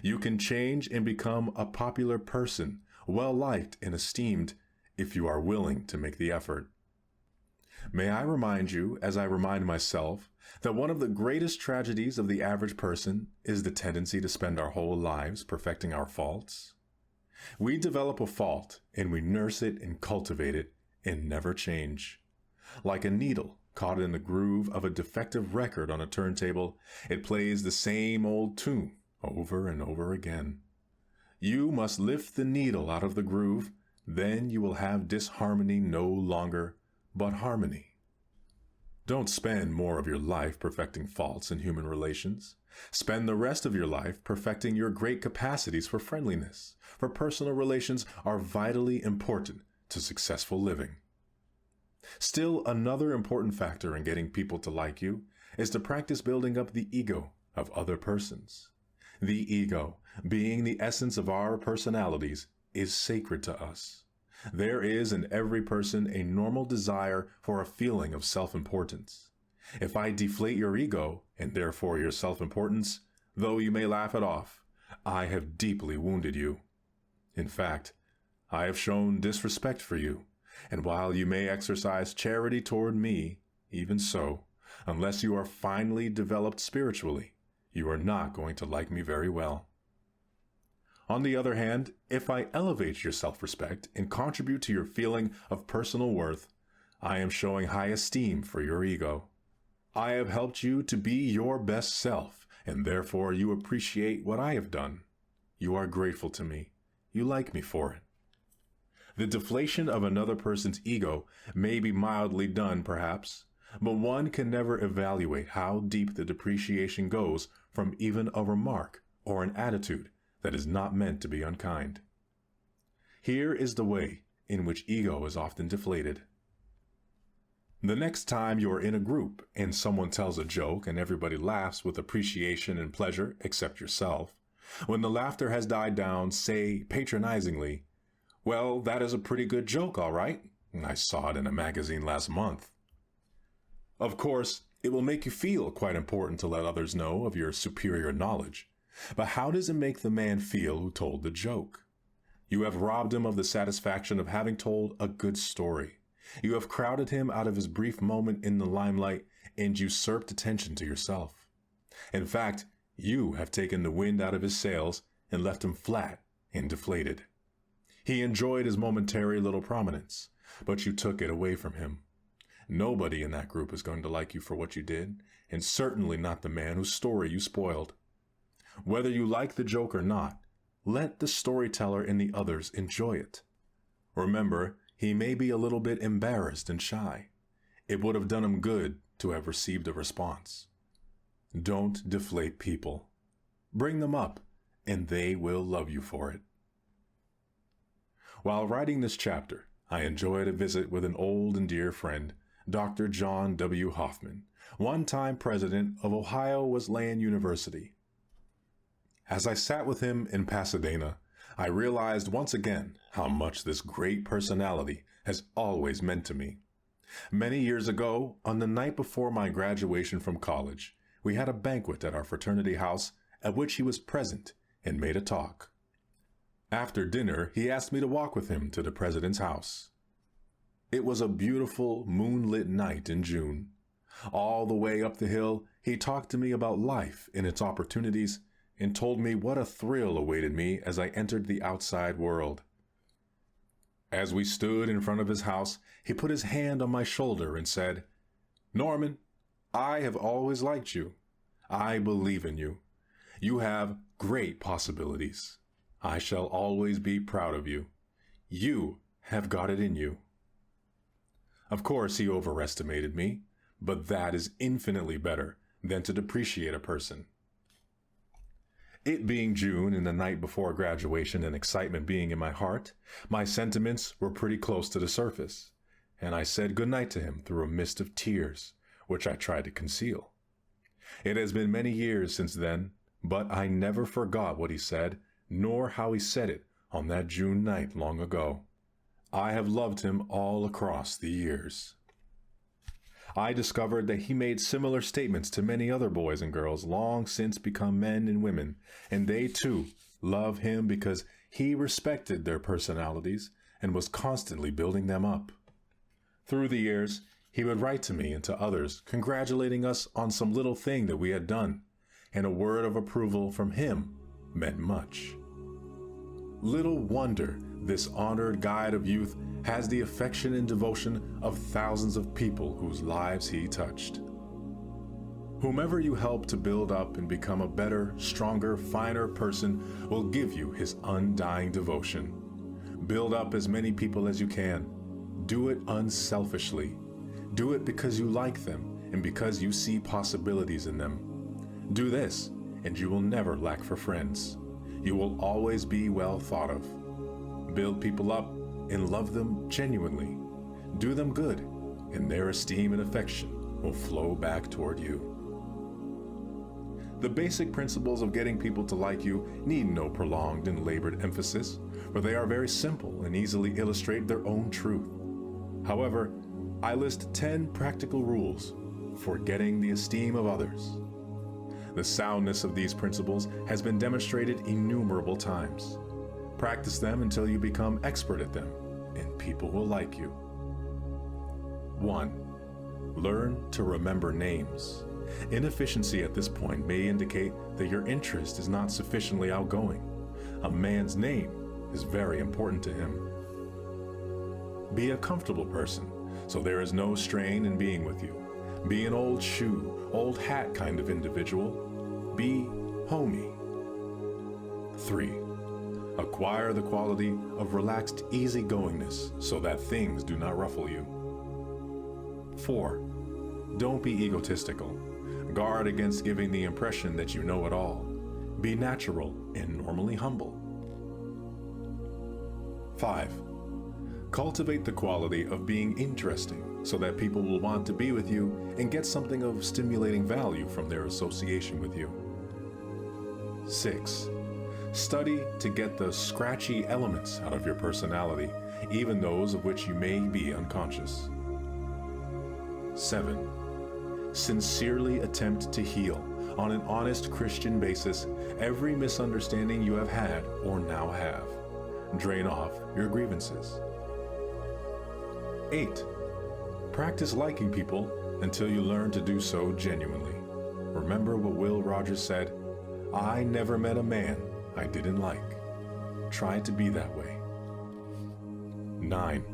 You can change and become a popular person, well-liked and esteemed, if you are willing to make the effort. May I remind you, as I remind myself, that one of the greatest tragedies of the average person is the tendency to spend our whole lives perfecting our faults. We develop a fault, and we nurse it and cultivate it, and never change. Like a needle caught in the groove of a defective record on a turntable, it plays the same old tune over and over again. You must lift the needle out of the groove, then you will have disharmony no longer, but harmony. Don't spend more of your life perfecting faults in human relations. Spend the rest of your life perfecting your great capacities for friendliness, for personal relations are vitally important to successful living. Still, another important factor in getting people to like you is to practice building up the ego of other persons. The ego, being the essence of our personalities, is sacred to us. There is in every person a normal desire for a feeling of self-importance. If I deflate your ego, and therefore your self-importance, though you may laugh it off, I have deeply wounded you. In fact, I have shown disrespect for you, and while you may exercise charity toward me, even so, unless you are finely developed spiritually, you are not going to like me very well. On the other hand, if I elevate your self-respect and contribute to your feeling of personal worth, I am showing high esteem for your ego. I have helped you to be your best self, and therefore you appreciate what I have done. You are grateful to me. You like me for it. The deflation of another person's ego may be mildly done, perhaps, but one can never evaluate how deep the depreciation goes from even a remark or an attitude that is not meant to be unkind. Here is the way in which ego is often deflated. The next time you are in a group and someone tells a joke and everybody laughs with appreciation and pleasure except yourself, when the laughter has died down, say patronizingly, "Well, that is a pretty good joke, all right. I saw it in a magazine last month." Of course, it will make you feel quite important to let others know of your superior knowledge. But how does it make the man feel who told the joke? You have robbed him of the satisfaction of having told a good story. You have crowded him out of his brief moment in the limelight and usurped attention to yourself. In fact, you have taken the wind out of his sails and left him flat and deflated. He enjoyed his momentary little prominence, but you took it away from him. Nobody in that group is going to like you for what you did, and certainly not the man whose story you spoiled. Whether you like the joke or not, let the storyteller and the others enjoy it. Remember, he may be a little bit embarrassed and shy. It would have done him good to have received a response. Don't deflate people. Bring them up, and they will love you for it. While writing this chapter, I enjoyed a visit with an old and dear friend, Dr. John W. Hoffman, one-time president of Ohio Wesleyan University. As I sat with him in Pasadena, I realized once again how much this great personality has always meant to me. Many years ago, on the night before my graduation from college, we had a banquet at our fraternity house at which he was present and made a talk. After dinner, he asked me to walk with him to the president's house. It was a beautiful, moonlit night in June. All the way up the hill, he talked to me about life and its opportunities and told me what a thrill awaited me as I entered the outside world. As we stood in front of his house, he put his hand on my shoulder and said, "Norman, I have always liked you. I believe in you. You have great possibilities. I shall always be proud of you. You have got it in you." Of course, he overestimated me, but that is infinitely better than to depreciate a person. It being June and the night before graduation and excitement being in my heart, my sentiments were pretty close to the surface, and I said goodnight to him through a mist of tears, which I tried to conceal. It has been many years since then, but I never forgot what he said, nor how he said it on that June night long ago. I have loved him all across the years. I discovered that he made similar statements to many other boys and girls long since become men and women, and they too love him because he respected their personalities and was constantly building them up. Through the years, he would write to me and to others congratulating us on some little thing that we had done, and a word of approval from him meant much. Little wonder this honored guide of youth has the affection and devotion of thousands of people whose lives he touched. Whomever you help to build up and become a better, stronger, finer person will give you his undying devotion. Build up as many people as you can. Do it unselfishly. Do it because you like them and because you see possibilities in them. Do this, and you will never lack for friends. You will always be well thought of. Build people up and love them genuinely. Do them good, and their esteem and affection will flow back toward you. The basic principles of getting people to like you need no prolonged and labored emphasis, for they are very simple and easily illustrate their own truth. However, I list 10 practical rules for getting the esteem of others. The soundness of these principles has been demonstrated innumerable times. Practice them until you become expert at them, and people will like you. 1. Learn to remember names. Inefficiency at this point may indicate that your interest is not sufficiently outgoing. A man's name is very important to him. Be a comfortable person, so there is no strain in being with you. Be an old shoe, old hat kind of individual. Be homey. 3. Acquire the quality of relaxed easygoingness so that things do not ruffle you. 4. Don't be egotistical. Guard against giving the impression that you know it all. Be natural and normally humble. 5. Cultivate the quality of being interesting so that people will want to be with you and get something of stimulating value from their association with you. 6. Study to get the scratchy elements out of your personality, even those of which you may be unconscious. 7. Sincerely attempt to heal, on an honest Christian basis, every misunderstanding you have had or now have. Drain off your grievances. 8. Practice liking people until you learn to do so genuinely. Remember what Will Rogers said, "I never met a man I didn't like." Try to be that way. 9.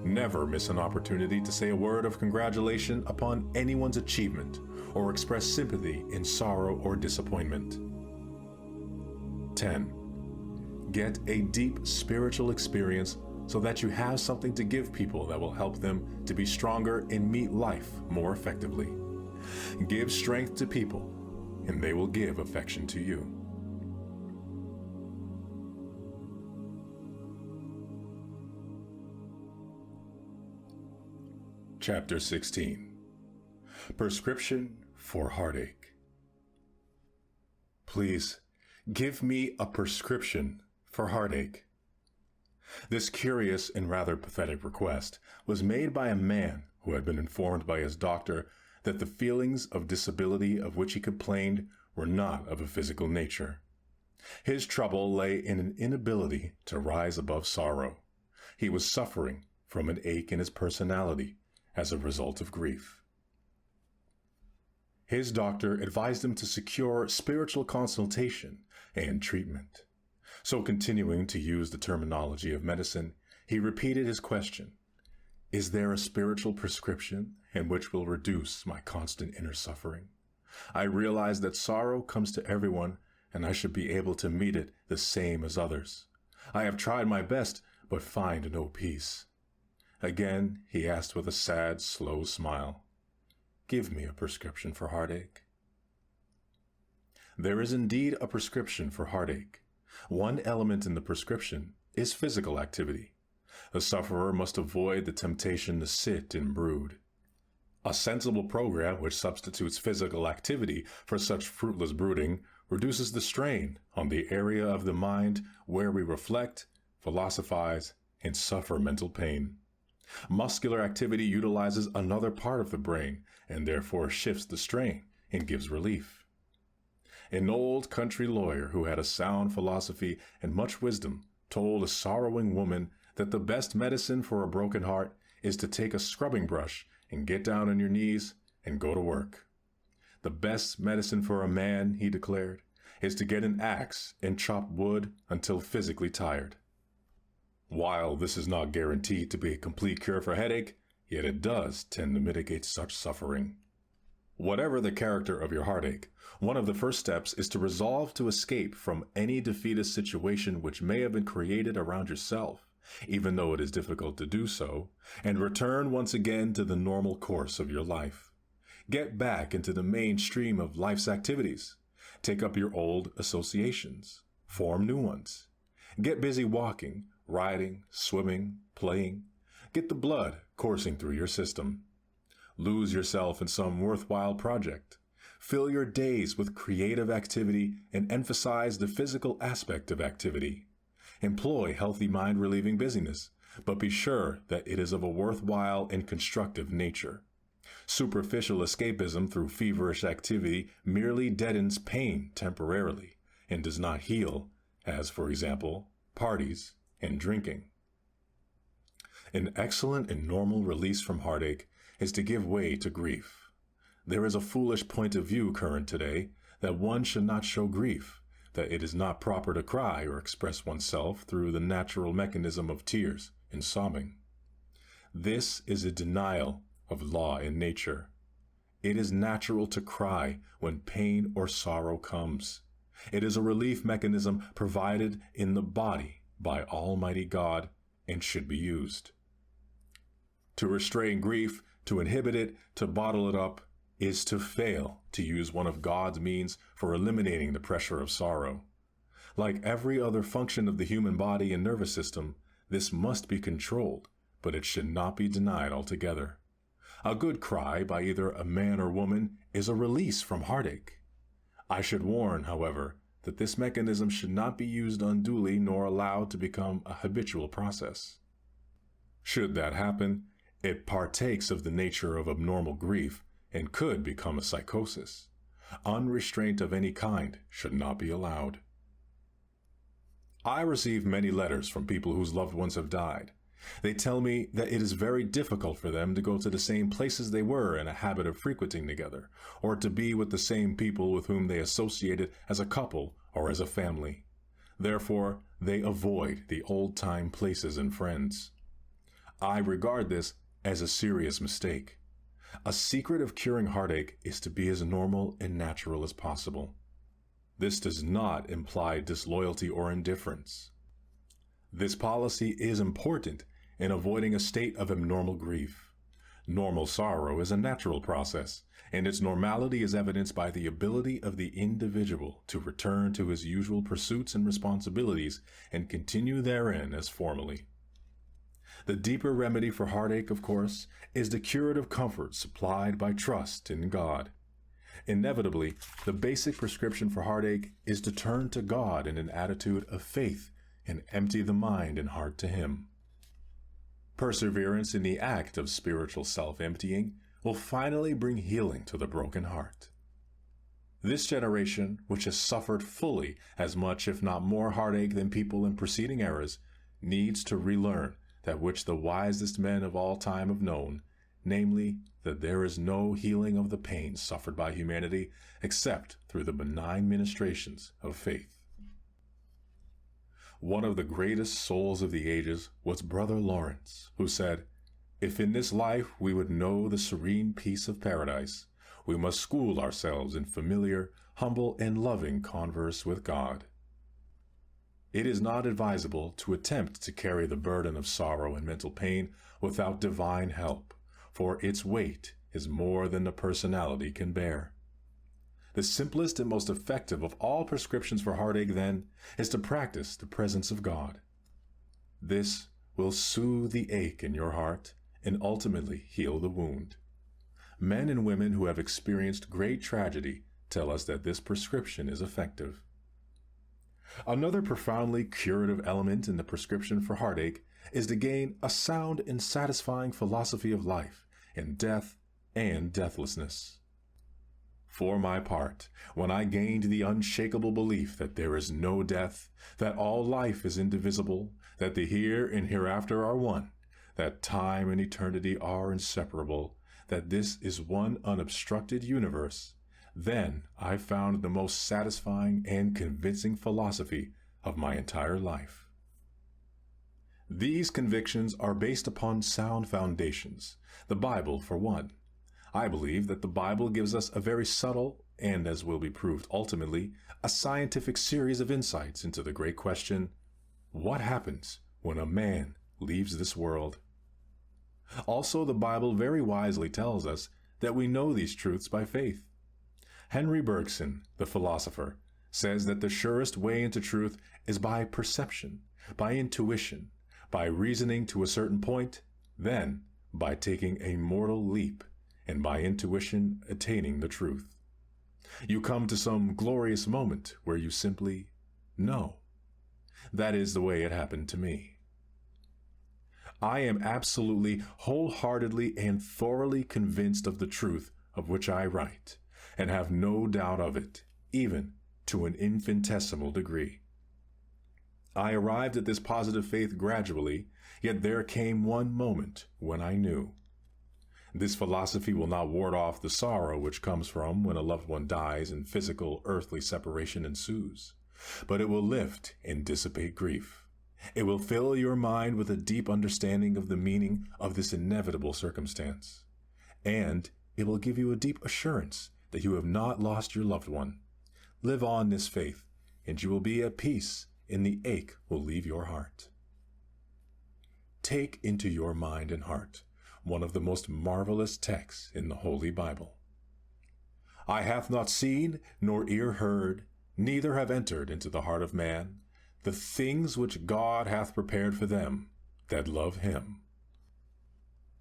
Never miss an opportunity to say a word of congratulation upon anyone's achievement or express sympathy in sorrow or disappointment. 10. Get a deep spiritual experience so that you have something to give people that will help them to be stronger and meet life more effectively. Give strength to people, and they will give affection to you. Chapter 16. Prescription for Heartache. Please, give me a prescription for heartache. This curious and rather pathetic request was made by a man who had been informed by his doctor that the feelings of disability of which he complained were not of a physical nature. His trouble lay in an inability to rise above sorrow. He was suffering from an ache in his personality as a result of grief. His doctor advised him to secure spiritual consultation and treatment. So, continuing to use the terminology of medicine, he repeated his question, "Is there a spiritual prescription in which will reduce my constant inner suffering? I realize that sorrow comes to everyone, and I should be able to meet it the same as others. I have tried my best, but find no peace." Again, he asked with a sad, slow smile, "Give me a prescription for heartache." There is indeed a prescription for heartache. One element in the prescription is physical activity. The sufferer must avoid the temptation to sit and brood. A sensible program which substitutes physical activity for such fruitless brooding reduces the strain on the area of the mind where we reflect, philosophize, and suffer mental pain. Muscular activity utilizes another part of the brain and therefore shifts the strain and gives relief. An old country lawyer who had a sound philosophy and much wisdom told a sorrowing woman that the best medicine for a broken heart is to take a scrubbing brush and get down on your knees and go to work. The best medicine for a man, he declared, is to get an axe and chop wood until physically tired. While this is not guaranteed to be a complete cure for headache, yet it does tend to mitigate such suffering. Whatever the character of your heartache, one of the first steps is to resolve to escape from any defeatist situation which may have been created around yourself, even though it is difficult to do so, and return once again to the normal course of your life. Get back into the mainstream of life's activities. Take up your old associations. Form new ones. Get busy walking, riding, swimming, playing. Get the blood coursing through your system. Lose yourself in some worthwhile project. Fill your days with creative activity and emphasize the physical aspect of activity. Employ healthy mind-relieving busyness, but be sure that it is of a worthwhile and constructive nature. Superficial escapism through feverish activity merely deadens pain temporarily and does not heal, as, for example, parties and drinking. An excellent and normal release from heartache is to give way to grief. There is a foolish point of view current today that one should not show grief, that it is not proper to cry or express oneself through the natural mechanism of tears and sobbing. This is a denial of law and nature. It is natural to cry when pain or sorrow comes. It is a relief mechanism provided in the body by Almighty God and should be used. To restrain grief, to inhibit it, to bottle it up, is to fail to use one of God's means for eliminating the pressure of sorrow. Like every other function of the human body and nervous system, this must be controlled, but it should not be denied altogether. A good cry by either a man or woman is a release from heartache. I should warn, however, that this mechanism should not be used unduly nor allowed to become a habitual process. Should that happen, it partakes of the nature of abnormal grief and could become a psychosis. Unrestraint of any kind should not be allowed. I receive many letters from people whose loved ones have died. They tell me that it is very difficult for them to go to the same places they were in a habit of frequenting together, or to be with the same people with whom they associated as a couple or as a family. Therefore, they avoid the old-time places and friends. I regard this as a serious mistake. A secret of curing heartache is to be as normal and natural as possible. This does not imply disloyalty or indifference. This policy is important in avoiding a state of abnormal grief. Normal sorrow is a natural process, and its normality is evidenced by the ability of the individual to return to his usual pursuits and responsibilities and continue therein as formerly. The deeper remedy for heartache, of course, is the curative comfort supplied by trust in God. Inevitably, the basic prescription for heartache is to turn to God in an attitude of faith and empty the mind and heart to Him. Perseverance in the act of spiritual self-emptying will finally bring healing to the broken heart. This generation, which has suffered fully as much if not more heartache than people in preceding eras, needs to relearn that which the wisest men of all time have known, namely, that there is no healing of the pain suffered by humanity except through the benign ministrations of faith. One of the greatest souls of the ages was Brother Lawrence, who said, "If in this life we would know the serene peace of paradise, we must school ourselves in familiar, humble, and loving converse with God." It is not advisable to attempt to carry the burden of sorrow and mental pain without divine help, for its weight is more than the personality can bear. The simplest and most effective of all prescriptions for heartache, then, is to practice the presence of God. This will soothe the ache in your heart and ultimately heal the wound. Men and women who have experienced great tragedy tell us that this prescription is effective. Another profoundly curative element in the prescription for heartache is to gain a sound and satisfying philosophy of life in death and deathlessness. For my part, when I gained the unshakable belief that there is no death, that all life is indivisible, that the here and hereafter are one, that time and eternity are inseparable, that this is one unobstructed universe, then I found the most satisfying and convincing philosophy of my entire life. These convictions are based upon sound foundations, the Bible for one. I believe that the Bible gives us a very subtle, and as will be proved ultimately, a scientific series of insights into the great question, what happens when a man leaves this world? Also, the Bible very wisely tells us that we know these truths by faith. Henry Bergson, the philosopher, says that the surest way into truth is by perception, by intuition, by reasoning to a certain point, then by taking a mortal leap, and by intuition attaining the truth. You come to some glorious moment where you simply know. That is the way it happened to me. I am absolutely, wholeheartedly, and thoroughly convinced of the truth of which I write, and have no doubt of it, even to an infinitesimal degree. I arrived at this positive faith gradually, yet there came one moment when I knew. This philosophy will not ward off the sorrow which comes from when a loved one dies and physical, earthly separation ensues, but it will lift and dissipate grief. It will fill your mind with a deep understanding of the meaning of this inevitable circumstance, and it will give you a deep assurance that you have not lost your loved one. Live on this faith, and you will be at peace, and the ache will leave your heart. Take into your mind and heart one of the most marvelous texts in the Holy Bible. Eye hath not seen, nor ear heard, neither have entered into the heart of man, the things which God hath prepared for them that love him.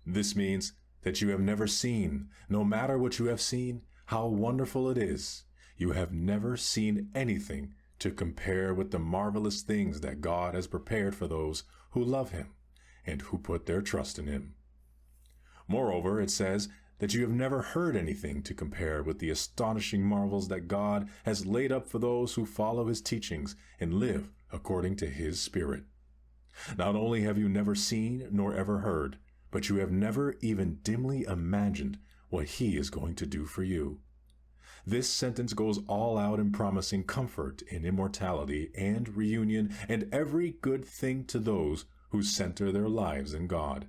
This means that you have never seen, no matter what you have seen, how wonderful it is. You have never seen anything to compare with the marvelous things that God has prepared for those who love him and who put their trust in him. Moreover, it says that you have never heard anything to compare with the astonishing marvels that God has laid up for those who follow his teachings and live according to his Spirit. Not only have you never seen nor ever heard, but you have never even dimly imagined what he is going to do for you. This sentence goes all out in promising comfort in immortality and reunion and every good thing to those who center their lives in God.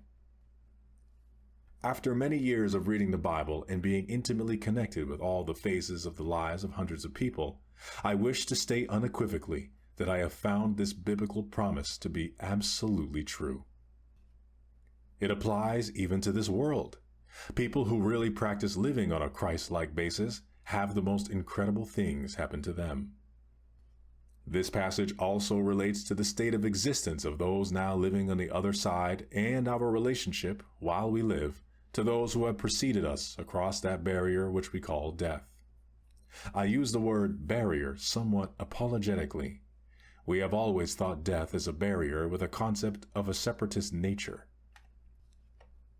After many years of reading the Bible and being intimately connected with all the phases of the lives of hundreds of people, I wish to state unequivocally that I have found this biblical promise to be absolutely true. It applies even to this world. People who really practice living on a Christ-like basis have the most incredible things happen to them. This passage also relates to the state of existence of those now living on the other side and our relationship, while we live, to those who have preceded us across that barrier which we call death. I use the word barrier somewhat apologetically. We have always thought death as a barrier with a concept of a separatist nature.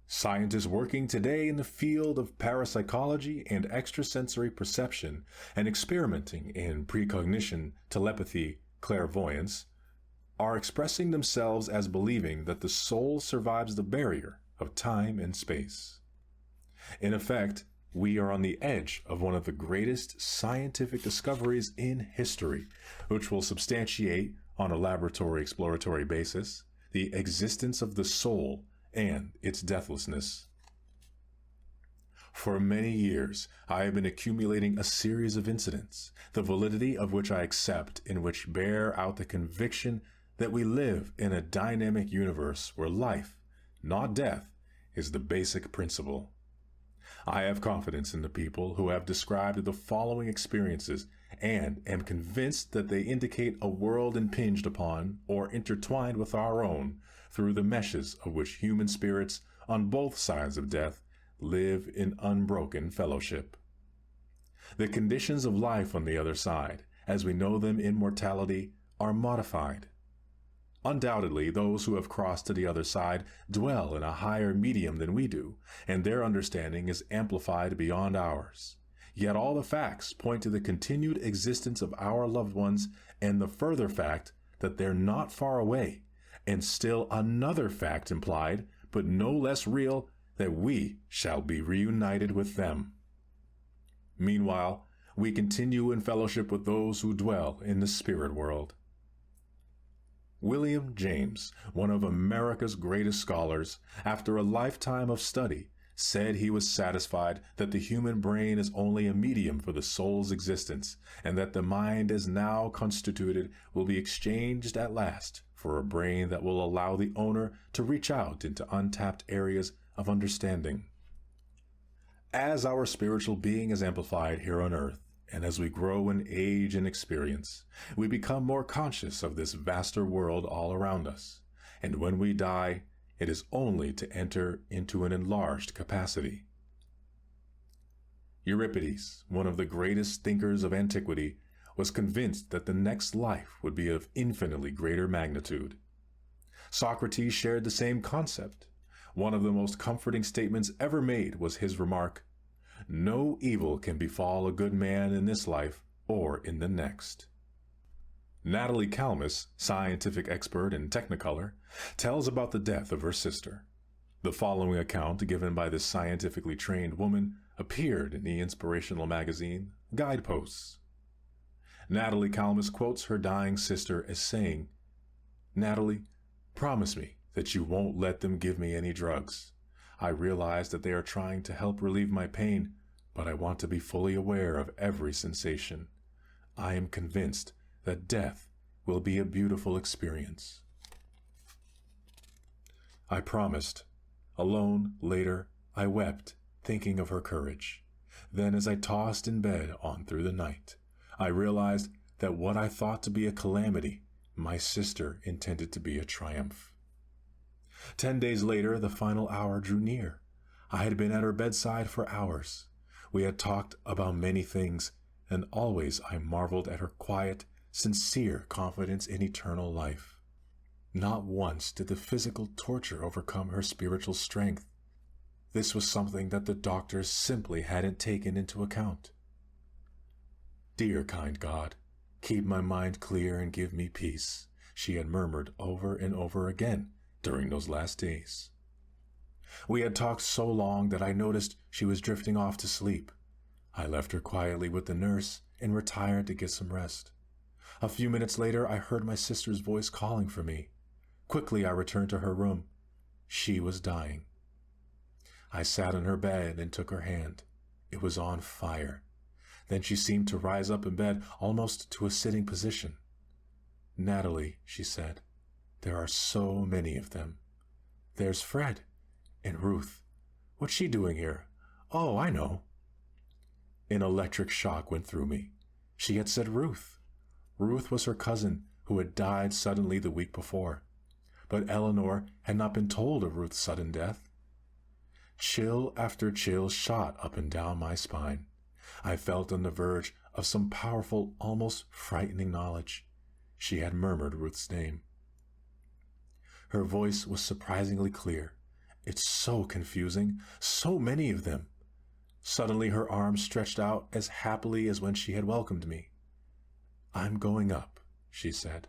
Scientists working today in the field of parapsychology and extrasensory perception and experimenting in precognition, telepathy, clairvoyance, are expressing themselves as believing that the soul survives the barrier of time and space. In effect, we are on the edge of one of the greatest scientific discoveries in history, which will substantiate, on a laboratory exploratory basis, the existence of the soul and its deathlessness. For many years, I have been accumulating a series of incidents, the validity of which I accept, in which bear out the conviction that we live in a dynamic universe where life, not death, is the basic principle. I have confidence in the people who have described the following experiences and am convinced that they indicate a world impinged upon or intertwined with our own through the meshes of which human spirits on both sides of death live in unbroken fellowship. The conditions of life on the other side, as we know them in mortality, are modified. Undoubtedly, those who have crossed to the other side dwell in a higher medium than we do, and their understanding is amplified beyond ours. Yet all the facts point to the continued existence of our loved ones and the further fact that they're not far away, and still another fact implied, but no less real, that we shall be reunited with them. Meanwhile, we continue in fellowship with those who dwell in the spirit world. William James, one of America's greatest scholars, after a lifetime of study, said he was satisfied that the human brain is only a medium for the soul's existence, and that the mind as now constituted will be exchanged at last for a brain that will allow the owner to reach out into untapped areas of understanding. As our spiritual being is amplified here on earth, and as we grow in age and experience, we become more conscious of this vaster world all around us. And when we die, it is only to enter into an enlarged capacity. Euripides, one of the greatest thinkers of antiquity, was convinced that the next life would be of infinitely greater magnitude. Socrates shared the same concept. One of the most comforting statements ever made was his remark, "No evil can befall a good man in this life or in the next." Natalie Kalmus, scientific expert in Technicolor, tells about the death of her sister. The following account, given by this scientifically trained woman, appeared in the inspirational magazine Guideposts. Natalie Kalmus quotes her dying sister as saying, "Natalie, promise me that you won't let them give me any drugs. I realize that they are trying to help relieve my pain, but I want to be fully aware of every sensation. I am convinced that death will be a beautiful experience." I promised. Alone, later, I wept, thinking of her courage. Then, as I tossed in bed on through the night, I realized that what I thought to be a calamity, my sister intended to be a triumph. 10 days later, the final hour drew near. I had been at her bedside for hours. We had talked about many things, and always I marveled at her quiet, sincere confidence in eternal life. Not once did the physical torture overcome her spiritual strength. This was something that the doctors simply hadn't taken into account. "Dear kind God, keep my mind clear and give me peace," she had murmured over and over again during those last days. We had talked so long that I noticed she was drifting off to sleep. I left her quietly with the nurse and retired to get some rest. A few minutes later, I heard my sister's voice calling for me. Quickly, I returned to her room. She was dying. I sat on her bed and took her hand. It was on fire. Then she seemed to rise up in bed, almost to a sitting position. "Natalie," she said, "there are so many of them. There's Fred and Ruth. What's she doing here? Oh, I know." An electric shock went through me. She had said Ruth. Ruth was her cousin who had died suddenly the week before. But Eleanor had not been told of Ruth's sudden death. Chill after chill shot up and down my spine. I felt on the verge of some powerful, almost frightening knowledge. She had murmured Ruth's name. Her voice was surprisingly clear. "It's so confusing, so many of them." Suddenly her arms stretched out as happily as when she had welcomed me. "I'm going up," she said.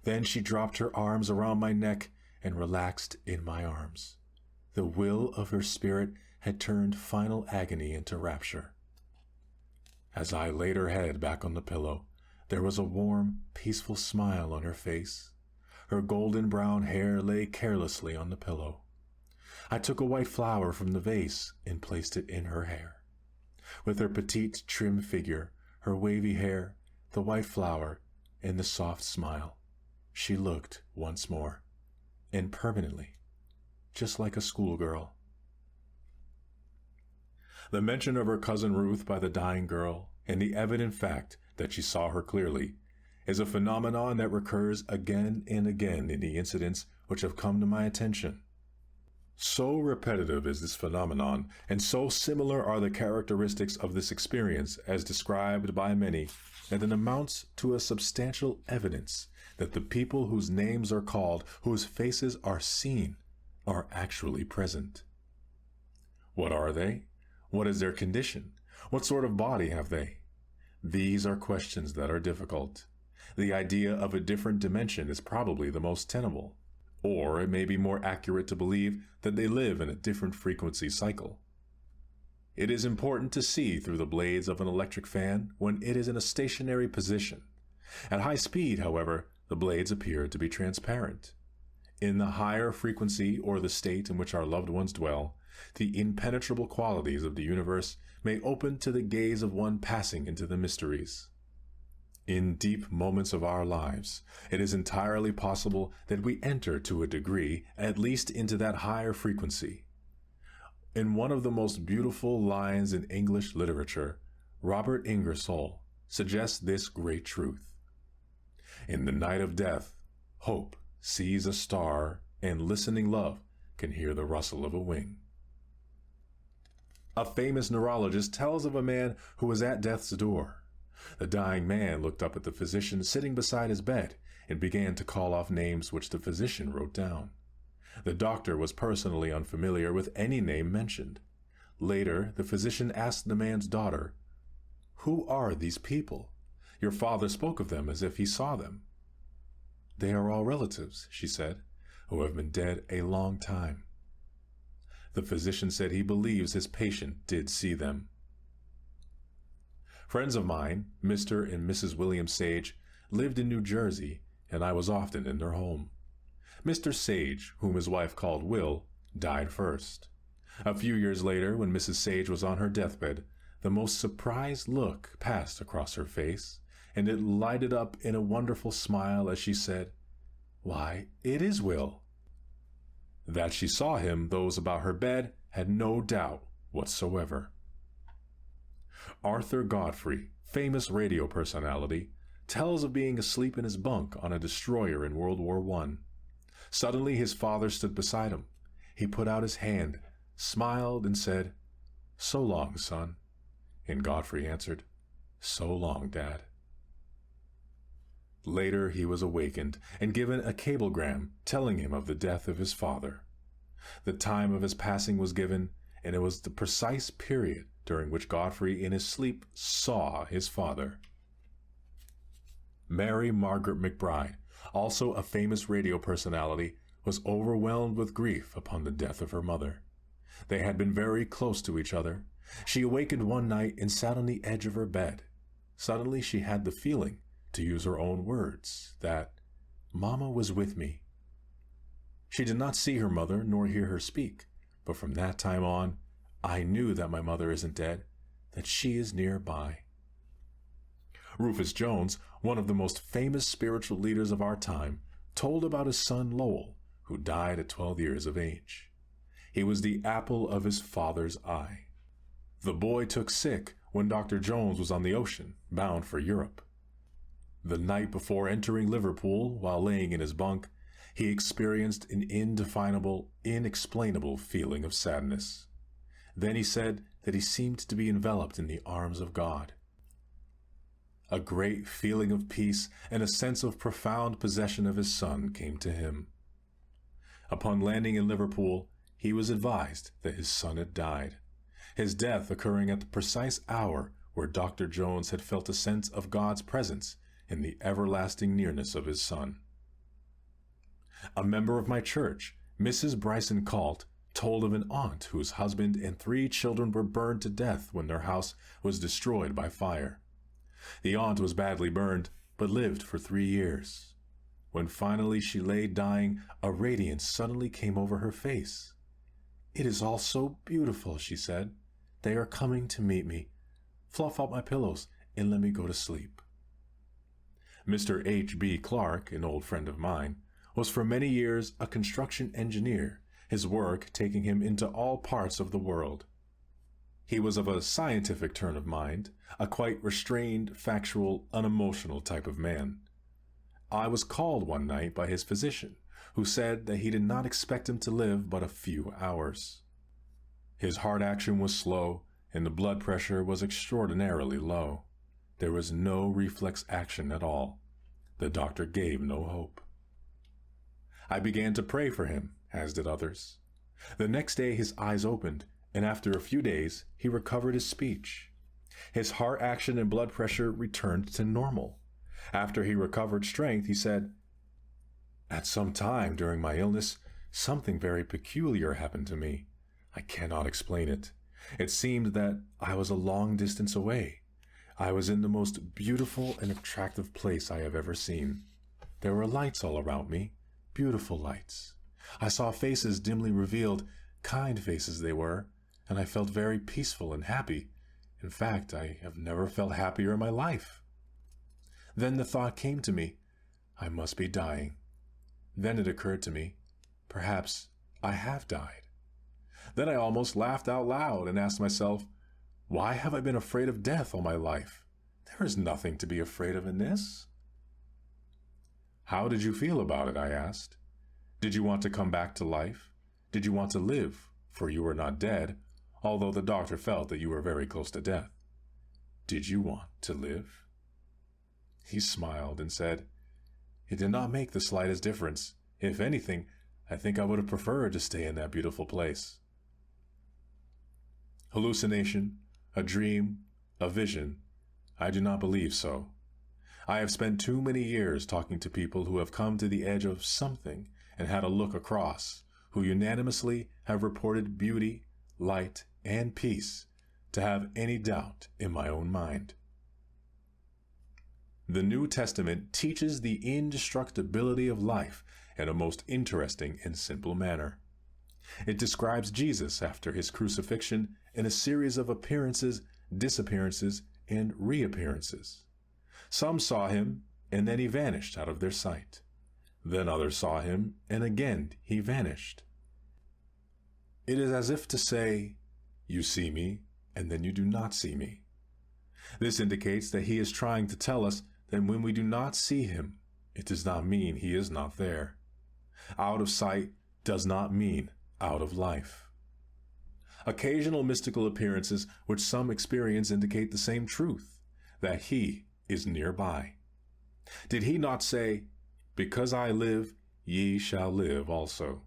Then she dropped her arms around my neck and relaxed in my arms. The will of her spirit had turned final agony into rapture. As I laid her head back on the pillow, there was a warm, peaceful smile on her face. Her golden brown hair lay carelessly on the pillow. I took a white flower from the vase and placed it in her hair. With her petite, trim figure, her wavy hair, the white flower, and the soft smile, she looked once more, and permanently, just like a schoolgirl. The mention of her cousin Ruth by the dying girl, and the evident fact that she saw her clearly, is a phenomenon that recurs again and again in the incidents which have come to my attention. So repetitive is this phenomenon, and so similar are the characteristics of this experience as described by many, that it amounts to a substantial evidence that the people whose names are called, whose faces are seen, are actually present. What are they? What is their condition? What sort of body have they? These are questions that are difficult. The idea of a different dimension is probably the most tenable. Or it may be more accurate to believe that they live in a different frequency cycle. It is important to see through the blades of an electric fan when it is in a stationary position. At high speed, however, the blades appear to be transparent. In the higher frequency or the state in which our loved ones dwell, the impenetrable qualities of the universe may open to the gaze of one passing into the mysteries. In deep moments of our lives, it is entirely possible that we enter to a degree, at least into that higher frequency. In one of the most beautiful lines in English literature, Robert Ingersoll suggests this great truth. In the night of death, hope sees a star, and listening love can hear the rustle of a wing. A famous neurologist tells of a man who was at death's door. The dying man looked up at the physician sitting beside his bed and began to call off names which the physician wrote down. The doctor was personally unfamiliar with any name mentioned. Later, the physician asked the man's daughter, "Who are these people? Your father spoke of them as if he saw them." "They are all relatives," she said, "who have been dead a long time." The physician said he believes his patient did see them. Friends of mine, Mr. and Mrs. William Sage, lived in New Jersey, and I was often in their home. Mr. Sage, whom his wife called Will, died first. A few years later, when Mrs. Sage was on her deathbed, the most surprised look passed across her face, and it lighted up in a wonderful smile as she said, "Why, it is Will." That she saw him, those about her bed had no doubt whatsoever. Arthur Godfrey, famous radio personality, tells of being asleep in his bunk on a destroyer in World War I. Suddenly his father stood beside him. He put out his hand, smiled, and said, "So long, son." And Godfrey answered, "So long, Dad." Later he was awakened and given a cablegram telling him of the death of his father. The time of his passing was given, and it was the precise period during which Godfrey in his sleep saw his father. Mary Margaret McBride, also a famous radio personality, was overwhelmed with grief upon the death of her mother. They had been very close to each other. She awakened one night and sat on the edge of her bed. Suddenly she had the feeling, to use her own words, that Mama was with me. She did not see her mother nor hear her speak, but from that time on, I knew that my mother isn't dead, that she is nearby. Rufus Jones, one of the most famous spiritual leaders of our time, told about his son Lowell, who died at 12 years of age. He was the apple of his father's eye. The boy took sick when Dr. Jones was on the ocean, bound for Europe. The night before entering Liverpool, while laying in his bunk, he experienced an indefinable, inexplainable feeling of sadness. Then he said that he seemed to be enveloped in the arms of God. A great feeling of peace and a sense of profound possession of his son came to him. Upon landing in Liverpool, he was advised that his son had died, his death occurring at the precise hour where Dr. Jones had felt a sense of God's presence in the everlasting nearness of his son. A member of my church, Mrs. Bryson Calt, told of an aunt whose husband and 3 children were burned to death when their house was destroyed by fire. The aunt was badly burned, but lived for 3 years. When finally she lay dying, a radiance suddenly came over her face. "It is all so beautiful," she said. "They are coming to meet me. Fluff out my pillows and let me go to sleep." Mr. H.B. Clark, an old friend of mine, was for many years a construction engineer, his work taking him into all parts of the world. He was of a scientific turn of mind, a quite restrained, factual, unemotional type of man. I was called one night by his physician, who said that he did not expect him to live but a few hours. His heart action was slow, and the blood pressure was extraordinarily low. There was no reflex action at all. The doctor gave no hope. I began to pray for him, as did others. The next day his eyes opened, and after a few days he recovered his speech. His heart action and blood pressure returned to normal. After he recovered strength, he said, "At some time during my illness, something very peculiar happened to me. I cannot explain it. It seemed that I was a long distance away. I was in the most beautiful and attractive place I have ever seen. There were lights all around me, beautiful lights. I saw faces dimly revealed, kind faces they were, and I felt very peaceful and happy. In fact, I have never felt happier in my life. Then the thought came to me, I must be dying. Then it occurred to me, perhaps I have died. Then I almost laughed out loud and asked myself, why have I been afraid of death all my life? There is nothing to be afraid of in this. How did you feel about it? I asked. Did you want to come back to life? Did you want to live, for you were not dead, although the doctor felt that you were very close to death? Did you want to live? He smiled and said, it did not make the slightest difference. If anything, I think I would have preferred to stay in that beautiful place. Hallucination, a dream, a vision? I do not believe so. I have spent too many years talking to people who have come to the edge of something and had a look across, who unanimously have reported beauty, light, and peace, to have any doubt in my own mind. The New Testament teaches the indestructibility of life in a most interesting and simple manner. It describes Jesus after his crucifixion in a series of appearances, disappearances, and reappearances. Some saw him, and then he vanished out of their sight. Then others saw him, and again he vanished. It is as if to say, you see me, and then you do not see me. This indicates that he is trying to tell us that when we do not see him, it does not mean he is not there. Out of sight does not mean out of life. Occasional mystical appearances which some experience indicate the same truth, that he is nearby. Did he not say, because I live, ye shall live also?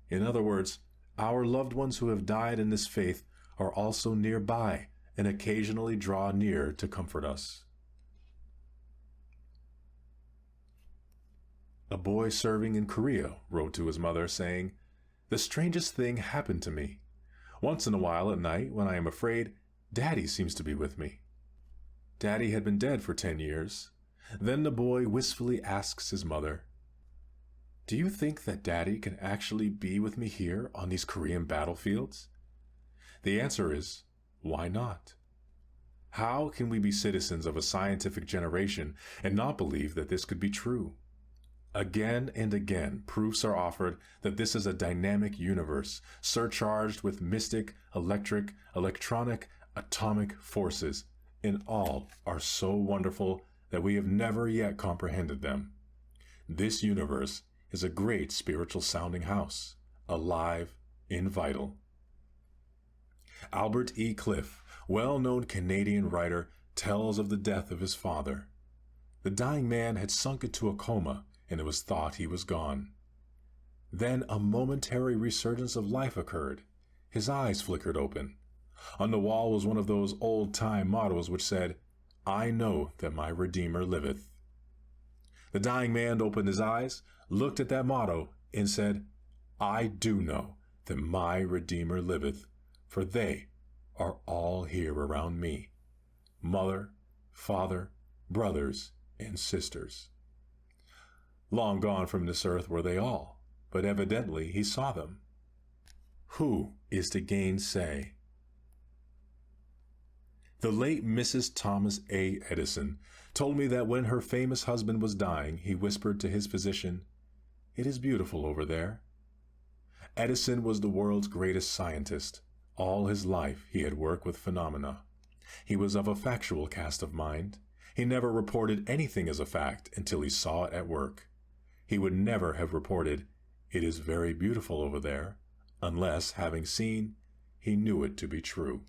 In other words, our loved ones who have died in this faith are also nearby and occasionally draw near to comfort us. A boy serving in Korea wrote to his mother saying, the strangest thing happened to me. Once in a while at night, when I am afraid, Daddy seems to be with me. Daddy had been dead for 10 years. Then the boy wistfully asks his mother, do you think that Daddy can actually be with me here on these Korean battlefields? The answer is, why not? How can we be citizens of a scientific generation and not believe that this could be true? Again and again, proofs are offered that this is a dynamic universe, surcharged with mystic, electric, electronic, atomic forces, and all are so wonderful that we have never yet comprehended them. This universe is a great spiritual sounding house, alive and vital. Albert E. Cliff, well-known Canadian writer, tells of the death of his father. The dying man had sunk into a coma, and it was thought he was gone. Then a momentary resurgence of life occurred. His eyes flickered open. On the wall was one of those old-time mottos which said, I know that my Redeemer liveth. The dying man opened his eyes, looked at that motto, and said, I do know that my Redeemer liveth, for they are all here around me, mother, father, brothers, and sisters. Long gone from this earth were they all, but evidently he saw them. Who is to gainsay? The late Mrs. Thomas A. Edison told me that when her famous husband was dying, he whispered to his physician, it is beautiful over there. Edison was the world's greatest scientist. All his life he had worked with phenomena. He was of a factual cast of mind. He never reported anything as a fact until he saw it at work. He would never have reported, it is very beautiful over there, unless, having seen, he knew it to be true.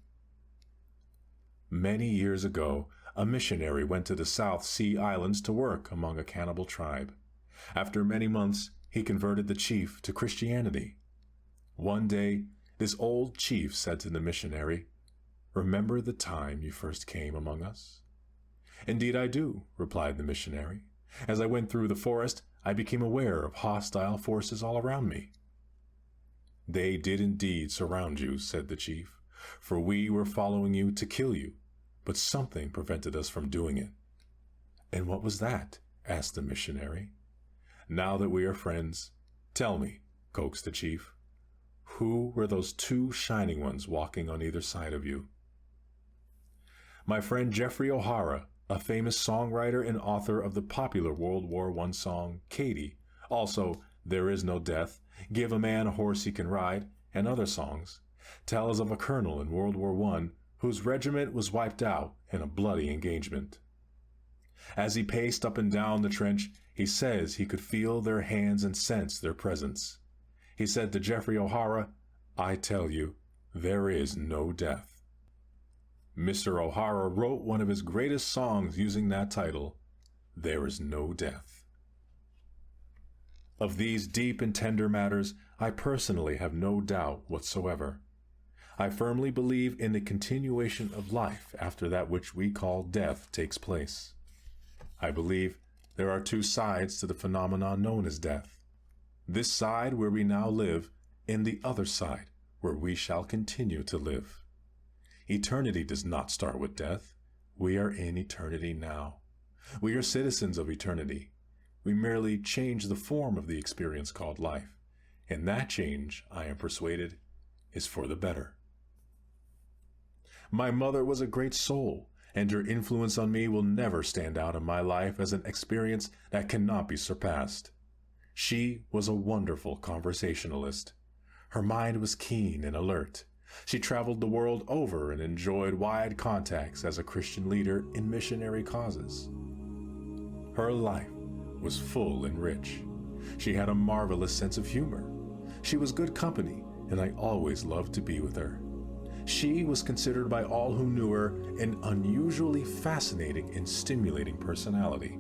Many years ago, a missionary went to the South Sea Islands to work among a cannibal tribe. After many months, he converted the chief to Christianity. One day, this old chief said to the missionary, remember the time you first came among us? Indeed I do, replied the missionary. As I went through the forest, I became aware of hostile forces all around me. They did indeed surround you, said the chief, for we were following you to kill you, but something prevented us from doing it. And what was that? Asked the missionary. Now that we are friends, tell me, coaxed the chief, who were those two shining ones walking on either side of you? My friend Jeffrey O'Hara, a famous songwriter and author of the popular World War I song, Katie, also There Is No Death, Give a Man a Horse He Can Ride, and other songs, tells of a colonel in World War I whose regiment was wiped out in a bloody engagement. As he paced up and down the trench, he says he could feel their hands and sense their presence. He said to Jeffrey O'Hara, "I tell you, there is no death." Mr. O'Hara wrote one of his greatest songs using that title, "There is no death." Of these deep and tender matters, I personally have no doubt whatsoever. I firmly believe in the continuation of life after that which we call death takes place. I believe there are two sides to the phenomenon known as death. This side where we now live, and the other side where we shall continue to live. Eternity does not start with death. We are in eternity now. We are citizens of eternity. We merely change the form of the experience called life, and that change, I am persuaded, is for the better. My mother was a great soul, and her influence on me will never stand out in my life as an experience that cannot be surpassed. She was a wonderful conversationalist. Her mind was keen and alert. She traveled the world over and enjoyed wide contacts as a Christian leader in missionary causes. Her life was full and rich. She had a marvelous sense of humor. She was good company, and I always loved to be with her. She was considered by all who knew her an unusually fascinating and stimulating personality.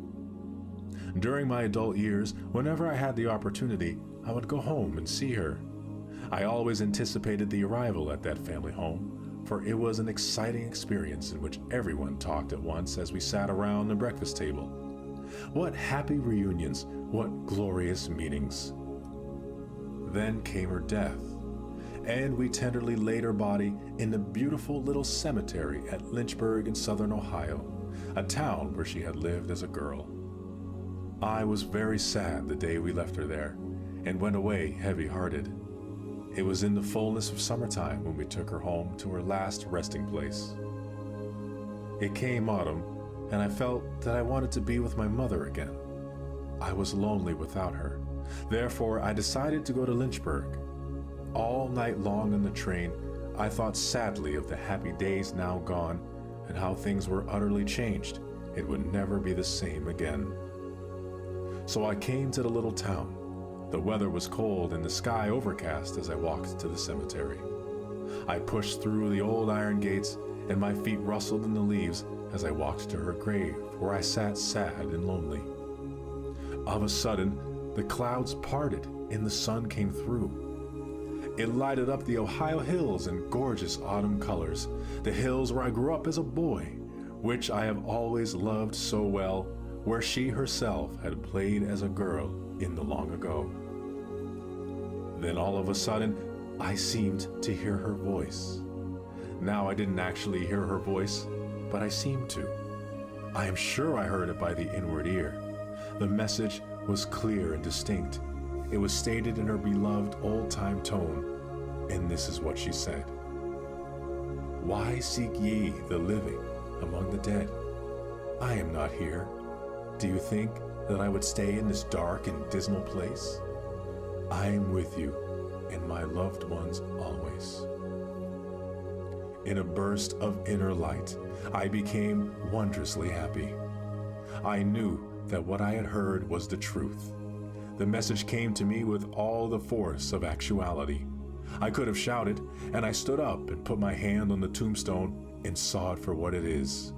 During my adult years, whenever I had the opportunity, I would go home and see her. I always anticipated the arrival at that family home, for it was an exciting experience in which everyone talked at once as we sat around the breakfast table. What happy reunions, what glorious meetings. Then came her death, and we tenderly laid her body in the beautiful little cemetery at Lynchburg in southern Ohio, a town where she had lived as a girl. I was very sad the day we left her there, and went away heavy-hearted. It was in the fullness of summertime when we took her home to her last resting place. It came autumn, and I felt that I wanted to be with my mother again. I was lonely without her. Therefore, I decided to go to Lynchburg. All night long in the train, I thought sadly of the happy days now gone and how things were utterly changed. It would never be the same again. So I came to the little town. The weather was cold and the sky overcast as I walked to the cemetery. I pushed through the old iron gates, and my feet rustled in the leaves as I walked to her grave, where I sat sad and lonely. Of a sudden, the clouds parted and the sun came through. It lighted up the Ohio hills in gorgeous autumn colors, the hills where I grew up as a boy, which I have always loved so well, where she herself had played as a girl in the long ago. Then all of a sudden, I seemed to hear her voice. Now I didn't actually hear her voice, but I seemed to. I am sure I heard it by the inward ear. The message was clear and distinct. It was stated in her beloved old-time tone, and this is what she said. "Why seek ye the living among the dead? I am not here. Do you think that I would stay in this dark and dismal place? I am with you and my loved ones always." In a burst of inner light, I became wondrously happy. I knew that what I had heard was the truth. The message came to me with all the force of actuality. I could have shouted, and I stood up and put my hand on the tombstone and saw it for what it is,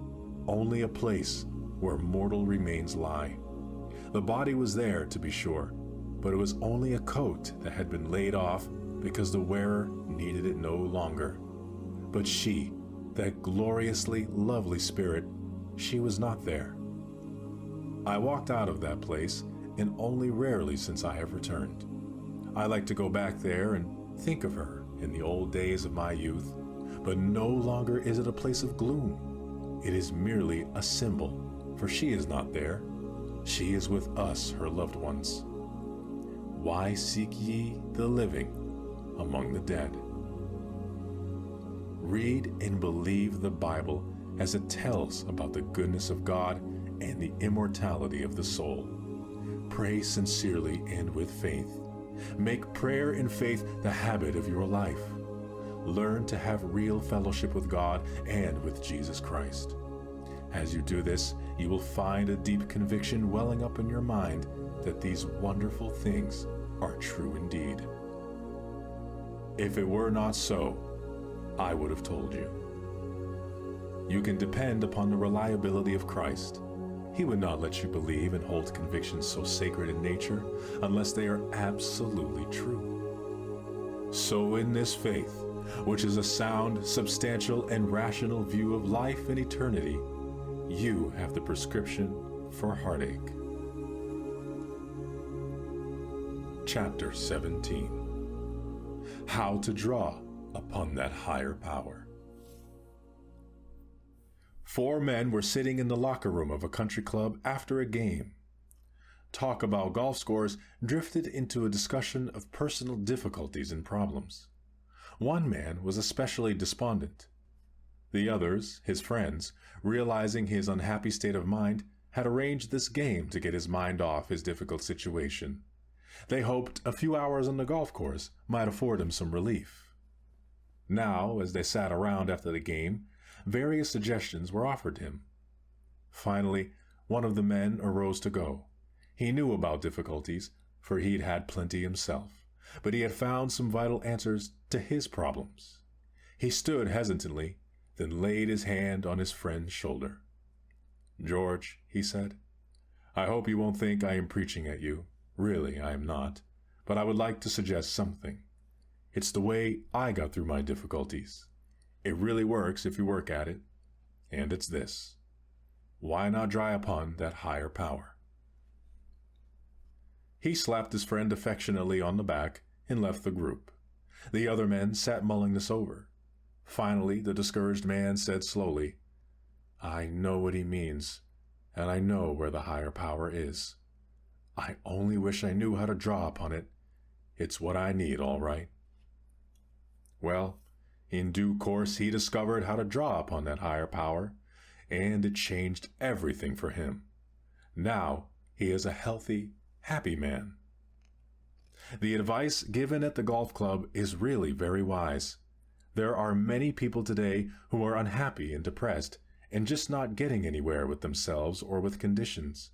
only a place where mortal remains lie. The body was there, to be sure, but it was only a coat that had been laid off because the wearer needed it no longer. But she, that gloriously lovely spirit, she was not there. I walked out of that place, and only rarely since I have returned. I like to go back there and think of her in the old days of my youth, but no longer is it a place of gloom. It is merely a symbol, for she is not there. She is with us, her loved ones. Why seek ye the living among the dead? Read and believe the Bible as it tells about the goodness of God and the immortality of the soul. Pray sincerely and with faith. Make prayer and faith the habit of your life. Learn to have real fellowship with God and with Jesus Christ. As you do this, you will find a deep conviction welling up in your mind that these wonderful things are true indeed. If it were not so, I would have told you. You can depend upon the reliability of Christ. He would not let you believe and hold convictions so sacred in nature unless they are absolutely true. So in this faith, which is a sound, substantial, and rational view of life and eternity, you have the prescription for heartache. Chapter 17. How to draw upon that higher power. 4 men were sitting in the locker room of a country club after a game. Talk about golf scores drifted into a discussion of personal difficulties and problems. One man was especially despondent. The others, his friends, realizing his unhappy state of mind, had arranged this game to get his mind off his difficult situation. They hoped a few hours on the golf course might afford him some relief. Now, as they sat around after the game, various suggestions were offered him. Finally, one of the men arose to go. He knew about difficulties, for he'd had plenty himself, but he had found some vital answers to his problems. He stood hesitantly, then laid his hand on his friend's shoulder. "George," he said, "I hope you won't think I am preaching at you. Really, I am not. But I would like to suggest something. It's the way I got through my difficulties. It really works if you work at it. And it's this. Why not draw upon that higher power?" He slapped his friend affectionately on the back and left the group. The other men sat mulling this over. Finally, the discouraged man said slowly, "I know what he means, and I know where the higher power is. I only wish I knew how to draw upon it. It's what I need, all right." Well, in due course he discovered how to draw upon that higher power, and it changed everything for him. Now he is a healthy, happy man. The advice given at the golf club is really very wise. There are many people today who are unhappy and depressed and just not getting anywhere with themselves or with conditions.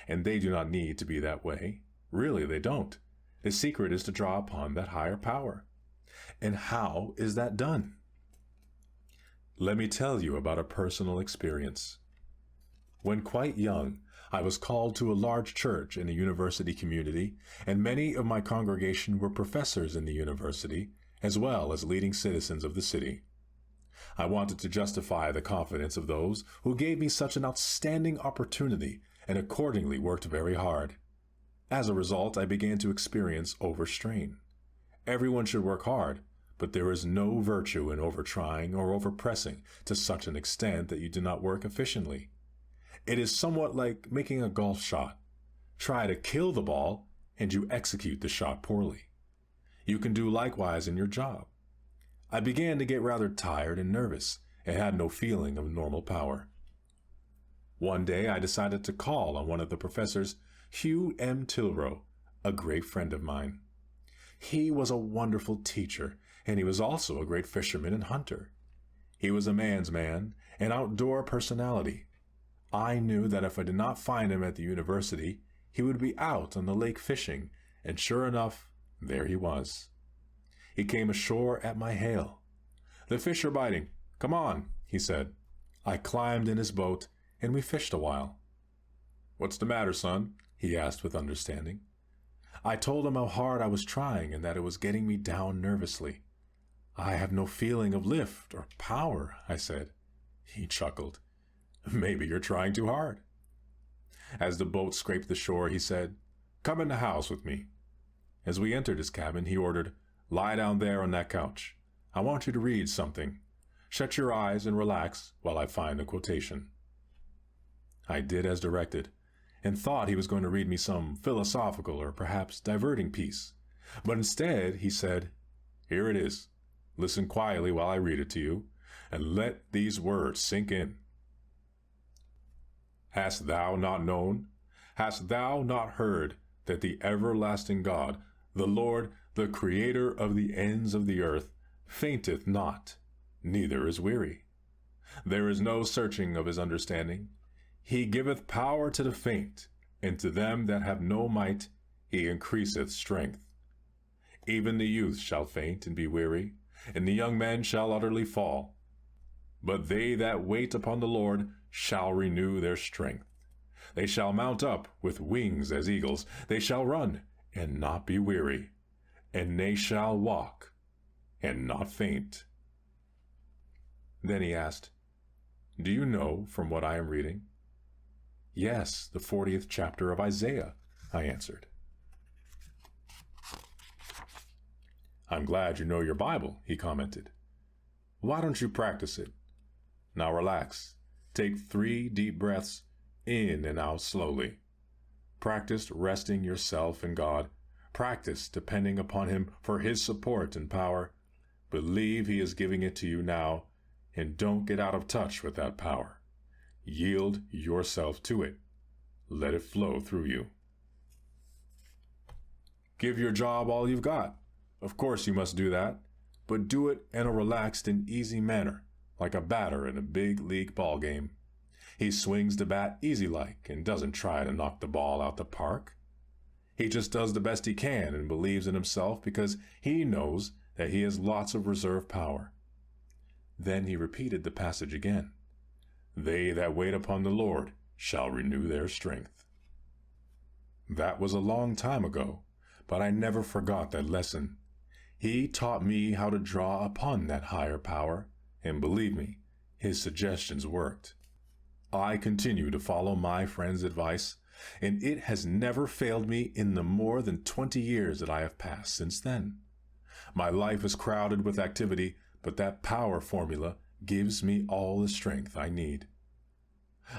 And they do not need to be that way. Really, they don't. The secret is to draw upon that higher power. And how is that done? Let me tell you about a personal experience. When quite young, I was called to a large church in a university community, and many of my congregation were professors in the university, as well as leading citizens of the city. I wanted to justify the confidence of those who gave me such an outstanding opportunity, and accordingly worked very hard. As a result, I began to experience overstrain. Everyone should work hard, but there is no virtue in overtrying or overpressing to such an extent that you do not work efficiently. It is somewhat like making a golf shot. Try to kill the ball, and you execute the shot poorly. You can do likewise in your job. I began to get rather tired and nervous, and had no feeling of normal power. One day I decided to call on one of the professors, Hugh M. Tilrow, a great friend of mine. He was a wonderful teacher, and he was also a great fisherman and hunter. He was a man's man, an outdoor personality. I knew that if I did not find him at the university, he would be out on the lake fishing, and sure enough, there he was. He came ashore at my hail. "The fish are biting. Come on," he said. I climbed in his boat, and we fished a while. "What's the matter, son?" he asked with understanding. I told him how hard I was trying and that it was getting me down nervously. "I have no feeling of lift or power," I said. He chuckled. "Maybe you're trying too hard." As the boat scraped the shore, he said, "Come in the house with me." As we entered his cabin, he ordered, "Lie down there on that couch. I want you to read something. Shut your eyes and relax while I find a quotation." I did as directed, and thought he was going to read me some philosophical or perhaps diverting piece. But instead, he said, "Here it is. Listen quietly while I read it to you, and let these words sink in. Hast thou not known? Hast thou not heard that the everlasting God, The Lord, the creator of the ends of the earth, fainteth not, neither is weary. There is no searching of his understanding. He giveth power to the faint, and to them that have no might he increaseth strength. Even the youth shall faint and be weary, and the young men shall utterly fall. But they that wait upon the Lord shall renew their strength. They shall mount up with wings as eagles. They shall run and not be weary, and they shall walk and not faint. Then he asked, "Do you know from what I am reading?" "Yes, the 40th chapter of Isaiah," I answered. "I'm glad you know your Bible," he commented. "Why don't you practice it? Now relax. Take 3 deep breaths in and out slowly. Practice resting yourself in God. Practice depending upon him for his support and power. Believe he is giving it to you now, and don't get out of touch with that power. Yield yourself to it. Let it flow through you. Give your job all you've got. Of course you must do that, but do it in a relaxed and easy manner, like a batter in a big league ball game. He swings the bat easy-like and doesn't try to knock the ball out the park. He just does the best he can and believes in himself because he knows that he has lots of reserve power." Then he repeated the passage again. "They that wait upon the Lord shall renew their strength." That was a long time ago, but I never forgot that lesson. He taught me how to draw upon that higher power, and believe me, his suggestions worked. I continue to follow my friend's advice, and it has never failed me in the more than 20 years that I have passed since then. My life is crowded with activity, but that power formula gives me all the strength I need.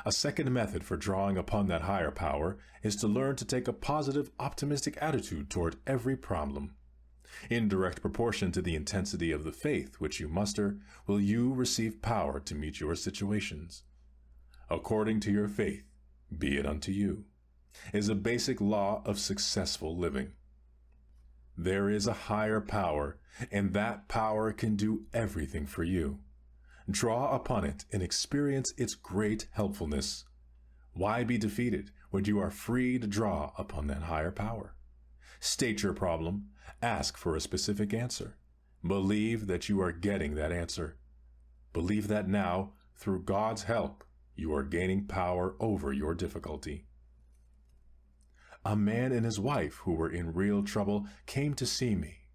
A second method for drawing upon that higher power is to learn to take a positive, optimistic attitude toward every problem. In direct proportion to the intensity of the faith which you muster, will you receive power to meet your situations. According to your faith, be it unto you, is a basic law of successful living. There is a higher power, and that power can do everything for you. Draw upon it and experience its great helpfulness. Why be defeated when you are free to draw upon that higher power? State your problem, ask for a specific answer. Believe that you are getting that answer. Believe that now, through God's help, you are gaining power over your difficulty. A man and his wife who were in real trouble came to see me.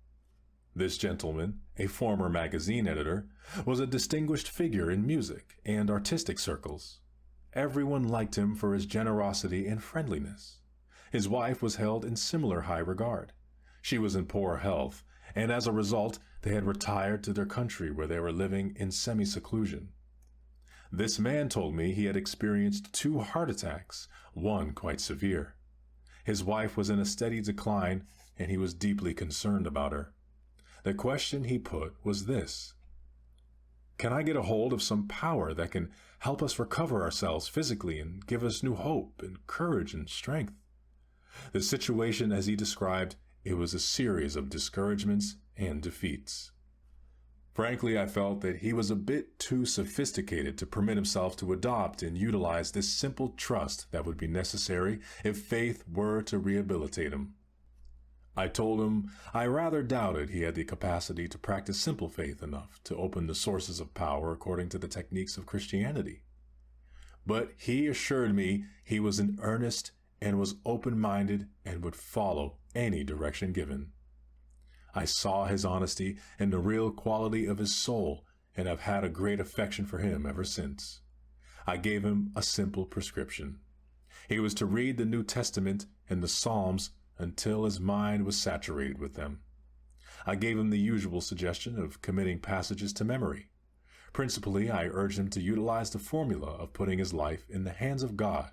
This gentleman, a former magazine editor, was a distinguished figure in music and artistic circles. Everyone liked him for his generosity and friendliness. His wife was held in similar high regard. She was in poor health, and as a result, they had retired to their country where they were living in semi-seclusion. This man told me he had experienced 2 heart attacks, one quite severe. His wife was in a steady decline, and he was deeply concerned about her. The question he put was this: "Can I get a hold of some power that can help us recover ourselves physically and give us new hope and courage and strength?" The situation, as he described, it was a series of discouragements and defeats. Frankly, I felt that he was a bit too sophisticated to permit himself to adopt and utilize this simple trust that would be necessary if faith were to rehabilitate him. I told him I rather doubted he had the capacity to practice simple faith enough to open the sources of power according to the techniques of Christianity. But he assured me he was in earnest and was open-minded and would follow any direction given. I saw his honesty and the real quality of his soul, and have had a great affection for him ever since. I gave him a simple prescription. He was to read the New Testament and the Psalms until his mind was saturated with them. I gave him the usual suggestion of committing passages to memory. Principally, I urged him to utilize the formula of putting his life in the hands of God,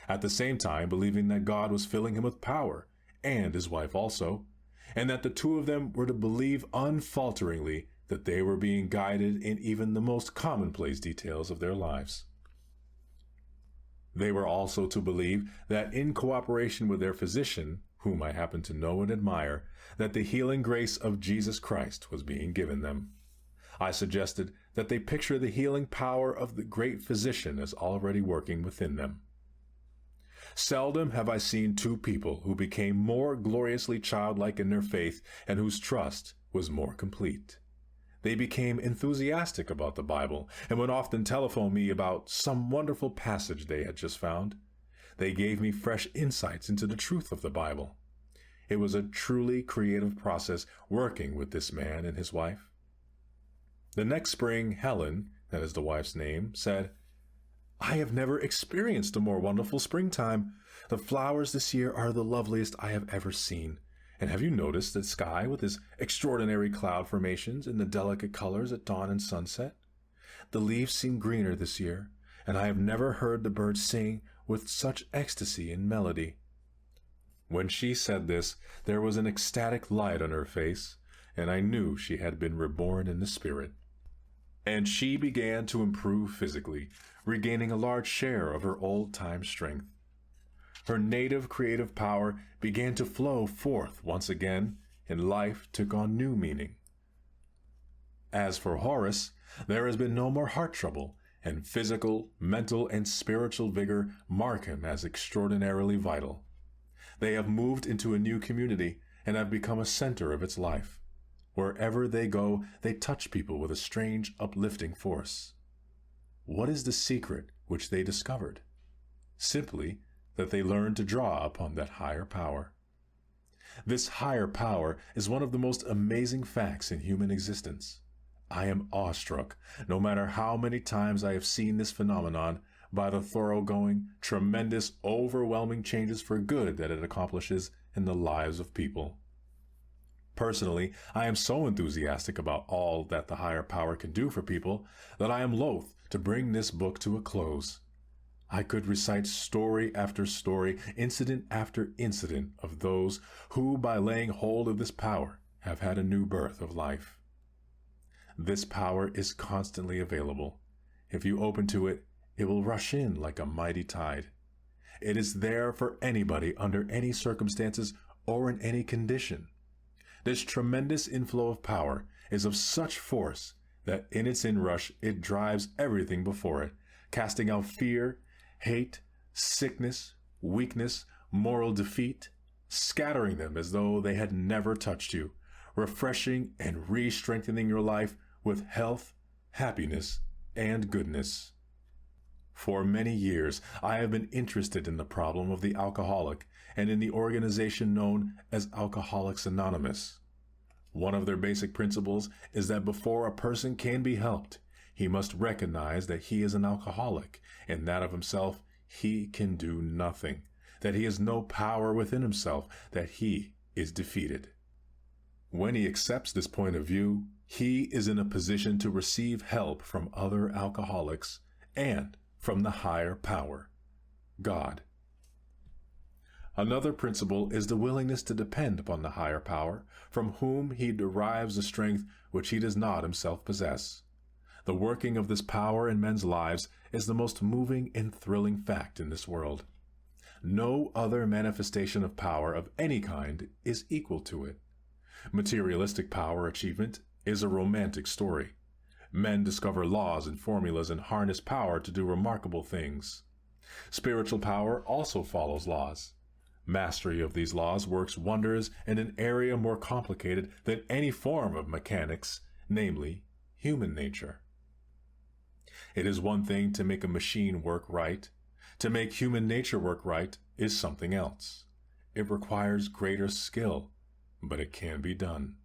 at the same time believing that God was filling him with power, and his wife also, and that the 2 of them were to believe unfalteringly that they were being guided in even the most commonplace details of their lives. They were also to believe that in cooperation with their physician, whom I happened to know and admire, that the healing grace of Jesus Christ was being given them. I suggested that they picture the healing power of the great physician as already working within them. Seldom have I seen two people who became more gloriously childlike in their faith and whose trust was more complete. They became enthusiastic about the Bible and would often telephone me about some wonderful passage they had just found. They gave me fresh insights into the truth of the Bible. It was a truly creative process working with this man and his wife. The next spring, Helen, that is the wife's name, said, "I have never experienced a more wonderful springtime. The flowers this year are the loveliest I have ever seen. And have you noticed the sky with its extraordinary cloud formations and the delicate colors at dawn and sunset? The leaves seem greener this year, and I have never heard the birds sing with such ecstasy and melody." When she said this, there was an ecstatic light on her face, and I knew she had been reborn in the Spirit. And she began to improve physically, regaining a large share of her old-time strength. Her native creative power began to flow forth once again, and life took on new meaning. As for Horace, there has been no more heart trouble, and physical, mental, and spiritual vigor mark him as extraordinarily vital. They have moved into a new community and have become a center of its life. Wherever they go, they touch people with a strange, uplifting force. What is the secret which they discovered? Simply that they learned to draw upon that higher power. This higher power is one of the most amazing facts in human existence. I am awestruck, no matter how many times I have seen this phenomenon, by the thoroughgoing, tremendous, overwhelming changes for good that it accomplishes in the lives of people. Personally, I am so enthusiastic about all that the higher power can do for people that I am loath to bring this book to a close. I could recite story after story, incident after incident of those who, by laying hold of this power, have had a new birth of life. This power is constantly available. If you open to it, it will rush in like a mighty tide. It is there for anybody under any circumstances or in any condition. This tremendous inflow of power is of such force that in its inrush it drives everything before it, casting out fear, hate, sickness, weakness, moral defeat, scattering them as though they had never touched you, refreshing and re-strengthening your life with health, happiness, and goodness. For many years, I have been interested in the problem of the alcoholic and in the organization known as Alcoholics Anonymous. One of their basic principles is that before a person can be helped, he must recognize that he is an alcoholic, and that of himself he can do nothing, that he has no power within himself, that he is defeated. When he accepts this point of view, he is in a position to receive help from other alcoholics and from the higher power, God. Another principle is the willingness to depend upon the higher power, from whom he derives the strength which he does not himself possess. The working of this power in men's lives is the most moving and thrilling fact in this world. No other manifestation of power of any kind is equal to it. Materialistic power achievement is a romantic story. Men discover laws and formulas and harness power to do remarkable things. Spiritual power also follows laws. Mastery of these laws works wonders in an area more complicated than any form of mechanics, namely human nature. It is one thing to make a machine work right. To make human nature work right is something else. It requires greater skill, but it can be done.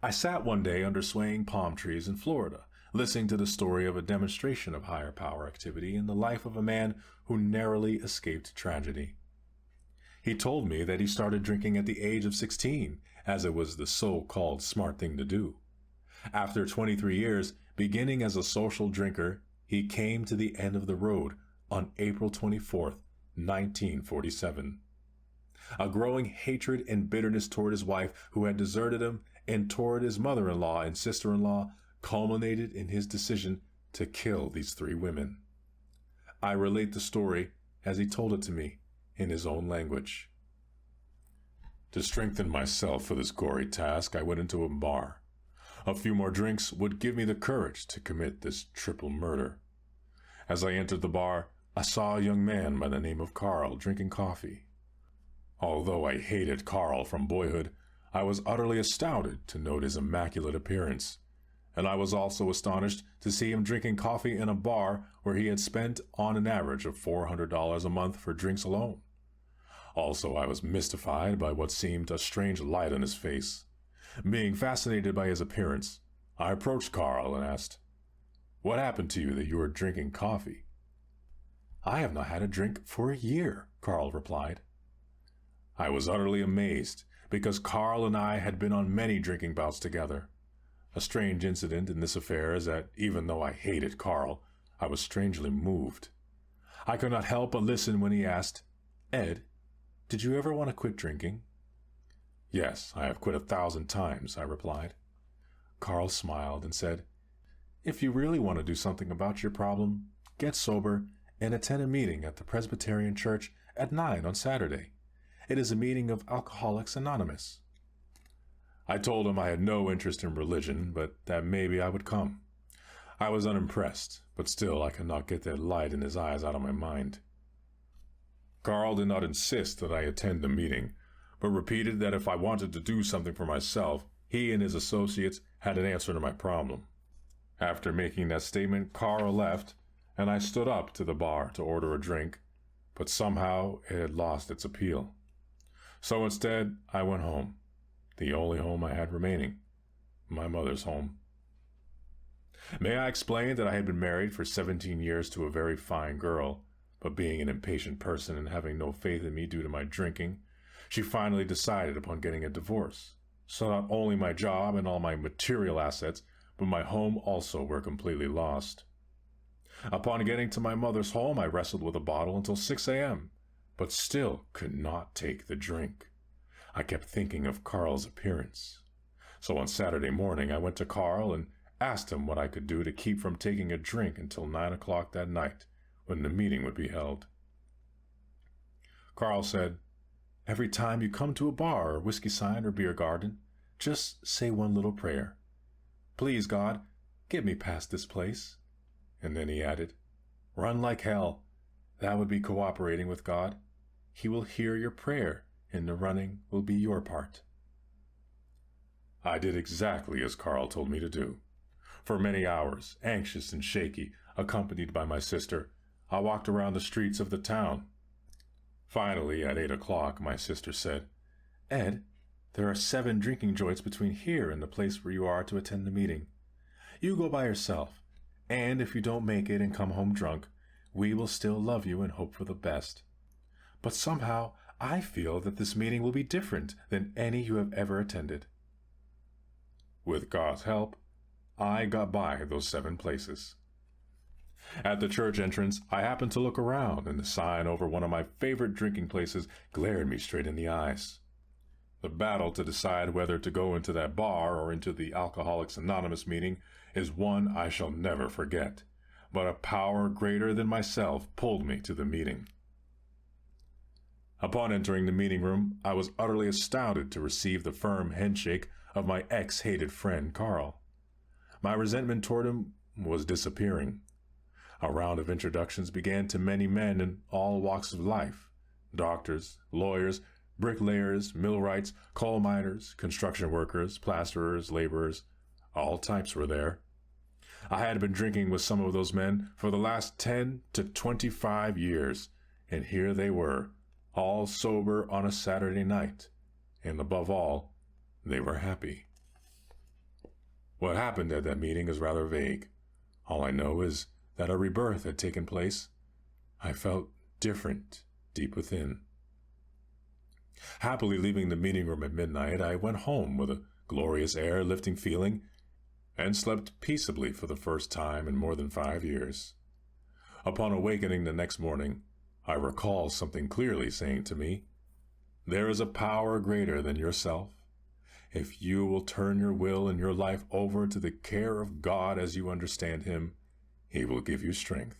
I sat one day under swaying palm trees in Florida, listening to the story of a demonstration of higher power activity in the life of a man who narrowly escaped tragedy. He told me that he started drinking at the age of 16, as it was the so-called smart thing to do. After 23 years, beginning as a social drinker, he came to the end of the road on April 24th, 1947. A growing hatred and bitterness toward his wife, who had deserted him, and toward his mother-in-law and sister-in-law, culminated in his decision to kill these 3 women. I relate the story as he told it to me in his own language. To strengthen myself for this gory task, I went into a bar. A few more drinks would give me the courage to commit this triple murder. As I entered the bar, I saw a young man by the name of Carl drinking coffee. Although I hated Carl from boyhood, I was utterly astounded to note his immaculate appearance, and I was also astonished to see him drinking coffee in a bar where he had spent on an average of $400 a month for drinks alone. Also, I was mystified by what seemed a strange light on his face. Being fascinated by his appearance, I approached Carl and asked, "What happened to you that you were drinking coffee?" "I have not had a drink for a year," Carl replied. I was utterly amazed, because Carl and I had been on many drinking bouts together. A strange incident in this affair is that even though I hated Carl, I was strangely moved. I could not help but listen when he asked, "Ed, did you ever want to quit drinking?" "Yes, I have quit 1,000 times," I replied. Carl smiled and said, "If you really want to do something about your problem, get sober and attend a meeting at the Presbyterian Church at 9 on Saturday. It is a meeting of Alcoholics Anonymous." I told him I had no interest in religion, but that maybe I would come. I was unimpressed, but still I could not get that light in his eyes out of my mind. Carl did not insist that I attend the meeting, but repeated that if I wanted to do something for myself, he and his associates had an answer to my problem. After making that statement, Carl left, and I stood up to the bar to order a drink, but somehow it had lost its appeal. So instead, I went home, the only home I had remaining, my mother's home. May I explain that I had been married for 17 years to a very fine girl, but being an impatient person and having no faith in me due to my drinking, she finally decided upon getting a divorce. So not only my job and all my material assets, but my home also were completely lost. Upon getting to my mother's home, I wrestled with a bottle until 6 a.m., but still could not take the drink. I kept thinking of Carl's appearance. So on Saturday morning, I went to Carl and asked him what I could do to keep from taking a drink until 9 o'clock that night, when the meeting would be held. Carl said, "Every time you come to a bar or whiskey sign or beer garden, just say one little prayer. 'Please, God, get me past this place.'" And then he added, "Run like hell. That would be cooperating with God. He will hear your prayer, and the running will be your part." I did exactly as Carl told me to do. For many hours, anxious and shaky, accompanied by my sister, I walked around the streets of the town. Finally, at 8 o'clock, my sister said, "Ed, there are 7 drinking joints between here and the place where you are to attend the meeting. You go by yourself, and if you don't make it and come home drunk, we will still love you and hope for the best. But somehow, I feel that this meeting will be different than any you have ever attended." With God's help, I got by those 7 places. At the church entrance, I happened to look around, and the sign over one of my favorite drinking places glared me straight in the eyes. The battle to decide whether to go into that bar or into the Alcoholics Anonymous meeting is one I shall never forget, but a power greater than myself pulled me to the meeting. Upon entering the meeting room, I was utterly astounded to receive the firm handshake of my ex-hated friend Carl. My resentment toward him was disappearing. A round of introductions began to many men in all walks of life: doctors, lawyers, bricklayers, millwrights, coal miners, construction workers, plasterers, laborers. All types were there. I had been drinking with some of those men for the last 10 to 25 years, and here they were, all sober on a Saturday night, and above all, they were happy. What happened at that meeting is rather vague. All I know is that a rebirth had taken place. I felt different deep within. Happily leaving the meeting room at midnight, I went home with a glorious air-lifting feeling and slept peaceably for the first time in more than 5 years. Upon awakening the next morning, I recall something clearly saying to me, "There is a power greater than yourself. If you will turn your will and your life over to the care of God as you understand Him, He will give you strength."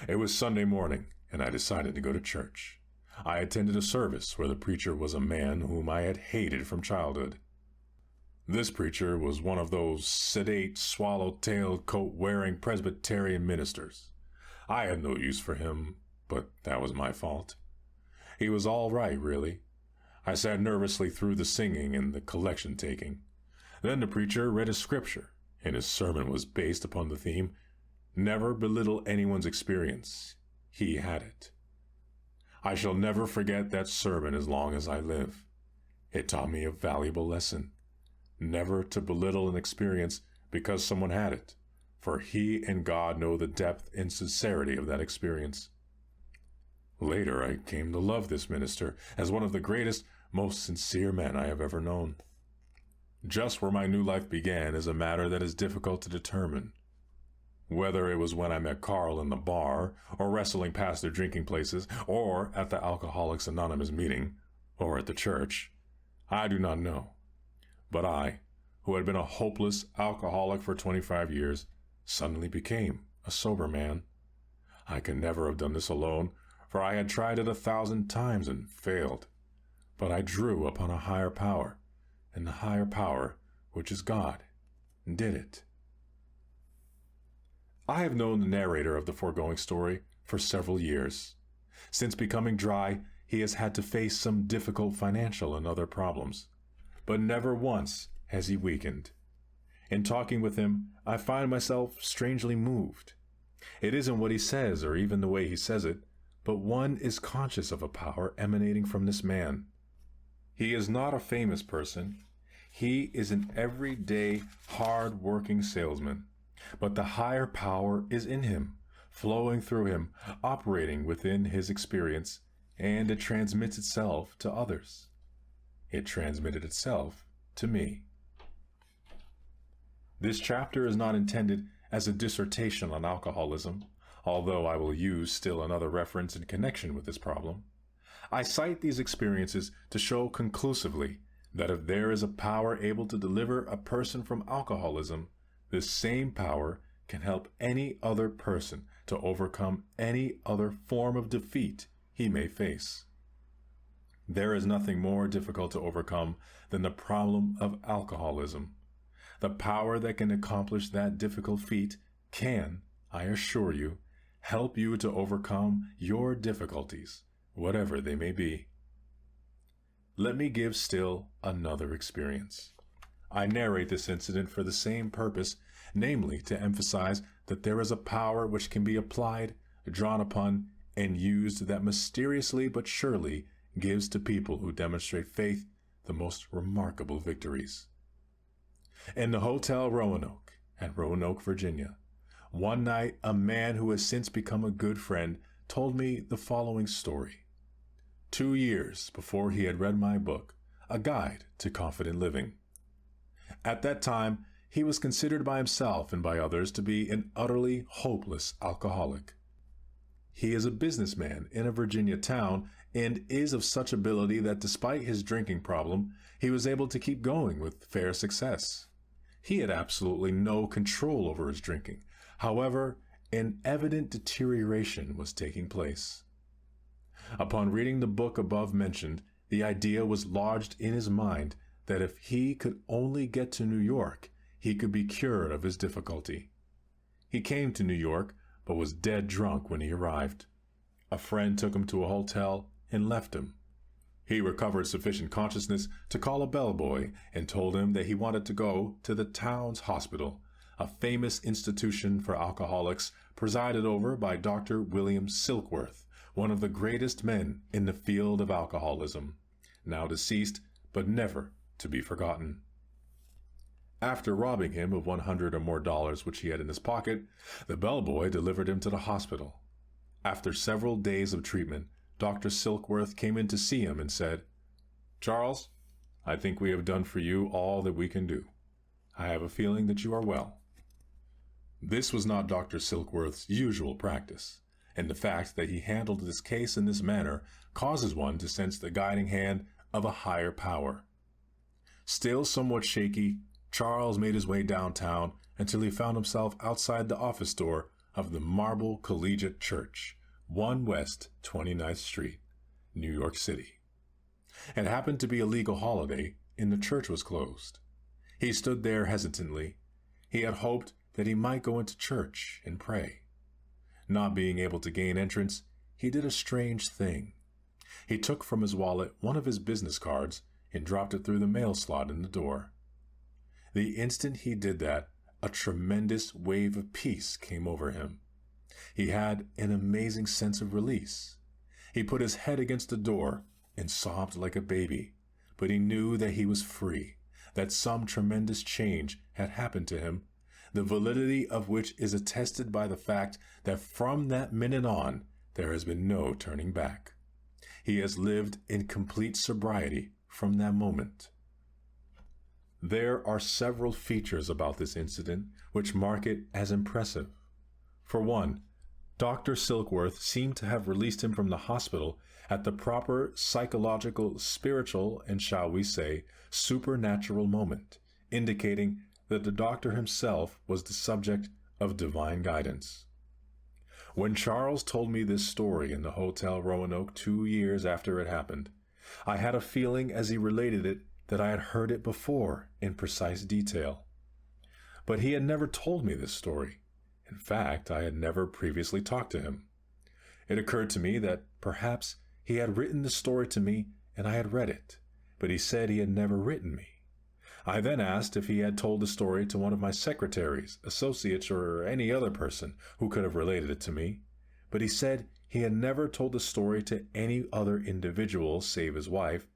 It was Sunday morning, and I decided to go to church. I attended a service where the preacher was a man whom I had hated from childhood. This preacher was one of those sedate, swallow-tailed, coat-wearing Presbyterian ministers. I had no use for him, but that was my fault. He was all right, really. I sat nervously through the singing and the collection taking. Then the preacher read a scripture, and his sermon was based upon the theme, "Never belittle anyone's experience. He had it." I shall never forget that sermon as long as I live. It taught me a valuable lesson. Never to belittle an experience because someone had it, for he and God know the depth and sincerity of that experience. Later, I came to love this minister as one of the greatest, most sincere men I have ever known. Just where my new life began is a matter that is difficult to determine. Whether it was when I met Carl in the bar, or wrestling past their drinking places, or at the Alcoholics Anonymous meeting, or at the church, I do not know. But I, who had been a hopeless alcoholic for 25 years, suddenly became a sober man. I could never have done this alone, for I had tried it 1,000 times and failed. But I drew upon a higher power, and the higher power, which is God, did it. I have known the narrator of the foregoing story for several years. Since becoming dry, he has had to face some difficult financial and other problems. But never once has he weakened. In talking with him, I find myself strangely moved. It isn't what he says or even the way he says it, but one is conscious of a power emanating from this man. He is not a famous person. He is an everyday, hard-working salesman. But the higher power is in him, flowing through him, operating within his experience, and it transmits itself to others. It transmitted itself to me. This chapter is not intended as a dissertation on alcoholism, although I will use still another reference in connection with this problem. I cite these experiences to show conclusively that if there is a power able to deliver a person from alcoholism, this same power can help any other person to overcome any other form of defeat he may face. There is nothing more difficult to overcome than the problem of alcoholism. The power that can accomplish that difficult feat can, I assure you, help you to overcome your difficulties, whatever they may be. Let me give still another experience. I narrate this incident for the same purpose, namely to emphasize that there is a power which can be applied, drawn upon, and used that mysteriously but surely gives to people who demonstrate faith the most remarkable victories. In the Hotel Roanoke at Roanoke, Virginia, one night a man who has since become a good friend told me the following story. 2 years before he had read my book, A Guide to Confident Living. At that time, he was considered by himself and by others to be an utterly hopeless alcoholic. He is a businessman in a Virginia town and is of such ability that despite his drinking problem, he was able to keep going with fair success. He had absolutely no control over his drinking. However, an evident deterioration was taking place. Upon reading the book above mentioned, the idea was lodged in his mind that if he could only get to New York, he could be cured of his difficulty. He came to New York, but was dead drunk when he arrived. A friend took him to a hotel and left him. He recovered sufficient consciousness to call a bellboy and told him that he wanted to go to the town's hospital, a famous institution for alcoholics presided over by Dr. William Silkworth, one of the greatest men in the field of alcoholism, now deceased but never to be forgotten. After robbing him of $100 or more which he had in his pocket, the bellboy delivered him to the hospital. After several days of treatment, Dr. Silkworth came in to see him and said, "Charles, I think we have done for you all that we can do. I have a feeling that you are well." This was not Dr. Silkworth's usual practice, and the fact that he handled this case in this manner causes one to sense the guiding hand of a higher power. Still somewhat shaky, Charles made his way downtown until he found himself outside the office door of the Marble Collegiate Church, 1 West 29th Street, New York City. It happened to be a legal holiday, and the church was closed. He stood there hesitantly. He had hoped that he might go into church and pray. Not being able to gain entrance, he did a strange thing. He took from his wallet one of his business cards and dropped it through the mail slot in the door. The instant he did that, a tremendous wave of peace came over him. He had an amazing sense of release. He put his head against the door and sobbed like a baby, but he knew that he was free, that some tremendous change had happened to him, the validity of which is attested by the fact that from that minute on, there has been no turning back. He has lived in complete sobriety from that moment. There are several features about this incident which mark it as impressive. For one, Dr. Silkworth seemed to have released him from the hospital at the proper psychological, spiritual, and shall we say, supernatural moment, indicating that the doctor himself was the subject of divine guidance. When Charles told me this story in the Hotel Roanoke 2 years after it happened, I had a feeling as he related it that I had heard it before in precise detail. But he had never told me this story. In fact, I had never previously talked to him. It occurred to me that perhaps he had written the story to me and I had read it, but he said he had never written me. I then asked if he had told the story to one of my secretaries, associates, or any other person who could have related it to me, but he said he had never told the story to any other individual save his wife,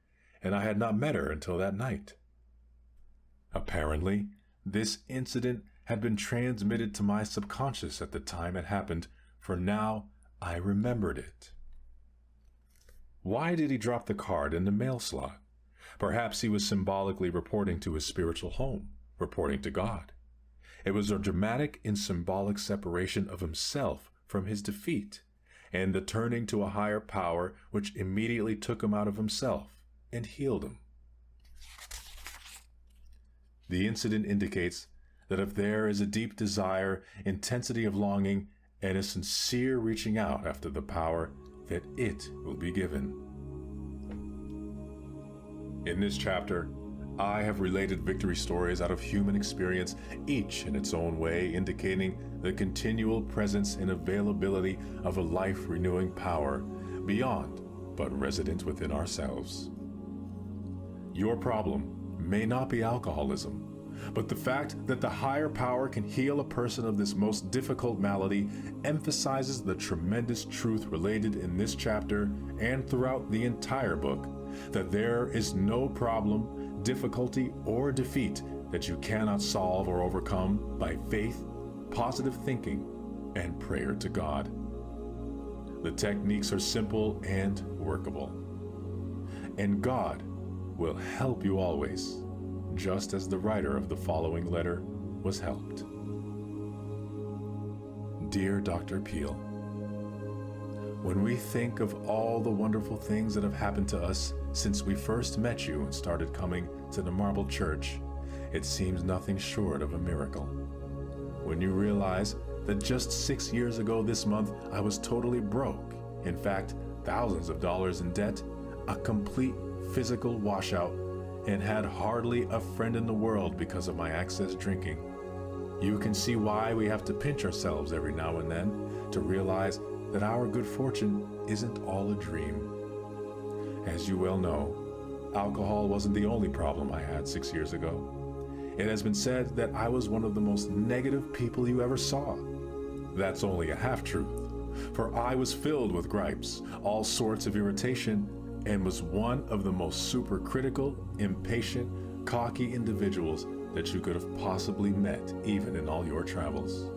and I had not met her until that night. Apparently, this incident had been transmitted to my subconscious at the time it happened, for now I remembered it. Why did he drop the card in the mail slot? Perhaps he was symbolically reporting to his spiritual home, reporting to God. It was a dramatic and symbolic separation of himself from his defeat, and the turning to a higher power which immediately took him out of himself and healed him. The incident indicates that if there is a deep desire, intensity of longing, and a sincere reaching out after the power, that it will be given. In this chapter, I have related victory stories out of human experience, each in its own way indicating the continual presence and availability of a life-renewing power beyond but resident within ourselves. Your problem may not be alcoholism, but the fact that the higher power can heal a person of this most difficult malady emphasizes the tremendous truth related in this chapter and throughout the entire book, that there is no problem, difficulty, or defeat that you cannot solve or overcome by faith, positive thinking, and prayer to God. The techniques are simple and workable. And God will help you always, just as the writer of the following letter was helped. Dear Dr. Peale, when we think of all the wonderful things that have happened to us since we first met you and started coming to the Marble Church, it seems nothing short of a miracle. When you realize that just 6 years ago this month, I was totally broke, in fact, thousands of dollars in debt, a complete physical washout, and had hardly a friend in the world because of my excess drinking. You can see why we have to pinch ourselves every now and then to realize that our good fortune isn't all a dream. As you well know, alcohol wasn't the only problem I had 6 years ago. It has been said that I was one of the most negative people you ever saw. That's only a half-truth, for I was filled with gripes, all sorts of irritation, and was one of the most supercritical, impatient, cocky individuals that you could have possibly met even in all your travels.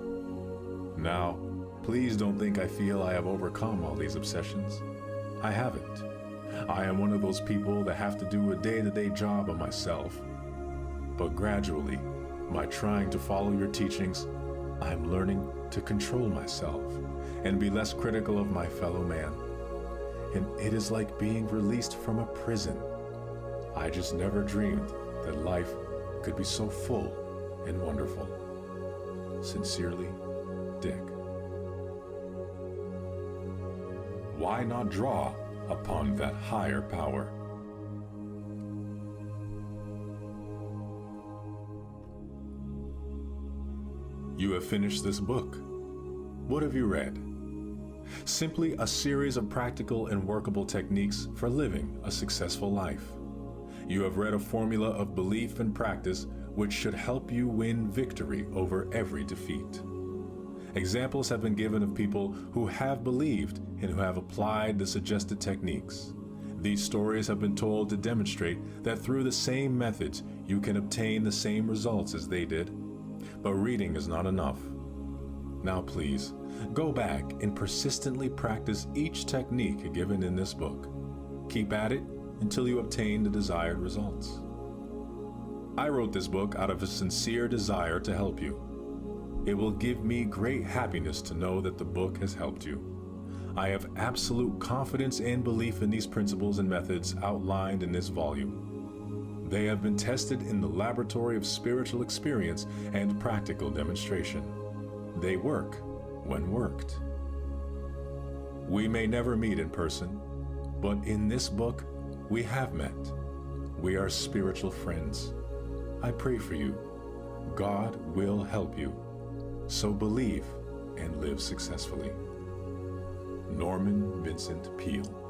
Now, please don't think I feel I have overcome all these obsessions. I haven't. I am one of those people that have to do a day-to-day job on myself. But gradually, by trying to follow your teachings, I'm learning to control myself and be less critical of my fellow man. And it is like being released from a prison. I just never dreamed that life could be so full and wonderful. Sincerely, Dick. Why not draw upon that higher power. You have finished this book. What have you read? Simply a series of practical and workable techniques for living a successful life. You have read a formula of belief and practice which should help you win victory over every defeat. Examples have been given of people who have believed and who have applied the suggested techniques. These stories have been told to demonstrate that through the same methods you can obtain the same results as they did. But reading is not enough. Now please, go back and persistently practice each technique given in this book. Keep at it until you obtain the desired results. I wrote this book out of a sincere desire to help you. It will give me great happiness to know that the book has helped you. I have absolute confidence and belief in these principles and methods outlined in this volume. They have been tested in the laboratory of spiritual experience and practical demonstration. They work when worked. We may never meet in person, but in this book we have met. We are spiritual friends. I pray for you. God will help you. So believe and live successfully. Norman Vincent Peale.